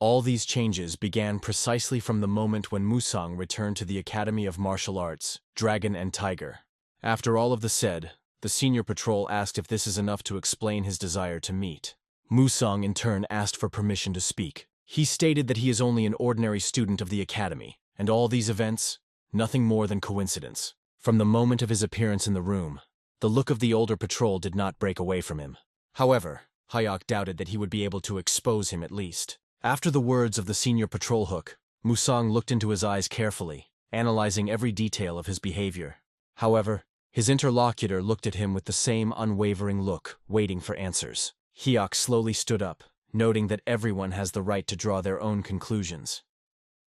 all these changes began precisely from the moment when Musang returned to the Academy of Martial Arts, Dragon and Tiger. After all of the said, the senior patrol asked if this is enough to explain his desire to meet. Musang in turn asked for permission to speak. He stated that he is only an ordinary student of the Academy, and all these events, nothing more than coincidence. From the moment of his appearance in the room, the look of the older patrol did not break away from him. However, Hayek doubted that he would be able to expose him at least. After the words of the senior patrol hook, Musang looked into his eyes carefully, analyzing every detail of his behavior. However, his interlocutor looked at him with the same unwavering look, waiting for answers. Hyuk slowly stood up, noting that everyone has the right to draw their own conclusions.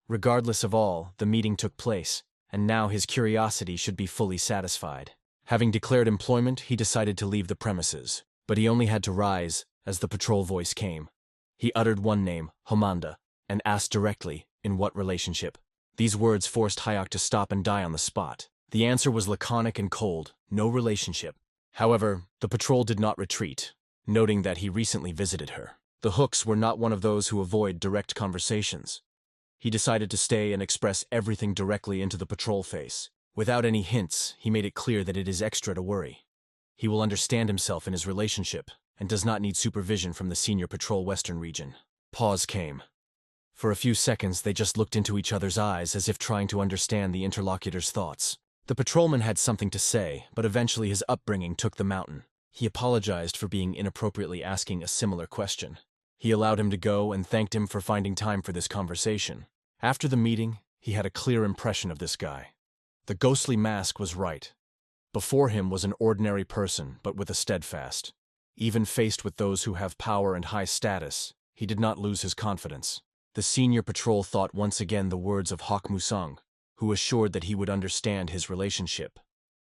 Regardless of all, the meeting took place, and now his curiosity should be fully satisfied. Having declared employment, he decided to leave the premises, but he only had to rise as the patrol voice came. He uttered one name, Homanda, and asked directly, in what relationship? These words forced Hayek to stop and die on the spot. The answer was laconic and cold, no relationship. However, the patrol did not retreat, noting that he recently visited her. The hooks were not one of those who avoid direct conversations. He decided to stay and express everything directly into the patrol face. Without any hints, he made it clear that it is extra to worry. He will understand himself in his relationship, and does not need supervision from the senior patrol Western region. Pause came. For a few seconds, they just looked into each other's eyes as if trying to understand the interlocutor's thoughts. The patrolman had something to say, but eventually his upbringing took the mountain. He apologized for being inappropriately asking a similar question. He allowed him to go and thanked him for finding time for this conversation. After the meeting, he had a clear impression of this guy. The ghostly mask was right. Before him was an ordinary person, but with a steadfast. Even faced with those who have power and high status, he did not lose his confidence. The senior patrol thought once again the words of Hak Musang, who assured that he would understand his relationship.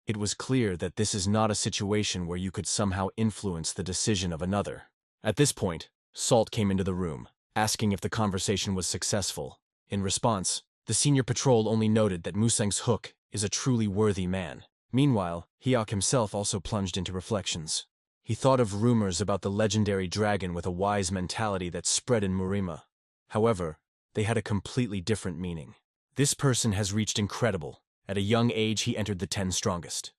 It was clear that this is not a situation where you could somehow influence the decision of another. At this point, Salt came into the room, asking if the conversation was successful. In response, the senior patrol only noted that Musang's hook is a truly worthy man. Meanwhile, Hyuk himself also plunged into reflections. He thought of rumors about the legendary dragon with a wise mentality that spread in Murima. However, they had a completely different meaning. This person has reached incredible. At a young age, he entered the 10 strongest.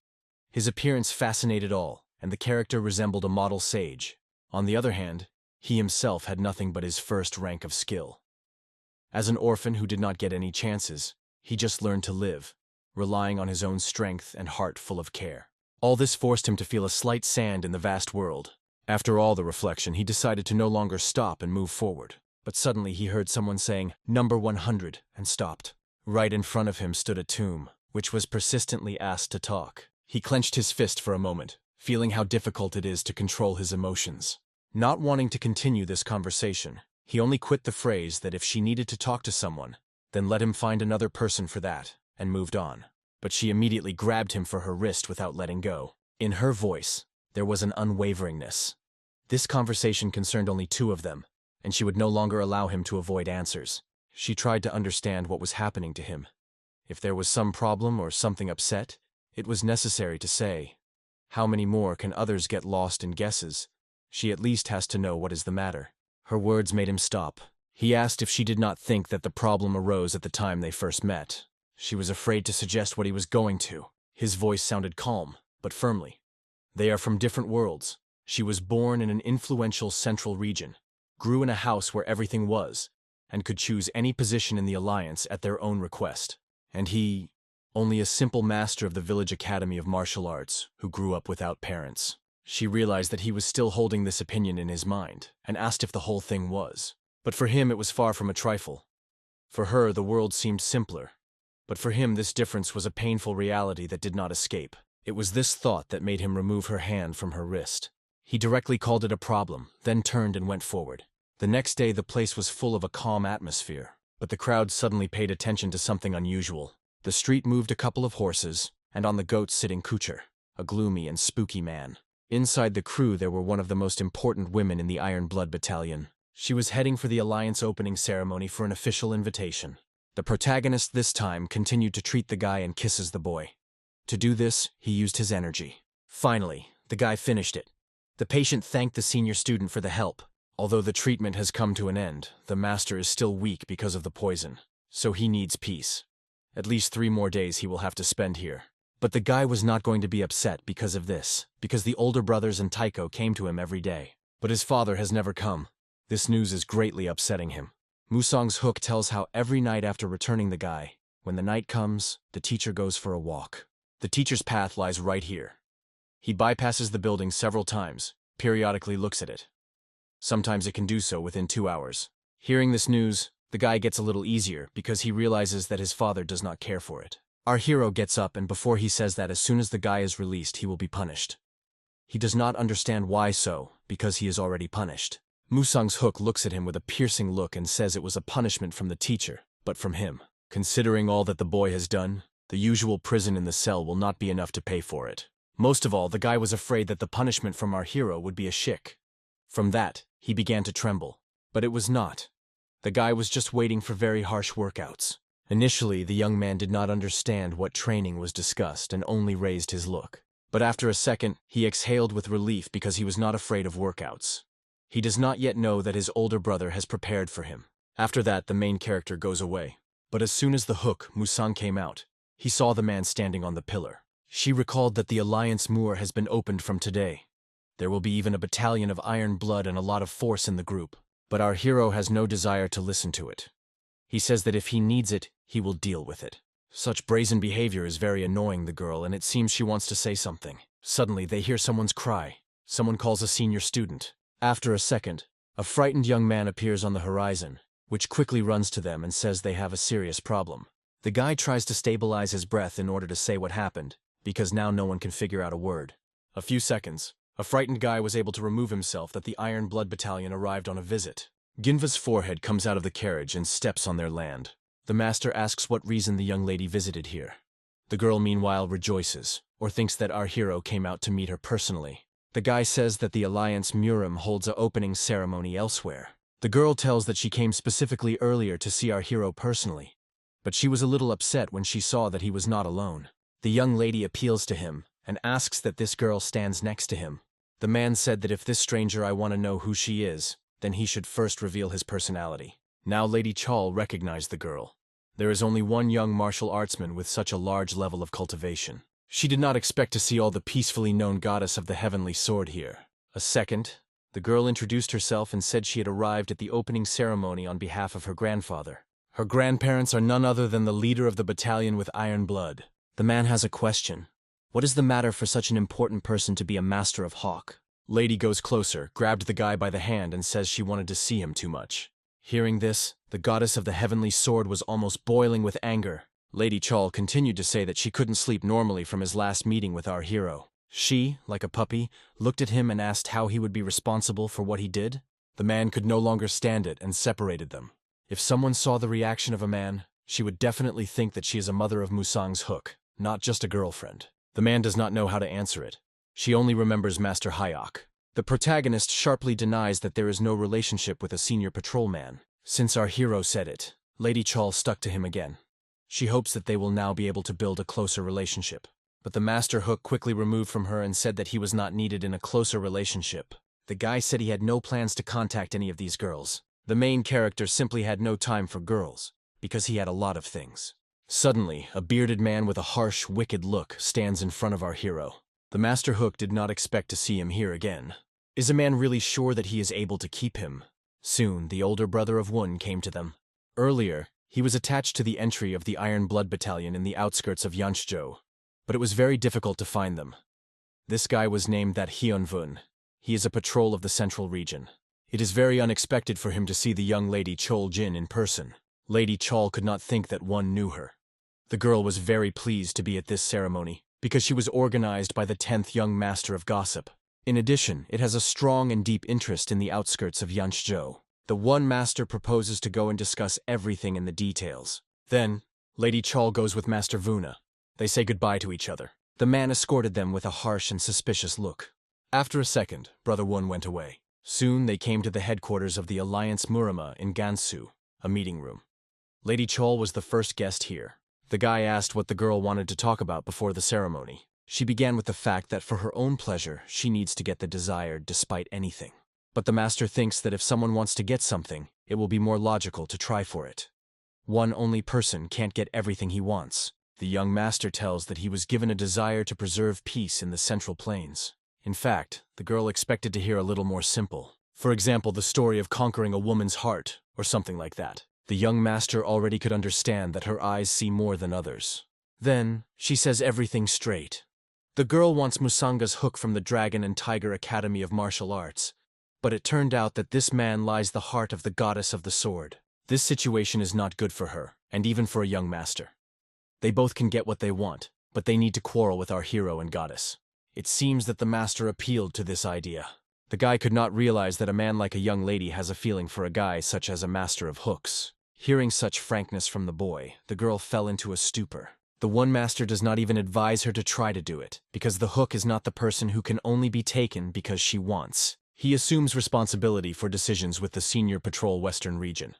His appearance fascinated all, and the character resembled a model sage. On the other hand, he himself had nothing but his first rank of skill. As an orphan who did not get any chances, he just learned to live, relying on his own strength and heart full of care. All this forced him to feel a slight sand in the vast world. After all the reflection, he decided to no longer stop and move forward. But suddenly he heard someone saying, "Number 100, and stopped. Right in front of him stood a tomb, which was persistently asked to talk. He clenched his fist for a moment, feeling how difficult it is to control his emotions. Not wanting to continue this conversation, he only quit the phrase that if she needed to talk to someone, then let him find another person for that, and moved on. But she immediately grabbed him for her wrist without letting go. In her voice, there was an unwaveringness. This conversation concerned only two of them, and she would no longer allow him to avoid answers. She tried to understand what was happening to him. If there was some problem or something upset, it was necessary to say. How many more can others get lost in guesses? She at least has to know what is the matter. Her words made him stop. He asked if she did not think that the problem arose at the time they first met. She was afraid to suggest what he was going to. His voice sounded calm, but firmly. They are from different worlds. She was born in an influential central region, grew in a house where everything was, and could choose any position in the alliance at their own request. And he, only a simple master of the village academy of martial arts, who grew up without parents. She realized that he was still holding this opinion in his mind, and asked if the whole thing was. But for him it was far from a trifle. For her the world seemed simpler. But for him this difference was a painful reality that did not escape. It was this thought that made him remove her hand from her wrist. He directly called it a problem, then turned and went forward. The next day the place was full of a calm atmosphere, but the crowd suddenly paid attention to something unusual. The street moved a couple of horses, and on the goats sitting Kucher, a gloomy and spooky man. Inside the crew there were one of the most important women in the Iron Blood Battalion. She was heading for the Alliance opening ceremony for an official invitation. The protagonist this time continued to treat the guy and kisses the boy. To do this, he used his energy. Finally, the guy finished it. The patient thanked the senior student for the help. Although the treatment has come to an end, the master is still weak because of the poison. So he needs peace. At least 3 more days he will have to spend here. But the guy was not going to be upset because of this, because the older brothers and Taiko came to him every day. But his father has never come. This news is greatly upsetting him. Musang's hook tells how every night after returning the guy, when the night comes, the teacher goes for a walk. The teacher's path lies right here. He bypasses the building several times, periodically looks at it. Sometimes it can do so within 2 hours. Hearing this news, the guy gets a little easier because he realizes that his father does not care for it. Our hero gets up, and before he says that as soon as the guy is released he will be punished. He does not understand why so, because he is already punished. Musang's hook looks at him with a piercing look and says it was a punishment from the teacher, but from him. Considering all that the boy has done, the usual prison in the cell will not be enough to pay for it. Most of all, the guy was afraid that the punishment from our hero would be a shick. From that, he began to tremble. But it was not. The guy was just waiting for very harsh workouts. Initially, the young man did not understand what training was discussed and only raised his look. But after a second, he exhaled with relief because he was not afraid of workouts. He does not yet know that his older brother has prepared for him. After that, the main character goes away. But as soon as the hook, Musang, came out, he saw the man standing on the pillar. She recalled that the Alliance Moor has been opened from today. There will be even a battalion of iron blood and a lot of force in the group. But our hero has no desire to listen to it. He says that if he needs it, he will deal with it. Such brazen behavior is very annoying the girl, and it seems she wants to say something. Suddenly, they hear someone's cry. Someone calls a senior student. After a second, a frightened young man appears on the horizon, which quickly runs to them and says they have a serious problem. The guy tries to stabilize his breath in order to say what happened, because now no one can figure out a word. A few seconds, a frightened guy was able to remove himself that the Iron Blood Battalion arrived on a visit. Ginva's forehead comes out of the carriage and steps on their land. The master asks what reason the young lady visited here. The girl meanwhile rejoices, or thinks that our hero came out to meet her personally. The guy says that the Alliance Murim holds a opening ceremony elsewhere. The girl tells that she came specifically earlier to see our hero personally, but she was a little upset when she saw that he was not alone. The young lady appeals to him and asks that this girl stands next to him. The man said that if this stranger I want to know who she is, then he should first reveal his personality. Now Lady Chal recognized the girl. There is only one young martial artsman with such a large level of cultivation. She did not expect to see all the peacefully known goddess of the heavenly sword here. A second, the girl introduced herself and said she had arrived at the opening ceremony on behalf of her grandfather. Her grandparents are none other than the leader of the battalion with iron blood. The man has a question. What is the matter for such an important person to be a master of hawk? Lady goes closer, grabbed the guy by the hand and says she wanted to see him too much. Hearing this, the goddess of the heavenly sword was almost boiling with anger. Lady Chal continued to say that she couldn't sleep normally from his last meeting with our hero. She, like a puppy, looked at him and asked how he would be responsible for what he did. The man could no longer stand it and separated them. If someone saw the reaction of a man, she would definitely think that she is a mother of Musang's hook, not just a girlfriend. The man does not know how to answer it. She only remembers Master Hayok. The protagonist sharply denies that there is no relationship with a senior patrolman. Since our hero said it, Lady Chal stuck to him again. She hopes that they will now be able to build a closer relationship. But the Master Hook quickly removed from her and said that he was not needed in a closer relationship. The guy said he had no plans to contact any of these girls. The main character simply had no time for girls, because he had a lot of things. Suddenly, a bearded man with a harsh, wicked look stands in front of our hero. The Master Hook did not expect to see him here again. Is a man really sure that he is able to keep him? Soon, the older brother of Wun came to them. Earlier, he was attached to the entry of the Iron Blood Battalion in the outskirts of Yanchzhou, but it was very difficult to find them. This guy was named that Hyunvun. He is a patrol of the central region. It is very unexpected for him to see the young lady Chol Jin in person. Lady Chal could not think that one knew her. The girl was very pleased to be at this ceremony, because she was organized by the 10th Young Master of Gossip. In addition, it has a strong and deep interest in the outskirts of Yanchzhou. The one master proposes to go and discuss everything in the details. Then, Lady Chal goes with Master Vuna. They say goodbye to each other. The man escorted them with a harsh and suspicious look. After a second, Brother Wun went away. Soon they came to the headquarters of the Alliance Murima in Gansu, a meeting room. Lady Chal was the first guest here. The guy asked what the girl wanted to talk about before the ceremony. She began with the fact that for her own pleasure, she needs to get the desired despite anything. But the master thinks that if someone wants to get something, it will be more logical to try for it. One only person can't get everything he wants. The young master tells that he was given a desire to preserve peace in the Central Plains. In fact, the girl expected to hear a little more simple. For example, the story of conquering a woman's heart, or something like that. The young master already could understand that her eyes see more than others. Then, she says everything straight. The girl wants Musanga's hook from the Dragon and Tiger Academy of Martial Arts, But it turned out that this man lies the heart of the goddess of the sword. This situation is not good for her, and even for a young master. They both can get what they want, but they need to quarrel with our hero and goddess. It seems that the master appealed to this idea. The guy could not realize that a man like a young lady has a feeling for a guy such as a master of hooks. Hearing such frankness from the boy, the girl fell into a stupor. The one master does not even advise her to try to do it, because the hook is not the person who can only be taken because she wants. He assumes responsibility for decisions with the Senior Patrol Western Region.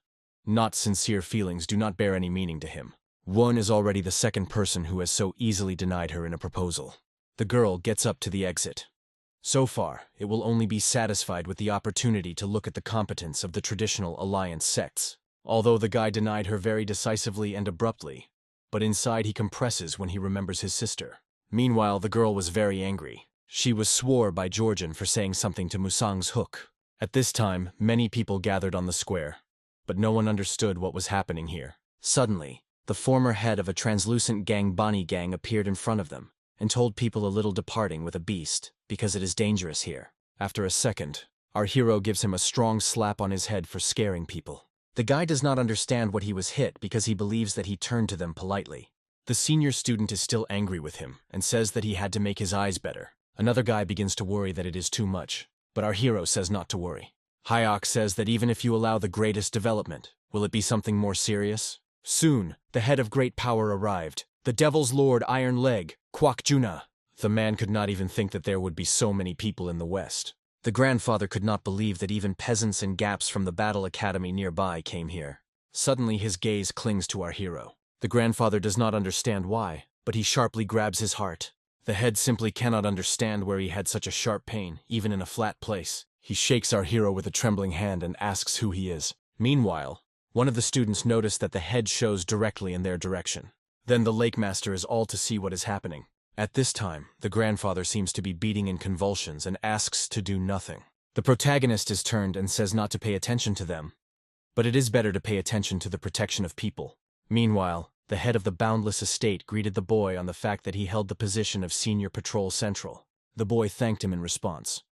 Not sincere feelings do not bear any meaning to him. One is already the second person who has so easily denied her in a proposal. The girl gets up to the exit. So far, it will only be satisfied with the opportunity to look at the competence of the traditional alliance sects. Although the guy denied her very decisively and abruptly, but inside he compresses when he remembers his sister. Meanwhile, the girl was very angry. She was swore by Georgian for saying something to Musang's hook. At this time, many people gathered on the square, but no one understood what was happening here. Suddenly, the former head of a translucent gang Bonnie gang appeared in front of them and told people a little departing with a beast because it is dangerous here. After a second, our hero gives him a strong slap on his head for scaring people. The guy does not understand what he was hit because he believes that he turned to them politely. The senior student is still angry with him and says that he had to make his eyes better. Another guy begins to worry that it is too much, but our hero says not to worry. Hayek says that even if you allow the greatest development, will it be something more serious? Soon, the head of great power arrived, the Devil's Lord Iron Leg, Kwak Juna. The man could not even think that there would be so many people in the West. The grandfather could not believe that even peasants and gaps from the battle academy nearby came here. Suddenly his gaze clings to our hero. The grandfather does not understand why, but he sharply grabs his heart. The head simply cannot understand where he had such a sharp pain, even in a flat place. He shakes our hero with a trembling hand and asks who he is. Meanwhile, one of the students noticed that the head shows directly in their direction. Then the lake master is all to see what is happening. At this time, the grandfather seems to be beating in convulsions and asks to do nothing. The protagonist is turned and says not to pay attention to them, but it is better to pay attention to the protection of people. Meanwhile, the head of the Boundless Estate greeted the boy on the fact that he held the position of Senior Patrol Central. The boy thanked him in response.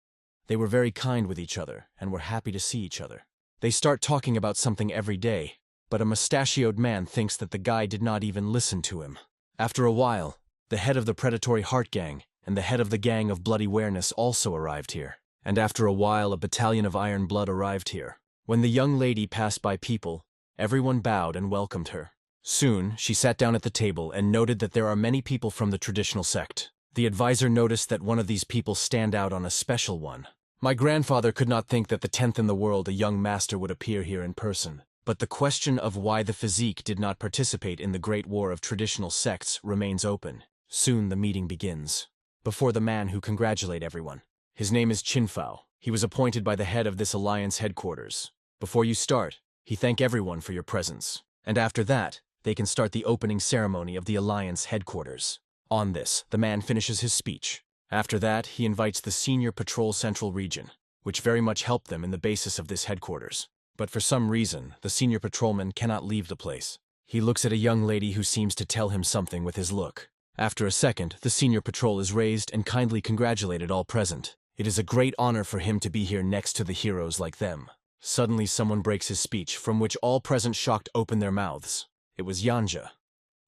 They were very kind with each other and were happy to see each other. They start talking about something every day, but a mustachioed man thinks that the guy did not even listen to him. After a while, the head of the Predatory Heart Gang and the head of the Gang of Bloody Awareness also arrived here. And after a while, a battalion of Iron Blood arrived here. When the young lady passed by people, everyone bowed and welcomed her. Soon, she sat down at the table and noted that there are many people from the traditional sect. The advisor noticed that one of these people stand out on a special one. My grandfather could not think that the 10th in the world a young master would appear here in person. But the question of why the physique did not participate in the Great War of Traditional Sects remains open. Soon the meeting begins. Before the man who congratulate everyone. His name is Chinfao. He was appointed by the head of this alliance headquarters. Before you start, he thank everyone for your presence. And after that, they can start the opening ceremony of the alliance headquarters. On this, the man finishes his speech. After that, he invites the Senior Patrol Central Region, which very much helped them in the basis of this headquarters. But for some reason, the senior patrolman cannot leave the place. He looks at a young lady who seems to tell him something with his look. After a second, the senior patrol is raised and kindly congratulated all present. It is a great honor for him to be here next to the heroes like them. Suddenly someone breaks his speech, from which all present shocked open their mouths. It was Yanja.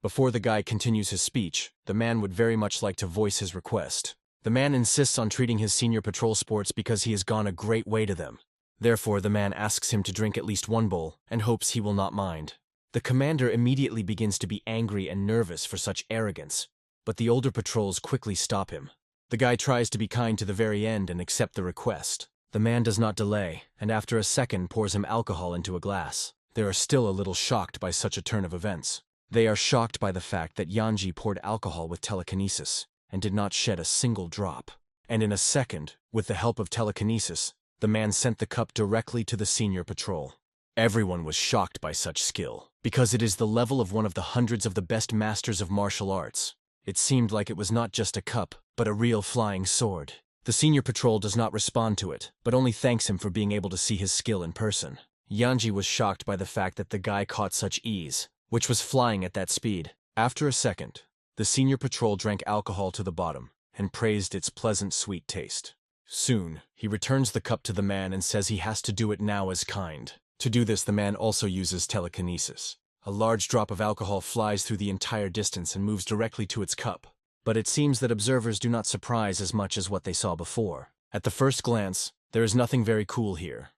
Before the guy continues his speech, the man would very much like to voice his request. The man insists on treating his senior patrol sports because he has gone a great way to them. Therefore, the man asks him to drink at least one bowl and hopes he will not mind. The commander immediately begins to be angry and nervous for such arrogance, but the older patrols quickly stop him. The guy tries to be kind to the very end and accept the request. The man does not delay, and after a second pours him alcohol into a glass. They are still a little shocked by such a turn of events. They are shocked by the fact that Yanji poured alcohol with telekinesis and did not shed a single drop. And in a second, with the help of telekinesis, the man sent the cup directly to the senior patrol. Everyone was shocked by such skill, because it is the level of one of the hundreds of the best masters of martial arts. It seemed like it was not just a cup, but a real flying sword. The senior patrol does not respond to it, but only thanks him for being able to see his skill in person. Yanji was shocked by the fact that the guy caught such ease, which was flying at that speed. After a second, the senior patrol drank alcohol to the bottom and praised its pleasant sweet taste. Soon, he returns the cup to the man and says he has to do it now as kind. To do this, the man also uses telekinesis. A large drop of alcohol flies through the entire distance and moves directly to its cup. But it seems that observers do not surprise as much as what they saw before. At the first glance, there is nothing very cool here.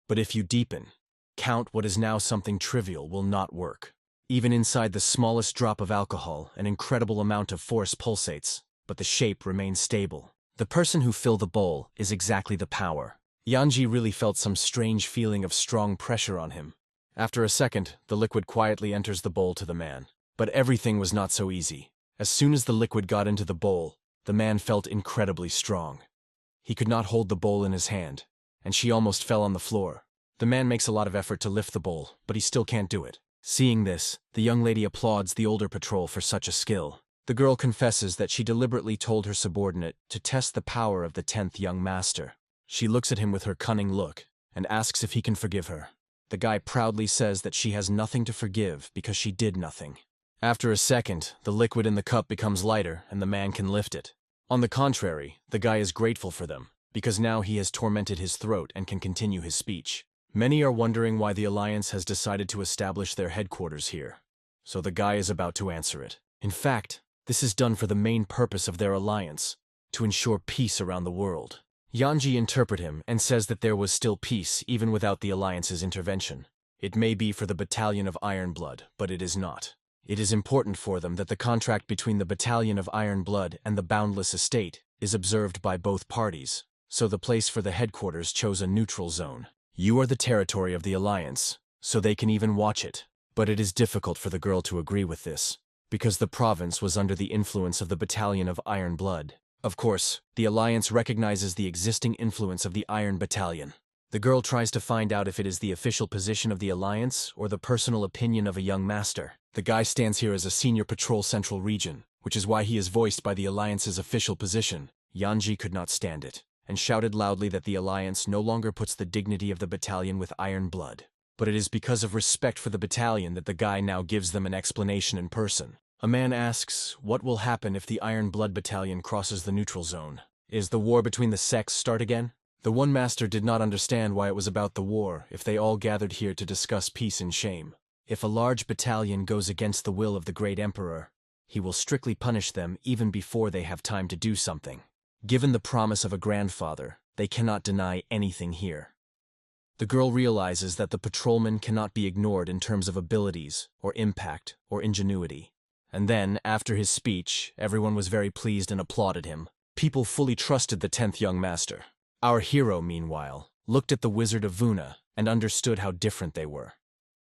But if you deepen, count what is now something trivial will not work. Even inside the smallest drop of alcohol, an incredible amount of force pulsates, but the shape remains stable. The person who filled the bowl is exactly the power. Yanji really felt some strange feeling of strong pressure on him. After a second, the liquid quietly enters the bowl to the man. But everything was not so easy. As soon as the liquid got into the bowl, the man felt incredibly strong. He could not hold the bowl in his hand, and she almost fell on the floor. The man makes a lot of effort to lift the bowl, but he still can't do it. Seeing this, the young lady applauds the older patrol for such a skill. The girl confesses that she deliberately told her subordinate to test the power of the 10th young master. She looks at him with her cunning look and asks if he can forgive her. The guy proudly says that she has nothing to forgive because she did nothing. After a second, the liquid in the cup becomes lighter and the man can lift it. On the contrary, the guy is grateful for them because now he has tormented his throat and can continue his speech. Many are wondering why the Alliance has decided to establish their headquarters here. So the guy is about to answer it. In fact, this is done for the main purpose of their alliance, to ensure peace around the world. Yanji interprets him and says that there was still peace even without the Alliance's intervention. It may be for the Battalion of Iron Blood, but it is not. It is important for them that the contract between the Battalion of Iron Blood and the Boundless Estate is observed by both parties, so the place for the headquarters chose a neutral zone. You are the territory of the Alliance, so they can even watch it. But it is difficult for the girl to agree with this, because the province was under the influence of the Battalion of Iron Blood. Of course, the Alliance recognizes the existing influence of the Iron Battalion. The girl tries to find out if it is the official position of the Alliance or the personal opinion of a young master. The guy stands here as a senior patrol central region, which is why he is voiced by the Alliance's official position. Yanji could not stand it, and shouted loudly that the Alliance no longer puts the dignity of the battalion with Iron Blood. But it is because of respect for the battalion that the guy now gives them an explanation in person. A man asks, what will happen if the Iron Blood Battalion crosses the neutral zone? Is the war between the sects start again? The one master did not understand why it was about the war if they all gathered here to discuss peace and shame. If a large battalion goes against the will of the great emperor, he will strictly punish them even before they have time to do something. Given the promise of a grandfather, they cannot deny anything here. The girl realizes that the patrolman cannot be ignored in terms of abilities, or impact, or ingenuity. And then, after his speech, everyone was very pleased and applauded him. People fully trusted the 10th young master. Our hero, meanwhile, looked at the Wizard of Vuna and understood how different they were.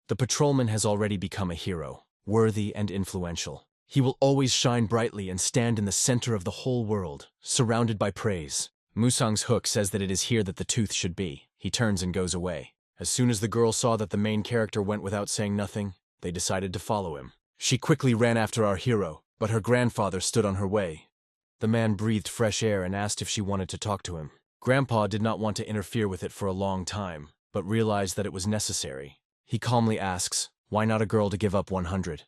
The patrolman has already become a hero, worthy and influential. He will always shine brightly and stand in the center of the whole world, surrounded by praise. Musang's hook says that it is here that the tooth should be. He turns and goes away. As soon as the girl saw that the main character went without saying nothing, they decided to follow him. She quickly ran after our hero, but her grandfather stood on her way. The man breathed fresh air and asked if she wanted to talk to him. Grandpa did not want to interfere with it for a long time, but realized that it was necessary. He calmly asks, why not a girl to give up 100?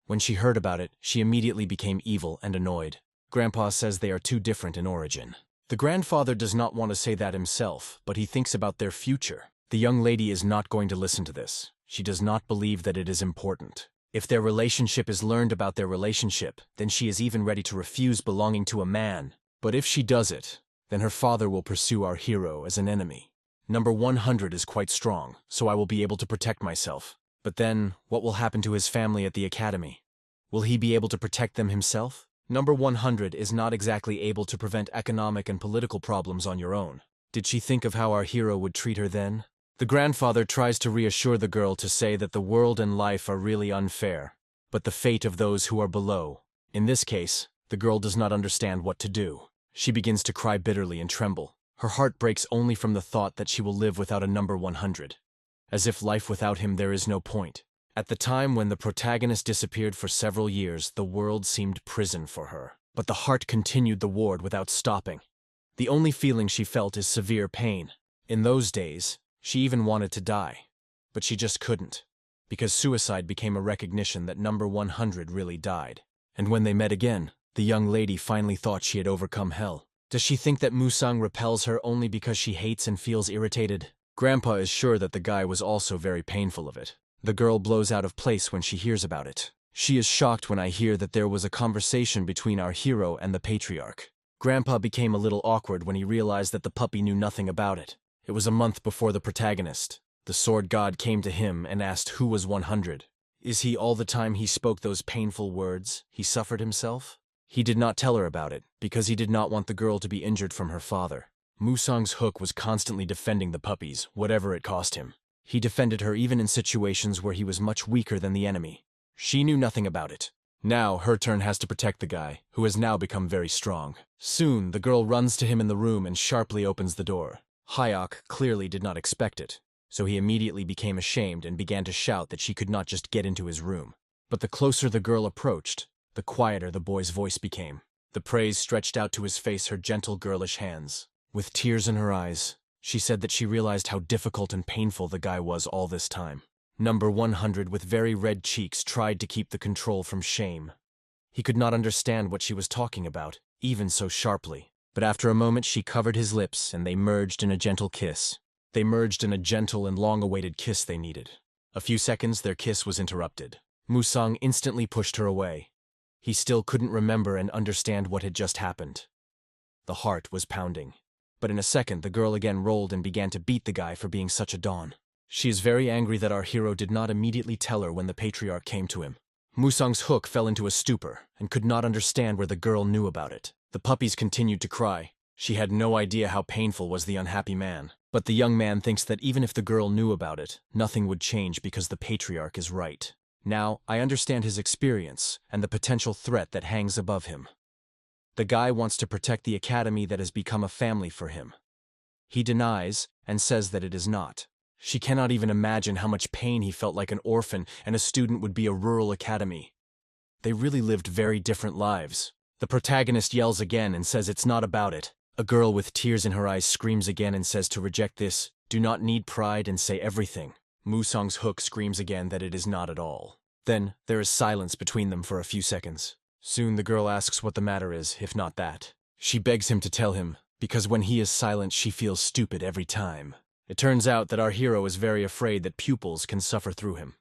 When she heard about it, she immediately became evil and annoyed. Grandpa says they are too different in origin. The grandfather does not want to say that himself, but he thinks about their future. The young lady is not going to listen to this. She does not believe that it is important. If their relationship is learned about their relationship, then she is even ready to refuse belonging to a man. But if she does it, then her father will pursue our hero as an enemy. Number 100 is quite strong, so I will be able to protect myself. But then, what will happen to his family at the academy? Will he be able to protect them himself? Number 100 is not exactly able to prevent economic and political problems on your own. Did she think of how our hero would treat her then? The grandfather tries to reassure the girl to say that the world and life are really unfair, but the fate of those who are below. In this case, the girl does not understand what to do. She begins to cry bitterly and tremble. Her heart breaks only from the thought that she will live without a number 100. As if life without him there is no point. At the time when the protagonist disappeared for several years, the world seemed prison for her. But the heart continued the ward without stopping. The only feeling she felt is severe pain. In those days, she even wanted to die. But she just couldn't, because suicide became a recognition that number 100 really died. And when they met again, the young lady finally thought she had overcome hell. Does she think that Musang repels her only because she hates and feels irritated? Grandpa is sure that the guy was also very painful of it. The girl blows out of place when she hears about it. She is shocked when I hear that there was a conversation between our hero and the patriarch. Grandpa became a little awkward when he realized that the puppy knew nothing about it. It was a month before the protagonist. The sword god came to him and asked who was 100. Is he all the time he spoke those painful words, he suffered himself? He did not tell her about it, because he did not want the girl to be injured from her father. Musang's hook was constantly defending the puppies, whatever it cost him. He defended her even in situations where he was much weaker than the enemy. She knew nothing about it. Now, her turn has to protect the guy, who has now become very strong. Soon, the girl runs to him in the room and sharply opens the door. Hyok clearly did not expect it, so he immediately became ashamed and began to shout that she could not just get into his room. But the closer the girl approached, the quieter the boy's voice became. The praise stretched out to his face her gentle girlish hands. With tears in her eyes, she said that she realized how difficult and painful the guy was all this time. Number 100 with very red cheeks tried to keep the control from shame. He could not understand what she was talking about, even so sharply. But after a moment she covered his lips and they merged in a gentle kiss. They merged in a gentle and long-awaited kiss they needed. A few seconds their kiss was interrupted. Musang instantly pushed her away. He still couldn't remember and understand what had just happened. The heart was pounding. But in a second the girl again rolled and began to beat the guy for being such a don. She is very angry that our hero did not immediately tell her when the patriarch came to him. Musang's hook fell into a stupor and could not understand where the girl knew about it. The puppies continued to cry. She had no idea how painful was the unhappy man. But the young man thinks that even if the girl knew about it, nothing would change because the patriarch is right. Now, I understand his experience and the potential threat that hangs above him. The guy wants to protect the academy that has become a family for him. He denies and says that it is not. She cannot even imagine how much pain he felt like an orphan and a student would be a rural academy. They really lived very different lives. The protagonist yells again and says it's not about it. A girl with tears in her eyes screams again and says to reject this, do not need pride and say everything. Musang's hook screams again that it is not at all. Then, there is silence between them for a few seconds. Soon the girl asks what the matter is, if not that. She begs him to tell him, because when he is silent she feels stupid every time. It turns out that our hero is very afraid that pupils can suffer through him.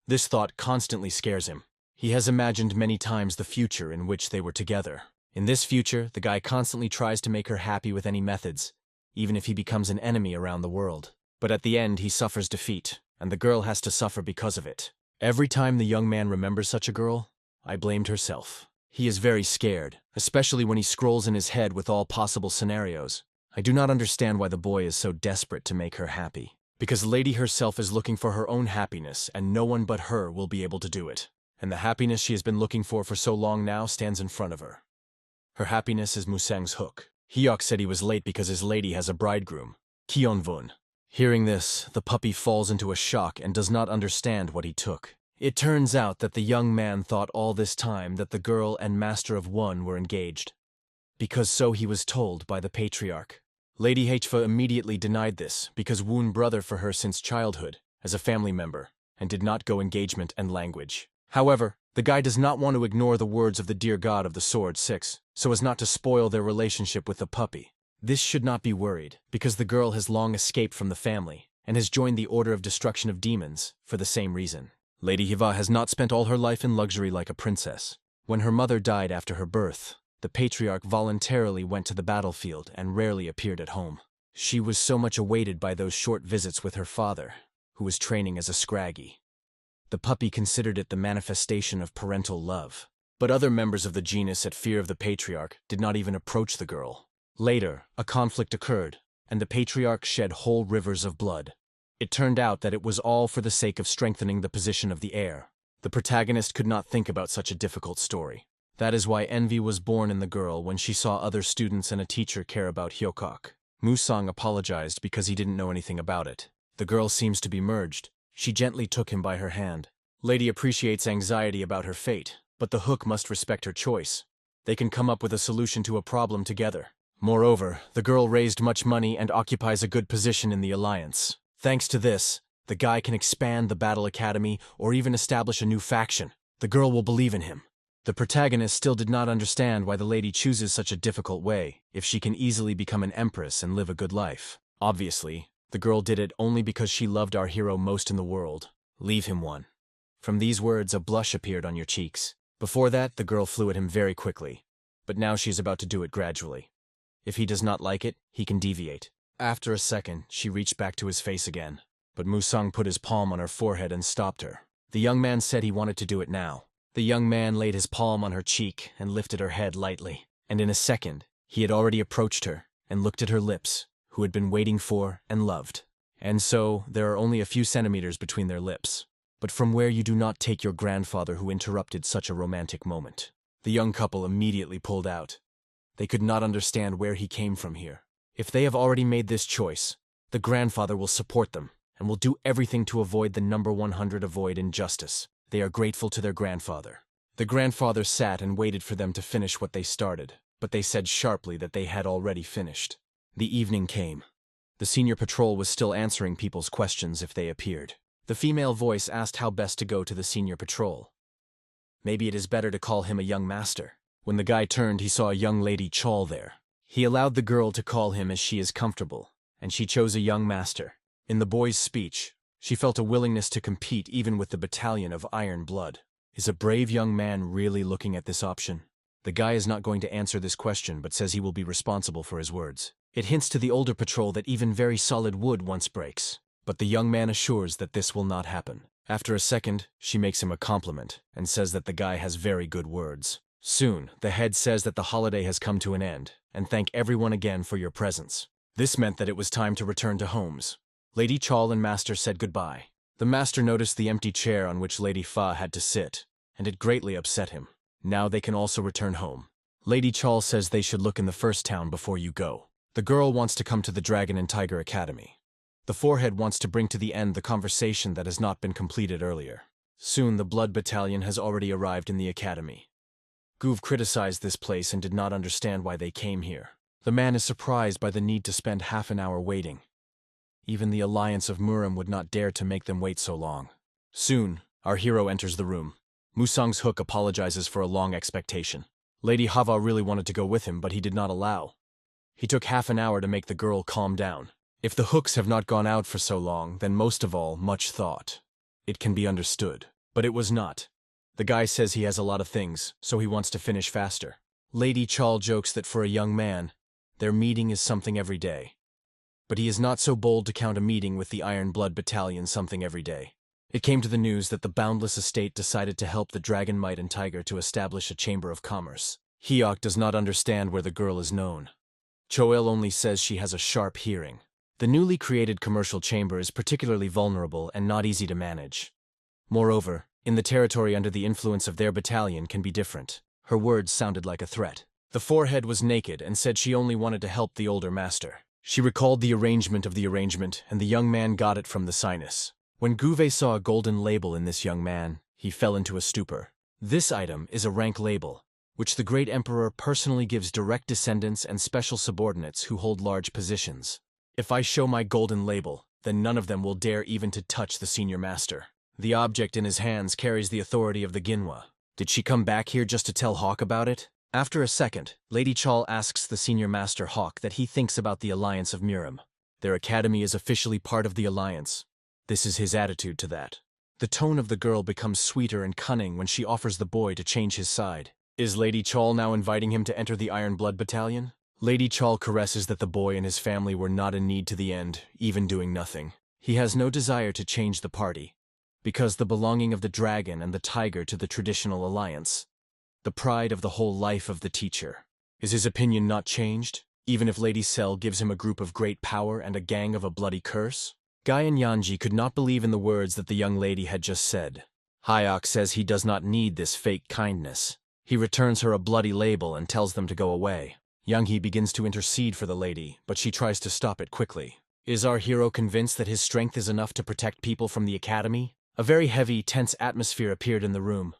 This thought constantly scares him. He has imagined many times the future in which they were together. In this future, the guy constantly tries to make her happy with any methods, even if he becomes an enemy around the world. But at the end he suffers defeat, and the girl has to suffer because of it. Every time the young man remembers such a girl, I blamed herself. He is very scared, especially when he scrolls in his head with all possible scenarios. I do not understand why the boy is so desperate to make her happy. Because Lady herself is looking for her own happiness, and no one but her will be able to do it. And the happiness she has been looking for so long now stands in front of her. Her happiness is Musang's hook. Hyok said he was late because his lady has a bridegroom, Kyonvun. Hearing this, the puppy falls into a shock and does not understand what he took. It turns out that the young man thought all this time that the girl and Master of One were engaged. Because so he was told by the patriarch. Lady Hfa immediately denied this because Woon brother for her since childhood, as a family member, and did not go engagement and language. However, the guy does not want to ignore the words of the dear god of the sword 6, so as not to spoil their relationship with the puppy. This should not be worried, because the girl has long escaped from the family, and has joined the Order of Destruction of Demons for the same reason. Lady Hiva has not spent all her life in luxury like a princess. When her mother died after her birth, the patriarch voluntarily went to the battlefield and rarely appeared at home. She was so much awaited by those short visits with her father, who was training as a scraggy. The puppy considered it the manifestation of parental love. But other members of the genus, at fear of the patriarch, did not even approach the girl. Later, a conflict occurred, and the patriarch shed whole rivers of blood. It turned out that it was all for the sake of strengthening the position of the heir. The protagonist could not think about such a difficult story. That is why envy was born in the girl when she saw other students and a teacher care about Hyokok. Musang apologized because he didn't know anything about it. The girl seems to be merged. She gently took him by her hand. Lady appreciates anxiety about her fate, but the hook must respect her choice. They can come up with a solution to a problem together. Moreover, the girl raised much money and occupies a good position in the alliance. Thanks to this, the guy can expand the battle academy or even establish a new faction. The girl will believe in him. The protagonist still did not understand why the lady chooses such a difficult way, if she can easily become an empress and live a good life. Obviously, the girl did it only because she loved our hero most in the world. Leave him one. From these words, a blush appeared on your cheeks. Before that, the girl flew at him very quickly, but now she is about to do it gradually. If he does not like it, he can deviate. After a second, she reached back to his face again, but Musang put his palm on her forehead and stopped her. The young man said he wanted to do it now. The young man laid his palm on her cheek and lifted her head lightly, and in a second, he had already approached her and looked at her lips, who had been waiting for and loved. And so, there are only a few centimeters between their lips. But from where you do not take your grandfather who interrupted such a romantic moment. The young couple immediately pulled out. They could not understand where he came from here. If they have already made this choice, the grandfather will support them and will do everything to avoid the number 100 avoid injustice. They are grateful to their grandfather. The grandfather sat and waited for them to finish what they started, but they said sharply that they had already finished. The evening came. The senior patrol was still answering people's questions if they appeared. The female voice asked how best to go to the senior patrol. Maybe it is better to call him a young master. When the guy turned, he saw a young lady Chol there. He allowed the girl to call him as she is comfortable, and she chose a young master. In the boy's speech, she felt a willingness to compete even with the battalion of iron blood. Is a brave young man really looking at this option? The guy is not going to answer this question but says he will be responsible for his words. It hints to the older patrol that even very solid wood once breaks. But the young man assures that this will not happen. After a second, she makes him a compliment and says that the guy has very good words. Soon, the head says that the holiday has come to an end, and thank everyone again for your presence. This meant that it was time to return to homes. Lady Chol and Master said goodbye. The Master noticed the empty chair on which Lady Fa had to sit, and it greatly upset him. Now they can also return home. Lady Chol says they should look in the first town before you go. The girl wants to come to the Dragon and Tiger Academy. The forehead wants to bring to the end the conversation that has not been completed earlier. Soon the Blood Battalion has already arrived in the academy. Guv criticized this place and did not understand why they came here. The man is surprised by the need to spend half an hour waiting. Even the alliance of Murim would not dare to make them wait so long. Soon, our hero enters the room. Musang's Hook apologizes for a long expectation. Lady Hava really wanted to go with him, but he did not allow. He took half an hour to make the girl calm down. If the hooks have not gone out for so long, then most of all, much thought. It can be understood. But it was not. The guy says he has a lot of things, so he wants to finish faster. Lady Chol jokes that for a young man, their meeting is something every day. But he is not so bold to count a meeting with the Iron Blood Battalion something every day. It came to the news that the Boundless Estate decided to help the Dragon Might and Tiger to establish a chamber of commerce. Hyok does not understand where the girl is known. Choel only says she has a sharp hearing. The newly created commercial chamber is particularly vulnerable and not easy to manage. Moreover, in the territory under the influence of their battalion can be different. Her words sounded like a threat. The forehead was naked and said she only wanted to help the older master. She recalled the arrangement of the arrangement, and the young man got it from the sinus. When Guve saw a golden label in this young man, he fell into a stupor. This item is a rank label, which the great emperor personally gives direct descendants and special subordinates who hold large positions. If I show my golden label, then none of them will dare even to touch the senior master. The object in his hands carries the authority of the Ginwa. Did she come back here just to tell Hawk about it? After a second, Lady Chol asks the senior master Hawk that he thinks about the alliance of Murim. Their academy is officially part of the alliance. This is his attitude to that. The tone of the girl becomes sweeter and cunning when she offers the boy to change his side. Is Lady Chol now inviting him to enter the Iron Blood Battalion? Lady Chol caresses that the boy and his family were not in need to the end, even doing nothing. He has no desire to change the party, because the belonging of the dragon and the tiger to the traditional alliance, the pride of the whole life of the teacher. Is his opinion not changed, even if Lady Sel gives him a group of great power and a gang of a bloody curse? Guy and Yanji could not believe in the words that the young lady had just said. Hyok says he does not need this fake kindness. He returns her a bloody label and tells them to go away. Younghee begins to intercede for the lady, but she tries to stop it quickly. Is our hero convinced that his strength is enough to protect people from the academy? A very heavy, tense atmosphere appeared in the room.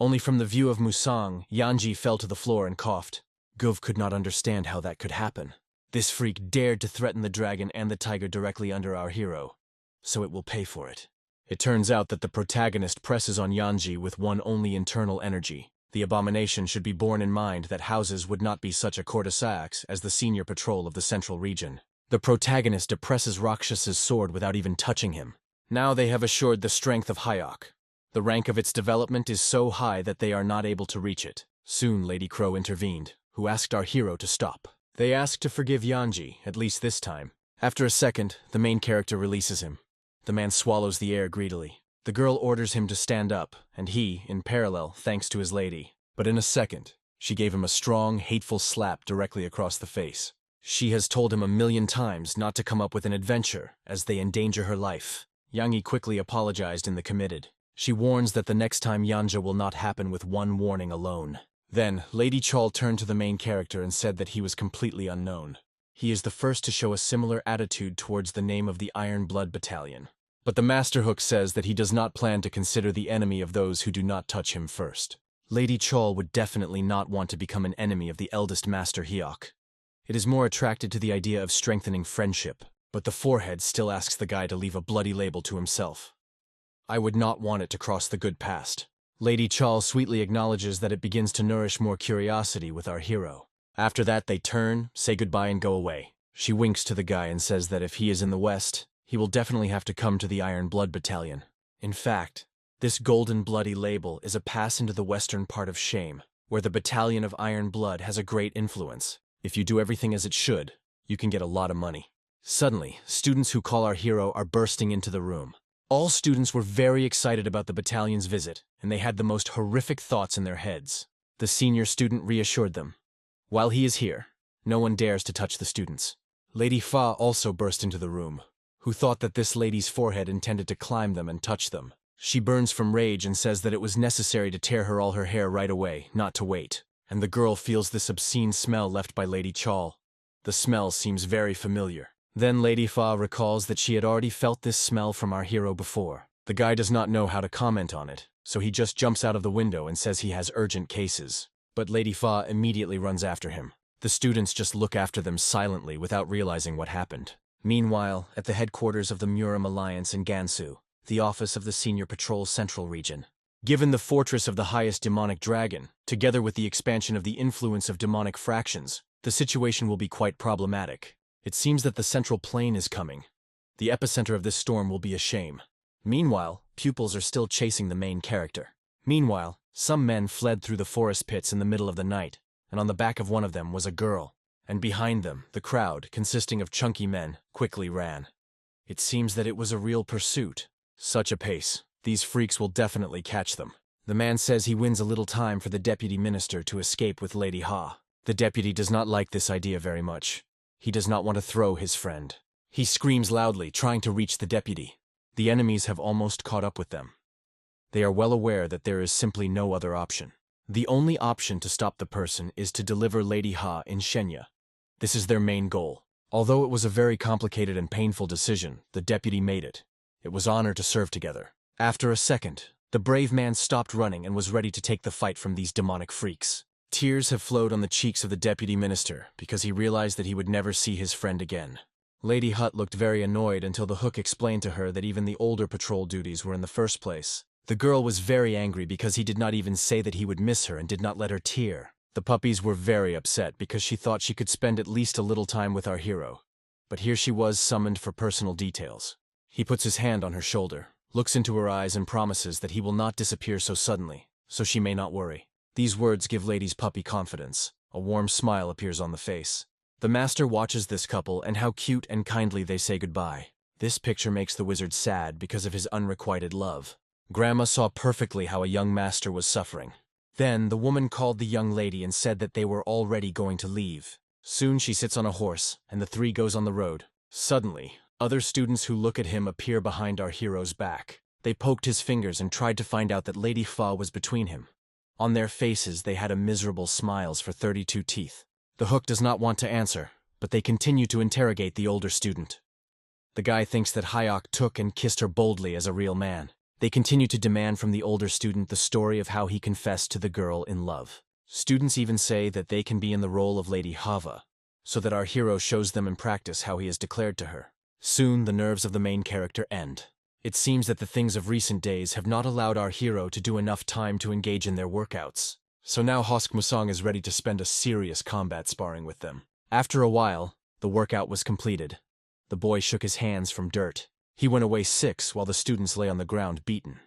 Only from the view of Musang, Yanji fell to the floor and coughed. Guv could not understand how that could happen. This freak dared to threaten the dragon and the tiger directly under our hero, so it will pay for it. It turns out that the protagonist presses on Yanji with one only internal energy. The abomination should be borne in mind that houses would not be such a cul-de-sac as the senior patrol of the central region. The protagonist depresses Rakshas's sword without even touching him. Now they have assured the strength of Hyok. The rank of its development is so high that they are not able to reach it. Soon Lady Crow intervened, who asked our hero to stop. They ask to forgive Yanji, at least this time. After a second, the main character releases him. The man swallows the air greedily. The girl orders him to stand up, and he, in parallel, thanks to his lady. But in a second, she gave him a strong, hateful slap directly across the face. She has told him 1,000,000 times not to come up with an adventure, as they endanger her life. Yangi quickly apologized in the committed. She warns that the next time Yanja will not happen with one warning alone. Then, Lady Chol turned to the main character and said that he was completely unknown. He is the first to show a similar attitude towards the name of the Iron Blood Battalion. But the Master Hook says that he does not plan to consider the enemy of those who do not touch him first. Lady Chol would definitely not want to become an enemy of the eldest Master Hyok. It is more attracted to the idea of strengthening friendship, but the forehead still asks the guy to leave a bloody label to himself. I would not want it to cross the good past. Lady Chol sweetly acknowledges that it begins to nourish more curiosity with our hero. After that, they turn, say goodbye, and go away. She winks to the guy and says that if he is in the West, he will definitely have to come to the Iron Blood Battalion. In fact, this golden bloody label is a pass into the western part of Shame, where the Battalion of Iron Blood has a great influence. If you do everything as it should, you can get a lot of money. Suddenly, students who call our hero are bursting into the room. All students were very excited about the battalion's visit, and they had the most horrific thoughts in their heads. The senior student reassured them. While he is here, no one dares to touch the students. Lady Fa also burst into the room, who thought that this lady's forehead intended to climb them and touch them. She burns from rage and says that it was necessary to tear her all her hair right away, not to wait. And the girl feels this obscene smell left by Lady Chol. The smell seems very familiar. Then Lady Fa recalls that she had already felt this smell from our hero before. The guy does not know how to comment on it, so he just jumps out of the window and says he has urgent cases. But Lady Fa immediately runs after him. The students just look after them silently without realizing what happened. Meanwhile, at the headquarters of the Muram Alliance in Gansu, the office of the Senior Patrol Central Region. Given the fortress of the highest demonic dragon, together with the expansion of the influence of demonic fractions, the situation will be quite problematic. It seems that the central plane is coming. The epicenter of this storm will be a shame. Meanwhile, pupils are still chasing the main character. Meanwhile, some men fled through the forest pits in the middle of the night, and on the back of one of them was a girl. And behind them, the crowd, consisting of chunky men, quickly ran. It seems that it was a real pursuit. Such a pace. These freaks will definitely catch them. The man says he wins a little time for the deputy minister to escape with Lady Ha. The deputy does not like this idea very much. He does not want to throw his friend. He screams loudly, trying to reach the deputy. The enemies have almost caught up with them. They are well aware that there is simply no other option. The only option to stop the person is to deliver Lady Ha in Shenya. This is their main goal. Although it was a very complicated and painful decision, the deputy made it. It was honor to serve together. After a second, the brave man stopped running and was ready to take the fight from these demonic freaks. Tears have flowed on the cheeks of the deputy minister because he realized that he would never see his friend again. Lady Hut looked very annoyed until the Hook explained to her that even the older patrol duties were in the first place. The girl was very angry because he did not even say that he would miss her and did not let her tear. The puppies were very upset because she thought she could spend at least a little time with our hero. But here she was summoned for personal details. He puts his hand on her shoulder, looks into her eyes and promises that he will not disappear so suddenly, so she may not worry. These words give Lady's puppy confidence. A warm smile appears on the face. The master watches this couple and how cute and kindly they say goodbye. This picture makes the wizard sad because of his unrequited love. Grandma saw perfectly how a young master was suffering. Then the woman called the young lady and said that they were already going to leave. Soon she sits on a horse, and the three goes on the road. Suddenly, other students who look at him appear behind our hero's back. They poked his fingers and tried to find out that Lady Fa was between him. On their faces they had miserable smiles for 32 teeth. The Hook does not want to answer, but they continue to interrogate the older student. The guy thinks that Hyok took and kissed her boldly as a real man. They continue to demand from the older student the story of how he confessed to the girl in love. Students even say that they can be in the role of Lady Hava, so that our hero shows them in practice how he has declared to her. Soon the nerves of the main character end. It seems that the things of recent days have not allowed our hero to do enough time to engage in their workouts. So now Hosk Musang is ready to spend a serious combat sparring with them. After a while, the workout was completed. The boy shook his hands from dirt. He went away 6 while the students lay on the ground beaten.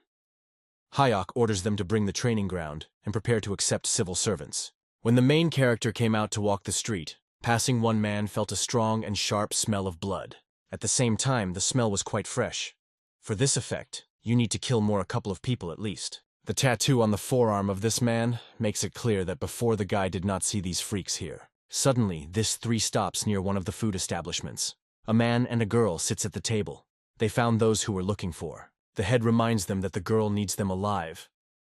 Hyok orders them to bring the training ground and prepare to accept civil servants. When the main character came out to walk the street, passing one man felt a strong and sharp smell of blood. At the same time, the smell was quite fresh. For this effect, you need to kill a couple of people at least. The tattoo on the forearm of this man makes it clear that before the guy did not see these freaks here. Suddenly, this 3 stops near one of the food establishments. A man and a girl sits at the table. They found those who were looking for. The head reminds them that the girl needs them alive.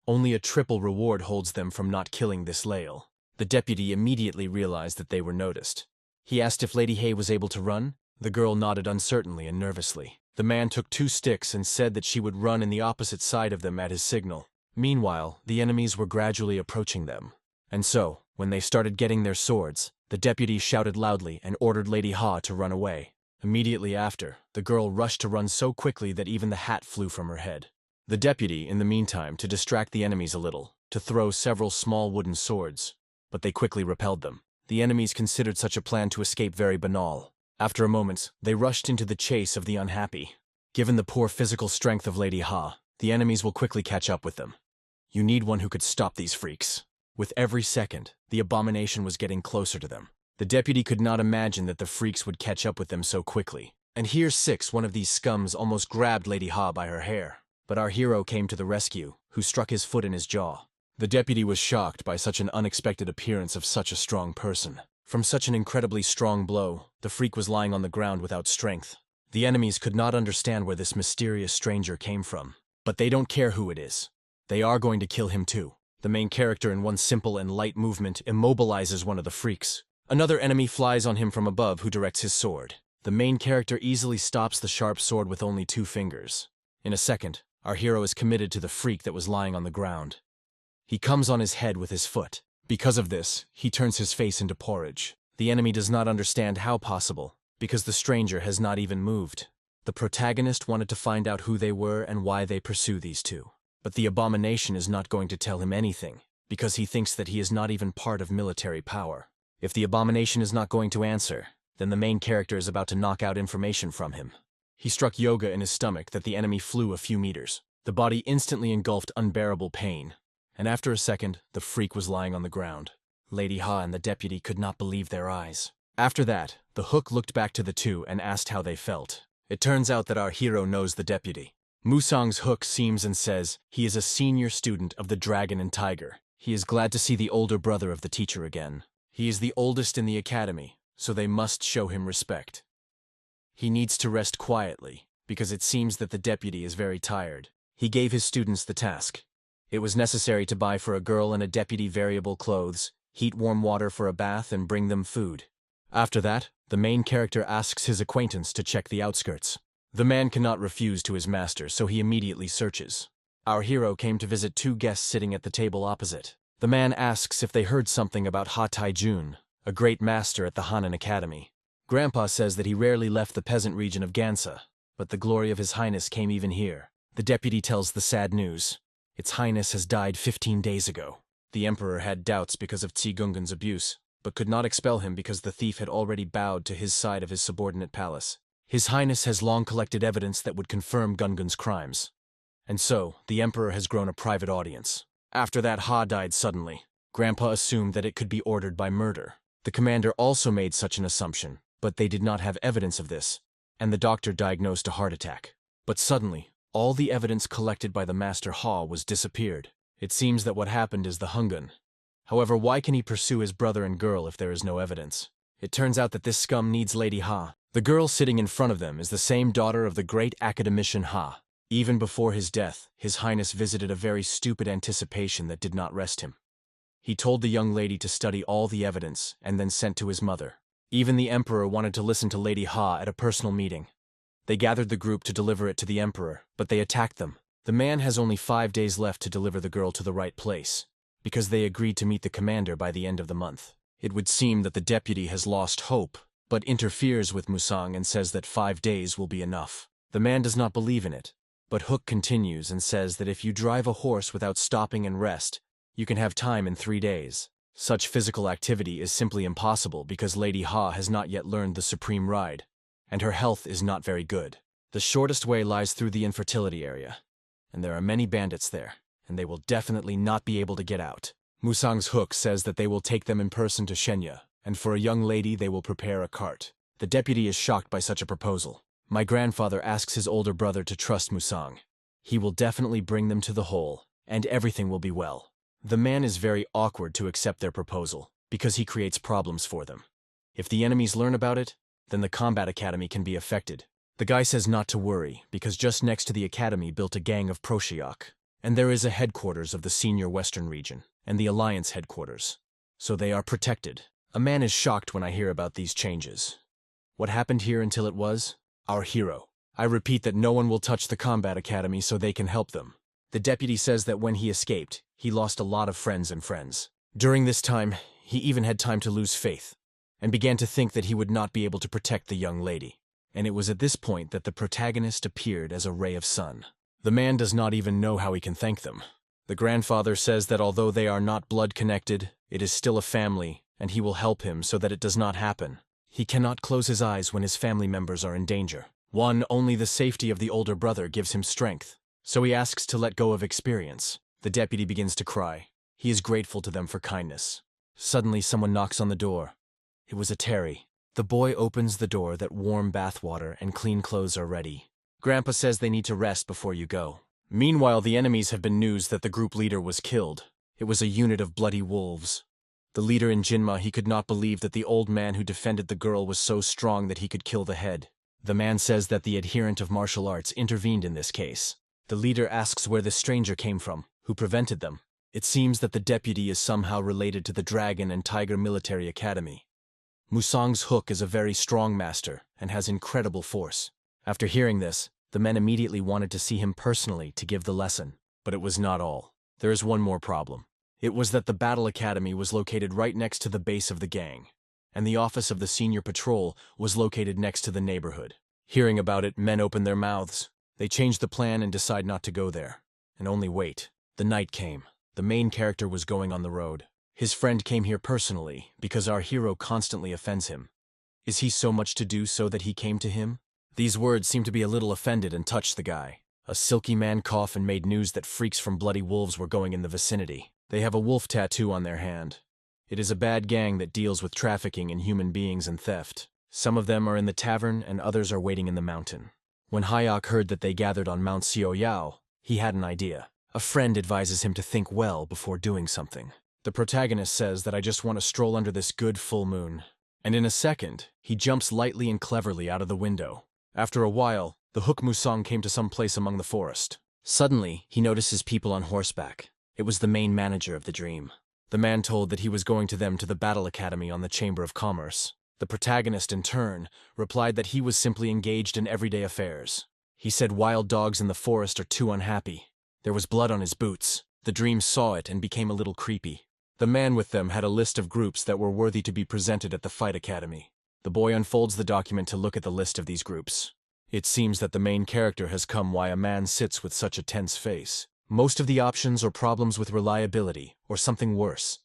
Only a triple reward holds them from not killing this Lael. The deputy immediately realized that they were noticed. He asked if Lady Hay was able to run. The girl nodded uncertainly and nervously. The man took 2 sticks and said that she would run in the opposite side of them at his signal. Meanwhile, the enemies were gradually approaching them. And so, when they started getting their swords, the deputy shouted loudly and ordered Lady Ha to run away. Immediately after, the girl rushed to run so quickly that even the hat flew from her head. The deputy, in the meantime, to distract the enemies a little, to throw several small wooden swords, but they quickly repelled them. The enemies considered such a plan to escape very banal. After a moment, they rushed into the chase of the unhappy. Given the poor physical strength of Lady Ha, the enemies will quickly catch up with them. You need one who could stop these freaks. With every second, the abomination was getting closer to them. The deputy could not imagine that the freaks would catch up with them so quickly. And here 6, one of these scums almost grabbed Lady Ha by her hair. But our hero came to the rescue, who struck his foot in his jaw. The deputy was shocked by such an unexpected appearance of such a strong person. From such an incredibly strong blow, the freak was lying on the ground without strength. The enemies could not understand where this mysterious stranger came from. But they don't care who it is. They are going to kill him too. The main character in one simple and light movement immobilizes one of the freaks. Another enemy flies on him from above who directs his sword. The main character easily stops the sharp sword with only 2 fingers. In a second, our hero is committed to the freak that was lying on the ground. He comes on his head with his foot. Because of this, he turns his face into porridge. The enemy does not understand how possible, because the stranger has not even moved. The protagonist wanted to find out who they were and why they pursue these 2. But the abomination is not going to tell him anything, because he thinks that he is not even part of military power. If the abomination is not going to answer, then the main character is about to knock out information from him. He struck Yoga in his stomach that the enemy flew a few meters. The body instantly engulfed unbearable pain, and after a second, the freak was lying on the ground. Lady Ha and the deputy could not believe their eyes. After that, the hook looked back to the 2 and asked how they felt. It turns out that our hero knows the deputy. Musang's hook seems and says he is a senior student of the Dragon and Tiger. He is glad to see the older brother of the teacher again. He is the oldest in the academy, so they must show him respect. He needs to rest quietly, because it seems that the deputy is very tired. He gave his students the task. It was necessary to buy for a girl and a deputy variable clothes, heat warm water for a bath, and bring them food. After that, the main character asks his acquaintance to check the outskirts. The man cannot refuse to his master, so he immediately searches. Our hero came to visit 2 guests sitting at the table opposite. The man asks if they heard something about Ha Tai-jun, a great master at the Hanan Academy. Grandpa says that he rarely left the peasant region of Gansa, but the glory of His Highness came even here. The deputy tells the sad news. Its Highness has died 15 days ago. The emperor had doubts because of Tsi Gungan's abuse, but could not expel him because the thief had already bowed to his side of his subordinate palace. His Highness has long collected evidence that would confirm Gungan's crimes. And so, the emperor has grown a private audience. After that, Ha died suddenly. Grandpa assumed that it could be ordered by murder. The commander also made such an assumption, but they did not have evidence of this, and the doctor diagnosed a heart attack. But suddenly, all the evidence collected by the Master Ha was disappeared. It seems that what happened is the Hungan. However, why can he pursue his brother and girl if there is no evidence? It turns out that this scum needs Lady Ha. The girl sitting in front of them is the same daughter of the great academician Ha. Even before his death, His Highness visited a very stupid anticipation that did not rest him. He told the young lady to study all the evidence and then sent to his mother. Even the emperor wanted to listen to Lady Ha at a personal meeting. They gathered the group to deliver it to the emperor, but they attacked them. The man has only 5 days left to deliver the girl to the right place, because they agreed to meet the commander by the end of the month. It would seem that the deputy has lost hope, but interferes with Musang and says that 5 days will be enough. The man does not believe in it, but Hook continues and says that if you drive a horse without stopping and rest, You can have time in 3 days. Such physical activity is simply impossible because Lady Ha has not yet learned the supreme ride, and her health is not very good. The shortest way lies through the infertility area, and there are many bandits there, and they will definitely not be able to get out. Musang's hook says that they will take them in person to Shenya, and for a young lady they will prepare a cart. The deputy is shocked by such a proposal. My grandfather asks his older brother to trust Musang. He will definitely bring them to the hole, and everything will be well. The man is very awkward to accept their proposal, because he creates problems for them. If the enemies learn about it, then the combat academy can be affected. The guy says not to worry, because just next to the academy built a gang of Proshiok, and there is a headquarters of the senior western region, and the alliance headquarters. So they are protected. A man is shocked when I hear about these changes. What happened here until it was? Our hero. I repeat that no one will touch the combat academy so they can help them. The deputy says that when he escaped, he lost a lot of friends. During this time, he even had time to lose faith, and began to think that he would not be able to protect the young lady. And it was at this point that the protagonist appeared as a ray of sun. The man does not even know how he can thank them. The grandfather says that although they are not blood-connected, it is still a family, and he will help him so that it does not happen. He cannot close his eyes when his family members are in danger. Only the safety of the older brother gives him strength. So he asks to let go of experience. The deputy begins to cry. He is grateful to them for kindness. Suddenly someone knocks on the door. It was a Terry. The boy opens the door that warm bathwater and clean clothes are ready. Grandpa says they need to rest before you go. Meanwhile, the enemies have been news that the group leader was killed. It was a unit of bloody wolves. The leader in Jinma, he could not believe that the old man who defended the girl was so strong that he could kill the head. The man says that the adherent of martial arts intervened in this case. The leader asks where the stranger came from, who prevented them. It seems that the deputy is somehow related to the Dragon and Tiger Military Academy. Musang's hook is a very strong master and has incredible force. After hearing this, the men immediately wanted to see him personally to give the lesson. But it was not all. There is one more problem. It was that the Battle Academy was located right next to the base of the gang, and the office of the senior patrol was located next to the neighborhood. Hearing about it, men opened their mouths. They changed the plan and decide not to go there, and only wait. The night came. The main character was going on the road. His friend came here personally, because our hero constantly offends him. Is he so much to do so that he came to him? These words seemed to be a little offended and touched the guy. A silky man coughed and made news that freaks from bloody wolves were going in the vicinity. They have a wolf tattoo on their hand. It is a bad gang that deals with trafficking in human beings and theft. Some of them are in the tavern and others are waiting in the mountain. When Hayek heard that they gathered on Mount Xiaoyao, he had an idea. A friend advises him to think well before doing something. The protagonist says that I just want to stroll under this good full moon. And in a second, he jumps lightly and cleverly out of the window. After a while, the hook Musang came to some place among the forest. Suddenly, he notices people on horseback. It was the main manager of the dream. The man told that he was going to them to the Battle Academy on the Chamber of Commerce. The protagonist, in turn, replied that he was simply engaged in everyday affairs. He said wild dogs in the forest are too unhappy. There was blood on his boots. The dream saw it and became a little creepy. The man with them had a list of groups that were worthy to be presented at the Fight Academy. The boy unfolds the document to look at the list of these groups. It seems that the main character has come why a man sits with such a tense face. Most of the options are problems with reliability, or something worse.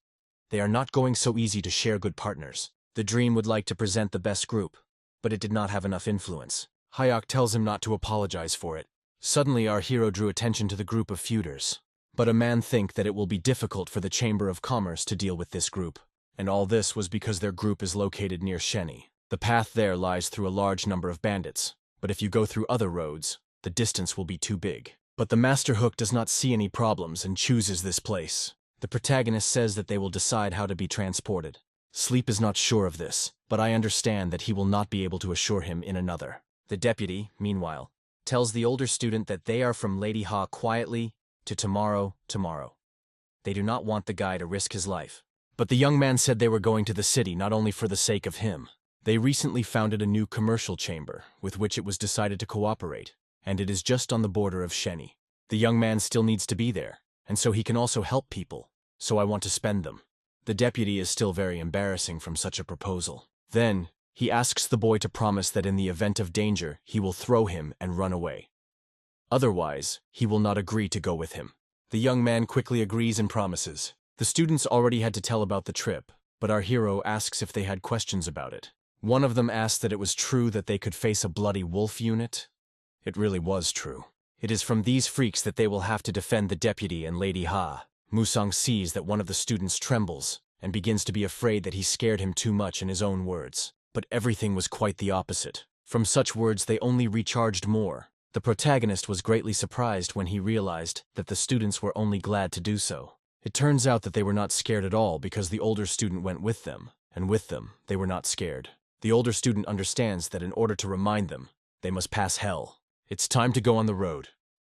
They are not going so easy to share good partners. The dream would like to present the best group, but it did not have enough influence. Hayek tells him not to apologize for it. Suddenly our hero drew attention to the group of feuders. But a man think that it will be difficult for the Chamber of Commerce to deal with this group. And all this was because their group is located near Sheni. The path there lies through a large number of bandits, but if you go through other roads, the distance will be too big. But the Master Hook does not see any problems and chooses this place. The protagonist says that they will decide how to be transported. Sleep is not sure of this, but I understand that he will not be able to assure him in another. The deputy, meanwhile, tells the older student that they are from Lady Ha quietly to tomorrow. They do not want the guy to risk his life. But the young man said they were going to the city not only for the sake of him. They recently founded a new commercial chamber, with which it was decided to cooperate, and it is just on the border of Sheni. The young man still needs to be there, and so he can also help people, so I want to spend them. The deputy is still very embarrassing from such a proposal. Then, he asks the boy to promise that in the event of danger, he will throw him and run away. Otherwise, he will not agree to go with him. The young man quickly agrees and promises. The students already had to tell about the trip, but our hero asks if they had questions about it. One of them asked that it was true that they could face a bloody wolf unit. It really was true. It is from these freaks that they will have to defend the deputy and Lady Ha. Musang sees that one of the students trembles and begins to be afraid that he scared him too much in his own words. But everything was quite the opposite. From such words they only recharged more. The protagonist was greatly surprised when he realized that the students were only glad to do so. It turns out that they were not scared at all because the older student went with them, and with them they were not scared. The older student understands that in order to remind them, they must pass hell. It's time to go on the road.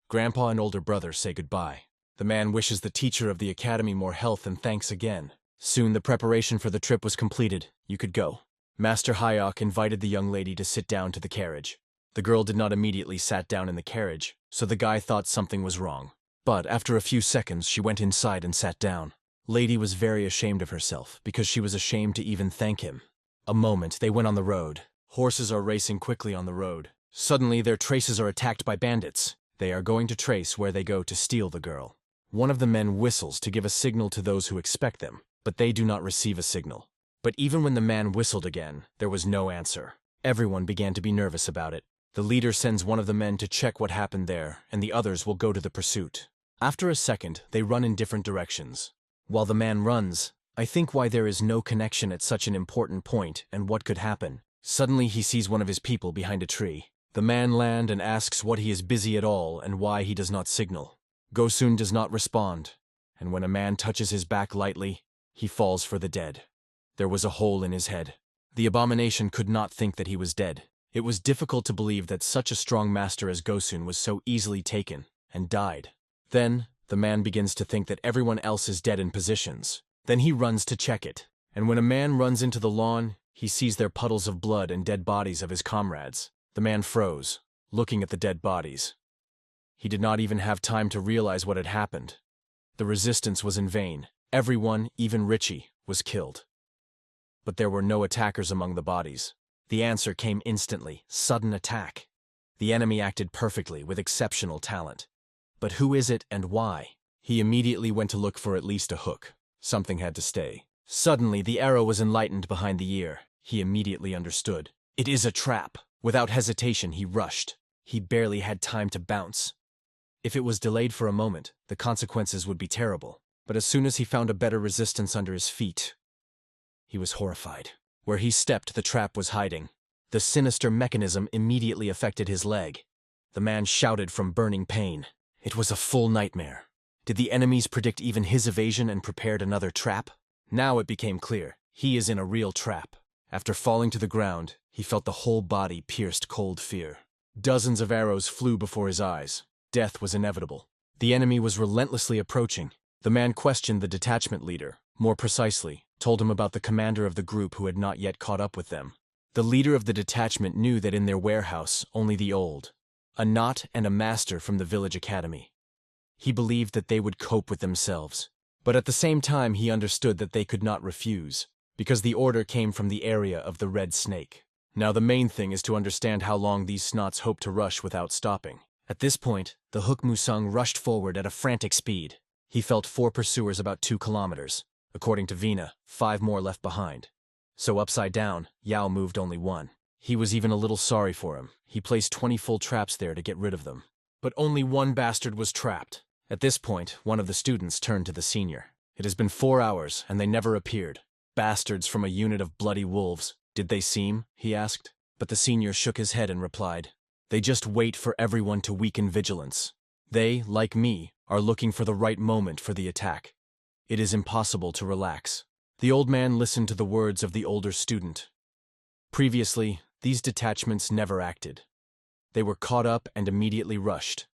Grandpa and older brother say goodbye. The man wishes the teacher of the academy more health and thanks again. Soon the preparation for the trip was completed. You could go. Master Hayok invited the young lady to sit down to the carriage. The girl did not immediately sat down in the carriage, so the guy thought something was wrong. But after a few seconds, she went inside and sat down. Lady was very ashamed of herself because she was ashamed to even thank him. A moment, they went on the road. Horses are racing quickly on the road. Suddenly, their traces are attacked by bandits. They are going to trace where they go to steal the girl. One of the men whistles to give a signal to those who expect them, but they do not receive a signal. But even when the man whistled again, there was no answer. Everyone began to be nervous about it. The leader sends one of the men to check what happened there, and the others will go to the pursuit. After a second, they run in different directions. While the man runs, I think why there is no connection at such an important point and what could happen. Suddenly he sees one of his people behind a tree. The man lands and asks what he is busy at all and why he does not signal. Gosun does not respond, and when a man touches his back lightly, he falls for the dead. There was a hole in his head. The abomination could not think that he was dead. It was difficult to believe that such a strong master as Gosun was so easily taken and died. Then, the man begins to think that everyone else is dead in positions. Then he runs to check it, and when a man runs into the lawn, he sees there puddles of blood and dead bodies of his comrades. The man froze, looking at the dead bodies. He did not even have time to realize what had happened. The resistance was in vain. Everyone, even Richie, was killed. But there were no attackers among the bodies. The answer came instantly: sudden attack. The enemy acted perfectly, with exceptional talent. But who is it and why? He immediately went to look for at least a hook. Something had to stay. Suddenly, the arrow was enlightened behind the ear. He immediately understood. It is a trap. Without hesitation, he rushed. He barely had time to bounce. If it was delayed for a moment, the consequences would be terrible. But as soon as he found a better resistance under his feet, he was horrified. Where he stepped, the trap was hiding. The sinister mechanism immediately affected his leg. The man shouted from burning pain. It was a full nightmare. Did the enemies predict even his evasion and prepared another trap? Now it became clear. He is in a real trap. After falling to the ground, he felt the whole body pierced cold fear. Dozens of arrows flew before his eyes. Death was inevitable. The enemy was relentlessly approaching. The man questioned the detachment leader. More precisely, told him about the commander of the group who had not yet caught up with them. The leader of the detachment knew that in their warehouse, only the old, a knot and a master from the village academy. He believed that they would cope with themselves. But at the same time he understood that they could not refuse, because the order came from the area of the red snake. Now the main thing is to understand how long these snots hope to rush without stopping. At this point, the Hook Musang rushed forward at a frantic speed. He felt 4 pursuers about 2 kilometers. According to Vina, 5 more left behind. So upside down, Yao moved only 1. He was even a little sorry for him. He placed 20 full traps there to get rid of them. But only 1 bastard was trapped. At this point, one of the students turned to the senior. It has been 4 hours, and they never appeared. Bastards from a unit of bloody wolves. Did they seem? He asked. But the senior shook his head and replied, they just wait for everyone to weaken vigilance. They, like me, are looking for the right moment for the attack. It is impossible to relax. The old man listened to the words of the older student. Previously, these detachments never acted. They were caught up and immediately rushed.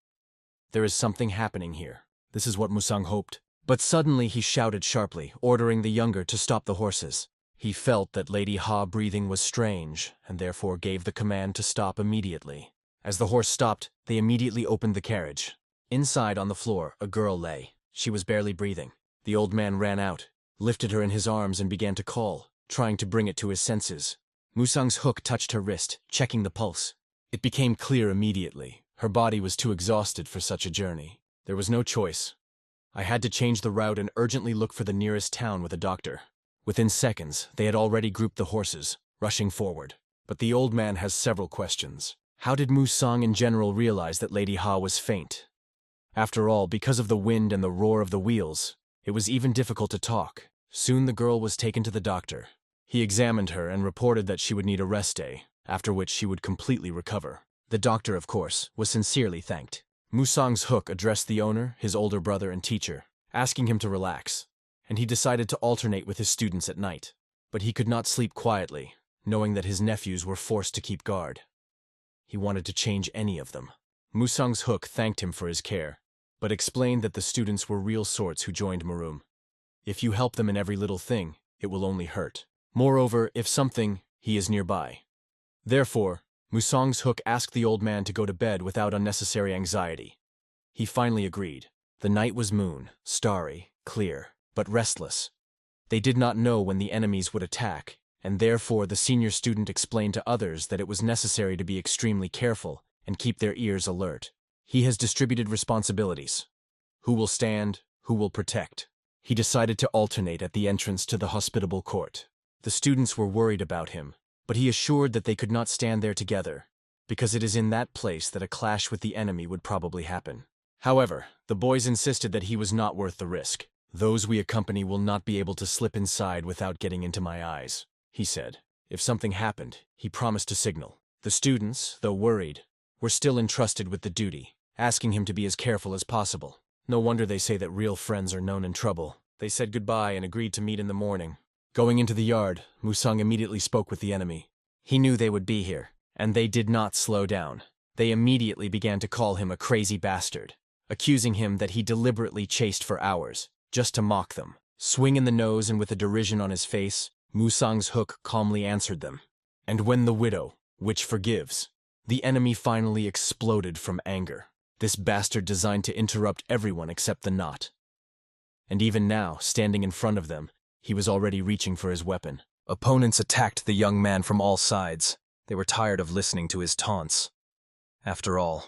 There is something happening here. This is what Musang hoped. But suddenly he shouted sharply, ordering the younger to stop the horses. He felt that Lady Ha breathing was strange, and therefore gave the command to stop immediately. As the horse stopped, they immediately opened the carriage. Inside, on the floor, a girl lay. She was barely breathing. The old man ran out, lifted her in his arms and began to call, trying to bring it to his senses. Musang's hook touched her wrist, checking the pulse. It became clear immediately. Her body was too exhausted for such a journey. There was no choice. I had to change the route and urgently look for the nearest town with a doctor. Within seconds, they had already grouped the horses, rushing forward. But the old man has several questions. How did Musang in general realize that Lady Ha was faint? After all, because of the wind and the roar of the wheels, it was even difficult to talk. Soon the girl was taken to the doctor. He examined her and reported that she would need a rest day, after which she would completely recover. The doctor, of course, was sincerely thanked. Musang's hook addressed the owner, his older brother, and teacher, asking him to relax, and he decided to alternate with his students at night. But he could not sleep quietly, knowing that his nephews were forced to keep guard. He wanted to change any of them. Musang's hook thanked him for his care, but explained that the students were real sorts who joined Maroom. If you help them in every little thing, it will only hurt. Moreover, if something, he is nearby. Therefore, Musang's hook asked the old man to go to bed without unnecessary anxiety. He finally agreed. The night was moon, starry, clear, but restless. They did not know when the enemies would attack, and therefore the senior student explained to others that it was necessary to be extremely careful and keep their ears alert. He has distributed responsibilities. Who will stand, who will protect? He decided to alternate at the entrance to the hospitable court. The students were worried about him, but he assured that they could not stand there together, because it is in that place that a clash with the enemy would probably happen. However, the boys insisted that he was not worth the risk. Those we accompany will not be able to slip inside without getting into my eyes, he said. If something happened, he promised to signal. The students, though worried, were still entrusted with the duty, asking him to be as careful as possible. No wonder they say that real friends are known in trouble. They said goodbye and agreed to meet in the morning. Going into the yard, Musang immediately spoke with the enemy. He knew they would be here, and they did not slow down. They immediately began to call him a crazy bastard, accusing him that he deliberately chased for hours, just to mock them. Swing in the nose and with a derision on his face, Musang's hook calmly answered them. And when the widow, which forgives, the enemy finally exploded from anger. This bastard designed to interrupt everyone except the knot. And even now, standing in front of them, he was already reaching for his weapon. Opponents attacked the young man from all sides. They were tired of listening to his taunts. After all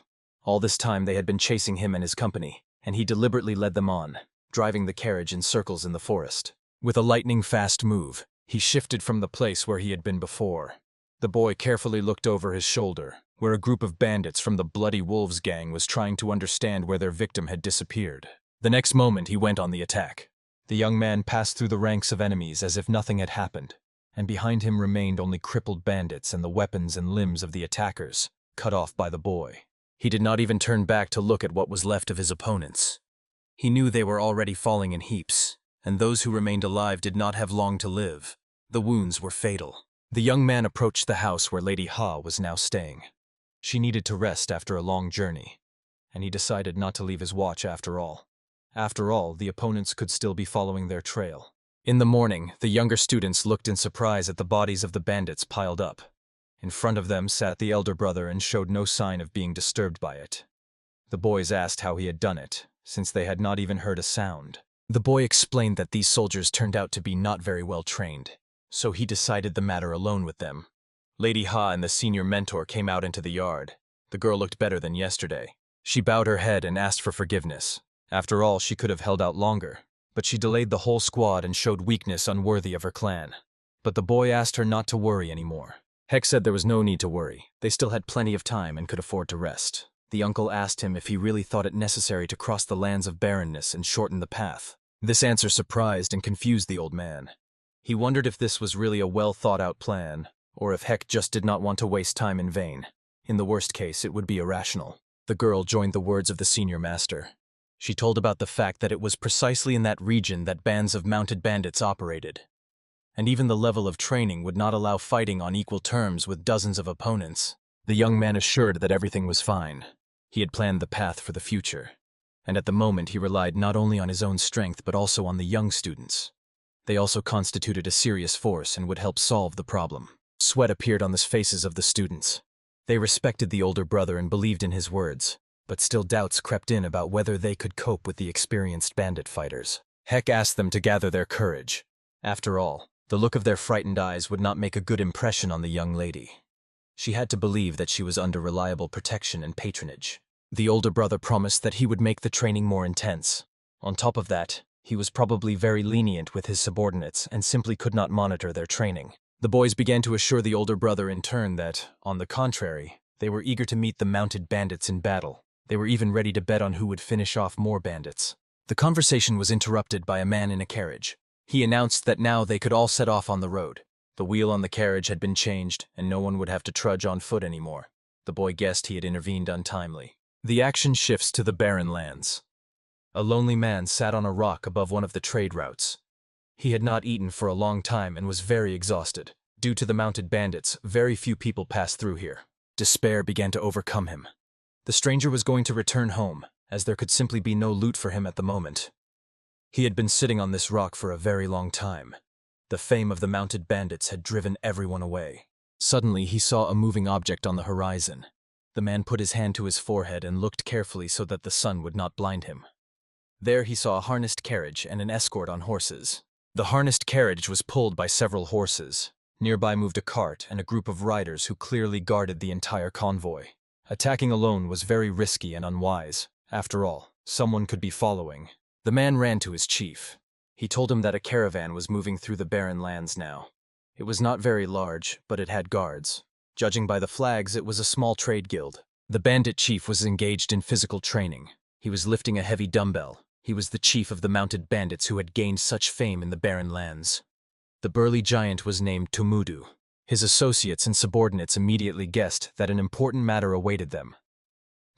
this time they had been chasing him and his company, and he deliberately led them on, driving the carriage in circles in the forest. With a lightning-fast move, he shifted from the place where he had been before. The boy carefully looked over his shoulder, where a group of bandits from the Bloody Wolves gang was trying to understand where their victim had disappeared. The next moment he went on the attack. The young man passed through the ranks of enemies as if nothing had happened, and behind him remained only crippled bandits and the weapons and limbs of the attackers, cut off by the boy. He did not even turn back to look at what was left of his opponents. He knew they were already falling in heaps, and those who remained alive did not have long to live. The wounds were fatal. The young man approached the house where Lady Ha was now staying. She needed to rest after a long journey, and he decided not to leave his watch after all. After all, the opponents could still be following their trail. In the morning, the younger students looked in surprise at the bodies of the bandits piled up. In front of them sat the elder brother and showed no sign of being disturbed by it. The boys asked how he had done it, since they had not even heard a sound. The boy explained that these soldiers turned out to be not very well trained, so he decided the matter alone with them. Lady Ha and the senior mentor came out into the yard. The girl looked better than yesterday. She bowed her head and asked for forgiveness. After all, she could have held out longer, but she delayed the whole squad and showed weakness unworthy of her clan. But the boy asked her not to worry anymore. Heck said there was no need to worry. They still had plenty of time and could afford to rest. The uncle asked him if he really thought it necessary to cross the lands of barrenness and shorten the path. This answer surprised and confused the old man. He wondered if this was really a well-thought-out plan, or if Heck just did not want to waste time in vain. In the worst case, it would be irrational. The girl joined the words of the senior master. She told about the fact that it was precisely in that region that bands of mounted bandits operated. And even the level of training would not allow fighting on equal terms with dozens of opponents. The young man assured that everything was fine. He had planned the path for the future. And at the moment he relied not only on his own strength but also on the young students. They also constituted a serious force and would help solve the problem. Sweat appeared on the faces of the students. They respected the older brother and believed in his words, but still doubts crept in about whether they could cope with the experienced bandit fighters. Heck asked them to gather their courage. After all, the look of their frightened eyes would not make a good impression on the young lady. She had to believe that she was under reliable protection and patronage. The older brother promised that he would make the training more intense. On top of that, he was probably very lenient with his subordinates and simply could not monitor their training. The boys began to assure the older brother in turn that, on the contrary, they were eager to meet the mounted bandits in battle. They were even ready to bet on who would finish off more bandits. The conversation was interrupted by a man in a carriage. He announced that now they could all set off on the road. The wheel on the carriage had been changed, and no one would have to trudge on foot anymore. The boy guessed he had intervened untimely. The action shifts to the barren lands. A lonely man sat on a rock above one of the trade routes. He had not eaten for a long time and was very exhausted. Due to the mounted bandits, very few people passed through here. Despair began to overcome him. The stranger was going to return home, as there could simply be no loot for him at the moment. He had been sitting on this rock for a very long time. The fame of the mounted bandits had driven everyone away. Suddenly, he saw a moving object on the horizon. The man put his hand to his forehead and looked carefully so that the sun would not blind him. There he saw a harnessed carriage and an escort on horses. The harnessed carriage was pulled by several horses. Nearby moved a cart and a group of riders who clearly guarded the entire convoy. Attacking alone was very risky and unwise. After all, someone could be following. The man ran to his chief. He told him that a caravan was moving through the barren lands now. It was not very large, but it had guards. Judging by the flags, it was a small trade guild. The bandit chief was engaged in physical training. He was lifting a heavy dumbbell. He was the chief of the mounted bandits who had gained such fame in the barren lands. The burly giant was named Tumudu. His associates and subordinates immediately guessed that an important matter awaited them.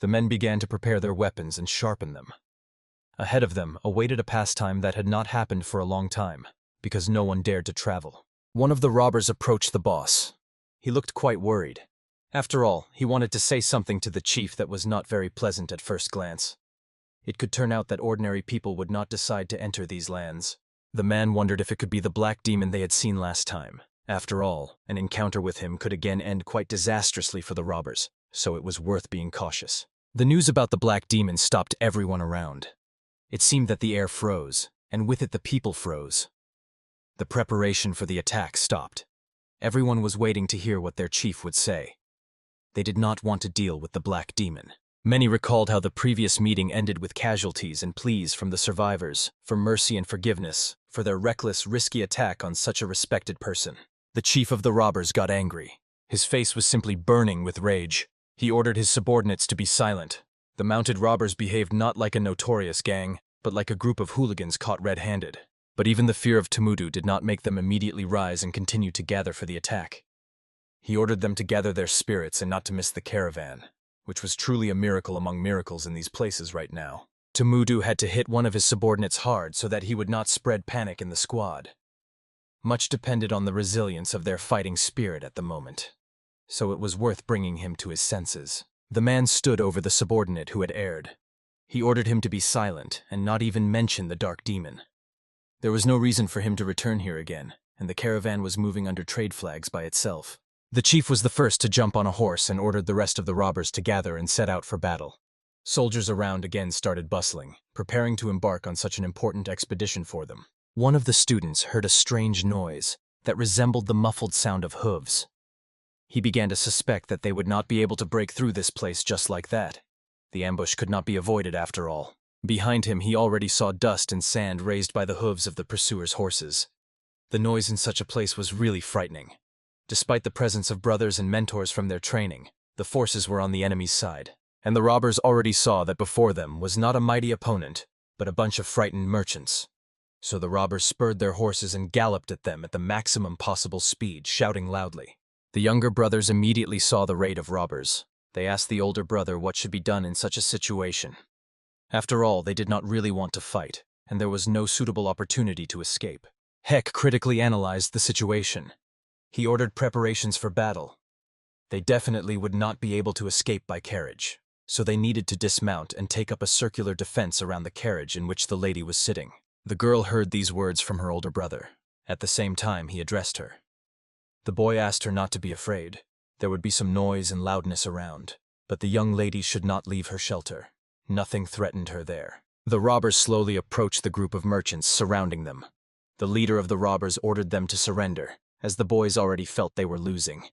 The men began to prepare their weapons and sharpen them. Ahead of them awaited a pastime that had not happened for a long time, because no one dared to travel. One of the robbers approached the boss. He looked quite worried. After all, he wanted to say something to the chief that was not very pleasant at first glance. It could turn out that ordinary people would not decide to enter these lands. The man wondered if it could be the black demon they had seen last time. After all, an encounter with him could again end quite disastrously for the robbers, so it was worth being cautious. The news about the black demon stopped everyone around. It seemed that the air froze, and with it the people froze. The preparation for the attack stopped. Everyone was waiting to hear what their chief would say. They did not want to deal with the black demon. Many recalled how the previous meeting ended with casualties and pleas from the survivors for mercy and forgiveness for their reckless, risky attack on such a respected person. The chief of the robbers got angry. His face was simply burning with rage. He ordered his subordinates to be silent. The mounted robbers behaved not like a notorious gang, but like a group of hooligans caught red-handed. But even the fear of Tumudu did not make them immediately rise and continue to gather for the attack. He ordered them to gather their spirits and not to miss the caravan, which was truly a miracle among miracles in these places right now. Tumudu had to hit one of his subordinates hard so that he would not spread panic in the squad. Much depended on the resilience of their fighting spirit at the moment, so it was worth bringing him to his senses. The man stood over the subordinate who had erred. He ordered him to be silent and not even mention the dark demon. There was no reason for him to return here again, and the caravan was moving under trade flags by itself. The chief was the first to jump on a horse and ordered the rest of the robbers to gather and set out for battle. Soldiers around again started bustling, preparing to embark on such an important expedition for them. One of the students heard a strange noise that resembled the muffled sound of hooves. He began to suspect that they would not be able to break through this place just like that. The ambush could not be avoided after all. Behind him he already saw dust and sand raised by the hooves of the pursuers' horses. The noise in such a place was really frightening. Despite the presence of brothers and mentors from their training, the forces were on the enemy's side, and the robbers already saw that before them was not a mighty opponent, but a bunch of frightened merchants. So the robbers spurred their horses and galloped at them at the maximum possible speed, shouting loudly. The younger brothers immediately saw the raid of robbers. They asked the older brother what should be done in such a situation. After all, they did not really want to fight, and there was no suitable opportunity to escape. Heck critically analyzed the situation. He ordered preparations for battle. They definitely would not be able to escape by carriage, so they needed to dismount and take up a circular defense around the carriage in which the lady was sitting. The girl heard these words from her older brother. At the same time, he addressed her. The boy asked her not to be afraid. There would be some noise and loudness around, but the young lady should not leave her shelter. Nothing threatened her there. The robbers slowly approached the group of merchants surrounding them. The leader of the robbers ordered them to surrender, as the boys already felt they were losing,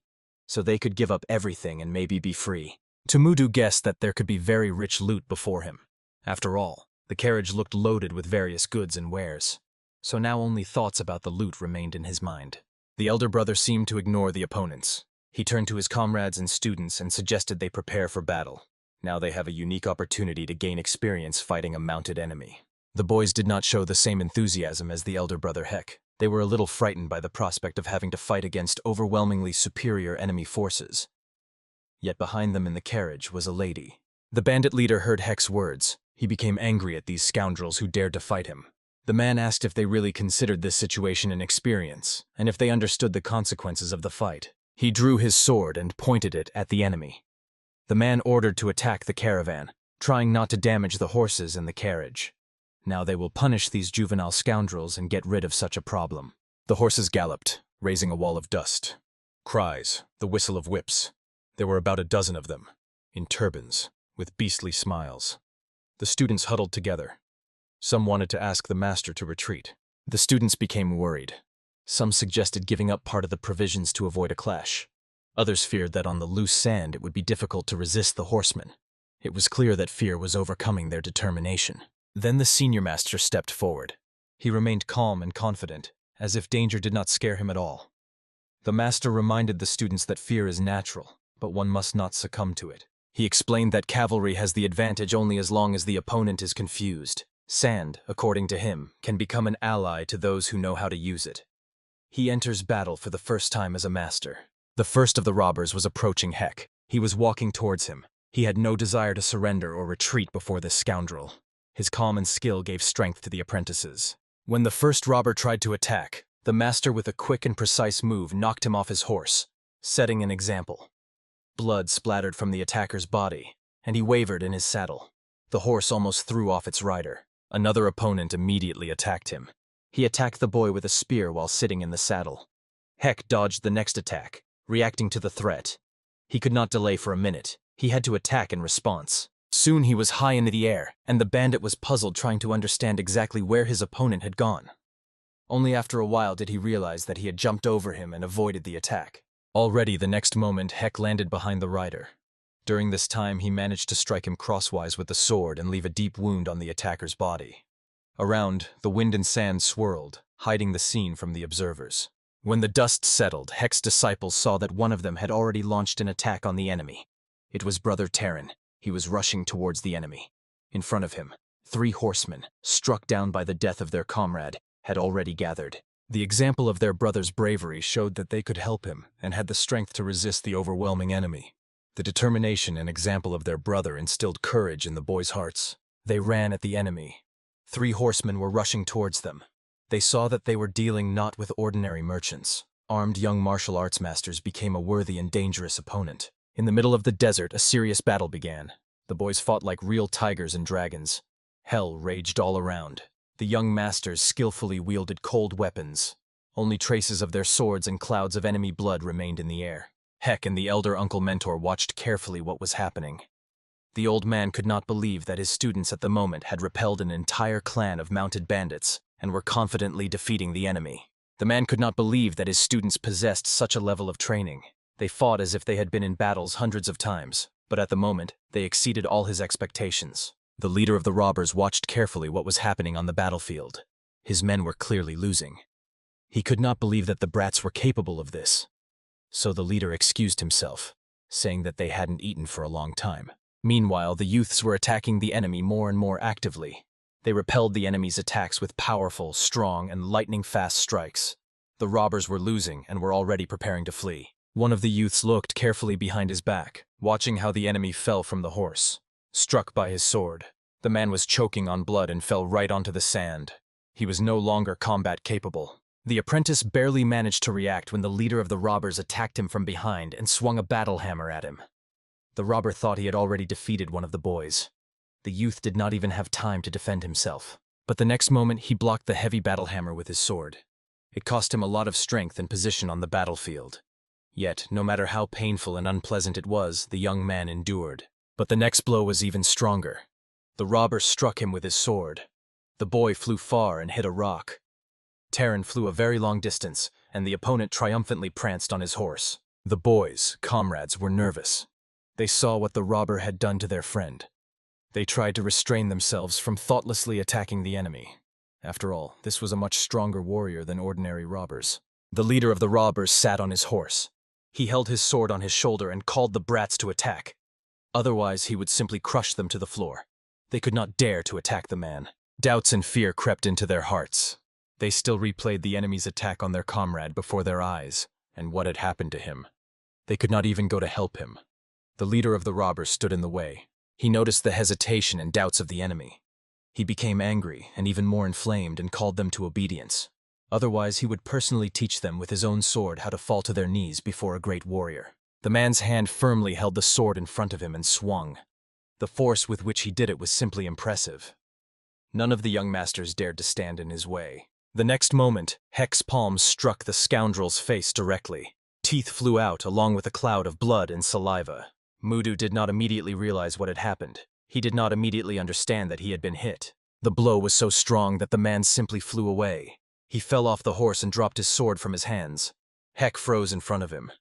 so they could give up everything and maybe be free. Tumudu guessed that there could be very rich loot before him. After all, The carriage looked loaded with various goods and wares, so now only thoughts about the loot remained in his mind. The elder brother seemed to ignore the opponents. He turned to his comrades and students and suggested they prepare for battle. Now they have a unique opportunity to gain experience fighting a mounted enemy. The boys did not show the same enthusiasm as the elder brother Heck. They were a little frightened by the prospect of having to fight against overwhelmingly superior enemy forces. Yet behind them in the carriage was a lady. The bandit leader heard Heck's words. He became angry at these scoundrels who dared to fight him. The man asked if they really considered this situation an experience, and if they understood the consequences of the fight. He drew his sword and pointed it at the enemy. The man ordered to attack the caravan, trying not to damage the horses and the carriage. Now they will punish these juvenile scoundrels and get rid of such a problem. The horses galloped, raising a wall of dust. Cries, the whistle of whips. There were about a dozen of them, in turbans, with beastly smiles. The students huddled together. Some wanted to ask the master to retreat. The students became worried. Some suggested giving up part of the provisions to avoid a clash. Others feared that on the loose sand it would be difficult to resist the horsemen. It was clear that fear was overcoming their determination. Then the senior master stepped forward. He remained calm and confident, as if danger did not scare him at all. The master reminded the students that fear is natural, but one must not succumb to it. He explained that cavalry has the advantage only as long as the opponent is confused. Sand, according to him, can become an ally to those who know how to use it. He enters battle for the first time as a master. The first of the robbers was approaching Heck. He was walking towards him. He had no desire to surrender or retreat before this scoundrel. His calm and skill gave strength to the apprentices. When the first robber tried to attack, the master with a quick and precise move knocked him off his horse, setting an example. Blood splattered from the attacker's body, and he wavered in his saddle. The horse almost threw off its rider. Another opponent immediately attacked him. He attacked the boy with a spear while sitting in the saddle. Heck dodged the next attack, reacting to the threat. He could not delay for a minute. He had to attack in response. Soon he was high into the air, and the bandit was puzzled trying to understand exactly where his opponent had gone. Only after a while did he realize that he had jumped over him and avoided the attack. Already the next moment Heck landed behind the rider. During this time he managed to strike him crosswise with the sword and leave a deep wound on the attacker's body. Around, the wind and sand swirled, hiding the scene from the observers. When the dust settled, Heck's disciples saw that one of them had already launched an attack on the enemy. It was Brother Terran. He was rushing towards the enemy. In front of him, 3 horsemen, struck down by the death of their comrade, had already gathered. The example of their brother's bravery showed that they could help him and had the strength to resist the overwhelming enemy. The determination and example of their brother instilled courage in the boys' hearts. They ran at the enemy. 3 horsemen were rushing towards them. They saw that they were dealing not with ordinary merchants. Armed young martial arts masters became a worthy and dangerous opponent. In the middle of the desert, a serious battle began. The boys fought like real tigers and dragons. Hell raged all around. The young masters skillfully wielded cold weapons. Only traces of their swords and clouds of enemy blood remained in the air. Heck and the elder uncle mentor watched carefully what was happening. The old man could not believe that his students at the moment had repelled an entire clan of mounted bandits and were confidently defeating the enemy. The man could not believe that his students possessed such a level of training. They fought as if they had been in battles hundreds of times, but at the moment, they exceeded all his expectations. The leader of the robbers watched carefully what was happening on the battlefield. His men were clearly losing. He could not believe that the brats were capable of this. So the leader excused himself, saying that they hadn't eaten for a long time. Meanwhile, the youths were attacking the enemy more and more actively. They repelled the enemy's attacks with powerful, strong, and lightning-fast strikes. The robbers were losing and were already preparing to flee. One of the youths looked carefully behind his back, watching how the enemy fell from the horse, struck by his sword. The man was choking on blood and fell right onto the sand. He was no longer combat capable. The apprentice barely managed to react when the leader of the robbers attacked him from behind and swung a battle hammer at him. The robber thought he had already defeated one of the boys. The youth did not even have time to defend himself. But the next moment he blocked the heavy battle hammer with his sword. It cost him a lot of strength and position on the battlefield. Yet, no matter how painful and unpleasant it was, the young man endured. But the next blow was even stronger. The robber struck him with his sword. The boy flew far and hit a rock. Terran flew a very long distance, and the opponent triumphantly pranced on his horse. The boys, comrades, were nervous. They saw what the robber had done to their friend. They tried to restrain themselves from thoughtlessly attacking the enemy. After all, this was a much stronger warrior than ordinary robbers. The leader of the robbers sat on his horse. He held his sword on his shoulder and called the brats to attack. Otherwise, he would simply crush them to the floor. They could not dare to attack the man. Doubts and fear crept into their hearts. They still replayed the enemy's attack on their comrade before their eyes, and what had happened to him. They could not even go to help him. The leader of the robbers stood in the way. He noticed the hesitation and doubts of the enemy. He became angry and even more inflamed and called them to obedience. Otherwise, he would personally teach them with his own sword how to fall to their knees before a great warrior. The man's hand firmly held the sword in front of him and swung. The force with which he did it was simply impressive. None of the young masters dared to stand in his way. The next moment, Heck's palm struck the scoundrel's face directly. Teeth flew out along with a cloud of blood and saliva. Mudu did not immediately realize what had happened. He did not immediately understand that he had been hit. The blow was so strong that the man simply flew away. He fell off the horse and dropped his sword from his hands. Heck froze in front of him.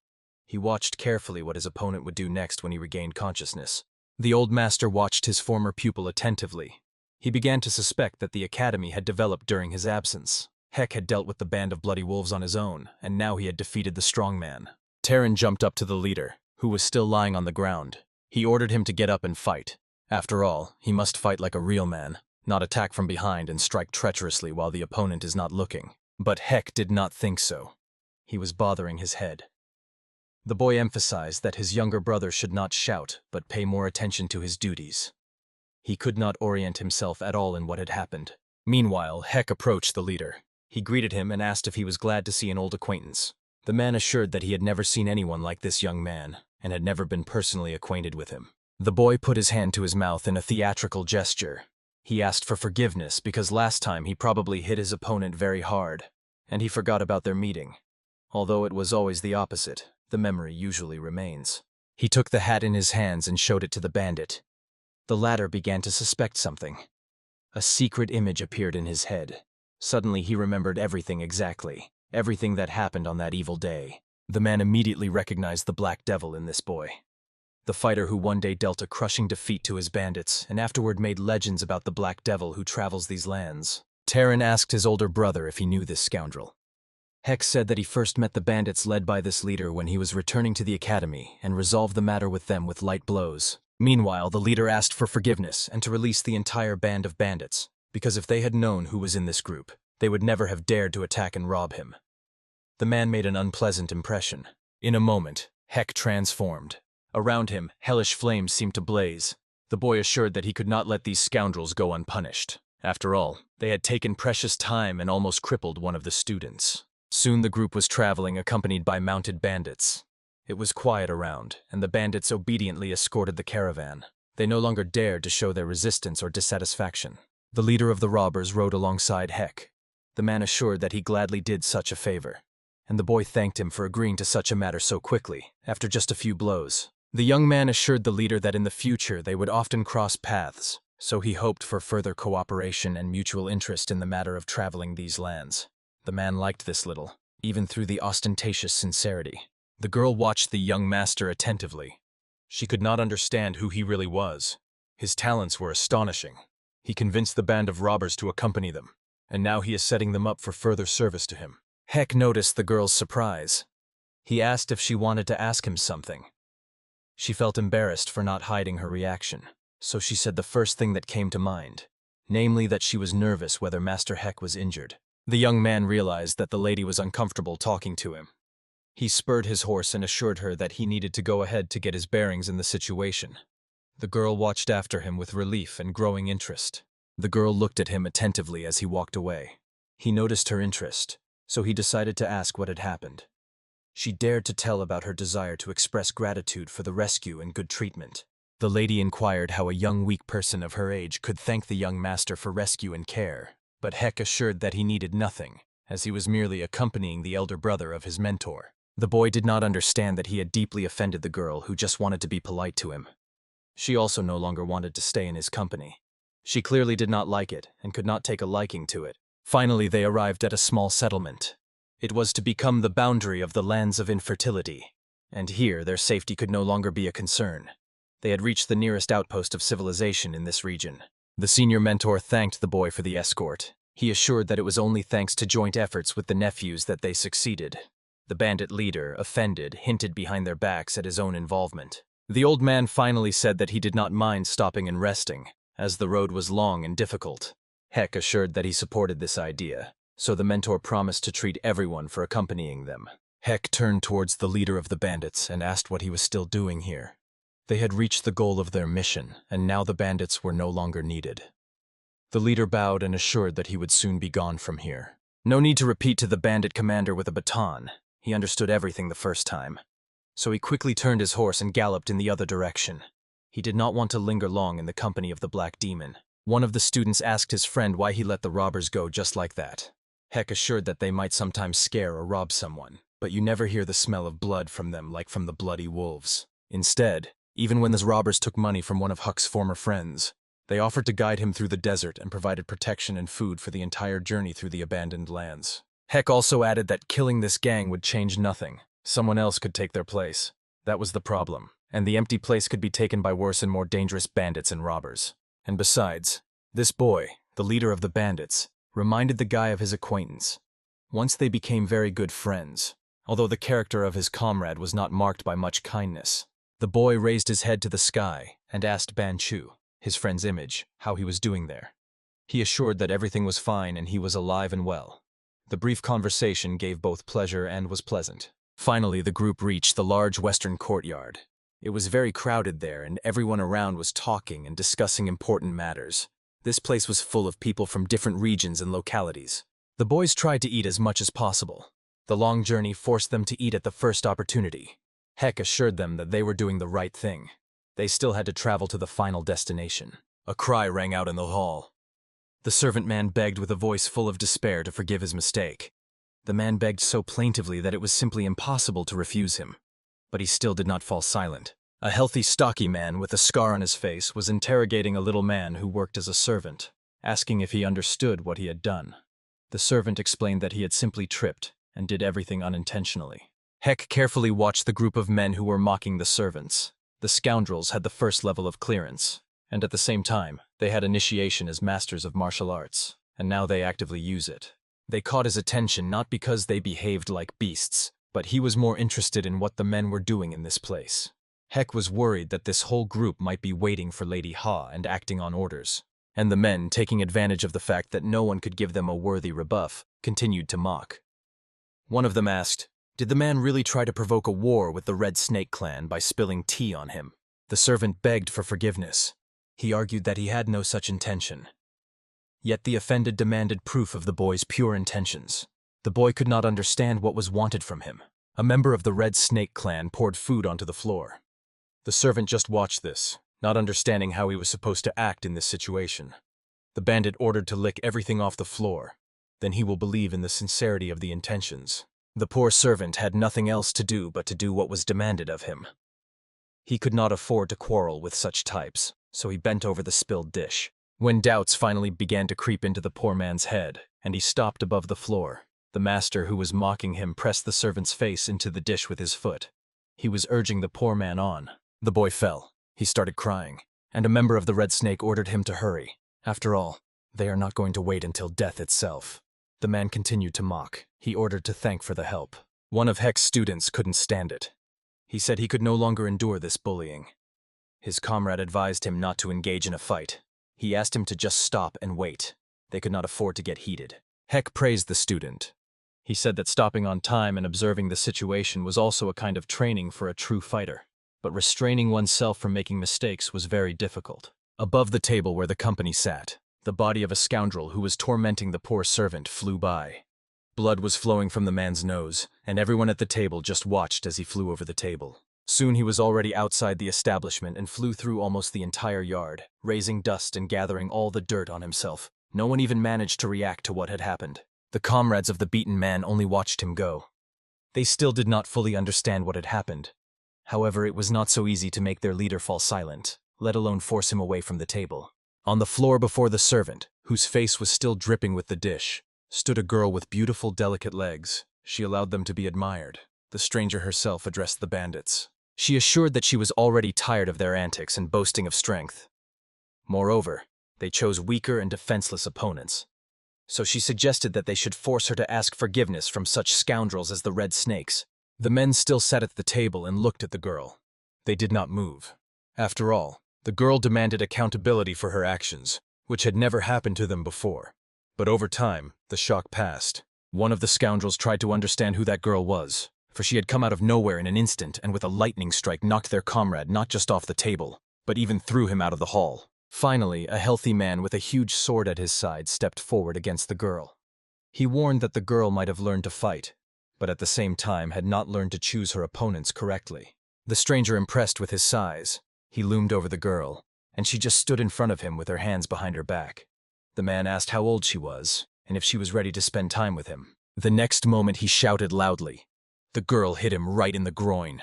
He watched carefully what his opponent would do next when he regained consciousness. The old master watched his former pupil attentively. He began to suspect that the academy had developed during his absence. Heck had dealt with the band of bloody wolves on his own, and now he had defeated the strong man. Terran jumped up to the leader, who was still lying on the ground. He ordered him to get up and fight. After all, he must fight like a real man, not attack from behind and strike treacherously while the opponent is not looking. But Heck did not think so. He was bothering his head. The boy emphasized that his younger brother should not shout, but pay more attention to his duties. He could not orient himself at all in what had happened. Meanwhile, Heck approached the leader. He greeted him and asked if he was glad to see an old acquaintance. The man assured that he had never seen anyone like this young man, and had never been personally acquainted with him. The boy put his hand to his mouth in a theatrical gesture. He asked for forgiveness because last time he probably hit his opponent very hard, and he forgot about their meeting. Although it was always the opposite, the memory usually remains. He took the hat in his hands and showed it to the bandit. The latter began to suspect something. A secret image appeared in his head. Suddenly he remembered everything exactly, everything that happened on that evil day. The man immediately recognized the Black Devil in this boy. The fighter who one day dealt a crushing defeat to his bandits and afterward made legends about the Black Devil who travels these lands. Terran asked his older brother if he knew this scoundrel. Heck said that he first met the bandits led by this leader when he was returning to the academy and resolved the matter with them with light blows. Meanwhile, the leader asked for forgiveness and to release the entire band of bandits, because if they had known who was in this group, they would never have dared to attack and rob him. The man made an unpleasant impression. In a moment, Heck transformed. Around him, hellish flames seemed to blaze. The boy assured that he could not let these scoundrels go unpunished. After all, they had taken precious time and almost crippled one of the students. Soon the group was traveling accompanied by mounted bandits. It was quiet around, and the bandits obediently escorted the caravan. They no longer dared to show their resistance or dissatisfaction. The leader of the robbers rode alongside Heck. The man assured that he gladly did such a favor, and the boy thanked him for agreeing to such a matter so quickly, after just a few blows. The young man assured the leader that in the future they would often cross paths, so he hoped for further cooperation and mutual interest in the matter of traveling these lands. The man liked this little, even through the ostentatious sincerity. The girl watched the young master attentively. She could not understand who he really was. His talents were astonishing. He convinced the band of robbers to accompany them, and now he is setting them up for further service to him. Heck noticed the girl's surprise. He asked if she wanted to ask him something. She felt embarrassed for not hiding her reaction, so she said the first thing that came to mind, namely that she was nervous whether Master Heck was injured. The young man realized that the lady was uncomfortable talking to him. He spurred his horse and assured her that he needed to go ahead to get his bearings in the situation. The girl watched after him with relief and growing interest. The girl looked at him attentively as he walked away. He noticed her interest, so he decided to ask what had happened. She dared to tell about her desire to express gratitude for the rescue and good treatment. The lady inquired how a young weak person of her age could thank the young master for rescue and care, but Heck assured that he needed nothing, as he was merely accompanying the elder brother of his mentor. The boy did not understand that he had deeply offended the girl who just wanted to be polite to him. She also no longer wanted to stay in his company. She clearly did not like it and could not take a liking to it. Finally, they arrived at a small settlement. It was to become the boundary of the lands of infertility, and here their safety could no longer be a concern. They had reached the nearest outpost of civilization in this region. The senior mentor thanked the boy for the escort. He assured that it was only thanks to joint efforts with the nephews that they succeeded. The bandit leader, offended, hinted behind their backs at his own involvement. The old man finally said that he did not mind stopping and resting, as the road was long and difficult. Heck assured that he supported this idea, so the mentor promised to treat everyone for accompanying them. Heck turned towards the leader of the bandits and asked what he was still doing here. They had reached the goal of their mission, and now the bandits were no longer needed. The leader bowed and assured that he would soon be gone from here. No need to repeat to the bandit commander with a baton. He understood everything the first time. So he quickly turned his horse and galloped in the other direction. He did not want to linger long in the company of the Black Demon. One of the students asked his friend why he let the robbers go just like that. Heck assured that they might sometimes scare or rob someone, but you never hear the smell of blood from them like from the bloody wolves. Instead, even when the robbers took money from one of Huck's former friends, they offered to guide him through the desert and provided protection and food for the entire journey through the abandoned lands. Heck also added that killing this gang would change nothing. Someone else could take their place. That was the problem, and the empty place could be taken by worse and more dangerous bandits and robbers. And besides, this boy, the leader of the bandits, reminded the guy of his acquaintance. Once they became very good friends, although the character of his comrade was not marked by much kindness. The boy raised his head to the sky and asked Ban Chu, his friend's image, how he was doing there. He assured that everything was fine and he was alive and well. The brief conversation gave both pleasure and was pleasant. Finally, the group reached the large western courtyard. It was very crowded there, and everyone around was talking and discussing important matters. This place was full of people from different regions and localities. The boys tried to eat as much as possible. The long journey forced them to eat at the first opportunity. Heck assured them that they were doing the right thing. They still had to travel to the final destination. A cry rang out in the hall. The servant man begged with a voice full of despair to forgive his mistake. The man begged so plaintively that it was simply impossible to refuse him. But he still did not fall silent. A healthy, stocky man with a scar on his face was interrogating a little man who worked as a servant, asking if he understood what he had done. The servant explained that he had simply tripped and did everything unintentionally. Heck carefully watched the group of men who were mocking the servants. The scoundrels had the first level of clearance, and at the same time, they had initiation as masters of martial arts, and now they actively use it. They caught his attention not because they behaved like beasts, but he was more interested in what the men were doing in this place. Heck was worried that this whole group might be waiting for Lady Ha and acting on orders, and the men, taking advantage of the fact that no one could give them a worthy rebuff, continued to mock. One of them asked, "Did the man really try to provoke a war with the Red Snake clan by spilling tea on him?" The servant begged for forgiveness. He argued that he had no such intention. Yet the offended demanded proof of the boy's pure intentions. The boy could not understand what was wanted from him. A member of the Red Snake clan poured food onto the floor. The servant just watched this, not understanding how he was supposed to act in this situation. The bandit ordered to lick everything off the floor. Then he will believe in the sincerity of the intentions. The poor servant had nothing else to do but to do what was demanded of him. He could not afford to quarrel with such types, so he bent over the spilled dish. When doubts finally began to creep into the poor man's head, and he stopped above the floor, the master who was mocking him pressed the servant's face into the dish with his foot. He was urging the poor man on. The boy fell. He started crying, and a member of the Red Snake ordered him to hurry. After all, they are not going to wait until death itself. The man continued to mock. He ordered to thank for the help. One of Heck's students couldn't stand it. He said he could no longer endure this bullying. His comrade advised him not to engage in a fight. He asked him to just stop and wait. They could not afford to get heated. Heck praised the student. He said that stopping on time and observing the situation was also a kind of training for a true fighter. But restraining oneself from making mistakes was very difficult. Above the table where the company sat, the body of a scoundrel who was tormenting the poor servant flew by. Blood was flowing from the man's nose, and everyone at the table just watched as he flew over the table. Soon he was already outside the establishment and flew through almost the entire yard, raising dust and gathering all the dirt on himself. No one even managed to react to what had happened. The comrades of the beaten man only watched him go. They still did not fully understand what had happened. However, it was not so easy to make their leader fall silent, let alone force him away from the table. On the floor before the servant, whose face was still dripping with the dish, stood a girl with beautiful, delicate legs. She allowed them to be admired. The stranger herself addressed the bandits. She assured that she was already tired of their antics and boasting of strength. Moreover, they chose weaker and defenseless opponents. So she suggested that they should force her to ask forgiveness from such scoundrels as the Red Snakes. The men still sat at the table and looked at the girl. They did not move. After all, the girl demanded accountability for her actions, which had never happened to them before. But over time, the shock passed. One of the scoundrels tried to understand who that girl was, for she had come out of nowhere in an instant and with a lightning strike knocked their comrade not just off the table, but even threw him out of the hall. Finally, a healthy man with a huge sword at his side stepped forward against the girl. He warned that the girl might have learned to fight, but at the same time had not learned to choose her opponents correctly. The stranger impressed with his size. He loomed over the girl, and she just stood in front of him with her hands behind her back. The man asked how old she was, and if she was ready to spend time with him. The next moment he shouted loudly. The girl hit him right in the groin.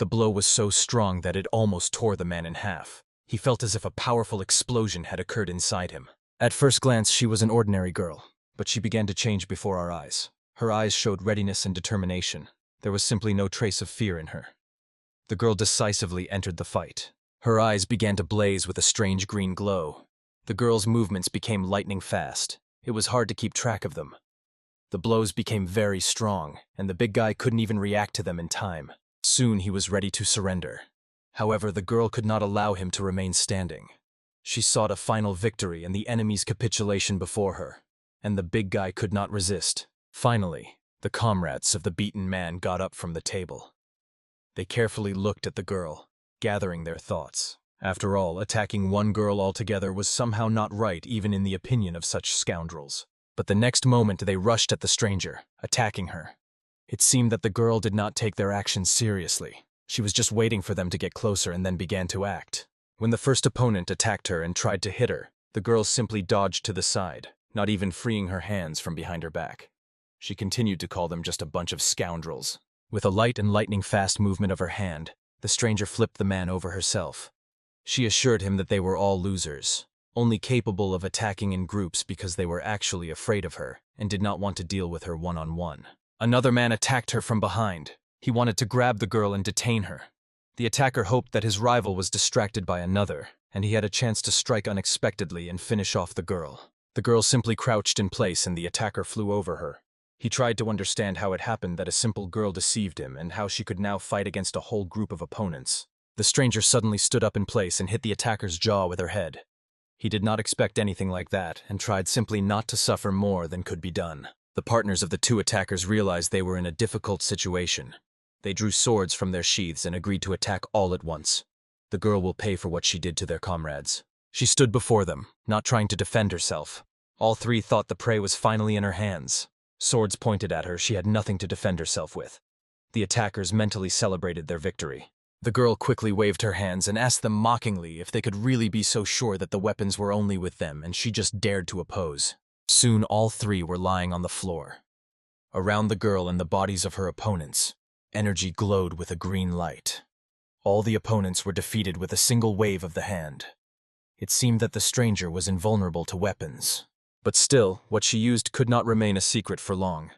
The blow was so strong that it almost tore the man in half. He felt as if a powerful explosion had occurred inside him. At first glance, she was an ordinary girl, but she began to change before our eyes. Her eyes showed readiness and determination. There was simply no trace of fear in her. The girl decisively entered the fight. Her eyes began to blaze with a strange green glow. The girl's movements became lightning fast. It was hard to keep track of them. The blows became very strong, and the big guy couldn't even react to them in time. Soon he was ready to surrender. However, the girl could not allow him to remain standing. She sought a final victory and the enemy's capitulation before her, and the big guy could not resist. Finally, the comrades of the beaten man got up from the table. They carefully looked at the girl, gathering their thoughts. After all, attacking one girl altogether was somehow not right even in the opinion of such scoundrels. But the next moment they rushed at the stranger, attacking her. It seemed that the girl did not take their actions seriously. She was just waiting for them to get closer and then began to act. When the first opponent attacked her and tried to hit her, the girl simply dodged to the side, not even freeing her hands from behind her back. She continued to call them just a bunch of scoundrels. With a light and lightning-fast movement of her hand, the stranger flipped the man over herself. She assured him that they were all losers, only capable of attacking in groups because they were actually afraid of her and did not want to deal with her one-on-one. Another man attacked her from behind. He wanted to grab the girl and detain her. The attacker hoped that his rival was distracted by another, and he had a chance to strike unexpectedly and finish off the girl. The girl simply crouched in place and the attacker flew over her. He tried to understand how it happened that a simple girl deceived him and how she could now fight against a whole group of opponents. The stranger suddenly stood up in place and hit the attacker's jaw with her head. He did not expect anything like that and tried simply not to suffer more than could be done. The partners of the two attackers realized they were in a difficult situation. They drew swords from their sheaths and agreed to attack all at once. The girl will pay for what she did to their comrades. She stood before them, not trying to defend herself. All three thought the prey was finally in her hands. Swords pointed at her, she had nothing to defend herself with. The attackers mentally celebrated their victory. The girl quickly waved her hands and asked them mockingly if they could really be so sure that the weapons were only with them, and she just dared to oppose. Soon all three were lying on the floor. Around the girl and the bodies of her opponents, energy glowed with a green light. All the opponents were defeated with a single wave of the hand. It seemed that the stranger was invulnerable to weapons. But still, what she used could not remain a secret for long.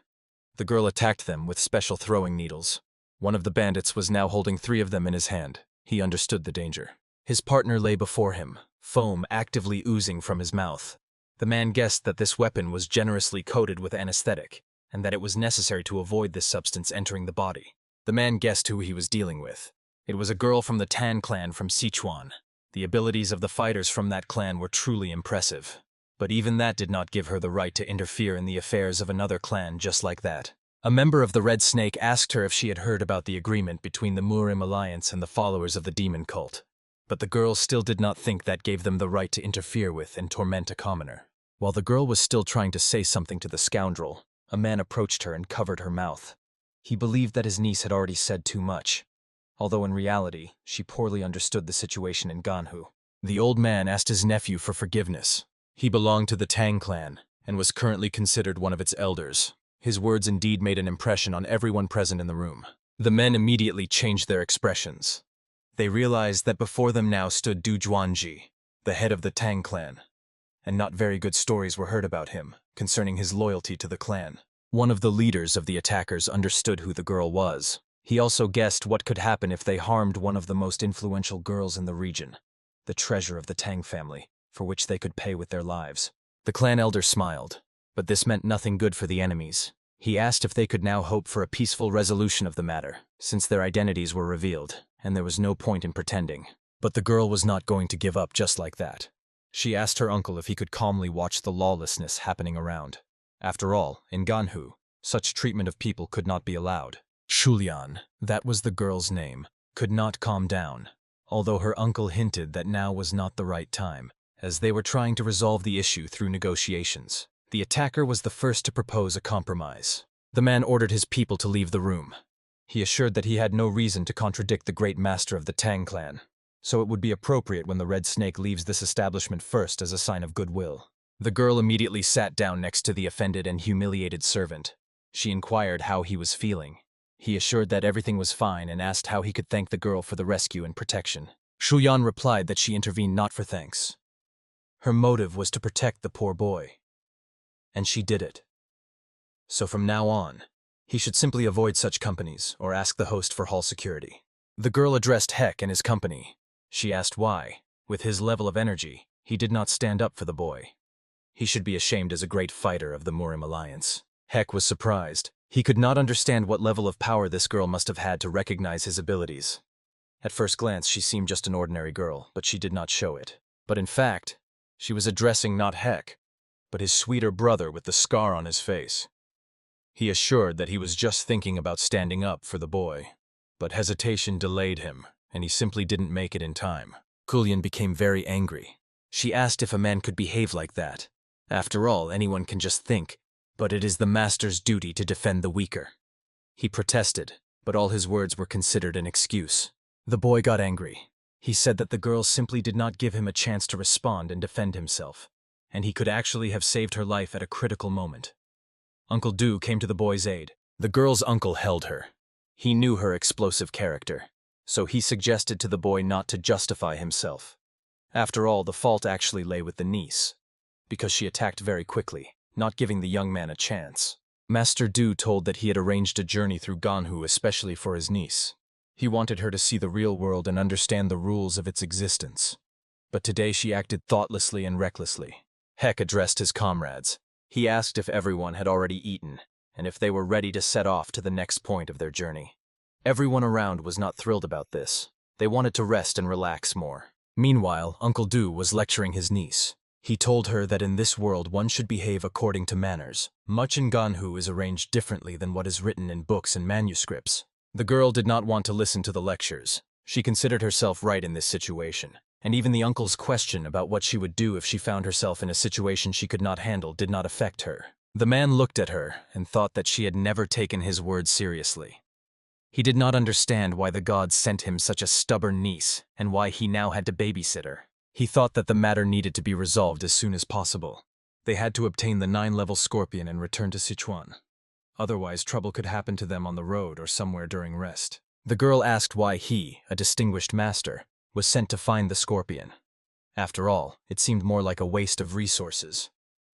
The girl attacked them with special throwing needles. One of the bandits was now holding 3 of them in his hand. He understood the danger. His partner lay before him, foam actively oozing from his mouth. The man guessed that this weapon was generously coated with anesthetic, and that it was necessary to avoid this substance entering the body. The man guessed who he was dealing with. It was a girl from the Tan clan from Sichuan. The abilities of the fighters from that clan were truly impressive. But even that did not give her the right to interfere in the affairs of another clan just like that. A member of the Red Snake asked her if she had heard about the agreement between the Murim Alliance and the followers of the demon cult. But the girl still did not think that gave them the right to interfere with and torment a commoner. While the girl was still trying to say something to the scoundrel, a man approached her and covered her mouth. He believed that his niece had already said too much, although in reality, she poorly understood the situation in Ganhu. The old man asked his nephew for forgiveness. He belonged to the Tang clan and was currently considered one of its elders. His words indeed made an impression on everyone present in the room. The men immediately changed their expressions. They realized that before them now stood Du Juanji, the head of the Tang clan, and not very good stories were heard about him concerning his loyalty to the clan. One of the leaders of the attackers understood who the girl was. He also guessed what could happen if they harmed one of the most influential girls in the region, the treasure of the Tang family, for which they could pay with their lives. The clan elder smiled, but this meant nothing good for the enemies. He asked if they could now hope for a peaceful resolution of the matter, since their identities were revealed, and there was no point in pretending. But the girl was not going to give up just like that. She asked her uncle if he could calmly watch the lawlessness happening around. After all, in Ganhu, such treatment of people could not be allowed. Shulian, that was the girl's name, could not calm down, although her uncle hinted that now was not the right time, as they were trying to resolve the issue through negotiations. The attacker was the first to propose a compromise. The man ordered his people to leave the room. He assured that he had no reason to contradict the great master of the Tang clan, so it would be appropriate when the Red Snake leaves this establishment first as a sign of goodwill. The girl immediately sat down next to the offended and humiliated servant. She inquired how he was feeling. He assured that everything was fine and asked how he could thank the girl for the rescue and protection. Shuyan replied that she intervened not for thanks. Her motive was to protect the poor boy. And she did it. So from now on, he should simply avoid such companies or ask the host for hall security. The girl addressed Heck and his company. She asked why, with his level of energy, he did not stand up for the boy. He should be ashamed as a great fighter of the Murim Alliance. Heck was surprised. He could not understand what level of power this girl must have had to recognize his abilities. At first glance, she seemed just an ordinary girl, but she did not show it. But in fact, she was addressing not Heck, but his sweeter brother with the scar on his face. He assured that he was just thinking about standing up for the boy, but hesitation delayed him, and he simply didn't make it in time. Kulian became very angry. She asked if a man could behave like that. After all, anyone can just think, but it is the master's duty to defend the weaker. He protested, but all his words were considered an excuse. The boy got angry. He said that the girl simply did not give him a chance to respond and defend himself, and he could actually have saved her life at a critical moment. Uncle Du came to the boy's aid. The girl's uncle held her. He knew her explosive character, so he suggested to the boy not to justify himself. After all, the fault actually lay with the niece, because she attacked very quickly, not giving the young man a chance. Master Du told that he had arranged a journey through Ganhu especially for his niece. He wanted her to see the real world and understand the rules of its existence. But today she acted thoughtlessly and recklessly. Heck addressed his comrades. He asked if everyone had already eaten, and if they were ready to set off to the next point of their journey. Everyone around was not thrilled about this. They wanted to rest and relax more. Meanwhile, Uncle Du was lecturing his niece. He told her that in this world one should behave according to manners. Much in Ganhu is arranged differently than what is written in books and manuscripts. The girl did not want to listen to the lectures. She considered herself right in this situation, and even the uncle's question about what she would do if she found herself in a situation she could not handle did not affect her. The man looked at her and thought that she had never taken his words seriously. He did not understand why the gods sent him such a stubborn niece and why he now had to babysit her. He thought that the matter needed to be resolved as soon as possible. They had to obtain the 9-level scorpion and return to Sichuan. Otherwise, trouble could happen to them on the road or somewhere during rest. The girl asked why he, a distinguished master, was sent to find the scorpion. After all, it seemed more like a waste of resources.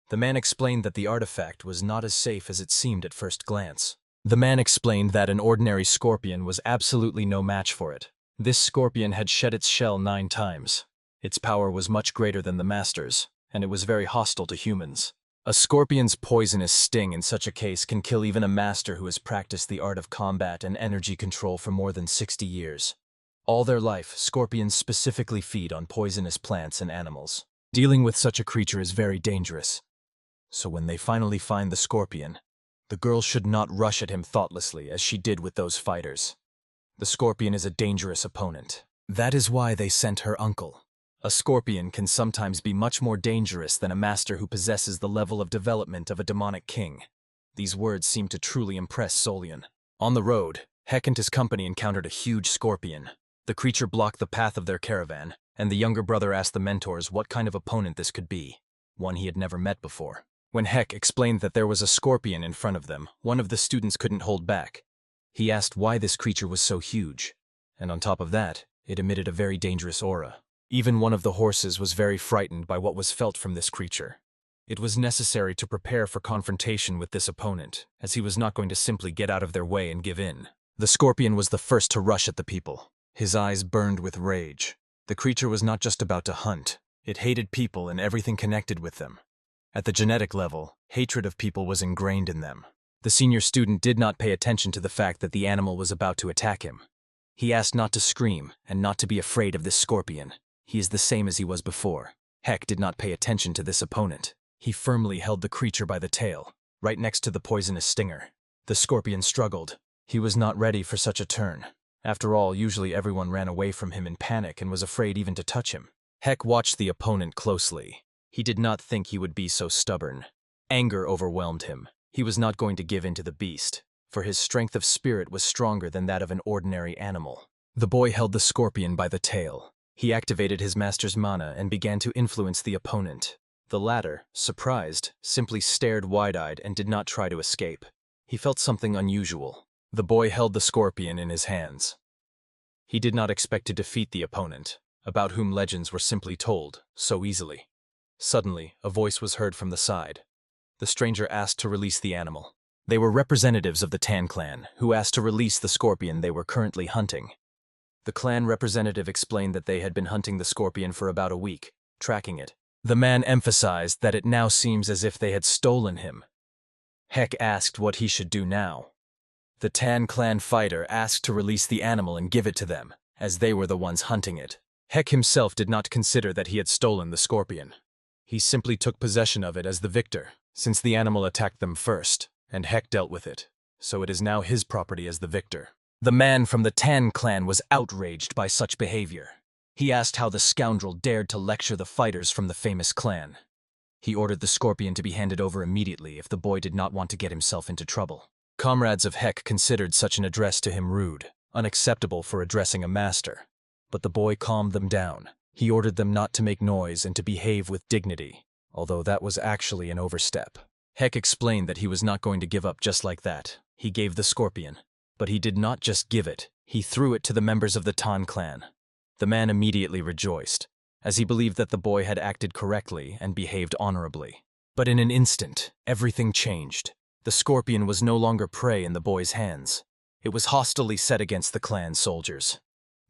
The man explained that the artifact was not as safe as it seemed at first glance. The man explained that an ordinary scorpion was absolutely no match for it. This scorpion had shed its shell 9 times. Its power was much greater than the master's, and it was very hostile to humans. A scorpion's poisonous sting in such a case can kill even a master who has practiced the art of combat and energy control for more than 60 years. All their life, scorpions specifically feed on poisonous plants and animals. Dealing with such a creature is very dangerous. So when they finally find the scorpion, the girl should not rush at him thoughtlessly as she did with those fighters. The scorpion is a dangerous opponent. That is why they sent her uncle. A scorpion can sometimes be much more dangerous than a master who possesses the level of development of a demonic king. These words seemed to truly impress Solian. On the road, Heck and his company encountered a huge scorpion. The creature blocked the path of their caravan, and the younger brother asked the mentors what kind of opponent this could be, one he had never met before. When Heck explained that there was a scorpion in front of them, one of the students couldn't hold back. He asked why this creature was so huge, and on top of that, it emitted a very dangerous aura. Even one of the horses was very frightened by what was felt from this creature. It was necessary to prepare for confrontation with this opponent, as he was not going to simply get out of their way and give in. The scorpion was the first to rush at the people. His eyes burned with rage. The creature was not just about to hunt. It hated people and everything connected with them. At the genetic level, hatred of people was ingrained in them. The senior student did not pay attention to the fact that the animal was about to attack him. He asked not to scream and not to be afraid of this scorpion. He is the same as he was before. Heck did not pay attention to this opponent. He firmly held the creature by the tail, right next to the poisonous stinger. The scorpion struggled. He was not ready for such a turn. After all, usually everyone ran away from him in panic and was afraid even to touch him. Heck watched the opponent closely. He did not think he would be so stubborn. Anger overwhelmed him. He was not going to give in to the beast, for his strength of spirit was stronger than that of an ordinary animal. The boy held the scorpion by the tail. He activated his master's mana and began to influence the opponent. The latter, surprised, simply stared wide-eyed and did not try to escape. He felt something unusual. The boy held the scorpion in his hands. He did not expect to defeat the opponent, about whom legends were simply told so easily. Suddenly, a voice was heard from the side. The stranger asked to release the animal. They were representatives of the Tan clan, who asked to release the scorpion they were currently hunting. The clan representative explained that they had been hunting the scorpion for about a week, tracking it. The man emphasized that it now seems as if they had stolen him. Heck asked what he should do now. The Tan clan fighter asked to release the animal and give it to them, as they were the ones hunting it. Heck himself did not consider that he had stolen the scorpion. He simply took possession of it as the victor, since the animal attacked them first, and Heck dealt with it, so it is now his property as the victor. The man from the Tan clan was outraged by such behavior. He asked how the scoundrel dared to lecture the fighters from the famous clan. He ordered the scorpion to be handed over immediately if the boy did not want to get himself into trouble. Comrades of Heck considered such an address to him rude, unacceptable for addressing a master. But the boy calmed them down. He ordered them not to make noise and to behave with dignity, although that was actually an overstep. Heck explained that he was not going to give up just like that. He gave the scorpion. But he did not just give it, he threw it to the members of the Tan clan. The man immediately rejoiced, as he believed that the boy had acted correctly and behaved honorably. But in an instant, everything changed. The scorpion was no longer prey in the boy's hands. It was hostilely set against the clan soldiers.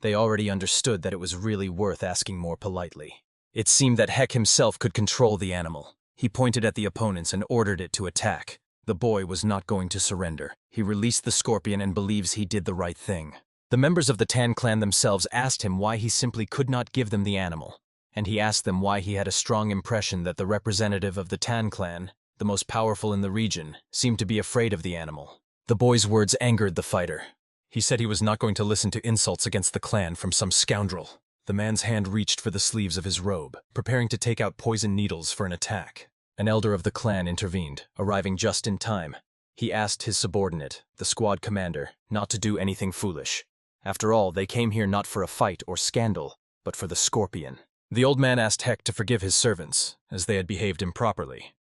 They already understood that it was really worth asking more politely. It seemed that Heck himself could control the animal. He pointed at the opponents and ordered it to attack. The boy was not going to surrender. He released the scorpion and believes he did the right thing. The members of the Tan clan themselves asked him why he simply could not give them the animal, and he asked them why he had a strong impression that the representative of the Tan clan, the most powerful in the region, seemed to be afraid of the animal. The boy's words angered the fighter. He said he was not going to listen to insults against the clan from some scoundrel. The man's hand reached for the sleeves of his robe, preparing to take out poison needles for an attack. An elder of the clan intervened, arriving just in time. He asked his subordinate, the squad commander, not to do anything foolish. After all, they came here not for a fight or scandal, but for the scorpion. The old man asked Heck to forgive his servants, as they had behaved improperly.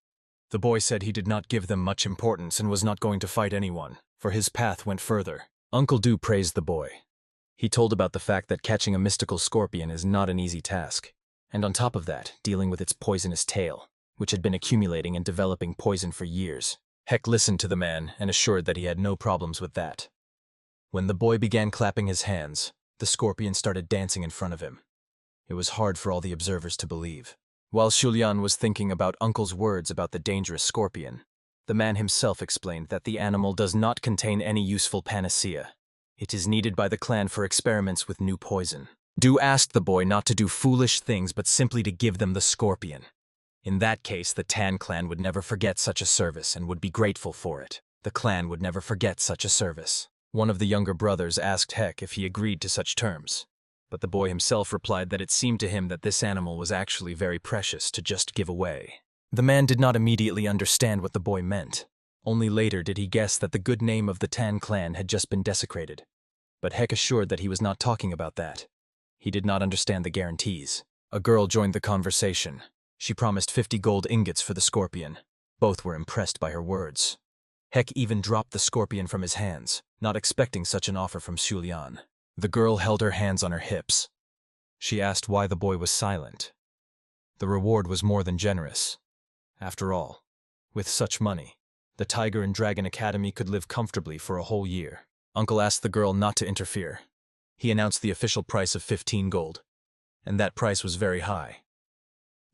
The boy said he did not give them much importance and was not going to fight anyone, for his path went further. Uncle Du praised the boy. He told about the fact that catching a mystical scorpion is not an easy task, and on top of that, dealing with its poisonous tail, which had been accumulating and developing poison for years. Heck listened to the man and assured that he had no problems with that. When the boy began clapping his hands, the scorpion started dancing in front of him. It was hard for all the observers to believe. While Shulian was thinking about Uncle's words about the dangerous scorpion, the man himself explained that the animal does not contain any useful panacea. It is needed by the clan for experiments with new poison. Du asked the boy not to do foolish things but simply to give them the scorpion. In that case, the Tan clan would never forget such a service and would be grateful for it. The clan would never forget such a service. One of the younger brothers asked Heck if he agreed to such terms, but the boy himself replied that it seemed to him that this animal was actually very precious to just give away. The man did not immediately understand what the boy meant. Only later did he guess that the good name of the Tan clan had just been desecrated. But Heck assured that he was not talking about that. He did not understand the guarantees. A girl joined the conversation. She promised 50 gold ingots for the scorpion. Both were impressed by her words. Heck even dropped the scorpion from his hands, not expecting such an offer from Shulian. The girl held her hands on her hips. She asked why the boy was silent. The reward was more than generous. After all, with such money, the Tiger and Dragon Academy could live comfortably for a whole year. Uncle asked the girl not to interfere. He announced the official price of 15 gold, and that price was very high.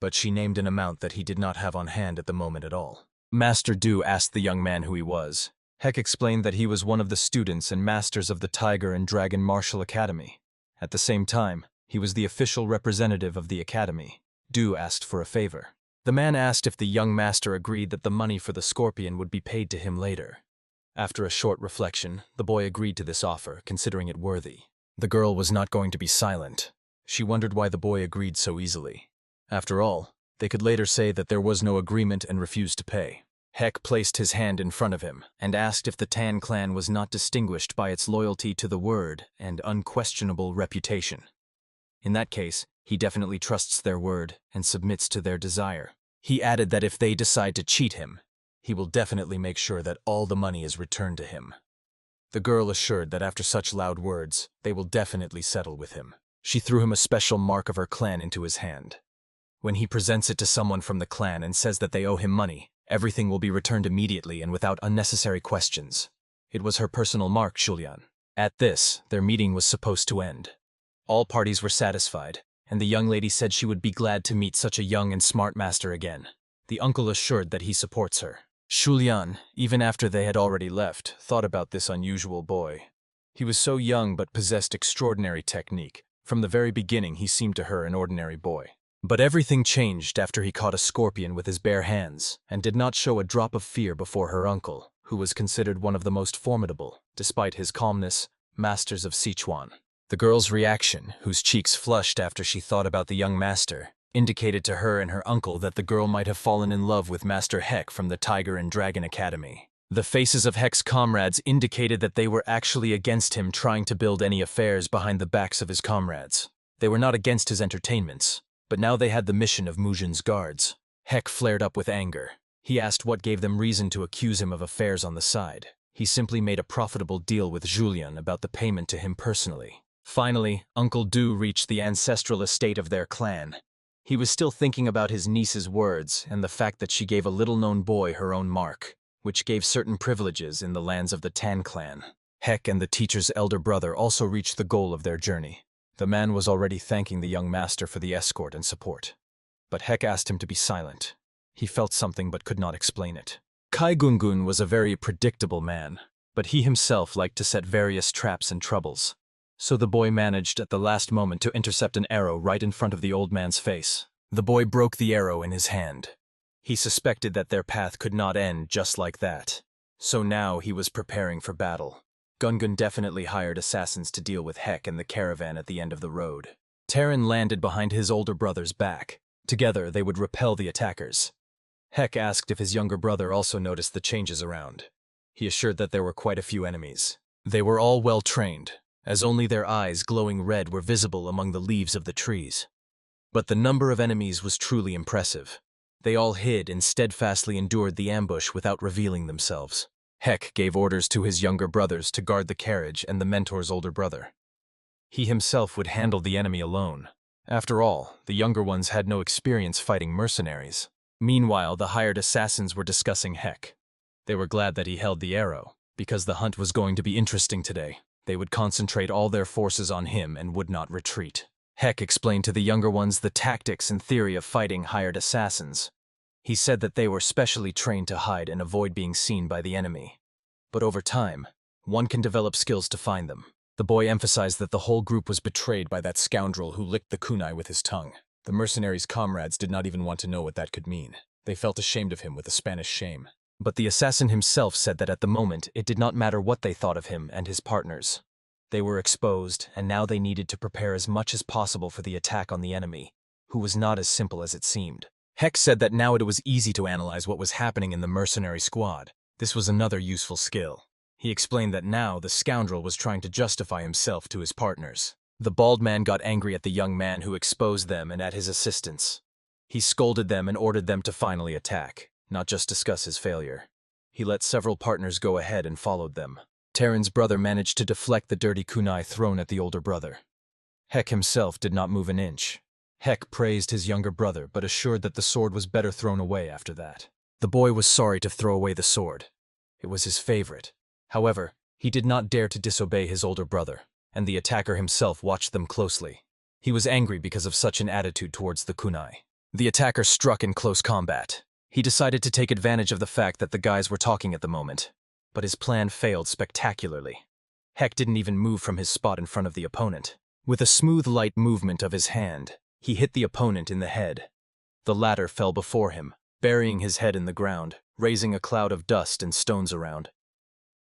But she named an amount that he did not have on hand at the moment at all. Master Du asked the young man who he was. Heck explained that he was one of the students and masters of the Tiger and Dragon Martial Academy. At the same time, he was the official representative of the academy. Du asked for a favor. The man asked if the young master agreed that the money for the scorpion would be paid to him later. After a short reflection, the boy agreed to this offer, considering it worthy. The girl was not going to be silent. She wondered why the boy agreed so easily. After all, they could later say that there was no agreement and refused to pay. Heck placed his hand in front of him and asked if the Tan clan was not distinguished by its loyalty to the word and unquestionable reputation. In that case, he definitely trusts their word and submits to their desire. He added that if they decide to cheat him, he will definitely make sure that all the money is returned to him. The girl assured that after such loud words, they will definitely settle with him. She threw him a special mark of her clan into his hand. When he presents it to someone from the clan and says that they owe him money, everything will be returned immediately and without unnecessary questions. It was her personal mark, Julian. At this, their meeting was supposed to end. All parties were satisfied, and the young lady said she would be glad to meet such a young and smart master again. The uncle assured that he supports her. Julian, even after they had already left, thought about this unusual boy. He was so young but possessed extraordinary technique. From the very beginning, he seemed to her an ordinary boy. But everything changed after he caught a scorpion with his bare hands and did not show a drop of fear before her uncle, who was considered one of the most formidable, despite his calmness, masters of Sichuan. The girl's reaction, whose cheeks flushed after she thought about the young master, indicated to her and her uncle that the girl might have fallen in love with Master Heck from the Tiger and Dragon Academy. The faces of Heck's comrades indicated that they were actually against him trying to build any affairs behind the backs of his comrades. They were not against his entertainments, but now they had the mission of Mujin's guards. Heck flared up with anger. He asked what gave them reason to accuse him of affairs on the side. He simply made a profitable deal with Julian about the payment to him personally. Finally, Uncle Du reached the ancestral estate of their clan. He was still thinking about his niece's words and the fact that she gave a little-known boy her own mark, which gave certain privileges in the lands of the Tan clan. Heck and the teacher's elder brother also reached the goal of their journey. The man was already thanking the young master for the escort and support. But Heck asked him to be silent. He felt something but could not explain it. Kai Gungun was a very predictable man, but he himself liked to set various traps and troubles. So the boy managed at the last moment to intercept an arrow right in front of the old man's face. The boy broke the arrow in his hand. He suspected that their path could not end just like that. So now he was preparing for battle. Gungun definitely hired assassins to deal with Heck and the caravan at the end of the road. Terran landed behind his older brother's back. Together, they would repel the attackers. Heck asked if his younger brother also noticed the changes around. He assured that there were quite a few enemies. They were all well-trained, as only their eyes glowing red were visible among the leaves of the trees. But the number of enemies was truly impressive. They all hid and steadfastly endured the ambush without revealing themselves. Heck gave orders to his younger brothers to guard the carriage and the mentor's older brother. He himself would handle the enemy alone. After all, the younger ones had no experience fighting mercenaries. Meanwhile, the hired assassins were discussing Heck. They were glad that he held the arrow, because the hunt was going to be interesting today. They would concentrate all their forces on him and would not retreat. Heck explained to the younger ones the tactics and theory of fighting hired assassins. He said that they were specially trained to hide and avoid being seen by the enemy. But over time, one can develop skills to find them. The boy emphasized that the whole group was betrayed by that scoundrel who licked the kunai with his tongue. The mercenaries' comrades did not even want to know what that could mean. They felt ashamed of him with a Spanish shame. But the assassin himself said that at the moment it did not matter what they thought of him and his partners. They were exposed, and now they needed to prepare as much as possible for the attack on the enemy, who was not as simple as it seemed. Heck said that now it was easy to analyze what was happening in the mercenary squad. This was another useful skill. He explained that now the scoundrel was trying to justify himself to his partners. The bald man got angry at the young man who exposed them and at his assistance. He scolded them and ordered them to finally attack, not just discuss his failure. He let several partners go ahead and followed them. Terran's brother managed to deflect the dirty kunai thrown at the older brother. Heck himself did not move an inch. Heck praised his younger brother but assured that the sword was better thrown away after that. The boy was sorry to throw away the sword. It was his favorite. However, He did not dare to disobey his older brother, and the attacker himself watched them closely. He was angry because of such an attitude towards the kunai. The attacker struck in close combat. He decided to take advantage of the fact that the guys were talking at the moment, but his plan failed spectacularly. Heck didn't even move from his spot in front of the opponent. With a smooth, light movement of his hand, he hit the opponent in the head. The latter fell before him, burying his head in the ground, raising a cloud of dust and stones around.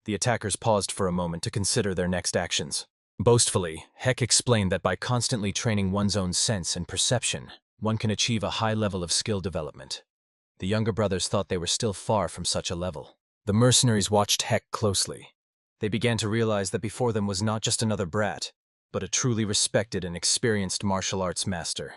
The attackers paused for a moment to consider their next actions. Boastfully, Heck explained that by constantly training one's own sense and perception, one can achieve a high level of skill development. The younger brothers thought they were still far from such a level. The mercenaries watched Heck closely. They began to realize that before them was not just another brat, but a truly respected and experienced martial arts master.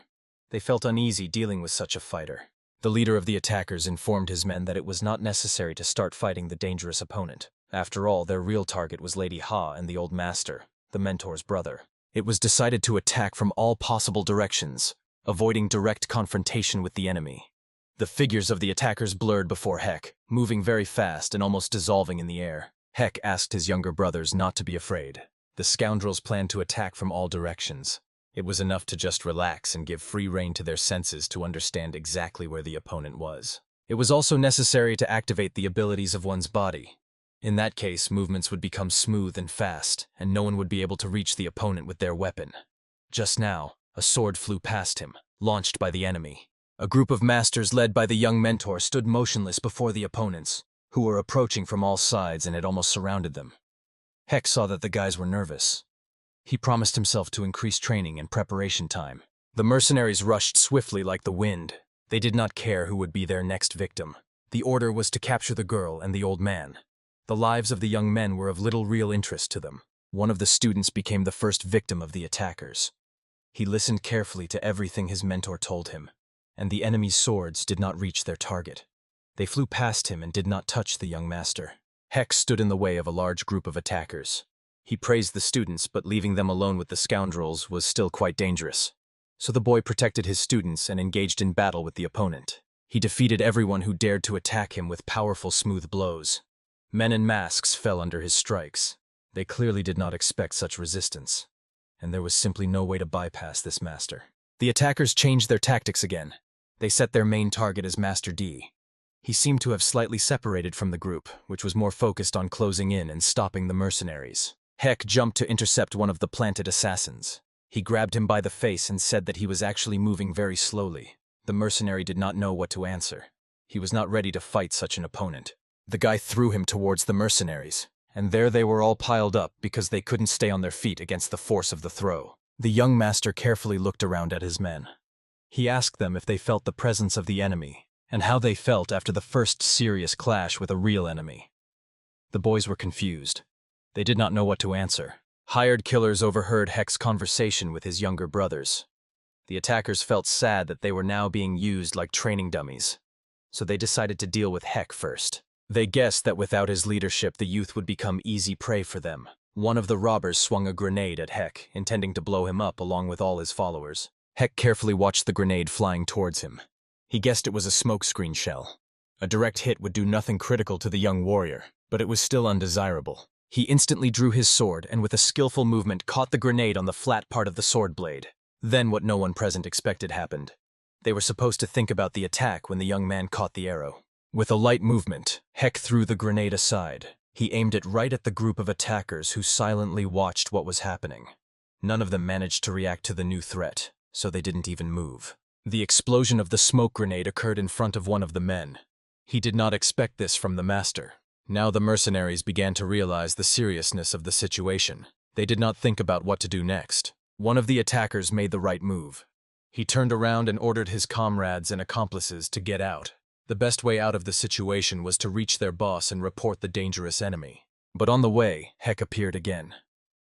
They felt uneasy dealing with such a fighter. The leader of the attackers informed his men that it was not necessary to start fighting the dangerous opponent. After all, their real target was Lady Ha and the old master, the mentor's brother. It was decided to attack from all possible directions, avoiding direct confrontation with the enemy. The figures of the attackers blurred before Heck, moving very fast and almost dissolving in the air. Heck asked his younger brothers not to be afraid. The scoundrels planned to attack from all directions. It was enough to just relax and give free rein to their senses to understand exactly where the opponent was. It was also necessary to activate the abilities of one's body. In that case, movements would become smooth and fast, and no one would be able to reach the opponent with their weapon. Just now, a sword flew past him, launched by the enemy. A group of masters led by the young mentor stood motionless before the opponents, who were approaching from all sides and had almost surrounded them. Heck saw that the guys were nervous. He promised himself to increase training and preparation time. The mercenaries rushed swiftly like the wind. They did not care who would be their next victim. The order was to capture the girl and the old man. The lives of the young men were of little real interest to them. One of the students became the first victim of the attackers. He listened carefully to everything his mentor told him, and the enemy's swords did not reach their target. They flew past him and did not touch the young master. Heck stood in the way of a large group of attackers. He praised the students, but leaving them alone with the scoundrels was still quite dangerous. So the boy protected his students and engaged in battle with the opponent. He defeated everyone who dared to attack him with powerful, smooth blows. Men in masks fell under his strikes. They clearly did not expect such resistance, and there was simply no way to bypass this master. The attackers changed their tactics again. They set their main target as Master D. He seemed to have slightly separated from the group, which was more focused on closing in and stopping the mercenaries. Heck jumped to intercept one of the planted assassins. He grabbed him by the face and said that he was actually moving very slowly. The mercenary did not know what to answer. He was not ready to fight such an opponent. The guy threw him towards the mercenaries, and there they were all piled up because they couldn't stay on their feet against the force of the throw. The young master carefully looked around at his men. He asked them if they felt the presence of the enemy, and how they felt after the first serious clash with a real enemy. The boys were confused. They did not know what to answer. Hired killers overheard Heck's conversation with his younger brothers. The attackers felt sad that they were now being used like training dummies, so they decided to deal with Heck first. They guessed that without his leadership, the youth would become easy prey for them. One of the robbers swung a grenade at Heck, intending to blow him up along with all his followers. Heck carefully watched the grenade flying towards him. He guessed it was a smokescreen shell. A direct hit would do nothing critical to the young warrior, but it was still undesirable. He instantly drew his sword and with a skillful movement caught the grenade on the flat part of the sword blade. Then what no one present expected happened. They were supposed to think about the attack when the young man caught the arrow. With a light movement, Heck threw the grenade aside. He aimed it right at the group of attackers who silently watched what was happening. None of them managed to react to the new threat, so they didn't even move. The explosion of the smoke grenade occurred in front of one of the men. He did not expect this from the master. Now the mercenaries began to realize the seriousness of the situation. They did not think about what to do next. One of the attackers made the right move. He turned around and ordered his comrades and accomplices to get out. The best way out of the situation was to reach their boss and report the dangerous enemy. But on the way, Heck appeared again.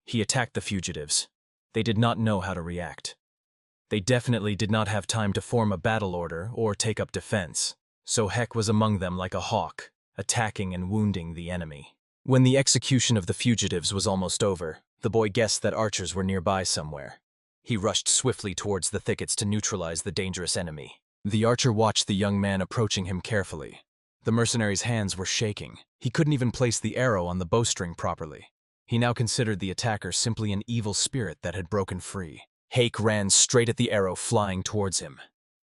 He attacked the fugitives. They did not know how to react. They definitely did not have time to form a battle order or take up defense. So Heck was among them like a hawk, attacking and wounding the enemy. When the execution of the fugitives was almost over, the boy guessed that archers were nearby somewhere. He rushed swiftly towards the thickets to neutralize the dangerous enemy. The archer watched the young man approaching him carefully. The mercenary's hands were shaking. He couldn't even place the arrow on the bowstring properly. He now considered the attacker simply an evil spirit that had broken free. Hake ran straight at the arrow flying towards him.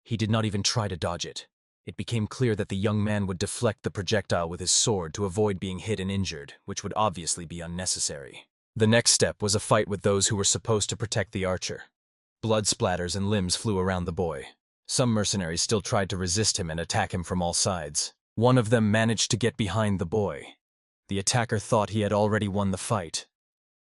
He did not even try to dodge it. It became clear that the young man would deflect the projectile with his sword to avoid being hit and injured, which would obviously be unnecessary. The next step was a fight with those who were supposed to protect the archer. Blood splatters and limbs flew around the boy. Some mercenaries still tried to resist him and attack him from all sides. One of them managed to get behind the boy. The attacker thought he had already won the fight.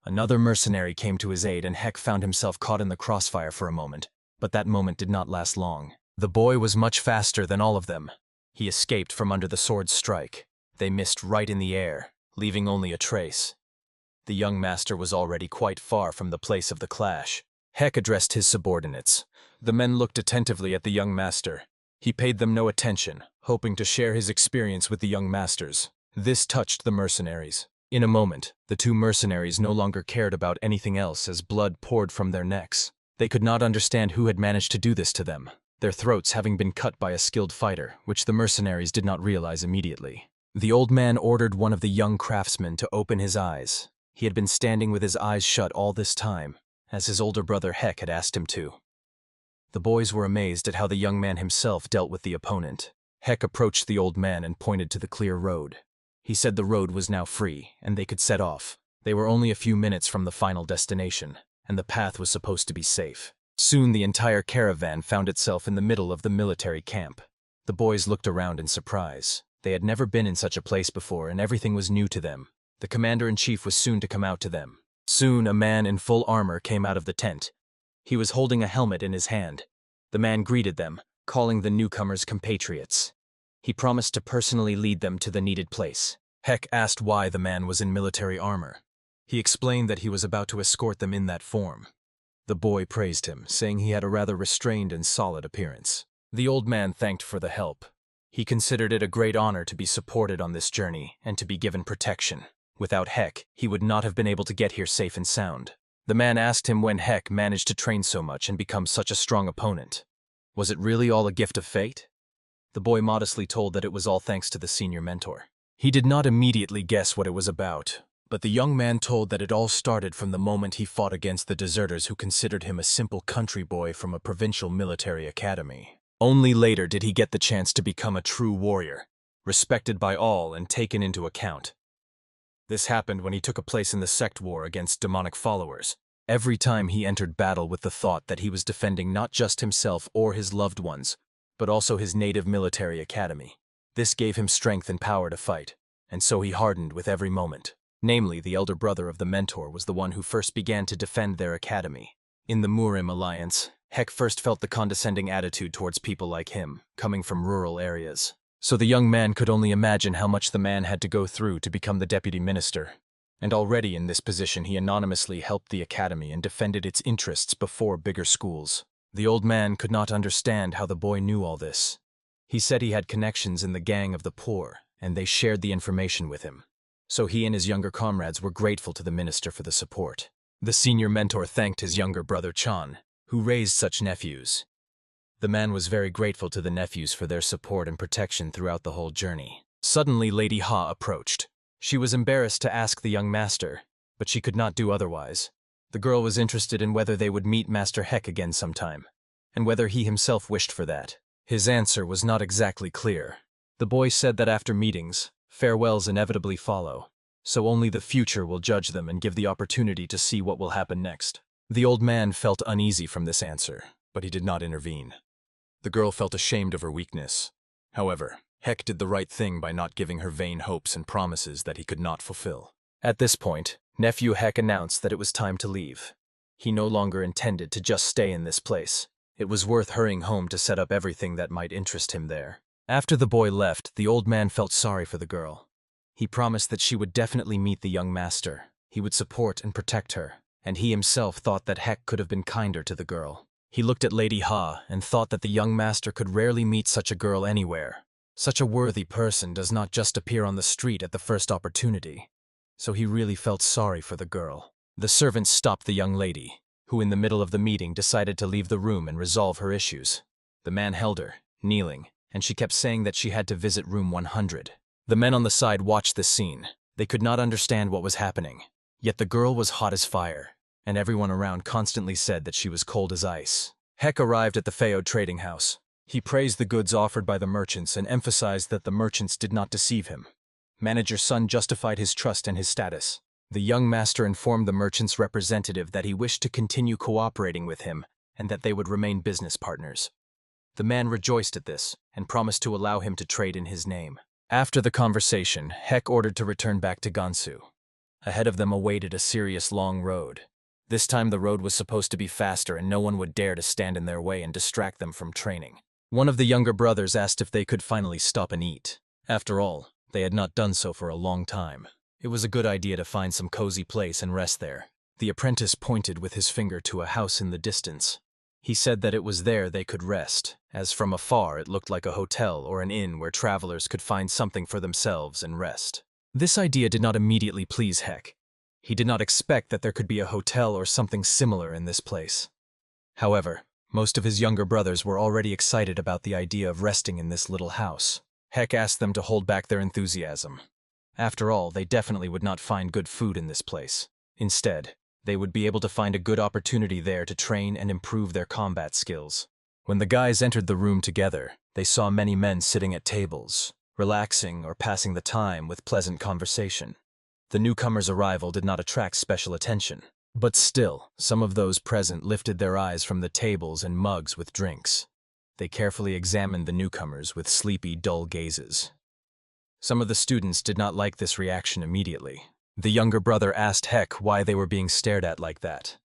Another mercenary came to his aid and Hek found himself caught in the crossfire for a moment, but that moment did not last long. The boy was much faster than all of them. He escaped from under the sword's strike. They missed right in the air, leaving only a trace. The young master was already quite far from the place of the clash. Hek addressed his subordinates. The men looked attentively at the young master. He paid them no attention, hoping to share his experience with the young masters. This touched the mercenaries. In a moment, the two mercenaries no longer cared about anything else as blood poured from their necks. They could not understand who had managed to do this to them, their throats having been cut by a skilled fighter, which the mercenaries did not realize immediately. The old man ordered one of the young craftsmen to open his eyes. He had been standing with his eyes shut all this time, as his older brother Hek had asked him to. The boys were amazed at how the young man himself dealt with the opponent. Hek approached the old man and pointed to the clear road. He said the road was now free, and they could set off. They were only a few minutes from the final destination, and the path was supposed to be safe. Soon the entire caravan found itself in the middle of the military camp. The boys looked around in surprise. They had never been in such a place before, and everything was new to them. The commander-in-chief was soon to come out to them. Soon a man in full armor came out of the tent. He was holding a helmet in his hand. The man greeted them, calling the newcomers compatriots. He promised to personally lead them to the needed place. Hek asked why the man was in military armor. He explained that he was about to escort them in that form. The boy praised him, saying he had a rather restrained and solid appearance. The old man thanked for the help. He considered it a great honor to be supported on this journey and to be given protection. Without Hek, he would not have been able to get here safe and sound. The man asked him when Hek managed to train so much and become such a strong opponent. Was it really all a gift of fate? The boy modestly told that it was all thanks to the senior mentor. He did not immediately guess what it was about, but the young man told that it all started from the moment he fought against the deserters who considered him a simple country boy from a provincial military academy. Only later did he get the chance to become a true warrior, respected by all and taken into account. This happened when he took a place in the sect war against demonic followers. Every time he entered battle with the thought that he was defending not just himself or his loved ones, but also his native military academy. This gave him strength and power to fight, and so he hardened with every moment. Namely, the elder brother of the mentor was the one who first began to defend their academy. In the Murim alliance, Hek first felt the condescending attitude towards people like him, coming from rural areas. So the young man could only imagine how much the man had to go through to become the deputy minister. And already in this position he anonymously helped the academy and defended its interests before bigger schools. The old man could not understand how the boy knew all this. He said he had connections in the gang of the poor, and they shared the information with him. So he and his younger comrades were grateful to the minister for the support. The senior mentor thanked his younger brother Chan, who raised such nephews. The man was very grateful to the nephews for their support and protection throughout the whole journey. Suddenly Lady Ha approached. She was embarrassed to ask the young master, but she could not do otherwise. The girl was interested in whether they would meet Master Hek again sometime, and whether he himself wished for that. His answer was not exactly clear. The boy said that after meetings, farewells inevitably follow, so only the future will judge them and give the opportunity to see what will happen next. The old man felt uneasy from this answer, but he did not intervene. The girl felt ashamed of her weakness. However, Hek did the right thing by not giving her vain hopes and promises that he could not fulfill. At this point, nephew Hek announced that it was time to leave. He no longer intended to just stay in this place. It was worth hurrying home to set up everything that might interest him there. After the boy left, the old man felt sorry for the girl. He promised that she would definitely meet the young master. He would support and protect her, and he himself thought that Hek could have been kinder to the girl. He looked at Lady Ha and thought that the young master could rarely meet such a girl anywhere. Such a worthy person does not just appear on the street at the first opportunity. So he really felt sorry for the girl. The servant stopped the young lady, who in the middle of the meeting decided to leave the room and resolve her issues. The man held her, kneeling, and she kept saying that she had to visit room 100. The men on the side watched this scene. They could not understand what was happening. Yet the girl was hot as fire, and everyone around constantly said that she was cold as ice. Heck arrived at the Feo trading house. He praised the goods offered by the merchants and emphasized that the merchants did not deceive him. Manager Sun justified his trust and his status. The young master informed the merchant's representative that he wished to continue cooperating with him and that they would remain business partners. The man rejoiced at this and promised to allow him to trade in his name. After the conversation, Heck ordered to return back to Gansu. Ahead of them awaited a serious long road. This time the road was supposed to be faster and no one would dare to stand in their way and distract them from training. One of the younger brothers asked if they could finally stop and eat. After all, they had not done so for a long time. It was a good idea to find some cozy place and rest there. The apprentice pointed with his finger to a house in the distance. He said that it was there they could rest, as from afar it looked like a hotel or an inn where travelers could find something for themselves and rest. This idea did not immediately please Heck. He did not expect that there could be a hotel or something similar in this place. However, most of his younger brothers were already excited about the idea of resting in this little house. Heck asked them to hold back their enthusiasm. After all, they definitely would not find good food in this place. Instead, they would be able to find a good opportunity there to train and improve their combat skills. When the guys entered the room together, they saw many men sitting at tables, relaxing or passing the time with pleasant conversation. The newcomers' arrival did not attract special attention, but still, some of those present lifted their eyes from the tables and mugs with drinks. They carefully examined the newcomers with sleepy, dull gazes. Some of the students did not like this reaction immediately. The younger brother asked Heck why they were being stared at like that.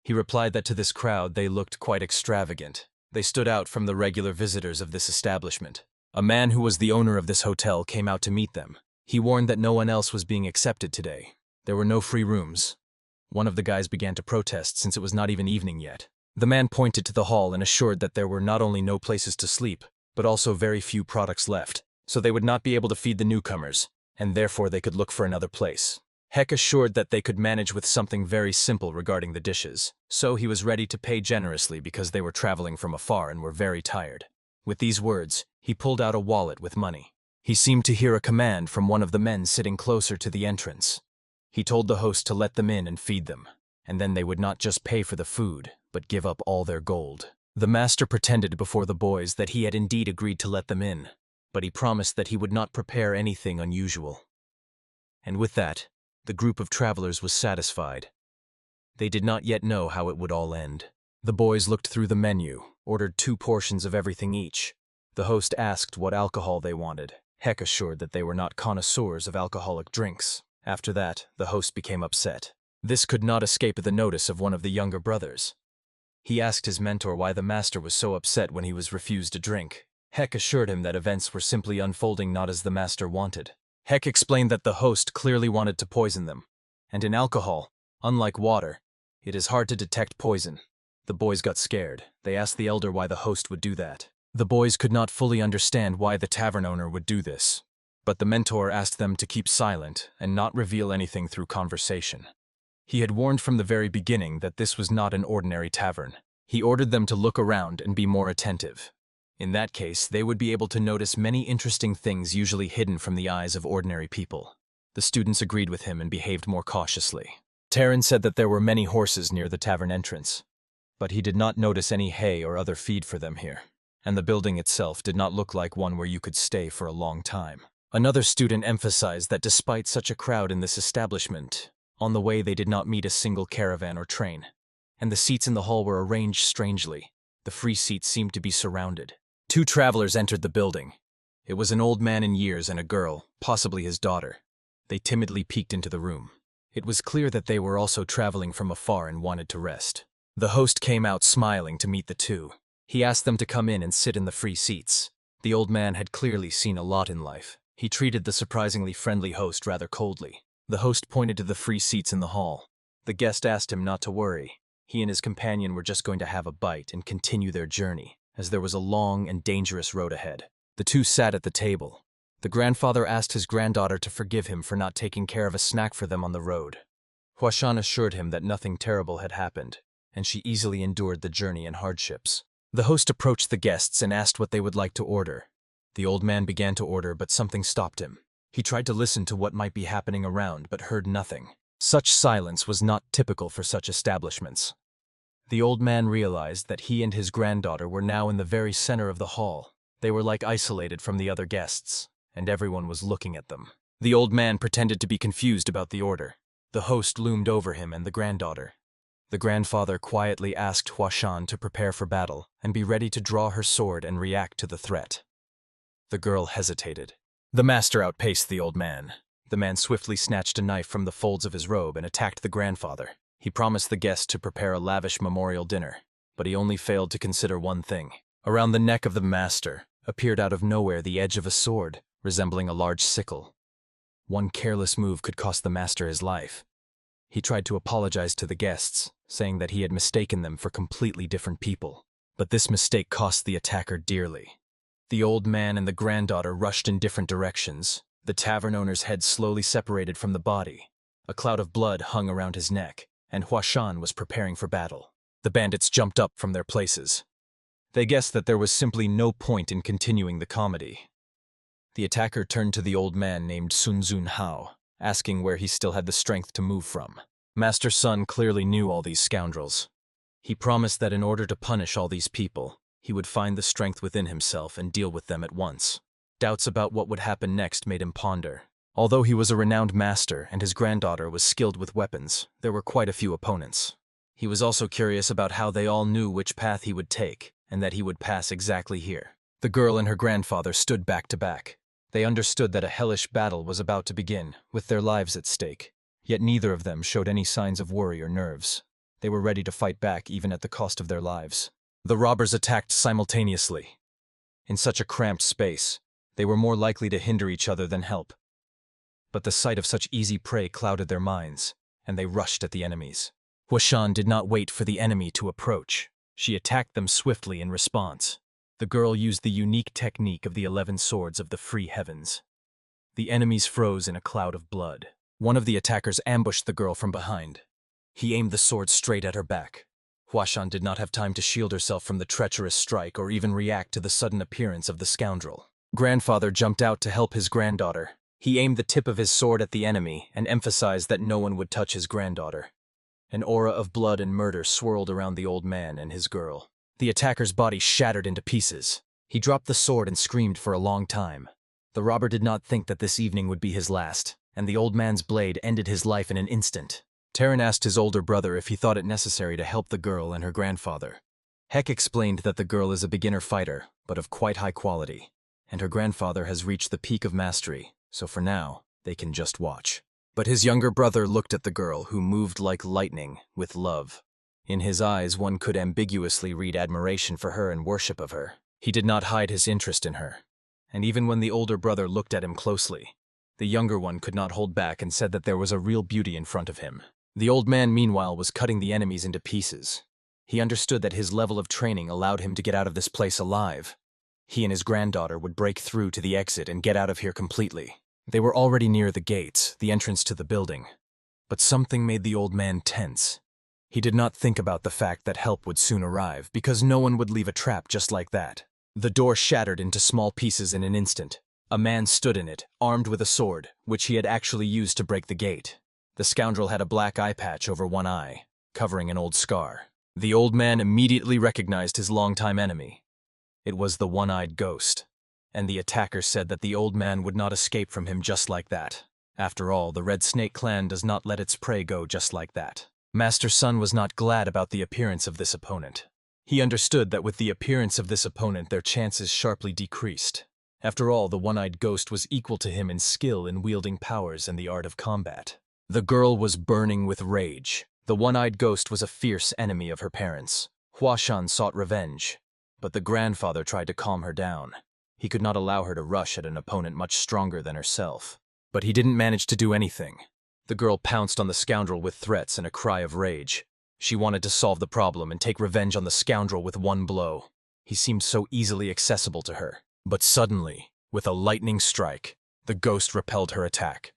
He replied that to this crowd they looked quite extravagant. They stood out from the regular visitors of this establishment. A man who was the owner of this hotel came out to meet them. He warned that no one else was being accepted today. There were no free rooms. One of the guys began to protest since it was not even evening yet. The man pointed to the hall and assured that there were not only no places to sleep, but also very few products left, so they would not be able to feed the newcomers, and therefore they could look for another place. Heck assured that they could manage with something very simple regarding the dishes, so he was ready to pay generously because they were traveling from afar and were very tired. With these words, he pulled out a wallet with money. He seemed to hear a command from one of the men sitting closer to the entrance. He told the host to let them in and feed them, and then they would not just pay for the food, but give up all their gold. The master pretended before the boys that he had indeed agreed to let them in, but he promised that he would not prepare anything unusual. And with that, the group of travelers was satisfied. They did not yet know how it would all end. The boys looked through the menu, ordered 2 portions of everything each. The host asked what alcohol they wanted. Heck assured that they were not connoisseurs of alcoholic drinks. After that, the host became upset. This could not escape the notice of one of the younger brothers. He asked his mentor why the master was so upset when he was refused a drink. Heck assured him that events were simply unfolding not as the master wanted. Heck explained that the host clearly wanted to poison them, and in alcohol, unlike water, it is hard to detect poison. The boys got scared. They asked the elder why the host would do that. The boys could not fully understand why the tavern owner would do this, but the mentor asked them to keep silent and not reveal anything through conversation. He had warned from the very beginning that this was not an ordinary tavern. He ordered them to look around and be more attentive. In that case, they would be able to notice many interesting things usually hidden from the eyes of ordinary people. The students agreed with him and behaved more cautiously. Terran said that there were many horses near the tavern entrance, but he did not notice any hay or other feed for them here, and the building itself did not look like one where you could stay for a long time. Another student emphasized that despite such a crowd in this establishment, on the way they did not meet a single caravan or train, and the seats in the hall were arranged strangely. The free seats seemed to be surrounded. 2 travelers entered the building. It was an old man in years and a girl, possibly his daughter. They timidly peeked into the room. It was clear that they were also traveling from afar and wanted to rest. The host came out smiling to meet the 2. He asked them to come in and sit in the free seats. The old man had clearly seen a lot in life. He treated the surprisingly friendly host rather coldly. The host pointed to the free seats in the hall. The guest asked him not to worry. He and his companion were just going to have a bite and continue their journey, as there was a long and dangerous road ahead. The 2 sat at the table. The grandfather asked his granddaughter to forgive him for not taking care of a snack for them on the road. Huashan assured him that nothing terrible had happened, and she easily endured the journey and hardships. The host approached the guests and asked what they would like to order. The old man began to order, but something stopped him. He tried to listen to what might be happening around, but heard nothing. Such silence was not typical for such establishments. The old man realized that he and his granddaughter were now in the very center of the hall. They were like isolated from the other guests, and everyone was looking at them. The old man pretended to be confused about the order. The host loomed over him and the granddaughter. The grandfather quietly asked Huashan to prepare for battle and be ready to draw her sword and react to the threat. The girl hesitated. The master outpaced the old man. The man swiftly snatched a knife from the folds of his robe and attacked the grandfather. He promised the guest to prepare a lavish memorial dinner, but he only failed to consider one thing. Around the neck of the master appeared out of nowhere the edge of a sword, resembling a large sickle. One careless move could cost the master his life. He tried to apologize to the guests, saying that he had mistaken them for completely different people. But this mistake cost the attacker dearly. The old man and the granddaughter rushed in different directions. The tavern owner's head slowly separated from the body. A cloud of blood hung around his neck, and Huashan was preparing for battle. The bandits jumped up from their places. They guessed that there was simply no point in continuing the comedy. The attacker turned to the old man named Sun Zun Hao, asking where he still had the strength to move from. Master Sun clearly knew all these scoundrels. He promised that in order to punish all these people, he would find the strength within himself and deal with them at once. Doubts about what would happen next made him ponder. Although he was a renowned master and his granddaughter was skilled with weapons, there were quite a few opponents. He was also curious about how they all knew which path he would take, and that he would pass exactly here. The girl and her grandfather stood back to back. They understood that a hellish battle was about to begin, with their lives at stake. Yet neither of them showed any signs of worry or nerves. They were ready to fight back even at the cost of their lives. The robbers attacked simultaneously. In such a cramped space, they were more likely to hinder each other than help. But the sight of such easy prey clouded their minds, and they rushed at the enemies. Huashan did not wait for the enemy to approach. She attacked them swiftly in response. The girl used the unique technique of the 11 swords of the free heavens. The enemies froze in a cloud of blood. One of the attackers ambushed the girl from behind. He aimed the sword straight at her back. Huashan did not have time to shield herself from the treacherous strike or even react to the sudden appearance of the scoundrel. Grandfather jumped out to help his granddaughter. He aimed the tip of his sword at the enemy and emphasized that no one would touch his granddaughter. An aura of blood and murder swirled around the old man and his girl. The attacker's body shattered into pieces. He dropped the sword and screamed for a long time. The robber did not think that this evening would be his last, and the old man's blade ended his life in an instant. Terran asked his older brother if he thought it necessary to help the girl and her grandfather. Heck explained that the girl is a beginner fighter, but of quite high quality, and her grandfather has reached the peak of mastery, so for now, they can just watch. But his younger brother looked at the girl, who moved like lightning, with love. In his eyes, one could ambiguously read admiration for her and worship of her. He did not hide his interest in her. And even when the older brother looked at him closely, the younger one could not hold back and said that there was a real beauty in front of him. The old man, meanwhile, was cutting the enemies into pieces. He understood that his level of training allowed him to get out of this place alive. He and his granddaughter would break through to the exit and get out of here completely. They were already near the gates, the entrance to the building. But something made the old man tense. He did not think about the fact that help would soon arrive, because no one would leave a trap just like that. The door shattered into small pieces in an instant. A man stood in it, armed with a sword, which he had actually used to break the gate. The scoundrel had a black eye patch over one eye, covering an old scar. The old man immediately recognized his longtime enemy. It was the one-eyed ghost, and the attacker said that the old man would not escape from him just like that. After all, the Red Snake clan does not let its prey go just like that. Master Sun was not glad about the appearance of this opponent. He understood that with the appearance of this opponent, their chances sharply decreased. After all, the one-eyed ghost was equal to him in skill in wielding powers and the art of combat. The girl was burning with rage. The one-eyed ghost was a fierce enemy of her parents. Huashan sought revenge, but the grandfather tried to calm her down. He could not allow her to rush at an opponent much stronger than herself. But he didn't manage to do anything. The girl pounced on the scoundrel with threats and a cry of rage. She wanted to solve the problem and take revenge on the scoundrel with one blow. He seemed so easily accessible to her. But suddenly, with a lightning strike, the ghost repelled her attack.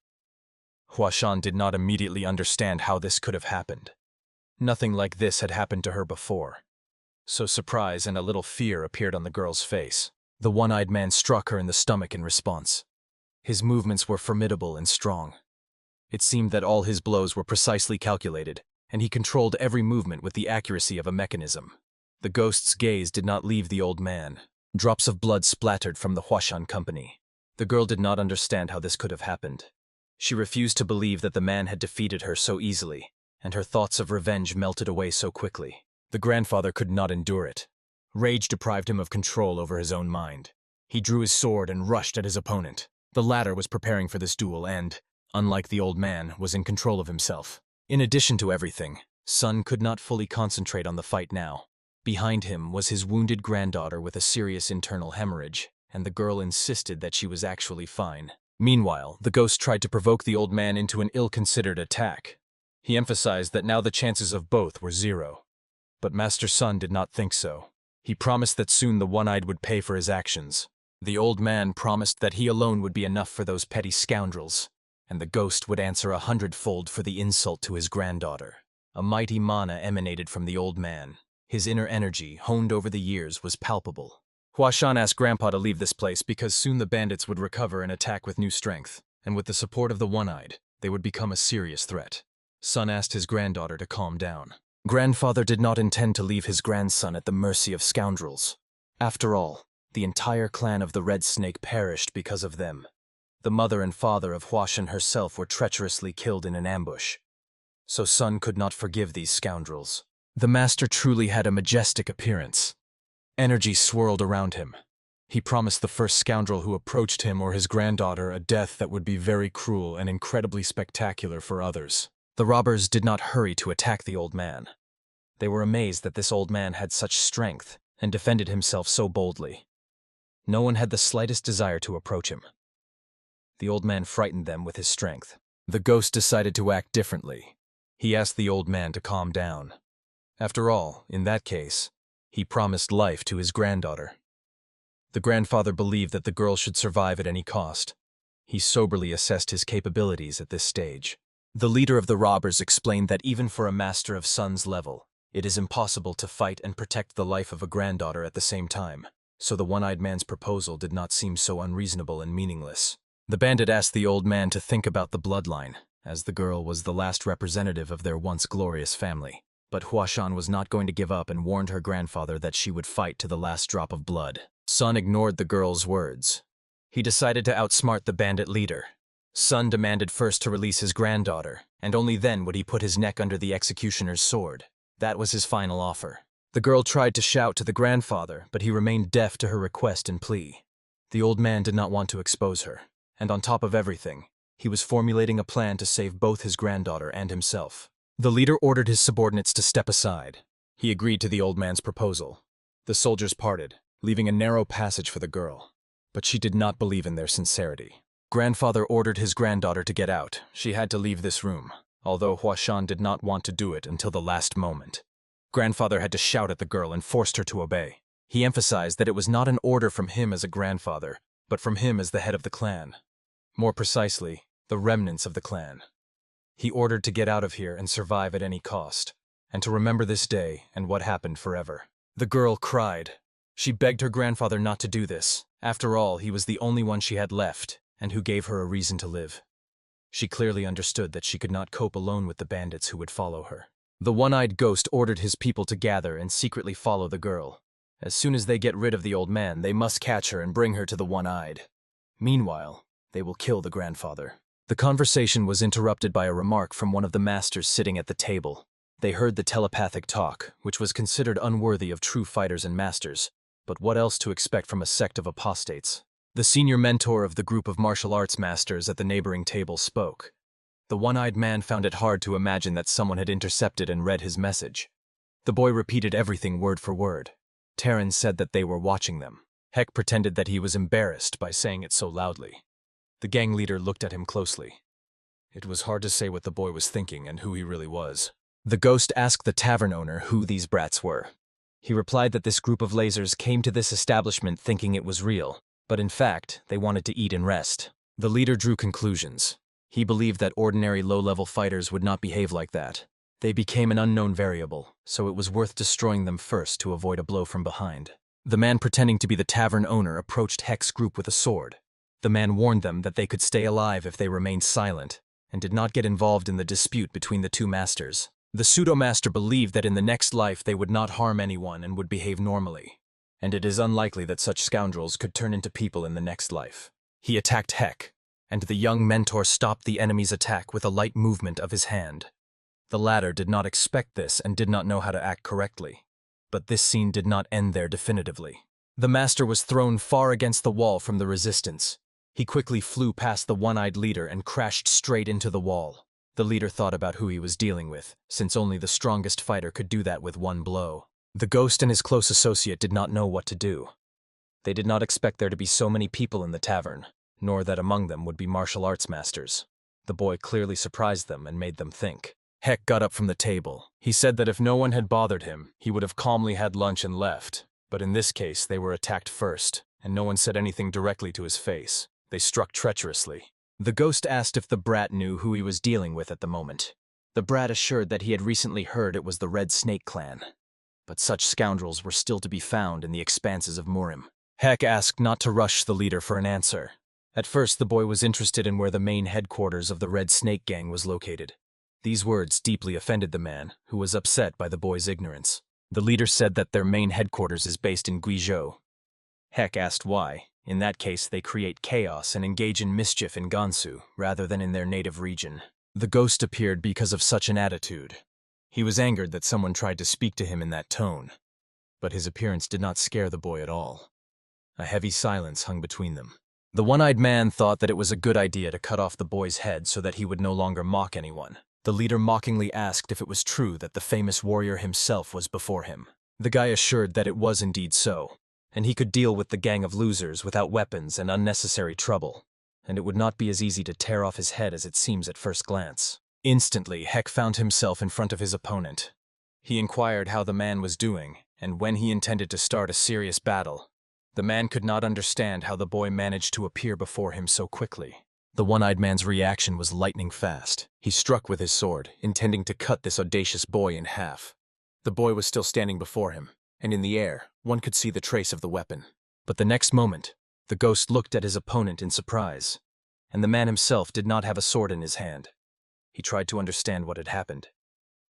Huashan did not immediately understand how this could have happened. Nothing like this had happened to her before. So surprise and a little fear appeared on the girl's face. The one-eyed man struck her in the stomach in response. His movements were formidable and strong. It seemed that all his blows were precisely calculated, and he controlled every movement with the accuracy of a mechanism. The ghost's gaze did not leave the old man. Drops of blood splattered from the Huashan company. The girl did not understand how this could have happened. She refused to believe that the man had defeated her so easily, and her thoughts of revenge melted away so quickly. The grandfather could not endure it. Rage deprived him of control over his own mind. He drew his sword and rushed at his opponent. The latter was preparing for this duel and, unlike the old man, was in control of himself. In addition to everything, Sun could not fully concentrate on the fight now. Behind him was his wounded granddaughter with a serious internal hemorrhage, and the girl insisted that she was actually fine. Meanwhile, the ghost tried to provoke the old man into an ill-considered attack. He emphasized that now the chances of both were 0. But Master Sun did not think so. He promised that soon the one-eyed would pay for his actions. The old man promised that he alone would be enough for those petty scoundrels, and the ghost would answer 100-fold for the insult to his granddaughter. A mighty mana emanated from the old man. His inner energy, honed over the years, was palpable. Huashan asked Grandpa to leave this place because soon the bandits would recover and attack with new strength, and with the support of the one-eyed, they would become a serious threat. Sun asked his granddaughter to calm down. Grandfather did not intend to leave his grandson at the mercy of scoundrels. After all, the entire clan of the Red Snake perished because of them. The mother and father of Huashan herself were treacherously killed in an ambush. So Sun could not forgive these scoundrels. The master truly had a majestic appearance. Energy swirled around him. He promised the first scoundrel who approached him or his granddaughter a death that would be very cruel and incredibly spectacular for others. The robbers did not hurry to attack the old man. They were amazed that this old man had such strength and defended himself so boldly. No one had the slightest desire to approach him. The old man frightened them with his strength. The ghost decided to act differently. He asked the old man to calm down. After all, in that case, he promised life to his granddaughter. The grandfather believed that the girl should survive at any cost. He soberly assessed his capabilities at this stage. The leader of the robbers explained that even for a master of Sun's level, it is impossible to fight and protect the life of a granddaughter at the same time, so the one-eyed man's proposal did not seem so unreasonable and meaningless. The bandit asked the old man to think about the bloodline, as the girl was the last representative of their once glorious family. But Huashan was not going to give up and warned her grandfather that she would fight to the last drop of blood. Sun ignored the girl's words. He decided to outsmart the bandit leader. Sun demanded first to release his granddaughter, and only then would he put his neck under the executioner's sword. That was his final offer. The girl tried to shout to the grandfather, but he remained deaf to her request and plea. The old man did not want to expose her, and on top of everything, he was formulating a plan to save both his granddaughter and himself. The leader ordered his subordinates to step aside. He agreed to the old man's proposal. The soldiers parted, leaving a narrow passage for the girl. But she did not believe in their sincerity. Grandfather ordered his granddaughter to get out. She had to leave this room, although Huashan did not want to do it until the last moment. Grandfather had to shout at the girl and forced her to obey. He emphasized that it was not an order from him as a grandfather, but from him as the head of the clan. More precisely, the remnants of the clan. He ordered to get out of here and survive at any cost, and to remember this day and what happened forever. The girl cried. She begged her grandfather not to do this. After all, he was the only one she had left, and who gave her a reason to live. She clearly understood that she could not cope alone with the bandits who would follow her. The one-eyed ghost ordered his people to gather and secretly follow the girl. As soon as they get rid of the old man, they must catch her and bring her to the one-eyed. Meanwhile, they will kill the grandfather. The conversation was interrupted by a remark from one of the masters sitting at the table. They heard the telepathic talk, which was considered unworthy of true fighters and masters, but what else to expect from a sect of apostates? The senior mentor of the group of martial arts masters at the neighboring table spoke. The one-eyed man found it hard to imagine that someone had intercepted and read his message. The boy repeated everything word for word. Terran said that they were watching them. Heck pretended that he was embarrassed by saying it so loudly. The gang leader looked at him closely. It was hard to say what the boy was thinking and who he really was. The ghost asked the tavern owner who these brats were. He replied that this group of lasers came to this establishment thinking it was real, but in fact, they wanted to eat and rest. The leader drew conclusions. He believed that ordinary low-level fighters would not behave like that. They became an unknown variable, so it was worth destroying them first to avoid a blow from behind. The man pretending to be the tavern owner approached Heck's group with a sword. The man warned them that they could stay alive if they remained silent. and did not get involved in the dispute between the two masters. The pseudo-master believed that in the next life they would not harm anyone and would behave normally, and it is unlikely that such scoundrels could turn into people in the next life. He attacked Heck, and the young mentor stopped the enemy's attack with a light movement of his hand. The latter did not expect this and did not know how to act correctly. But this scene did not end there definitively. The master was thrown far against the wall from the resistance. He quickly flew past the one-eyed leader and crashed straight into the wall. The leader thought about who he was dealing with, since only the strongest fighter could do that with one blow. The ghost and his close associate did not know what to do. They did not expect there to be so many people in the tavern, nor that among them would be martial arts masters. The boy clearly surprised them and made them think. Heck got up from the table. He said that if no one had bothered him, he would have calmly had lunch and left. But in this case, they were attacked first, and no one said anything directly to his face. They struck treacherously. The ghost asked if the brat knew who he was dealing with at the moment. The brat assured that he had recently heard it was the Red Snake clan. But such scoundrels were still to be found in the expanses of Murim. Heck asked not to rush the leader for an answer. At first, the boy was interested in where the main headquarters of the Red Snake gang was located. These words deeply offended the man, who was upset by the boy's ignorance. The leader said that their main headquarters is based in Guizhou. Heck asked why. In that case, they create chaos and engage in mischief in Gansu, rather than in their native region. The ghost appeared because of such an attitude. He was angered that someone tried to speak to him in that tone. But his appearance did not scare the boy at all. A heavy silence hung between them. The one-eyed man thought that it was a good idea to cut off the boy's head so that he would no longer mock anyone. The leader mockingly asked if it was true that the famous warrior himself was before him. The guy assured that it was indeed so, and he could deal with the gang of losers without weapons and unnecessary trouble, and it would not be as easy to tear off his head as it seems at first glance. Instantly, Heck found himself in front of his opponent. He inquired how the man was doing, and when he intended to start a serious battle. The man could not understand how the boy managed to appear before him so quickly. The one-eyed man's reaction was lightning fast. He struck with his sword, intending to cut this audacious boy in half. The boy was still standing before him, and in the air, one could see the trace of the weapon. But the next moment, the ghost looked at his opponent in surprise, and the man himself did not have a sword in his hand. He tried to understand what had happened.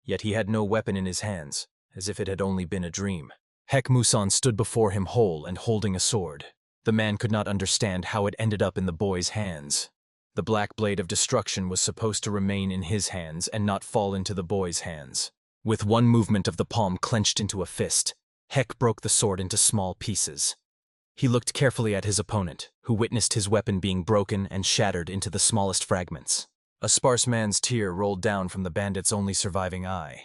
Yet he had no weapon in his hands, as if it had only been a dream. Heck Musan stood before him whole and holding a sword. The man could not understand how it ended up in the boy's hands. The black blade of destruction was supposed to remain in his hands and not fall into the boy's hands. With one movement of the palm clenched into a fist, Heck broke the sword into small pieces. He looked carefully at his opponent, who witnessed his weapon being broken and shattered into the smallest fragments. A sparse man's tear rolled down from the bandit's only surviving eye.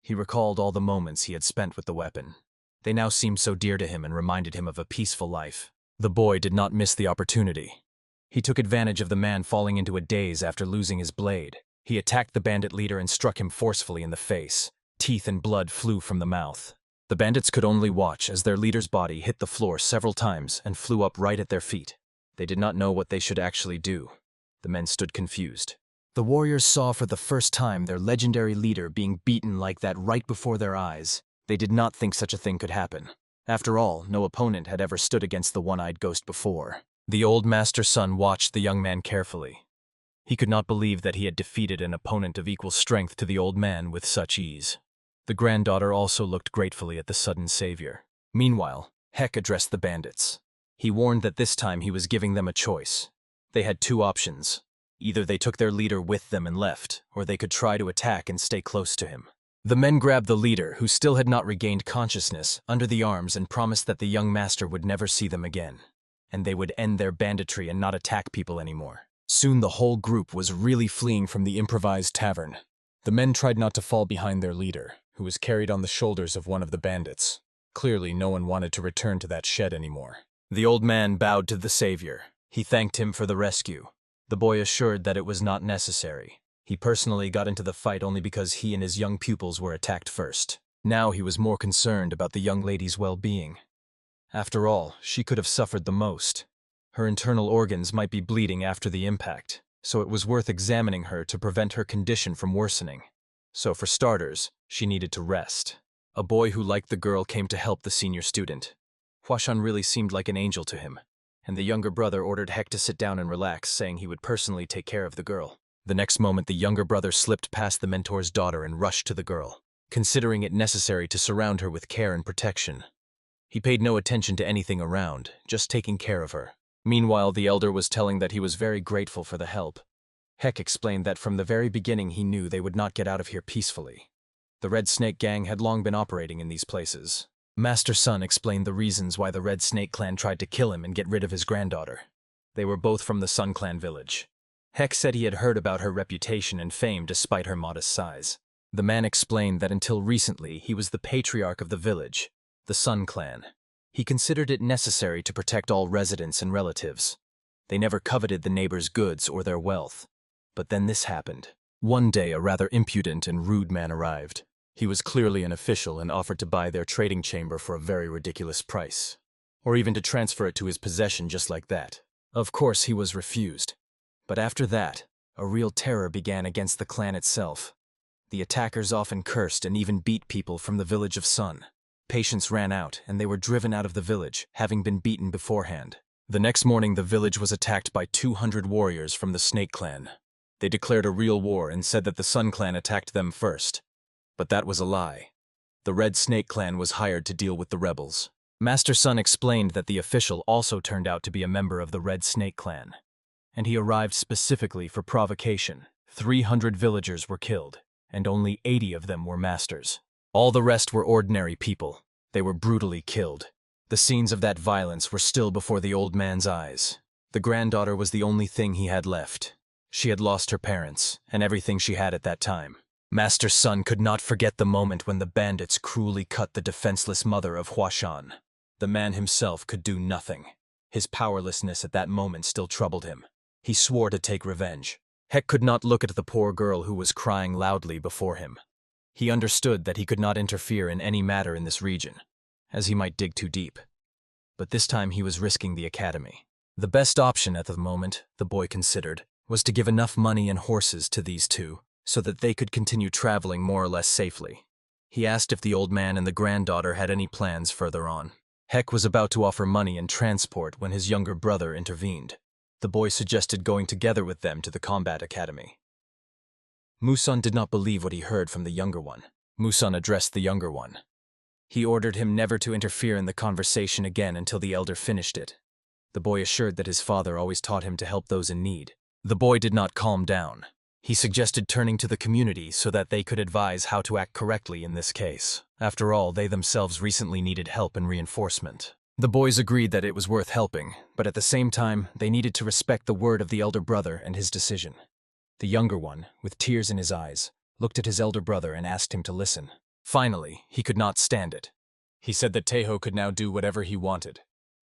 He recalled all the moments he had spent with the weapon. They now seemed so dear to him and reminded him of a peaceful life. The boy did not miss the opportunity. He took advantage of the man falling into a daze after losing his blade. He attacked the bandit leader and struck him forcefully in the face. Teeth and blood flew from the mouth. The bandits could only watch as their leader's body hit the floor several times and flew up right at their feet. They did not know what they should actually do. The men stood confused. The warriors saw for the first time their legendary leader being beaten like that right before their eyes. They did not think such a thing could happen. After all, no opponent had ever stood against the one-eyed ghost before. The old master's son watched the young man carefully. He could not believe that he had defeated an opponent of equal strength to the old man with such ease. The granddaughter also looked gratefully at the sudden savior. Meanwhile, Heck addressed the bandits. He warned that this time he was giving them a choice. They had two options. Either they took their leader with them and left, or they could try to attack and stay close to him. The men grabbed the leader, who still had not regained consciousness, under the arms and promised that the young master would never see them again, and they would end their banditry and not attack people anymore. Soon the whole group was really fleeing from the improvised tavern. The men tried not to fall behind their leader, who was carried on the shoulders of one of the bandits. Clearly, no one wanted to return to that shed anymore. The old man bowed to the savior. He thanked him for the rescue. The boy assured that it was not necessary. He personally got into the fight only because he and his young pupils were attacked first. Now he was more concerned about the young lady's well-being. After all, she could have suffered the most. Her internal organs might be bleeding after the impact, so it was worth examining her to prevent her condition from worsening. So for starters, she needed to rest. A boy who liked the girl came to help the senior student. Huashan really seemed like an angel to him, and the younger brother ordered Heck to sit down and relax, saying he would personally take care of the girl. The next moment, the younger brother slipped past the mentor's daughter and rushed to the girl, considering it necessary to surround her with care and protection. He paid no attention to anything around, just taking care of her. Meanwhile, the elder was telling that he was very grateful for the help. Heck explained that from the very beginning he knew they would not get out of here peacefully. The Red Snake Gang had long been operating in these places. Master Sun explained the reasons why the Red Snake Clan tried to kill him and get rid of his granddaughter. They were both from the Sun Clan village. Heck said he had heard about her reputation and fame despite her modest size. The man explained that until recently he was the patriarch of the village, the Sun Clan. He considered it necessary to protect all residents and relatives. They never coveted the neighbors' goods or their wealth. But then this happened. One day a rather impudent and rude man arrived. He was clearly an official and offered to buy their trading chamber for a very ridiculous price, or even to transfer it to his possession just like that. Of course he was refused. But after that, a real terror began against the clan itself. The attackers often cursed and even beat people from the village of Sun. Patience ran out and they were driven out of the village, having been beaten beforehand. The next morning the village was attacked by 200 warriors from the Snake Clan. They declared a real war and said that the Sun Clan attacked them first. But that was a lie. The Red Snake Clan was hired to deal with the rebels. Master Sun explained that the official also turned out to be a member of the Red Snake Clan, and he arrived specifically for provocation. 300 villagers were killed, and only 80 of them were masters. All the rest were ordinary people. They were brutally killed. The scenes of that violence were still before the old man's eyes. The granddaughter was the only thing he had left. She had lost her parents, and everything she had at that time. Master Sun could not forget the moment when the bandits cruelly cut the defenseless mother of Huashan. The man himself could do nothing. His powerlessness at that moment still troubled him. He swore to take revenge. Heck could not look at the poor girl who was crying loudly before him. He understood that he could not interfere in any matter in this region, as he might dig too deep. But this time he was risking the academy. The best option at the moment, the boy considered, was to give enough money and horses to these two, so that they could continue traveling more or less safely. He asked if the old man and the granddaughter had any plans further on. Heck was about to offer money and transport when his younger brother intervened. The boy suggested going together with them to the combat academy. Musan did not believe what he heard from the younger one. Musan addressed the younger one. He ordered him never to interfere in the conversation again until the elder finished it. The boy assured that his father always taught him to help those in need. The boy did not calm down. He suggested turning to the community so that they could advise how to act correctly in this case. After all, they themselves recently needed help and reinforcement. The boys agreed that it was worth helping, but at the same time, they needed to respect the word of the elder brother and his decision. The younger one, with tears in his eyes, looked at his elder brother and asked him to listen. Finally, he could not stand it. He said that Taeho could now do whatever he wanted,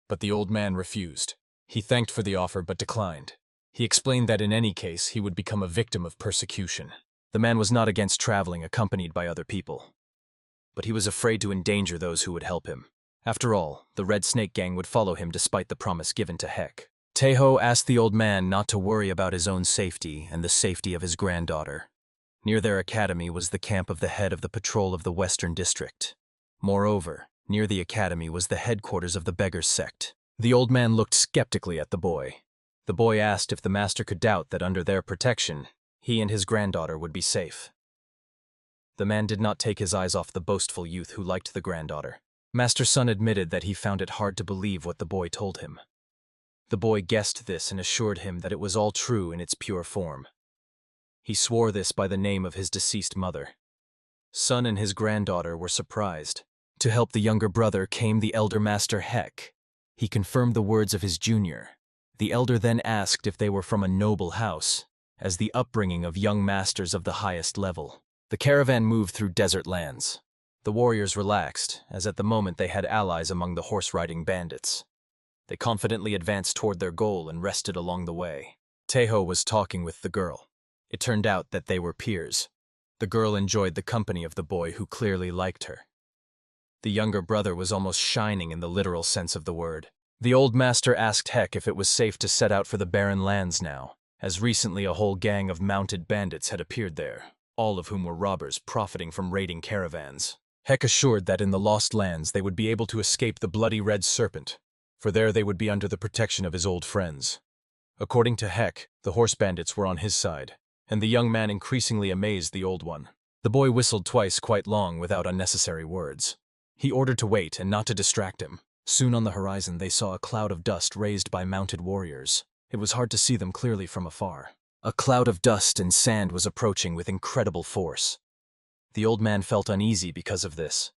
but the old man refused. He thanked for the offer but declined. He explained that in any case, he would become a victim of persecution. The man was not against traveling accompanied by other people, but he was afraid to endanger those who would help him. After all, the Red Snake Gang would follow him despite the promise given to Heck. Taeho asked the old man not to worry about his own safety and the safety of his granddaughter. Near their academy was the camp of the head of the patrol of the Western District. Moreover, near the academy was the headquarters of the Beggars sect. The old man looked skeptically at the boy. The boy asked if the master could doubt that under their protection, he and his granddaughter would be safe. The man did not take his eyes off the boastful youth who liked the granddaughter. Master Sun admitted that he found it hard to believe what the boy told him. The boy guessed this and assured him that it was all true in its pure form. He swore this by the name of his deceased mother. Sun and his granddaughter were surprised. To help the younger brother came the elder master Heck. He confirmed the words of his junior. The elder then asked if they were from a noble house, as the upbringing of young masters of the highest level. The caravan moved through desert lands. The warriors relaxed, as at the moment they had allies among the horse-riding bandits. They confidently advanced toward their goal and rested along the way. Taeho was talking with the girl. It turned out that they were peers. The girl enjoyed the company of the boy who clearly liked her. The younger brother was almost shining in the literal sense of the word. The old master asked Heck if it was safe to set out for the barren lands now, as recently a whole gang of mounted bandits had appeared there, all of whom were robbers profiting from raiding caravans. Heck assured that in the Lost Lands they would be able to escape the bloody red serpent, for there they would be under the protection of his old friends. According to Heck, the horse bandits were on his side, and the young man increasingly amazed the old one. The boy whistled twice quite long without unnecessary words. He ordered to wait and not to distract him. Soon on the horizon they saw a cloud of dust raised by mounted warriors. It was hard to see them clearly from afar. A cloud of dust and sand was approaching with incredible force. The old man felt uneasy because of this.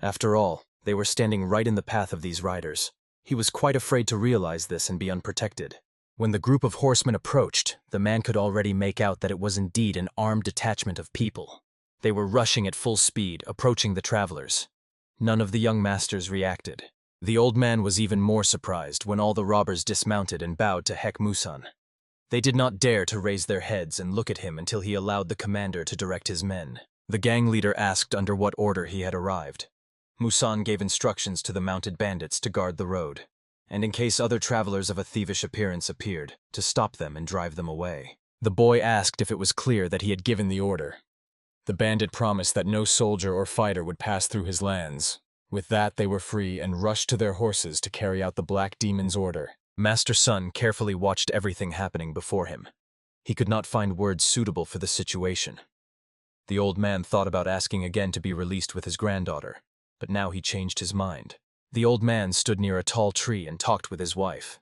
After all, they were standing right in the path of these riders. He was quite afraid to realize this and be unprotected. When the group of horsemen approached, the man could already make out that it was indeed an armed detachment of people. They were rushing at full speed, approaching the travelers. None of the young masters reacted. The old man was even more surprised when all the robbers dismounted and bowed to Hek Musan. They did not dare to raise their heads and look at him until he allowed the commander to direct his men. The gang leader asked under what order he had arrived. Musan gave instructions to the mounted bandits to guard the road, and in case other travelers of a thievish appearance appeared, to stop them and drive them away. The boy asked if it was clear that he had given the order. The bandit promised that no soldier or fighter would pass through his lands. With that, they were free and rushed to their horses to carry out the Black Demon's order. Master Sun carefully watched everything happening before him. He could not find words suitable for the situation. The old man thought about asking again to be released with his granddaughter, but now he changed his mind. The old man stood near a tall tree and talked with his wife.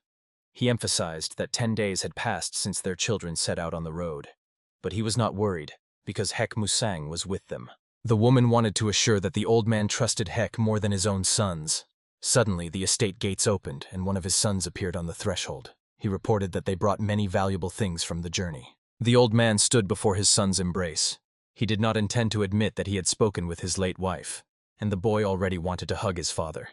He emphasized that 10 days had passed since their children set out on the road. But he was not worried, because Hek Musang was with them. The woman wanted to assure that the old man trusted Hek more than his own sons. Suddenly, the estate gates opened, and one of his sons appeared on the threshold. He reported that they brought many valuable things from the journey. The old man stood before his son's embrace. He did not intend to admit that he had spoken with his late wife, and the boy already wanted to hug his father.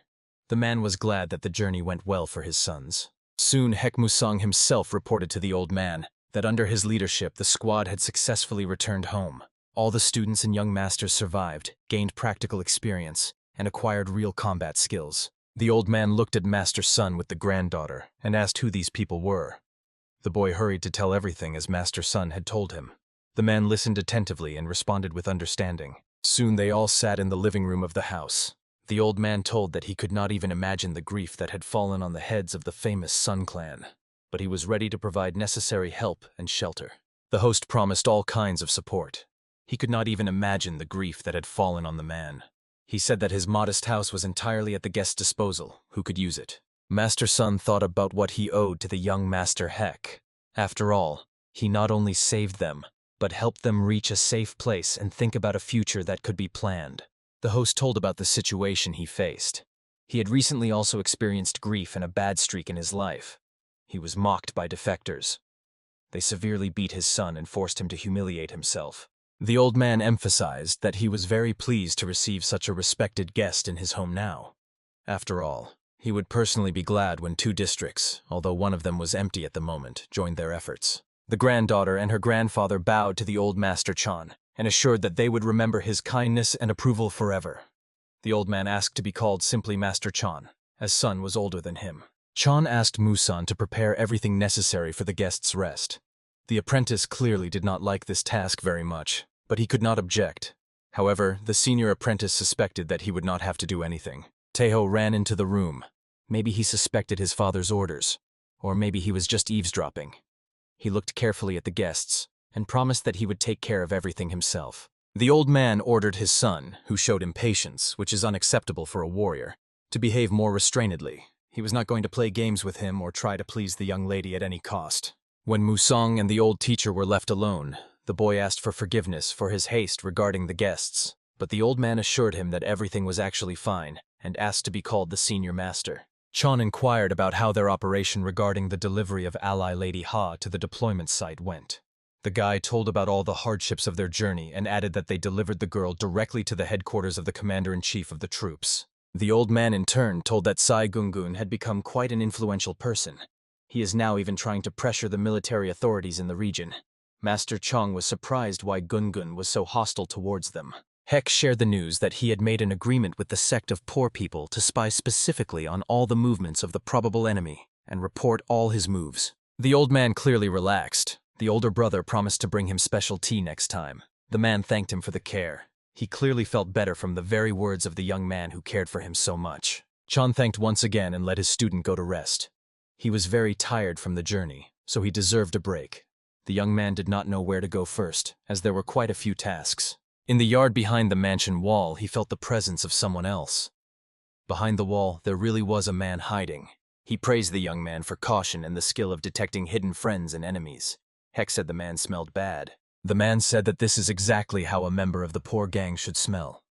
The man was glad that the journey went well for his sons. Soon Hek Musang himself reported to the old man that under his leadership the squad had successfully returned home. All the students and young masters survived, gained practical experience, and acquired real combat skills. The old man looked at Master Sun with the granddaughter and asked who these people were. The boy hurried to tell everything as Master Sun had told him. The man listened attentively and responded with understanding. Soon they all sat in the living room of the house. The old man told that he could not even imagine the grief that had fallen on the heads of the famous Sun clan, but he was ready to provide necessary help and shelter. The host promised all kinds of support. He could not even imagine the grief that had fallen on the man. He said that his modest house was entirely at the guest's disposal, who could use it. Master Sun thought about what he owed to the young Master Hek. After all, he not only saved them, but helped them reach a safe place and think about a future that could be planned. The host told about the situation he faced. He had recently also experienced grief and a bad streak in his life. He was mocked by defectors. They severely beat his son and forced him to humiliate himself. The old man emphasized that he was very pleased to receive such a respected guest in his home now. After all, he would personally be glad when 2 districts, although one of them was empty at the moment, joined their efforts. The granddaughter and her grandfather bowed to the old Master Chan and assured that they would remember his kindness and approval forever. The old man asked to be called simply Master Chan, as Sun was older than him. Chan asked Musan to prepare everything necessary for the guest's rest. The apprentice clearly did not like this task very much, but he could not object. However, the senior apprentice suspected that he would not have to do anything. Taeho ran into the room. Maybe he suspected his father's orders, or maybe he was just eavesdropping. He looked carefully at the guests and promised that he would take care of everything himself. The old man ordered his son, who showed impatience, which is unacceptable for a warrior, to behave more restrainedly. He was not going to play games with him or try to please the young lady at any cost. When Musang and the old teacher were left alone, the boy asked for forgiveness for his haste regarding the guests, but the old man assured him that everything was actually fine and asked to be called the senior master. Chan inquired about how their operation regarding the delivery of ally Lady Ha to the deployment site went. The guy told about all the hardships of their journey and added that they delivered the girl directly to the headquarters of the commander-in-chief of the troops. The old man in turn told that Sai Gungun had become quite an influential person. He is now even trying to pressure the military authorities in the region. Master Chong was surprised why Gungun was so hostile towards them. Hek shared the news that he had made an agreement with the sect of poor people to spy specifically on all the movements of the probable enemy and report all his moves. The old man clearly relaxed. The older brother promised to bring him special tea next time. The man thanked him for the care. He clearly felt better from the very words of the young man who cared for him so much. Chan thanked once again and let his student go to rest. He was very tired from the journey, so he deserved a break. The young man did not know where to go first, as there were quite a few tasks. In the yard behind the mansion wall, he felt the presence of someone else. Behind the wall, there really was a man hiding. He praised the young man for caution and the skill of detecting hidden friends and enemies. Heck said the man smelled bad. The man said that this is exactly how a member of the poor gang should smell.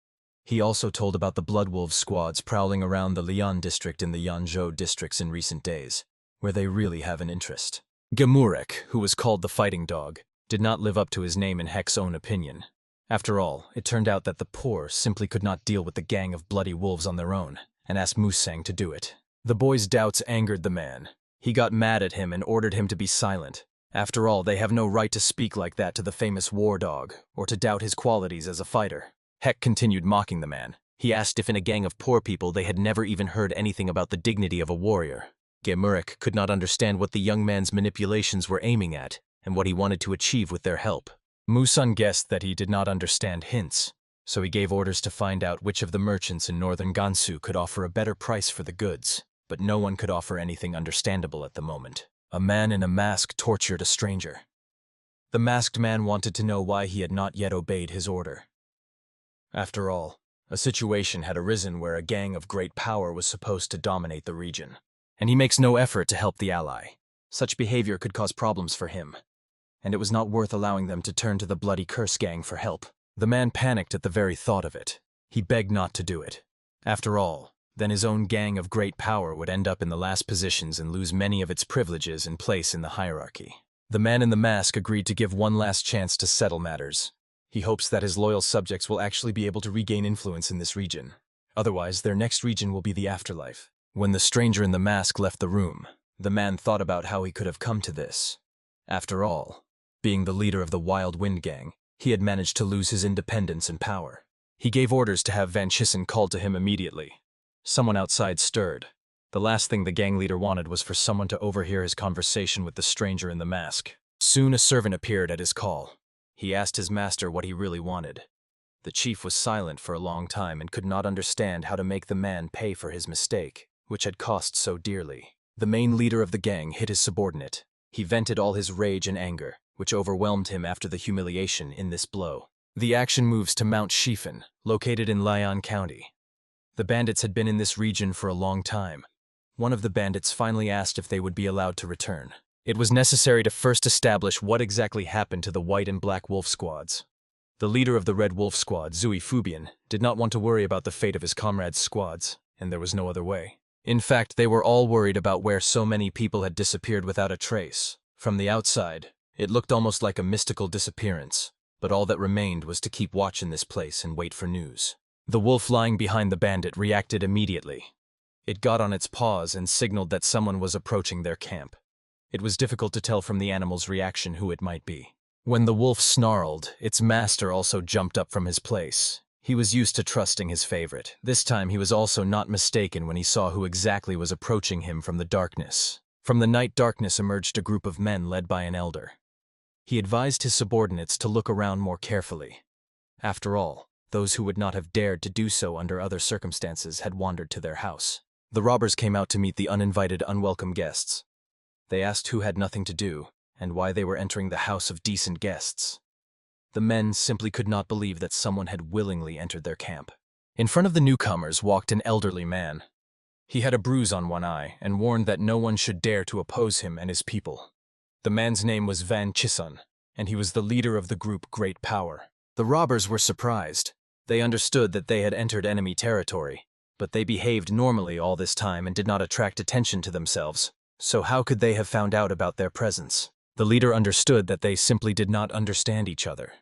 He also told about the Bloodwolf squads prowling around the Lian district and the Yanzhou districts in recent days, where they really have an interest. Gemurek, who was called the fighting dog, did not live up to his name in Heck's own opinion. After all, it turned out that the poor simply could not deal with the gang of bloody wolves on their own, and asked Musang to do it. The boy's doubts angered the man. He got mad at him and ordered him to be silent. After all, they have no right to speak like that to the famous war dog, or to doubt his qualities as a fighter. Heck continued mocking the man. He asked if in a gang of poor people they had never even heard anything about the dignity of a warrior. Gemurek could not understand what the young man's manipulations were aiming at, and what he wanted to achieve with their help. Musan guessed that he did not understand hints, so he gave orders to find out which of the merchants in northern Gansu could offer a better price for the goods. But no one could offer anything understandable at the moment. A man in a mask tortured a stranger. The masked man wanted to know why he had not yet obeyed his order. After all, a situation had arisen where a gang of great power was supposed to dominate the region, and he makes no effort to help the ally. Such behavior could cause problems for him, and it was not worth allowing them to turn to the Bloody Curse gang for help. The man panicked at the very thought of it. He begged not to do it. After all, then his own gang of great power would end up in the last positions and lose many of its privileges and place in the hierarchy. The man in the mask agreed to give one last chance to settle matters. He hopes that his loyal subjects will actually be able to regain influence in this region. Otherwise, their next region will be the afterlife. When the stranger in the mask left the room, the man thought about how he could have come to this. After all, being the leader of the Wild Wind Gang, he had managed to lose his independence and power. He gave orders to have Van Chissen called to him immediately. Someone outside stirred. The last thing the gang leader wanted was for someone to overhear his conversation with the stranger in the mask. Soon a servant appeared at his call. He asked his master what he really wanted. The chief was silent for a long time and could not understand how to make the man pay for his mistake, which had cost so dearly. The main leader of the gang hit his subordinate. He vented all his rage and anger, which overwhelmed him after the humiliation in this blow. The action moves to Mount Shifen, located in Lian County. The bandits had been in this region for a long time. One of the bandits finally asked if they would be allowed to return. It was necessary to first establish what exactly happened to the White and Black Wolf squads. The leader of the Red Wolf squad, Zui Fubian, did not want to worry about the fate of his comrades' squads, and there was no other way. In fact, they were all worried about where so many people had disappeared without a trace. From the outside, it looked almost like a mystical disappearance, but all that remained was to keep watch in this place and wait for news. The wolf lying behind the bandit reacted immediately. It got on its paws and signaled that someone was approaching their camp. It was difficult to tell from the animal's reaction who it might be. When the wolf snarled, its master also jumped up from his place. He was used to trusting his favorite. This time he was also not mistaken when he saw who exactly was approaching him from the darkness. From the night darkness emerged a group of men led by an elder. He advised his subordinates to look around more carefully. After all, those who would not have dared to do so under other circumstances had wandered to their house. The robbers came out to meet the uninvited, unwelcome guests. They asked who had nothing to do, and why they were entering the house of decent guests. The men simply could not believe that someone had willingly entered their camp. In front of the newcomers walked an elderly man. He had a bruise on one eye and warned that no one should dare to oppose him and his people. The man's name was Van Chissen, and he was the leader of the group Great Power. The robbers were surprised. They understood that they had entered enemy territory, but they behaved normally all this time and did not attract attention to themselves. So how could they have found out about their presence? The leader understood that they simply did not understand each other.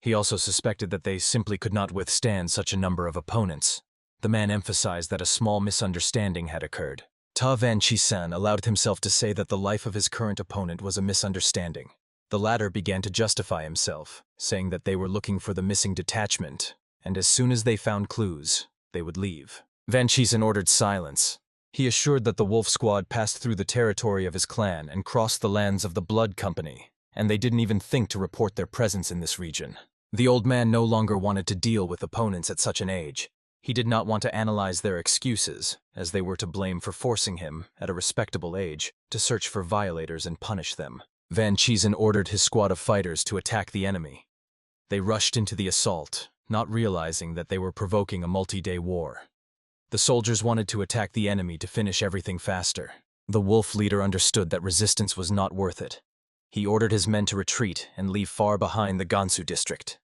He also suspected that they simply could not withstand such a number of opponents. The man emphasized that a small misunderstanding had occurred. Ta Van Chissen allowed himself to say that the life of his current opponent was a misunderstanding. The latter began to justify himself, saying that they were looking for the missing detachment, and as soon as they found clues, they would leave. Van Chissen ordered silence. He assured that the wolf squad passed through the territory of his clan and crossed the lands of the Blood Company, and they didn't even think to report their presence in this region. The old man no longer wanted to deal with opponents at such an age. He did not want to analyze their excuses, as they were to blame for forcing him, at a respectable age, to search for violators and punish them. Van Cheesen ordered his squad of fighters to attack the enemy. They rushed into the assault, not realizing that they were provoking a multi-day war. The soldiers wanted to attack the enemy to finish everything faster. The wolf leader understood that resistance was not worth it. He ordered his men to retreat and leave far behind the Gansu district.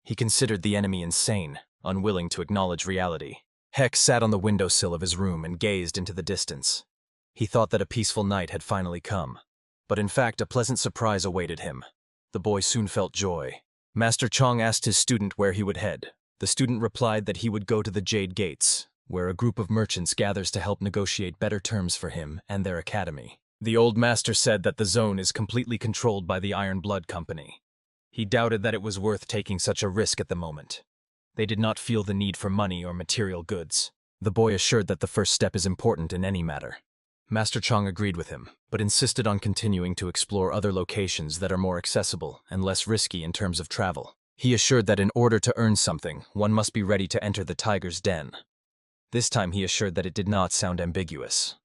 He considered the enemy insane, unwilling to acknowledge reality. Heck sat on the windowsill of his room and gazed into the distance. He thought that a peaceful night had finally come. But in fact, a pleasant surprise awaited him. The boy soon felt joy. Master Chong asked his student where he would head. The student replied that he would go to the Jade Gates, where a group of merchants gathers to help negotiate better terms for him and their academy. The old master said that the zone is completely controlled by the Iron Blood Company. He doubted that it was worth taking such a risk at the moment. They did not feel the need for money or material goods. The boy assured that the first step is important in any matter. Master Chong agreed with him, but insisted on continuing to explore other locations that are more accessible and less risky in terms of travel. He assured that in order to earn something, one must be ready to enter the tiger's den. This time he assured that it did not sound ambiguous,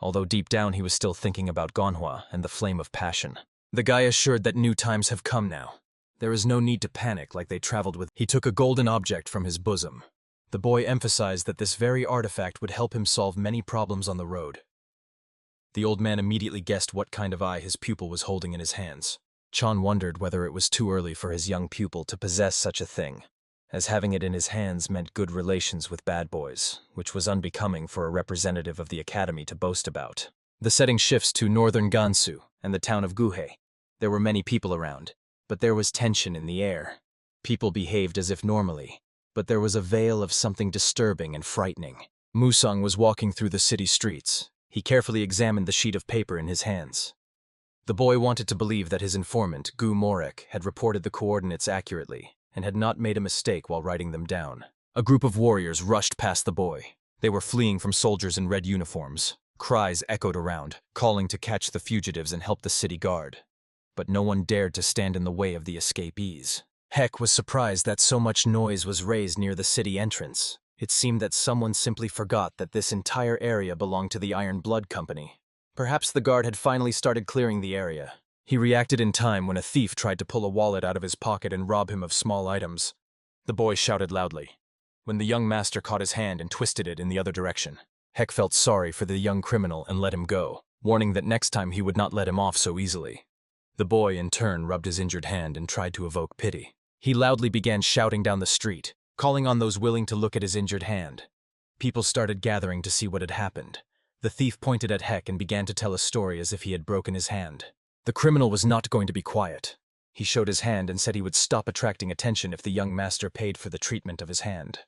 although deep down he was still thinking about Manhwa and the flame of passion. The guy assured that new times have come now. There is no need to panic like they traveled with. He took a golden object from his bosom. The boy emphasized that this very artifact would help him solve many problems on the road. The old man immediately guessed what kind of eye his pupil was holding in his hands. Chan wondered whether it was too early for his young pupil to possess such a thing, as having it in his hands meant good relations with bad boys, which was unbecoming for a representative of the academy to boast about. The setting shifts to northern Gansu and the town of Guhei. There were many people around, but there was tension in the air. People behaved as if normally, but there was a veil of something disturbing and frightening. Musang was walking through the city streets. He carefully examined the sheet of paper in his hands. The boy wanted to believe that his informant, Gu Morek, had reported the coordinates accurately and had not made a mistake while writing them down. A group of warriors rushed past the boy. They were fleeing from soldiers in red uniforms. Cries echoed around, calling to catch the fugitives and help the city guard. But no one dared to stand in the way of the escapees. Heck was surprised that so much noise was raised near the city entrance. It seemed that someone simply forgot that this entire area belonged to the Iron Blood Company. Perhaps the guard had finally started clearing the area. He reacted in time when a thief tried to pull a wallet out of his pocket and rob him of small items. The boy shouted loudly, when the young master caught his hand and twisted it in the other direction. Heck felt sorry for the young criminal and let him go, warning that next time he would not let him off so easily. The boy, in turn, rubbed his injured hand and tried to evoke pity. He loudly began shouting down the street, calling on those willing to look at his injured hand. People started gathering to see what had happened. The thief pointed at Heck and began to tell a story as if he had broken his hand. The criminal was not going to be quiet. He showed his hand and said he would stop attracting attention if the young master paid for the treatment of his hand.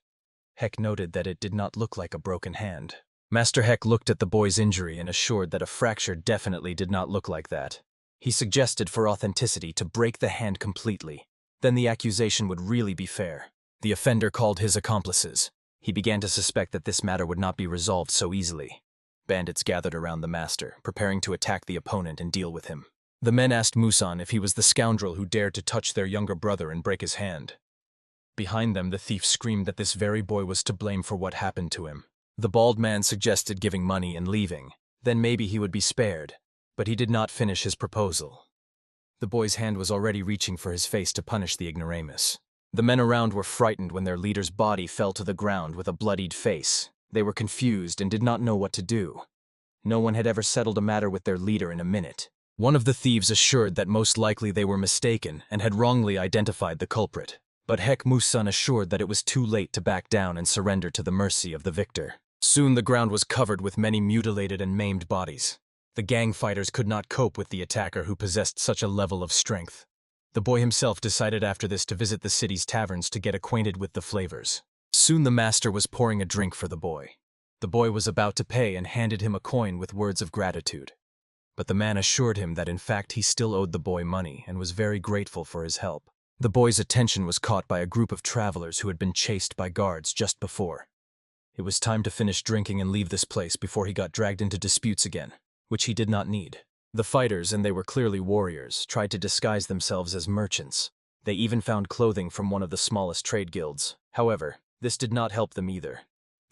Heck noted that it did not look like a broken hand. Master Heck looked at the boy's injury and assured that a fracture definitely did not look like that. He suggested for authenticity to break the hand completely. Then the accusation would really be fair. The offender called his accomplices. He began to suspect that this matter would not be resolved so easily. Bandits gathered around the master, preparing to attack the opponent and deal with him. The men asked Musan if he was the scoundrel who dared to touch their younger brother and break his hand. Behind them, the thief screamed that this very boy was to blame for what happened to him. The bald man suggested giving money and leaving. Then maybe he would be spared. But he did not finish his proposal. The boy's hand was already reaching for his face to punish the ignoramus. The men around were frightened when their leader's body fell to the ground with a bloodied face. They were confused and did not know what to do. No one had ever settled a matter with their leader in a minute. One of the thieves assured that most likely they were mistaken and had wrongly identified the culprit. But Heck Musan assured that it was too late to back down and surrender to the mercy of the victor. Soon the ground was covered with many mutilated and maimed bodies. The gang fighters could not cope with the attacker who possessed such a level of strength. The boy himself decided after this to visit the city's taverns to get acquainted with the flavors. Soon the master was pouring a drink for the boy. The boy was about to pay and handed him a coin with words of gratitude. But the man assured him that in fact he still owed the boy money and was very grateful for his help. The boy's attention was caught by a group of travelers who had been chased by guards just before. It was time to finish drinking and leave this place before he got dragged into disputes again, which he did not need. The fighters, and they were clearly warriors, tried to disguise themselves as merchants. They even found clothing from one of the smallest trade guilds. However, this did not help them either.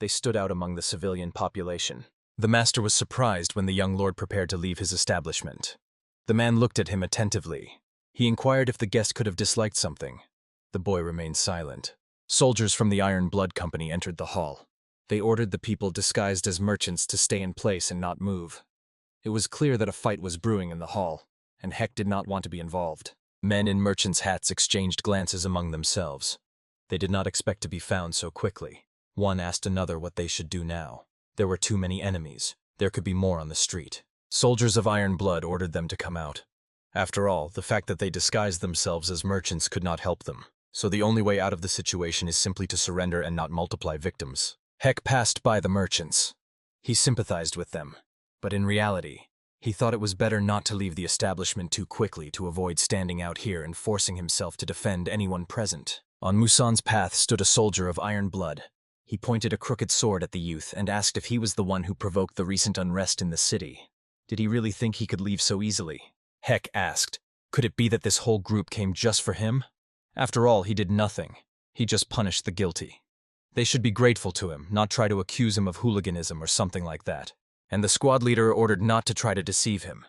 They stood out among the civilian population. The master was surprised when the young lord prepared to leave his establishment. The man looked at him attentively. He inquired if the guest could have disliked something. The boy remained silent. Soldiers from the Iron Blood Company entered the hall. They ordered the people disguised as merchants to stay in place and not move. It was clear that a fight was brewing in the hall, and Heck did not want to be involved. Men in merchants' hats exchanged glances among themselves. They did not expect to be found so quickly. One asked another what they should do now. There were too many enemies. There could be more on the street. Soldiers of Iron Blood ordered them to come out. After all, the fact that they disguised themselves as merchants could not help them, so the only way out of the situation is simply to surrender and not multiply victims. Heck passed by the merchants. He sympathized with them, but in reality, he thought it was better not to leave the establishment too quickly to avoid standing out here and forcing himself to defend anyone present. On Musan's path stood a soldier of Iron Blood. He pointed a crooked sword at the youth and asked if he was the one who provoked the recent unrest in the city. Did he really think he could leave so easily? Heck asked, could it be that this whole group came just for him? After all, he did nothing. He just punished the guilty. They should be grateful to him, not try to accuse him of hooliganism or something like that. And the squad leader ordered not to try to deceive him.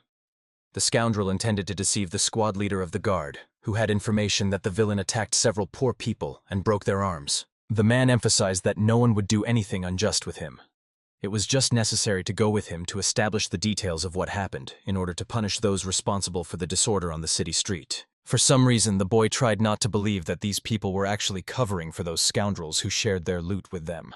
The scoundrel intended to deceive the squad leader of the guard, who had information that the villain attacked several poor people and broke their arms. The man emphasized that no one would do anything unjust with him. It was just necessary to go with him to establish the details of what happened in order to punish those responsible for the disorder on the city street. For some reason, the boy tried not to believe that these people were actually covering for those scoundrels who shared their loot with them.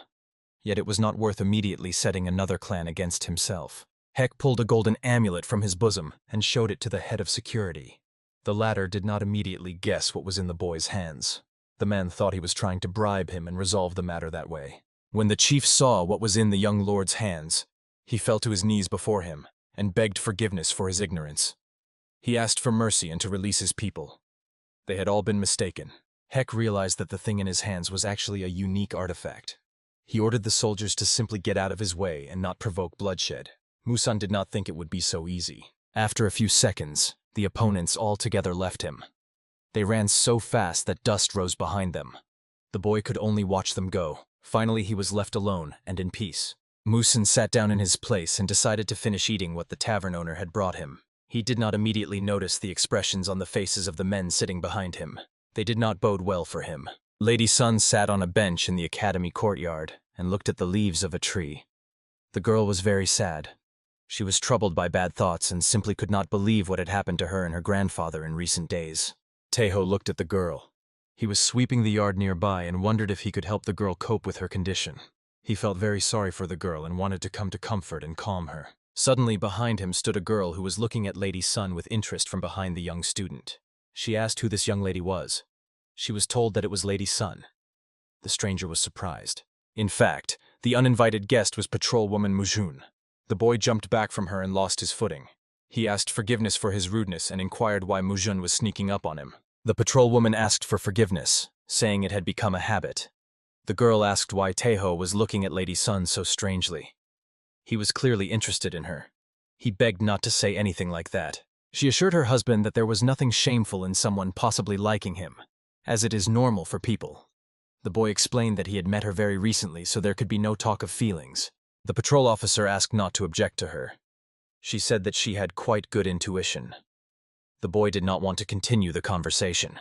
Yet it was not worth immediately setting another clan against himself. Heck pulled a golden amulet from his bosom and showed it to the head of security. The latter did not immediately guess what was in the boy's hands. The man thought he was trying to bribe him and resolve the matter that way. When the chief saw what was in the young lord's hands, he fell to his knees before him and begged forgiveness for his ignorance. He asked for mercy and to release his people. They had all been mistaken. Heck realized that the thing in his hands was actually a unique artifact. He ordered the soldiers to simply get out of his way and not provoke bloodshed. Musan did not think it would be so easy. After a few seconds, the opponents altogether left him. They ran so fast that dust rose behind them. The boy could only watch them go. Finally, he was left alone and in peace. Musan sat down in his place and decided to finish eating what the tavern owner had brought him. He did not immediately notice the expressions on the faces of the men sitting behind him. They did not bode well for him. Lady Sun sat on a bench in the academy courtyard and looked at the leaves of a tree. The girl was very sad. She was troubled by bad thoughts and simply could not believe what had happened to her and her grandfather in recent days. Taeho looked at the girl. He was sweeping the yard nearby and wondered if he could help the girl cope with her condition. He felt very sorry for the girl and wanted to come to comfort and calm her. Suddenly, behind him stood a girl who was looking at Lady Sun with interest from behind the young student. She asked who this young lady was. She was told that it was Lady Sun. The stranger was surprised. In fact, the uninvited guest was patrol woman Mujun. The boy jumped back from her and lost his footing. He asked forgiveness for his rudeness and inquired why Mujun was sneaking up on him. The patrol woman asked for forgiveness, saying it had become a habit. The girl asked why Taeho was looking at Lady Sun so strangely. He was clearly interested in her. He begged not to say anything like that. She assured her husband that there was nothing shameful in someone possibly liking him, as it is normal for people. The boy explained that he had met her very recently, so there could be no talk of feelings. The patrol officer asked not to object to her. She said that she had quite good intuition. The boy did not want to continue the conversation.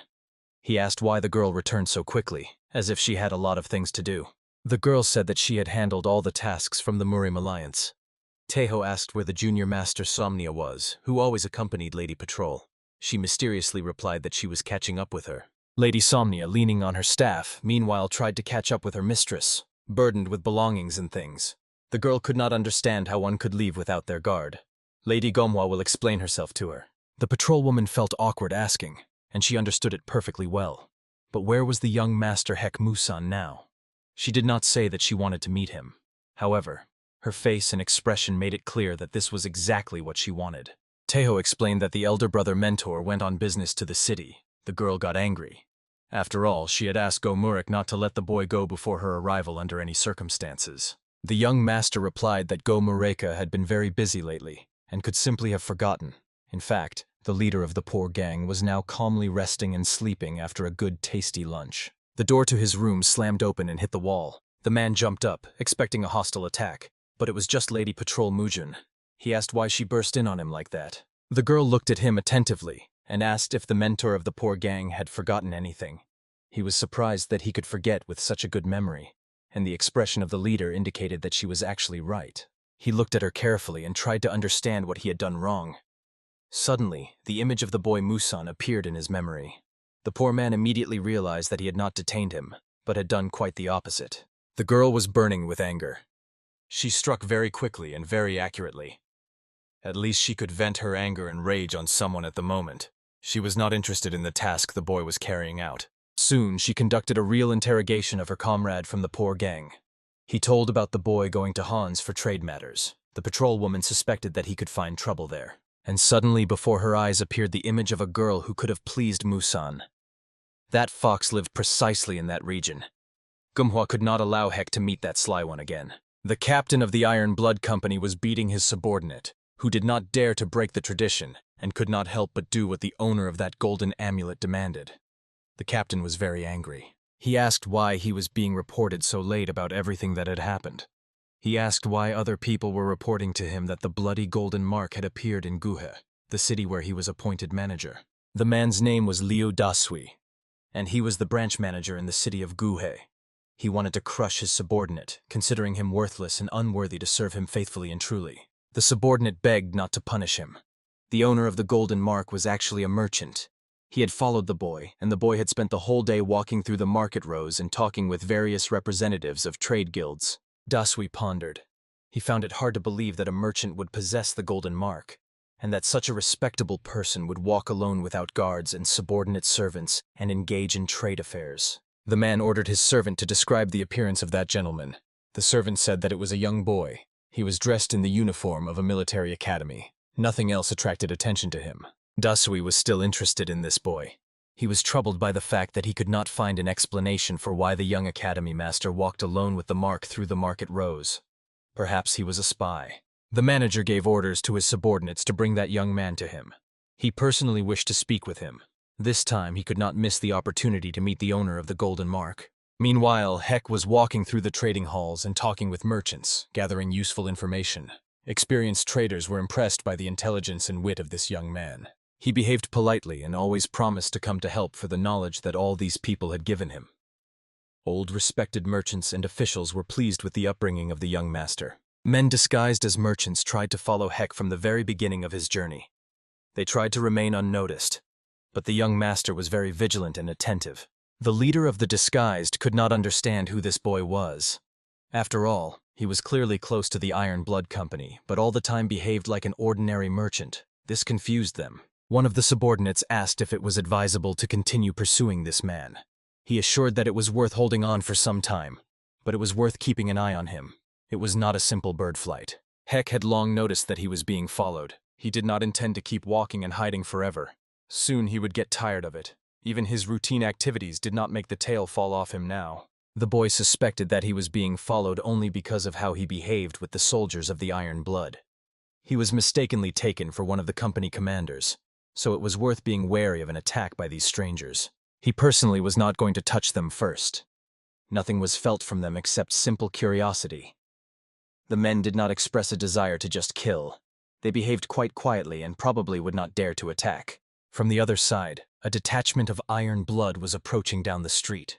He asked why the girl returned so quickly, as if she had a lot of things to do. The girl said that she had handled all the tasks from the Murim Alliance. Taeho asked where the junior master Somnia was, who always accompanied Lady Patrol. She mysteriously replied that she was catching up with her. Lady Somnia, leaning on her staff, meanwhile tried to catch up with her mistress, burdened with belongings and things. The girl could not understand how one could leave without their guard. Lady Gomwa will explain herself to her. The patrol woman felt awkward asking, and she understood it perfectly well. But where was the young master Heck Musan now? She did not say that she wanted to meet him. However, her face and expression made it clear that this was exactly what she wanted. Taeho explained that the elder brother mentor went on business to the city. The girl got angry. After all, she had asked Gomurik not to let the boy go before her arrival under any circumstances. The young master replied that Gomureka had been very busy lately and could simply have forgotten. In fact, the leader of the poor gang was now calmly resting and sleeping after a good tasty lunch. The door to his room slammed open and hit the wall. The man jumped up, expecting a hostile attack, but it was just Lady Patrol Mujun. He asked why she burst in on him like that. The girl looked at him attentively and asked if the mentor of the poor gang had forgotten anything. He was surprised that he could forget with such a good memory, and the expression of the leader indicated that she was actually right. He looked at her carefully and tried to understand what he had done wrong. Suddenly, the image of the boy Musan appeared in his memory. The poor man immediately realized that he had not detained him, but had done quite the opposite. The girl was burning with anger. She struck very quickly and very accurately. At least she could vent her anger and rage on someone at the moment. She was not interested in the task the boy was carrying out. Soon, she conducted a real interrogation of her comrade from the poor gang. He told about the boy going to Hans for trade matters. The patrol woman suspected that he could find trouble there. And suddenly before her eyes appeared the image of a girl who could have pleased Musan. That fox lived precisely in that region. Manhwa could not allow Hek to meet that sly one again. The captain of the Iron Blood Company was beating his subordinate, who did not dare to break the tradition and could not help but do what the owner of that golden amulet demanded. The captain was very angry. He asked why he was being reported so late about everything that had happened. He asked why other people were reporting to him that the bloody golden mark had appeared in Guhe, the city where he was appointed manager. The man's name was Liu Dasui, and he was the branch manager in the city of Guhe. He wanted to crush his subordinate, considering him worthless and unworthy to serve him faithfully and truly. The subordinate begged not to punish him. The owner of the golden mark was actually a merchant. He had followed the boy, and the boy had spent the whole day walking through the market rows and talking with various representatives of trade guilds. Dasui pondered. He found it hard to believe that a merchant would possess the golden mark, and that such a respectable person would walk alone without guards and subordinate servants and engage in trade affairs. The man ordered his servant to describe the appearance of that gentleman. The servant said that it was a young boy. He was dressed in the uniform of a military academy. Nothing else attracted attention to him. Dasui was still interested in this boy. He was troubled by the fact that he could not find an explanation for why the young academy master walked alone with the mark through the market rows. Perhaps he was a spy. The manager gave orders to his subordinates to bring that young man to him. He personally wished to speak with him. This time he could not miss the opportunity to meet the owner of the golden mark. Meanwhile, Hek was walking through the trading halls and talking with merchants, gathering useful information. Experienced traders were impressed by the intelligence and wit of this young man. He behaved politely and always promised to come to help for the knowledge that all these people had given him. Old respected merchants and officials were pleased with the upbringing of the young master. Men disguised as merchants tried to follow Hek from the very beginning of his journey. They tried to remain unnoticed, but the young master was very vigilant and attentive. The leader of the disguised could not understand who this boy was. After all, he was clearly close to the Iron Blood Company, but all the time behaved like an ordinary merchant. This confused them. One of the subordinates asked if it was advisable to continue pursuing this man. He assured that it was worth holding on for some time, but it was worth keeping an eye on him. It was not a simple bird flight. Hek had long noticed that he was being followed. He did not intend to keep walking and hiding forever. Soon he would get tired of it. Even his routine activities did not make the tail fall off him now. The boy suspected that he was being followed only because of how he behaved with the soldiers of the Iron Blood. He was mistakenly taken for one of the company commanders, so it was worth being wary of an attack by these strangers. He personally was not going to touch them first. Nothing was felt from them except simple curiosity. The men did not express a desire to just kill. They behaved quite quietly and probably would not dare to attack. From the other side, a detachment of Iron Blood was approaching down the street.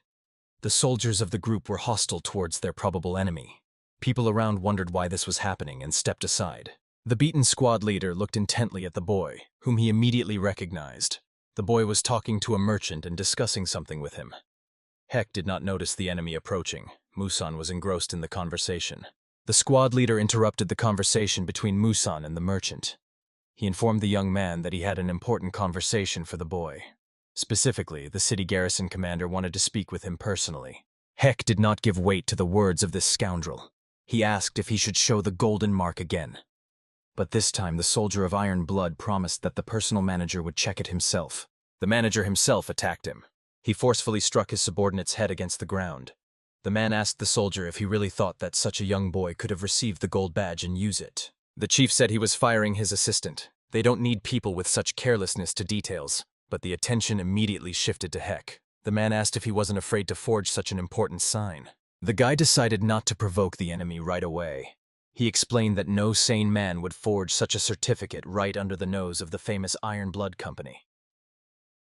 The soldiers of the group were hostile towards their probable enemy. People around wondered why this was happening and stepped aside. The beaten squad leader looked intently at the boy, whom he immediately recognized. The boy was talking to a merchant and discussing something with him. Hek did not notice the enemy approaching. Musan was engrossed in the conversation. The squad leader interrupted the conversation between Musan and the merchant. He informed the young man that he had an important conversation for the boy. Specifically, the city garrison commander wanted to speak with him personally. Hek did not give weight to the words of this scoundrel. He asked if he should show the golden mark again. But this time the soldier of Iron Blood promised that the personal manager would check it himself. The manager himself attacked him. He forcefully struck his subordinate's head against the ground. The man asked the soldier if he really thought that such a young boy could have received the gold badge and use it. The chief said he was firing his assistant. They don't need people with such carelessness to details. But the attention immediately shifted to Hek. The man asked if he wasn't afraid to forge such an important sign. The guy decided not to provoke the enemy right away. He explained that no sane man would forge such a certificate right under the nose of the famous Iron Blood Company.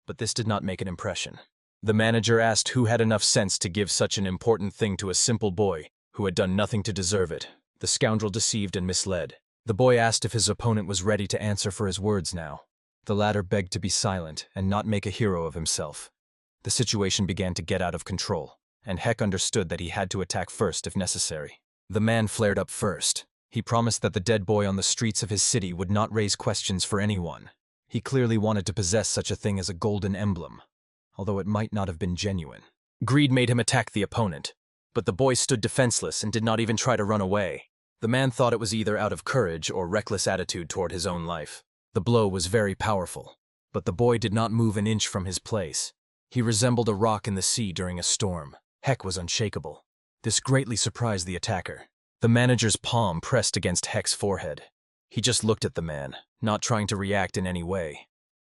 But this did not make an impression. The manager asked who had enough sense to give such an important thing to a simple boy who had done nothing to deserve it. The scoundrel deceived and misled. The boy asked if his opponent was ready to answer for his words now. The latter begged to be silent and not make a hero of himself. The situation began to get out of control, and Heck understood that he had to attack first if necessary. The man flared up first. He promised that the dead boy on the streets of his city would not raise questions for anyone. He clearly wanted to possess such a thing as a golden emblem, although it might not have been genuine. Greed made him attack the opponent, but the boy stood defenseless and did not even try to run away. The man thought it was either out of courage or reckless attitude toward his own life. The blow was very powerful, but the boy did not move an inch from his place. He resembled a rock in the sea during a storm. Heck was unshakable. This greatly surprised the attacker. The manager's palm pressed against Heck's forehead. He just looked at the man, not trying to react in any way.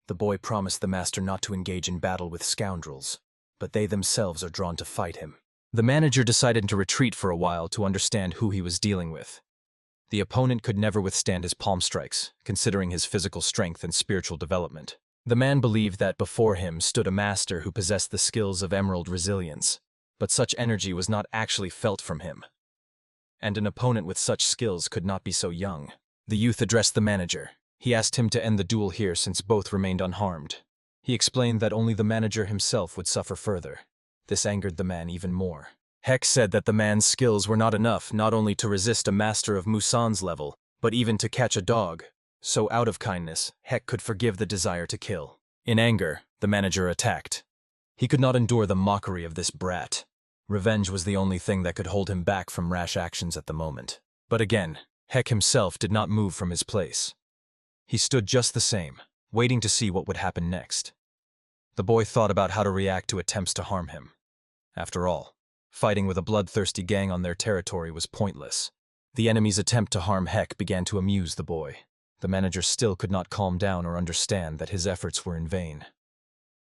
The boy promised the master not to engage in battle with scoundrels, but they themselves are drawn to fight him. The manager decided to retreat for a while to understand who he was dealing with. The opponent could never withstand his palm strikes, considering his physical strength and spiritual development. The man believed that before him stood a master who possessed the skills of emerald resilience, but such energy was not actually felt from him. And an opponent with such skills could not be so young. The youth addressed the manager. He asked him to end the duel here since both remained unharmed. He explained that only the manager himself would suffer further. This angered the man even more. Heck said that the man's skills were not enough not only to resist a master of Musan's level, but even to catch a dog. So out of kindness, Heck could forgive the desire to kill. In anger, the manager attacked. He could not endure the mockery of this brat. Revenge was the only thing that could hold him back from rash actions at the moment. But again, Heck himself did not move from his place. He stood just the same, waiting to see what would happen next. The boy thought about how to react to attempts to harm him. After all, fighting with a bloodthirsty gang on their territory was pointless. The enemy's attempt to harm Heck began to amuse the boy. The manager still could not calm down or understand that his efforts were in vain.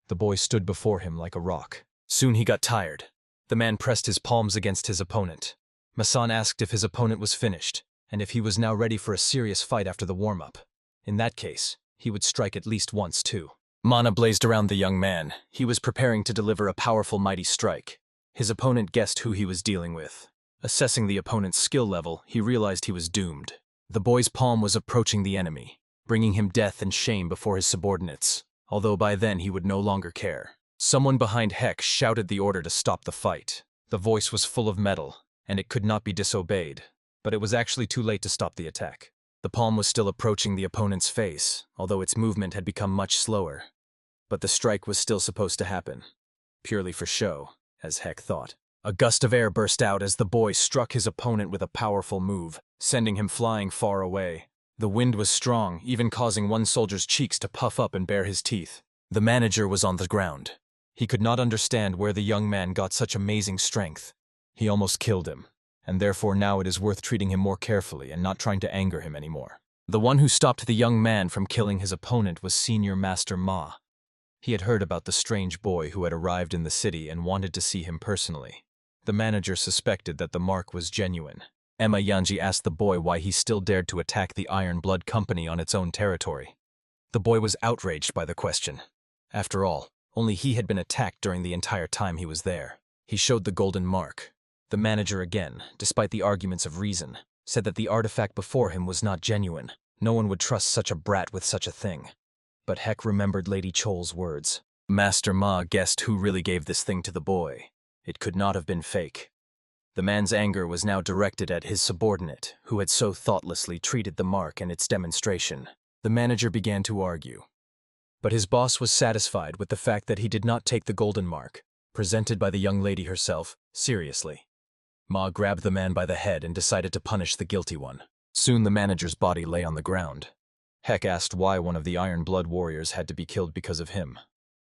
The boy stood before him like a rock. Soon he got tired. The man pressed his palms against his opponent. Masan asked if his opponent was finished, and if he was now ready for a serious fight after the warm-up. In that case, he would strike at least once too. Mana blazed around the young man. He was preparing to deliver a powerful, mighty strike. His opponent guessed who he was dealing with. Assessing the opponent's skill level, he realized he was doomed. The boy's palm was approaching the enemy, bringing him death and shame before his subordinates, although by then he would no longer care. Someone behind Heck shouted the order to stop the fight. The voice was full of metal, and it could not be disobeyed, but it was actually too late to stop the attack. The palm was still approaching the opponent's face, although its movement had become much slower. But the strike was still supposed to happen, purely for show, as Heck thought. A gust of air burst out as the boy struck his opponent with a powerful move, sending him flying far away. The wind was strong, even causing one soldier's cheeks to puff up and bare his teeth. The manager was on the ground. He could not understand where the young man got such amazing strength. He almost killed him, and therefore now it is worth treating him more carefully and not trying to anger him anymore. The one who stopped the young man from killing his opponent was Senior Master Ma. He had heard about the strange boy who had arrived in the city and wanted to see him personally. The manager suspected that the mark was genuine. Emma Yanji asked the boy why he still dared to attack the Iron Blood Company on its own territory. The boy was outraged by the question. After all, only he had been attacked during the entire time he was there. He showed the golden mark. The manager again, despite the arguments of reason, said that the artifact before him was not genuine. No one would trust such a brat with such a thing. But Heck remembered Lady Chol's words. Master Ma guessed who really gave this thing to the boy. It could not have been fake. The man's anger was now directed at his subordinate, who had so thoughtlessly treated the mark and its demonstration. The manager began to argue. But his boss was satisfied with the fact that he did not take the golden mark, presented by the young lady herself, seriously. Ma grabbed the man by the head and decided to punish the guilty one. Soon the manager's body lay on the ground. Heck asked why one of the Iron Blood warriors had to be killed because of him.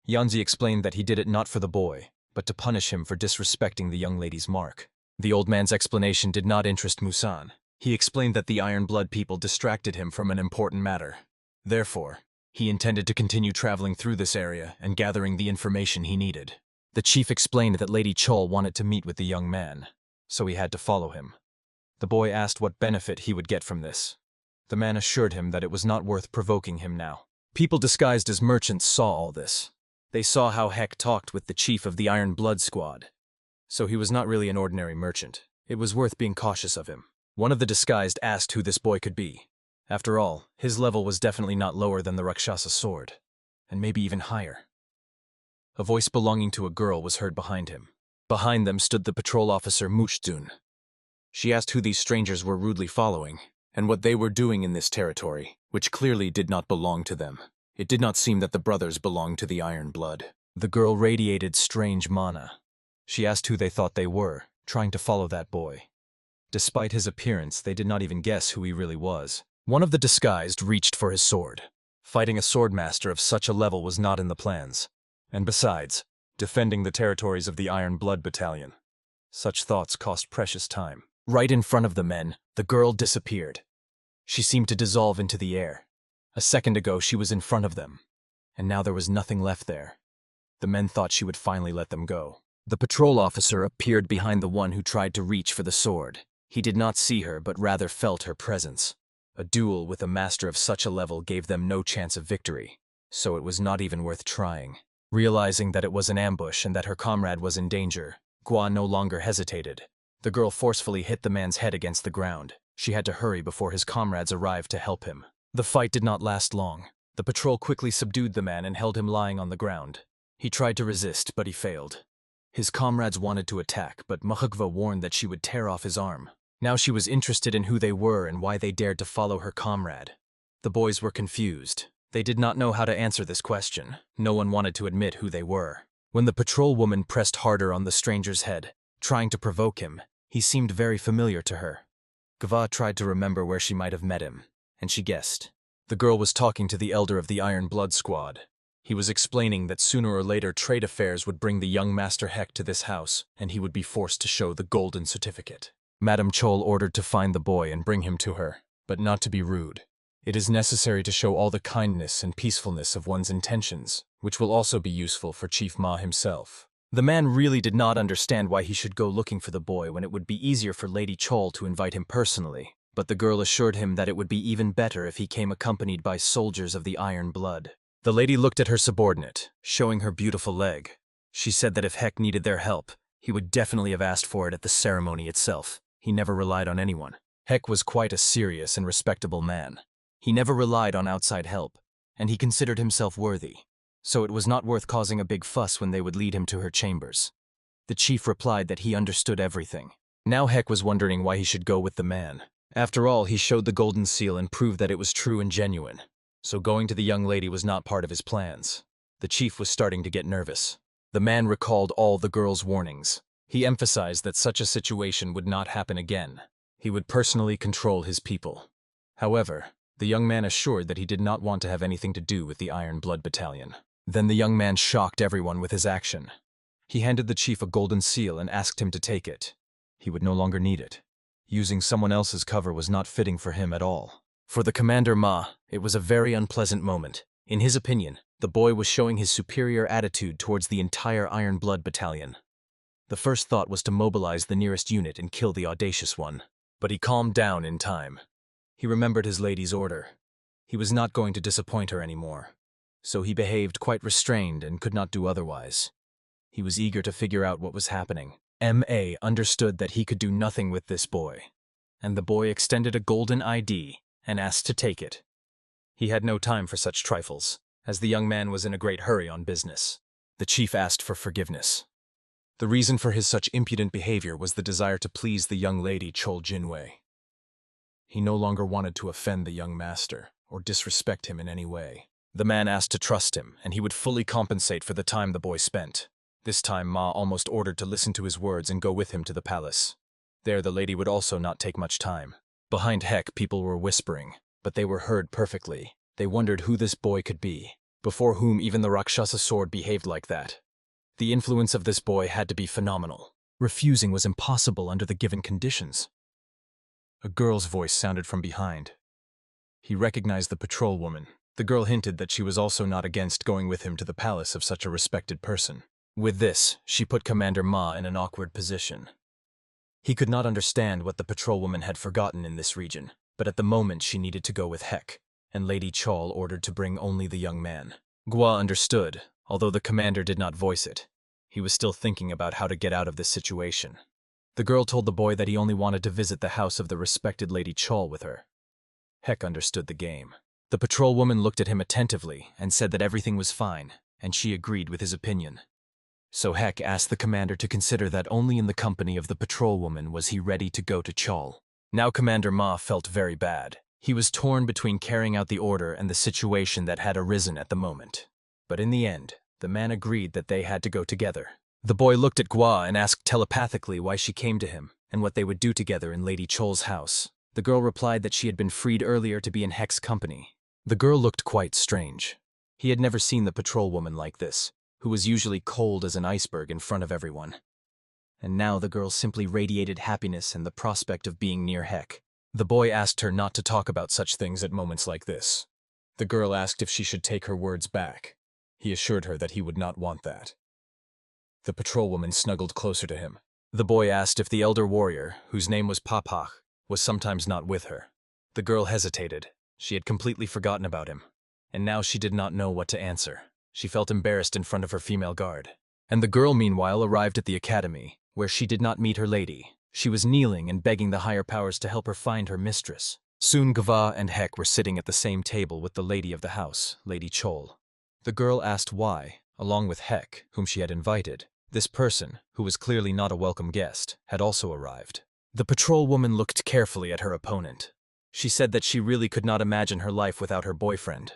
Yanzi explained that he did it not for the boy, but to punish him for disrespecting the young lady's mark. The old man's explanation did not interest Musan. He explained that the Iron Blood people distracted him from an important matter. Therefore, he intended to continue traveling through this area and gathering the information he needed. The chief explained that Lady Chol wanted to meet with the young man, so he had to follow him. The boy asked what benefit he would get from this. The man assured him that it was not worth provoking him now. People disguised as merchants saw all this. They saw how Heck talked with the chief of the Iron Blood Squad. So he was not really an ordinary merchant. It was worth being cautious of him. One of the disguised asked who this boy could be. After all, his level was definitely not lower than the Rakshasa sword, and maybe even higher. A voice belonging to a girl was heard behind him. Behind them stood the patrol officer Mushtun. She asked who these strangers were rudely following, and what they were doing in this territory, which clearly did not belong to them. It did not seem that the brothers belonged to the Iron Blood. The girl radiated strange mana. She asked who they thought they were, trying to follow that boy. Despite his appearance, they did not even guess who he really was. One of the disguised reached for his sword. Fighting a swordmaster of such a level was not in the plans. And besides, defending the territories of the Iron Blood Battalion. Such thoughts cost precious time. Right in front of the men, the girl disappeared. She seemed to dissolve into the air. A second ago, she was in front of them, and now there was nothing left there. The men thought she would finally let them go. The patrol officer appeared behind the one who tried to reach for the sword. He did not see her, but rather felt her presence. A duel with a master of such a level gave them no chance of victory, so it was not even worth trying. Realizing that it was an ambush and that her comrade was in danger, Gua no longer hesitated. The girl forcefully hit the man's head against the ground. She had to hurry before his comrades arrived to help him. The fight did not last long. The patrol quickly subdued the man and held him lying on the ground. He tried to resist, but he failed. His comrades wanted to attack, but Manhwa warned that she would tear off his arm. Now she was interested in who they were and why they dared to follow her comrade. The boys were confused. They did not know how to answer this question. No one wanted to admit who they were. When the patrol woman pressed harder on the stranger's head, trying to provoke him, he seemed very familiar to her. Gva tried to remember where she might have met him, and she guessed. The girl was talking to the elder of the Iron Blood Squad. He was explaining that sooner or later trade affairs would bring the young Master Heck to this house, and he would be forced to show the golden certificate. Madame Chol ordered to find the boy and bring him to her, but not to be rude. It is necessary to show all the kindness and peacefulness of one's intentions, which will also be useful for Chief Ma himself. The man really did not understand why he should go looking for the boy when it would be easier for Lady Chol to invite him personally, but the girl assured him that it would be even better if he came accompanied by soldiers of the Iron Blood. The lady looked at her subordinate, showing her beautiful leg. She said that if Heck needed their help, he would definitely have asked for it at the ceremony itself. He never relied on anyone. Heck was quite a serious and respectable man. He never relied on outside help, and he considered himself worthy. So it was not worth causing a big fuss when they would lead him to her chambers. The chief replied that he understood everything. Now Heck was wondering why he should go with the man. After all, he showed the golden seal and proved that it was true and genuine. So going to the young lady was not part of his plans. The chief was starting to get nervous. The man recalled all the girl's warnings. He emphasized that such a situation would not happen again. He would personally control his people. However, the young man assured that he did not want to have anything to do with the Iron Blood Battalion. Then the young man shocked everyone with his action. He handed the chief a golden seal and asked him to take it. He would no longer need it. Using someone else's cover was not fitting for him at all. For the Commander Ma, it was a very unpleasant moment. In his opinion, the boy was showing his superior attitude towards the entire Iron Blood Battalion. The first thought was to mobilize the nearest unit and kill the audacious one. But he calmed down in time. He remembered his lady's order. He was not going to disappoint her anymore. So he behaved quite restrained and could not do otherwise. He was eager to figure out what was happening. M.A. understood that he could do nothing with this boy, and the boy extended a golden ID and asked to take it. He had no time for such trifles, as the young man was in a great hurry on business. The chief asked for forgiveness. The reason for his such impudent behavior was the desire to please the young lady Chol Jinwei. He no longer wanted to offend the young master or disrespect him in any way. The man asked to trust him, and he would fully compensate for the time the boy spent. This time Ma almost ordered to listen to his words and go with him to the palace. There the lady would also not take much time. Behind Heck, people were whispering, but they were heard perfectly. They wondered who this boy could be, before whom even the Rakshasa sword behaved like that. The influence of this boy had to be phenomenal. Refusing was impossible under the given conditions. A girl's voice sounded from behind. He recognized the patrol woman. The girl hinted that she was also not against going with him to the palace of such a respected person. With this, she put Commander Ma in an awkward position. He could not understand what the patrolwoman had forgotten in this region, but at the moment she needed to go with Hek, and Lady Chol ordered to bring only the young man. Gwa understood, although the commander did not voice it. He was still thinking about how to get out of this situation. The girl told the boy that he only wanted to visit the house of the respected Lady Chol with her. Hek understood the game. The patrolwoman looked at him attentively and said that everything was fine, and she agreed with his opinion. So Hek asked the commander to consider that only in the company of the patrolwoman was he ready to go to Chol. Now Commander Ma felt very bad. He was torn between carrying out the order and the situation that had arisen at the moment. But in the end, the man agreed that they had to go together. The boy looked at Gwa and asked telepathically why she came to him and what they would do together in Lady Chol's house. The girl replied that she had been freed earlier to be in Hek's company. The girl looked quite strange. He had never seen the patrolwoman like this, who was usually cold as an iceberg in front of everyone. And now the girl simply radiated happiness and the prospect of being near Hek. The boy asked her not to talk about such things at moments like this. The girl asked if she should take her words back. He assured her that he would not want that. The patrolwoman snuggled closer to him. The boy asked if the elder warrior, whose name was Papach, was sometimes not with her. The girl hesitated. She had completely forgotten about him, and now she did not know what to answer. She felt embarrassed in front of her female guard. And the girl, meanwhile, arrived at the academy, where she did not meet her lady. She was kneeling and begging the higher powers to help her find her mistress. Soon Gwa and Hek were sitting at the same table with the lady of the house, Lady Chol. The girl asked why, along with Hek, whom she had invited, this person, who was clearly not a welcome guest, had also arrived. The patrolwoman looked carefully at her opponent. She said that she really could not imagine her life without her boyfriend.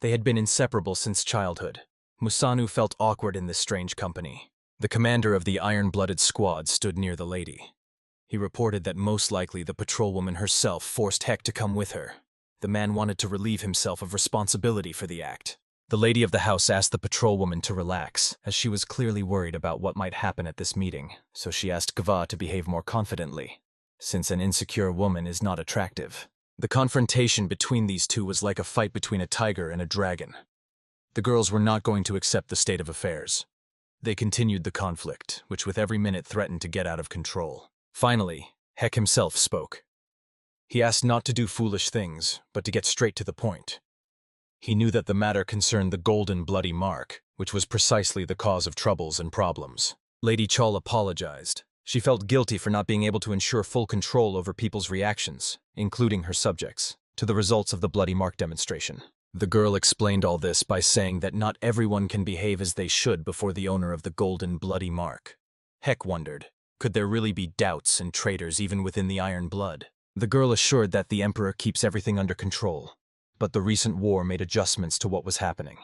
They had been inseparable since childhood. Musanu felt awkward in this strange company. The commander of the iron-blooded squad stood near the lady. He reported that most likely the patrolwoman herself forced Hek to come with her. The man wanted to relieve himself of responsibility for the act. The lady of the house asked the patrolwoman to relax, as she was clearly worried about what might happen at this meeting, so she asked Gwa to behave more confidently, since an insecure woman is not attractive. The confrontation between these two was like a fight between a tiger and a dragon. The girls were not going to accept the state of affairs. They continued the conflict, which with every minute threatened to get out of control. Finally, Hek himself spoke. He asked not to do foolish things, but to get straight to the point. He knew that the matter concerned the golden bloody mark, which was precisely the cause of troubles and problems. Lady Chol apologized. She felt guilty for not being able to ensure full control over people's reactions, including her subjects, to the results of the bloody mark demonstration. The girl explained all this by saying that not everyone can behave as they should before the owner of the golden bloody mark. Hek wondered, could there really be doubts and traitors even within the iron blood? The girl assured that the emperor keeps everything under control, but the recent war made adjustments to what was happening.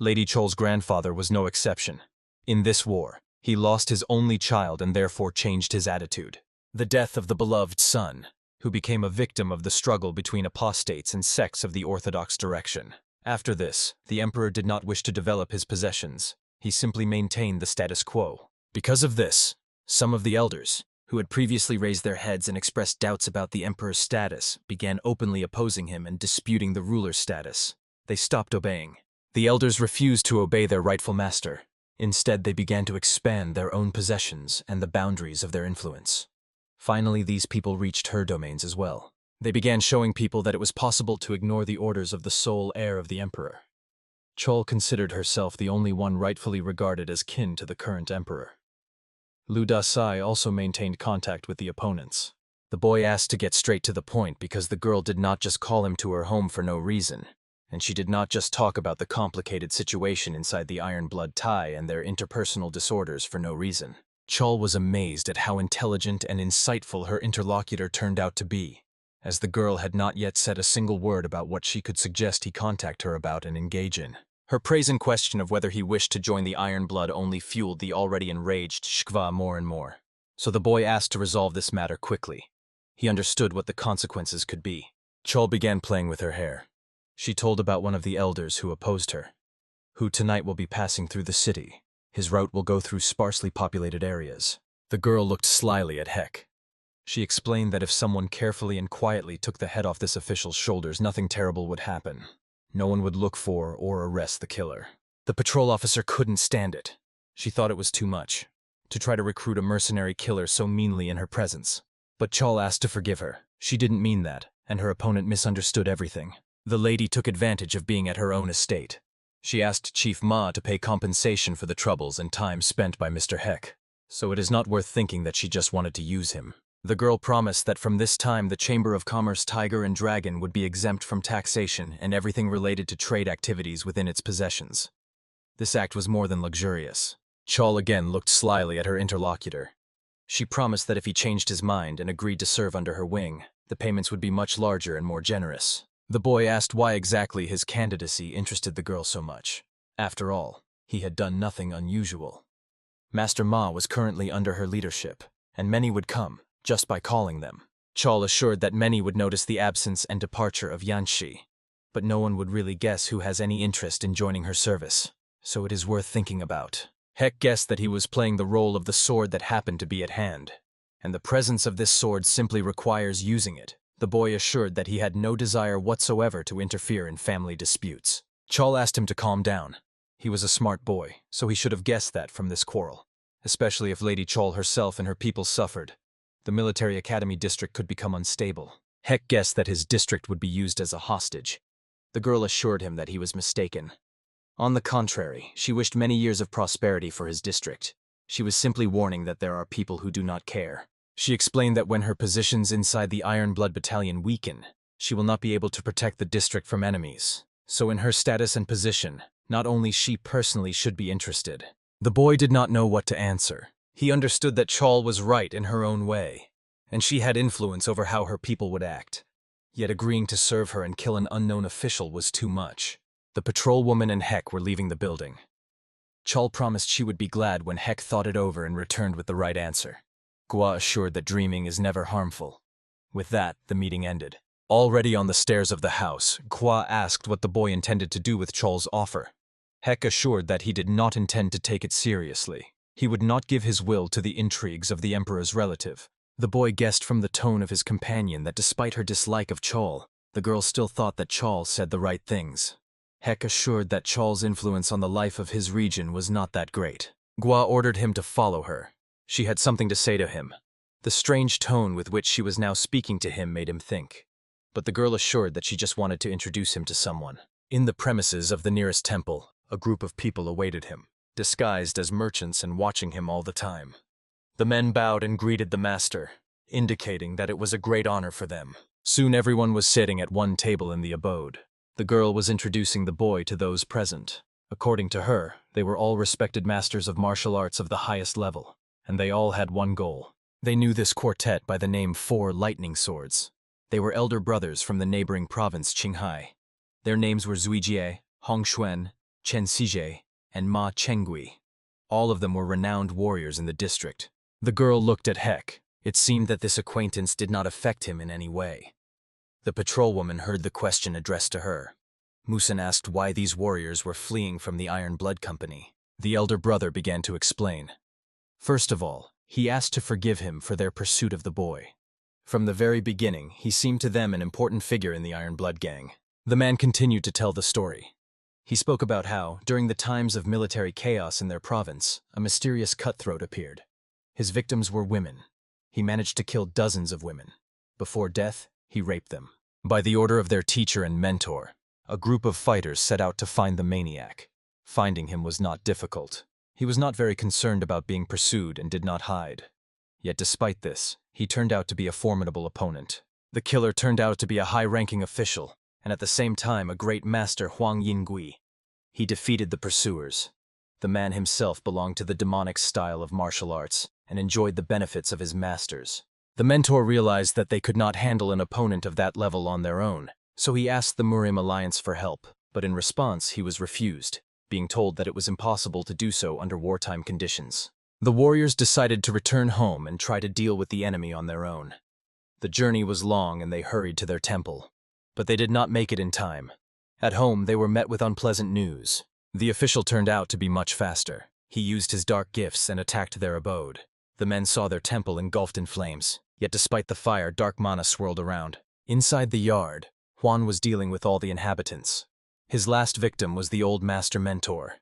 Lady Chol's grandfather was no exception. In this war, he lost his only child and therefore changed his attitude. The death of the beloved son, who became a victim of the struggle between apostates and sects of the orthodox direction. After this, the emperor did not wish to develop his possessions. He simply maintained the status quo. Because of this, some of the elders, who had previously raised their heads and expressed doubts about the emperor's status, began openly opposing him and disputing the ruler's status. They stopped obeying. The elders refused to obey their rightful master. Instead, they began to expand their own possessions and the boundaries of their influence. Finally, these people reached her domains as well. They began showing people that it was possible to ignore the orders of the sole heir of the emperor. Chol considered herself the only one rightfully regarded as kin to the current emperor. Lu Dasai also maintained contact with the opponents. The boy asked to get straight to the point because the girl did not just call him to her home for no reason, and she did not just talk about the complicated situation inside the Iron Blood tie and their interpersonal disorders for no reason. Chol was amazed at how intelligent and insightful her interlocutor turned out to be, as the girl had not yet said a single word about what she could suggest he contact her about and engage in. Her praise and question of whether he wished to join the Iron Blood only fueled the already enraged Shkva more and more. So the boy asked to resolve this matter quickly. He understood what the consequences could be. Chol began playing with her hair. She told about one of the elders who opposed her, who tonight will be passing through the city. His route will go through sparsely populated areas. The girl looked slyly at Hek. She explained that if someone carefully and quietly took the head off this official's shoulders, nothing terrible would happen. No one would look for or arrest the killer. The patrol officer couldn't stand it. She thought it was too much. to try to recruit a mercenary killer so meanly in her presence. But Chol asked to forgive her. She didn't mean that, and her opponent misunderstood everything. The lady took advantage of being at her own estate. She asked Chief Ma to pay compensation for the troubles and time spent by Mr. Heck, so it is not worth thinking that she just wanted to use him. The girl promised that from this time the Chamber of Commerce Tiger and Dragon would be exempt from taxation and everything related to trade activities within its possessions. This act was more than luxurious. Chol again looked slyly at her interlocutor. She promised that if he changed his mind and agreed to serve under her wing, the payments would be much larger and more generous. The boy asked why exactly his candidacy interested the girl so much. After all, he had done nothing unusual. Master Ma was currently under her leadership, and many would come, just by calling them. Chol assured that many would notice the absence and departure of Yanshi, but no one would really guess who has any interest in joining her service, so it is worth thinking about. Heck guessed that he was playing the role of the sword that happened to be at hand, and the presence of this sword simply requires using it. The boy assured that he had no desire whatsoever to interfere in family disputes. Chol asked him to calm down. He was a smart boy, so he should have guessed that from this quarrel, especially if Lady Chol herself and her people suffered. The military academy district could become unstable. Heck guessed that his district would be used as a hostage. The girl assured him that he was mistaken. On the contrary, she wished many years of prosperity for his district. She was simply warning that there are people who do not care. She explained that when her positions inside the Iron Blood Battalion weaken, she will not be able to protect the district from enemies. So in her status and position, not only she personally should be interested. The boy did not know what to answer. He understood that Chol was right in her own way, and she had influence over how her people would act. Yet agreeing to serve her and kill an unknown official was too much. The patrol woman and Heck were leaving the building. Chol promised she would be glad when Heck thought it over and returned with the right answer. Gua assured that dreaming is never harmful. With that, the meeting ended. Already on the stairs of the house, Gua asked what the boy intended to do with Chol's offer. Heck assured that he did not intend to take it seriously. He would not give his will to the intrigues of the emperor's relative. The boy guessed from the tone of his companion that despite her dislike of Chol, the girl still thought that Chol said the right things. Heck assured that Chol's influence on the life of his region was not that great. Gua ordered him to follow her. She had something to say to him. The strange tone with which she was now speaking to him made him think. But the girl assured that she just wanted to introduce him to someone. In the premises of the nearest temple, a group of people awaited him, disguised as merchants and watching him all the time. The men bowed and greeted the master, indicating that it was a great honor for them. Soon everyone was sitting at one table in the abode. The girl was introducing the boy to those present. According to her, they were all respected masters of martial arts of the highest level, and they all had one goal. They knew this quartet by the name Four Lightning Swords. They were elder brothers from the neighboring province Qinghai. Their names were Zuijie, Hongxuan, Chen Xizhe, and Ma Chengui. All of them were renowned warriors in the district. The girl looked at Heck. It seemed that this acquaintance did not affect him in any way. The patrolwoman heard the question addressed to her. Musen asked why these warriors were fleeing from the Iron Blood Company. The elder brother began to explain. First of all, he asked to forgive him for their pursuit of the boy. From the very beginning, he seemed to them an important figure in the Iron Blood gang. The man continued to tell the story. He spoke about how, during the times of military chaos in their province, a mysterious cutthroat appeared. His victims were women. He managed to kill dozens of women. Before death, he raped them. By the order of their teacher and mentor, a group of fighters set out to find the maniac. Finding him was not difficult. He was not very concerned about being pursued and did not hide. Yet despite this, he turned out to be a formidable opponent. The killer turned out to be a high-ranking official, and at the same time a great master Huang Yingui. He defeated the pursuers. The man himself belonged to the demonic style of martial arts and enjoyed the benefits of his masters. The mentor realized that they could not handle an opponent of that level on their own, so he asked the Murim Alliance for help, but in response he was refused, being told that it was impossible to do so under wartime conditions. The warriors decided to return home and try to deal with the enemy on their own. The journey was long and they hurried to their temple, but they did not make it in time. At home, they were met with unpleasant news. The official turned out to be much faster. He used his dark gifts and attacked their abode. The men saw their temple engulfed in flames, yet despite the fire, dark mana swirled around. Inside the yard, Juan was dealing with all the inhabitants. His last victim was the old master mentor.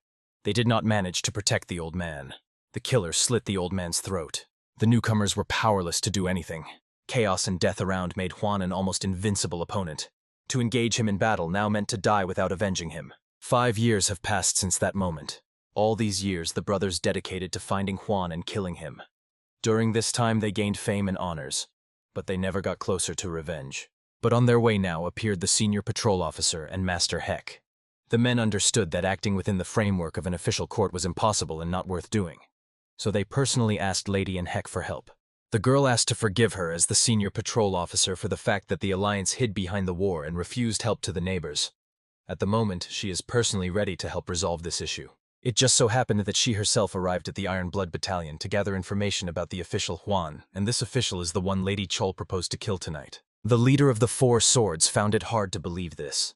They did not manage to protect the old man. The killer slit the old man's throat. The newcomers were powerless to do anything. Chaos and death around made Juan an almost invincible opponent. To engage him in battle now meant to die without avenging him. 5 years have passed since that moment. All these years the brothers dedicated to finding Juan and killing him. During this time they gained fame and honors, but they never got closer to revenge. But on their way now appeared the senior patrol officer and Master Heck. The men understood that acting within the framework of an official court was impossible and not worth doing. So they personally asked Lady and Heck for help. The girl asked to forgive her as the senior patrol officer for the fact that the Alliance hid behind the war and refused help to the neighbors. At the moment, she is personally ready to help resolve this issue. It just so happened that she herself arrived at the Iron Blood Battalion to gather information about the official Juan, and this official is the one Lady Chol proposed to kill tonight. The leader of the Four Swords found it hard to believe this.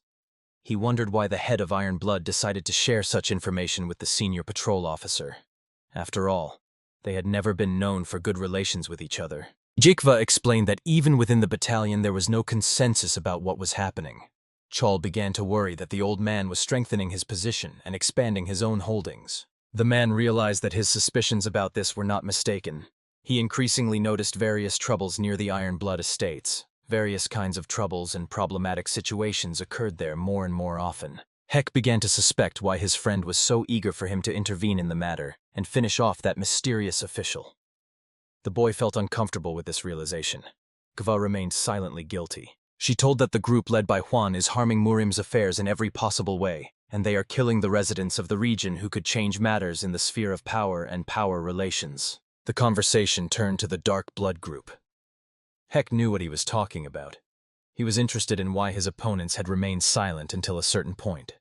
He wondered why the head of Iron Blood decided to share such information with the senior patrol officer. After all, they had never been known for good relations with each other. Jikva explained that even within the battalion there was no consensus about what was happening. Chol began to worry that the old man was strengthening his position and expanding his own holdings. The man realized that his suspicions about this were not mistaken. He increasingly noticed various troubles near the Iron Blood estates. Various kinds of troubles and problematic situations occurred there more and more often. Heck began to suspect why his friend was so eager for him to intervene in the matter and finish off that mysterious official. The boy felt uncomfortable with this realization. Gva remained silently guilty. She told that the group led by Juan is harming Murim's affairs in every possible way, and they are killing the residents of the region who could change matters in the sphere of power and power relations. The conversation turned to the Dark Blood group. Heck knew what he was talking about. He was interested in why his opponents had remained silent until a certain point.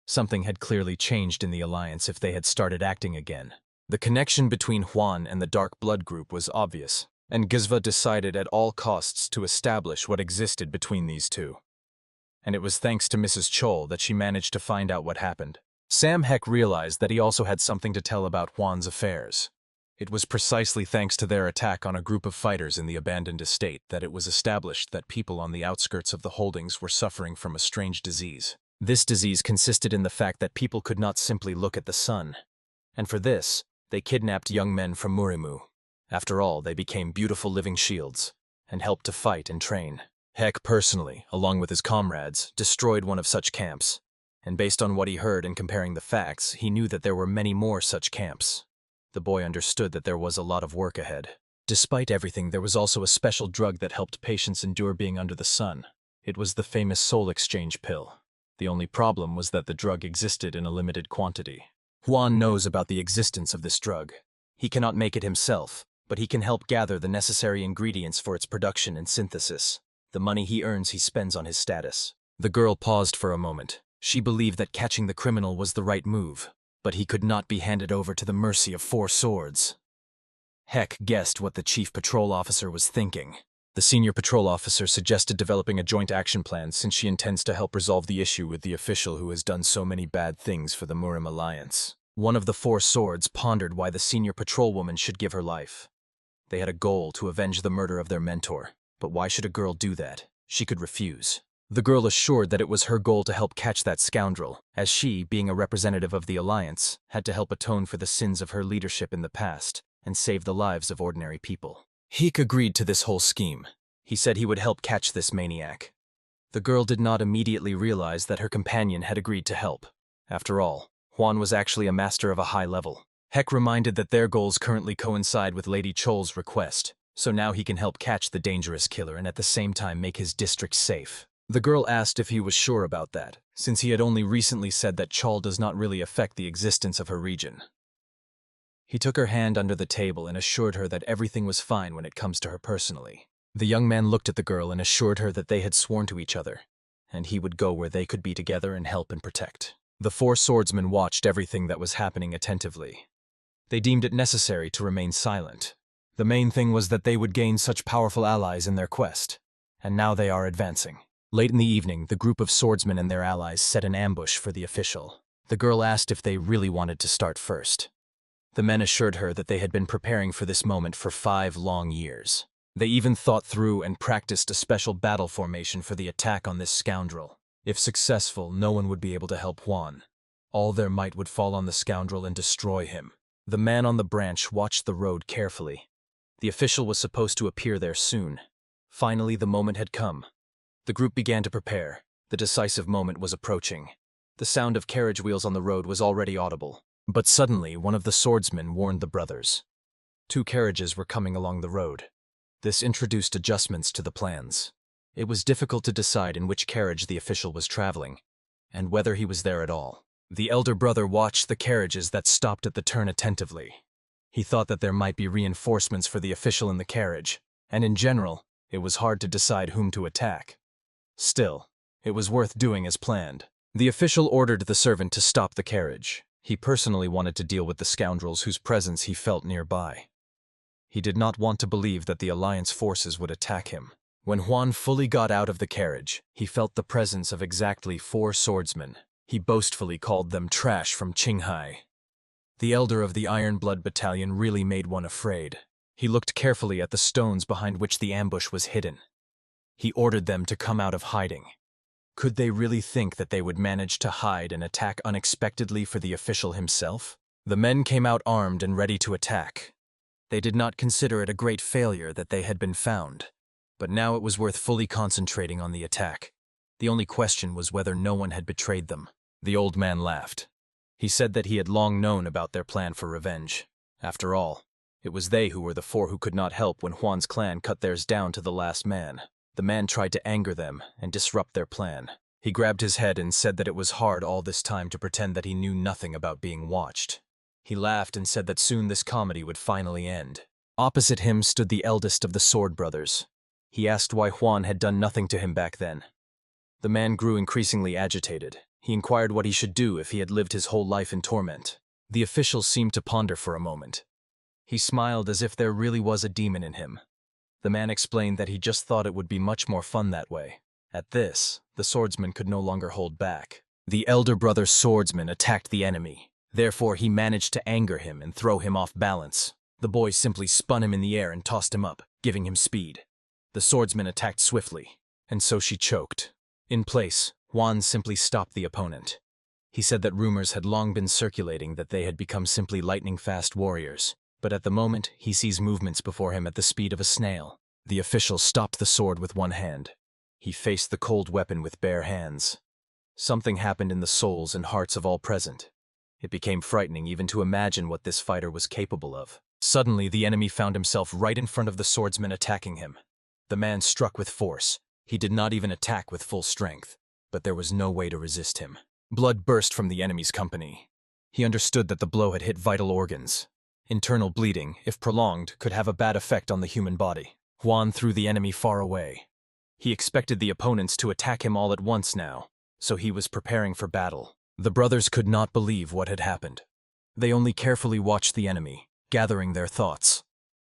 Something had clearly changed in the Alliance if they had started acting again. The connection between Juan and the Dark Blood group was obvious, and Gizva decided at all costs to establish what existed between these two. And it was thanks to Mrs. Chol that she managed to find out what happened. Sam Heck realized that he also had something to tell about Juan's affairs. It was precisely thanks to their attack on a group of fighters in the abandoned estate that it was established that people on the outskirts of the holdings were suffering from a strange disease. This disease consisted in the fact that people could not simply look at the sun. And for this, they kidnapped young men from Murimu. After all, they became beautiful living shields, and helped to fight and train. Heck personally, along with his comrades, destroyed one of such camps. And based on what he heard and comparing the facts, he knew that there were many more such camps. The boy understood that there was a lot of work ahead. Despite everything, there was also a special drug that helped patients endure being under the sun. It was the famous soul exchange pill. The only problem was that the drug existed in a limited quantity. Juan knows about the existence of this drug. He cannot make it himself, but he can help gather the necessary ingredients for its production and synthesis. The money he earns he spends on his status. The girl paused for a moment. She believed that catching the criminal was the right move, but he could not be handed over to the mercy of Four Swords. Heck guessed what the chief patrol officer was thinking. The senior patrol officer suggested developing a joint action plan since she intends to help resolve the issue with the official who has done so many bad things for the Murim Alliance. One of the Four Swords pondered why the senior patrolwoman should give her life. They had a goal to avenge the murder of their mentor, but why should a girl do that? She could refuse. The girl assured that it was her goal to help catch that scoundrel, as she, being a representative of the Alliance, had to help atone for the sins of her leadership in the past and save the lives of ordinary people. Heek agreed to this whole scheme. He said he would help catch this maniac. The girl did not immediately realize that her companion had agreed to help. After all, Juan was actually a master of a high level. Heck reminded that their goals currently coincide with Lady Chol's request, so now he can help catch the dangerous killer and at the same time make his district safe. The girl asked if he was sure about that, since he had only recently said that Chol does not really affect the existence of her region. He took her hand under the table and assured her that everything was fine when it comes to her personally. The young man looked at the girl and assured her that they had sworn to each other, and he would go where they could be together and help and protect. The Four Swordsmen watched everything that was happening attentively. They deemed it necessary to remain silent. The main thing was that they would gain such powerful allies in their quest, and now they are advancing. Late in the evening, the group of swordsmen and their allies set an ambush for the official. The girl asked if they really wanted to start first. The men assured her that they had been preparing for this moment for 5 long years. They even thought through and practiced a special battle formation for the attack on this scoundrel. If successful, no one would be able to help Juan. All their might would fall on the scoundrel and destroy him. The man on the branch watched the road carefully. The official was supposed to appear there soon. Finally, the moment had come. The group began to prepare. The decisive moment was approaching. The sound of carriage wheels on the road was already audible. But suddenly, one of the swordsmen warned the brothers. 2 carriages were coming along the road. This introduced adjustments to the plans. It was difficult to decide in which carriage the official was traveling, and whether he was there at all. The elder brother watched the carriages that stopped at the turn attentively. He thought that there might be reinforcements for the official in the carriage, and in general, it was hard to decide whom to attack. Still, it was worth doing as planned. The official ordered the servant to stop the carriage. He personally wanted to deal with the scoundrels whose presence he felt nearby. He did not want to believe that the Alliance forces would attack him. When Huan fully got out of the carriage, he felt the presence of exactly 4 swordsmen. He boastfully called them trash from Qinghai. The elder of the Iron Blood Battalion really made one afraid. He looked carefully at the stones behind which the ambush was hidden. He ordered them to come out of hiding. Could they really think that they would manage to hide and attack unexpectedly for the official himself? The men came out armed and ready to attack. They did not consider it a great failure that they had been found, but now it was worth fully concentrating on the attack. The only question was whether no one had betrayed them. The old man laughed. He said that he had long known about their plan for revenge. After all, it was they who were the 4 who could not help when Huan's clan cut theirs down to the last man. The man tried to anger them and disrupt their plan. He grabbed his head and said that it was hard all this time to pretend that he knew nothing about being watched. He laughed and said that soon this comedy would finally end. Opposite him stood the eldest of the Sword Brothers. He asked why Huan had done nothing to him back then. The man grew increasingly agitated. He inquired what he should do if he had lived his whole life in torment. The official seemed to ponder for a moment. He smiled as if there really was a demon in him. The man explained that he just thought it would be much more fun that way. At this, the swordsman could no longer hold back. The elder brother's swordsman attacked the enemy. Therefore, he managed to anger him and throw him off balance. The boy simply spun him in the air and tossed him up, giving him speed. The swordsman attacked swiftly, and so she choked. In place, Huan simply stopped the opponent. He said that rumors had long been circulating that they had become simply lightning-fast warriors, but at the moment he sees movements before him at the speed of a snail. The official stopped the sword with one hand. He faced the cold weapon with bare hands. Something happened in the souls and hearts of all present. It became frightening even to imagine what this fighter was capable of. Suddenly, the enemy found himself right in front of the swordsman attacking him. The man struck with force. He did not even attack with full strength, but there was no way to resist him. Blood burst from the enemy's company. He understood that the blow had hit vital organs. Internal bleeding, if prolonged, could have a bad effect on the human body. Huan threw the enemy far away. He expected the opponents to attack him all at once now, so he was preparing for battle. The brothers could not believe what had happened. They only carefully watched the enemy, gathering their thoughts.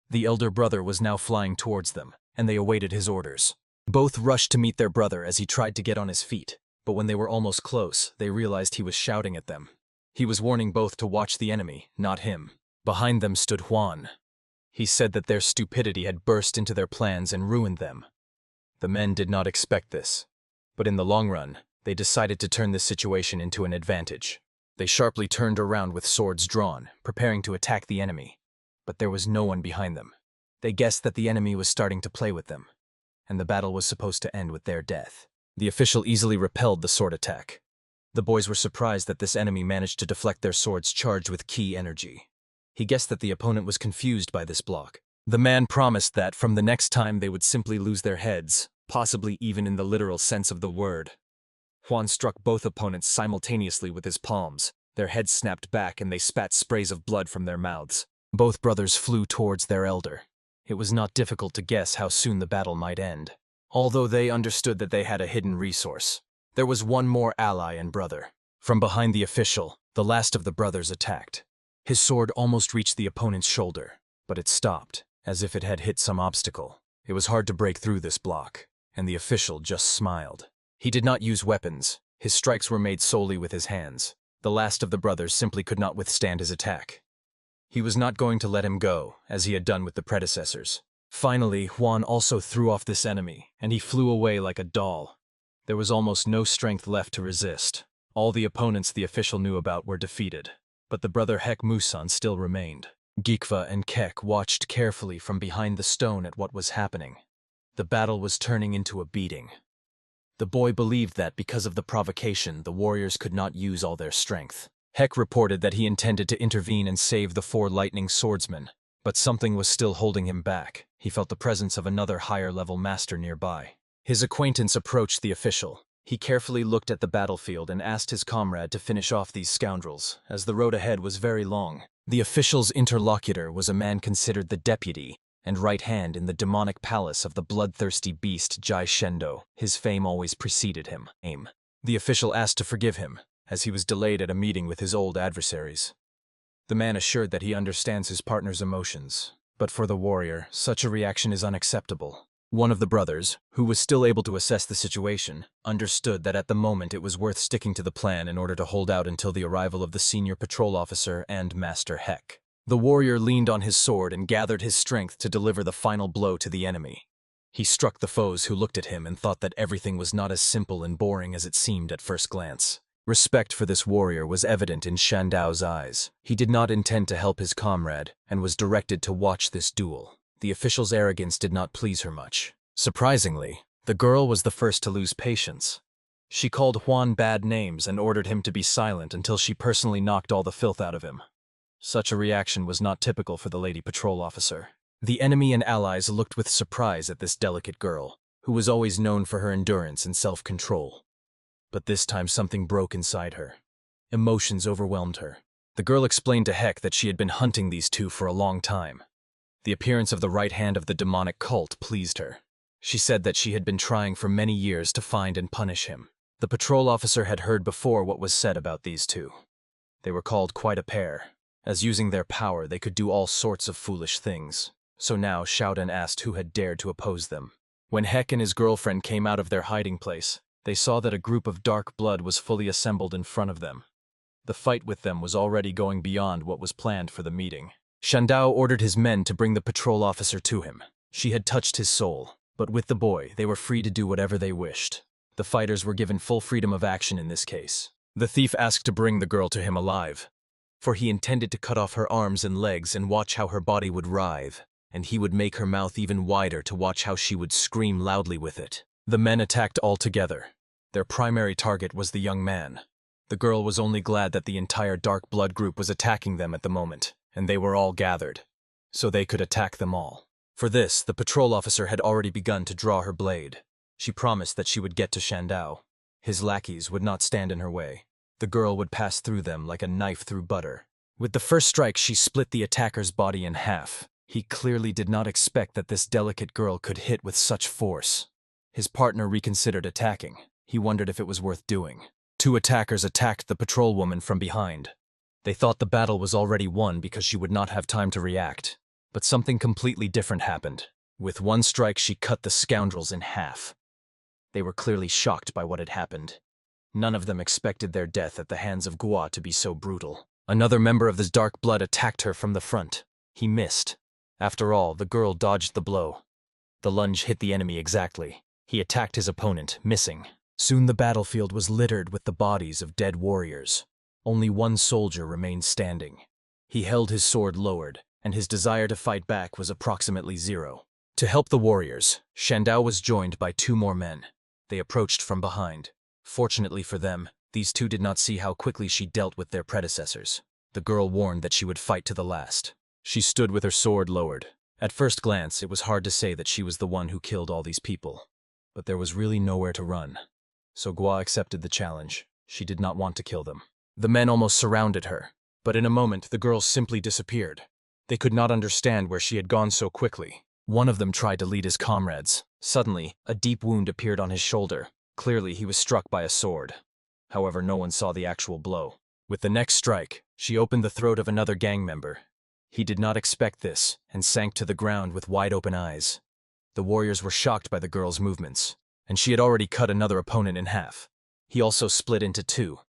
The elder brother was now flying towards them, and they awaited his orders. Both rushed to meet their brother as he tried to get on his feet, but when they were almost close, they realized he was shouting at them. He was warning both to watch the enemy, not him. Behind them stood Huan. He said that their stupidity had burst into their plans and ruined them. The men did not expect this, but in the long run, they decided to turn this situation into an advantage. They sharply turned around with swords drawn, preparing to attack the enemy, but there was no one behind them. They guessed that the enemy was starting to play with them, and the battle was supposed to end with their death. The official easily repelled the sword attack. The boys were surprised that this enemy managed to deflect their swords charged with ki energy. He guessed that the opponent was confused by this block. The man promised that from the next time they would simply lose their heads, possibly even in the literal sense of the word. Huan struck both opponents simultaneously with his palms. Their heads snapped back and they spat sprays of blood from their mouths. Both brothers flew towards their elder. It was not difficult to guess how soon the battle might end. Although they understood that they had a hidden resource, there was one more ally and brother. From behind the official, the last of the brothers attacked. His sword almost reached the opponent's shoulder, but it stopped, as if it had hit some obstacle. It was hard to break through this block, and the official just smiled. He did not use weapons. His strikes were made solely with his hands. The last of the brothers simply could not withstand his attack. He was not going to let him go, as he had done with the predecessors. Finally, Huan also threw off this enemy, and he flew away like a doll. There was almost no strength left to resist. All the opponents the official knew about were defeated. but the brother Hek Musan still remained. Gikva and Kek watched carefully from behind the stone at what was happening. The battle was turning into a beating. The boy believed that because of the provocation, the warriors could not use all their strength. Hek reported that he intended to intervene and save the 4 lightning swordsmen, but something was still holding him back. He felt the presence of another higher-level master nearby. His acquaintance approached the official. He carefully looked at the battlefield and asked his comrade to finish off these scoundrels, as the road ahead was very long. The official's interlocutor was a man considered the deputy and right hand in the demonic palace of the bloodthirsty beast Jai Shendo. His fame always preceded him. The official asked to forgive him, as he was delayed at a meeting with his old adversaries. The man assured that he understands his partner's emotions, but for the warrior, such a reaction is unacceptable. One of the brothers, who was still able to assess the situation, understood that at the moment it was worth sticking to the plan in order to hold out until the arrival of the senior patrol officer and Master Hek. The warrior leaned on his sword and gathered his strength to deliver the final blow to the enemy. He struck the foes who looked at him and thought that everything was not as simple and boring as it seemed at first glance. Respect for this warrior was evident in Shandao's eyes. He did not intend to help his comrade and was directed to watch this duel. The official's arrogance did not please her much. Surprisingly, the girl was the first to lose patience. She called Huan bad names and ordered him to be silent until she personally knocked all the filth out of him. Such a reaction was not typical for the lady patrol officer. The enemy and allies looked with surprise at this delicate girl, who was always known for her endurance and self-control. But this time something broke inside her. Emotions overwhelmed her. The girl explained to Hek that she had been hunting these two for a long time. The appearance of the right hand of the demonic cult pleased her. She said that she had been trying for many years to find and punish him. The patrol officer had heard before what was said about these two. They were called quite a pair, as using their power they could do all sorts of foolish things. So now Xiaodan asked who had dared to oppose them. When Hek and his girlfriend came out of their hiding place, they saw that a group of dark blood was fully assembled in front of them. The fight with them was already going beyond what was planned for the meeting. Shandao ordered his men to bring the patrol officer to him. She had touched his soul, but with the boy, they were free to do whatever they wished. The fighters were given full freedom of action in this case. The thief asked to bring the girl to him alive, for he intended to cut off her arms and legs and watch how her body would writhe, and he would make her mouth even wider to watch how she would scream loudly with it. The men attacked all together. Their primary target was the young man. The girl was only glad that the entire Dark Blood group was attacking them at the moment, and they were all gathered, so they could attack them all. For this, the patrol officer had already begun to draw her blade. She promised that she would get to Shandao. His lackeys would not stand in her way. The girl would pass through them like a knife through butter. With the first strike, she split the attacker's body in half. He clearly did not expect that this delicate girl could hit with such force. His partner reconsidered attacking. He wondered if it was worth doing. 2 attackers attacked the patrol woman from behind. They thought the battle was already won because she would not have time to react. But something completely different happened. With 1 strike, she cut the scoundrels in half. They were clearly shocked by what had happened. None of them expected their death at the hands of Gua to be so brutal. Another member of the Dark Blood attacked her from the front. He missed. After all, the girl dodged the blow. The lunge hit the enemy exactly. He attacked his opponent, missing. Soon the battlefield was littered with the bodies of dead warriors. Only 1 soldier remained standing. He held his sword lowered, and his desire to fight back was approximately 0. To help the warriors, Shandao was joined by 2 more men. They approached from behind. Fortunately for them, these 2 did not see how quickly she dealt with their predecessors. The girl warned that she would fight to the last. She stood with her sword lowered. At first glance, it was hard to say that she was the one who killed all these people. But there was really nowhere to run. So Gua accepted the challenge. She did not want to kill them. The men almost surrounded her, but in a moment the girl simply disappeared. They could not understand where she had gone so quickly. One of them tried to lead his comrades. Suddenly, a deep wound appeared on his shoulder. Clearly, he was struck by a sword. However, no one saw the actual blow. With the next strike, she opened the throat of another gang member. He did not expect this, and sank to the ground with wide-open eyes. The warriors were shocked by the girl's movements, and she had already cut another opponent in half. He also split into 2.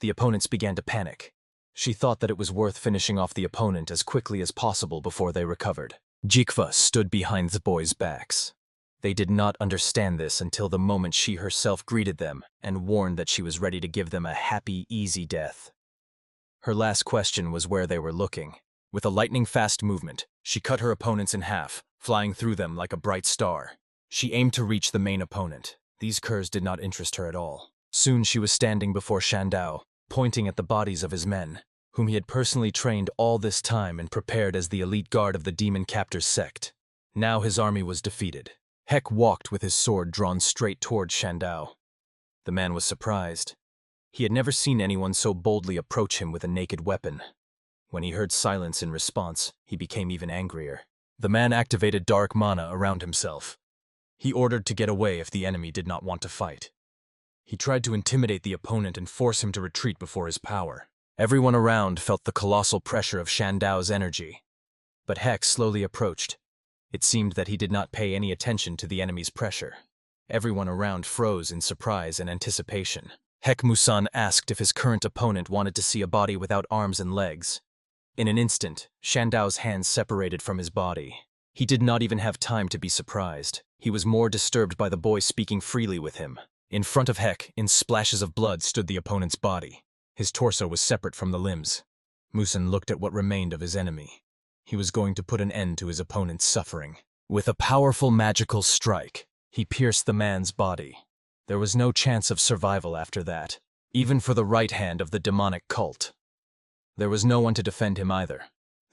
The opponents began to panic. She thought that it was worth finishing off the opponent as quickly as possible before they recovered. Jikva stood behind the boys' backs. They did not understand this until the moment she herself greeted them and warned that she was ready to give them a happy, easy death. Her last question was where they were looking. With a lightning-fast movement, she cut her opponents in half, flying through them like a bright star. She aimed to reach the main opponent. These curs did not interest her at all. Soon she was standing before Shandao, pointing at the bodies of his men, whom he had personally trained all this time and prepared as the elite guard of the demon captor's sect. Now his army was defeated. Hek walked with his sword drawn straight toward Shandao. The man was surprised. He had never seen anyone so boldly approach him with a naked weapon. When he heard silence in response, he became even angrier. The man activated dark mana around himself. He ordered to get away if the enemy did not want to fight. He tried to intimidate the opponent and force him to retreat before his power. Everyone around felt the colossal pressure of Shandao's energy. But Hek slowly approached. It seemed that he did not pay any attention to the enemy's pressure. Everyone around froze in surprise and anticipation. Hek Musan asked if his current opponent wanted to see a body without arms and legs. In an instant, Shandao's hands separated from his body. He did not even have time to be surprised. He was more disturbed by the boy speaking freely with him. In front of Hek, in splashes of blood, stood the opponent's body. His torso was separate from the limbs. Musan looked at what remained of his enemy. He was going to put an end to his opponent's suffering. With a powerful magical strike, he pierced the man's body. There was no chance of survival after that, even for the right hand of the demonic cult. There was no one to defend him either.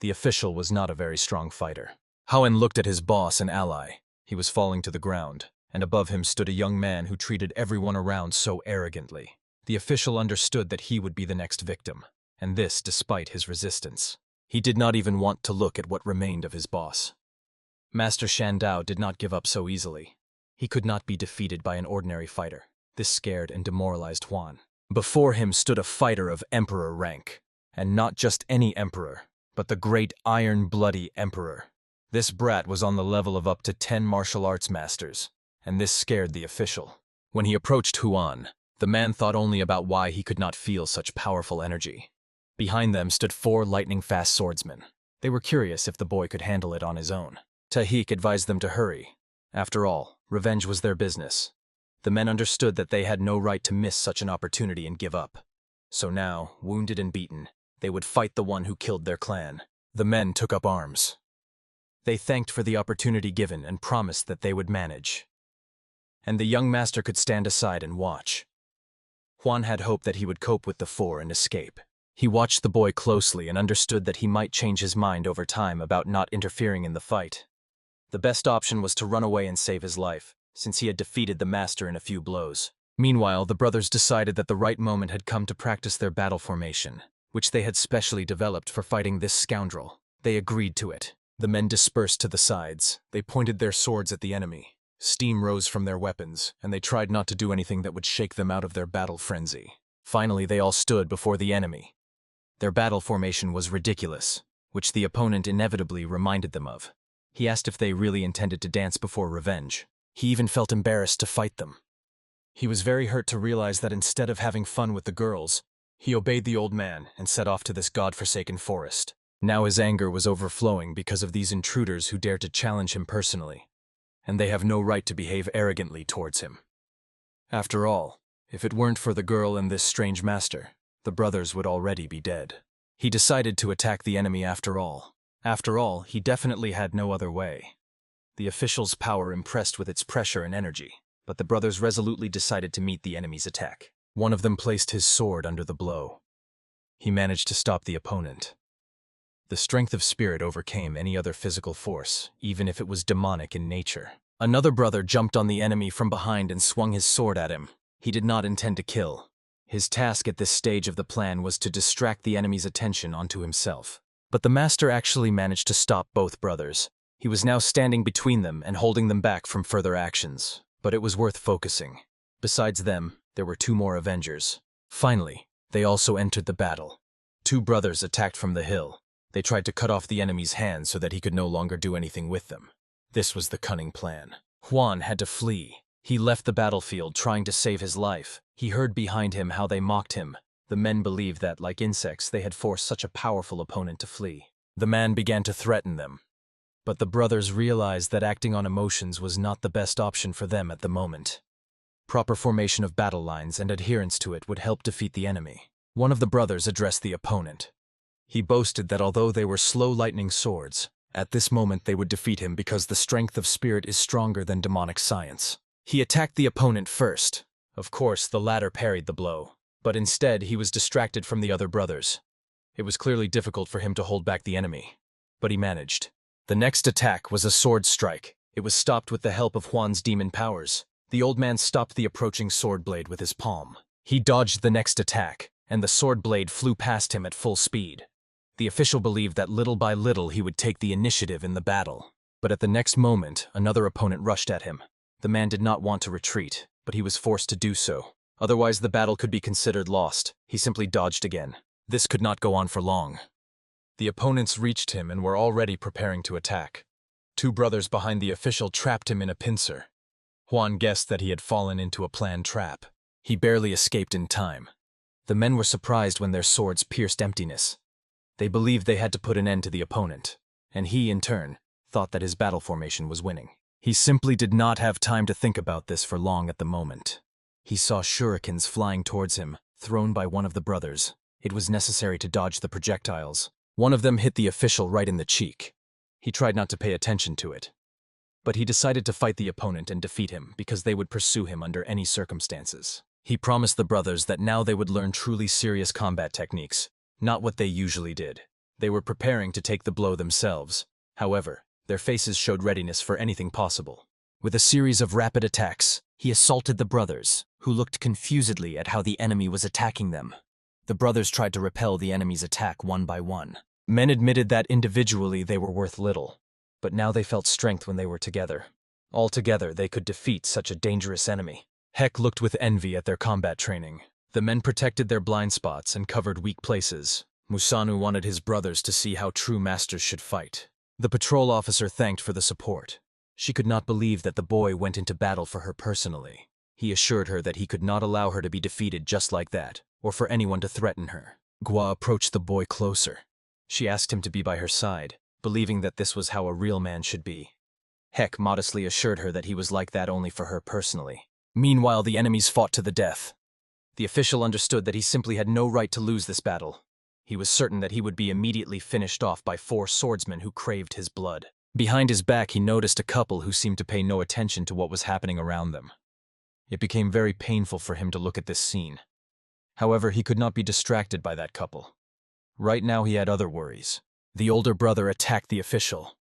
The official was not a very strong fighter. Hoen looked at his boss and ally. He was falling to the ground, and above him stood a young man who treated everyone around so arrogantly. The official understood that he would be the next victim, and this despite his resistance. He did not even want to look at what remained of his boss. Master Shandao did not give up so easily. He could not be defeated by an ordinary fighter. This scared and demoralized Huan. Before him stood a fighter of emperor rank, and not just any emperor, but the great iron-bloody emperor. This brat was on the level of up to 10 martial arts masters, and this scared the official. When he approached Huan, the man thought only about why he could not feel such powerful energy. Behind them stood 4 lightning-fast swordsmen. They were curious if the boy could handle it on his own. Tahik advised them to hurry. After all, revenge was their business. The men understood that they had no right to miss such an opportunity and give up. So now, wounded and beaten, they would fight the one who killed their clan. The men took up arms. They thanked for the opportunity given and promised that they would manage. And the young master could stand aside and watch. Huan had hoped that he would cope with the 4 and escape. He watched the boy closely and understood that he might change his mind over time about not interfering in the fight. The best option was to run away and save his life, since he had defeated the master in a few blows. Meanwhile, the brothers decided that the right moment had come to practice their battle formation, which they had specially developed for fighting this scoundrel. They agreed to it. The men dispersed to the sides. They pointed their swords at the enemy. Steam rose from their weapons, and they tried not to do anything that would shake them out of their battle frenzy. Finally, they all stood before the enemy. Their battle formation was ridiculous, which the opponent inevitably reminded them of. He asked if they really intended to dance before revenge. He even felt embarrassed to fight them. He was very hurt to realize that instead of having fun with the girls, he obeyed the old man and set off to this god-forsaken forest. Now his anger was overflowing because of these intruders who dared to challenge him personally, and they have no right to behave arrogantly towards him. After all, if it weren't for the girl and this strange master, the brothers would already be dead. He decided to attack the enemy after all. After all, he definitely had no other way. The official's power impressed with its pressure and energy, but the brothers resolutely decided to meet the enemy's attack. One of them placed his sword under the blow. He managed to stop the opponent. The strength of spirit overcame any other physical force, even if it was demonic in nature. Another brother jumped on the enemy from behind and swung his sword at him. He did not intend to kill. His task at this stage of the plan was to distract the enemy's attention onto himself. But the master actually managed to stop both brothers. He was now standing between them and holding them back from further actions. But it was worth focusing. Besides them, there were 2 more Avengers. Finally, they also entered the battle. 2 brothers attacked from the hill. They tried to cut off the enemy's hands so that he could no longer do anything with them. This was the cunning plan. Huan had to flee. He left the battlefield trying to save his life. He heard behind him how they mocked him. The men believed that, like insects, they had forced such a powerful opponent to flee. The man began to threaten them. But the brothers realized that acting on emotions was not the best option for them at the moment. Proper formation of battle lines and adherence to it would help defeat the enemy. One of the brothers addressed the opponent. He boasted that although they were slow lightning swords, at this moment they would defeat him because the strength of spirit is stronger than demonic science. He attacked the opponent first. Of course, the latter parried the blow, but instead he was distracted from the other brothers. It was clearly difficult for him to hold back the enemy, but he managed. The next attack was a sword strike. It was stopped with the help of Juan's demon powers. The old man stopped the approaching sword blade with his palm. He dodged the next attack, and the sword blade flew past him at full speed. The official believed that little by little he would take the initiative in the battle. But at the next moment, another opponent rushed at him. The man did not want to retreat, but he was forced to do so. Otherwise, the battle could be considered lost. He simply dodged again. This could not go on for long. The opponents reached him and were already preparing to attack. Two brothers behind the official trapped him in a pincer. Juan guessed that he had fallen into a planned trap. He barely escaped in time. The men were surprised when their swords pierced emptiness. They believed they had to put an end to the opponent, and he, in turn, thought that his battle formation was winning. He simply did not have time to think about this for long at the moment. He saw shurikens flying towards him, thrown by one of the brothers. It was necessary to dodge the projectiles. One of them hit the official right in the cheek. He tried not to pay attention to it. But he decided to fight the opponent and defeat him because they would pursue him under any circumstances. He promised the brothers that now they would learn truly serious combat techniques, not what they usually did. They were preparing to take the blow themselves. However, their faces showed readiness for anything possible. With a series of rapid attacks, he assaulted the brothers, who looked confusedly at how the enemy was attacking them. The brothers tried to repel the enemy's attack one by one. Men admitted that individually they were worth little, but now they felt strength when they were together. Altogether, they could defeat such a dangerous enemy. Heck looked with envy at their combat training. The men protected their blind spots and covered weak places. Musanu wanted his brothers to see how true masters should fight. The patrol officer thanked for the support. She could not believe that the boy went into battle for her personally. He assured her that he could not allow her to be defeated just like that, or for anyone to threaten her. Gua approached the boy closer. She asked him to be by her side, believing that this was how a real man should be. Heck modestly assured her that he was like that only for her personally. Meanwhile, the enemies fought to the death. The official understood that he simply had no right to lose this battle. He was certain that he would be immediately finished off by 4 swordsmen who craved his blood. Behind his back, he noticed a couple who seemed to pay no attention to what was happening around them. It became very painful for him to look at this scene. However, he could not be distracted by that couple. Right now he had other worries. The older brother attacked the official,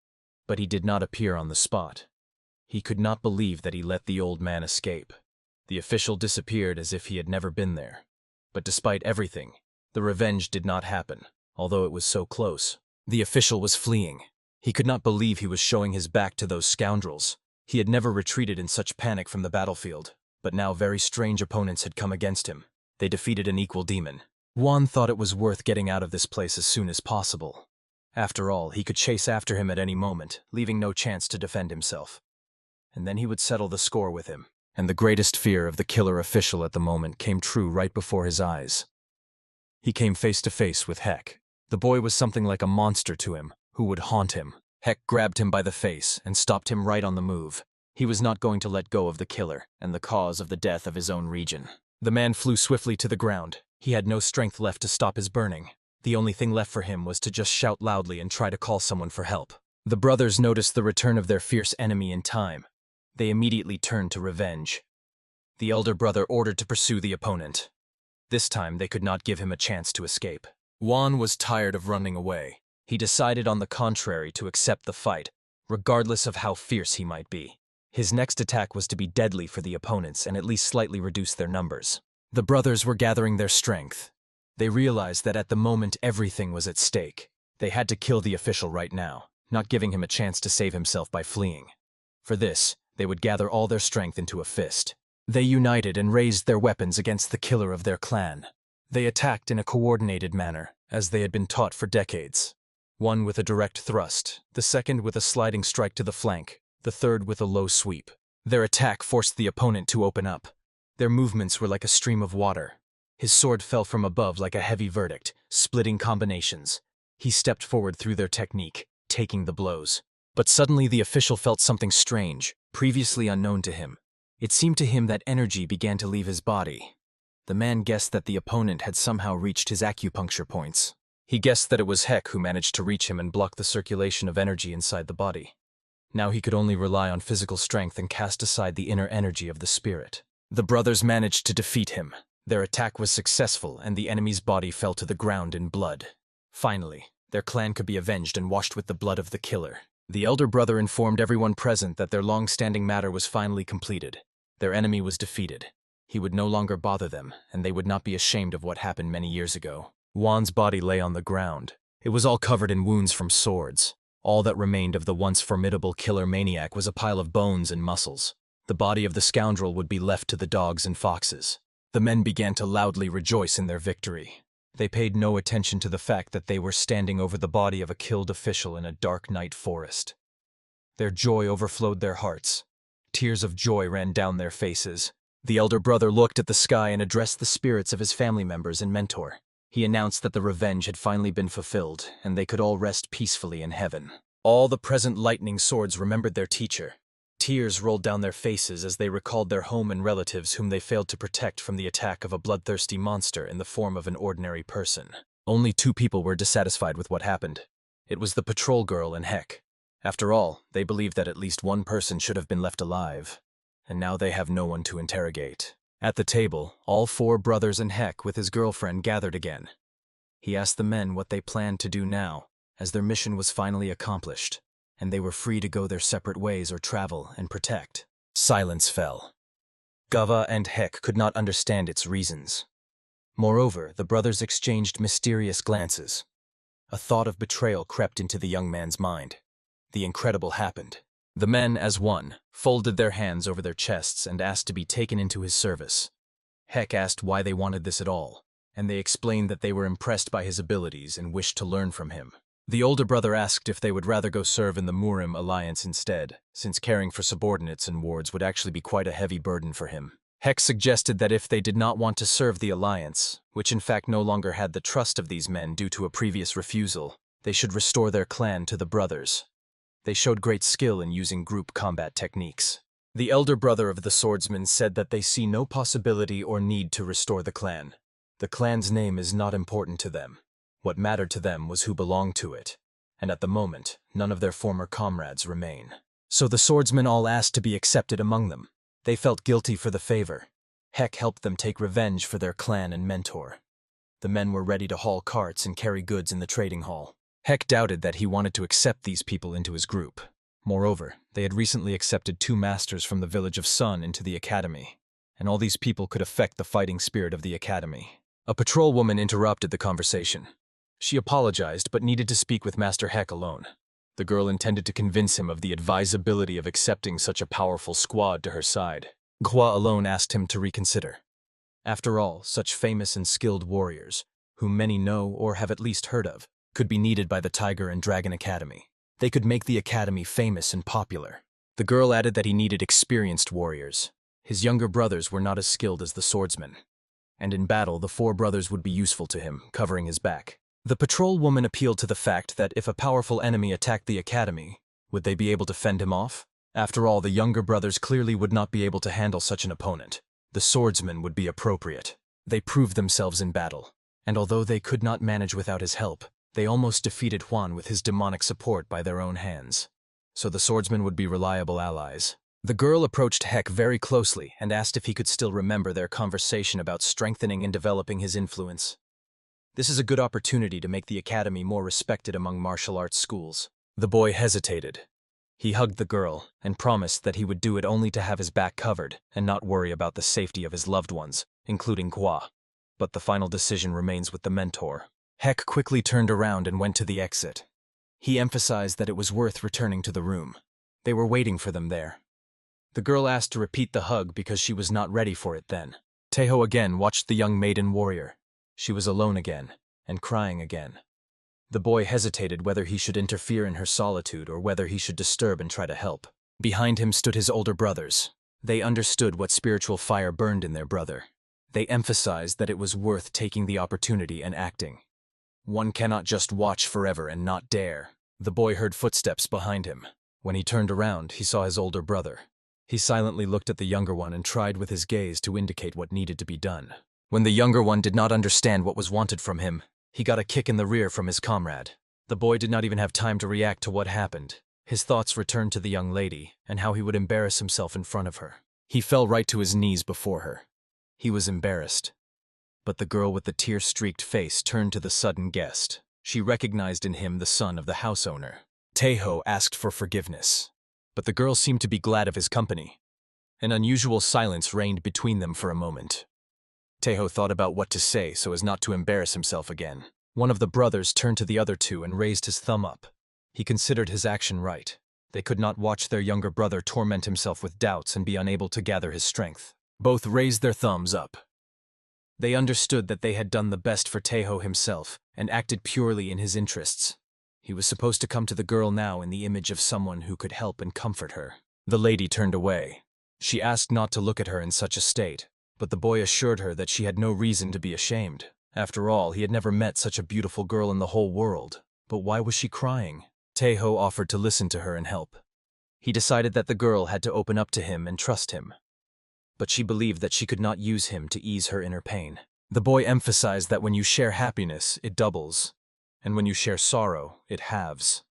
but he did not appear on the spot. He could not believe that he let the old man escape. The official disappeared as if he had never been there. But despite everything, the revenge did not happen, although it was so close. The official was fleeing. He could not believe he was showing his back to those scoundrels. He had never retreated in such panic from the battlefield, but now very strange opponents had come against him. They defeated an equal demon. Juan thought it was worth getting out of this place as soon as possible. After all, he could chase after him at any moment, leaving no chance to defend himself. And then he would settle the score with him. And the greatest fear of the killer official at the moment came true right before his eyes. He came face to face with Heck. The boy was something like a monster to him, who would haunt him. Heck grabbed him by the face and stopped him right on the move. He was not going to let go of the killer and the cause of the death of his own region. The man flew swiftly to the ground. He had no strength left to stop his burning. The only thing left for him was to just shout loudly and try to call someone for help. The brothers noticed the return of their fierce enemy in time. They immediately turned to revenge. The elder brother ordered to pursue the opponent. This time they could not give him a chance to escape. Juan was tired of running away. He decided on the contrary to accept the fight, regardless of how fierce he might be. His next attack was to be deadly for the opponents and at least slightly reduce their numbers. The brothers were gathering their strength. They realized that at the moment everything was at stake. They had to kill the official right now, not giving him a chance to save himself by fleeing. For this, they would gather all their strength into a fist. They united and raised their weapons against the killer of their clan. They attacked in a coordinated manner, as they had been taught for decades. One with a direct thrust, the second with a sliding strike to the flank, the third with a low sweep. Their attack forced the opponent to open up. Their movements were like a stream of water. His sword fell from above like a heavy verdict, splitting combinations. He stepped forward through their technique, taking the blows. But suddenly the official felt something strange, previously unknown to him. It seemed to him that energy began to leave his body. The man guessed that the opponent had somehow reached his acupuncture points. He guessed that it was Heck who managed to reach him and block the circulation of energy inside the body. Now he could only rely on physical strength and cast aside the inner energy of the spirit. The brothers managed to defeat him. Their attack was successful, and the enemy's body fell to the ground in blood. Finally, their clan could be avenged and washed with the blood of the killer. The elder brother informed everyone present that their long-standing matter was finally completed. Their enemy was defeated. He would no longer bother them, and they would not be ashamed of what happened many years ago. Juan's body lay on the ground. It was all covered in wounds from swords. All that remained of the once formidable killer maniac was a pile of bones and muscles. The body of the scoundrel would be left to the dogs and foxes. The men began to loudly rejoice in their victory. They paid no attention to the fact that they were standing over the body of a killed official in a dark night forest. Their joy overflowed their hearts. Tears of joy ran down their faces. The elder brother looked at the sky and addressed the spirits of his family members and mentor. He announced that the revenge had finally been fulfilled, and they could all rest peacefully in heaven. All the present lightning swords remembered their teacher. Tears rolled down their faces as they recalled their home and relatives whom they failed to protect from the attack of a bloodthirsty monster in the form of an ordinary person. Only 2 people were dissatisfied with what happened. It was the patrol girl and Heck. After all, they believed that at least one person should have been left alive. And now they have no one to interrogate. At the table, all 4 brothers and Heck with his girlfriend gathered again. He asked the men what they planned to do now, as their mission was finally accomplished, and they were free to go their separate ways or travel and protect. Silence fell. Gava and Heck could not understand its reasons. Moreover, the brothers exchanged mysterious glances. A thought of betrayal crept into the young man's mind. The incredible happened. The men, as one, folded their hands over their chests and asked to be taken into his service. Heck asked why they wanted this at all, and they explained that they were impressed by his abilities and wished to learn from him. The older brother asked if they would rather go serve in the Murim alliance instead, since caring for subordinates and wards would actually be quite a heavy burden for him. Heck suggested that if they did not want to serve the alliance, which in fact no longer had the trust of these men due to a previous refusal, they should restore their clan to the brothers. They showed great skill in using group combat techniques. The elder brother of the swordsman said that they see no possibility or need to restore the clan. The clan's name is not important to them. What mattered to them was who belonged to it, and at the moment, none of their former comrades remain. So the swordsmen all asked to be accepted among them. They felt guilty for the favor. Heck helped them take revenge for their clan and mentor. The men were ready to haul carts and carry goods in the trading hall. Heck doubted that he wanted to accept these people into his group. Moreover, they had recently accepted 2 masters from the village of Sun into the academy, and all these people could affect the fighting spirit of the academy. A patrol woman interrupted the conversation. She apologized but needed to speak with Master Heck alone. The girl intended to convince him of the advisability of accepting such a powerful squad to her side. Gua alone asked him to reconsider. After all, such famous and skilled warriors, whom many know or have at least heard of, could be needed by the Tiger and Dragon Academy. They could make the academy famous and popular. The girl added that he needed experienced warriors. His younger brothers were not as skilled as the swordsmen. And in battle, the 4 brothers would be useful to him, covering his back. The patrol woman appealed to the fact that if a powerful enemy attacked the academy, would they be able to fend him off? After all, the younger brothers clearly would not be able to handle such an opponent. The swordsman would be appropriate. They proved themselves in battle, and although they could not manage without his help, they almost defeated Juan with his demonic support by their own hands. So the swordsmen would be reliable allies. The girl approached Heck very closely and asked if he could still remember their conversation about strengthening and developing his influence. This is a good opportunity to make the academy more respected among martial arts schools. The boy hesitated. He hugged the girl and promised that he would do it only to have his back covered and not worry about the safety of his loved ones, including Gua. But the final decision remains with the mentor. Heck quickly turned around and went to the exit. He emphasized that it was worth returning to the room. They were waiting for them there. The girl asked to repeat the hug because she was not ready for it then. Teho again watched the young maiden warrior. She was alone again, and crying again. The boy hesitated whether he should interfere in her solitude or whether he should disturb and try to help. Behind him stood his older brothers. They understood what spiritual fire burned in their brother. They emphasized that it was worth taking the opportunity and acting. One cannot just watch forever and not dare. The boy heard footsteps behind him. When he turned around, he saw his older brother. He silently looked at the younger one and tried with his gaze to indicate what needed to be done. When the younger one did not understand what was wanted from him, he got a kick in the rear from his comrade. The boy did not even have time to react to what happened. His thoughts returned to the young lady and how he would embarrass himself in front of her. He fell right to his knees before her. He was embarrassed. But the girl with the tear-streaked face turned to the sudden guest. She recognized in him the son of the house owner. Taeho asked for forgiveness, but the girl seemed to be glad of his company. An unusual silence reigned between them for a moment. Taeho thought about what to say so as not to embarrass himself again. One of the brothers turned to the other two and raised his thumb up. He considered his action right. They could not watch their younger brother torment himself with doubts and be unable to gather his strength. Both raised their thumbs up. They understood that they had done the best for Taeho himself and acted purely in his interests. He was supposed to come to the girl now in the image of someone who could help and comfort her. The lady turned away. She asked not to look at her in such a state, but the boy assured her that she had no reason to be ashamed. After all, he had never met such a beautiful girl in the whole world. But why was she crying? Taeho offered to listen to her and help. He decided that the girl had to open up to him and trust him. But she believed that she could not use him to ease her inner pain. The boy emphasized that when you share happiness, it doubles, and when you share sorrow, it halves.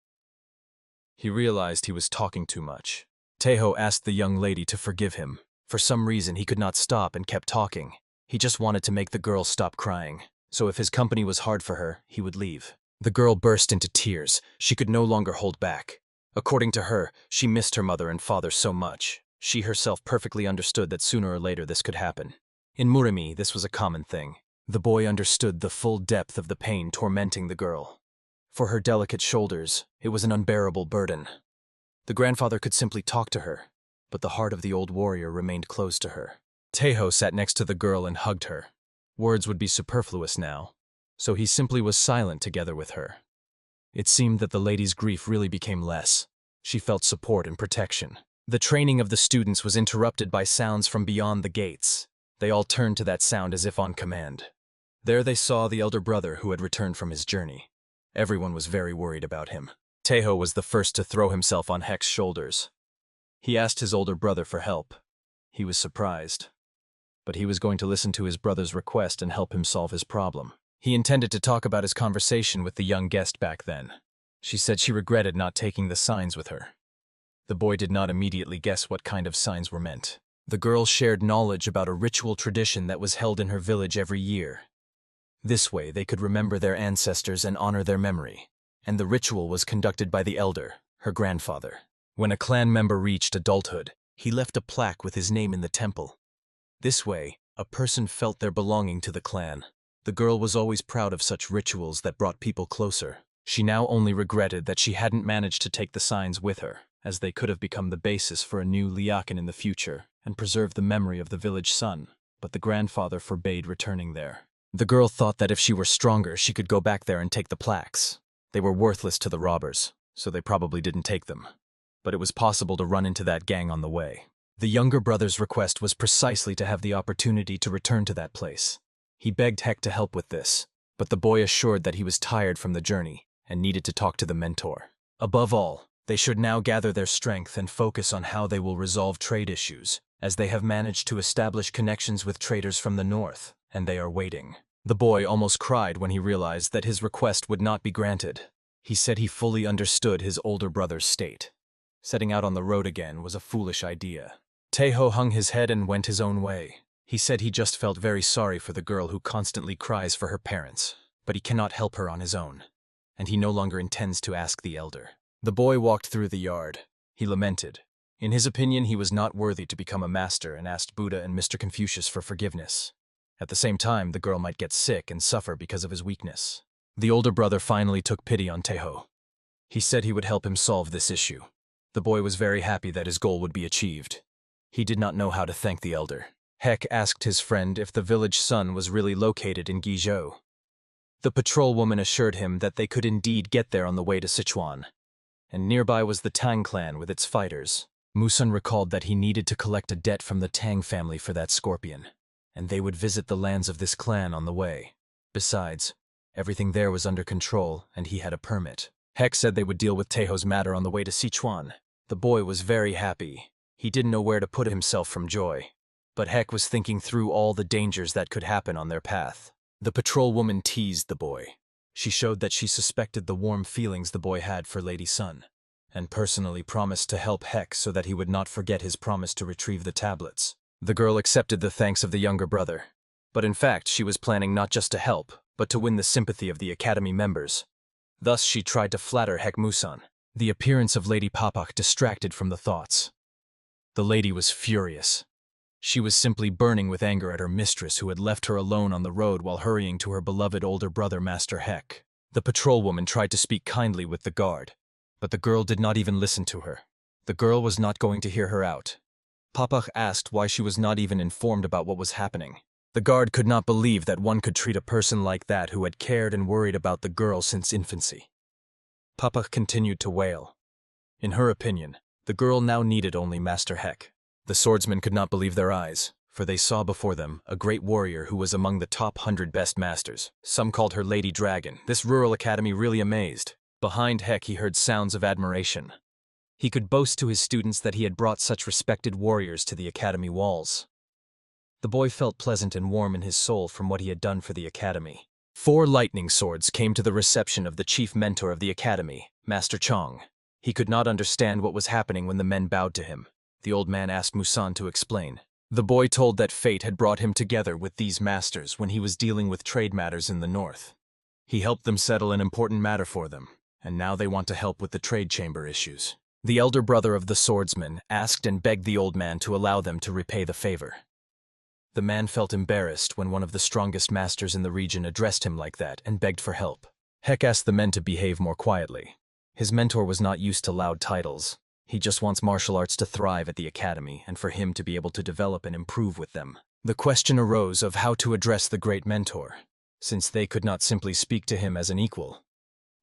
He realized he was talking too much. Taeho asked the young lady to forgive him. For some reason, he could not stop and kept talking. He just wanted to make the girl stop crying, so if his company was hard for her, he would leave. The girl burst into tears. She could no longer hold back. According to her, she missed her mother and father so much. She herself perfectly understood that sooner or later this could happen. In Murimi, this was a common thing. The boy understood the full depth of the pain tormenting the girl. For her delicate shoulders, it was an unbearable burden. The grandfather could simply talk to her, but the heart of the old warrior remained closed to her. Taeho sat next to the girl and hugged her. Words would be superfluous now, so he simply was silent together with her. It seemed that the lady's grief really became less. She felt support and protection. The training of the students was interrupted by sounds from beyond the gates. They all turned to that sound as if on command. There they saw the elder brother who had returned from his journey. Everyone was very worried about him. Taeho was the first to throw himself on Heck's shoulders. He asked his older brother for help. He was surprised, but he was going to listen to his brother's request and help him solve his problem. He intended to talk about his conversation with the young guest back then. She said she regretted not taking the signs with her. The boy did not immediately guess what kind of signs were meant. The girl shared knowledge about a ritual tradition that was held in her village every year. This way, they could remember their ancestors and honor their memory. And the ritual was conducted by the elder, her grandfather. When a clan member reached adulthood, he left a plaque with his name in the temple. This way, a person felt their belonging to the clan. The girl was always proud of such rituals that brought people closer. She now only regretted that she hadn't managed to take the signs with her, as they could have become the basis for a new Liakin in the future and preserve the memory of the village son, but the grandfather forbade returning there. The girl thought that if she were stronger, she could go back there and take the plaques. They were worthless to the robbers, so they probably didn't take them. But it was possible to run into that gang on the way. The younger brother's request was precisely to have the opportunity to return to that place. He begged Heck to help with this, but the boy assured that he was tired from the journey and needed to talk to the mentor. Above all, they should now gather their strength and focus on how they will resolve trade issues, as they have managed to establish connections with traders from the north, and they are waiting. The boy almost cried when he realized that his request would not be granted. He said he fully understood his older brother's state. Setting out on the road again was a foolish idea. Taeho hung his head and went his own way. He said he just felt very sorry for the girl who constantly cries for her parents, but he cannot help her on his own, and he no longer intends to ask the elder. The boy walked through the yard. He lamented. In his opinion, he was not worthy to become a master and asked Buddha and Mr. Confucius for forgiveness. At the same time, the girl might get sick and suffer because of his weakness. The older brother finally took pity on Taeho. He said he would help him solve this issue. The boy was very happy that his goal would be achieved. He did not know how to thank the elder. Heck asked his friend if the village sun was really located in Guizhou. The patrol woman assured him that they could indeed get there on the way to Sichuan. And nearby was the Tang clan with its fighters. Musun recalled that he needed to collect a debt from the Tang family for that scorpion, and they would visit the lands of this clan on the way. Besides, everything there was under control, and he had a permit. Heck said they would deal with Taeho's matter on the way to Sichuan. The boy was very happy. He didn't know where to put himself from joy. But Heck was thinking through all the dangers that could happen on their path. The patrol woman teased the boy. She showed that she suspected the warm feelings the boy had for Lady Sun, and personally promised to help Heck so that he would not forget his promise to retrieve the tablets. The girl accepted the thanks of the younger brother, but in fact she was planning not just to help, but to win the sympathy of the Academy members. Thus she tried to flatter Heck Musan. The appearance of Lady Papak distracted from the thoughts. The lady was furious. She was simply burning with anger at her mistress who had left her alone on the road while hurrying to her beloved older brother Master Heck. The patrol woman tried to speak kindly with the guard, but the girl did not even listen to her. The girl was not going to hear her out. Papak asked why she was not even informed about what was happening. The guard could not believe that one could treat a person like that who had cared and worried about the girl since infancy. Papak continued to wail. In her opinion, the girl now needed only Master Heck. The swordsmen could not believe their eyes, for they saw before them a great warrior who was among the top 100 best masters. Some called her Lady Dragon. This rural academy really amazed. Behind Heck he heard sounds of admiration. He could boast to his students that he had brought such respected warriors to the academy walls. The boy felt pleasant and warm in his soul from what he had done for the academy. 4 lightning swords came to the reception of the chief mentor of the academy, Master Chong. He could not understand what was happening when the men bowed to him. The old man asked Musan to explain. The boy told that fate had brought him together with these masters when he was dealing with trade matters in the north. He helped them settle an important matter for them, and now they want to help with the trade chamber issues. The elder brother of the swordsman asked and begged the old man to allow them to repay the favor. The man felt embarrassed when one of the strongest masters in the region addressed him like that and begged for help. Heck asked the men to behave more quietly. His mentor was not used to loud titles. He just wants martial arts to thrive at the academy and for him to be able to develop and improve with them. The question arose of how to address the great mentor, since they could not simply speak to him as an equal.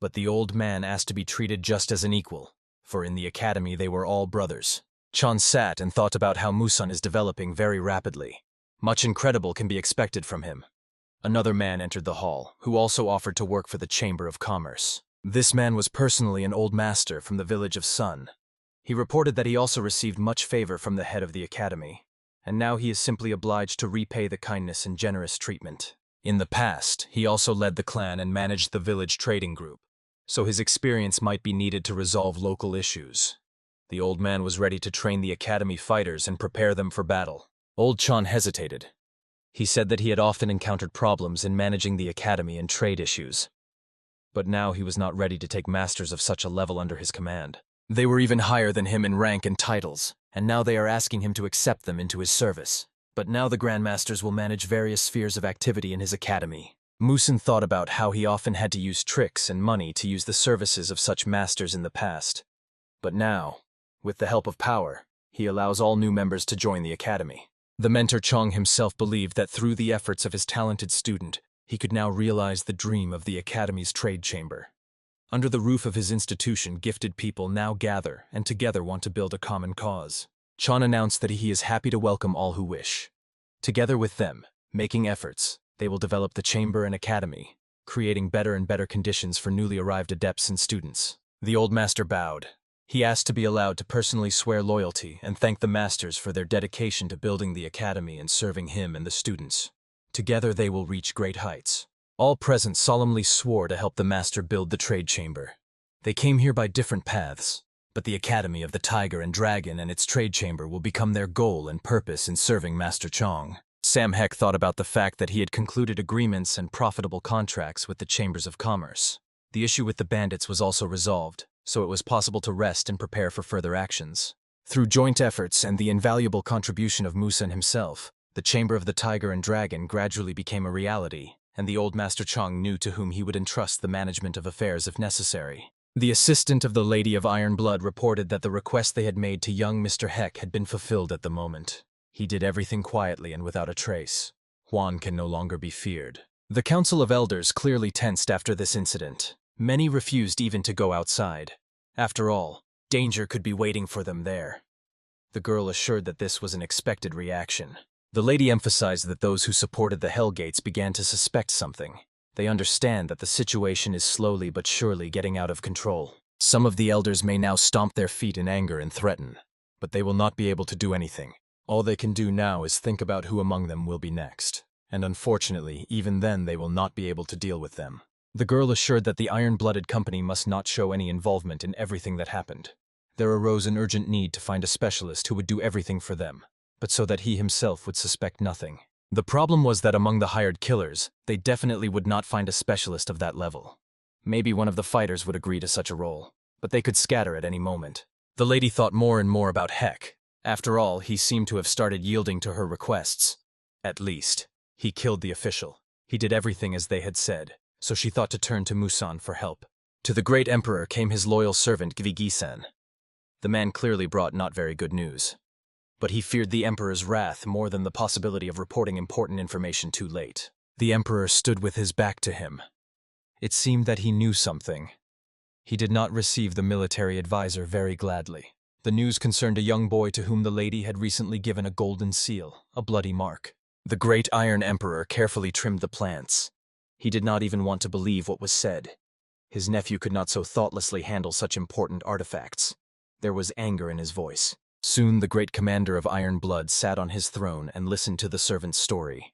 But the old man asked to be treated just as an equal, for in the academy they were all brothers. Chan sat and thought about how Musan is developing very rapidly. Much incredible can be expected from him. Another man entered the hall, who also offered to work for the Chamber of Commerce. This man was personally an old master from the village of Sun. He reported that he also received much favor from the head of the academy, and now he is simply obliged to repay the kindness and generous treatment. In the past, he also led the clan and managed the village trading group, so his experience might be needed to resolve local issues. The old man was ready to train the academy fighters and prepare them for battle. Old Chan hesitated. He said that he had often encountered problems in managing the academy and trade issues. But now he was not ready to take masters of such a level under his command. They were even higher than him in rank and titles, and now they are asking him to accept them into his service. But now the Grandmasters will manage various spheres of activity in his academy. Musan thought about how he often had to use tricks and money to use the services of such masters in the past. But now, with the help of power, he allows all new members to join the academy. The mentor Chong himself believed that through the efforts of his talented student, he could now realize the dream of the academy's trade chamber. Under the roof of his institution, gifted people now gather and together want to build a common cause. Chan announced that he is happy to welcome all who wish. Together with them, making efforts, they will develop the chamber and academy, creating better and better conditions for newly arrived adepts and students. The old master bowed. He asked to be allowed to personally swear loyalty and thank the masters for their dedication to building the academy and serving him and the students. Together they will reach great heights. All present solemnly swore to help the master build the trade chamber. They came here by different paths, but the Academy of the Tiger and Dragon and its trade chamber will become their goal and purpose in serving Master Chong. Sam Heck thought about the fact that he had concluded agreements and profitable contracts with the Chambers of Commerce. The issue with the bandits was also resolved, so it was possible to rest and prepare for further actions. Through joint efforts and the invaluable contribution of Musan himself, the Chamber of the Tiger and Dragon gradually became a reality, and the old Master Chong knew to whom he would entrust the management of affairs if necessary. The assistant of the Lady of Iron Blood reported that the request they had made to young Mr. Heck had been fulfilled at the moment. He did everything quietly and without a trace. Huan can no longer be feared. The Council of Elders clearly tensed after this incident. Many refused even to go outside. After all, danger could be waiting for them there. The girl assured that this was an expected reaction. The lady emphasized that those who supported the Hellgates began to suspect something. They understand that the situation is slowly but surely getting out of control. Some of the elders may now stomp their feet in anger and threaten, but they will not be able to do anything. All they can do now is think about who among them will be next. And unfortunately, even then they will not be able to deal with them. The girl assured that the iron-blooded company must not show any involvement in everything that happened. There arose an urgent need to find a specialist who would do everything for them, but so that he himself would suspect nothing. The problem was that among the hired killers, they definitely would not find a specialist of that level. Maybe one of the fighters would agree to such a role, but they could scatter at any moment. The lady thought more and more about Heck. After all, he seemed to have started yielding to her requests. At least, he killed the official. He did everything as they had said, so she thought to turn to Musan for help. To the great emperor came his loyal servant Gvigisan. The man clearly brought not very good news. But he feared the emperor's wrath more than the possibility of reporting important information too late. The emperor stood with his back to him. It seemed that he knew something. He did not receive the military advisor very gladly. The news concerned a young boy to whom the lady had recently given a golden seal, a bloody mark. The great Iron Emperor carefully trimmed the plants. He did not even want to believe what was said. His nephew could not so thoughtlessly handle such important artifacts. There was anger in his voice. Soon the great commander of Iron Blood sat on his throne and listened to the servant's story.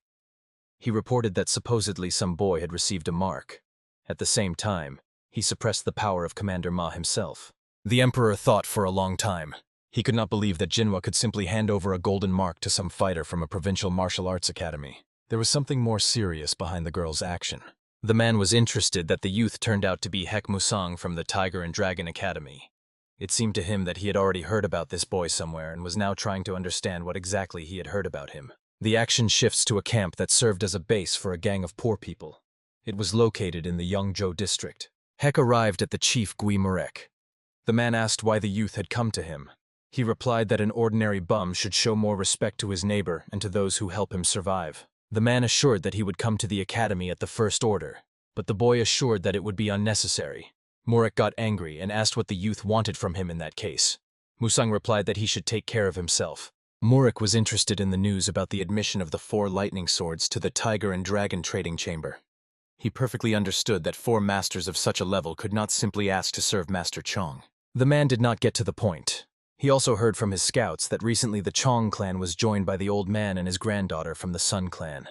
He reported that supposedly some boy had received a mark. At the same time, he suppressed the power of Commander Ma himself. The emperor thought for a long time. He could not believe that Jinhua could simply hand over a golden mark to some fighter from a provincial martial arts academy. There was something more serious behind the girl's action. The man was interested that the youth turned out to be Heck Musang from the Tiger and Dragon Academy. It seemed to him that he had already heard about this boy somewhere and was now trying to understand what exactly he had heard about him. The action shifts to a camp that served as a base for a gang of poor people. It was located in the Yongzhou district. Heck arrived at the chief Gui Murek. The man asked why the youth had come to him. He replied that an ordinary bum should show more respect to his neighbor and to those who help him survive. The man assured that he would come to the academy at the first order, but the boy assured that it would be unnecessary. Murek got angry and asked what the youth wanted from him in that case. Musang replied that he should take care of himself. Murek was interested in the news about the admission of the 4 lightning swords to the Tiger and Dragon trading chamber. He perfectly understood that 4 masters of such a level could not simply ask to serve Master Chong. The man did not get to the point. He also heard from his scouts that recently the Chong clan was joined by the old man and his granddaughter from the Sun clan.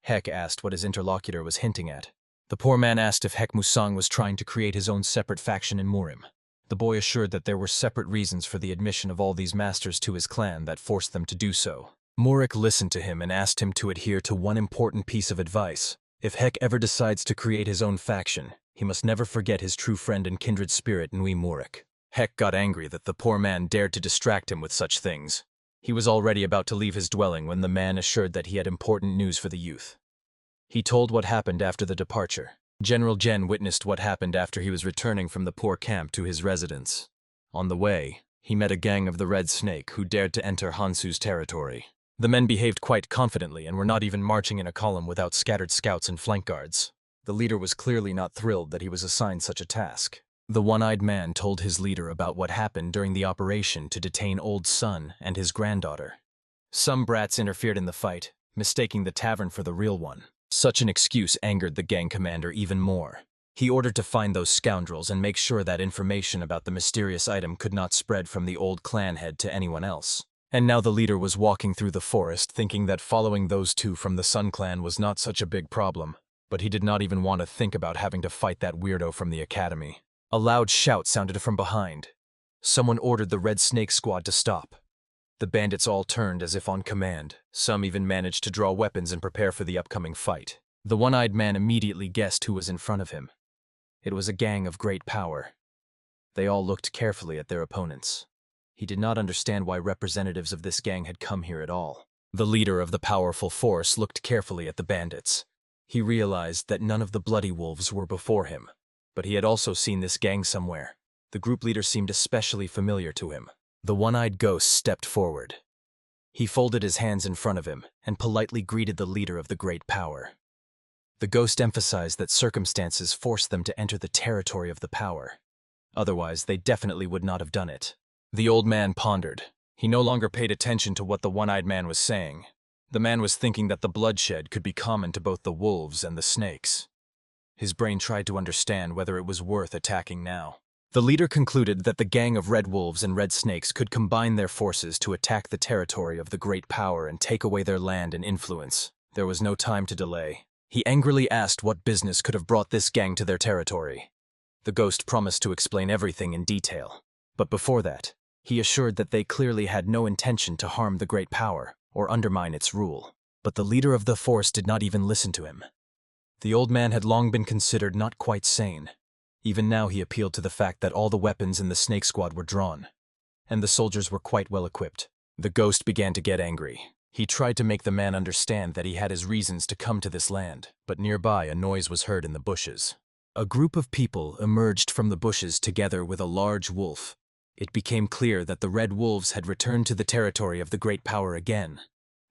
Heck asked what his interlocutor was hinting at. The poor man asked if Heck Musang was trying to create his own separate faction in Murim. The boy assured that there were separate reasons for the admission of all these masters to his clan that forced them to do so. Murek listened to him and asked him to adhere to one important piece of advice. If Heck ever decides to create his own faction, he must never forget his true friend and kindred spirit, Nui Murek. Heck got angry that the poor man dared to distract him with such things. He was already about to leave his dwelling when the man assured that he had important news for the youth. He told what happened after the departure. General Jen witnessed what happened after he was returning from the poor camp to his residence. On the way, he met a gang of the Red Snake who dared to enter Hansu's territory. The men behaved quite confidently and were not even marching in a column without scattered scouts and flank guards. The leader was clearly not thrilled that he was assigned such a task. The one-eyed man told his leader about what happened during the operation to detain Old Sun and his granddaughter. Some brats interfered in the fight, mistaking the tavern for the real one. Such an excuse angered the gang commander even more. He ordered to find those scoundrels and make sure that information about the mysterious item could not spread from the old clan head to anyone else. And now the leader was walking through the forest thinking that following those 2 from the Sun clan was not such a big problem. But he did not even want to think about having to fight that weirdo from the academy. A loud shout sounded from behind. Someone ordered the Red Snake squad to stop. The bandits all turned as if on command. Some even managed to draw weapons and prepare for the upcoming fight. The one-eyed man immediately guessed who was in front of him. It was a gang of great power. They all looked carefully at their opponents. He did not understand why representatives of this gang had come here at all. The leader of the powerful force looked carefully at the bandits. He realized that none of the bloody wolves were before him, but he had also seen this gang somewhere. The group leader seemed especially familiar to him. The one-eyed ghost stepped forward. He folded his hands in front of him and politely greeted the leader of the great power. The ghost emphasized that circumstances forced them to enter the territory of the power. Otherwise, they definitely would not have done it. The old man pondered. He no longer paid attention to what the one-eyed man was saying. The man was thinking that the bloodshed could be common to both the wolves and the snakes. His brain tried to understand whether it was worth attacking now. The leader concluded that the gang of red wolves and red snakes could combine their forces to attack the territory of the great power and take away their land and influence. There was no time to delay. He angrily asked what business could have brought this gang to their territory. The ghost promised to explain everything in detail. But before that, he assured that they clearly had no intention to harm the great power or undermine its rule. But the leader of the force did not even listen to him. The old man had long been considered not quite sane. Even now he appealed to the fact that all the weapons in the snake squad were drawn, and the soldiers were quite well equipped. The ghost began to get angry. He tried to make the man understand that he had his reasons to come to this land, but nearby a noise was heard in the bushes. A group of people emerged from the bushes together with a large wolf. It became clear that the red wolves had returned to the territory of the great power again.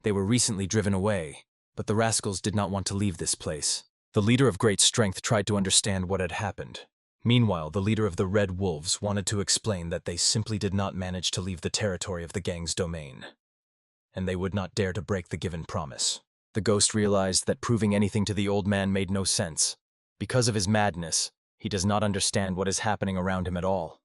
They were recently driven away, but the rascals did not want to leave this place. The leader of great strength tried to understand what had happened. Meanwhile, the leader of the red wolves wanted to explain that they simply did not manage to leave the territory of the gang's domain, and they would not dare to break the given promise. The ghost realized that proving anything to the old man made no sense. Because of his madness, he does not understand what is happening around him at all.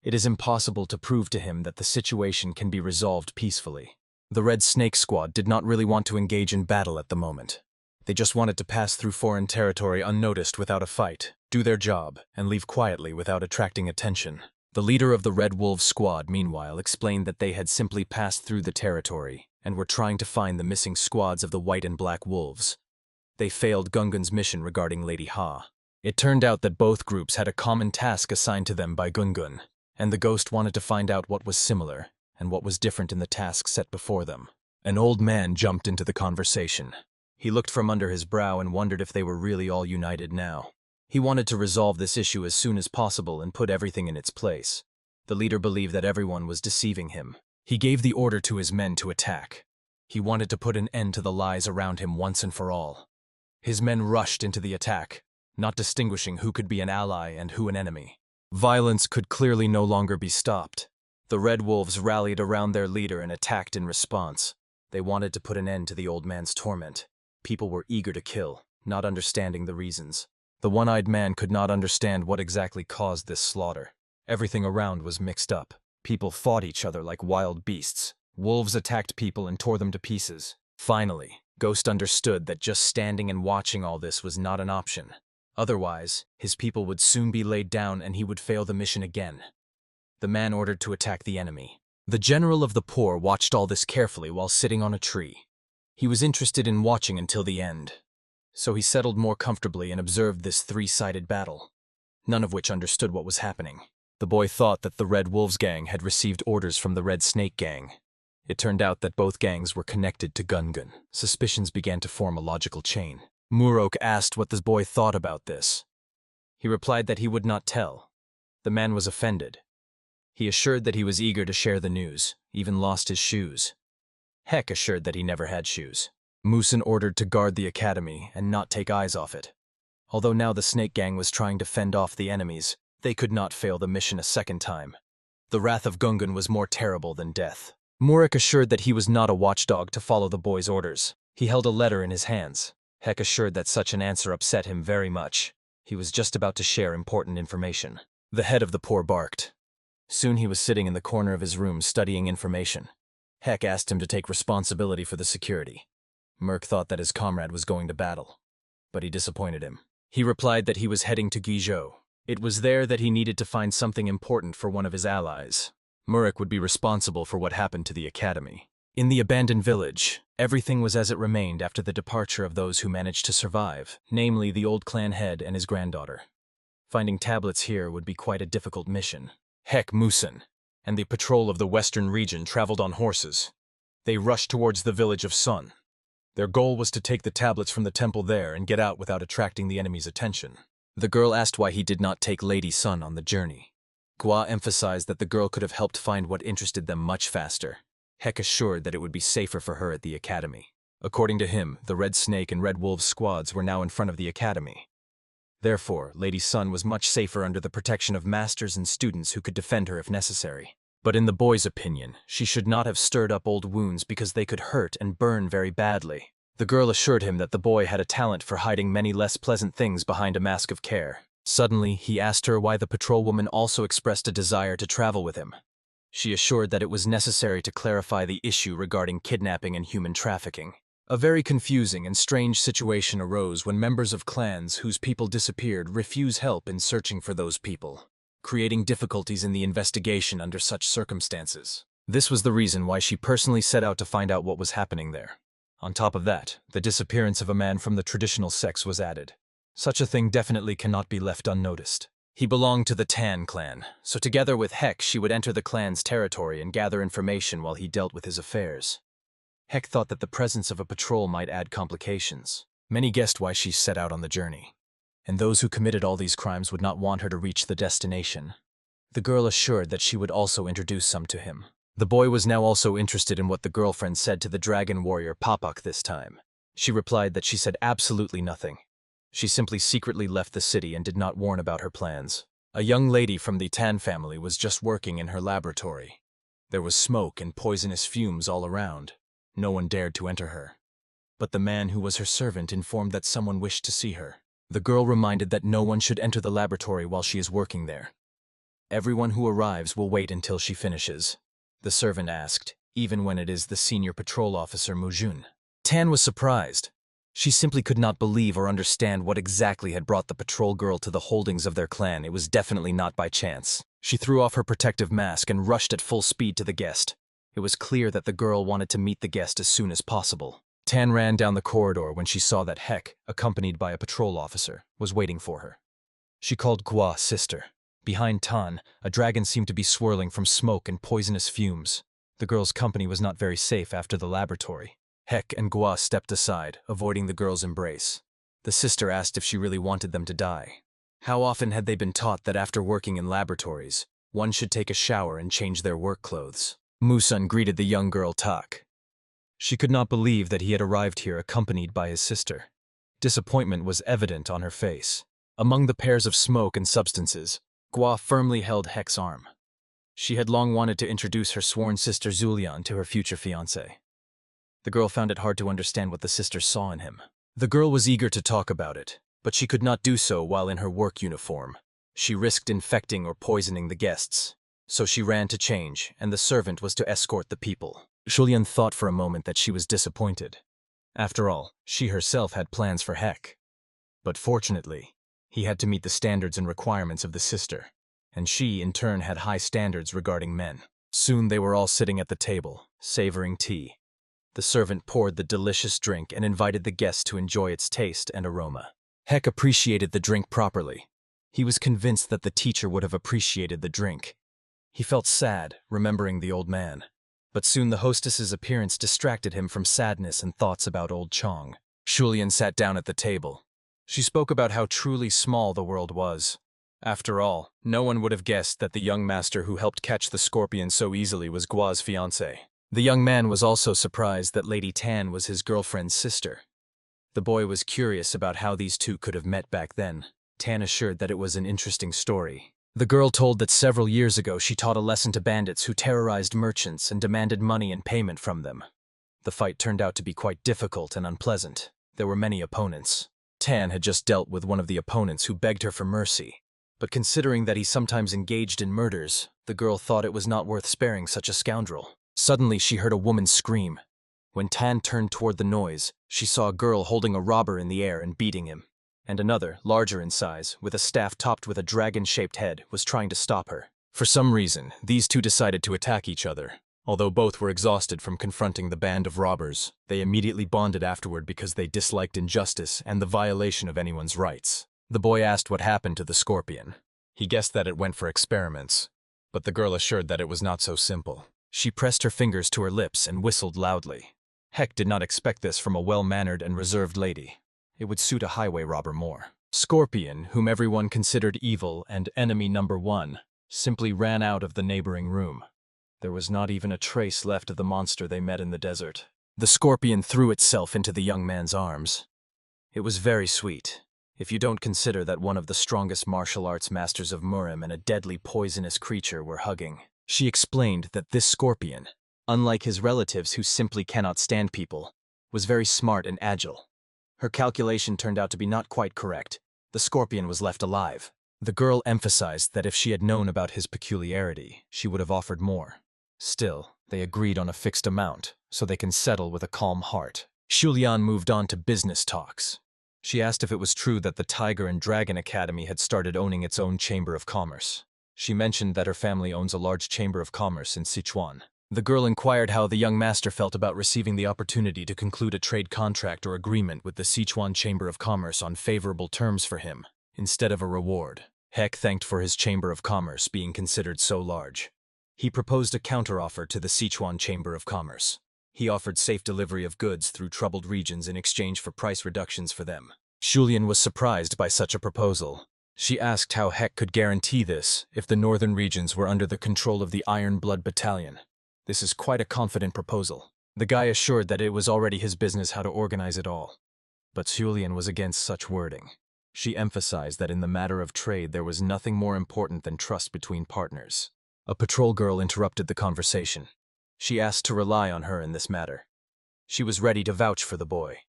It is impossible to prove to him that the situation can be resolved peacefully. The Red Snake Squad did not really want to engage in battle at the moment. They just wanted to pass through foreign territory unnoticed without a fight, do their job, and leave quietly without attracting attention. The leader of the Red Wolves Squad, meanwhile, explained that they had simply passed through the territory and were trying to find the missing squads of the White and Black Wolves. They failed Gungun's mission regarding Lady Ha. It turned out that both groups had a common task assigned to them by Gungun, and the ghost wanted to find out what was similar and what was different in the task set before them. An old man jumped into the conversation. He looked from under his brow and wondered if they were really all united now. He wanted to resolve this issue as soon as possible and put everything in its place. The leader believed that everyone was deceiving him. He gave the order to his men to attack. He wanted to put an end to the lies around him once and for all. His men rushed into the attack, not distinguishing who could be an ally and who an enemy. Violence could clearly no longer be stopped. The Red Wolves rallied around their leader and attacked in response. They wanted to put an end to the old man's torment. People were eager to kill, not understanding the reasons. The one-eyed man could not understand what exactly caused this slaughter. Everything around was mixed up. People fought each other like wild beasts. Wolves attacked people and tore them to pieces. Finally, Ghost understood that just standing and watching all this was not an option. Otherwise, his people would soon be laid down and he would fail the mission again. The man ordered to attack the enemy. The general of the poor watched all this carefully while sitting on a tree. He was interested in watching until the end, so he settled more comfortably and observed this three-sided battle, none of which understood what was happening. The boy thought that the Red Wolves gang had received orders from the Red Snake gang. It turned out that both gangs were connected to Gungun. Suspicions began to form a logical chain. Murok asked what the boy thought about this. He replied that he would not tell. The man was offended. He assured that he was eager to share the news, even lost his shoes. Heck assured that he never had shoes. Musen ordered to guard the academy and not take eyes off it. Although now the Snake Gang was trying to fend off the enemies, they could not fail the mission a second time. The wrath of Gungun was more terrible than death. Murik assured that he was not a watchdog to follow the boy's orders. He held a letter in his hands. Heck assured that such an answer upset him very much. He was just about to share important information. The head of the poor barked. Soon he was sitting in the corner of his room studying information. Heck asked him to take responsibility for the security. Merc thought that his comrade was going to battle, but he disappointed him. He replied that he was heading to Guizhou. It was there that he needed to find something important for one of his allies. Murik would be responsible for what happened to the academy. In the abandoned village, everything was as it remained after the departure of those who managed to survive, namely the old clan head and his granddaughter. Finding tablets here would be quite a difficult mission. Heck Musen and the patrol of the western region traveled on horses. They rushed towards the village of Sun. Their goal was to take the tablets from the temple there and get out without attracting the enemy's attention. The girl asked why he did not take Lady Sun on the journey. Gua emphasized that the girl could have helped find what interested them much faster. Heck assured that it would be safer for her at the academy. According to him, the Red Snake and Red Wolf squads were now in front of the academy. Therefore, Lady Sun was much safer under the protection of masters and students who could defend her if necessary. But in the boy's opinion, she should not have stirred up old wounds because they could hurt and burn very badly. The girl assured him that the boy had a talent for hiding many less pleasant things behind a mask of care. Suddenly, he asked her why the patrolwoman also expressed a desire to travel with him. She assured that it was necessary to clarify the issue regarding kidnapping and human trafficking. A very confusing and strange situation arose when members of clans whose people disappeared refuse help in searching for those people, creating difficulties in the investigation under such circumstances. This was the reason why she personally set out to find out what was happening there. On top of that, the disappearance of a man from the traditional sex was added. Such a thing definitely cannot be left unnoticed. He belonged to the Tan clan, so together with Heck she would enter the clan's territory and gather information while he dealt with his affairs. Heck thought that the presence of a patrol might add complications. Many guessed why she set out on the journey, and those who committed all these crimes would not want her to reach the destination. The girl assured that she would also introduce some to him. The boy was now also interested in what the girlfriend said to the dragon warrior Papak this time. She replied that she said absolutely nothing. She simply secretly left the city and did not warn about her plans. A young lady from the Tan family was just working in her laboratory. There was smoke and poisonous fumes all around. No one dared to enter her. But the man who was her servant informed that someone wished to see her. The girl reminded that no one should enter the laboratory while she is working there. Everyone who arrives will wait until she finishes, the servant asked, even when it is the senior patrol officer Mujun. Tan was surprised. She simply could not believe or understand what exactly had brought the patrol girl to the holdings of their clan. It was definitely not by chance. She threw off her protective mask and rushed at full speed to the guest. It was clear that the girl wanted to meet the guest as soon as possible. Tan ran down the corridor when she saw that Heck, accompanied by a patrol officer, was waiting for her. She called Gua sister. Behind Tan, a dragon seemed to be swirling from smoke and poisonous fumes. The girl's company was not very safe after the laboratory. Heck and Gua stepped aside, avoiding the girl's embrace. The sister asked if she really wanted them to die. How often had they been taught that after working in laboratories, one should take a shower and change their work clothes? Musun greeted the young girl Tak. She could not believe that he had arrived here accompanied by his sister. Disappointment was evident on her face. Among the pairs of smoke and substances, Gua firmly held Heck's arm. She had long wanted to introduce her sworn sister Zulian to her future fiancé. The girl found it hard to understand what the sister saw in him. The girl was eager to talk about it, but she could not do so while in her work uniform. She risked infecting or poisoning the guests. So she ran to change, and the servant was to escort the people. Julian thought for a moment that she was disappointed. After all, she herself had plans for Heck. But fortunately, he had to meet the standards and requirements of the sister, and she, in turn, had high standards regarding men. Soon they were all sitting at the table, savoring tea. The servant poured the delicious drink and invited the guests to enjoy its taste and aroma. Heck appreciated the drink properly. He was convinced that the teacher would have appreciated the drink. He felt sad, remembering the old man. But soon the hostess's appearance distracted him from sadness and thoughts about old Chong. Shulian sat down at the table. She spoke about how truly small the world was. After all, no one would have guessed that the young master who helped catch the scorpion so easily was Gua's fiancé. The young man was also surprised that Lady Tan was his girlfriend's sister. The boy was curious about how these two could have met back then. Tan assured that it was an interesting story. The girl told that several years ago she taught a lesson to bandits who terrorized merchants and demanded money in payment from them. The fight turned out to be quite difficult and unpleasant. There were many opponents. Tan had just dealt with one of the opponents who begged her for mercy. But considering that he sometimes engaged in murders, the girl thought it was not worth sparing such a scoundrel. Suddenly she heard a woman scream. When Tan turned toward the noise, she saw a girl holding a robber in the air and beating him. And another, larger in size, with a staff topped with a dragon-shaped head, was trying to stop her. For some reason, these two decided to attack each other. Although both were exhausted from confronting the band of robbers, they immediately bonded afterward because they disliked injustice and the violation of anyone's rights. The boy asked what happened to the scorpion. He guessed that it went for experiments, but the girl assured that it was not so simple. She pressed her fingers to her lips and whistled loudly. Heck did not expect this from a well-mannered and reserved lady. It would suit a highway robber more. Scorpion, whom everyone considered evil and enemy number one, simply ran out of the neighboring room. There was not even a trace left of the monster they met in the desert. The scorpion threw itself into the young man's arms. It was very sweet, if you don't consider that one of the strongest martial arts masters of Murim and a deadly poisonous creature were hugging. She explained that this scorpion, unlike his relatives who simply cannot stand people, was very smart and agile. Her calculation turned out to be not quite correct, The scorpion was left alive. The girl emphasized that if she had known about his peculiarity, she would have offered more. Still, they agreed on a fixed amount, so they can settle with a calm heart. Shulian moved on to business talks. She asked if it was true that the Tiger and Dragon Academy had started owning its own chamber of commerce. She mentioned that her family owns a large chamber of commerce in Sichuan. The girl inquired how the young master felt about receiving the opportunity to conclude a trade contract or agreement with the Sichuan Chamber of Commerce on favorable terms for him, instead of a reward. Heck thanked for his Chamber of Commerce being considered so large. He proposed a counteroffer to the Sichuan Chamber of Commerce. He offered safe delivery of goods through troubled regions in exchange for price reductions for them. Shulian was surprised by such a proposal. She asked how Heck could guarantee this if the northern regions were under the control of the Iron Blood Battalion. This is quite a confident proposal. The guy assured that it was already his business how to organize it all. But Shulian was against such wording. She emphasized that in the matter of trade there was nothing more important than trust between partners. A patrol girl interrupted the conversation. She asked to rely on her in this matter. She was ready to vouch for the boy.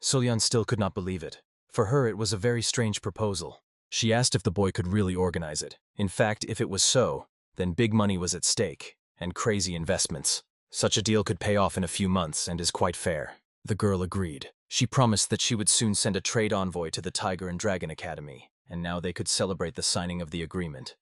Shulian still could not believe it. For her it was a very strange proposal. She asked if the boy could really organize it. In fact, if it was so, then big money was at stake, and crazy investments. Such a deal could pay off in a few months and is quite fair. The girl agreed. She promised that she would soon send a trade envoy to the Tiger and Dragon Academy, and now they could celebrate the signing of the agreement.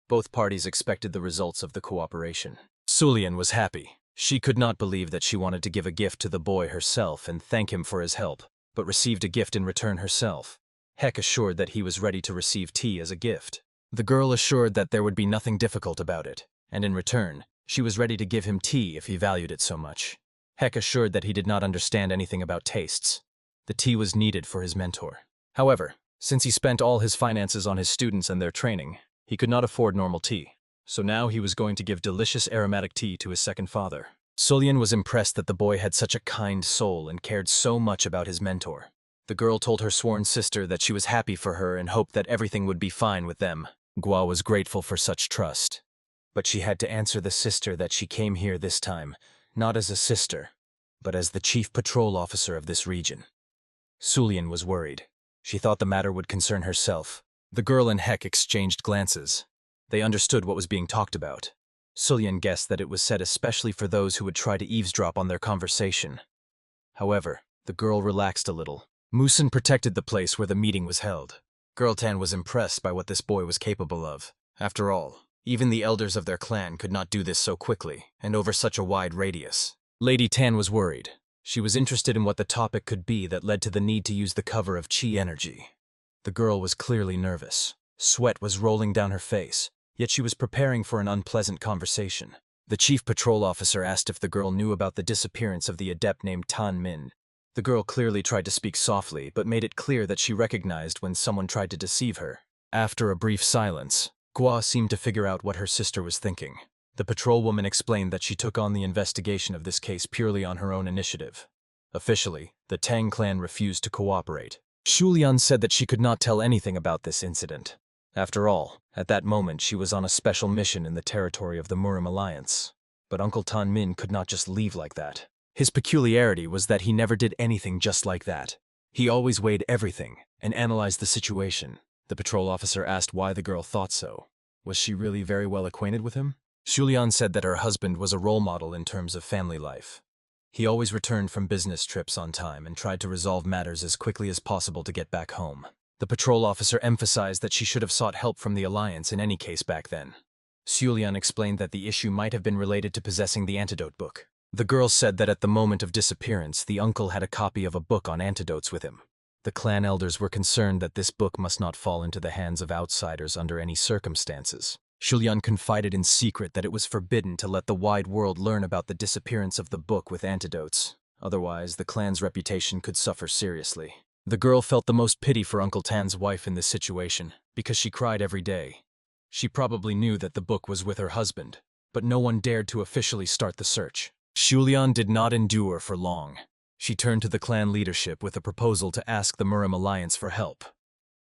Both parties expected the results of the cooperation. Shulian was happy. She could not believe that she wanted to give a gift to the boy herself and thank him for his help, but received a gift in return herself. Heck assured that he was ready to receive tea as a gift. The girl assured that there would be nothing difficult about it, and in return, she was ready to give him tea if he valued it so much. Heck assured that he did not understand anything about tastes. The tea was needed for his mentor. However, since he spent all his finances on his students and their training, he could not afford normal tea. So now he was going to give delicious aromatic tea to his second father. Shulian was impressed that the boy had such a kind soul and cared so much about his mentor. The girl told her sworn sister that she was happy for her and hoped that everything would be fine with them. Gua was grateful for such trust. But she had to answer the sister that she came here this time, not as a sister, but as the chief patrol officer of this region. Shulian was worried. She thought the matter would concern herself. The girl and Heck exchanged glances. They understood what was being talked about. Shulian guessed that it was said especially for those who would try to eavesdrop on their conversation. However, the girl relaxed a little. Musen protected the place where the meeting was held. Girl Tan was impressed by what this boy was capable of. After all, even the elders of their clan could not do this so quickly, and over such a wide radius. Lady Tan was worried. She was interested in what the topic could be that led to the need to use the cover of chi energy. The girl was clearly nervous. Sweat was rolling down her face, yet she was preparing for an unpleasant conversation. The chief patrol officer asked if the girl knew about the disappearance of the adept named Tan Min. The girl clearly tried to speak softly, but made it clear that she recognized when someone tried to deceive her. After a brief silence, Gua seemed to figure out what her sister was thinking. The patrolwoman explained that she took on the investigation of this case purely on her own initiative. Officially, the Tang clan refused to cooperate. Shulian said that she could not tell anything about this incident. After all, at that moment she was on a special mission in the territory of the Murim Alliance. But Uncle Tan Min could not just leave like that. His peculiarity was that he never did anything just like that. He always weighed everything and analyzed the situation. The patrol officer asked why the girl thought so. Was she really very well acquainted with him? Shulian said that her husband was a role model in terms of family life. He always returned from business trips on time and tried to resolve matters as quickly as possible to get back home. The patrol officer emphasized that she should have sought help from the Alliance in any case back then. Shulian explained that the issue might have been related to possessing the antidote book. The girl said that at the moment of disappearance, the uncle had a copy of a book on antidotes with him. The clan elders were concerned that this book must not fall into the hands of outsiders under any circumstances. Shulian confided in secret that it was forbidden to let the wide world learn about the disappearance of the book with antidotes. Otherwise, the clan's reputation could suffer seriously. The girl felt the most pity for Uncle Tan's wife in this situation, because she cried every day. She probably knew that the book was with her husband, but no one dared to officially start the search. Shulian did not endure for long. She turned to the clan leadership with a proposal to ask the Murim Alliance for help.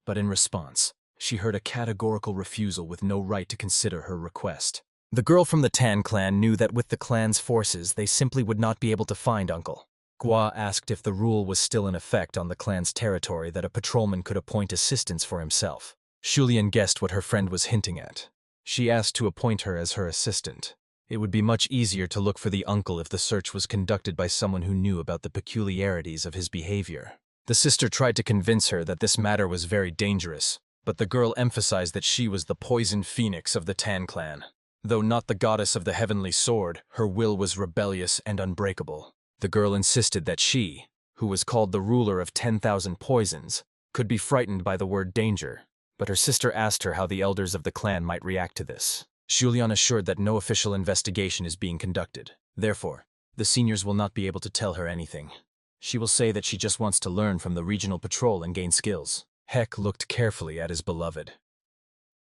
But in response, she heard a categorical refusal with no right to consider her request. The girl from the Tan clan knew that with the clan's forces they simply would not be able to find Uncle. Gua asked if the rule was still in effect on the clan's territory that a patrolman could appoint assistants for himself. Shulian guessed what her friend was hinting at. She asked to appoint her as her assistant. It would be much easier to look for the uncle if the search was conducted by someone who knew about the peculiarities of his behavior. The sister tried to convince her that this matter was very dangerous, but the girl emphasized that she was the poison phoenix of the Tan clan. Though not the goddess of the heavenly sword, her will was rebellious and unbreakable. The girl insisted that she, who was called the ruler of 10,000 poisons, could be frightened by the word danger, but her sister asked her how the elders of the clan might react to this. Shulian assured that no official investigation is being conducted. Therefore, the seniors will not be able to tell her anything. She will say that she just wants to learn from the regional patrol and gain skills. Heck looked carefully at his beloved.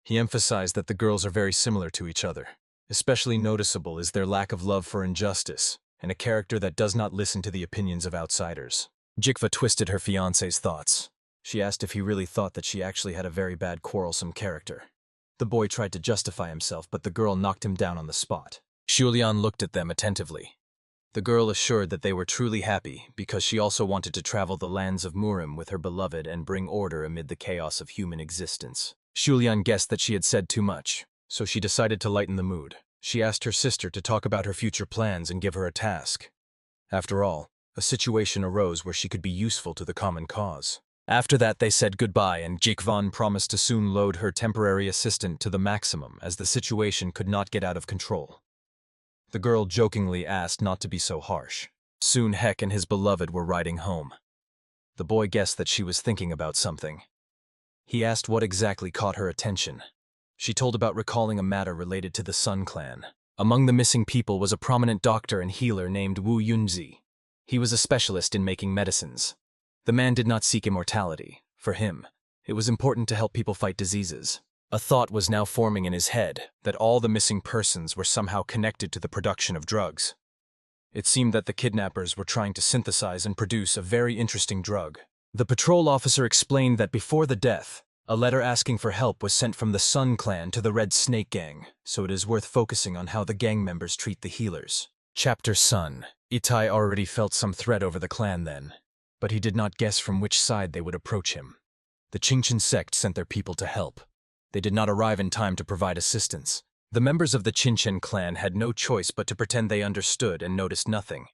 He emphasized that the girls are very similar to each other. Especially noticeable is their lack of love for injustice, and a character that does not listen to the opinions of outsiders. Jikva twisted her fiancé's thoughts. She asked if he really thought that she actually had a very bad quarrelsome character. The boy tried to justify himself, but the girl knocked him down on the spot. Shulian looked at them attentively. The girl assured that they were truly happy because she also wanted to travel the lands of Murim with her beloved and bring order amid the chaos of human existence. Shulian guessed that she had said too much, so she decided to lighten the mood. She asked her sister to talk about her future plans and give her a task. After all, a situation arose where she could be useful to the common cause. After that, they said goodbye, and Jikvan promised to soon load her temporary assistant to the maximum as the situation could not get out of control. The girl jokingly asked not to be so harsh. Soon Heck and his beloved were riding home. The boy guessed that she was thinking about something. He asked what exactly caught her attention. She told about recalling a matter related to the Sun Clan. Among the missing people was a prominent doctor and healer named Wu Yunzi. He was a specialist in making medicines. The man did not seek immortality. For him, it was important to help people fight diseases. A thought was now forming in his head that all the missing persons were somehow connected to the production of drugs. It seemed that the kidnappers were trying to synthesize and produce a very interesting drug. The patrol officer explained that before the death, a letter asking for help was sent from the Sun Clan to the Red Snake Gang, so it is worth focusing on how the gang members treat the healers. Chapter Sun. Itai already felt some threat over the clan then, but he did not guess from which side they would approach him. The Qingchen sect sent their people to help. They did not arrive in time to provide assistance. The members of the Qingchen clan had no choice but to pretend they understood and noticed nothing.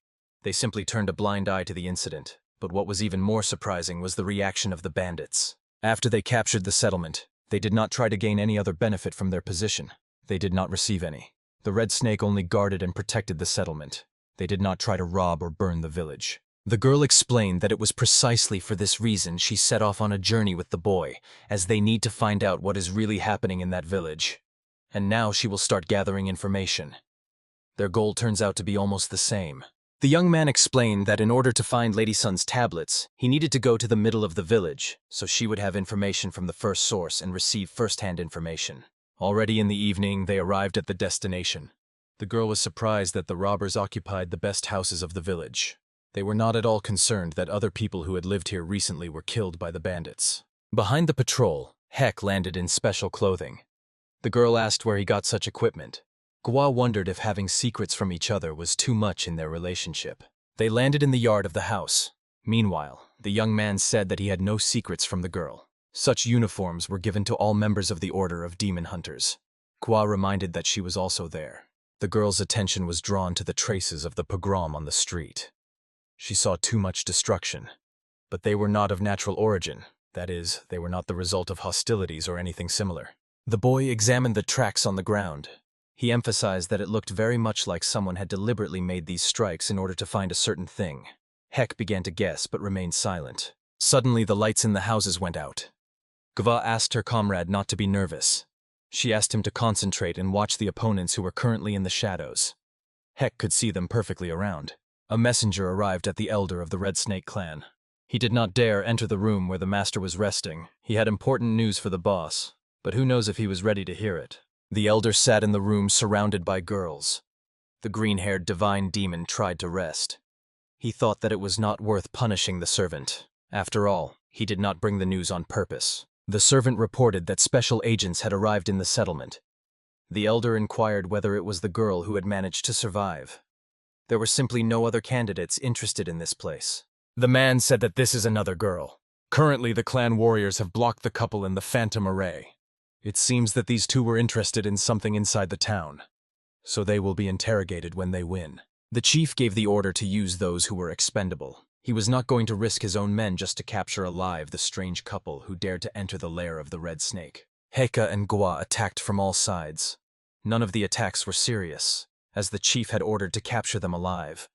They simply turned a blind eye to the incident, but what was even more surprising was the reaction of the bandits. After they captured the settlement, they did not try to gain any other benefit from their position. They did not receive any. The Red Snake only guarded and protected the settlement. They did not try to rob or burn the village. The girl explained that it was precisely for this reason she set off on a journey with the boy, as they need to find out what is really happening in that village. And now she will start gathering information. Their goal turns out to be almost the same. The young man explained that in order to find Lady Sun's tablets, he needed to go to the middle of the village, so she would have information from the first source and receive first-hand information. Already in the evening, they arrived at the destination. The girl was surprised that the robbers occupied the best houses of the village. They were not at all concerned that other people who had lived here recently were killed by the bandits. Behind the patrol, Heck landed in special clothing. The girl asked where he got such equipment. Gua wondered if having secrets from each other was too much in their relationship. They landed in the yard of the house. Meanwhile, the young man said that he had no secrets from the girl. Such uniforms were given to all members of the Order of Demon Hunters. Gua reminded that she was also there. The girl's attention was drawn to the traces of the pogrom on the street. She saw too much destruction. But they were not of natural origin. That is, they were not the result of hostilities or anything similar. The boy examined the tracks on the ground. He emphasized that it looked very much like someone had deliberately made these strikes in order to find a certain thing. Heck began to guess but remained silent. Suddenly the lights in the houses went out. Gva asked her comrade not to be nervous. She asked him to concentrate and watch the opponents who were currently in the shadows. Heck could see them perfectly around. A messenger arrived at the elder of the Red Snake clan. He did not dare enter the room where the master was resting. He had important news for the boss, but who knows if he was ready to hear it. The elder sat in the room surrounded by girls. The green-haired divine demon tried to rest. He thought that it was not worth punishing the servant. After all, he did not bring the news on purpose. The servant reported that special agents had arrived in the settlement. The elder inquired whether it was the girl who had managed to survive. There were simply no other candidates interested in this place. The man said that this is another girl. Currently, the clan warriors have blocked the couple in the Phantom Array. It seems that these two were interested in something inside the town, so they will be interrogated when they win. The chief gave the order to use those who were expendable. He was not going to risk his own men just to capture alive the strange couple who dared to enter the lair of the Red Snake. Heka and Gwa attacked from all sides. None of the attacks were serious, as the chief had ordered to capture them alive.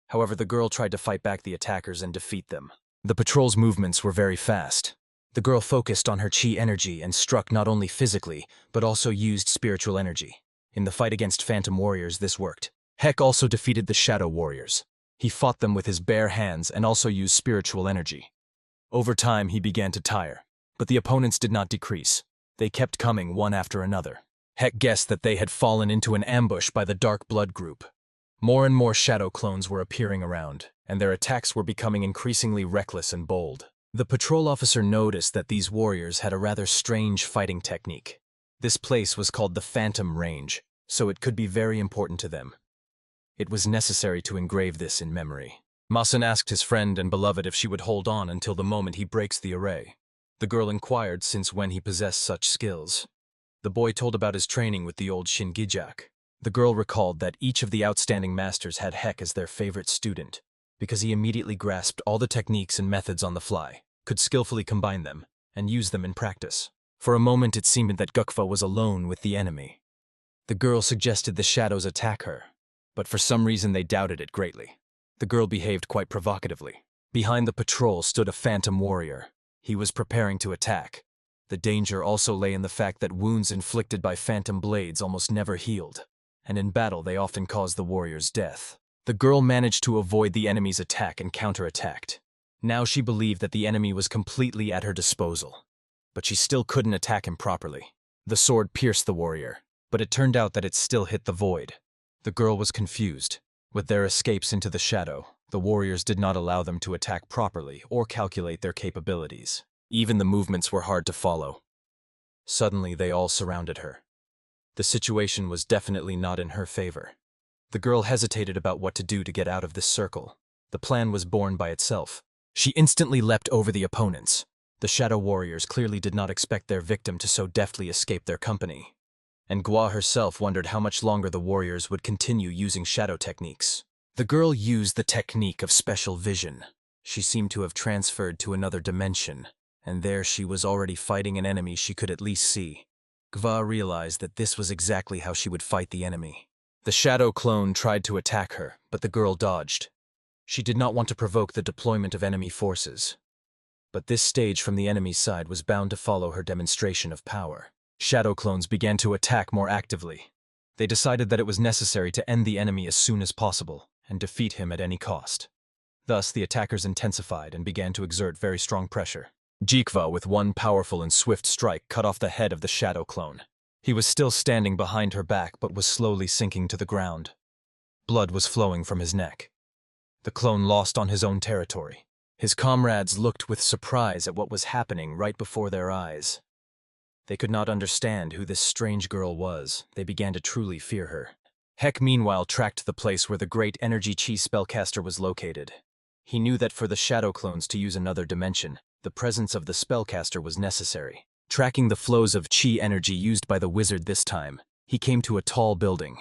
However, the girl tried to fight back the attackers and defeat them. The patrol's movements were very fast. The girl focused on her chi energy and struck not only physically, but also used spiritual energy. In the fight against Phantom Warriors, this worked. Hek also defeated the Shadow Warriors. He fought them with his bare hands and also used spiritual energy. Over time, he began to tire, but the opponents did not decrease. They kept coming one after another. Hek guessed that they had fallen into an ambush by the Dark Blood group. More and more shadow clones were appearing around, and their attacks were becoming increasingly reckless and bold. The patrol officer noticed that these warriors had a rather strange fighting technique. This place was called the Phantom Range, so it could be very important to them. It was necessary to engrave this in memory. Masen asked his friend and beloved if she would hold on until the moment he breaks the array. The girl inquired since when he possessed such skills. The boy told about his training with the old Shingijak. The girl recalled that each of the outstanding masters had Hek as their favorite student, because he immediately grasped all the techniques and methods on the fly, could skillfully combine them, and use them in practice. For a moment it seemed that Gukfa was alone with the enemy. The girl suggested the shadows attack her, but for some reason they doubted it greatly. The girl behaved quite provocatively. Behind the patrol stood a Phantom Warrior. He was preparing to attack. The danger also lay in the fact that wounds inflicted by phantom blades almost never healed, and in battle they often caused the warrior's death. The girl managed to avoid the enemy's attack and counterattacked. Now she believed that the enemy was completely at her disposal, but she still couldn't attack him properly. The sword pierced the warrior, but it turned out that it still hit the void. The girl was confused. With their escapes into the shadow, the warriors did not allow them to attack properly or calculate their capabilities. Even the movements were hard to follow. Suddenly, they all surrounded her. The situation was definitely not in her favor. The girl hesitated about what to do to get out of this circle. The plan was born by itself. She instantly leapt over the opponents. The Shadow Warriors clearly did not expect their victim to so deftly escape their company. And Gwa herself wondered how much longer the warriors would continue using shadow techniques. The girl used the technique of special vision. She seemed to have transferred to another dimension, and there she was already fighting an enemy she could at least see. Gwa realized that this was exactly how she would fight the enemy. The shadow clone tried to attack her, but the girl dodged. She did not want to provoke the deployment of enemy forces. But this stage from the enemy's side was bound to follow her demonstration of power. Shadow clones began to attack more actively. They decided that it was necessary to end the enemy as soon as possible and defeat him at any cost. Thus, the attackers intensified and began to exert very strong pressure. Jikva, with one powerful and swift strike, cut off the head of the shadow clone. He was still standing behind her back but was slowly sinking to the ground. Blood was flowing from his neck. The clone lost on his own territory. His comrades looked with surprise at what was happening right before their eyes. They could not understand who this strange girl was. They began to truly fear her. Hek meanwhile tracked the place where the great energy chi spellcaster was located. He knew that for the shadow clones to use another dimension, the presence of the spellcaster was necessary. Tracking the flows of chi energy used by the wizard this time, he came to a tall building.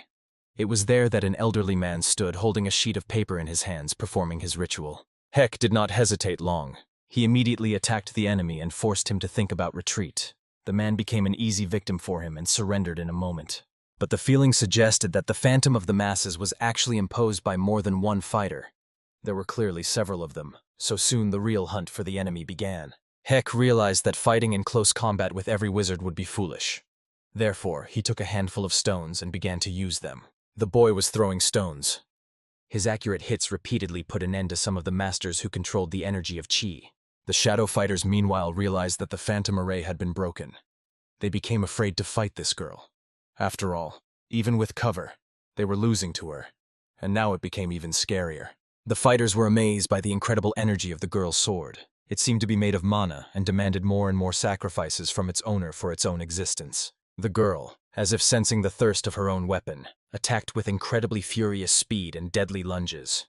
It was there that an elderly man stood holding a sheet of paper in his hands, performing his ritual. Hek did not hesitate long. He immediately attacked the enemy and forced him to think about retreat. The man became an easy victim for him and surrendered in a moment. But the feeling suggested that the Phantom of the Masses was actually imposed by more than one fighter. There were clearly several of them, so soon the real hunt for the enemy began. Hek realized that fighting in close combat with every wizard would be foolish. Therefore, he took a handful of stones and began to use them. The boy was throwing stones. His accurate hits repeatedly put an end to some of the masters who controlled the energy of chi. The shadow fighters meanwhile realized that the phantom array had been broken. They became afraid to fight this girl. After all, even with cover, they were losing to her, and now it became even scarier. The fighters were amazed by the incredible energy of the girl's sword. It seemed to be made of mana and demanded more and more sacrifices from its owner for its own existence. The girl, as if sensing the thirst of her own weapon, attacked with incredibly furious speed and deadly lunges.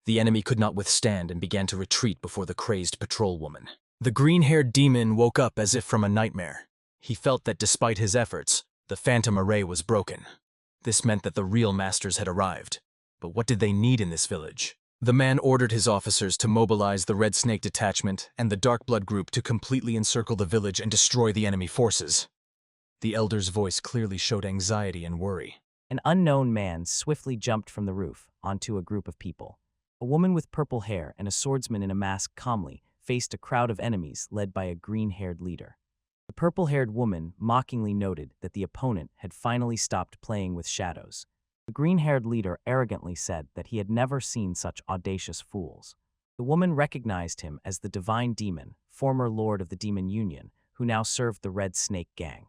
The enemy could not withstand and began to retreat before the crazed patrol woman. The green-haired demon woke up as if from a nightmare. He felt that despite his efforts, the phantom array was broken. This meant that the real masters had arrived. But what did they need in this village? The man ordered his officers to mobilize the Red Snake Detachment and the Dark Blood Group to completely encircle the village and destroy the enemy forces. The elder's voice clearly showed anxiety and worry. An unknown man swiftly jumped from the roof onto a group of people. A woman with purple hair and a swordsman in a mask calmly faced a crowd of enemies led by a green-haired leader. The purple-haired woman mockingly noted that the opponent had finally stopped playing with shadows. The green-haired leader arrogantly said that he had never seen such audacious fools. The woman recognized him as the Divine Demon, former Lord of the Demon Union, who now served the Red Snake Gang.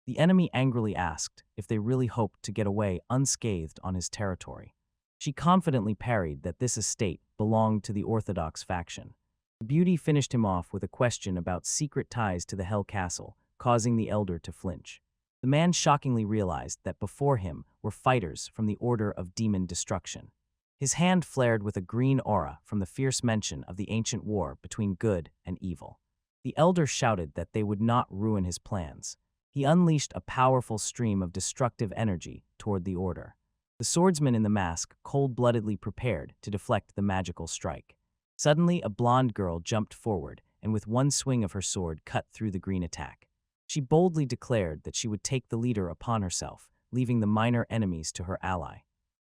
The enemy angrily asked if they really hoped to get away unscathed on his territory. She confidently parried that this estate belonged to the Orthodox faction. The beauty finished him off with a question about secret ties to the Hell Castle, causing the elder to flinch. The man shockingly realized that before him were fighters from the Order of Demon Destruction. His hand flared with a green aura from the fierce mention of the ancient war between good and evil. The elder shouted that they would not ruin his plans. He unleashed a powerful stream of destructive energy toward the Order. The swordsman in the mask cold-bloodedly prepared to deflect the magical strike. Suddenly, a blonde girl jumped forward and with one swing of her sword cut through the green attack. She boldly declared that she would take the leader upon herself, leaving the minor enemies to her ally.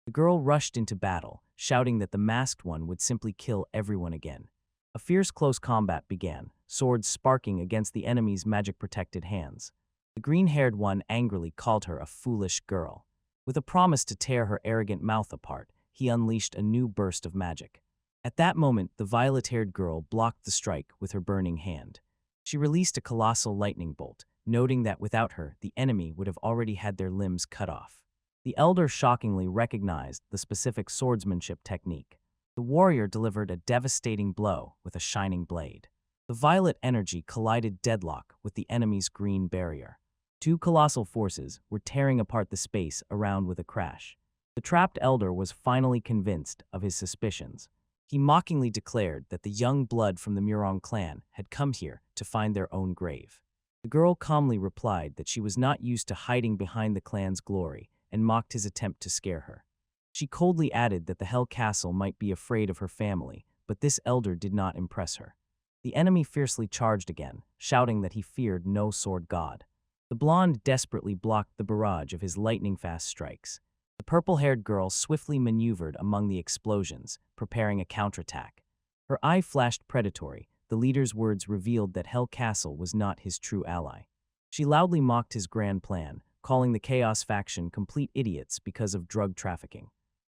The girl rushed into battle, shouting that the masked one would simply kill everyone again. A fierce close combat began, swords sparking against the enemy's magic-protected hands. The green-haired one angrily called her a foolish girl. With a promise to tear her arrogant mouth apart, he unleashed a new burst of magic. At that moment, the violet-haired girl blocked the strike with her burning hand. She released a colossal lightning bolt, noting that without her, the enemy would have already had their limbs cut off. The elder shockingly recognized the specific swordsmanship technique. The warrior delivered a devastating blow with a shining blade. The violet energy collided deadlock with the enemy's green barrier. Two colossal forces were tearing apart the space around with a crash. The trapped elder was finally convinced of his suspicions. He mockingly declared that the young blood from the Murong clan had come here to find their own grave. The girl calmly replied that she was not used to hiding behind the clan's glory and mocked his attempt to scare her. She coldly added that the Hell Castle might be afraid of her family, but this elder did not impress her. The enemy fiercely charged again, shouting that he feared no sword god. The blonde desperately blocked the barrage of his lightning-fast strikes. The purple-haired girl swiftly maneuvered among the explosions, preparing a counterattack. Her eye flashed predatory. The leader's words revealed that Hell Castle was not his true ally. She loudly mocked his grand plan, calling the Chaos faction complete idiots because of drug trafficking.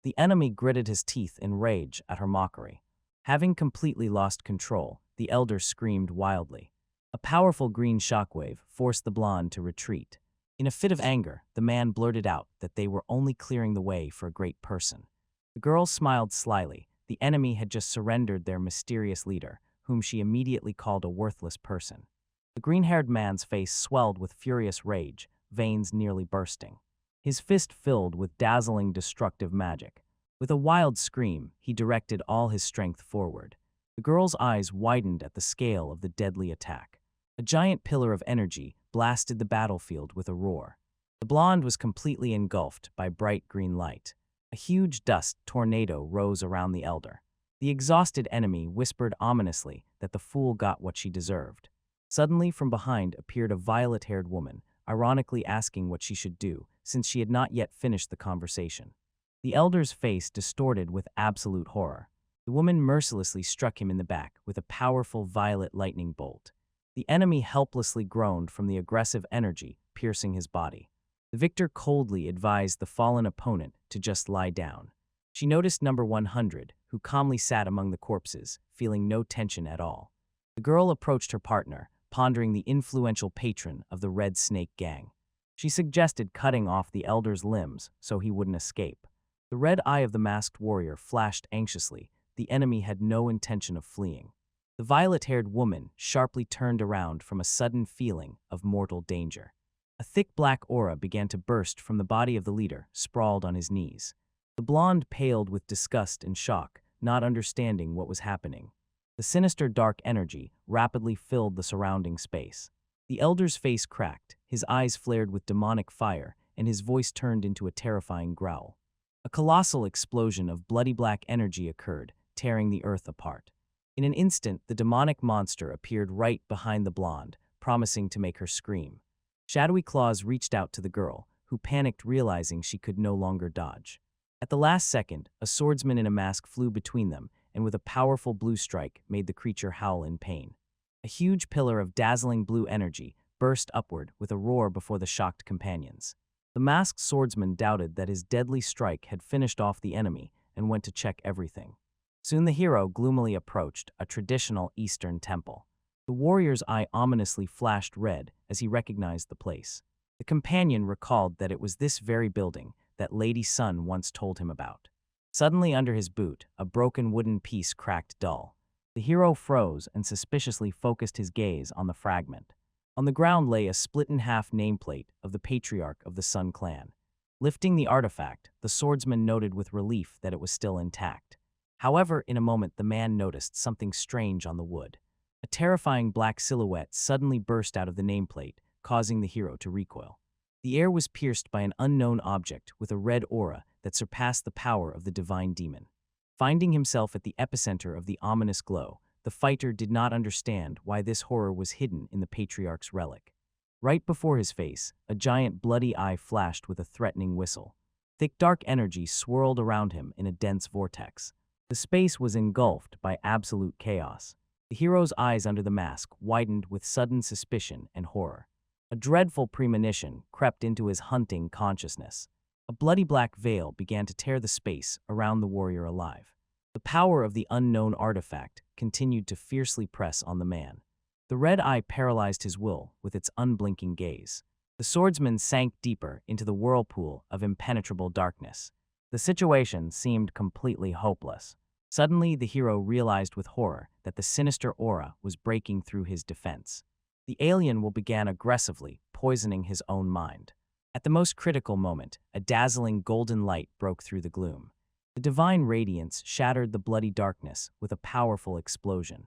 The enemy gritted his teeth in rage at her mockery. Having completely lost control, the elder screamed wildly. A powerful green shockwave forced the blonde to retreat. In a fit of anger, the man blurted out that they were only clearing the way for a great person. The girl smiled slyly. The enemy had just surrendered their mysterious leader, whom she immediately called a worthless person. The green-haired man's face swelled with furious rage, veins nearly bursting. His fist filled with dazzling destructive magic. With a wild scream, he directed all his strength forward. The girl's eyes widened at the scale of the deadly attack. A giant pillar of energy blasted the battlefield with a roar. The blonde was completely engulfed by bright green light. A huge dust tornado rose around the elder. The exhausted enemy whispered ominously that the fool got what she deserved. Suddenly, from behind appeared a violet-haired woman, ironically asking what she should do, since she had not yet finished the conversation. The elder's face distorted with absolute horror. The woman mercilessly struck him in the back with a powerful violet lightning bolt. The enemy helplessly groaned from the aggressive energy piercing his body. The victor coldly advised the fallen opponent to just lie down. She noticed number 100, who calmly sat among the corpses, feeling no tension at all. The girl approached her partner, pondering the influential patron of the Red Snake Gang. She suggested cutting off the elder's limbs so he wouldn't escape. The red eye of the masked warrior flashed anxiously. The enemy had no intention of fleeing. The violet-haired woman sharply turned around from a sudden feeling of mortal danger. A thick black aura began to burst from the body of the leader, sprawled on his knees. The blonde paled with disgust and shock, not understanding what was happening. The sinister dark energy rapidly filled the surrounding space. The elder's face cracked, his eyes flared with demonic fire, and his voice turned into a terrifying growl. A colossal explosion of bloody black energy occurred, tearing the earth apart. In an instant, the demonic monster appeared right behind the blonde, promising to make her scream. Shadowy claws reached out to the girl, who panicked realizing she could no longer dodge. At the last second, a swordsman in a mask flew between them, and with a powerful blue strike made the creature howl in pain. A huge pillar of dazzling blue energy burst upward with a roar before the shocked companions. The masked swordsman doubted that his deadly strike had finished off the enemy and went to check everything. Soon the hero gloomily approached a traditional Eastern temple. The warrior's eye ominously flashed red as he recognized the place. The companion recalled that it was this very building that Lady Sun once told him about. Suddenly under his boot, a broken wooden piece cracked dull. The hero froze and suspiciously focused his gaze on the fragment. On the ground lay a split-in-half nameplate of the patriarch of the Sun clan. Lifting the artifact, the swordsman noted with relief that it was still intact. However, in a moment the man noticed something strange on the wood. A terrifying black silhouette suddenly burst out of the nameplate, causing the hero to recoil. The air was pierced by an unknown object with a red aura that surpassed the power of the divine demon. Finding himself at the epicenter of the ominous glow, the fighter did not understand why this horror was hidden in the patriarch's relic. Right before his face, a giant bloody eye flashed with a threatening whistle. Thick dark energy swirled around him in a dense vortex. The space was engulfed by absolute chaos. The hero's eyes under the mask widened with sudden suspicion and horror. A dreadful premonition crept into his hunting consciousness. A bloody black veil began to tear the space around the warrior alive. The power of the unknown artifact continued to fiercely press on the man. The red eye paralyzed his will with its unblinking gaze. The swordsman sank deeper into the whirlpool of impenetrable darkness. The situation seemed completely hopeless. Suddenly, the hero realized with horror that the sinister aura was breaking through his defense. The alien will began aggressively poisoning his own mind. At the most critical moment, a dazzling golden light broke through the gloom. The divine radiance shattered the bloody darkness with a powerful explosion.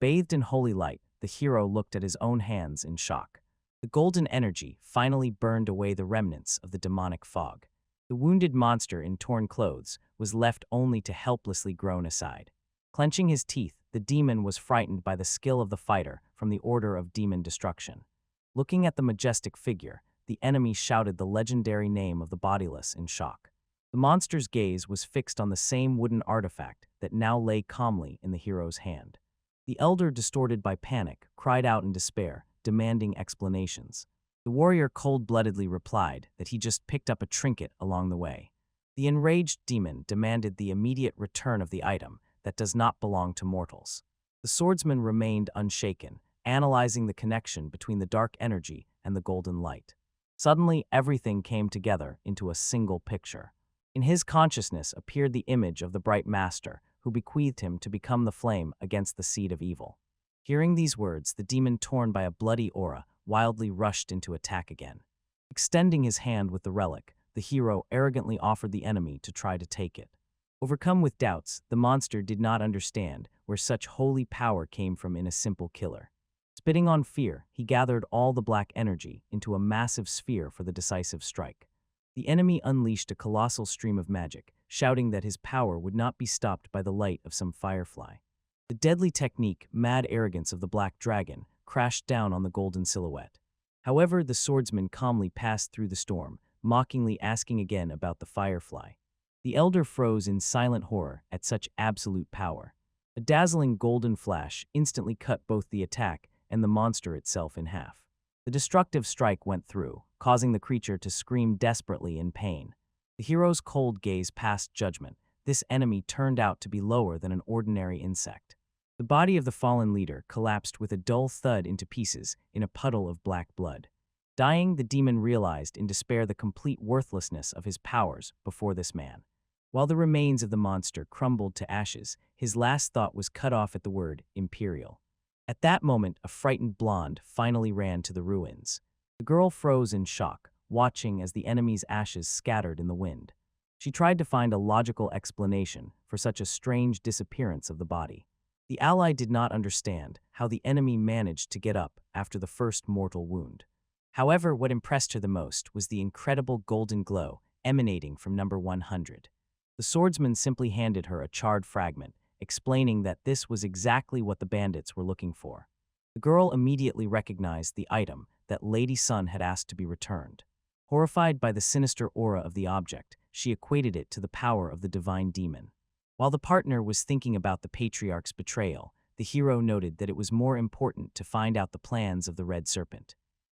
Bathed in holy light, the hero looked at his own hands in shock. The golden energy finally burned away the remnants of the demonic fog. The wounded monster in torn clothes was left only to helplessly groan aside. Clenching his teeth, the demon was frightened by the skill of the fighter from the Order of Demon Destruction. Looking at the majestic figure, the enemy shouted the legendary name of the bodiless in shock. The monster's gaze was fixed on the same wooden artifact that now lay calmly in the hero's hand. The elder, distorted by panic, cried out in despair, demanding explanations. The warrior cold-bloodedly replied that he just picked up a trinket along the way. The enraged demon demanded the immediate return of the item that does not belong to mortals. The swordsman remained unshaken, analyzing the connection between the dark energy and the golden light. Suddenly, everything came together into a single picture. In his consciousness appeared the image of the bright master, who bequeathed him to become the flame against the seed of evil. Hearing these words, the demon, torn by a bloody aura, wildly rushed into attack again. Extending his hand with the relic, the hero arrogantly offered the enemy to try to take it. Overcome with doubts, the monster did not understand where such holy power came from in a simple killer. Spitting on fear, he gathered all the black energy into a massive sphere for the decisive strike. The enemy unleashed a colossal stream of magic, shouting that his power would not be stopped by the light of some firefly. The deadly technique, mad arrogance of the black dragon, crashed down on the golden silhouette. However, the swordsman calmly passed through the storm, mockingly asking again about the firefly. The elder froze in silent horror at such absolute power. A dazzling golden flash instantly cut both the attack and the monster itself in half. The destructive strike went through, causing the creature to scream desperately in pain. The hero's cold gaze passed judgment. This enemy turned out to be lower than an ordinary insect. The body of the fallen leader collapsed with a dull thud into pieces in a puddle of black blood. Dying, the demon realized in despair the complete worthlessness of his powers before this man. While the remains of the monster crumbled to ashes, his last thought was cut off at the word Imperial. At that moment, a frightened blonde finally ran to the ruins. The The girl froze in shock, watching as the enemy's ashes scattered in the wind. She tried to find a logical explanation for such a strange disappearance of the body. The ally did not understand how the enemy managed to get up after the first mortal wound. However, what impressed her the most was the incredible golden glow emanating from number 100. The swordsman simply handed her a charred fragment, explaining that this was exactly what the bandits were looking for. The girl immediately recognized the item that Lady Sun had asked to be returned. Horrified by the sinister aura of the object, she equated it to the power of the divine demon. While the partner was thinking about the patriarch's betrayal, the hero noted that it was more important to find out the plans of the Red Serpent.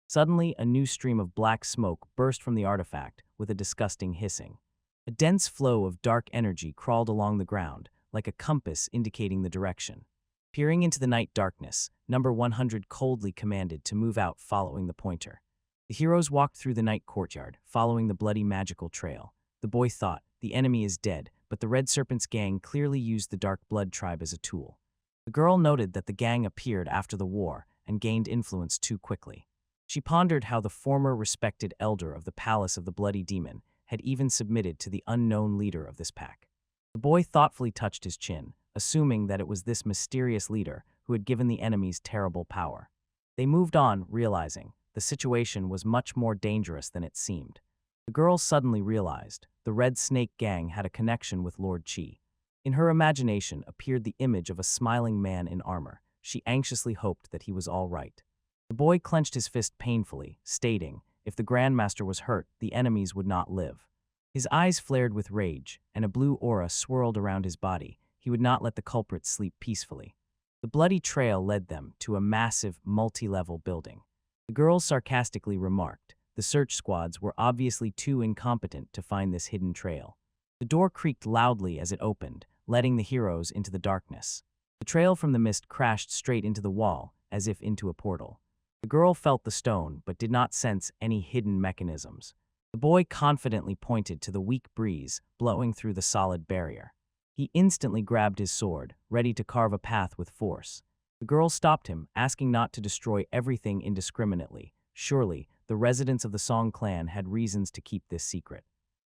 Suddenly, a new stream of black smoke burst from the artifact with a disgusting hissing. A dense flow of dark energy crawled along the ground, like a compass indicating the direction. Peering into the night darkness, number 100 coldly commanded to move out following the pointer. The heroes walked through the night courtyard, following the bloody magical trail. The boy thought, the enemy is dead, but the Red Serpent's gang clearly used the Dark Blood tribe as a tool. The girl noted that the gang appeared after the war and gained influence too quickly. She pondered how the former respected elder of the Palace of the Bloody Demon had even submitted to the unknown leader of this pack. The boy thoughtfully touched his chin, assuming that it was this mysterious leader who had given the enemies terrible power. They moved on, realizing the situation was much more dangerous than it seemed. The girl suddenly realized the Red Snake Gang had a connection with Lord Chi. In her imagination appeared the image of a smiling man in armor. She anxiously hoped that he was all right. The boy clenched his fist painfully, stating, if the Grandmaster was hurt, the enemies would not live. His eyes flared with rage, and a blue aura swirled around his body. He would not let the culprits sleep peacefully. The bloody trail led them to a massive, multi-level building. The girl sarcastically remarked, the search squads were obviously too incompetent to find this hidden trail. The door creaked loudly as it opened, letting the heroes into the darkness. The trail from the mist crashed straight into the wall, as if into a portal. The girl felt the stone, but did not sense any hidden mechanisms. The boy confidently pointed to the weak breeze blowing through the solid barrier. He instantly grabbed his sword, ready to carve a path with force. The girl stopped him, asking not to destroy everything indiscriminately. Surely, the residents of the Song clan had reasons to keep this secret.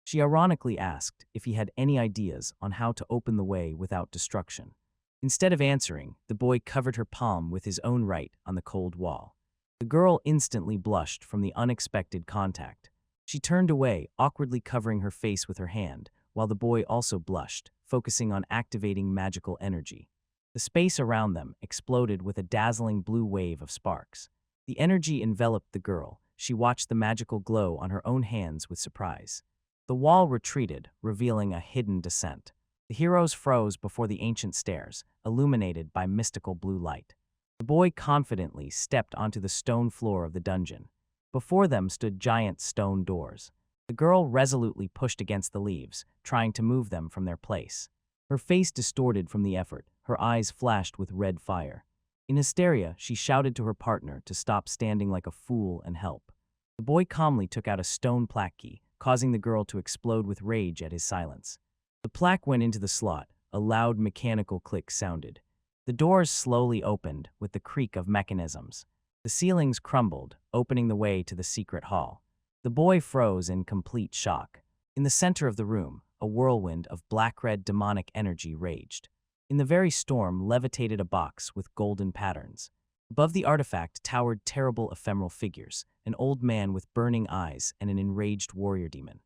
She ironically asked if he had any ideas on how to open the way without destruction. Instead of answering, the boy covered her palm with his own right on the cold wall. The girl instantly blushed from the unexpected contact. She turned away, awkwardly covering her face with her hand, while the boy also blushed, focusing on activating magical energy. The space around them exploded with a dazzling blue wave of sparks. The energy enveloped the girl. She watched the magical glow on her own hands with surprise. The wall retreated, revealing a hidden descent. The heroes froze before the ancient stairs, illuminated by mystical blue light. The boy confidently stepped onto the stone floor of the dungeon. Before them stood giant stone doors. The girl resolutely pushed against the leaves, trying to move them from their place. Her face distorted from the effort, her eyes flashed with red fire. In hysteria, she shouted to her partner to stop standing like a fool and help. The boy calmly took out a stone plaque key, causing the girl to explode with rage at his silence. The plaque went into the slot. A loud mechanical click sounded. The doors slowly opened with the creak of mechanisms. The ceilings crumbled, opening the way to the secret hall. The boy froze in complete shock. In the center of the room, a whirlwind of black-red demonic energy raged. In the very storm levitated a box with golden patterns. Above the artifact towered terrible ephemeral figures, an old man with burning eyes and an enraged warrior demon.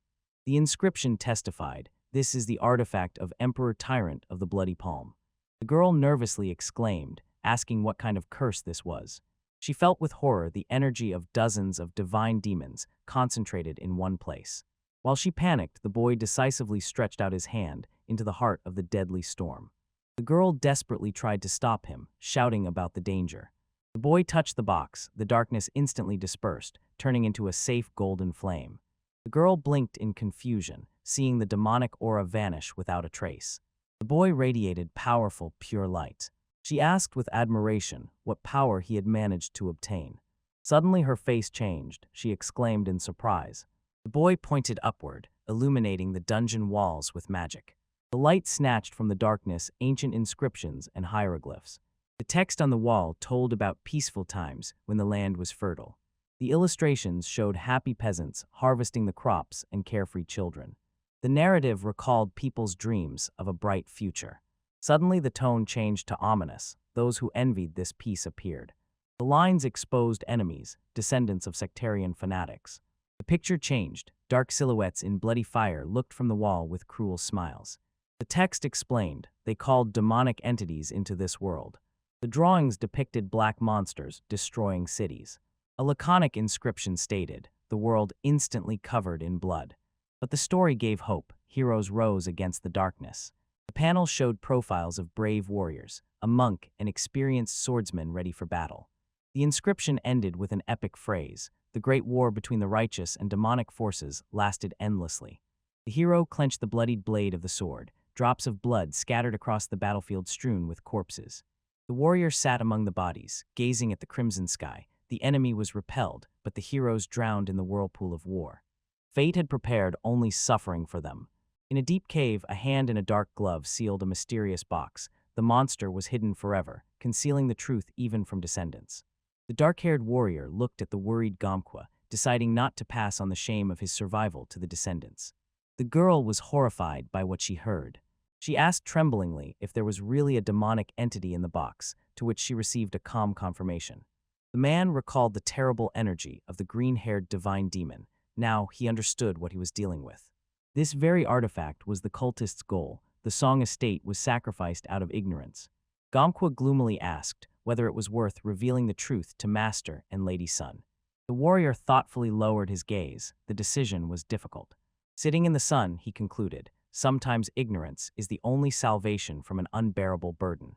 The inscription testified, "This is the artifact of Emperor Tyrant of the Bloody Palm." The girl nervously exclaimed, asking what kind of curse this was. She felt with horror the energy of dozens of divine demons concentrated in one place. While she panicked, the boy decisively stretched out his hand into the heart of the deadly storm. The girl desperately tried to stop him, shouting about the danger. The boy touched the box. The darkness instantly dispersed, turning into a safe golden flame. The girl blinked in confusion, seeing the demonic aura vanish without a trace. The boy radiated powerful, pure light. She asked with admiration what power he had managed to obtain. Suddenly her face changed. She exclaimed in surprise. The boy pointed upward, illuminating the dungeon walls with magic. The light snatched from the darkness ancient inscriptions and hieroglyphs. The text on the wall told about peaceful times when the land was fertile. The illustrations showed happy peasants harvesting the crops and carefree children. The narrative recalled people's dreams of a bright future. Suddenly the tone changed to ominous. Those who envied this peace appeared. The lines exposed enemies, descendants of sectarian fanatics. The picture changed. Dark silhouettes in bloody fire looked from the wall with cruel smiles. The text explained, they called demonic entities into this world. The drawings depicted black monsters destroying cities. A laconic inscription stated, the world instantly covered in blood. But the story gave hope. Heroes rose against the darkness. The panel showed profiles of brave warriors, a monk, and experienced swordsman ready for battle. The inscription ended with an epic phrase. The great war between the righteous and demonic forces lasted endlessly. The hero clenched the bloodied blade of the sword. Drops of blood scattered across the battlefield strewn with corpses. The warrior sat among the bodies, gazing at the crimson sky. The enemy was repelled, but the heroes drowned in the whirlpool of war. Fate had prepared only suffering for them. In a deep cave, a hand in a dark glove sealed a mysterious box. The monster was hidden forever, concealing the truth even from descendants. The dark-haired warrior looked at the worried Gamhwa, deciding not to pass on the shame of his survival to the descendants. The girl was horrified by what she heard. She asked tremblingly if there was really a demonic entity in the box, to which she received a calm confirmation. The man recalled the terrible energy of the green-haired divine demon. Now he understood what he was dealing with. This very artifact was the cultist's goal. The Song estate was sacrificed out of ignorance. Gamhwa gloomily asked whether it was worth revealing the truth to Master and Lady Sun. The warrior thoughtfully lowered his gaze. The decision was difficult. Sitting in the sun, he concluded, sometimes ignorance is the only salvation from an unbearable burden.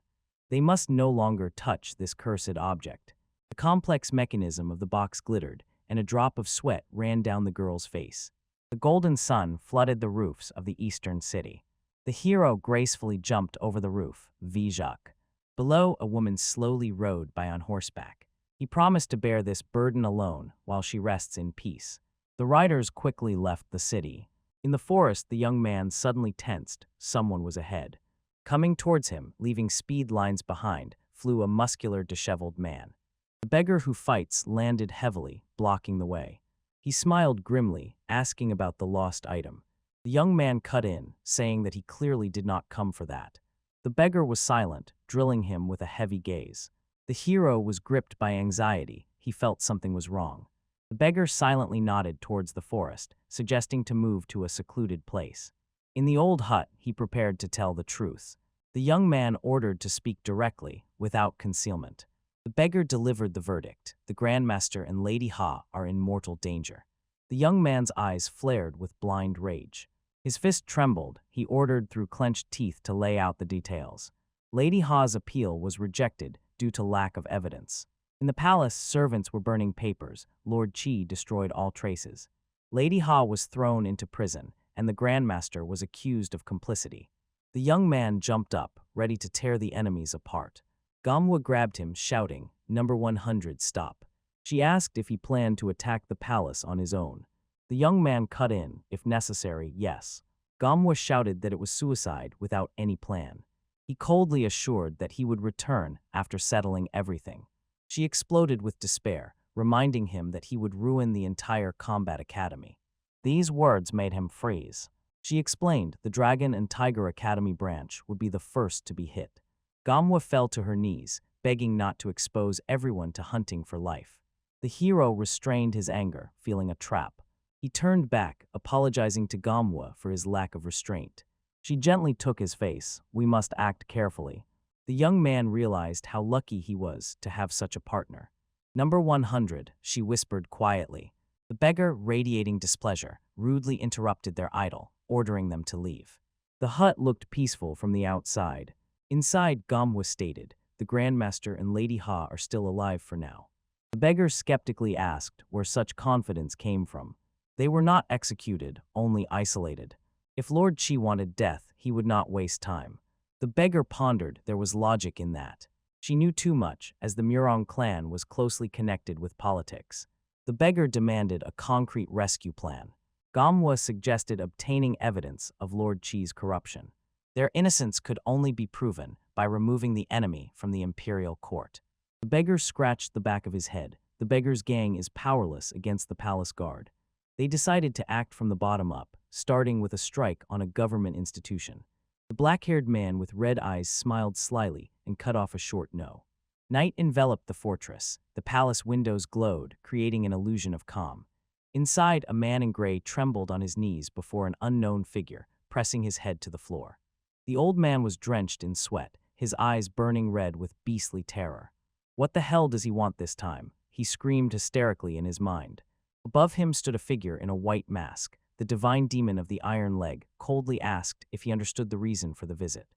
They must no longer touch this cursed object. The complex mechanism of the box glittered, and a drop of sweat ran down the girl's face. The golden sun flooded the roofs of the eastern city. The hero gracefully jumped over the roof, Vijak. Below, a woman slowly rode by on horseback. He promised to bear this burden alone while she rests in peace. The riders quickly left the city. In the forest, the young man suddenly tensed. Someone was ahead. Coming towards him, leaving speed lines behind, flew a muscular, disheveled man. The beggar who fights landed heavily, blocking the way. He smiled grimly, asking about the lost item. The young man cut in, saying that he clearly did not come for that. The beggar was silent, drilling him with a heavy gaze. The hero was gripped by anxiety. He felt something was wrong. The beggar silently nodded towards the forest, suggesting to move to a secluded place. In the old hut, he prepared to tell the truth. The young man ordered to speak directly, without concealment. The beggar delivered the verdict. The Grandmaster and Lady Ha are in mortal danger. The young man's eyes flared with blind rage. His fist trembled. He ordered through clenched teeth to lay out the details. Lady Ha's appeal was rejected due to lack of evidence. In the palace, servants were burning papers. Lord Qi destroyed all traces. Lady Ha was thrown into prison, and the Grandmaster was accused of complicity. The young man jumped up, ready to tear the enemies apart. Gamhwa grabbed him, shouting, "Number 100, stop." She asked if he planned to attack the palace on his own. The young man cut in, if necessary, yes. Gamhwa shouted that it was suicide without any plan. He coldly assured that he would return after settling everything. She exploded with despair, reminding him that he would ruin the entire combat academy. These words made him freeze. She explained the Dragon and Tiger Academy branch would be the first to be hit. Gamhwa fell to her knees, begging not to expose everyone to hunting for life. The hero restrained his anger, feeling a trap. He turned back, apologizing to Gamhwa for his lack of restraint. She gently took his face. "We must act carefully." The young man realized how lucky he was to have such a partner. "Number 100, she whispered quietly. The beggar, radiating displeasure, rudely interrupted their idol, ordering them to leave. The hut looked peaceful from the outside. Inside, Gamhwa stated, "The Grandmaster and Lady Ha are still alive for now." The beggar skeptically asked where such confidence came from. They were not executed, only isolated. If Lord Qi wanted death, he would not waste time. The beggar pondered there was logic in that. She knew too much, as the Murong clan was closely connected with politics. The beggar demanded a concrete rescue plan. Gamhwa suggested obtaining evidence of Lord Qi's corruption. Their innocence could only be proven by removing the enemy from the imperial court. The beggar scratched the back of his head. the beggar's gang is powerless against the palace guard. They decided to act from the bottom up, starting with a strike on a government institution. The black-haired man with red eyes smiled slyly and cut off a short no. Night enveloped the fortress. The palace windows glowed, creating an illusion of calm. Inside, a man in gray trembled on his knees before an unknown figure, pressing his head to the floor. The old man was drenched in sweat, his eyes burning red with beastly terror. What the hell does he want this time? He screamed hysterically in his mind. Above him stood a figure in a white mask. The divine demon of the Iron Leg coldly asked if he understood the reason for the visit.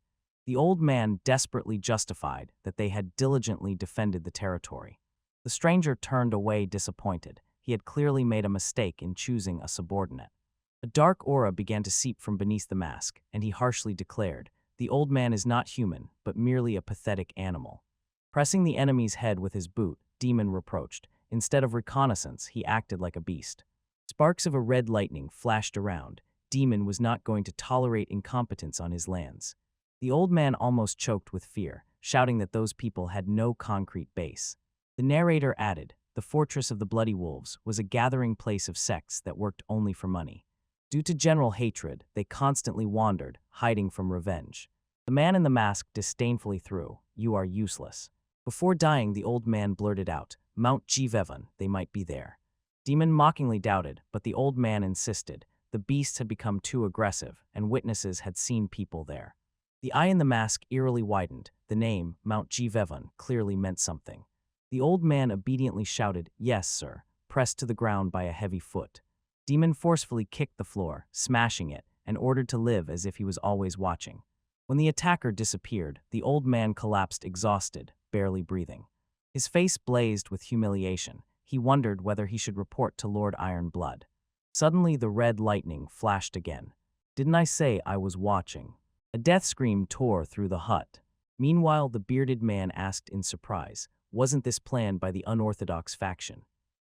The old man desperately justified that they had diligently defended the territory. The stranger turned away disappointed. He had clearly made a mistake in choosing a subordinate. A dark aura began to seep from beneath the mask, and he harshly declared, "The old man is not human, but merely a pathetic animal." Pressing the enemy's head with his boot, Demon reproached. Instead of reconnaissance, he acted like a beast. Sparks of a red lightning flashed around. Demon was not going to tolerate incompetence on his lands. The old man almost choked with fear, shouting that those people had no concrete base. The narrator added, "The fortress of the Bloody Wolves was a gathering place of sects that worked only for money. Due to general hatred, they constantly wandered, hiding from revenge." The man in the mask disdainfully threw, "You are useless." Before dying, the old man blurted out, "Mount Jivevan, they might be there." Demon mockingly doubted, but the old man insisted. The beasts had become too aggressive, and witnesses had seen people there. The eye in the mask eerily widened. The name, Mount Jivevan, clearly meant something. The old man obediently shouted, "Yes, sir," pressed to the ground by a heavy foot. Demon forcefully kicked the floor, smashing it, and ordered to live as if he was always watching. When the attacker disappeared, the old man collapsed exhausted, barely breathing. His face blazed with humiliation. He wondered whether he should report to Lord Ironblood. Suddenly, the red lightning flashed again. "Didn't I say I was watching?" A death scream tore through the hut. Meanwhile, the bearded man asked in surprise, "Wasn't this planned by the unorthodox faction?"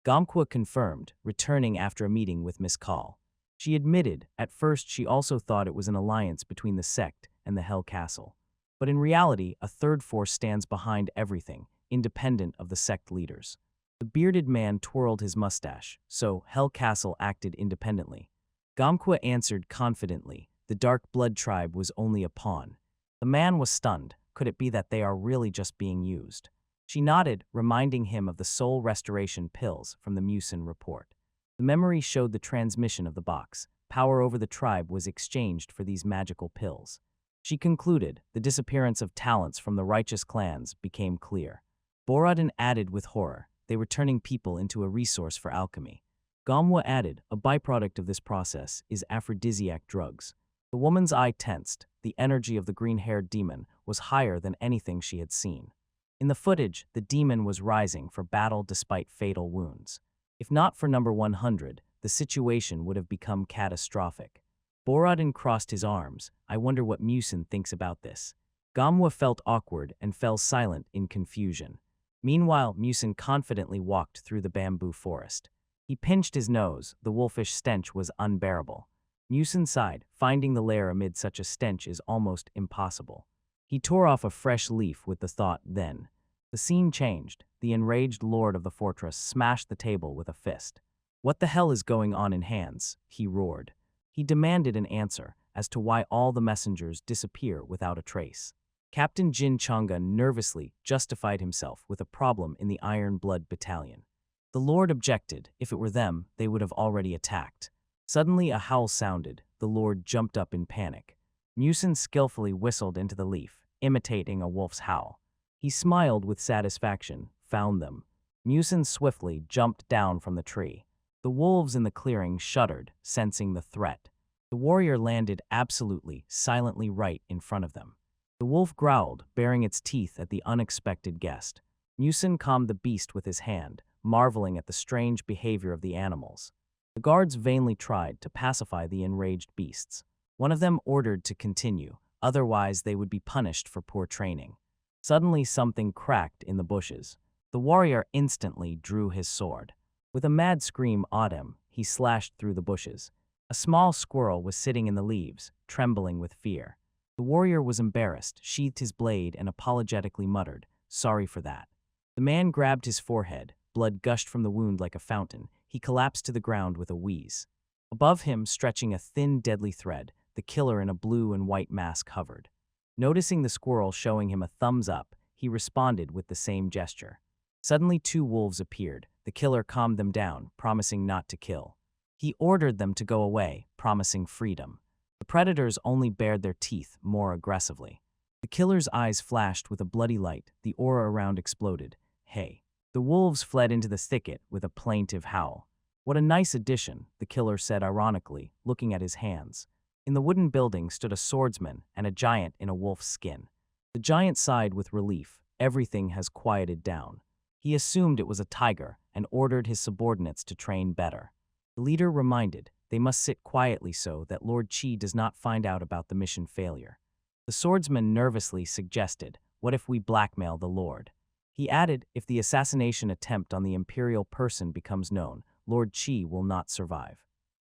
Gamqua confirmed, returning after a meeting with Miss Call. She admitted, at first she also thought it was an alliance between the sect and the Hell Castle. But in reality, a third force stands behind everything, independent of the sect leaders. The bearded man twirled his mustache, so Hell Castle acted independently. Gamqua answered confidently, "The Dark Blood tribe was only a pawn." The man was stunned. Could it be that they are really just being used? She nodded, reminding him of the soul restoration pills from the Musin report. The memory showed the transmission of the box. Power over the tribe was exchanged for these magical pills. She concluded the disappearance of talents from the righteous clans became clear. Borodin added with horror, "They were turning people into a resource for alchemy." Gamwa added, "A byproduct of this process is aphrodisiac drugs." The woman's eye tensed. The energy of the green-haired demon was higher than anything she had seen. In the footage, the demon was rising for battle despite fatal wounds. If not for number 100, the situation would have become catastrophic. Borodin crossed his arms. "I wonder what Musin thinks about this." Gamwa felt awkward and fell silent in confusion. Meanwhile, Musin confidently walked through the bamboo forest. He pinched his nose. The wolfish stench was unbearable. Musin sighed. Finding the lair amid such a stench is almost impossible. He tore off a fresh leaf with the thought, then. The scene changed. The enraged lord of the fortress smashed the table with a fist. "What the hell is going on in Hands?" he roared. He demanded an answer as to why all the messengers disappear without a trace. Captain Jin Changa nervously justified himself with a problem in the Iron Blood Battalion. The lord objected. If it were them, they would have already attacked. Suddenly a howl sounded. The lord jumped up in panic. Musin skillfully whistled into the leaf, imitating a wolf's howl. He smiled with satisfaction. "Found them." Musin swiftly jumped down from the tree. The wolves in the clearing shuddered, sensing the threat. The warrior landed absolutely, silently right in front of them. The wolf growled, baring its teeth at the unexpected guest. Musin calmed the beast with his hand, marveling at the strange behavior of the animals. The guards vainly tried to pacify the enraged beasts. One of them ordered to continue, otherwise they would be punished for poor training. Suddenly something cracked in the bushes. The warrior instantly drew his sword. With a mad scream Autumn, he slashed through the bushes. A small squirrel was sitting in the leaves, trembling with fear. The warrior was embarrassed, sheathed his blade, and apologetically muttered, "Sorry for that." The man grabbed his forehead. blood gushed from the wound like a fountain. He collapsed to the ground with a wheeze. Above him, stretching a thin, deadly thread, the killer in a blue and white mask hovered. Noticing the squirrel showing him a thumbs up, he responded with the same gesture. Suddenly 2 wolves appeared. The killer calmed them down, promising not to kill. He ordered them to go away, promising freedom. The predators only bared their teeth more aggressively. The killer's eyes flashed with a bloody light. The aura around exploded. Hey. The wolves fled into the thicket with a plaintive howl. What a nice addition, the killer said ironically, looking at his hands. In the wooden building stood a swordsman and a giant in a wolf's skin. The giant sighed with relief. Everything has quieted down. He assumed it was a tiger and ordered his subordinates to train better. The leader reminded they must sit quietly so that Lord Qi does not find out about the mission failure. The swordsman nervously suggested, "What if we blackmail the Lord?" He added, "If the assassination attempt on the imperial person becomes known, Lord Qi will not survive."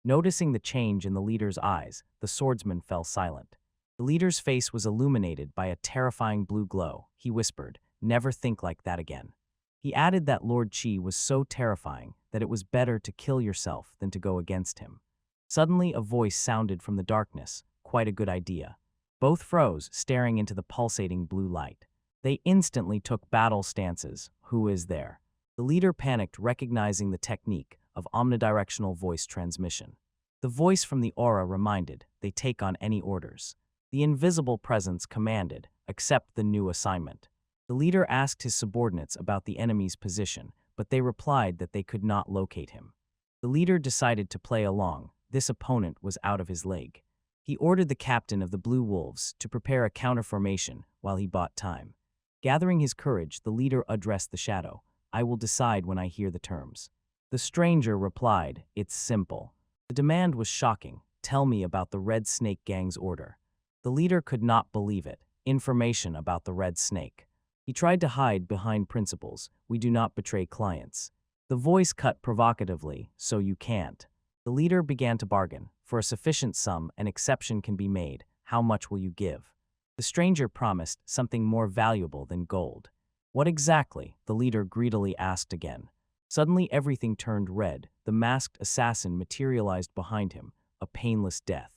Noticing the change in the leader's eyes, the swordsman fell silent. The leader's face was illuminated by a terrifying blue glow. He whispered, "Never think like that again." He added that Lord Qi was so terrifying that it was better to kill yourself than to go against him. Suddenly, a voice sounded from the darkness. "Quite a good idea." Both froze, staring into the pulsating blue light. They instantly took battle stances. Who is there? The leader panicked, recognizing the technique of omnidirectional voice transmission. The voice from the aura reminded, they take on any orders. The invisible presence commanded, accept the new assignment. The leader asked his subordinates about the enemy's position, but they replied that they could not locate him. The leader decided to play along. This opponent was out of his league. He ordered the captain of the Blue Wolves to prepare a counterformation while he bought time. Gathering his courage, the leader addressed the shadow. "I will decide when I hear the terms." The stranger replied, "It's simple." The demand was shocking. "Tell me about the Red Snake Gang's order." The leader could not believe it. Information about the Red Snake. He tried to hide behind principles. "We do not betray clients." The voice cut provocatively, "So you can't." The leader began to bargain. "For a sufficient sum, an exception can be made. How much will you give?" The stranger promised something more valuable than gold. "What exactly?" the leader greedily asked again. Suddenly everything turned red. The masked assassin materialized behind him, a painless death.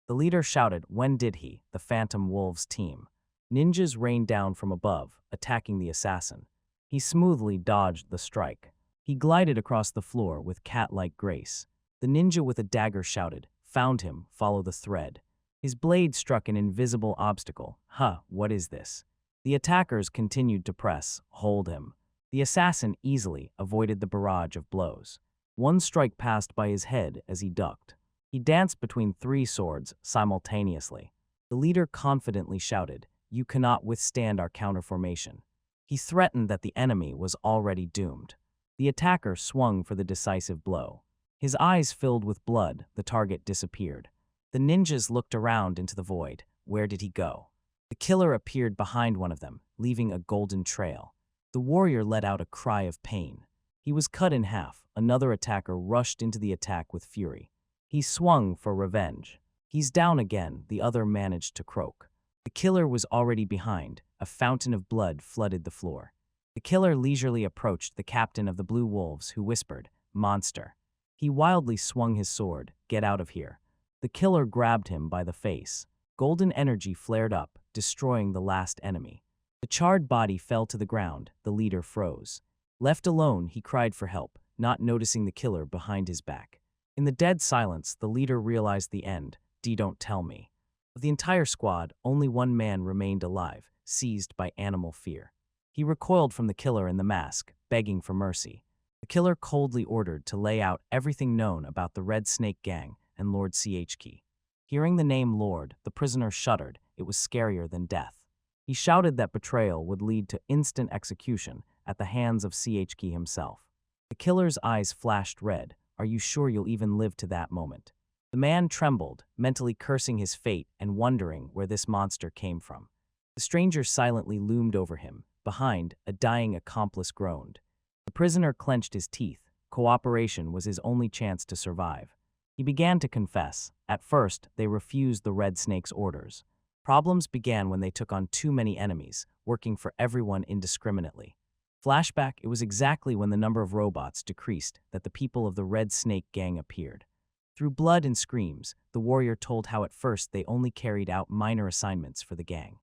The leader shouted, "When did he?" The Phantom Wolves team. Ninjas rained down from above, attacking the assassin. He smoothly dodged the strike. He glided across the floor with cat-like grace. The ninja with a dagger shouted, "Found him, follow the thread." His blade struck an invisible obstacle. What is this?" The attackers continued to press. "Hold him." The assassin easily avoided the barrage of blows. One strike passed by his head as he ducked. He danced between 3 swords simultaneously. The leader confidently shouted, "You cannot withstand our counterformation." He threatened that the enemy was already doomed. The attacker swung for the decisive blow. His eyes filled with blood, the target disappeared. The ninjas looked around into the void. Where did he go? The killer appeared behind one of them, leaving a golden trail. The warrior let out a cry of pain. He was cut in half. Another attacker rushed into the attack with fury. He swung for revenge. "He's down again," the other managed to croak. The killer was already behind. A fountain of blood flooded the floor. The killer leisurely approached the captain of the Blue Wolves, who whispered, "Monster." He wildly swung his sword. "Get out of here." The killer grabbed him by the face. Golden energy flared up, destroying the last enemy. The charred body fell to the ground. The leader froze. Left alone, he cried for help, not noticing the killer behind his back. In the dead silence, the leader realized the end. Don't tell me." Of the entire squad, only one man remained alive, seized by animal fear. He recoiled from the killer in the mask, begging for mercy. The killer coldly ordered to lay out everything known about the Red Snake Gang and Lord CHK. Hearing the name Lord, the prisoner shuddered. It was scarier than death. He shouted that betrayal would lead to instant execution at the hands of CHK himself. The killer's eyes flashed red. "Are you sure you'll even live to that moment?" The man trembled, mentally cursing his fate and wondering where this monster came from. The stranger silently loomed over him. Behind, a dying accomplice groaned. The prisoner clenched his teeth. Cooperation was his only chance to survive. He began to confess. At first, they refused the Red Snake's orders. Problems began when they took on too many enemies, working for everyone indiscriminately. Flashback, it was exactly when the number of robots decreased that the people of the Red Snake Gang appeared. Through blood and screams, the warrior told how at first they only carried out minor assignments for the gang.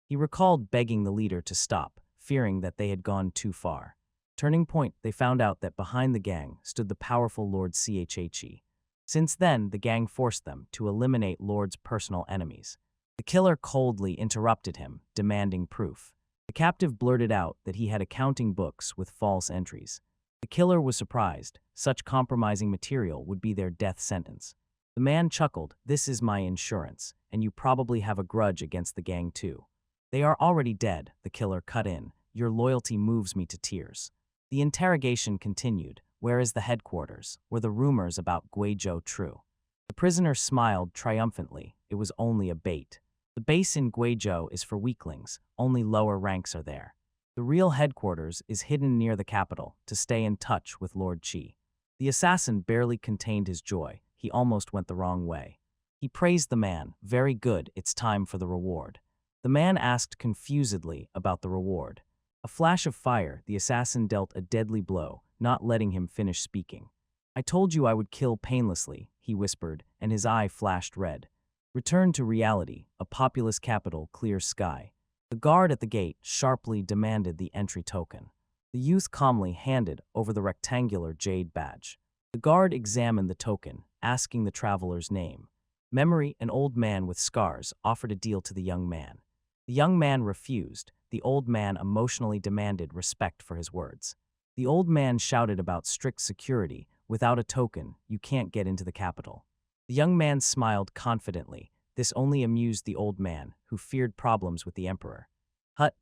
He recalled begging the leader to stop, fearing that they had gone too far. Turning point, they found out that behind the gang stood the powerful Lord Chhe. Since then, the gang forced them to eliminate Lord's personal enemies. The killer coldly interrupted him, demanding proof. The captive blurted out that he had accounting books with false entries. The killer was surprised. Such compromising material would be their death sentence. The man chuckled, "This is my insurance, and you probably have a grudge against the gang too." "They are already dead," the killer cut in. "Your loyalty moves me to tears." The interrogation continued. Where is the headquarters? Were the rumors about Guizhou true? The prisoner smiled triumphantly. It was only a bait. The base in Guizhou is for weaklings. Only lower ranks are there. The real headquarters is hidden near the capital to stay in touch with Lord Chhe. The assassin barely contained his joy. He almost went the wrong way. He praised the man. "Very good, it's time for the reward." The man asked confusedly about the reward. A flash of fire, the assassin dealt a deadly blow, not letting him finish speaking. "I told you I would kill painlessly," he whispered, and his eye flashed red. Return to reality, a populous capital, clear sky. The guard at the gate sharply demanded the entry token. The youth calmly handed over the rectangular jade badge. The guard examined the token, asking the traveler's name. Memory, an old man with scars, offered a deal to the young man. The young man refused. The old man emotionally demanded respect for his words. The old man shouted about strict security. "Without a token, you can't get into the capital." The young man smiled confidently. This only amused the old man, who feared problems with the emperor.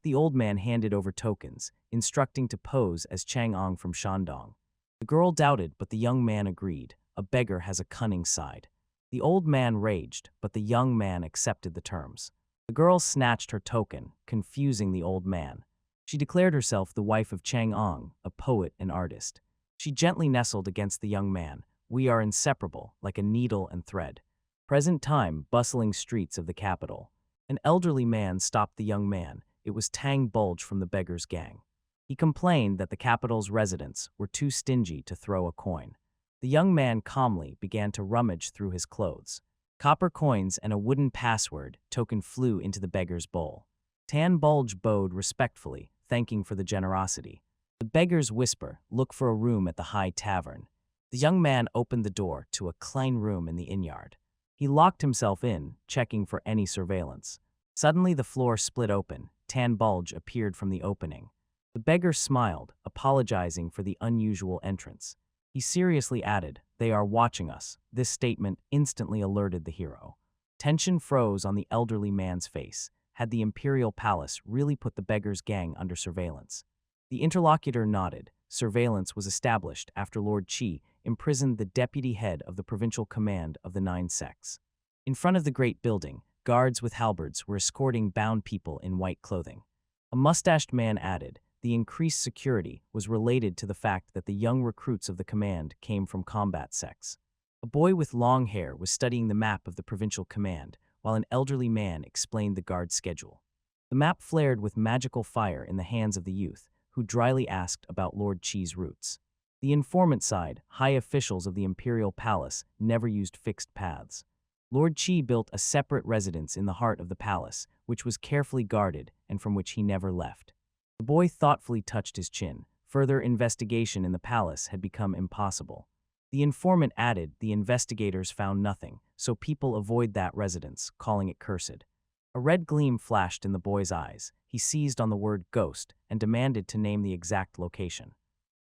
The old man handed over tokens, instructing to pose as Chang'an from Shandong. The girl doubted, but the young man agreed. A beggar has a cunning side. The old man raged, but the young man accepted the terms. The girl snatched her token, confusing the old man. She declared herself the wife of Chang'an, a poet and artist. She gently nestled against the young man. "We are inseparable, like a needle and thread." Present time, bustling streets of the capital. An elderly man stopped the young man. It was Tang Bulge from the beggar's gang. He complained that the capital's residents were too stingy to throw a coin. The young man calmly began to rummage through his clothes. Copper coins and a wooden password token flew into the beggar's bowl. Tan Bulge bowed respectfully, thanking for the generosity. The beggar's whisper, "Look for a room at the High Tavern." The young man opened the door to a klein room in the inn-yard. He locked himself in, checking for any surveillance. Suddenly the floor split open. Tan Bulge appeared from the opening. The beggar smiled, apologizing for the unusual entrance. He seriously added, "They are watching us." This statement instantly alerted the hero. Tension froze on the elderly man's face. Had the imperial palace really put the beggar's gang under surveillance? The interlocutor nodded. Surveillance was established after Lord Chhe imprisoned the deputy head of the provincial command of the 9 sects. In front of the great building, guards with halberds were escorting bound people in white clothing. A mustached man added, the increased security was related to the fact that the young recruits of the command came from combat sects. A boy with long hair was studying the map of the provincial command, while an elderly man explained the guard's schedule. The map flared with magical fire in the hands of the youth, who dryly asked about Lord Chhe's routes. The informant side, high officials of the imperial palace never used fixed paths. Lord Chhe built a separate residence in the heart of the palace, which was carefully guarded and from which he never left. The boy thoughtfully touched his chin. Further investigation in the palace had become impossible. The informant added the investigators found nothing, so people avoid that residence, calling it cursed. A red gleam flashed in the boy's eyes. He seized on the word ghost and demanded to name the exact location.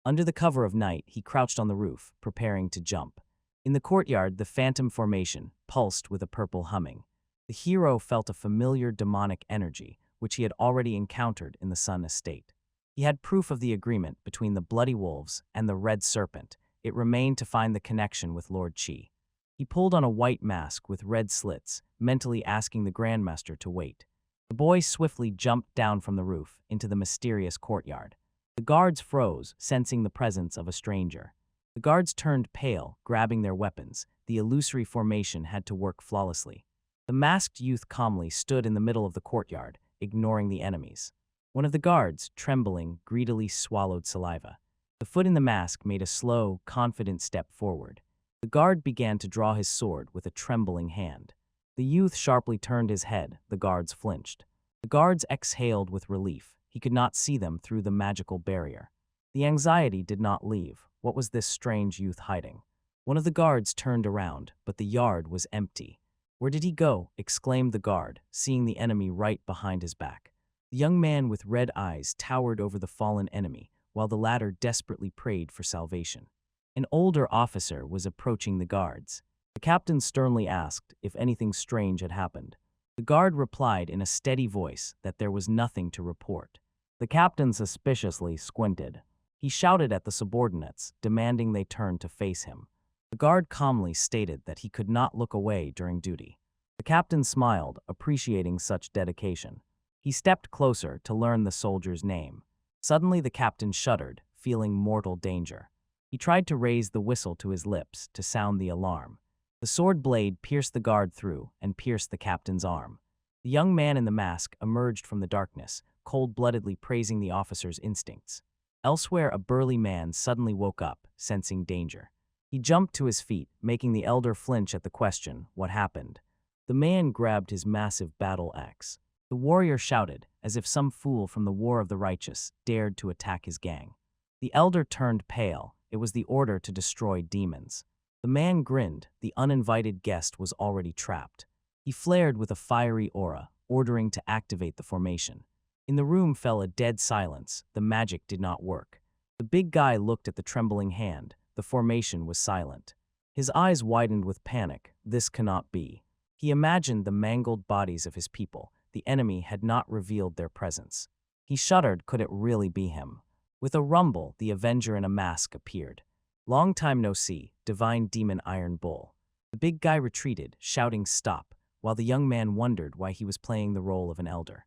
Under the cover of night, he crouched on the roof, preparing to jump. In the courtyard, the phantom formation pulsed with a purple humming. The hero felt a familiar demonic energy, which he had already encountered in the Sun Estate. He had proof of the agreement between the Bloody Wolves and the Red Serpent. It remained to find the connection with Lord Chhe. He pulled on a white mask with red slits, mentally asking the Grandmaster to wait. The boy swiftly jumped down from the roof into the mysterious courtyard. The guards froze, sensing the presence of a stranger. The guards turned pale, grabbing their weapons. The illusory formation had to work flawlessly. The masked youth calmly stood in the middle of the courtyard, ignoring the enemies. One of the guards, trembling, greedily swallowed saliva. The foot in the mask made a slow, confident step forward. The guard began to draw his sword with a trembling hand. The youth sharply turned his head. The guards flinched. The guards exhaled with relief. He could not see them through the magical barrier. The anxiety did not leave. What was this strange youth hiding? One of the guards turned around, but the yard was empty. "Where did he go?" exclaimed the guard, seeing the enemy right behind his back. The young man with red eyes towered over the fallen enemy, while the latter desperately prayed for salvation. An older officer was approaching the guards. The captain sternly asked if anything strange had happened. The guard replied in a steady voice that there was nothing to report. The captain suspiciously squinted. He shouted at the subordinates, demanding they turn to face him. The guard calmly stated that he could not look away during duty. The captain smiled, appreciating such dedication. He stepped closer to learn the soldier's name. Suddenly the captain shuddered, feeling mortal danger. He tried to raise the whistle to his lips to sound the alarm. The sword blade pierced the guard through and pierced the captain's arm. The young man in the mask emerged from the darkness, cold-bloodedly praising the officer's instincts. Elsewhere, a burly man suddenly woke up, sensing danger. He jumped to his feet, making the elder flinch at the question, "What happened?" The man grabbed his massive battle axe. The warrior shouted, as if some fool from the War of the Righteous dared to attack his gang. The elder turned pale. It was the order to destroy demons. The man grinned. The uninvited guest was already trapped. He flared with a fiery aura, ordering to activate the formation. In the room fell a dead silence. The magic did not work. The big guy looked at the trembling hand. The formation was silent. His eyes widened with panic. This cannot be. He imagined the mangled bodies of his people. The enemy had not revealed their presence. He shuddered. Could it really be him? With a rumble, the Avenger in a mask appeared. "Long time no see, divine demon Iron Bull." The big guy retreated, shouting "Stop," while the young man wondered why he was playing the role of an elder.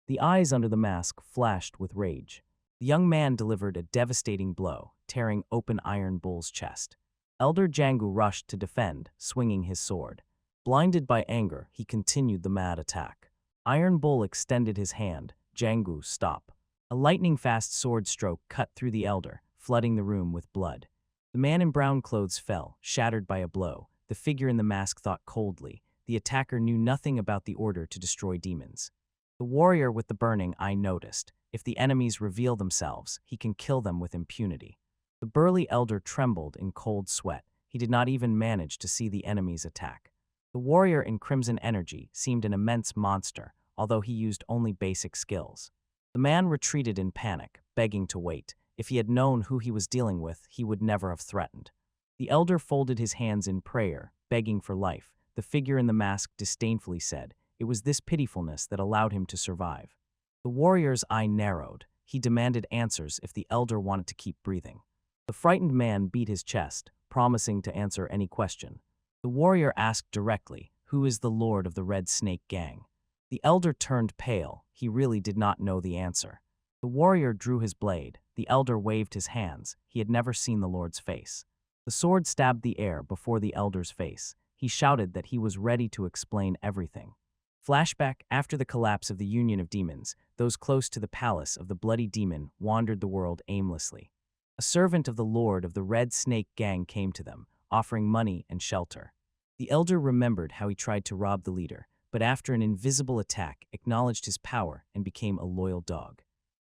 The eyes under the mask flashed with rage. The young man delivered a devastating blow, tearing open Iron Bull's chest. Elder Jangu rushed to defend, swinging his sword. Blinded by anger, he continued the mad attack. Iron Bull extended his hand. "Jangu, stop." A lightning-fast sword stroke cut through the elder, flooding the room with blood. The man in brown clothes fell, shattered by a blow. The figure in the mask thought coldly. The attacker knew nothing about the order to destroy demons. The warrior with the burning eye noticed. If the enemies reveal themselves, he can kill them with impunity. The burly elder trembled in cold sweat. He did not even manage to see the enemy's attack. The warrior in crimson energy seemed an immense monster, although he used only basic skills. The man retreated in panic, begging to wait. If he had known who he was dealing with, he would never have threatened. The elder folded his hands in prayer, begging for life. The figure in the mask disdainfully said, it was this pitifulness that allowed him to survive. The warrior's eye narrowed. He demanded answers if the elder wanted to keep breathing. The frightened man beat his chest, promising to answer any question. The warrior asked directly, "Who is the lord of the Red Snake Gang?" The elder turned pale. He really did not know the answer. The warrior drew his blade. The elder waved his hands. He had never seen the lord's face. The sword stabbed the air before the elder's face. He shouted that he was ready to explain everything. Flashback: after the collapse of the Union of Demons, those close to the palace of the Bloody Demon wandered the world aimlessly. A servant of the lord of the Red Snake Gang came to them, offering money and shelter. The elder remembered how he tried to rob the leader, but after an invisible attack, acknowledged his power and became a loyal dog.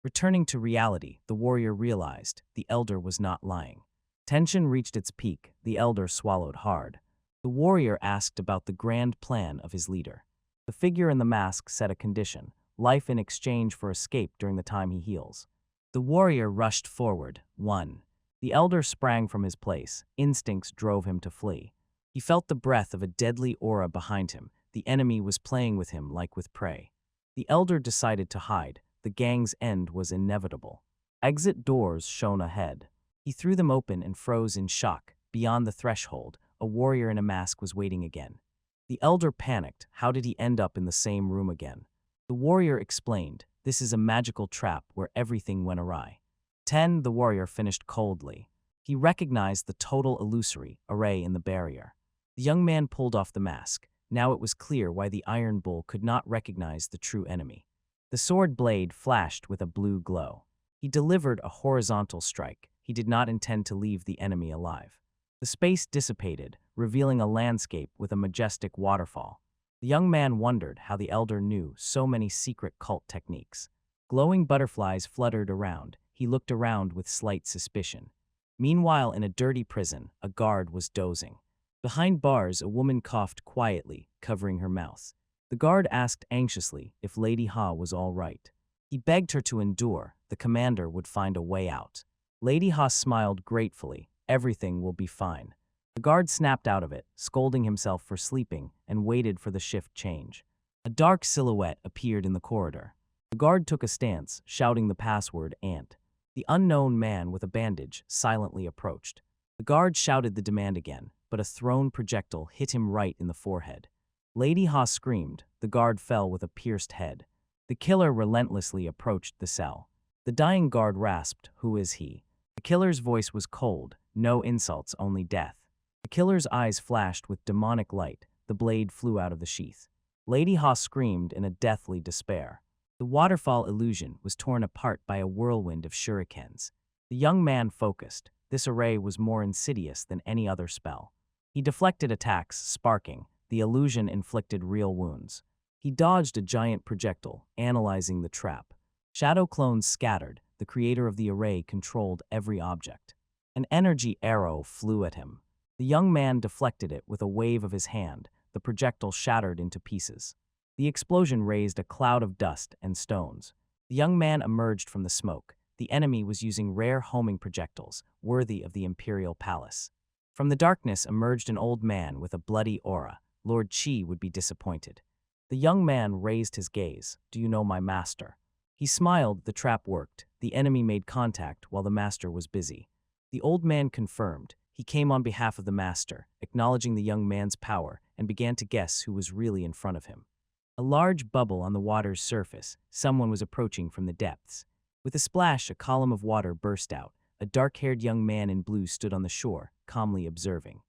Returning to reality, the warrior realized the elder was not lying. Tension reached its peak. The elder swallowed hard. The warrior asked about the grand plan of his leader. The figure in the mask set a condition: life in exchange for escape during the time he heals. The warrior rushed forward. 1. The elder sprang from his place. Instincts drove him to flee. He felt the breath of a deadly aura behind him. The enemy was playing with him like with prey. The elder decided to hide. The gang's end was inevitable. Exit doors shone ahead. He threw them open and froze in shock. Beyond the threshold, a warrior in a mask was waiting again. The elder panicked. How did he end up in the same room again? The warrior explained, "This is a magical trap where everything went awry." 10. The warrior finished coldly. He recognized the total illusory array in the barrier. The young man pulled off the mask. Now it was clear why the Iron Bull could not recognize the true enemy. The sword blade flashed with a blue glow. He delivered a horizontal strike. He did not intend to leave the enemy alive. The space dissipated, revealing a landscape with a majestic waterfall. The young man wondered how the elder knew so many secret cult techniques. Glowing butterflies fluttered around. He looked around with slight suspicion. Meanwhile, in a dirty prison, a guard was dozing. Behind bars, a woman coughed quietly, covering her mouth. The guard asked anxiously if Lady Ha was all right. He begged her to endure. The commander would find a way out. Lady Ha smiled gratefully. Everything will be fine. The guard snapped out of it, scolding himself for sleeping, and waited for the shift change. A dark silhouette appeared in the corridor. The guard took a stance, shouting the password "Ant." The unknown man with a bandage silently approached. The guard shouted the demand again, but a thrown projectile hit him right in the forehead. Lady Ha screamed. The guard fell with a pierced head. The killer relentlessly approached the cell. The dying guard rasped, "Who is he?" The killer's voice was cold, no insults, only death. The killer's eyes flashed with demonic light. The blade flew out of the sheath. Lady Ha screamed in a deathly despair. The waterfall illusion was torn apart by a whirlwind of shurikens. The young man focused. This array was more insidious than any other spell. He deflected attacks, sparking. The illusion inflicted real wounds. He dodged a giant projectile, analyzing the trap. Shadow clones scattered. The creator of the array controlled every object. An energy arrow flew at him. The young man deflected it with a wave of his hand. The projectile shattered into pieces. The explosion raised a cloud of dust and stones. The young man emerged from the smoke. The enemy was using rare homing projectiles, worthy of the Imperial Palace. From the darkness emerged an old man with a bloody aura. Lord Qi would be disappointed. The young man raised his gaze. "Do you know my master?" He smiled. The trap worked. The enemy made contact while the master was busy. The old man confirmed. He came on behalf of the master, acknowledging the young man's power, and began to guess who was really in front of him. A large bubble on the water's surface. Someone was approaching from the depths. With a splash, a column of water burst out. A dark-haired young man in blue stood on the shore, calmly observing.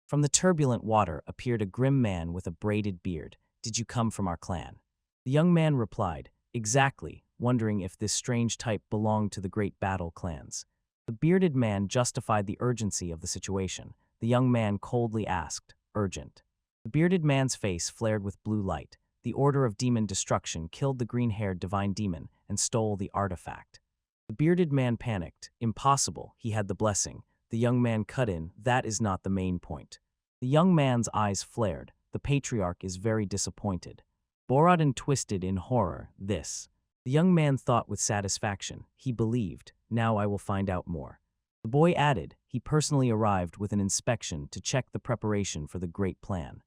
From the turbulent water appeared a grim man with a braided beard. "Did you come from our clan?" The young man replied, "Exactly," wondering if this strange type belonged to the great battle clans. The bearded man justified the urgency of the situation. The young man coldly asked, "Urgent?" The bearded man's face flared with blue light. The Order of Demon Destruction killed the green-haired divine demon and stole the artifact. The bearded man panicked. "Impossible, he had the blessing." The young man cut in, "That is not the main point." The young man's eyes flared. "The patriarch is very disappointed." Borodin twisted in horror. "This." The young man thought with satisfaction. He believed. "Now I will find out more." The boy added, "He personally arrived with an inspection to check the preparation for the great plan."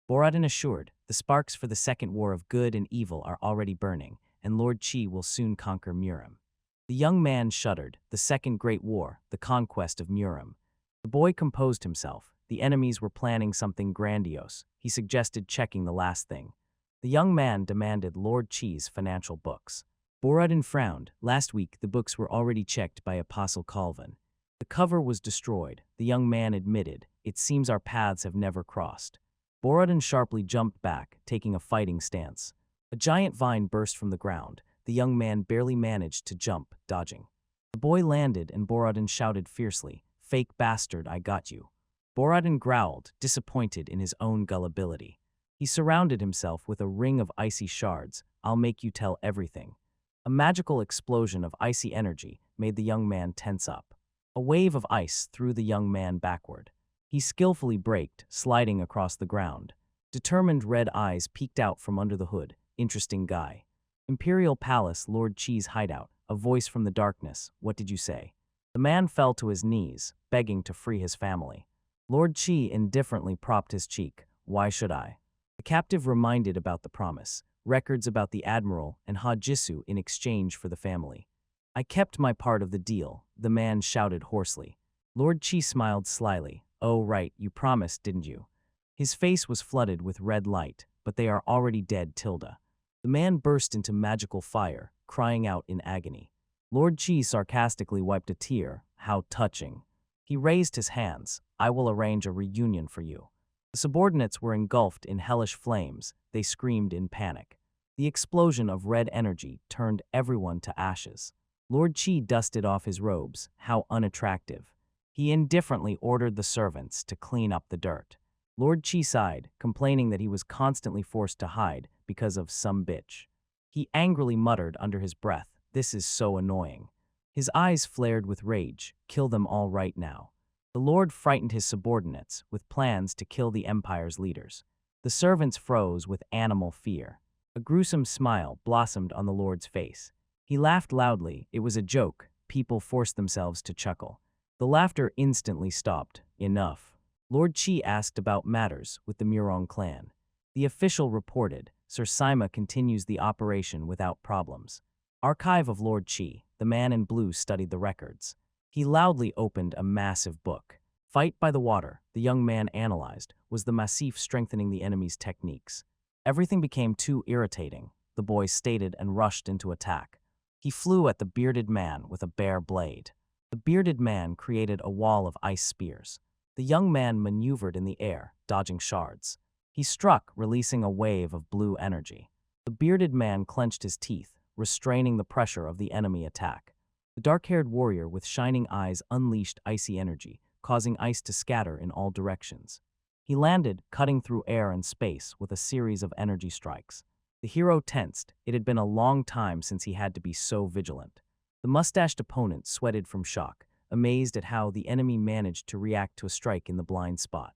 Borodin assured, "The sparks for the second war of good and evil are already burning, and Lord Qi will soon conquer Murim." The young man shuddered. The second great war, the conquest of Murim. The boy composed himself. The enemies were planning something grandiose. He suggested checking the last thing. The young man demanded Lord Qi's financial books. Borodin frowned. "Last week, the books were already checked by Apostle Calvin. The cover was destroyed." The young man admitted, "It seems our paths have never crossed." Borodin sharply jumped back, taking a fighting stance. A giant vine burst from the ground. The young man barely managed to jump, dodging. The boy landed and Borodin shouted fiercely, "Fake bastard, I got you." Borodin growled, disappointed in his own gullibility. He surrounded himself with a ring of icy shards. "I'll make you tell everything." A magical explosion of icy energy made the young man tense up. A wave of ice threw the young man backward. He skillfully braked, sliding across the ground. Determined red eyes peeked out from under the hood. "Interesting guy." Imperial Palace, Lord Qi's hideout. A voice from the darkness. "What did you say?" The man fell to his knees, begging to free his family. Lord Qi indifferently propped his cheek. "Why should I?" The captive reminded about the promise, records about the admiral and Hajisu in exchange for the family. "I kept my part of the deal," the man shouted hoarsely. Lord Qi smiled slyly. "Oh right, you promised, didn't you?" His face was flooded with red light. "But they are already dead, Tilda." The man burst into magical fire, crying out in agony. Lord Qi sarcastically wiped a tear. "How touching." He raised his hands. "I will arrange a reunion for you." The subordinates were engulfed in hellish flames. They screamed in panic. The explosion of red energy turned everyone to ashes. Lord Qi dusted off his robes. How unattractive. He indifferently ordered the servants to clean up the dirt. Lord Qi sighed, complaining that he was constantly forced to hide because of some bitch. He angrily muttered under his breath, "This is so annoying." His eyes flared with rage. Kill them all right now. The Lord frightened his subordinates with plans to kill the empire's leaders. The servants froze with animal fear. A gruesome smile blossomed on the Lord's face. He laughed loudly. It was a joke. People forced themselves to chuckle. The laughter instantly stopped. Enough. Lord Qi asked about matters with the Murong clan. The official reported, Sir Sima continues the operation without problems. Archive of Lord Qi. The man in blue studied the records. He loudly opened a massive book. Fight by the water, the young man analyzed, was the massif strengthening the enemy's techniques. Everything became too irritating, the boy stated and rushed into attack. He flew at the bearded man with a bare blade. The bearded man created a wall of ice spears. The young man maneuvered in the air, dodging shards. He struck, releasing a wave of blue energy. The bearded man clenched his teeth, restraining the pressure of the enemy attack. The dark-haired warrior with shining eyes unleashed icy energy, causing ice to scatter in all directions. He landed, cutting through air and space with a series of energy strikes. The hero tensed. It had been a long time since he had to be so vigilant. The mustached opponent sweated from shock, amazed at how the enemy managed to react to a strike in the blind spot.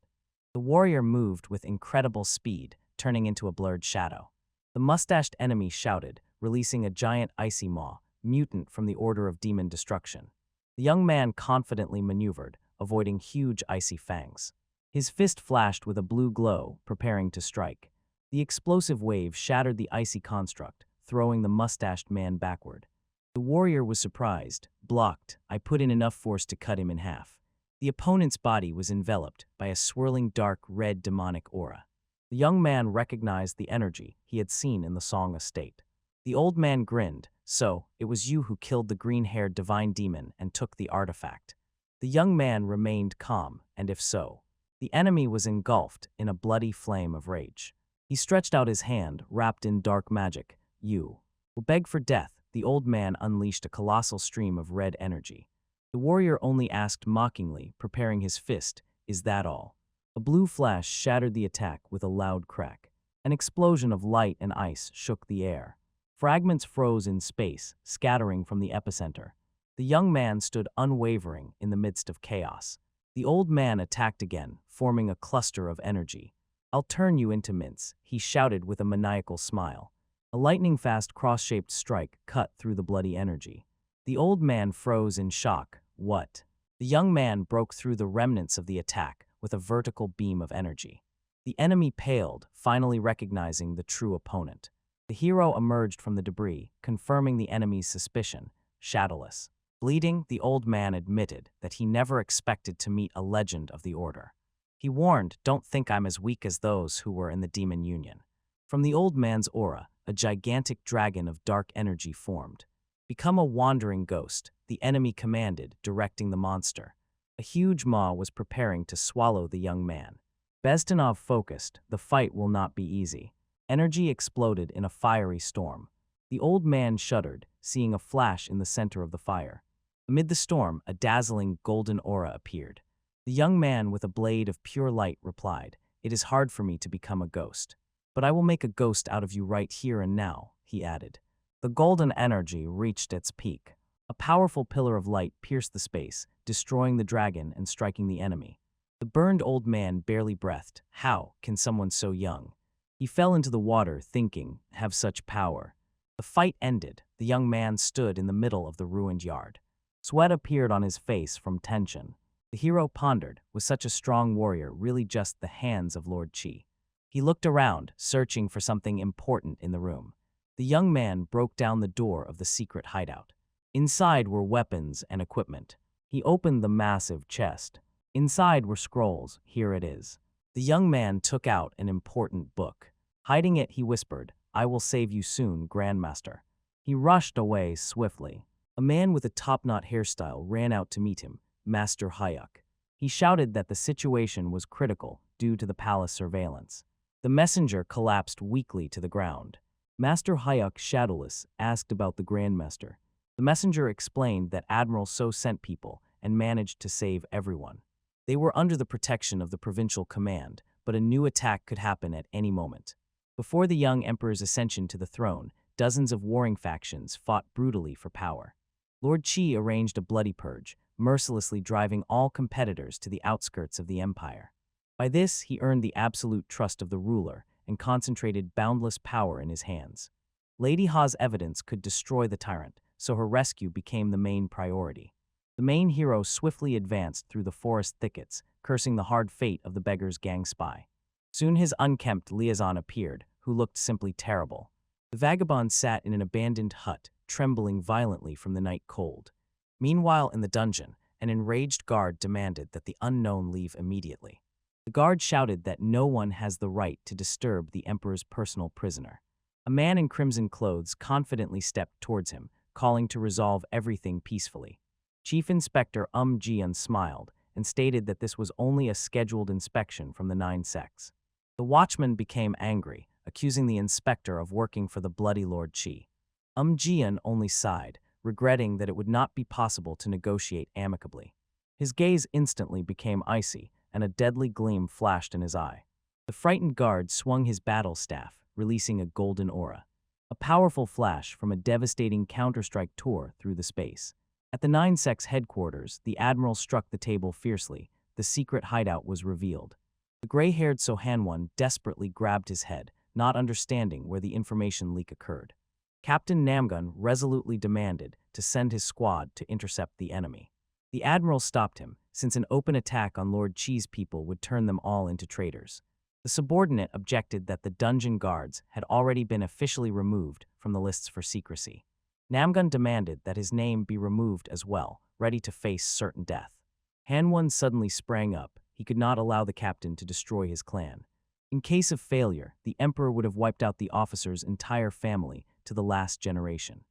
The warrior moved with incredible speed, turning into a blurred shadow. The mustached enemy shouted, releasing a giant icy maw, mutant from the Order of Demon Destruction. The young man confidently maneuvered, avoiding huge icy fangs. His fist flashed with a blue glow, preparing to strike. The explosive wave shattered the icy construct, throwing the mustached man backward. The warrior was surprised. Blocked. I put in enough force to cut him in half. The opponent's body was enveloped by a swirling dark red demonic aura. The young man recognized the energy he had seen in the Song Estate. The old man grinned. So, it was you who killed the green-haired divine demon and took the artifact. The young man remained calm, and if so, the enemy was engulfed in a bloody flame of rage. He stretched out his hand, wrapped in dark magic. You will beg for death. The old man unleashed a colossal stream of red energy. The warrior only asked mockingly, preparing his fist, "Is that all?" A blue flash shattered the attack with a loud crack. An explosion of light and ice shook the air. Fragments froze in space, scattering from the epicenter. The young man stood unwavering in the midst of chaos. The old man attacked again, forming a cluster of energy. "I'll turn you into mince," he shouted with a maniacal smile. A lightning-fast cross-shaped strike cut through the bloody energy. The old man froze in shock. What? The young man broke through the remnants of the attack with a vertical beam of energy. The enemy paled, finally recognizing the true opponent. The hero emerged from the debris, confirming the enemy's suspicion, shadowless. Bleeding, the old man admitted that he never expected to meet a legend of the Order. He warned, "Don't think I'm as weak as those who were in the Demon Union." From the old man's aura, a gigantic dragon of dark energy formed. "Become a wandering ghost," the enemy commanded, directing the monster. A huge maw was preparing to swallow the young man. Bezdanov focused, "The fight will not be easy." Energy exploded in a fiery storm. The old man shuddered, seeing a flash in the center of the fire. Amid the storm, a dazzling golden aura appeared. The young man with a blade of pure light replied, "It is hard for me to become a ghost. But I will make a ghost out of you right here and now," he added. The golden energy reached its peak. A powerful pillar of light pierced the space, destroying the dragon and striking the enemy. The burned old man barely breathed. How can someone so young? He fell into the water, thinking, have such power. The fight ended. The young man stood in the middle of the ruined yard. Sweat appeared on his face from tension. The hero pondered, was such a strong warrior really just the hands of Lord Qi? He looked around, searching for something important in the room. The young man broke down the door of the secret hideout. Inside were weapons and equipment. He opened the massive chest. Inside were scrolls. Here it is. The young man took out an important book. Hiding it, he whispered, "I will save you soon, Grandmaster." He rushed away swiftly. A man with a top-knot hairstyle ran out to meet him, Master Hayuk. He shouted that the situation was critical due to the palace surveillance. The messenger collapsed weakly to the ground. Master Hayuk Shadowless asked about the Grandmaster. The messenger explained that Admiral So sent people and managed to save everyone. They were under the protection of the provincial command, but a new attack could happen at any moment. Before the young emperor's ascension to the throne, dozens of warring factions fought brutally for power. Lord Qi arranged a bloody purge, mercilessly driving all competitors to the outskirts of the empire. By this, he earned the absolute trust of the ruler and concentrated boundless power in his hands. Lady Ha's evidence could destroy the tyrant, so her rescue became the main priority. The main hero swiftly advanced through the forest thickets, cursing the hard fate of the beggar's gang spy. Soon his unkempt liaison appeared, who looked simply terrible. The vagabond sat in an abandoned hut, trembling violently from the night cold. Meanwhile, in the dungeon, an enraged guard demanded that the unknown leave immediately. The guard shouted that no one has the right to disturb the emperor's personal prisoner. A man in crimson clothes confidently stepped towards him, calling to resolve everything peacefully. Chief Inspector Jian smiled and stated that this was only a scheduled inspection from the 9 sects. The watchman became angry, accusing the inspector of working for the bloody Lord Qi. Jian only sighed, regretting that it would not be possible to negotiate amicably. His gaze instantly became icy, and a deadly gleam flashed in his eye. The frightened guard swung his battle staff, releasing a golden aura. A powerful flash from a devastating counterstrike tore through the space. At the 9 sects headquarters, the admiral struck the table fiercely. The secret hideout was revealed. The gray-haired Sohanwon desperately grabbed his head, not understanding where the information leak occurred. Captain Namgun resolutely demanded to send his squad to intercept the enemy. The admiral stopped him, since an open attack on Lord Qi's people would turn them all into traitors. The subordinate objected that the dungeon guards had already been officially removed from the lists for secrecy. Namgun demanded that his name be removed as well, ready to face certain death. Hanwon suddenly sprang up. He could not allow the captain to destroy his clan. In case of failure, the emperor would have wiped out the officer's entire family to the last generation.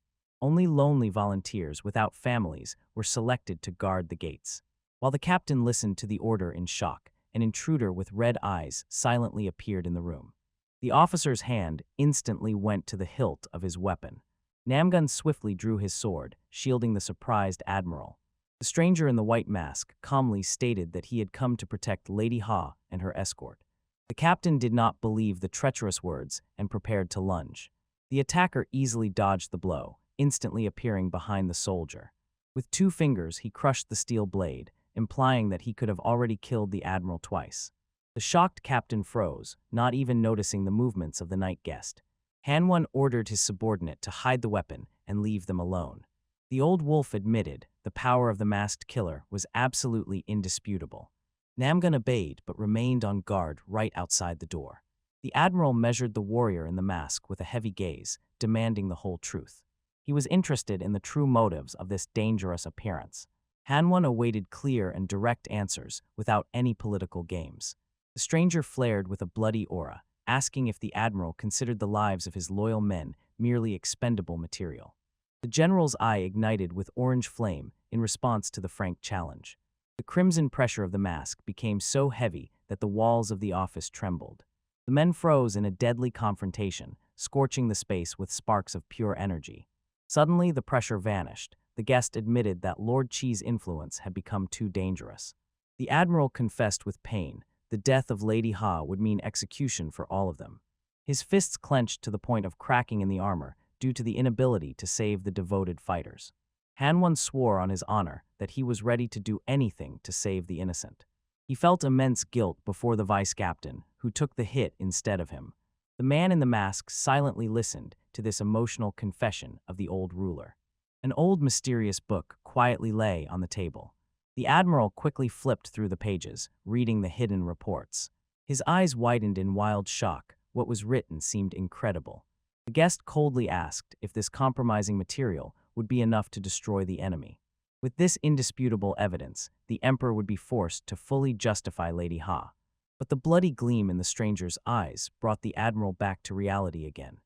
Only lonely volunteers without families were selected to guard the gates. While the captain listened to the order in shock, an intruder with red eyes silently appeared in the room. The officer's hand instantly went to the hilt of his weapon. Namgun swiftly drew his sword, shielding the surprised admiral. The stranger in the white mask calmly stated that he had come to protect Lady Ha and her escort. The captain did not believe the treacherous words and prepared to lunge. The attacker easily dodged the blow, instantly appearing behind the soldier. With 2 fingers, he crushed the steel blade, implying that he could have already killed the admiral twice. The shocked captain froze, not even noticing the movements of the night guest. Hanwon ordered his subordinate to hide the weapon and leave them alone. The old wolf admitted the power of the masked killer was absolutely indisputable. Namgun obeyed but remained on guard right outside the door. The admiral measured the warrior in the mask with a heavy gaze, demanding the whole truth. He was interested in the true motives of this dangerous appearance. Hanwon awaited clear and direct answers without any political games. The stranger flared with a bloody aura, asking if the admiral considered the lives of his loyal men merely expendable material. The general's eye ignited with orange flame in response to the frank challenge. The crimson pressure of the mask became so heavy that the walls of the office trembled. The men froze in a deadly confrontation, scorching the space with sparks of pure energy. Suddenly, the pressure vanished. The guest admitted that Lord Qi's influence had become too dangerous. The admiral confessed with pain. The death of Lady Ha would mean execution for all of them. His fists clenched to the point of cracking in the armor due to the inability to save the devoted fighters. Hanwon swore on his honor that he was ready to do anything to save the innocent. He felt immense guilt before the vice-captain, who took the hit instead of him. The man in the mask silently listened to this emotional confession of the old ruler. An old mysterious book quietly lay on the table. The admiral quickly flipped through the pages, reading the hidden reports. His eyes widened in wild shock. What was written seemed incredible. The guest coldly asked if this compromising material would be enough to destroy the enemy. With this indisputable evidence, the emperor would be forced to fully justify Lady Ha. But the bloody gleam in the stranger's eyes brought the admiral back to reality again.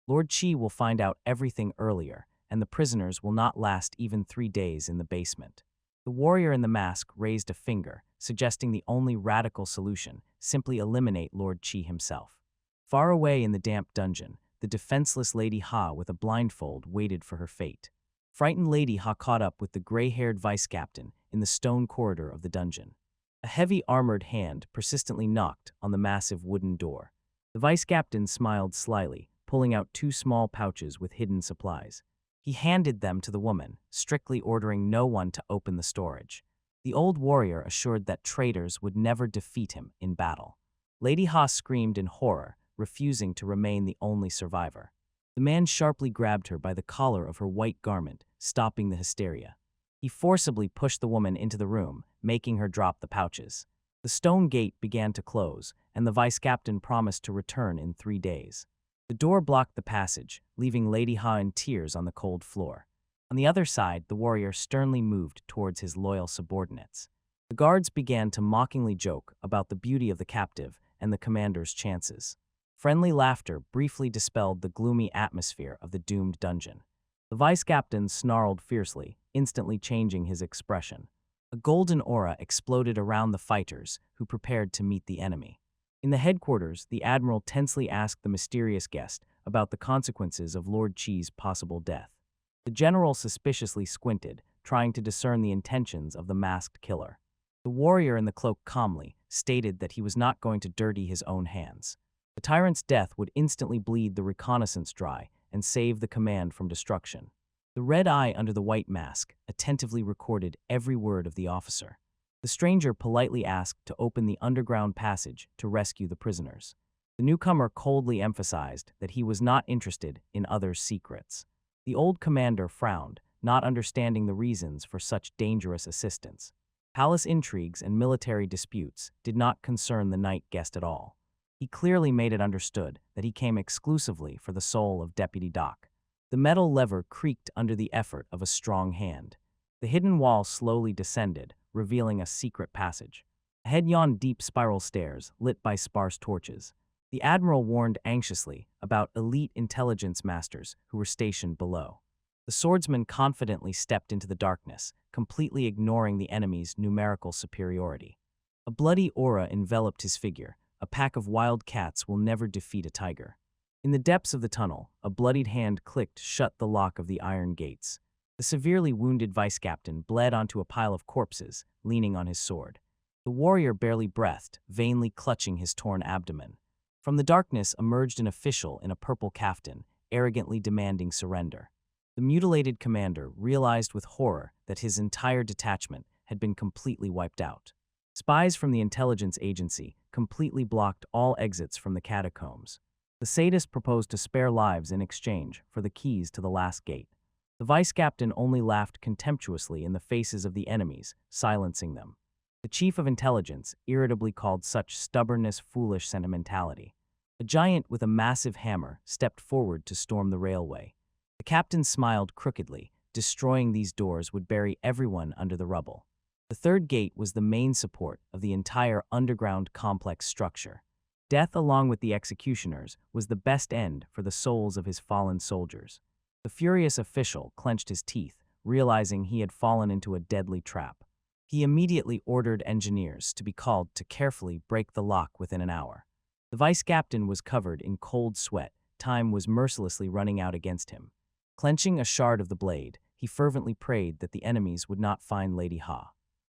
Lord Qi will find out everything earlier, and the prisoners will not last even 3 days in the basement. The warrior in the mask raised a finger, suggesting the only radical solution: simply eliminate Lord Qi himself. Far away in the damp dungeon, the defenseless Lady Ha with a blindfold waited for her fate. Frightened Lady Ha caught up with the gray-haired vice-captain in the stone corridor of the dungeon. A heavy armored hand persistently knocked on the massive wooden door. The vice-captain smiled slyly, pulling out 2 small pouches with hidden supplies. He handed them to the woman, strictly ordering no one to open the storage. The old warrior assured that traitors would never defeat him in battle. Lady Ha screamed in horror, refusing to remain the only survivor. The man sharply grabbed her by the collar of her white garment, stopping the hysteria. He forcibly pushed the woman into the room, making her drop the pouches. The stone gate began to close, and the vice-captain promised to return in 3 days. The door blocked the passage, leaving Lady Ha in tears on the cold floor. On the other side, the warrior sternly moved towards his loyal subordinates. The guards began to mockingly joke about the beauty of the captive and the commander's chances. Friendly laughter briefly dispelled the gloomy atmosphere of the doomed dungeon. The vice-captain snarled fiercely, instantly changing his expression. A golden aura exploded around the fighters, who prepared to meet the enemy. In the headquarters, the admiral tensely asked the mysterious guest about the consequences of Lord Chi's possible death. The general suspiciously squinted, trying to discern the intentions of the masked killer. The warrior in the cloak calmly stated that he was not going to dirty his own hands. The tyrant's death would instantly bleed the reconnaissance dry and save the command from destruction. The red eye under the white mask attentively recorded every word of the officer. The stranger politely asked to open the underground passage to rescue the prisoners. The newcomer coldly emphasized that he was not interested in others' secrets. The old commander frowned, not understanding the reasons for such dangerous assistance. Palace intrigues and military disputes did not concern the night guest at all. He clearly made it understood that he came exclusively for the soul of Deputy Doc. The metal lever creaked under the effort of a strong hand. The hidden wall slowly descended, revealing a secret passage. Ahead yawned deep spiral stairs, lit by sparse torches. The admiral warned anxiously about elite intelligence masters who were stationed below. The swordsman confidently stepped into the darkness, completely ignoring the enemy's numerical superiority. A bloody aura enveloped his figure. A pack of wild cats will never defeat a tiger. In the depths of the tunnel, a bloodied hand clicked shut the lock of the iron gates. The severely wounded vice-captain bled onto a pile of corpses, leaning on his sword. The warrior barely breathed, vainly clutching his torn abdomen. From the darkness emerged an official in a purple kaftan, arrogantly demanding surrender. The mutilated commander realized with horror that his entire detachment had been completely wiped out. Spies from the intelligence agency completely blocked all exits from the catacombs. The sadist proposed to spare lives in exchange for the keys to the last gate. The vice-captain only laughed contemptuously in the faces of the enemies, silencing them. The chief of intelligence irritably called such stubbornness foolish sentimentality. A giant with a massive hammer stepped forward to storm the railway. The captain smiled crookedly. Destroying these doors would bury everyone under the rubble. The third gate was the main support of the entire underground complex structure. Death, along with the executioners, was the best end for the souls of his fallen soldiers. The furious official clenched his teeth, realizing he had fallen into a deadly trap. He immediately ordered engineers to be called to carefully break the lock within an hour. The vice-captain was covered in cold sweat. Time was mercilessly running out against him. Clenching a shard of the blade, he fervently prayed that the enemies would not find Lady Ha.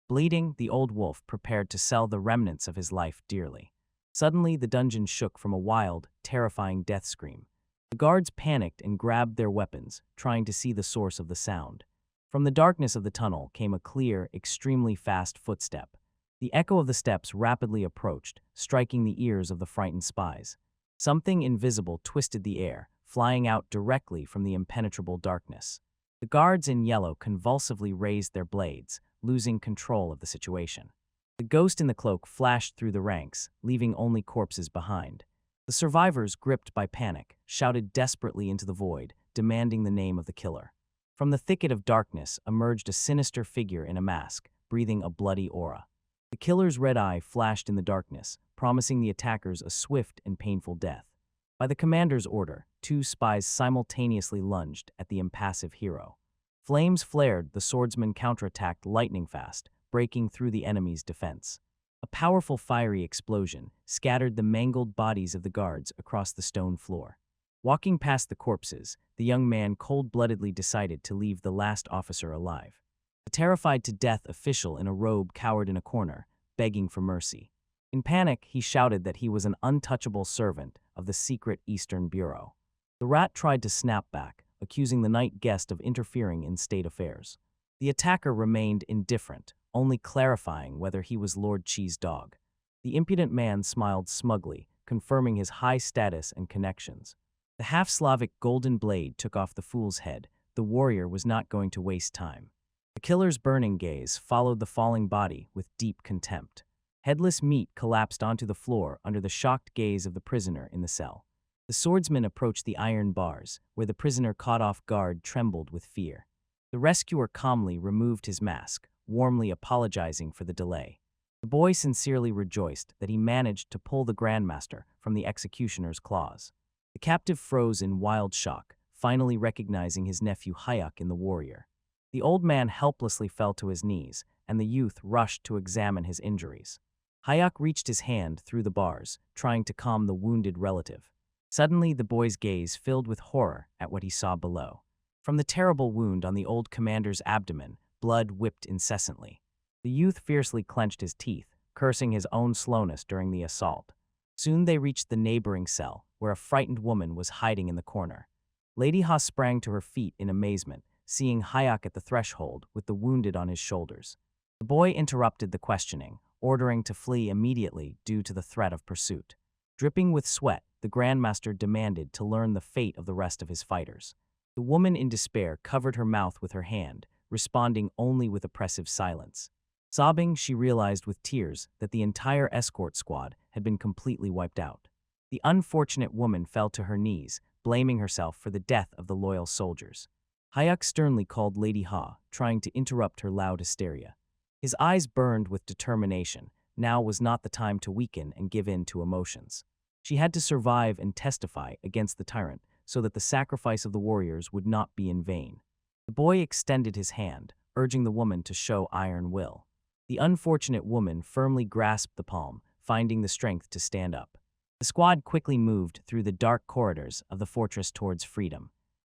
Bleeding, the old wolf prepared to sell the remnants of his life dearly. Suddenly, the dungeon shook from a wild, terrifying death scream. The guards panicked and grabbed their weapons, trying to see the source of the sound. From the darkness of the tunnel came a clear, extremely fast footstep. The echo of the steps rapidly approached, striking the ears of the frightened spies. Something invisible twisted the air, flying out directly from the impenetrable darkness. The guards in yellow convulsively raised their blades, losing control of the situation. The ghost in the cloak flashed through the ranks, leaving only corpses behind. The survivors, gripped by panic, shouted desperately into the void, demanding the name of the killer. From the thicket of darkness emerged a sinister figure in a mask, breathing a bloody aura. The killer's red eye flashed in the darkness, promising the attackers a swift and painful death. By the commander's order, 2 spies simultaneously lunged at the impassive hero. Flames flared, the swordsman counterattacked lightning fast, breaking through the enemy's defense. A powerful fiery explosion scattered the mangled bodies of the guards across the stone floor. Walking past the corpses, the young man cold-bloodedly decided to leave the last officer alive. A terrified-to-death official in a robe cowered in a corner, begging for mercy. In panic, he shouted that he was an untouchable servant of the secret Eastern Bureau. The rat tried to snap back, accusing the night guest of interfering in state affairs. The attacker remained indifferent, only clarifying whether he was Lord Chi's dog. The impudent man smiled smugly, confirming his high status and connections. The half-Slavic golden blade took off the fool's head. The warrior was not going to waste time. The killer's burning gaze followed the falling body with deep contempt. Headless meat collapsed onto the floor under the shocked gaze of the prisoner in the cell. The swordsman approached the iron bars, where the prisoner caught off guard trembled with fear. The rescuer calmly removed his mask, warmly apologizing for the delay. The boy sincerely rejoiced that he managed to pull the Grandmaster from the executioner's claws. The captive froze in wild shock, finally recognizing his nephew Hayek in the warrior. The old man helplessly fell to his knees, and the youth rushed to examine his injuries. Hayek reached his hand through the bars, trying to calm the wounded relative. Suddenly, the boy's gaze filled with horror at what he saw below. From the terrible wound on the old commander's abdomen, blood whipped incessantly. The youth fiercely clenched his teeth, cursing his own slowness during the assault. Soon they reached the neighboring cell, where a frightened woman was hiding in the corner. Lady Ha sprang to her feet in amazement, seeing Hayek at the threshold with the wounded on his shoulders. The boy interrupted the questioning, ordering to flee immediately due to the threat of pursuit. Dripping with sweat, the Grandmaster demanded to learn the fate of the rest of his fighters. The woman in despair covered her mouth with her hand, responding only with oppressive silence. Sobbing, she realized with tears that the entire escort squad had been completely wiped out. The unfortunate woman fell to her knees, blaming herself for the death of the loyal soldiers. Hayek sternly called Lady Ha, trying to interrupt her loud hysteria. His eyes burned with determination. Now was not the time to weaken and give in to emotions. She had to survive and testify against the tyrant so that the sacrifice of the warriors would not be in vain. The boy extended his hand, urging the woman to show iron will. The unfortunate woman firmly grasped the palm, finding the strength to stand up. The squad quickly moved through the dark corridors of the fortress towards freedom.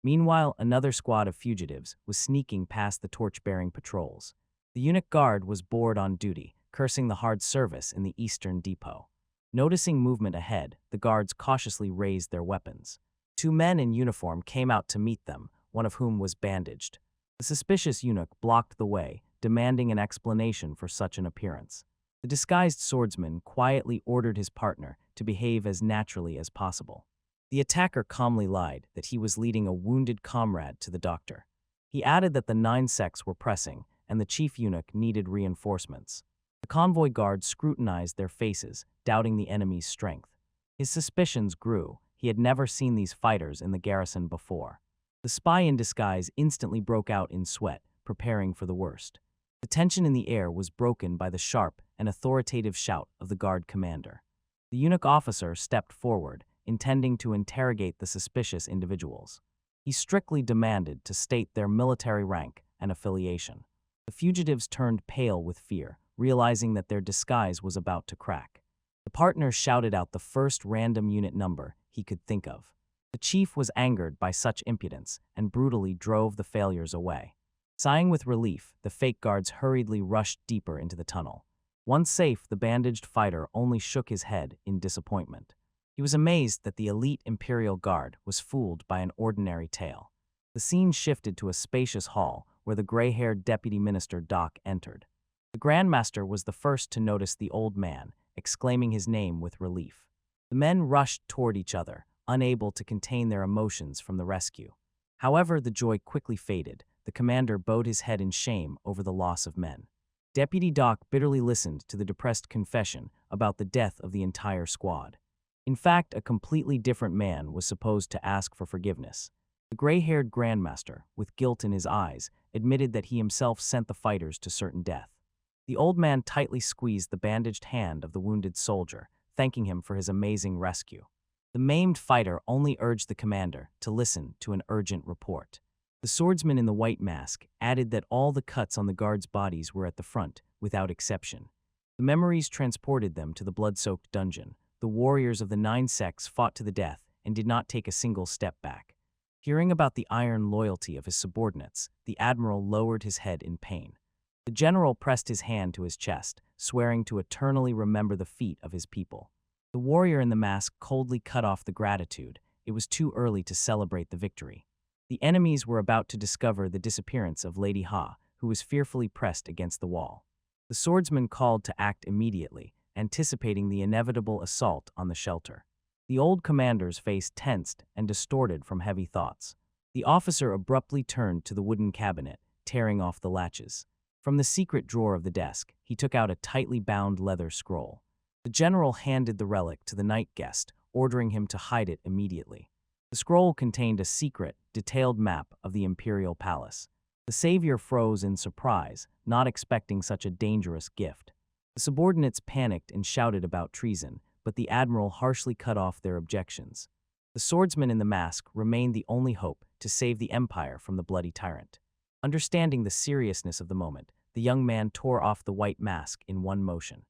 Meanwhile, another squad of fugitives was sneaking past the torch-bearing patrols. The eunuch guard was bored on duty, cursing the hard service in the eastern depot. Noticing movement ahead, the guards cautiously raised their weapons. Two men in uniform came out to meet them, one of whom was bandaged. The suspicious eunuch blocked the way, demanding an explanation for such an appearance. The disguised swordsman quietly ordered his partner to behave as naturally as possible. The attacker calmly lied that he was leading a wounded comrade to the doctor. He added that the 9 sects were pressing, and the chief eunuch needed reinforcements. The convoy guards scrutinized their faces, doubting the enemy's strength. His suspicions grew. He had never seen these fighters in the garrison before. The spy in disguise instantly broke out in sweat, preparing for the worst. The tension in the air was broken by the sharp and authoritative shout of the guard commander. The eunuch officer stepped forward, intending to interrogate the suspicious individuals. He strictly demanded to state their military rank and affiliation. The fugitives turned pale with fear, realizing that their disguise was about to crack. The partner shouted out the first random unit number he could think of. The chief was angered by such impudence and brutally drove the failures away. Sighing with relief, the fake guards hurriedly rushed deeper into the tunnel. Once safe, the bandaged fighter only shook his head in disappointment. He was amazed that the elite Imperial Guard was fooled by an ordinary tale. The scene shifted to a spacious hall where the gray-haired Deputy Minister Doc entered. The Grandmaster was the first to notice the old man, exclaiming his name with relief. The men rushed toward each other, unable to contain their emotions from the rescue. However, the joy quickly faded. The commander bowed his head in shame over the loss of men. Deputy Doc bitterly listened to the depressed confession about the death of the entire squad. In fact, a completely different man was supposed to ask for forgiveness. The gray-haired Grandmaster, with guilt in his eyes, admitted that he himself sent the fighters to certain death. The old man tightly squeezed the bandaged hand of the wounded soldier, thanking him for his amazing rescue. The maimed fighter only urged the commander to listen to an urgent report. The swordsman in the white mask added that all the cuts on the guards' bodies were at the front, without exception. The memories transported them to the blood-soaked dungeon. The warriors of the 9 sects fought to the death, and did not take a single step back. Hearing about the iron loyalty of his subordinates, the admiral lowered his head in pain. The general pressed his hand to his chest, swearing to eternally remember the feat of his people. The warrior in the mask coldly cut off the gratitude. It was too early to celebrate the victory. The enemies were about to discover the disappearance of Lady Ha, who was fearfully pressed against the wall. The swordsman called to act immediately, anticipating the inevitable assault on the shelter. The old commander's face tensed and distorted from heavy thoughts. The officer abruptly turned to the wooden cabinet, tearing off the latches. From the secret drawer of the desk, he took out a tightly bound leather scroll. The general handed the relic to the night guest, ordering him to hide it immediately. The scroll contained a secret, detailed map of the imperial palace. The savior froze in surprise, not expecting such a dangerous gift. The subordinates panicked and shouted about treason, but the admiral harshly cut off their objections. The swordsman in the mask remained the only hope to save the empire from the bloody tyrant. Understanding the seriousness of the moment, the young man tore off the white mask in one motion.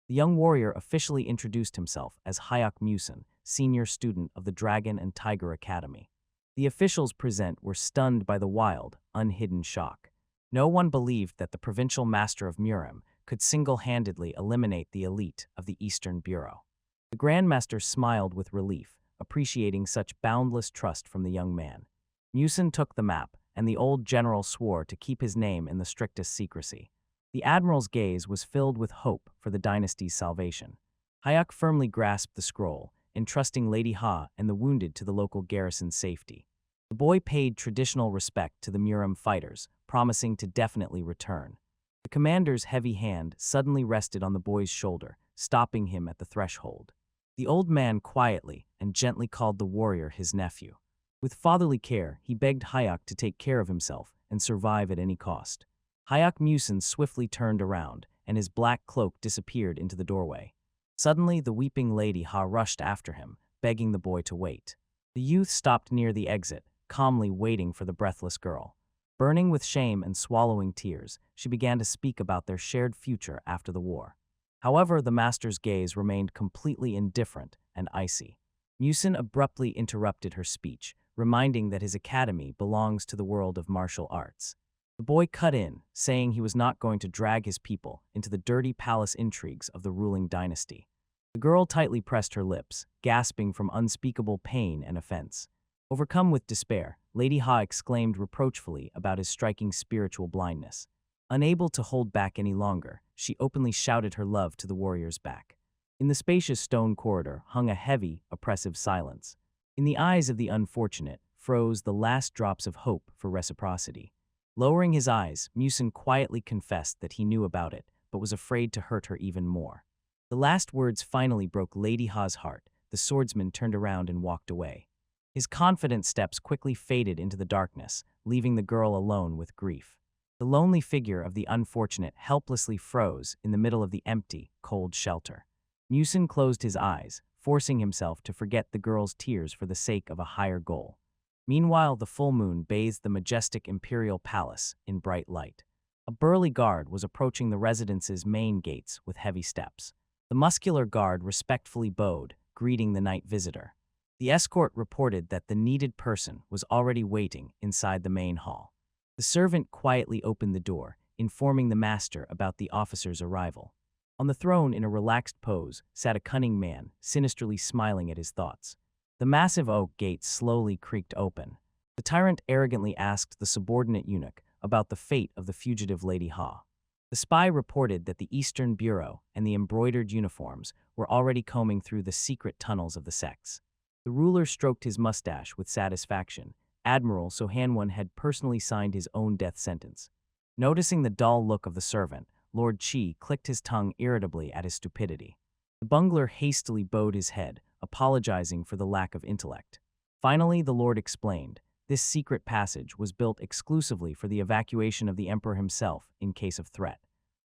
The young warrior officially introduced himself as Hayek Musin, senior student of the Dragon and Tiger Academy. The officials present were stunned by the wild, unhidden shock. No one believed that the provincial master of Murim could single-handedly eliminate the elite of the Eastern Bureau. The Grand Master smiled with relief, appreciating such boundless trust from the young man. Musin took the map, and the old general swore to keep his name in the strictest secrecy. The admiral's gaze was filled with hope for the dynasty's salvation. Hayek firmly grasped the scroll, entrusting Lady Ha and the wounded to the local garrison's safety. The boy paid traditional respect to the Murim fighters, promising to definitely return. The commander's heavy hand suddenly rested on the boy's shoulder, stopping him at the threshold. The old man quietly and gently called the warrior his nephew. With fatherly care, he begged Hayek to take care of himself and survive at any cost. Hayek Musin swiftly turned around, and his black cloak disappeared into the doorway. Suddenly, the weeping Lady Ha rushed after him, begging the boy to wait. The youth stopped near the exit, calmly waiting for the breathless girl. Burning with shame and swallowing tears, she began to speak about their shared future after the war. However, the master's gaze remained completely indifferent and icy. Musin abruptly interrupted her speech, reminding that his academy belongs to the world of martial arts. The boy cut in, saying he was not going to drag his people into the dirty palace intrigues of the ruling dynasty. The girl tightly pressed her lips, gasping from unspeakable pain and offense. Overcome with despair, Lady Ha exclaimed reproachfully about his striking spiritual blindness. Unable to hold back any longer, she openly shouted her love to the warrior's back. In the spacious stone corridor hung a heavy, oppressive silence. In the eyes of the unfortunate froze the last drops of hope for reciprocity. Lowering his eyes, Musin quietly confessed that he knew about it, but was afraid to hurt her even more. The last words finally broke Lady Ha's heart. The swordsman turned around and walked away. His confident steps quickly faded into the darkness, leaving the girl alone with grief. The lonely figure of the unfortunate helplessly froze in the middle of the empty, cold shelter. Musin closed his eyes, forcing himself to forget the girl's tears for the sake of a higher goal. Meanwhile, the full moon bathed the majestic imperial palace in bright light. A burly guard was approaching the residence's main gates with heavy steps. The muscular guard respectfully bowed, greeting the night visitor. The escort reported that the needed person was already waiting inside the main hall. The servant quietly opened the door, informing the master about the officer's arrival. On the throne, in a relaxed pose, sat a cunning man, sinisterly smiling at his thoughts. The massive oak gate slowly creaked open. The tyrant arrogantly asked the subordinate eunuch about the fate of the fugitive Lady Ha. The spy reported that the Eastern Bureau and the embroidered uniforms were already combing through the secret tunnels of the sects. The ruler stroked his mustache with satisfaction. Admiral Sohanwan had personally signed his own death sentence. Noticing the dull look of the servant, Lord Qi clicked his tongue irritably at his stupidity. The bungler hastily bowed his head, apologizing for the lack of intellect. Finally, the Lord explained, this secret passage was built exclusively for the evacuation of the Emperor himself in case of threat.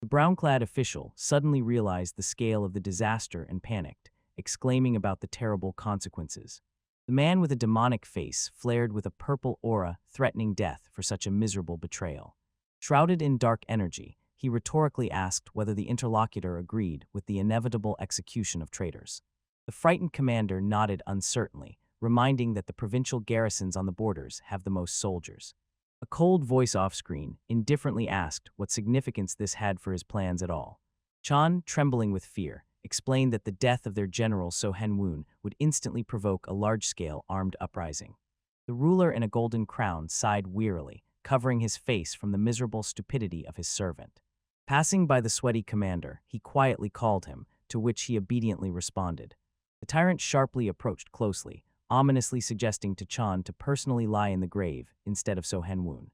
The brown-clad official suddenly realized the scale of the disaster and panicked, exclaiming about the terrible consequences. The man with a demonic face flared with a purple aura, threatening death for such a miserable betrayal. Shrouded in dark energy, he rhetorically asked whether the interlocutor agreed with the inevitable execution of traitors. The frightened commander nodded uncertainly, reminding that the provincial garrisons on the borders have the most soldiers. A cold voice off-screen indifferently asked what significance this had for his plans at all. Chan, trembling with fear, explained that the death of their general So Henwoon would instantly provoke a large-scale armed uprising. The ruler in a golden crown sighed wearily, covering his face from the miserable stupidity of his servant. Passing by the sweaty commander, he quietly called him, to which he obediently responded. The tyrant sharply approached closely, ominously suggesting to Chan to personally lie in the grave instead of So Henwoon.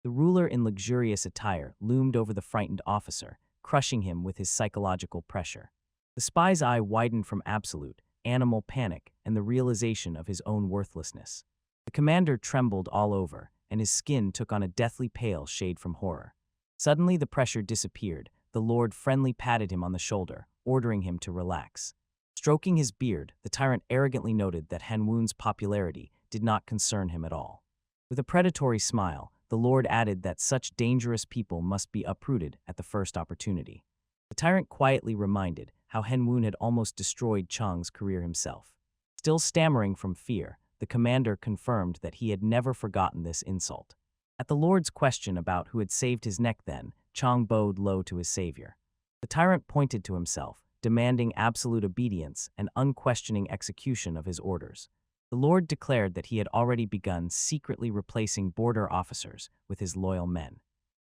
The ruler in luxurious attire loomed over the frightened officer, crushing him with his psychological pressure. The spy's eye widened from absolute, animal panic and the realization of his own worthlessness. The commander trembled all over, and his skin took on a deathly pale shade from horror. Suddenly the pressure disappeared. The lord friendly patted him on the shoulder, ordering him to relax. Stroking his beard, the tyrant arrogantly noted that Henwoon's popularity did not concern him at all. With a predatory smile, the lord added that such dangerous people must be uprooted at the first opportunity. The tyrant quietly reminded how Henwoon had almost destroyed Chang's career himself. Still stammering from fear, the commander confirmed that he had never forgotten this insult. At the lord's question about who had saved his neck then, Chang bowed low to his savior. The tyrant pointed to himself, demanding absolute obedience and unquestioning execution of his orders. The lord declared that he had already begun secretly replacing border officers with his loyal men.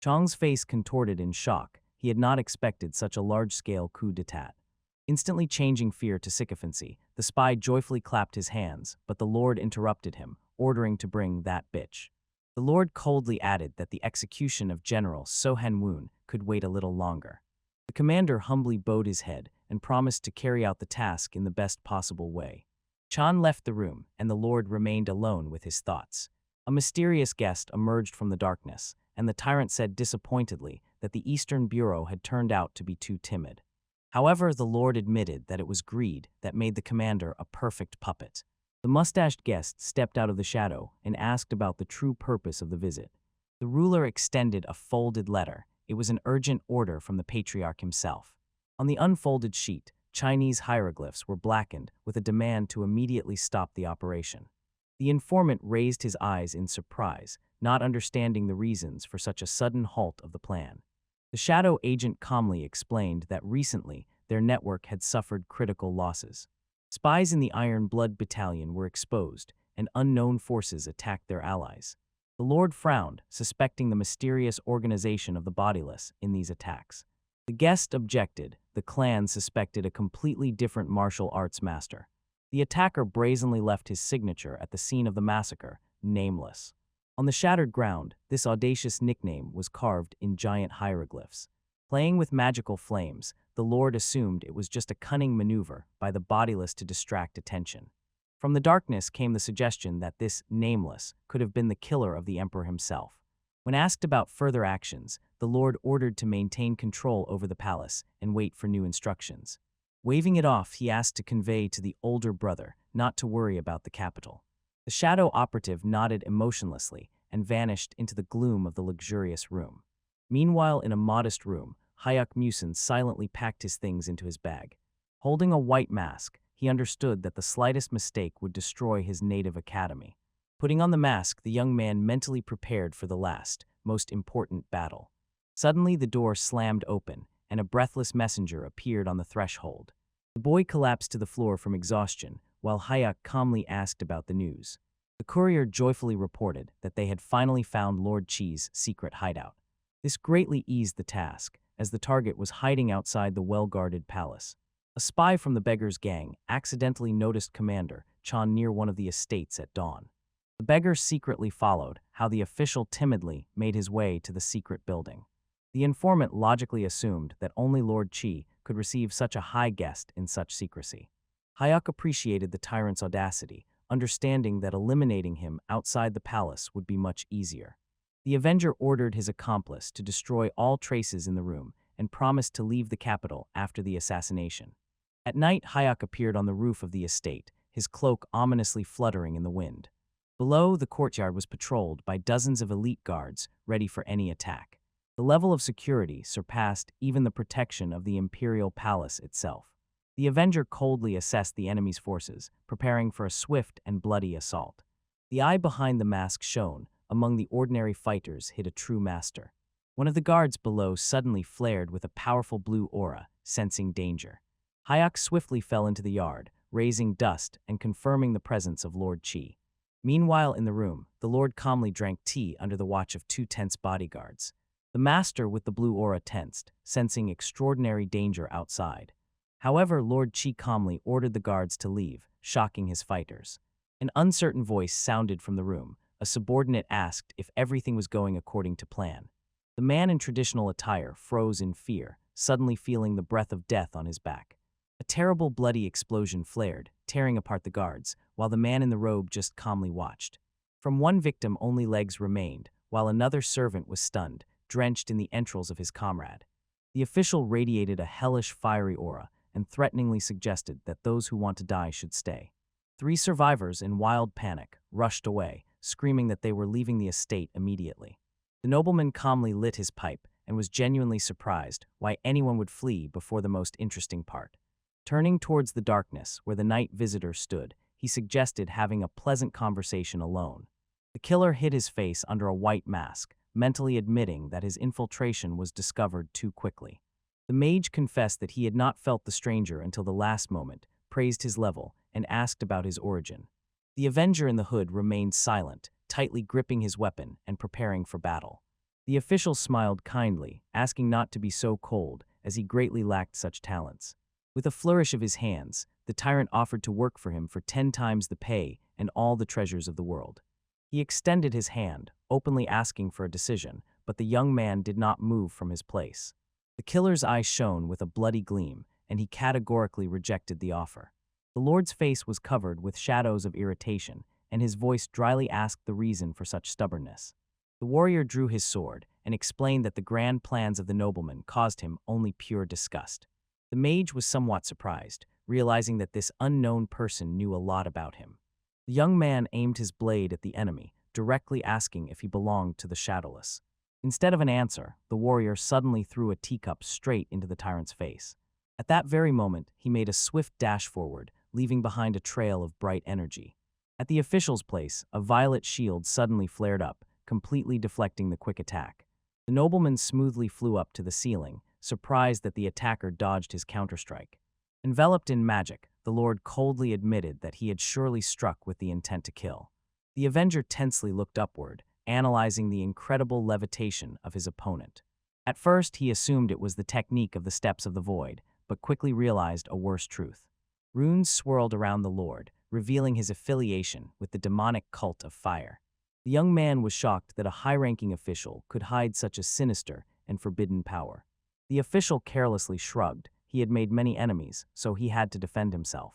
Chang's face contorted in shock. He had not expected such a large-scale coup d'etat. Instantly changing fear to sycophancy, the spy joyfully clapped his hands, but the lord interrupted him, ordering to bring that bitch. The lord coldly added that the execution of General So Henwoon could wait a little longer. The commander humbly bowed his head and promised to carry out the task in the best possible way. Chan left the room, and the lord remained alone with his thoughts. A mysterious guest emerged from the darkness, and the tyrant said disappointedly that the Eastern Bureau had turned out to be too timid. However, the lord admitted that it was greed that made the commander a perfect puppet. The mustached guest stepped out of the shadow and asked about the true purpose of the visit. The ruler extended a folded letter. It was an urgent order from the patriarch himself. On the unfolded sheet, Chinese hieroglyphs were blackened with a demand to immediately stop the operation. The informant raised his eyes in surprise, not understanding the reasons for such a sudden halt of the plan. The shadow agent calmly explained that recently their network had suffered critical losses. Spies in the Iron Blood Battalion were exposed, and unknown forces attacked their allies. The lord frowned, suspecting the mysterious organization of the bodiless in these attacks. The guest objected. The clan suspected a completely different martial arts master. The attacker brazenly left his signature at the scene of the massacre, nameless. On the shattered ground, this audacious nickname was carved in giant hieroglyphs. Playing with magical flames, the lord assumed it was just a cunning maneuver by the bodiless to distract attention. From the darkness came the suggestion that this nameless could have been the killer of the emperor himself. When asked about further actions, the lord ordered to maintain control over the palace and wait for new instructions. Waving it off, he asked to convey to the older brother not to worry about the capital. The shadow operative nodded emotionlessly and vanished into the gloom of the luxurious room. Meanwhile, in a modest room, Hayek Musin silently packed his things into his bag. Holding a white mask, he understood that the slightest mistake would destroy his native academy. Putting on the mask, the young man mentally prepared for the last, most important battle. Suddenly, the door slammed open, and a breathless messenger appeared on the threshold. The boy collapsed to the floor from exhaustion, while Hayek calmly asked about the news. The courier joyfully reported that they had finally found Lord Chi's secret hideout. This greatly eased the task, as the target was hiding outside the well-guarded palace. A spy from the beggar's gang accidentally noticed Commander Chan near one of the estates at dawn. The beggar secretly followed how the official timidly made his way to the secret building. The informant logically assumed that only Lord Chi could receive such a high guest in such secrecy. Hayek appreciated the tyrant's audacity, understanding that eliminating him outside the palace would be much easier. The Avenger ordered his accomplice to destroy all traces in the room and promised to leave the capital after the assassination. At night, Hayek appeared on the roof of the estate, his cloak ominously fluttering in the wind. Below, the courtyard was patrolled by dozens of elite guards ready for any attack. The level of security surpassed even the protection of the imperial palace itself. The Avenger coldly assessed the enemy's forces, preparing for a swift and bloody assault. The eye behind the mask shone. Among the ordinary fighters hid a true master. One of the guards below suddenly flared with a powerful blue aura, sensing danger. Hyok swiftly fell into the yard, raising dust and confirming the presence of Lord Chi. Meanwhile, in the room, the Lord calmly drank tea under the watch of two tense bodyguards. The master with the blue aura tensed, sensing extraordinary danger outside. However, Lord Chi calmly ordered the guards to leave, shocking his fighters. An uncertain voice sounded from the room. A subordinate asked if everything was going according to plan. The man in traditional attire froze in fear, suddenly feeling the breath of death on his back. A terrible bloody explosion flared, tearing apart the guards, while the man in the robe just calmly watched. From one victim only legs remained, while another servant was stunned, drenched in the entrails of his comrade. The official radiated a hellish fiery aura and threateningly suggested that those who want to die should stay. 3 survivors, in wild panic, rushed away, screaming that they were leaving the estate immediately. The nobleman calmly lit his pipe and was genuinely surprised why anyone would flee before the most interesting part. Turning towards the darkness where the night visitor stood, he suggested having a pleasant conversation alone. The killer hid his face under a white mask, mentally admitting that his infiltration was discovered too quickly. The mage confessed that he had not felt the stranger until the last moment, praised his level, and asked about his origin. The Avenger in the hood remained silent, tightly gripping his weapon and preparing for battle. The official smiled kindly, asking not to be so cold, as he greatly lacked such talents. With a flourish of his hands, the tyrant offered to work for him for 10 times the pay and all the treasures of the world. He extended his hand, openly asking for a decision, but the young man did not move from his place. The killer's eyes shone with a bloody gleam, and he categorically rejected the offer. The Lord's face was covered with shadows of irritation, and his voice dryly asked the reason for such stubbornness. The warrior drew his sword and explained that the grand plans of the nobleman caused him only pure disgust. The mage was somewhat surprised, realizing that this unknown person knew a lot about him. The young man aimed his blade at the enemy, directly asking if he belonged to the Shadowless. Instead of an answer, the warrior suddenly threw a teacup straight into the tyrant's face. At that very moment, he made a swift dash forward, leaving behind a trail of bright energy. At the official's place, a violet shield suddenly flared up, completely deflecting the quick attack. The nobleman smoothly flew up to the ceiling, surprised that the attacker dodged his counterstrike. Enveloped in magic, the Lord coldly admitted that he had surely struck with the intent to kill. The Avenger tensely looked upward, analyzing the incredible levitation of his opponent. At first, he assumed it was the technique of the Steps of the Void, but quickly realized a worse truth. Runes swirled around the Lord, revealing his affiliation with the demonic cult of fire. The young man was shocked that a high-ranking official could hide such a sinister and forbidden power. The official carelessly shrugged. He had made many enemies, so he had to defend himself.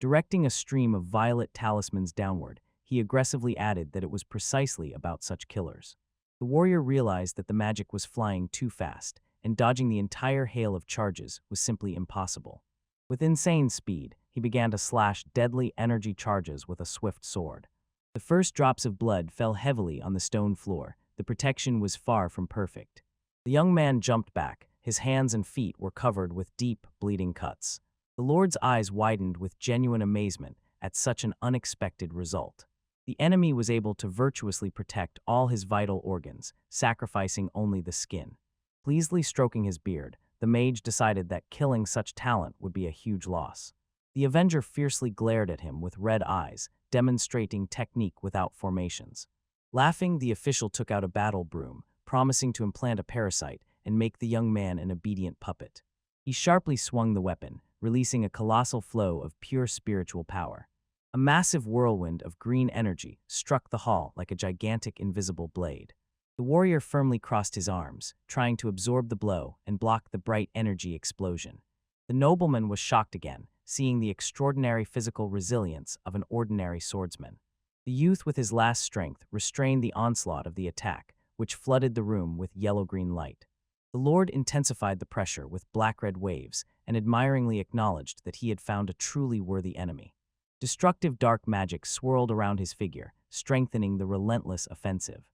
Directing a stream of violet talismans downward, he aggressively added that it was precisely about such killers. The warrior realized that the magic was flying too fast, and dodging the entire hail of charges was simply impossible. With insane speed, he began to slash deadly energy charges with a swift sword. The first drops of blood fell heavily on the stone floor. The protection was far from perfect. The young man jumped back. His hands and feet were covered with deep, bleeding cuts. The Lord's eyes widened with genuine amazement at such an unexpected result. The enemy was able to virtuously protect all his vital organs, sacrificing only the skin. Pleasantly stroking his beard, the mage decided that killing such talent would be a huge loss. The Avenger fiercely glared at him with red eyes, demonstrating technique without formations. Laughing, the official took out a battle broom, promising to implant a parasite and make the young man an obedient puppet. He sharply swung the weapon, releasing a colossal flow of pure spiritual power. A massive whirlwind of green energy struck the hall like a gigantic invisible blade. The warrior firmly crossed his arms, trying to absorb the blow and block the bright energy explosion. The nobleman was shocked again, seeing the extraordinary physical resilience of an ordinary swordsman. The youth with his last strength restrained the onslaught of the attack, which flooded the room with yellow-green light. The Lord intensified the pressure with black-red waves and admiringly acknowledged that he had found a truly worthy enemy. Destructive dark magic swirled around his figure, strengthening the relentless offensive.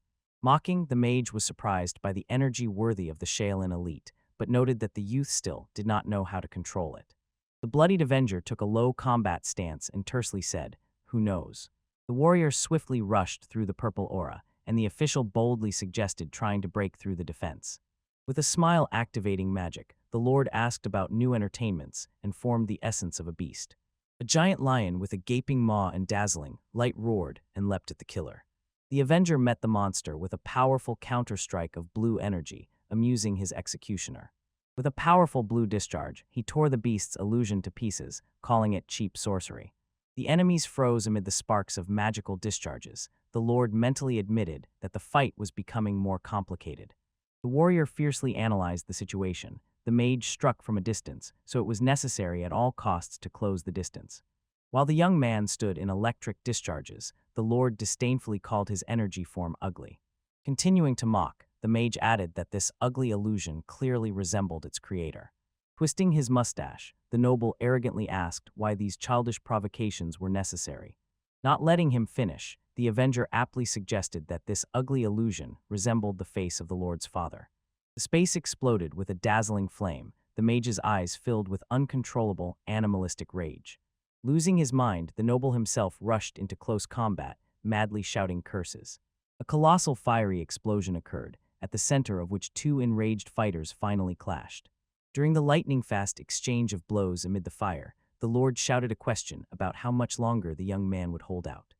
Mocking, the mage was surprised by the energy worthy of the Shaolin elite, but noted that the youth still did not know how to control it. The bloodied Avenger took a low combat stance and tersely said, "Who knows?" The warrior swiftly rushed through the purple aura, and the official boldly suggested trying to break through the defense. With a smile activating magic, the Lord asked about new entertainments and formed the essence of a beast. A giant lion with a gaping maw and dazzling light roared and leapt at the killer. The Avenger met the monster with a powerful counter-strike of blue energy, amusing his executioner. With a powerful blue discharge, he tore the beast's illusion to pieces, calling it cheap sorcery. The enemies froze amid the sparks of magical discharges. The Lord mentally admitted that the fight was becoming more complicated. The warrior fiercely analyzed the situation. The mage struck from a distance, so it was necessary at all costs to close the distance. While the young man stood in electric discharges, the Lord disdainfully called his energy form ugly. Continuing to mock, the mage added that this ugly illusion clearly resembled its creator. Twisting his mustache, the noble arrogantly asked why these childish provocations were necessary. Not letting him finish, the Avenger aptly suggested that this ugly illusion resembled the face of the Lord's father. The space exploded with a dazzling flame, the mage's eyes filled with uncontrollable, animalistic rage. Losing his mind, the noble himself rushed into close combat, madly shouting curses. A colossal fiery explosion occurred, at the center of which two enraged fighters finally clashed. During the lightning-fast exchange of blows amid the fire, the Lord shouted a question about how much longer the young man would hold out.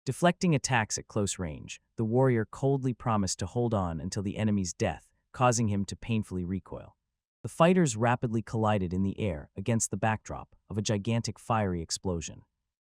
Deflecting attacks at close range, the warrior coldly promised to hold on until the enemy's death, causing him to painfully recoil. The fighters rapidly collided in the air against the backdrop of a gigantic fiery explosion.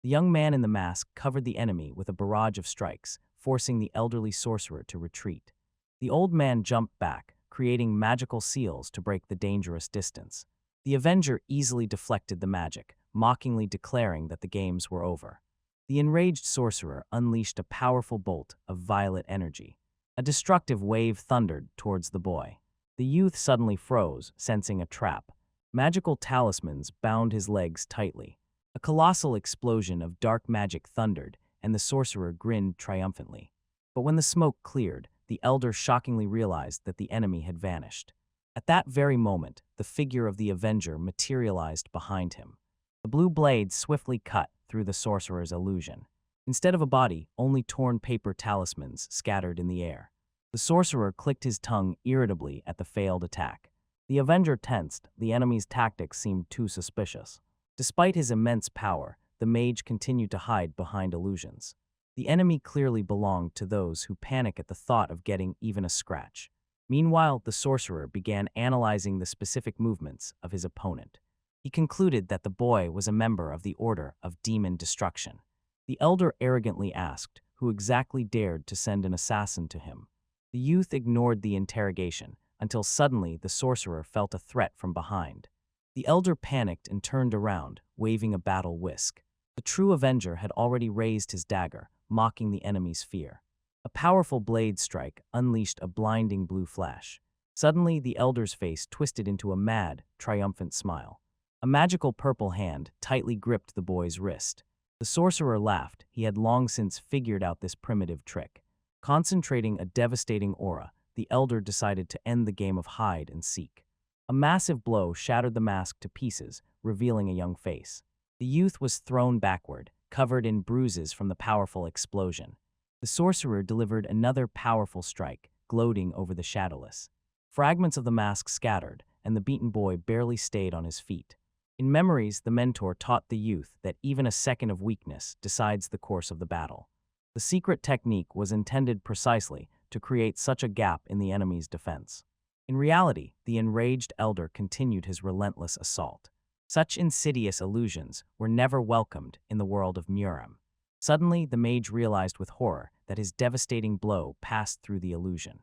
The young man in the mask covered the enemy with a barrage of strikes, forcing the elderly sorcerer to retreat. The old man jumped back, creating magical seals to break the dangerous distance. The Avenger easily deflected the magic, mockingly declaring that the games were over. The enraged sorcerer unleashed a powerful bolt of violet energy. A destructive wave thundered towards the boy. The youth suddenly froze, sensing a trap. Magical talismans bound his legs tightly. A colossal explosion of dark magic thundered, and the sorcerer grinned triumphantly. But when the smoke cleared, the elder shockingly realized that the enemy had vanished. At that very moment, the figure of the Avenger materialized behind him. The blue blade swiftly cut through the sorcerer's illusion. Instead of a body, only torn paper talismans scattered in the air. The sorcerer clicked his tongue irritably at the failed attack. The Avenger tensed. The enemy's tactics seemed too suspicious. Despite his immense power, the mage continued to hide behind illusions. The enemy clearly belonged to those who panic at the thought of getting even a scratch. Meanwhile, the sorcerer began analyzing the specific movements of his opponent. He concluded that the boy was a member of the Order of Demon Destruction. The elder arrogantly asked who exactly dared to send an assassin to him. The youth ignored the interrogation until suddenly the sorcerer felt a threat from behind. The elder panicked and turned around, waving a battle whisk. The true Avenger had already raised his dagger, mocking the enemy's fear. A powerful blade strike unleashed a blinding blue flash. Suddenly, the elder's face twisted into a mad, triumphant smile. A magical purple hand tightly gripped the boy's wrist. The sorcerer laughed. He had long since figured out this primitive trick. Concentrating a devastating aura, the elder decided to end the game of hide and seek. A massive blow shattered the mask to pieces, revealing a young face. The youth was thrown backward, covered in bruises from the powerful explosion. The sorcerer delivered another powerful strike, gloating over the shadowless. Fragments of the mask scattered, and the beaten boy barely stayed on his feet. In memories, the mentor taught the youth that even a second of weakness decides the course of the battle. The secret technique was intended precisely to create such a gap in the enemy's defense. In reality, the enraged elder continued his relentless assault. Such insidious illusions were never welcomed in the world of Muram. Suddenly, the mage realized with horror that his devastating blow passed through the illusion.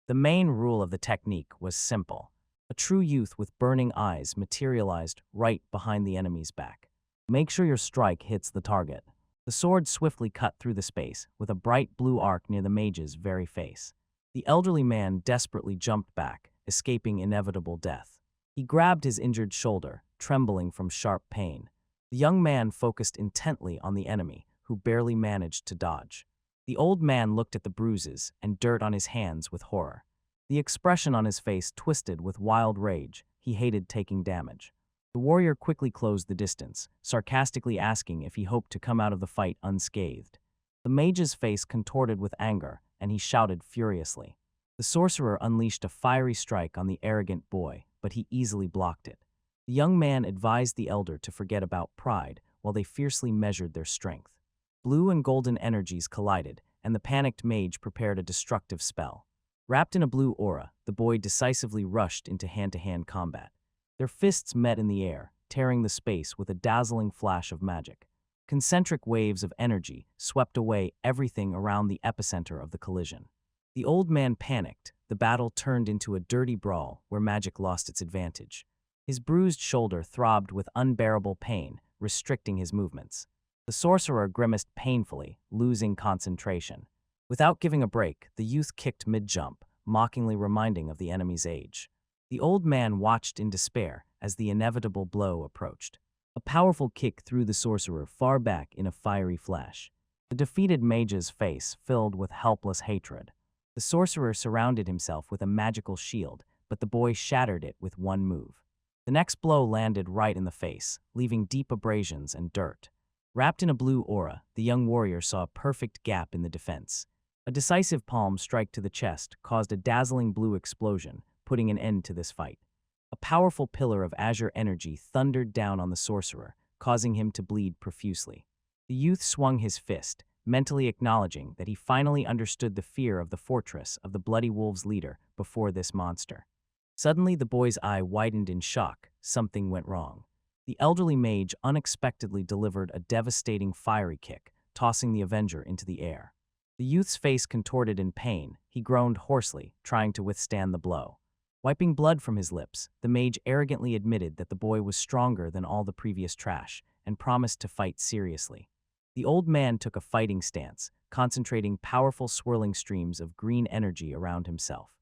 The main rule of the technique was simple. A true youth with burning eyes materialized right behind the enemy's back. Make sure your strike hits the target. The sword swiftly cut through the space, with a bright blue arc near the mage's very face. The elderly man desperately jumped back, escaping inevitable death. He grabbed his injured shoulder, trembling from sharp pain. The young man focused intently on the enemy, who barely managed to dodge. The old man looked at the bruises and dirt on his hands with horror. The expression on his face twisted with wild rage. He hated taking damage. The warrior quickly closed the distance, sarcastically asking if he hoped to come out of the fight unscathed. The mage's face contorted with anger, and he shouted furiously. The sorcerer unleashed a fiery strike on the arrogant boy, but he easily blocked it. The young man advised the elder to forget about pride while they fiercely measured their strength. Blue and golden energies collided, and the panicked mage prepared a destructive spell. Wrapped in a blue aura, the boy decisively rushed into hand-to-hand combat. Their fists met in the air, tearing the space with a dazzling flash of magic. Concentric waves of energy swept away everything around the epicenter of the collision. The old man panicked. The battle turned into a dirty brawl where magic lost its advantage. His bruised shoulder throbbed with unbearable pain, restricting his movements. The sorcerer grimaced painfully, losing concentration. Without giving a break, the youth kicked mid-jump, mockingly reminding of the enemy's age. The old man watched in despair as the inevitable blow approached. A powerful kick threw the sorcerer far back in a fiery flash. The defeated mage's face filled with helpless hatred. The sorcerer surrounded himself with a magical shield, but the boy shattered it with one move. The next blow landed right in the face, leaving deep abrasions and dirt. Wrapped in a blue aura, the young warrior saw a perfect gap in the defense. A decisive palm strike to the chest caused a dazzling blue explosion, putting an end to this fight. A powerful pillar of azure energy thundered down on the sorcerer, causing him to bleed profusely. The youth swung his fist, mentally acknowledging that he finally understood the fear of the fortress of the Bloody Wolves' leader before this monster. Suddenly, the boy's eye widened in shock. Something went wrong. The elderly mage unexpectedly delivered a devastating fiery kick, tossing the Avenger into the air. The youth's face contorted in pain. He groaned hoarsely, trying to withstand the blow. Wiping blood from his lips, the mage arrogantly admitted that the boy was stronger than all the previous trash and promised to fight seriously. The old man took a fighting stance, concentrating powerful swirling streams of green energy around himself.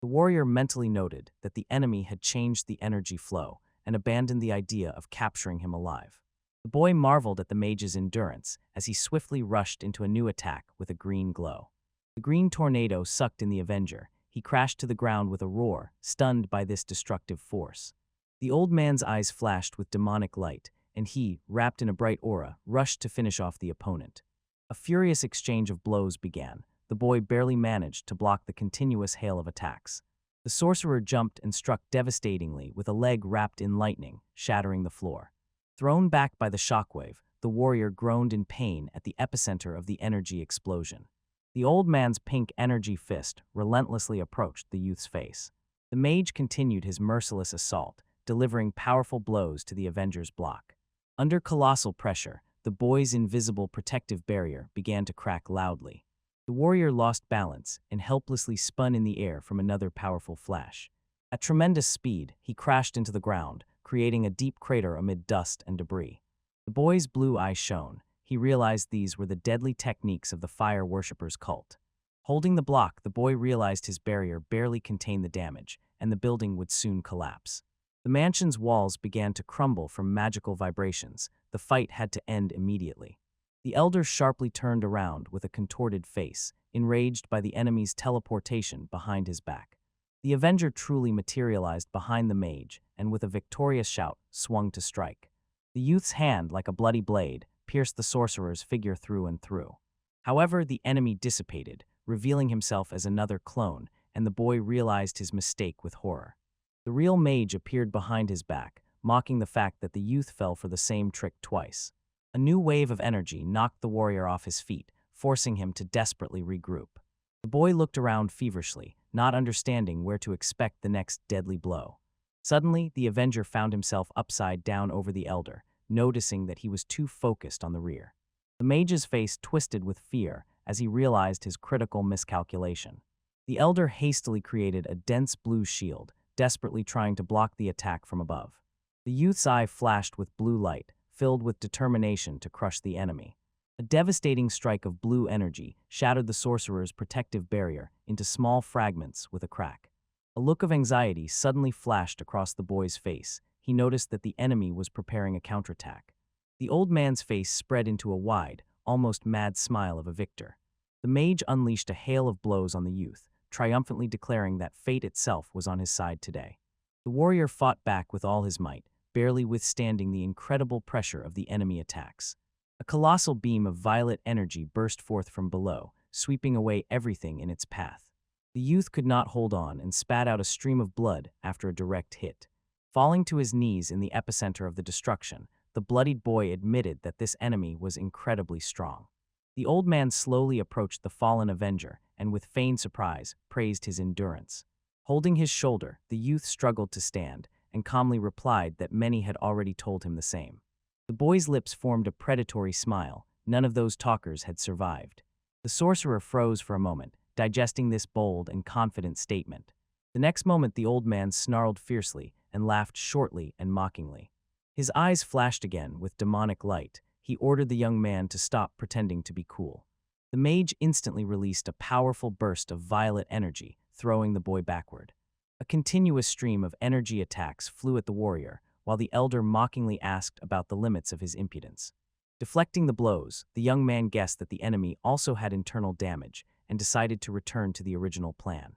The warrior mentally noted that the enemy had changed the energy flow and abandoned the idea of capturing him alive. The boy marveled at the mage's endurance as he swiftly rushed into a new attack with a green glow. The green tornado sucked in the Avenger. He crashed to the ground with a roar, stunned by this destructive force. The old man's eyes flashed with demonic light, and he, wrapped in a bright aura, rushed to finish off the opponent. A furious exchange of blows began. The boy barely managed to block the continuous hail of attacks. The sorcerer jumped and struck devastatingly with a leg wrapped in lightning, shattering the floor. Thrown back by the shockwave, the warrior groaned in pain at the epicenter of the energy explosion. The old man's pink energy fist relentlessly approached the youth's face. The mage continued his merciless assault, delivering powerful blows to the Avenger's block. Under colossal pressure, the boy's invisible protective barrier began to crack loudly. The warrior lost balance and helplessly spun in the air from another powerful flash. At tremendous speed, he crashed into the ground, creating a deep crater amid dust and debris. The boy's blue eyes shone. He realized these were the deadly techniques of the fire worshipper's cult. Holding the block, the boy realized his barrier barely contained the damage, and the building would soon collapse. The mansion's walls began to crumble from magical vibrations. The fight had to end immediately. The elder sharply turned around with a contorted face, enraged by the enemy's teleportation behind his back. The Avenger truly materialized behind the mage, and with a victorious shout, swung to strike. The youth's hand, like a bloody blade, pierced the sorcerer's figure through and through. However, the enemy dissipated, revealing himself as another clone, and the boy realized his mistake with horror. The real mage appeared behind his back, mocking the fact that the youth fell for the same trick twice. A new wave of energy knocked the warrior off his feet, forcing him to desperately regroup. The boy looked around feverishly, not understanding where to expect the next deadly blow. Suddenly, the Avenger found himself upside down over the elder, noticing that he was too focused on the rear. The mage's face twisted with fear as he realized his critical miscalculation. The elder hastily created a dense blue shield, desperately trying to block the attack from above. The youth's eye flashed with blue light, filled with determination to crush the enemy. A devastating strike of blue energy shattered the sorcerer's protective barrier into small fragments with a crack. A look of anxiety suddenly flashed across the boy's face. He noticed that the enemy was preparing a counterattack. The old man's face spread into a wide, almost mad smile of a victor. The mage unleashed a hail of blows on the youth, triumphantly declaring that fate itself was on his side today. The warrior fought back with all his might, barely withstanding the incredible pressure of the enemy attacks. A colossal beam of violet energy burst forth from below, sweeping away everything in its path. The youth could not hold on and spat out a stream of blood after a direct hit. Falling to his knees in the epicenter of the destruction, the bloodied boy admitted that this enemy was incredibly strong. The old man slowly approached the fallen avenger and, with feigned surprise, praised his endurance. Holding his shoulder, the youth struggled to stand and calmly replied that many had already told him the same. The boy's lips formed a predatory smile. None of those talkers had survived. The sorcerer froze for a moment, digesting this bold and confident statement. The next moment, the old man snarled fiercely and laughed shortly and mockingly. His eyes flashed again with demonic light. He ordered the young man to stop pretending to be cool. The mage instantly released a powerful burst of violet energy, throwing the boy backward. A continuous stream of energy attacks flew at the warrior, while the elder mockingly asked about the limits of his impudence. Deflecting the blows, the young man guessed that the enemy also had internal damage and decided to return to the original plan.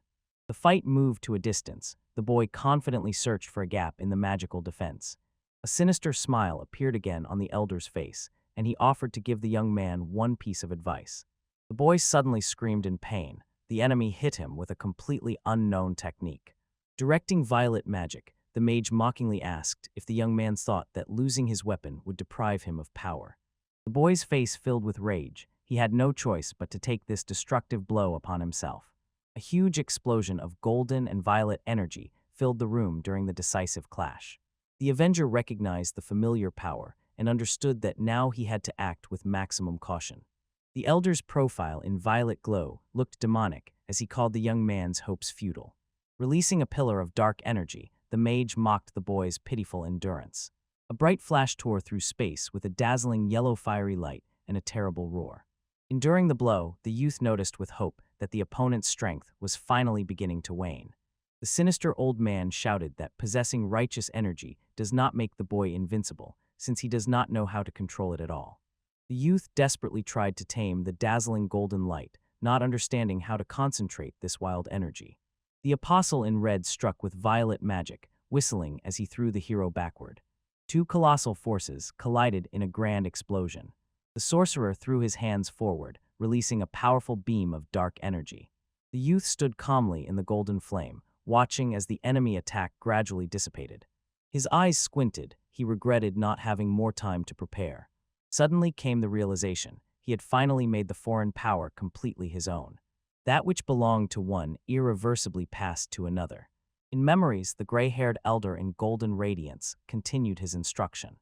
The fight moved to a distance. The boy confidently searched for a gap in the magical defense. A sinister smile appeared again on the elder's face, and he offered to give the young man one piece of advice. The boy suddenly screamed in pain. The enemy hit him with a completely unknown technique. Directing violet magic, the mage mockingly asked if the young man thought that losing his weapon would deprive him of power. The boy's face filled with rage. He had no choice but to take this destructive blow upon himself. A huge explosion of golden and violet energy filled the room during the decisive clash. The Avenger recognized the familiar power and understood that now he had to act with maximum caution. The elder's profile in violet glow looked demonic as he called the young man's hopes futile. Releasing a pillar of dark energy, the mage mocked the boy's pitiful endurance. A bright flash tore through space with a dazzling yellow fiery light and a terrible roar. Enduring the blow, the youth noticed with hope that the opponent's strength was finally beginning to wane. The sinister old man shouted that possessing righteous energy does not make the boy invincible, since he does not know how to control it at all. The youth desperately tried to tame the dazzling golden light, not understanding how to concentrate this wild energy. The apostle in red struck with violet magic, whistling as he threw the hero backward. Two colossal forces collided in a grand explosion. The sorcerer threw his hands forward, releasing a powerful beam of dark energy. The youth stood calmly in the golden flame, watching as the enemy attack gradually dissipated. His eyes squinted. He regretted not having more time to prepare. Suddenly came the realization. He had finally made the foreign power completely his own. That which belonged to one irreversibly passed to another. In memories, the gray-haired elder in golden radiance continued his instruction.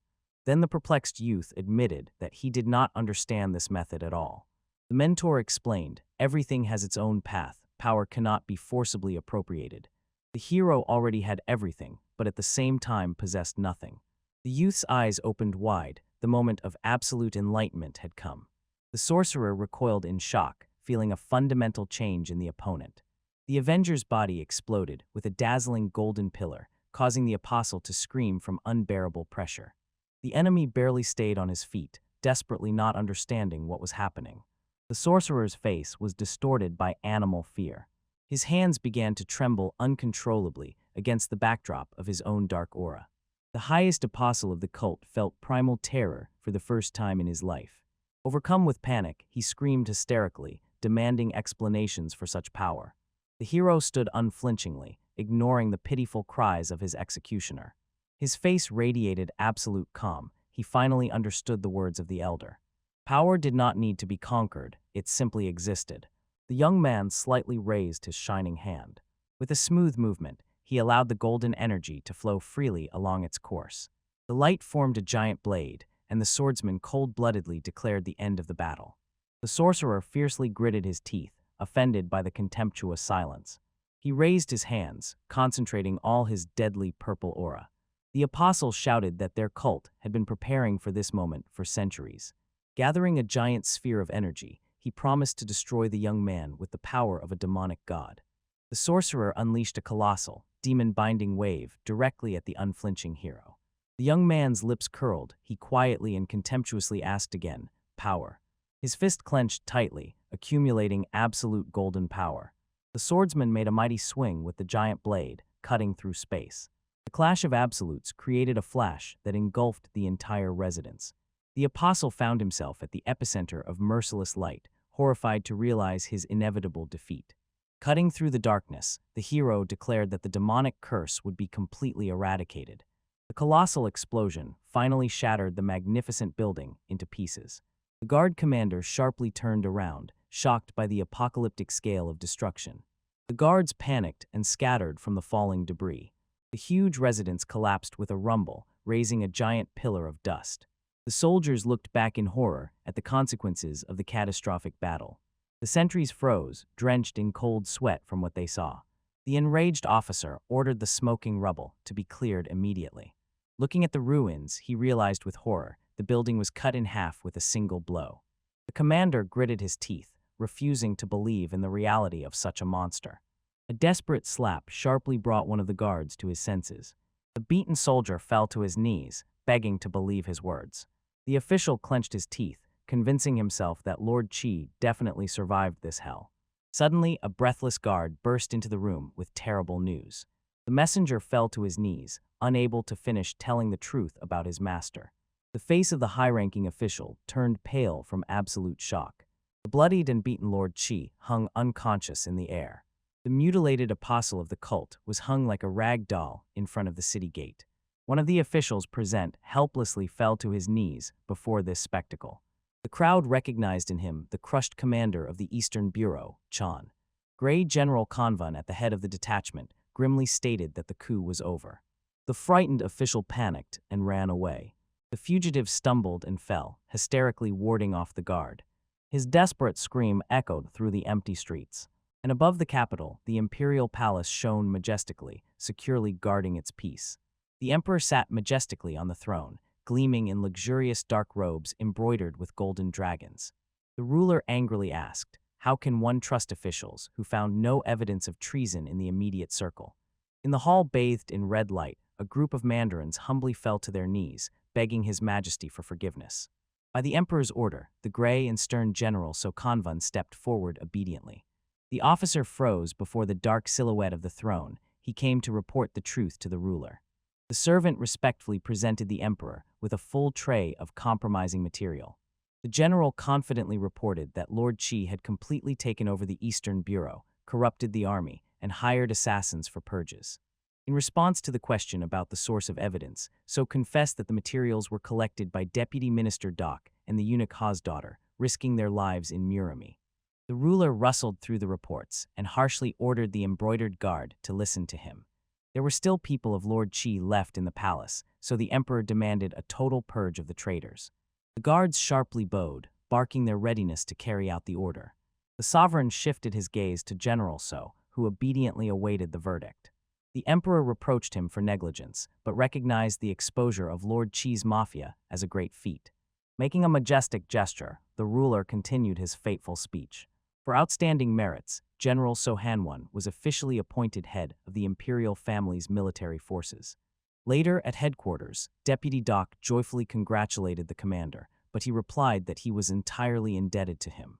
Then the perplexed youth admitted that he did not understand this method at all. The mentor explained, everything has its own path, power cannot be forcibly appropriated. The hero already had everything, but at the same time possessed nothing. The youth's eyes opened wide. The moment of absolute enlightenment had come. The sorcerer recoiled in shock, feeling a fundamental change in the opponent. The Avenger's body exploded with a dazzling golden pillar, causing the apostle to scream from unbearable pressure. The enemy barely stayed on his feet, desperately not understanding what was happening. The sorcerer's face was distorted by animal fear. His hands began to tremble uncontrollably against the backdrop of his own dark aura. The highest apostle of the cult felt primal terror for the first time in his life. Overcome with panic, he screamed hysterically, demanding explanations for such power. The hero stood unflinchingly, ignoring the pitiful cries of his executioner. His face radiated absolute calm. He finally understood the words of the elder. Power did not need to be conquered, it simply existed. The young man slightly raised his shining hand. With a smooth movement, he allowed the golden energy to flow freely along its course. The light formed a giant blade, and the swordsman cold-bloodedly declared the end of the battle. The sorcerer fiercely gritted his teeth, offended by the contemptuous silence. He raised his hands, concentrating all his deadly purple aura. The apostle shouted that their cult had been preparing for this moment for centuries. Gathering a giant sphere of energy, he promised to destroy the young man with the power of a demonic god. The sorcerer unleashed a colossal, demon-binding wave directly at the unflinching hero. The young man's lips curled. He quietly and contemptuously asked again, "Power." His fist clenched tightly, accumulating absolute golden power. The swordsman made a mighty swing with the giant blade, cutting through space. The clash of absolutes created a flash that engulfed the entire residence. The apostle found himself at the epicenter of merciless light, horrified to realize his inevitable defeat. Cutting through the darkness, the hero declared that the demonic curse would be completely eradicated. The colossal explosion finally shattered the magnificent building into pieces. The guard commander sharply turned around, shocked by the apocalyptic scale of destruction. The guards panicked and scattered from the falling debris. The huge residence collapsed with a rumble, raising a giant pillar of dust. The soldiers looked back in horror at the consequences of the catastrophic battle. The sentries froze, drenched in cold sweat from what they saw. The enraged officer ordered the smoking rubble to be cleared immediately. Looking at the ruins, he realized with horror the building was cut in half with a single blow. The commander gritted his teeth, refusing to believe in the reality of such a monster. A desperate slap sharply brought one of the guards to his senses. The beaten soldier fell to his knees, begging to believe his words. The official clenched his teeth, convincing himself that Lord Qi definitely survived this hell. Suddenly, a breathless guard burst into the room with terrible news. The messenger fell to his knees, unable to finish telling the truth about his master. The face of the high-ranking official turned pale from absolute shock. The bloodied and beaten Lord Qi hung unconscious in the air. The mutilated apostle of the cult was hung like a rag doll in front of the city gate. One of the officials present helplessly fell to his knees before this spectacle. The crowd recognized in him the crushed commander of the Eastern Bureau, Chan. Gray General Kanvan at the head of the detachment grimly stated that the coup was over. The frightened official panicked and ran away. The fugitive stumbled and fell, hysterically warding off the guard. His desperate scream echoed through the empty streets. And above the capital, the imperial palace shone majestically, securely guarding its peace. The emperor sat majestically on the throne, gleaming in luxurious dark robes embroidered with golden dragons. The ruler angrily asked, "How can one trust officials who found no evidence of treason in the immediate circle?" In the hall bathed in red light, a group of mandarins humbly fell to their knees, begging His Majesty for forgiveness. By the emperor's order, the gray and stern general Kanvan stepped forward obediently. The officer froze before the dark silhouette of the throne. He came to report the truth to the ruler. The servant respectfully presented the emperor with a full tray of compromising material. The general confidently reported that Lord Qi had completely taken over the Eastern Bureau, corrupted the army, and hired assassins for purges. In response to the question about the source of evidence, confessed that the materials were collected by Deputy Minister Dak and the eunuch Ha's daughter, risking their lives in Murami. The ruler rustled through the reports and harshly ordered the embroidered guard to listen to him. There were still people of Lord Qi left in the palace, so the emperor demanded a total purge of the traitors. The guards sharply bowed, barking their readiness to carry out the order. The sovereign shifted his gaze to General So, who obediently awaited the verdict. The emperor reproached him for negligence, but recognized the exposure of Lord Qi's mafia as a great feat. Making a majestic gesture, the ruler continued his fateful speech. For outstanding merits, General So Hanwon was officially appointed head of the imperial family's military forces. Later, at headquarters, Deputy Dak joyfully congratulated the commander, but he replied that he was entirely indebted to him.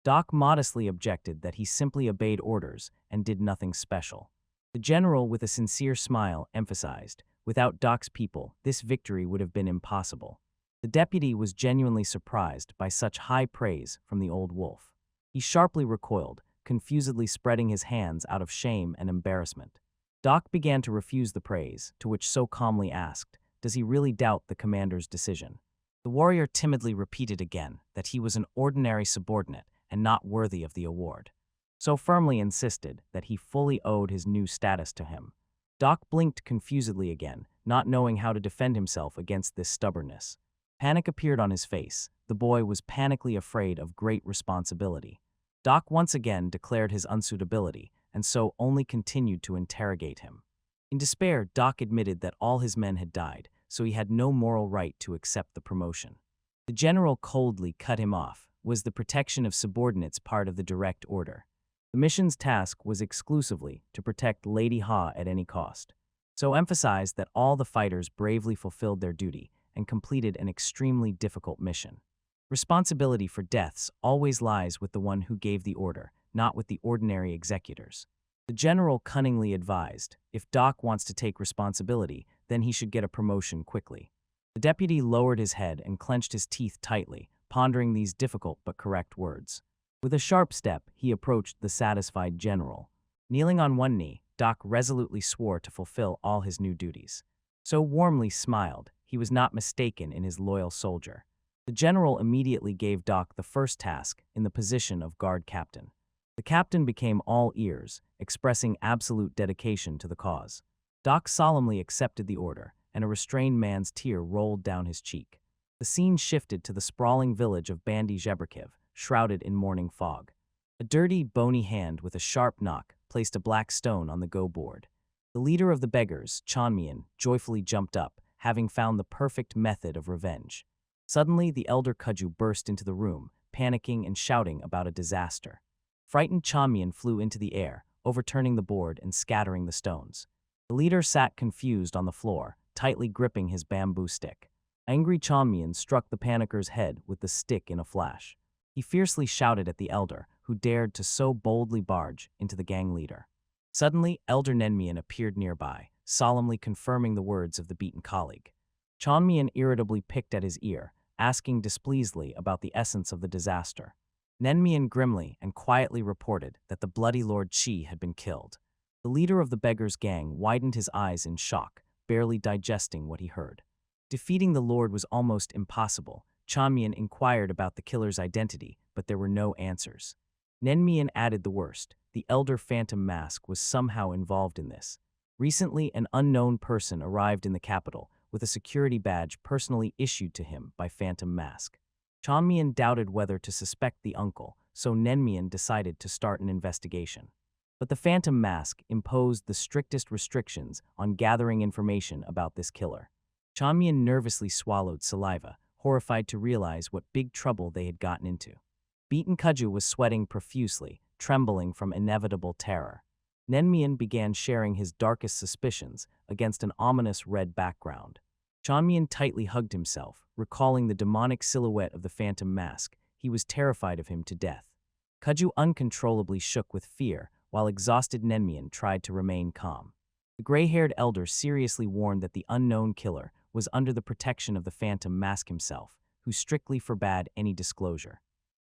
Dak modestly objected that he simply obeyed orders and did nothing special. The general, with a sincere smile, emphasized, without Dak's people, this victory would have been impossible. The deputy was genuinely surprised by such high praise from the old wolf. He sharply recoiled, confusedly spreading his hands out of shame and embarrassment. Dak began to refuse the praise, to which So calmly asked, "Does he really doubt the commander's decision?" The warrior timidly repeated again that he was an ordinary subordinate and not worthy of the award. So firmly insisted that he fully owed his new status to him. Dak blinked confusedly again, not knowing how to defend himself against this stubbornness. Panic appeared on his face. The boy was panically afraid of great responsibility. Dak once again declared his unsuitability, and So only continued to interrogate him. In despair, Dak admitted that all his men had died, so he had no moral right to accept the promotion. The general coldly cut him off. Was the protection of subordinates part of the direct order? The mission's task was exclusively to protect Lady Ha at any cost. So emphasized that all the fighters bravely fulfilled their duty and completed an extremely difficult mission. Responsibility for deaths always lies with the one who gave the order, not with the ordinary executors. The general cunningly advised, if Doc wants to take responsibility, then he should get a promotion quickly. The deputy lowered his head and clenched his teeth tightly, pondering these difficult but correct words. With a sharp step, he approached the satisfied general. Kneeling on one knee, Doc resolutely swore to fulfill all his new duties. So warmly smiled, he was not mistaken in his loyal soldier. The general immediately gave Doc the first task in the position of guard captain. The captain became all ears, expressing absolute dedication to the cause. Doc solemnly accepted the order, and a restrained man's tear rolled down his cheek. The scene shifted to the sprawling village of Bandy Zhebrkiv, shrouded in morning fog. A dirty, bony hand with a sharp knock placed a black stone on the go board. The leader of the beggars, Chanmian, joyfully jumped up, having found the perfect method of revenge. Suddenly, the elder Kudju burst into the room, panicking and shouting about a disaster. Frightened Chanmian flew into the air, overturning the board and scattering the stones. The leader sat confused on the floor, tightly gripping his bamboo stick. Angry Chanmian struck the panicer's head with the stick in a flash. He fiercely shouted at the elder, who dared to so boldly barge into the gang leader. Suddenly, Elder Nenmian appeared nearby, solemnly confirming the words of the beaten colleague. Chanmian irritably picked at his ear, asking displeasedly about the essence of the disaster. Nenmian grimly and quietly reported that the bloody Lord Chi had been killed. The leader of the beggars' gang widened his eyes in shock, barely digesting what he heard. Defeating the Lord was almost impossible. Chanmian inquired about the killer's identity, but there were no answers. Nenmian added the worst. The elder Phantom Mask was somehow involved in this. Recently, an unknown person arrived in the capital with a security badge personally issued to him by Phantom Mask. Chanmian doubted whether to suspect the uncle, so Nenmian decided to start an investigation. But the Phantom Mask imposed the strictest restrictions on gathering information about this killer. Chanmian nervously swallowed saliva, horrified to realize what big trouble they had gotten into. Beaten Kudju was sweating profusely, trembling from inevitable terror. Nenmian began sharing his darkest suspicions against an ominous red background. Chanmian tightly hugged himself, recalling the demonic silhouette of the Phantom Mask. He was terrified of him to death. Kudju uncontrollably shook with fear, while exhausted Nenmian tried to remain calm. The gray-haired elder seriously warned that the unknown killer was under the protection of the Phantom Mask himself, who strictly forbade any disclosure.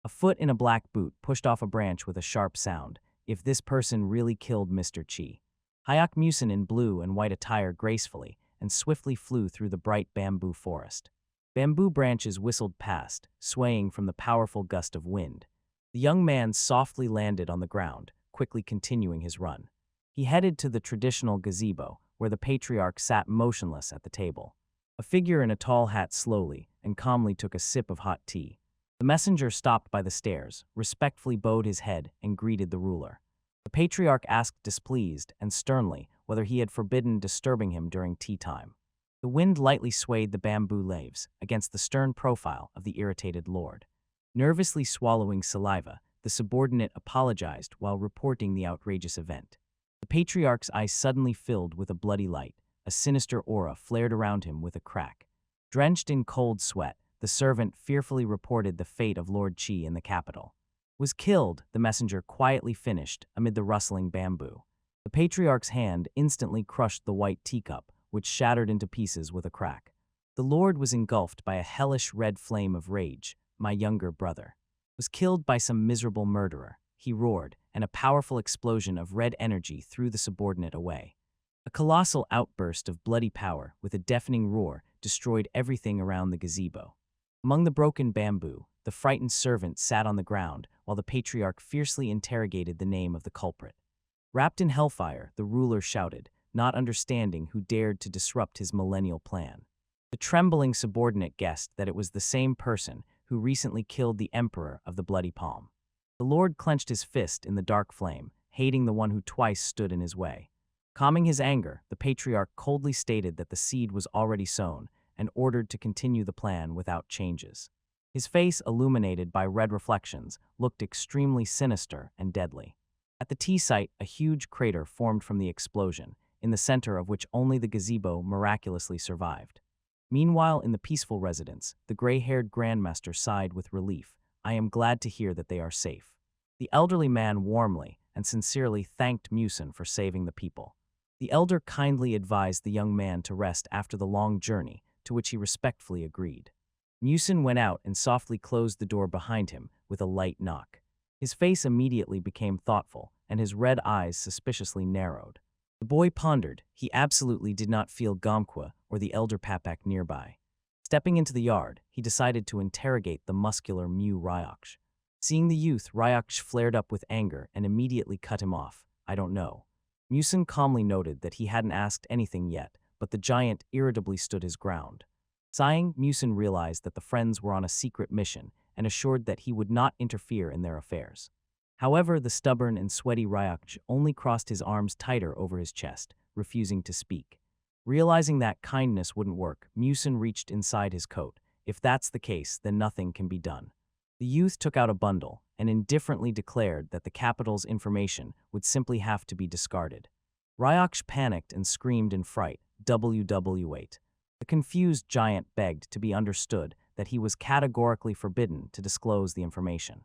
A foot in a black boot pushed off a branch with a sharp sound, if this person really killed Mr. Chi. Hayek Musin in blue and white attire gracefully and swiftly flew through the bright bamboo forest. Bamboo branches whistled past, swaying from the powerful gust of wind. The young man softly landed on the ground, quickly continuing his run. He headed to the traditional gazebo, where the patriarch sat motionless at the table. A figure in a tall hat slowly and calmly took a sip of hot tea. The messenger stopped by the stairs, respectfully bowed his head, and greeted the ruler. The patriarch asked displeased and sternly whether he had forbidden disturbing him during tea time. The wind lightly swayed the bamboo leaves against the stern profile of the irritated lord. Nervously swallowing saliva, the subordinate apologized while reporting the outrageous event. The patriarch's eyes suddenly filled with a bloody light. A sinister aura flared around him with a crack. Drenched in cold sweat, the servant fearfully reported the fate of Lord Chi in the capital. Was killed, the messenger quietly finished amid the rustling bamboo. The patriarch's hand instantly crushed the white teacup, which shattered into pieces with a crack. The lord was engulfed by a hellish red flame of rage. My younger brother was killed by some miserable murderer, he roared, and a powerful explosion of red energy threw the subordinate away. A colossal outburst of bloody power with a deafening roar destroyed everything around the gazebo. Among the broken bamboo, the frightened servant sat on the ground while the patriarch fiercely interrogated the name of the culprit. Wrapped in hellfire, the ruler shouted, not understanding who dared to disrupt his millennial plan. The trembling subordinate guessed that it was the same person who recently killed the emperor of the Bloody Palm. The lord clenched his fist in the dark flame, hating the one who twice stood in his way. Calming his anger, the patriarch coldly stated that the seed was already sown and ordered to continue the plan without changes. His face, illuminated by red reflections, looked extremely sinister and deadly. At the tea site, a huge crater formed from the explosion, in the center of which only the gazebo miraculously survived. Meanwhile, in the peaceful residence, the gray-haired grandmaster sighed with relief. I am glad to hear that they are safe. The elderly man warmly, and sincerely thanked Musin for saving the people. The elder kindly advised the young man to rest after the long journey, to which he respectfully agreed. Musin went out and softly closed the door behind him with a light knock. His face immediately became thoughtful, and his red eyes suspiciously narrowed. The boy pondered. He absolutely did not feel Gamkwa or the elder Papak nearby. Stepping into the yard, he decided to interrogate the muscular Mu Ryoksh. Seeing the youth, Ryoksh flared up with anger and immediately cut him off. "I don't know." Musin calmly noted that he hadn't asked anything yet, but the giant irritably stood his ground. Sighing, Musin realized that the friends were on a secret mission and assured that he would not interfere in their affairs. However, the stubborn and sweaty Ryoksh only crossed his arms tighter over his chest, refusing to speak. Realizing that kindness wouldn't work, Musin reached inside his coat. If that's the case, then nothing can be done. The youth took out a bundle and indifferently declared that the capital's information would simply have to be discarded. Ryoksh panicked and screamed in fright, "WW8." The confused giant begged to be understood that he was categorically forbidden to disclose the information.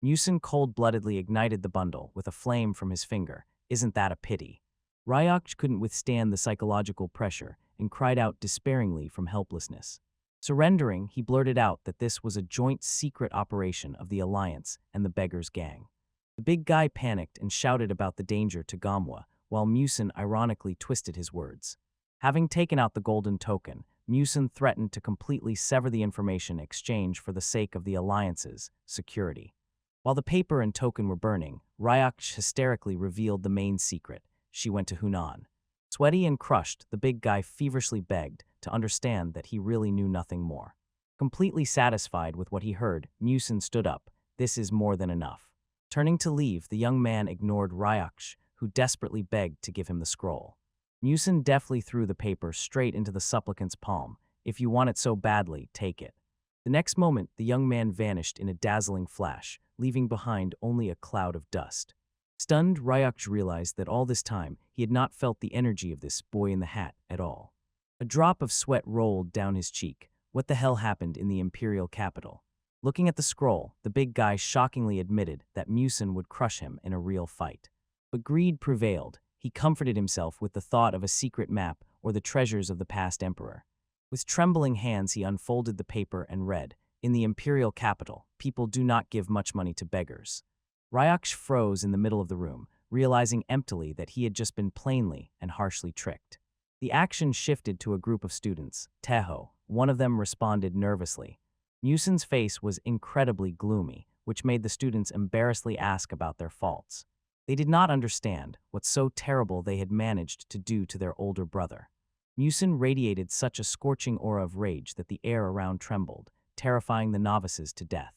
Musin cold-bloodedly ignited the bundle with a flame from his finger. "Isn't that a pity?" Ryoksh couldn't withstand the psychological pressure and cried out despairingly from helplessness. Surrendering, he blurted out that this was a joint secret operation of the Alliance and the Beggars Gang. The big guy panicked and shouted about the danger to Gamwa, while Musin ironically twisted his words. Having taken out the golden token, Musin threatened to completely sever the information exchange for the sake of the Alliance's security. While the paper and token were burning, Ryoksh hysterically revealed the main secret. She went to Hunan. Sweaty and crushed, the big guy feverishly begged to understand that he really knew nothing more. Completely satisfied with what he heard, Musin stood up. "This is more than enough." Turning to leave, the young man ignored Ryoksh, who desperately begged to give him the scroll. Musin deftly threw the paper straight into the supplicant's palm. "If you want it so badly, take it." The next moment, the young man vanished in a dazzling flash, leaving behind only a cloud of dust. Stunned, Ryoksh realized that all this time he had not felt the energy of this boy in the hat at all. A drop of sweat rolled down his cheek. What the hell happened in the imperial capital? Looking at the scroll, the big guy shockingly admitted that Musin would crush him in a real fight. But greed prevailed. He comforted himself with the thought of a secret map or the treasures of the past emperor. With trembling hands, he unfolded the paper and read, "In the imperial capital, people do not give much money to beggars." Ryoksh froze in the middle of the room, realizing emptily that he had just been plainly and harshly tricked. The action shifted to a group of students. Teho, one of them, responded nervously. Musin's face was incredibly gloomy, which made the students embarrassedly ask about their faults. They did not understand what so terrible they had managed to do to their older brother. Musin radiated such a scorching aura of rage that the air around trembled, terrifying the novices to death.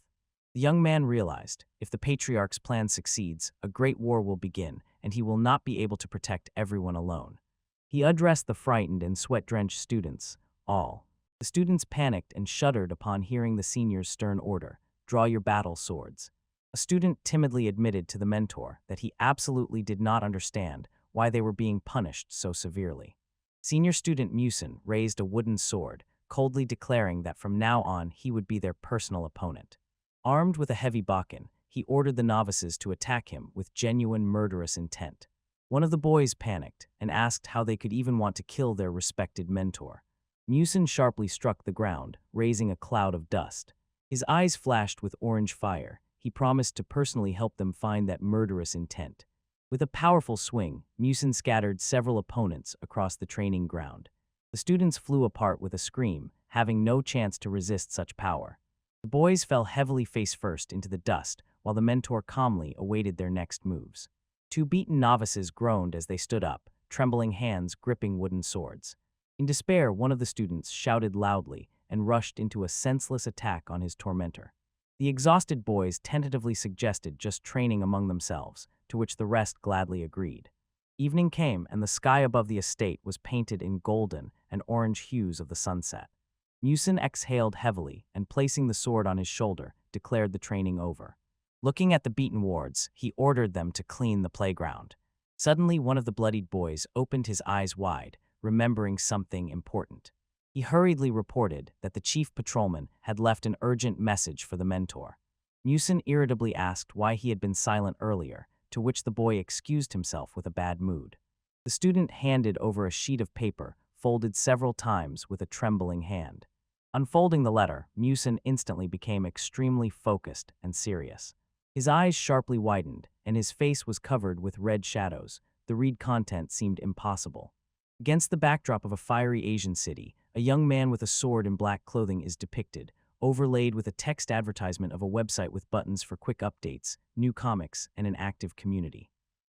The young man realized, if the Patriarch's plan succeeds, a great war will begin, and he will not be able to protect everyone alone. He addressed the frightened and sweat-drenched students, all. The students panicked and shuddered upon hearing the senior's stern order, "Draw your battle swords." A student timidly admitted to the mentor that he absolutely did not understand why they were being punished so severely. Senior student Musin raised a wooden sword, coldly declaring that from now on he would be their personal opponent. Armed with a heavy bakken, he ordered the novices to attack him with genuine murderous intent. One of the boys panicked and asked how they could even want to kill their respected mentor. Musin sharply struck the ground, raising a cloud of dust. His eyes flashed with orange fire. He promised to personally help them find that murderous intent. With a powerful swing, Musin scattered several opponents across the training ground. The students flew apart with a scream, having no chance to resist such power. The boys fell heavily face-first into the dust, while the mentor calmly awaited their next moves. Two beaten novices groaned as they stood up, trembling hands gripping wooden swords. In despair, one of the students shouted loudly and rushed into a senseless attack on his tormentor. The exhausted boys tentatively suggested just training among themselves, to which the rest gladly agreed. Evening came, and the sky above the estate was painted in golden and orange hues of the sunset. Musin exhaled heavily and, placing the sword on his shoulder, declared the training over. Looking at the beaten wards, he ordered them to clean the playground. Suddenly, one of the bloodied boys opened his eyes wide, remembering something important. He hurriedly reported that the chief patrolman had left an urgent message for the mentor. Musin irritably asked why he had been silent earlier, to which the boy excused himself with a bad mood. The student handed over a sheet of paper, folded several times with a trembling hand. Unfolding the letter, Musin instantly became extremely focused and serious. His eyes sharply widened, and his face was covered with red shadows. The read content seemed impossible. Against the backdrop of a fiery Asian city, a young man with a sword and black clothing is depicted, overlaid with a text advertisement of a website with buttons for quick updates, new comics, and an active community.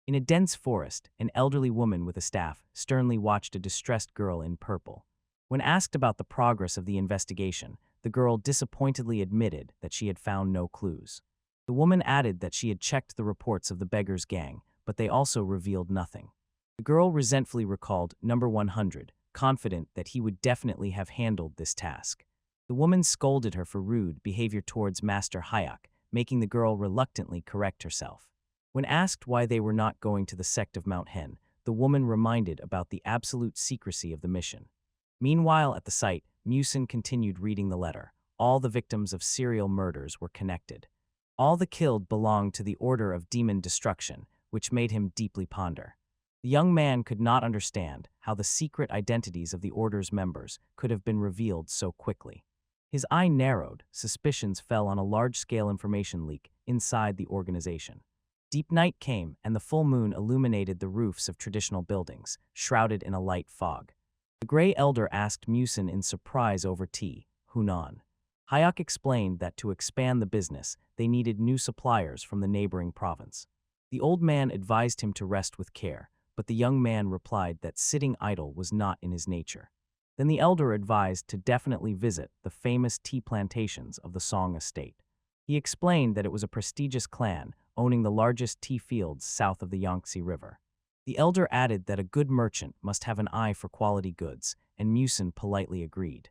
In a dense forest, an elderly woman with a staff sternly watched a distressed girl in purple. When asked about the progress of the investigation, the girl disappointedly admitted that she had found no clues. The woman added that she had checked the reports of the beggars' gang, but they also revealed nothing. The girl resentfully recalled number 100, confident that he would definitely have handled this task. The woman scolded her for rude behavior towards Master Hayek, making the girl reluctantly correct herself. When asked why they were not going to the sect of Mount Hen, the woman reminded about the absolute secrecy of the mission. Meanwhile, at the site, Musin continued reading the letter. All the victims of serial murders were connected. All the killed belonged to the Order of Demon Destruction, which made him deeply ponder. The young man could not understand how the secret identities of the Order's members could have been revealed so quickly. His eye narrowed, suspicions fell on a large-scale information leak inside the organization. Deep night came, and the full moon illuminated the roofs of traditional buildings, shrouded in a light fog. The gray elder asked Musin in surprise over tea, Hunan. Hayek explained that to expand the business, they needed new suppliers from the neighboring province. The old man advised him to rest with care, but the young man replied that sitting idle was not in his nature. Then the elder advised to definitely visit the famous tea plantations of the Song estate. He explained that it was a prestigious clan owning the largest tea fields south of the Yangtze River. The elder added that a good merchant must have an eye for quality goods, and Musin politely agreed.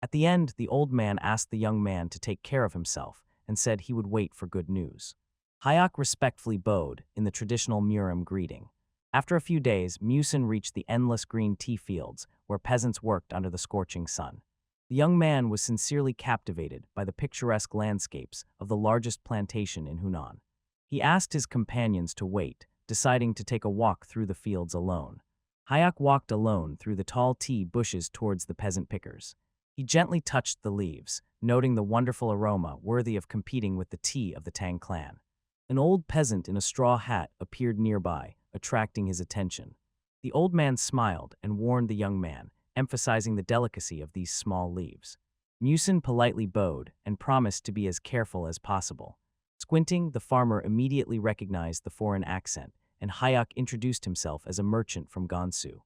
At the end, the old man asked the young man to take care of himself and said he would wait for good news. Hayek respectfully bowed in the traditional Murim greeting. After a few days, Musin reached the endless green tea fields where peasants worked under the scorching sun. The young man was sincerely captivated by the picturesque landscapes of the largest plantation in Hunan. He asked his companions to wait, deciding to take a walk through the fields alone. Hayek walked alone through the tall tea bushes towards the peasant pickers. He gently touched the leaves, noting the wonderful aroma worthy of competing with the tea of the Tang clan. An old peasant in a straw hat appeared nearby, attracting his attention. The old man smiled and warned the young man, emphasizing the delicacy of these small leaves. Musin politely bowed and promised to be as careful as possible. Squinting, the farmer immediately recognized the foreign accent, and Hayek introduced himself as a merchant from Gansu.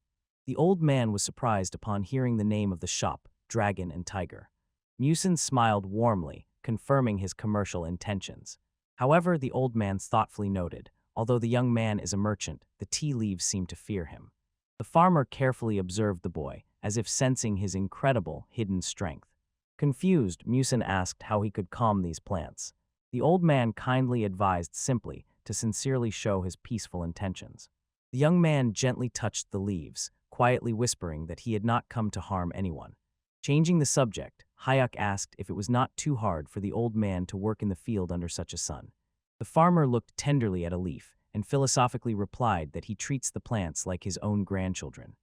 The old man was surprised upon hearing the name of the shop, Dragon and Tiger. Musin smiled warmly, confirming his commercial intentions. However, the old man thoughtfully noted, although the young man is a merchant, the tea leaves seem to fear him. The farmer carefully observed the boy, as if sensing his incredible, hidden strength. Confused, Musin asked how he could calm these plants. The old man kindly advised simply to sincerely show his peaceful intentions. The young man gently touched the leaves, quietly whispering that he had not come to harm anyone. Changing the subject, Hayek asked if it was not too hard for the old man to work in the field under such a sun. The farmer looked tenderly at a leaf and philosophically replied that he treats the plants like his own grandchildren.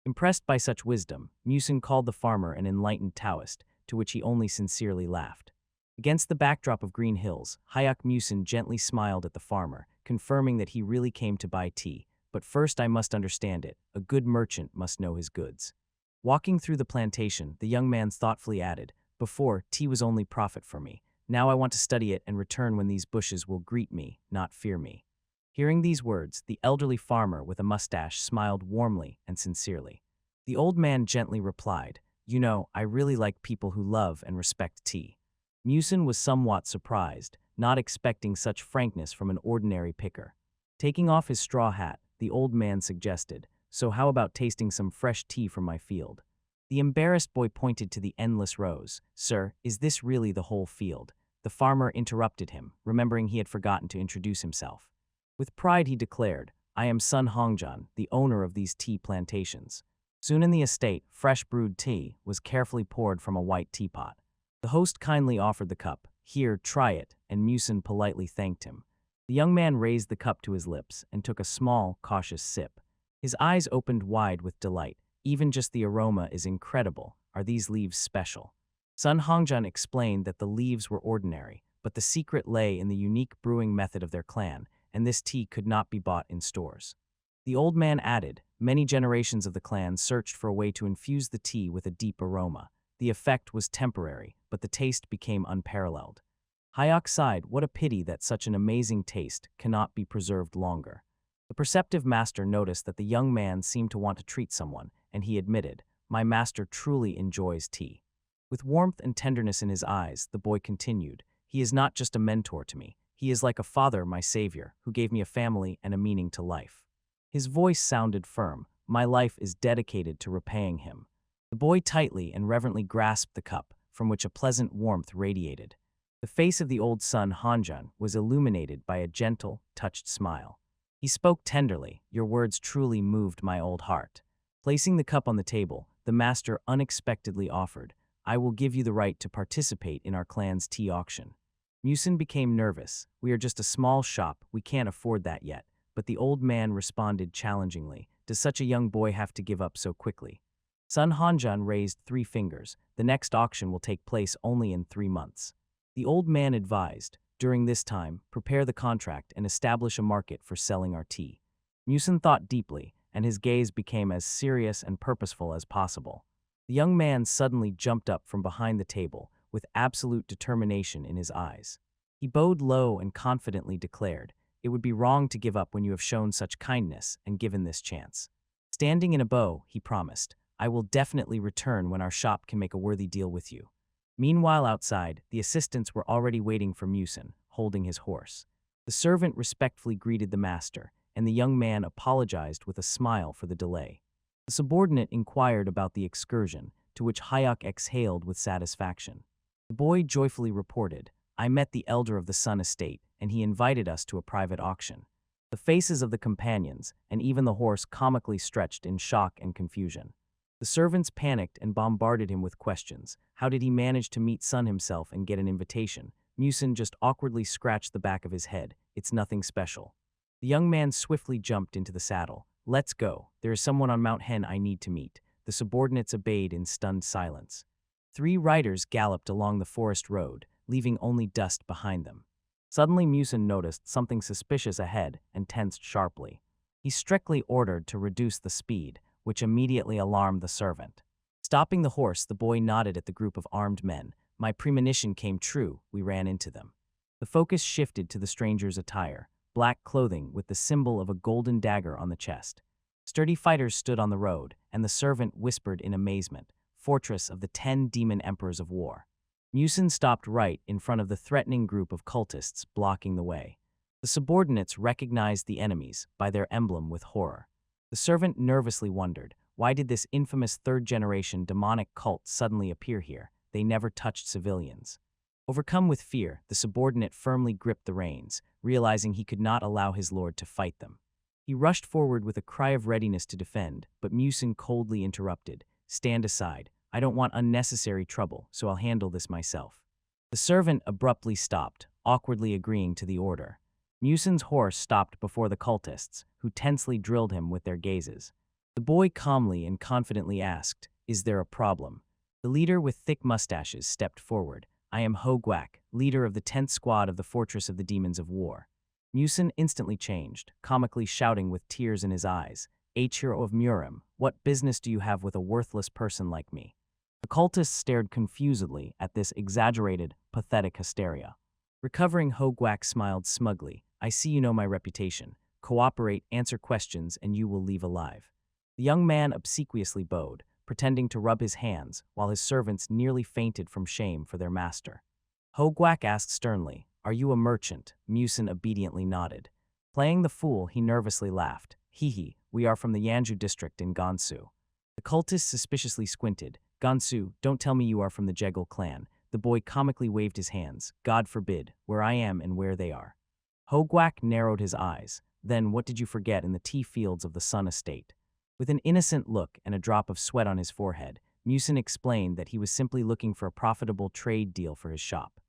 Impressed by such wisdom, Musin called the farmer an enlightened Taoist, to which he only sincerely laughed. Against the backdrop of green hills, Hayek Musin gently smiled at the farmer, confirming that he really came to buy tea. But first I must understand it. A good merchant must know his goods. Walking through the plantation, the young man thoughtfully added, "Before, tea was only profit for me. Now I want to study it and return when these bushes will greet me, not fear me." Hearing these words, the elderly farmer with a mustache smiled warmly and sincerely. The old man gently replied, "You know, I really like people who love and respect tea." Musin was somewhat surprised, not expecting such frankness from an ordinary picker. Taking off his straw hat, the old man suggested, "So how about tasting some fresh tea from my field?" The embarrassed boy pointed to the endless rows. "Sir, is this really the whole field?" The farmer interrupted him, remembering he had forgotten to introduce himself. With pride he declared, "I am Sun Hongjan, the owner of these tea plantations." Soon in the estate, fresh brewed tea was carefully poured from a white teapot. The host kindly offered the cup. "Here, try it," and Musin politely thanked him. The young man raised the cup to his lips and took a small, cautious sip. His eyes opened wide with delight. Even just the aroma is incredible. Are these leaves special? Sun Hongjian explained that the leaves were ordinary, but the secret lay in the unique brewing method of their clan, and this tea could not be bought in stores. The old man added, many generations of the clan searched for a way to infuse the tea with a deep aroma. The effect was temporary, but the taste became unparalleled. Hayok sighed, what a pity that such an amazing taste cannot be preserved longer. The perceptive master noticed that the young man seemed to want to treat someone, and he admitted, my master truly enjoys tea. With warmth and tenderness in his eyes, the boy continued, he is not just a mentor to me, he is like a father, my savior, who gave me a family and a meaning to life. His voice sounded firm, my life is dedicated to repaying him. The boy tightly and reverently grasped the cup, from which a pleasant warmth radiated. The face of the old son Hanjan was illuminated by a gentle, touched smile. He spoke tenderly, your words truly moved my old heart. Placing the cup on the table, the master unexpectedly offered, I will give you the right to participate in our clan's tea auction. Musin became nervous. We are just a small shop, we can't afford that yet. But the old man responded challengingly, does such a young boy have to give up so quickly? Sun Hanjan raised 3 fingers. The next auction will take place only in 3 months. The old man advised, during this time, prepare the contract and establish a market for selling our tea. Musin thought deeply, and his gaze became as serious and purposeful as possible. The young man suddenly jumped up from behind the table, with absolute determination in his eyes. He bowed low and confidently declared, it would be wrong to give up when you have shown such kindness and given this chance. Standing in a bow, he promised, I will definitely return when our shop can make a worthy deal with you. Meanwhile outside, the assistants were already waiting for Musin, holding his horse. The servant respectfully greeted the master, and the young man apologized with a smile for the delay. The subordinate inquired about the excursion, to which Hayok exhaled with satisfaction. The boy joyfully reported, I met the elder of the Sun estate, and he invited us to a private auction. The faces of the companions, and even the horse comically stretched in shock and confusion. The servants panicked and bombarded him with questions. How did he manage to meet Sun himself and get an invitation? Musin just awkwardly scratched the back of his head. It's nothing special. The young man swiftly jumped into the saddle. Let's go. There is someone on Mount Hen I need to meet. The subordinates obeyed in stunned silence. 3 riders galloped along the forest road, leaving only dust behind them. Suddenly Musin noticed something suspicious ahead and tensed sharply. He strictly ordered to reduce the speed, which immediately alarmed the servant. Stopping the horse, the boy nodded at the group of armed men. My premonition came true, we ran into them. The focus shifted to the stranger's attire, black clothing with the symbol of a golden dagger on the chest. Sturdy fighters stood on the road, and the servant whispered in amazement, fortress of the 10 demon emperors of war. Musin stopped right in front of the threatening group of cultists blocking the way. The subordinates recognized the enemies by their emblem with horror. The servant nervously wondered, why did this infamous 3rd-generation demonic cult suddenly appear here? They never touched civilians. Overcome with fear, the subordinate firmly gripped the reins, realizing he could not allow his lord to fight them. He rushed forward with a cry of readiness to defend, but Musin coldly interrupted, stand aside. I don't want unnecessary trouble, so I'll handle this myself. The servant abruptly stopped, awkwardly agreeing to the order. Musin's horse stopped before the cultists, who tensely drilled him with their gazes. The boy calmly and confidently asked, is there a problem? The leader with thick mustaches stepped forward. I am Ho Guak, leader of the 10th squad of the Fortress of the Demons of War. Musin instantly changed, comically shouting with tears in his eyes, Hero of Murim, what business do you have with a worthless person like me? The cultists stared confusedly at this exaggerated, pathetic hysteria. Recovering, Ho Guak smiled smugly. I see you know my reputation. Cooperate, answer questions, and you will leave alive. The young man obsequiously bowed, pretending to rub his hands, while his servants nearly fainted from shame for their master. Ho Guak asked sternly, are you a merchant? Musin obediently nodded. Playing the fool, he nervously laughed. Hee, we are from the Yanju district in Gansu. The cultist suspiciously squinted. Gansu, don't tell me you are from the Jegal clan. The boy comically waved his hands. God forbid, where I am and where they are. Ho Guak narrowed his eyes. Then what did you forget in the tea fields of the Sun estate? With an innocent look and a drop of sweat on his forehead, Musin explained that he was simply looking for a profitable trade deal for his shop.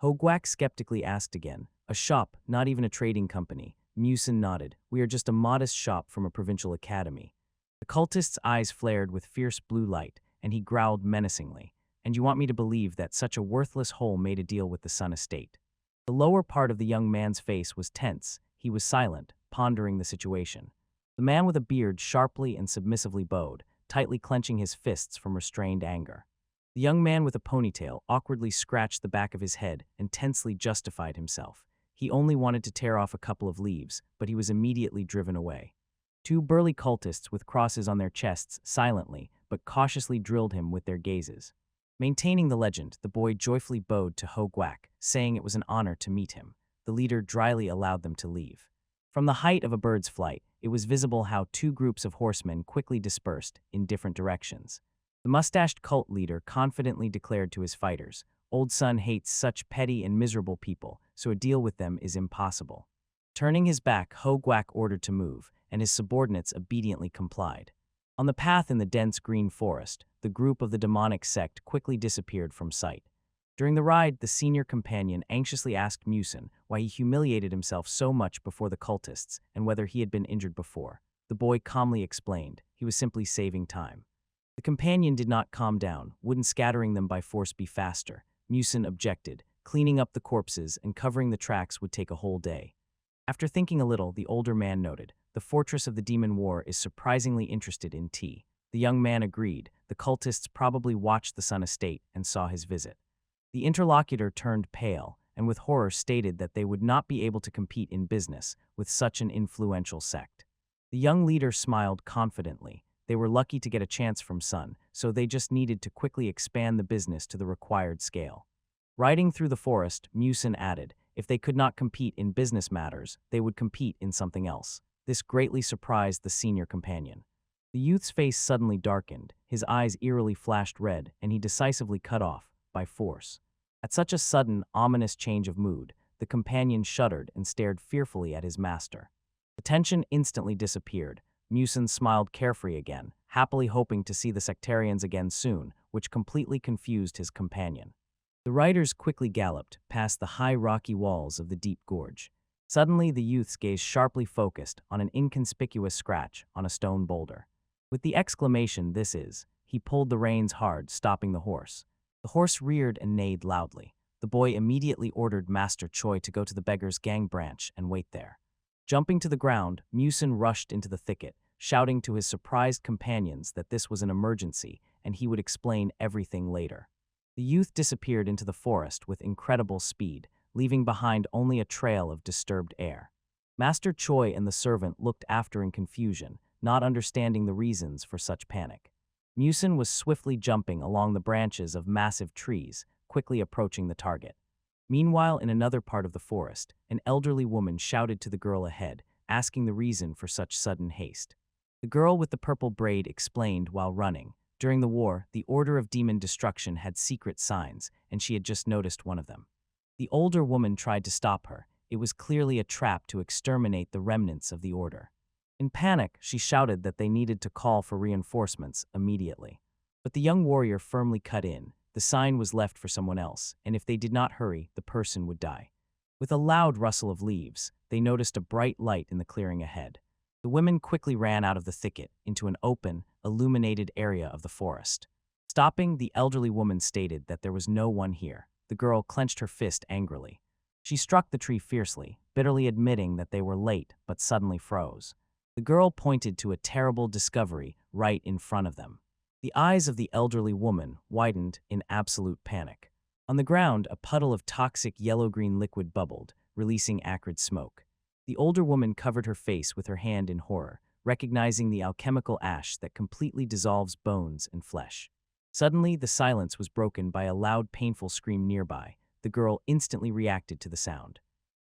Ho Guak skeptically asked again, A shop, not even a trading company. Musin nodded. We are just a modest shop from a provincial academy. The cultist's eyes flared with fierce blue light, and he growled menacingly. And you want me to believe that such a worthless hole made a deal with the Sun estate? The lower part of the young man's face was tense. He was silent, pondering the situation. The man with a beard sharply and submissively bowed, tightly clenching his fists from restrained anger. The young man with a ponytail awkwardly scratched the back of his head and tensely justified himself. He only wanted to tear off a couple of leaves, but he was immediately driven away. Two burly cultists with crosses on their chests silently but cautiously drilled him with their gazes. Maintaining the legend, the boy joyfully bowed to Ho Guak, saying it was an honor to meet him. The leader dryly allowed them to leave. From the height of a bird's flight, it was visible how two groups of horsemen quickly dispersed in different directions. The mustached cult leader confidently declared to his fighters, "Old Sun hates such petty and miserable people, so a deal with them is impossible." Turning his back, Ho Guak ordered to move, and his subordinates obediently complied. On the path in the dense green forest, the group of the demonic sect quickly disappeared from sight. During the ride, the senior companion anxiously asked Musin why he humiliated himself so much before the cultists and whether he had been injured before. The boy calmly explained he was simply saving time. The companion did not calm down. Wouldn't scattering them by force be faster? Musin objected. Cleaning up the corpses and covering the tracks would take a whole day. After thinking a little, the older man noted, "The fortress of the demon war is surprisingly interested in tea." The young man agreed. The cultists probably watched the Sun estate and saw his visit. The interlocutor turned pale, and with horror stated that they would not be able to compete in business with such an influential sect. The young leader smiled confidently. They were lucky to get a chance from Sun, so they just needed to quickly expand the business to the required scale. Riding through the forest, Musin added, if they could not compete in business matters, they would compete in something else. This greatly surprised the senior companion. The youth's face suddenly darkened, his eyes eerily flashed red, and he decisively cut off, by force. At such a sudden, ominous change of mood, the companion shuddered and stared fearfully at his master. The tension instantly disappeared. Musin smiled carefree again, happily hoping to see the sectarians again soon, which completely confused his companion. The riders quickly galloped past the high rocky walls of the deep gorge. Suddenly, the youth's gaze sharply focused on an inconspicuous scratch on a stone boulder. With the exclamation, "This is," he pulled the reins hard, stopping the horse. The horse reared and neighed loudly. The boy immediately ordered Master Choi to go to the beggar's gang branch and wait there. Jumping to the ground, Musin rushed into the thicket, shouting to his surprised companions that this was an emergency and he would explain everything later. The youth disappeared into the forest with incredible speed, leaving behind only a trail of disturbed air. Master Choi and the servant looked after in confusion, not understanding the reasons for such panic. Musin was swiftly jumping along the branches of massive trees, quickly approaching the target. Meanwhile, in another part of the forest, an elderly woman shouted to the girl ahead, asking the reason for such sudden haste. The girl with the purple braid explained while running. During the war, the Order of Demon Destruction had secret signs, and she had just noticed one of them. The older woman tried to stop her. It was clearly a trap to exterminate the remnants of the Order. In panic, she shouted that they needed to call for reinforcements immediately. But the young warrior firmly cut in. The sign was left for someone else, and if they did not hurry, the person would die. With a loud rustle of leaves, they noticed a bright light in the clearing ahead. The women quickly ran out of the thicket into an open, illuminated area of the forest. Stopping, the elderly woman stated that there was no one here. The girl clenched her fist angrily. She struck the tree fiercely, bitterly admitting that they were late but suddenly froze. The girl pointed to a terrible discovery right in front of them. The eyes of the elderly woman widened in absolute panic. On the ground, a puddle of toxic yellow-green liquid bubbled, releasing acrid smoke. The older woman covered her face with her hand in horror, recognizing the alchemical ash that completely dissolves bones and flesh. Suddenly, the silence was broken by a loud, painful scream nearby. The girl instantly reacted to the sound.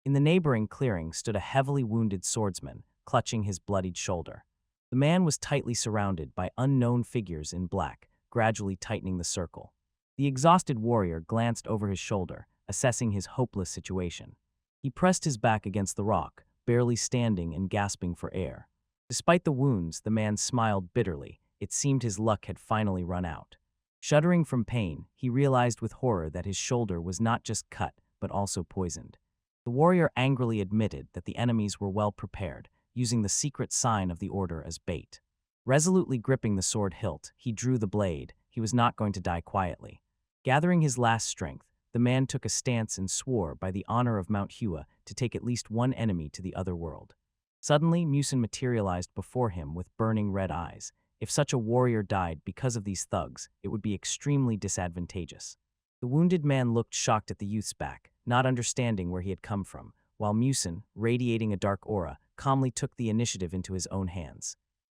In the neighboring clearing stood a heavily wounded swordsman, clutching his bloodied shoulder. The man was tightly surrounded by unknown figures in black, gradually tightening the circle. The exhausted warrior glanced over his shoulder, assessing his hopeless situation. He pressed his back against the rock, barely standing and gasping for air. Despite the wounds, the man smiled bitterly. It seemed his luck had finally run out. Shuddering from pain, he realized with horror that his shoulder was not just cut, but also poisoned. The warrior angrily admitted that the enemies were well prepared, using the secret sign of the order as bait. Resolutely gripping the sword hilt, he drew the blade. He was not going to die quietly. Gathering his last strength, the man took a stance and swore by the honor of MANHUA to take at least one enemy to the other world. Suddenly, Musin materialized before him with burning red eyes. If such a warrior died because of these thugs, it would be extremely disadvantageous. The wounded man looked shocked at the youth's back, not understanding where he had come from, while Musin, radiating a dark aura, calmly took the initiative into his own hands.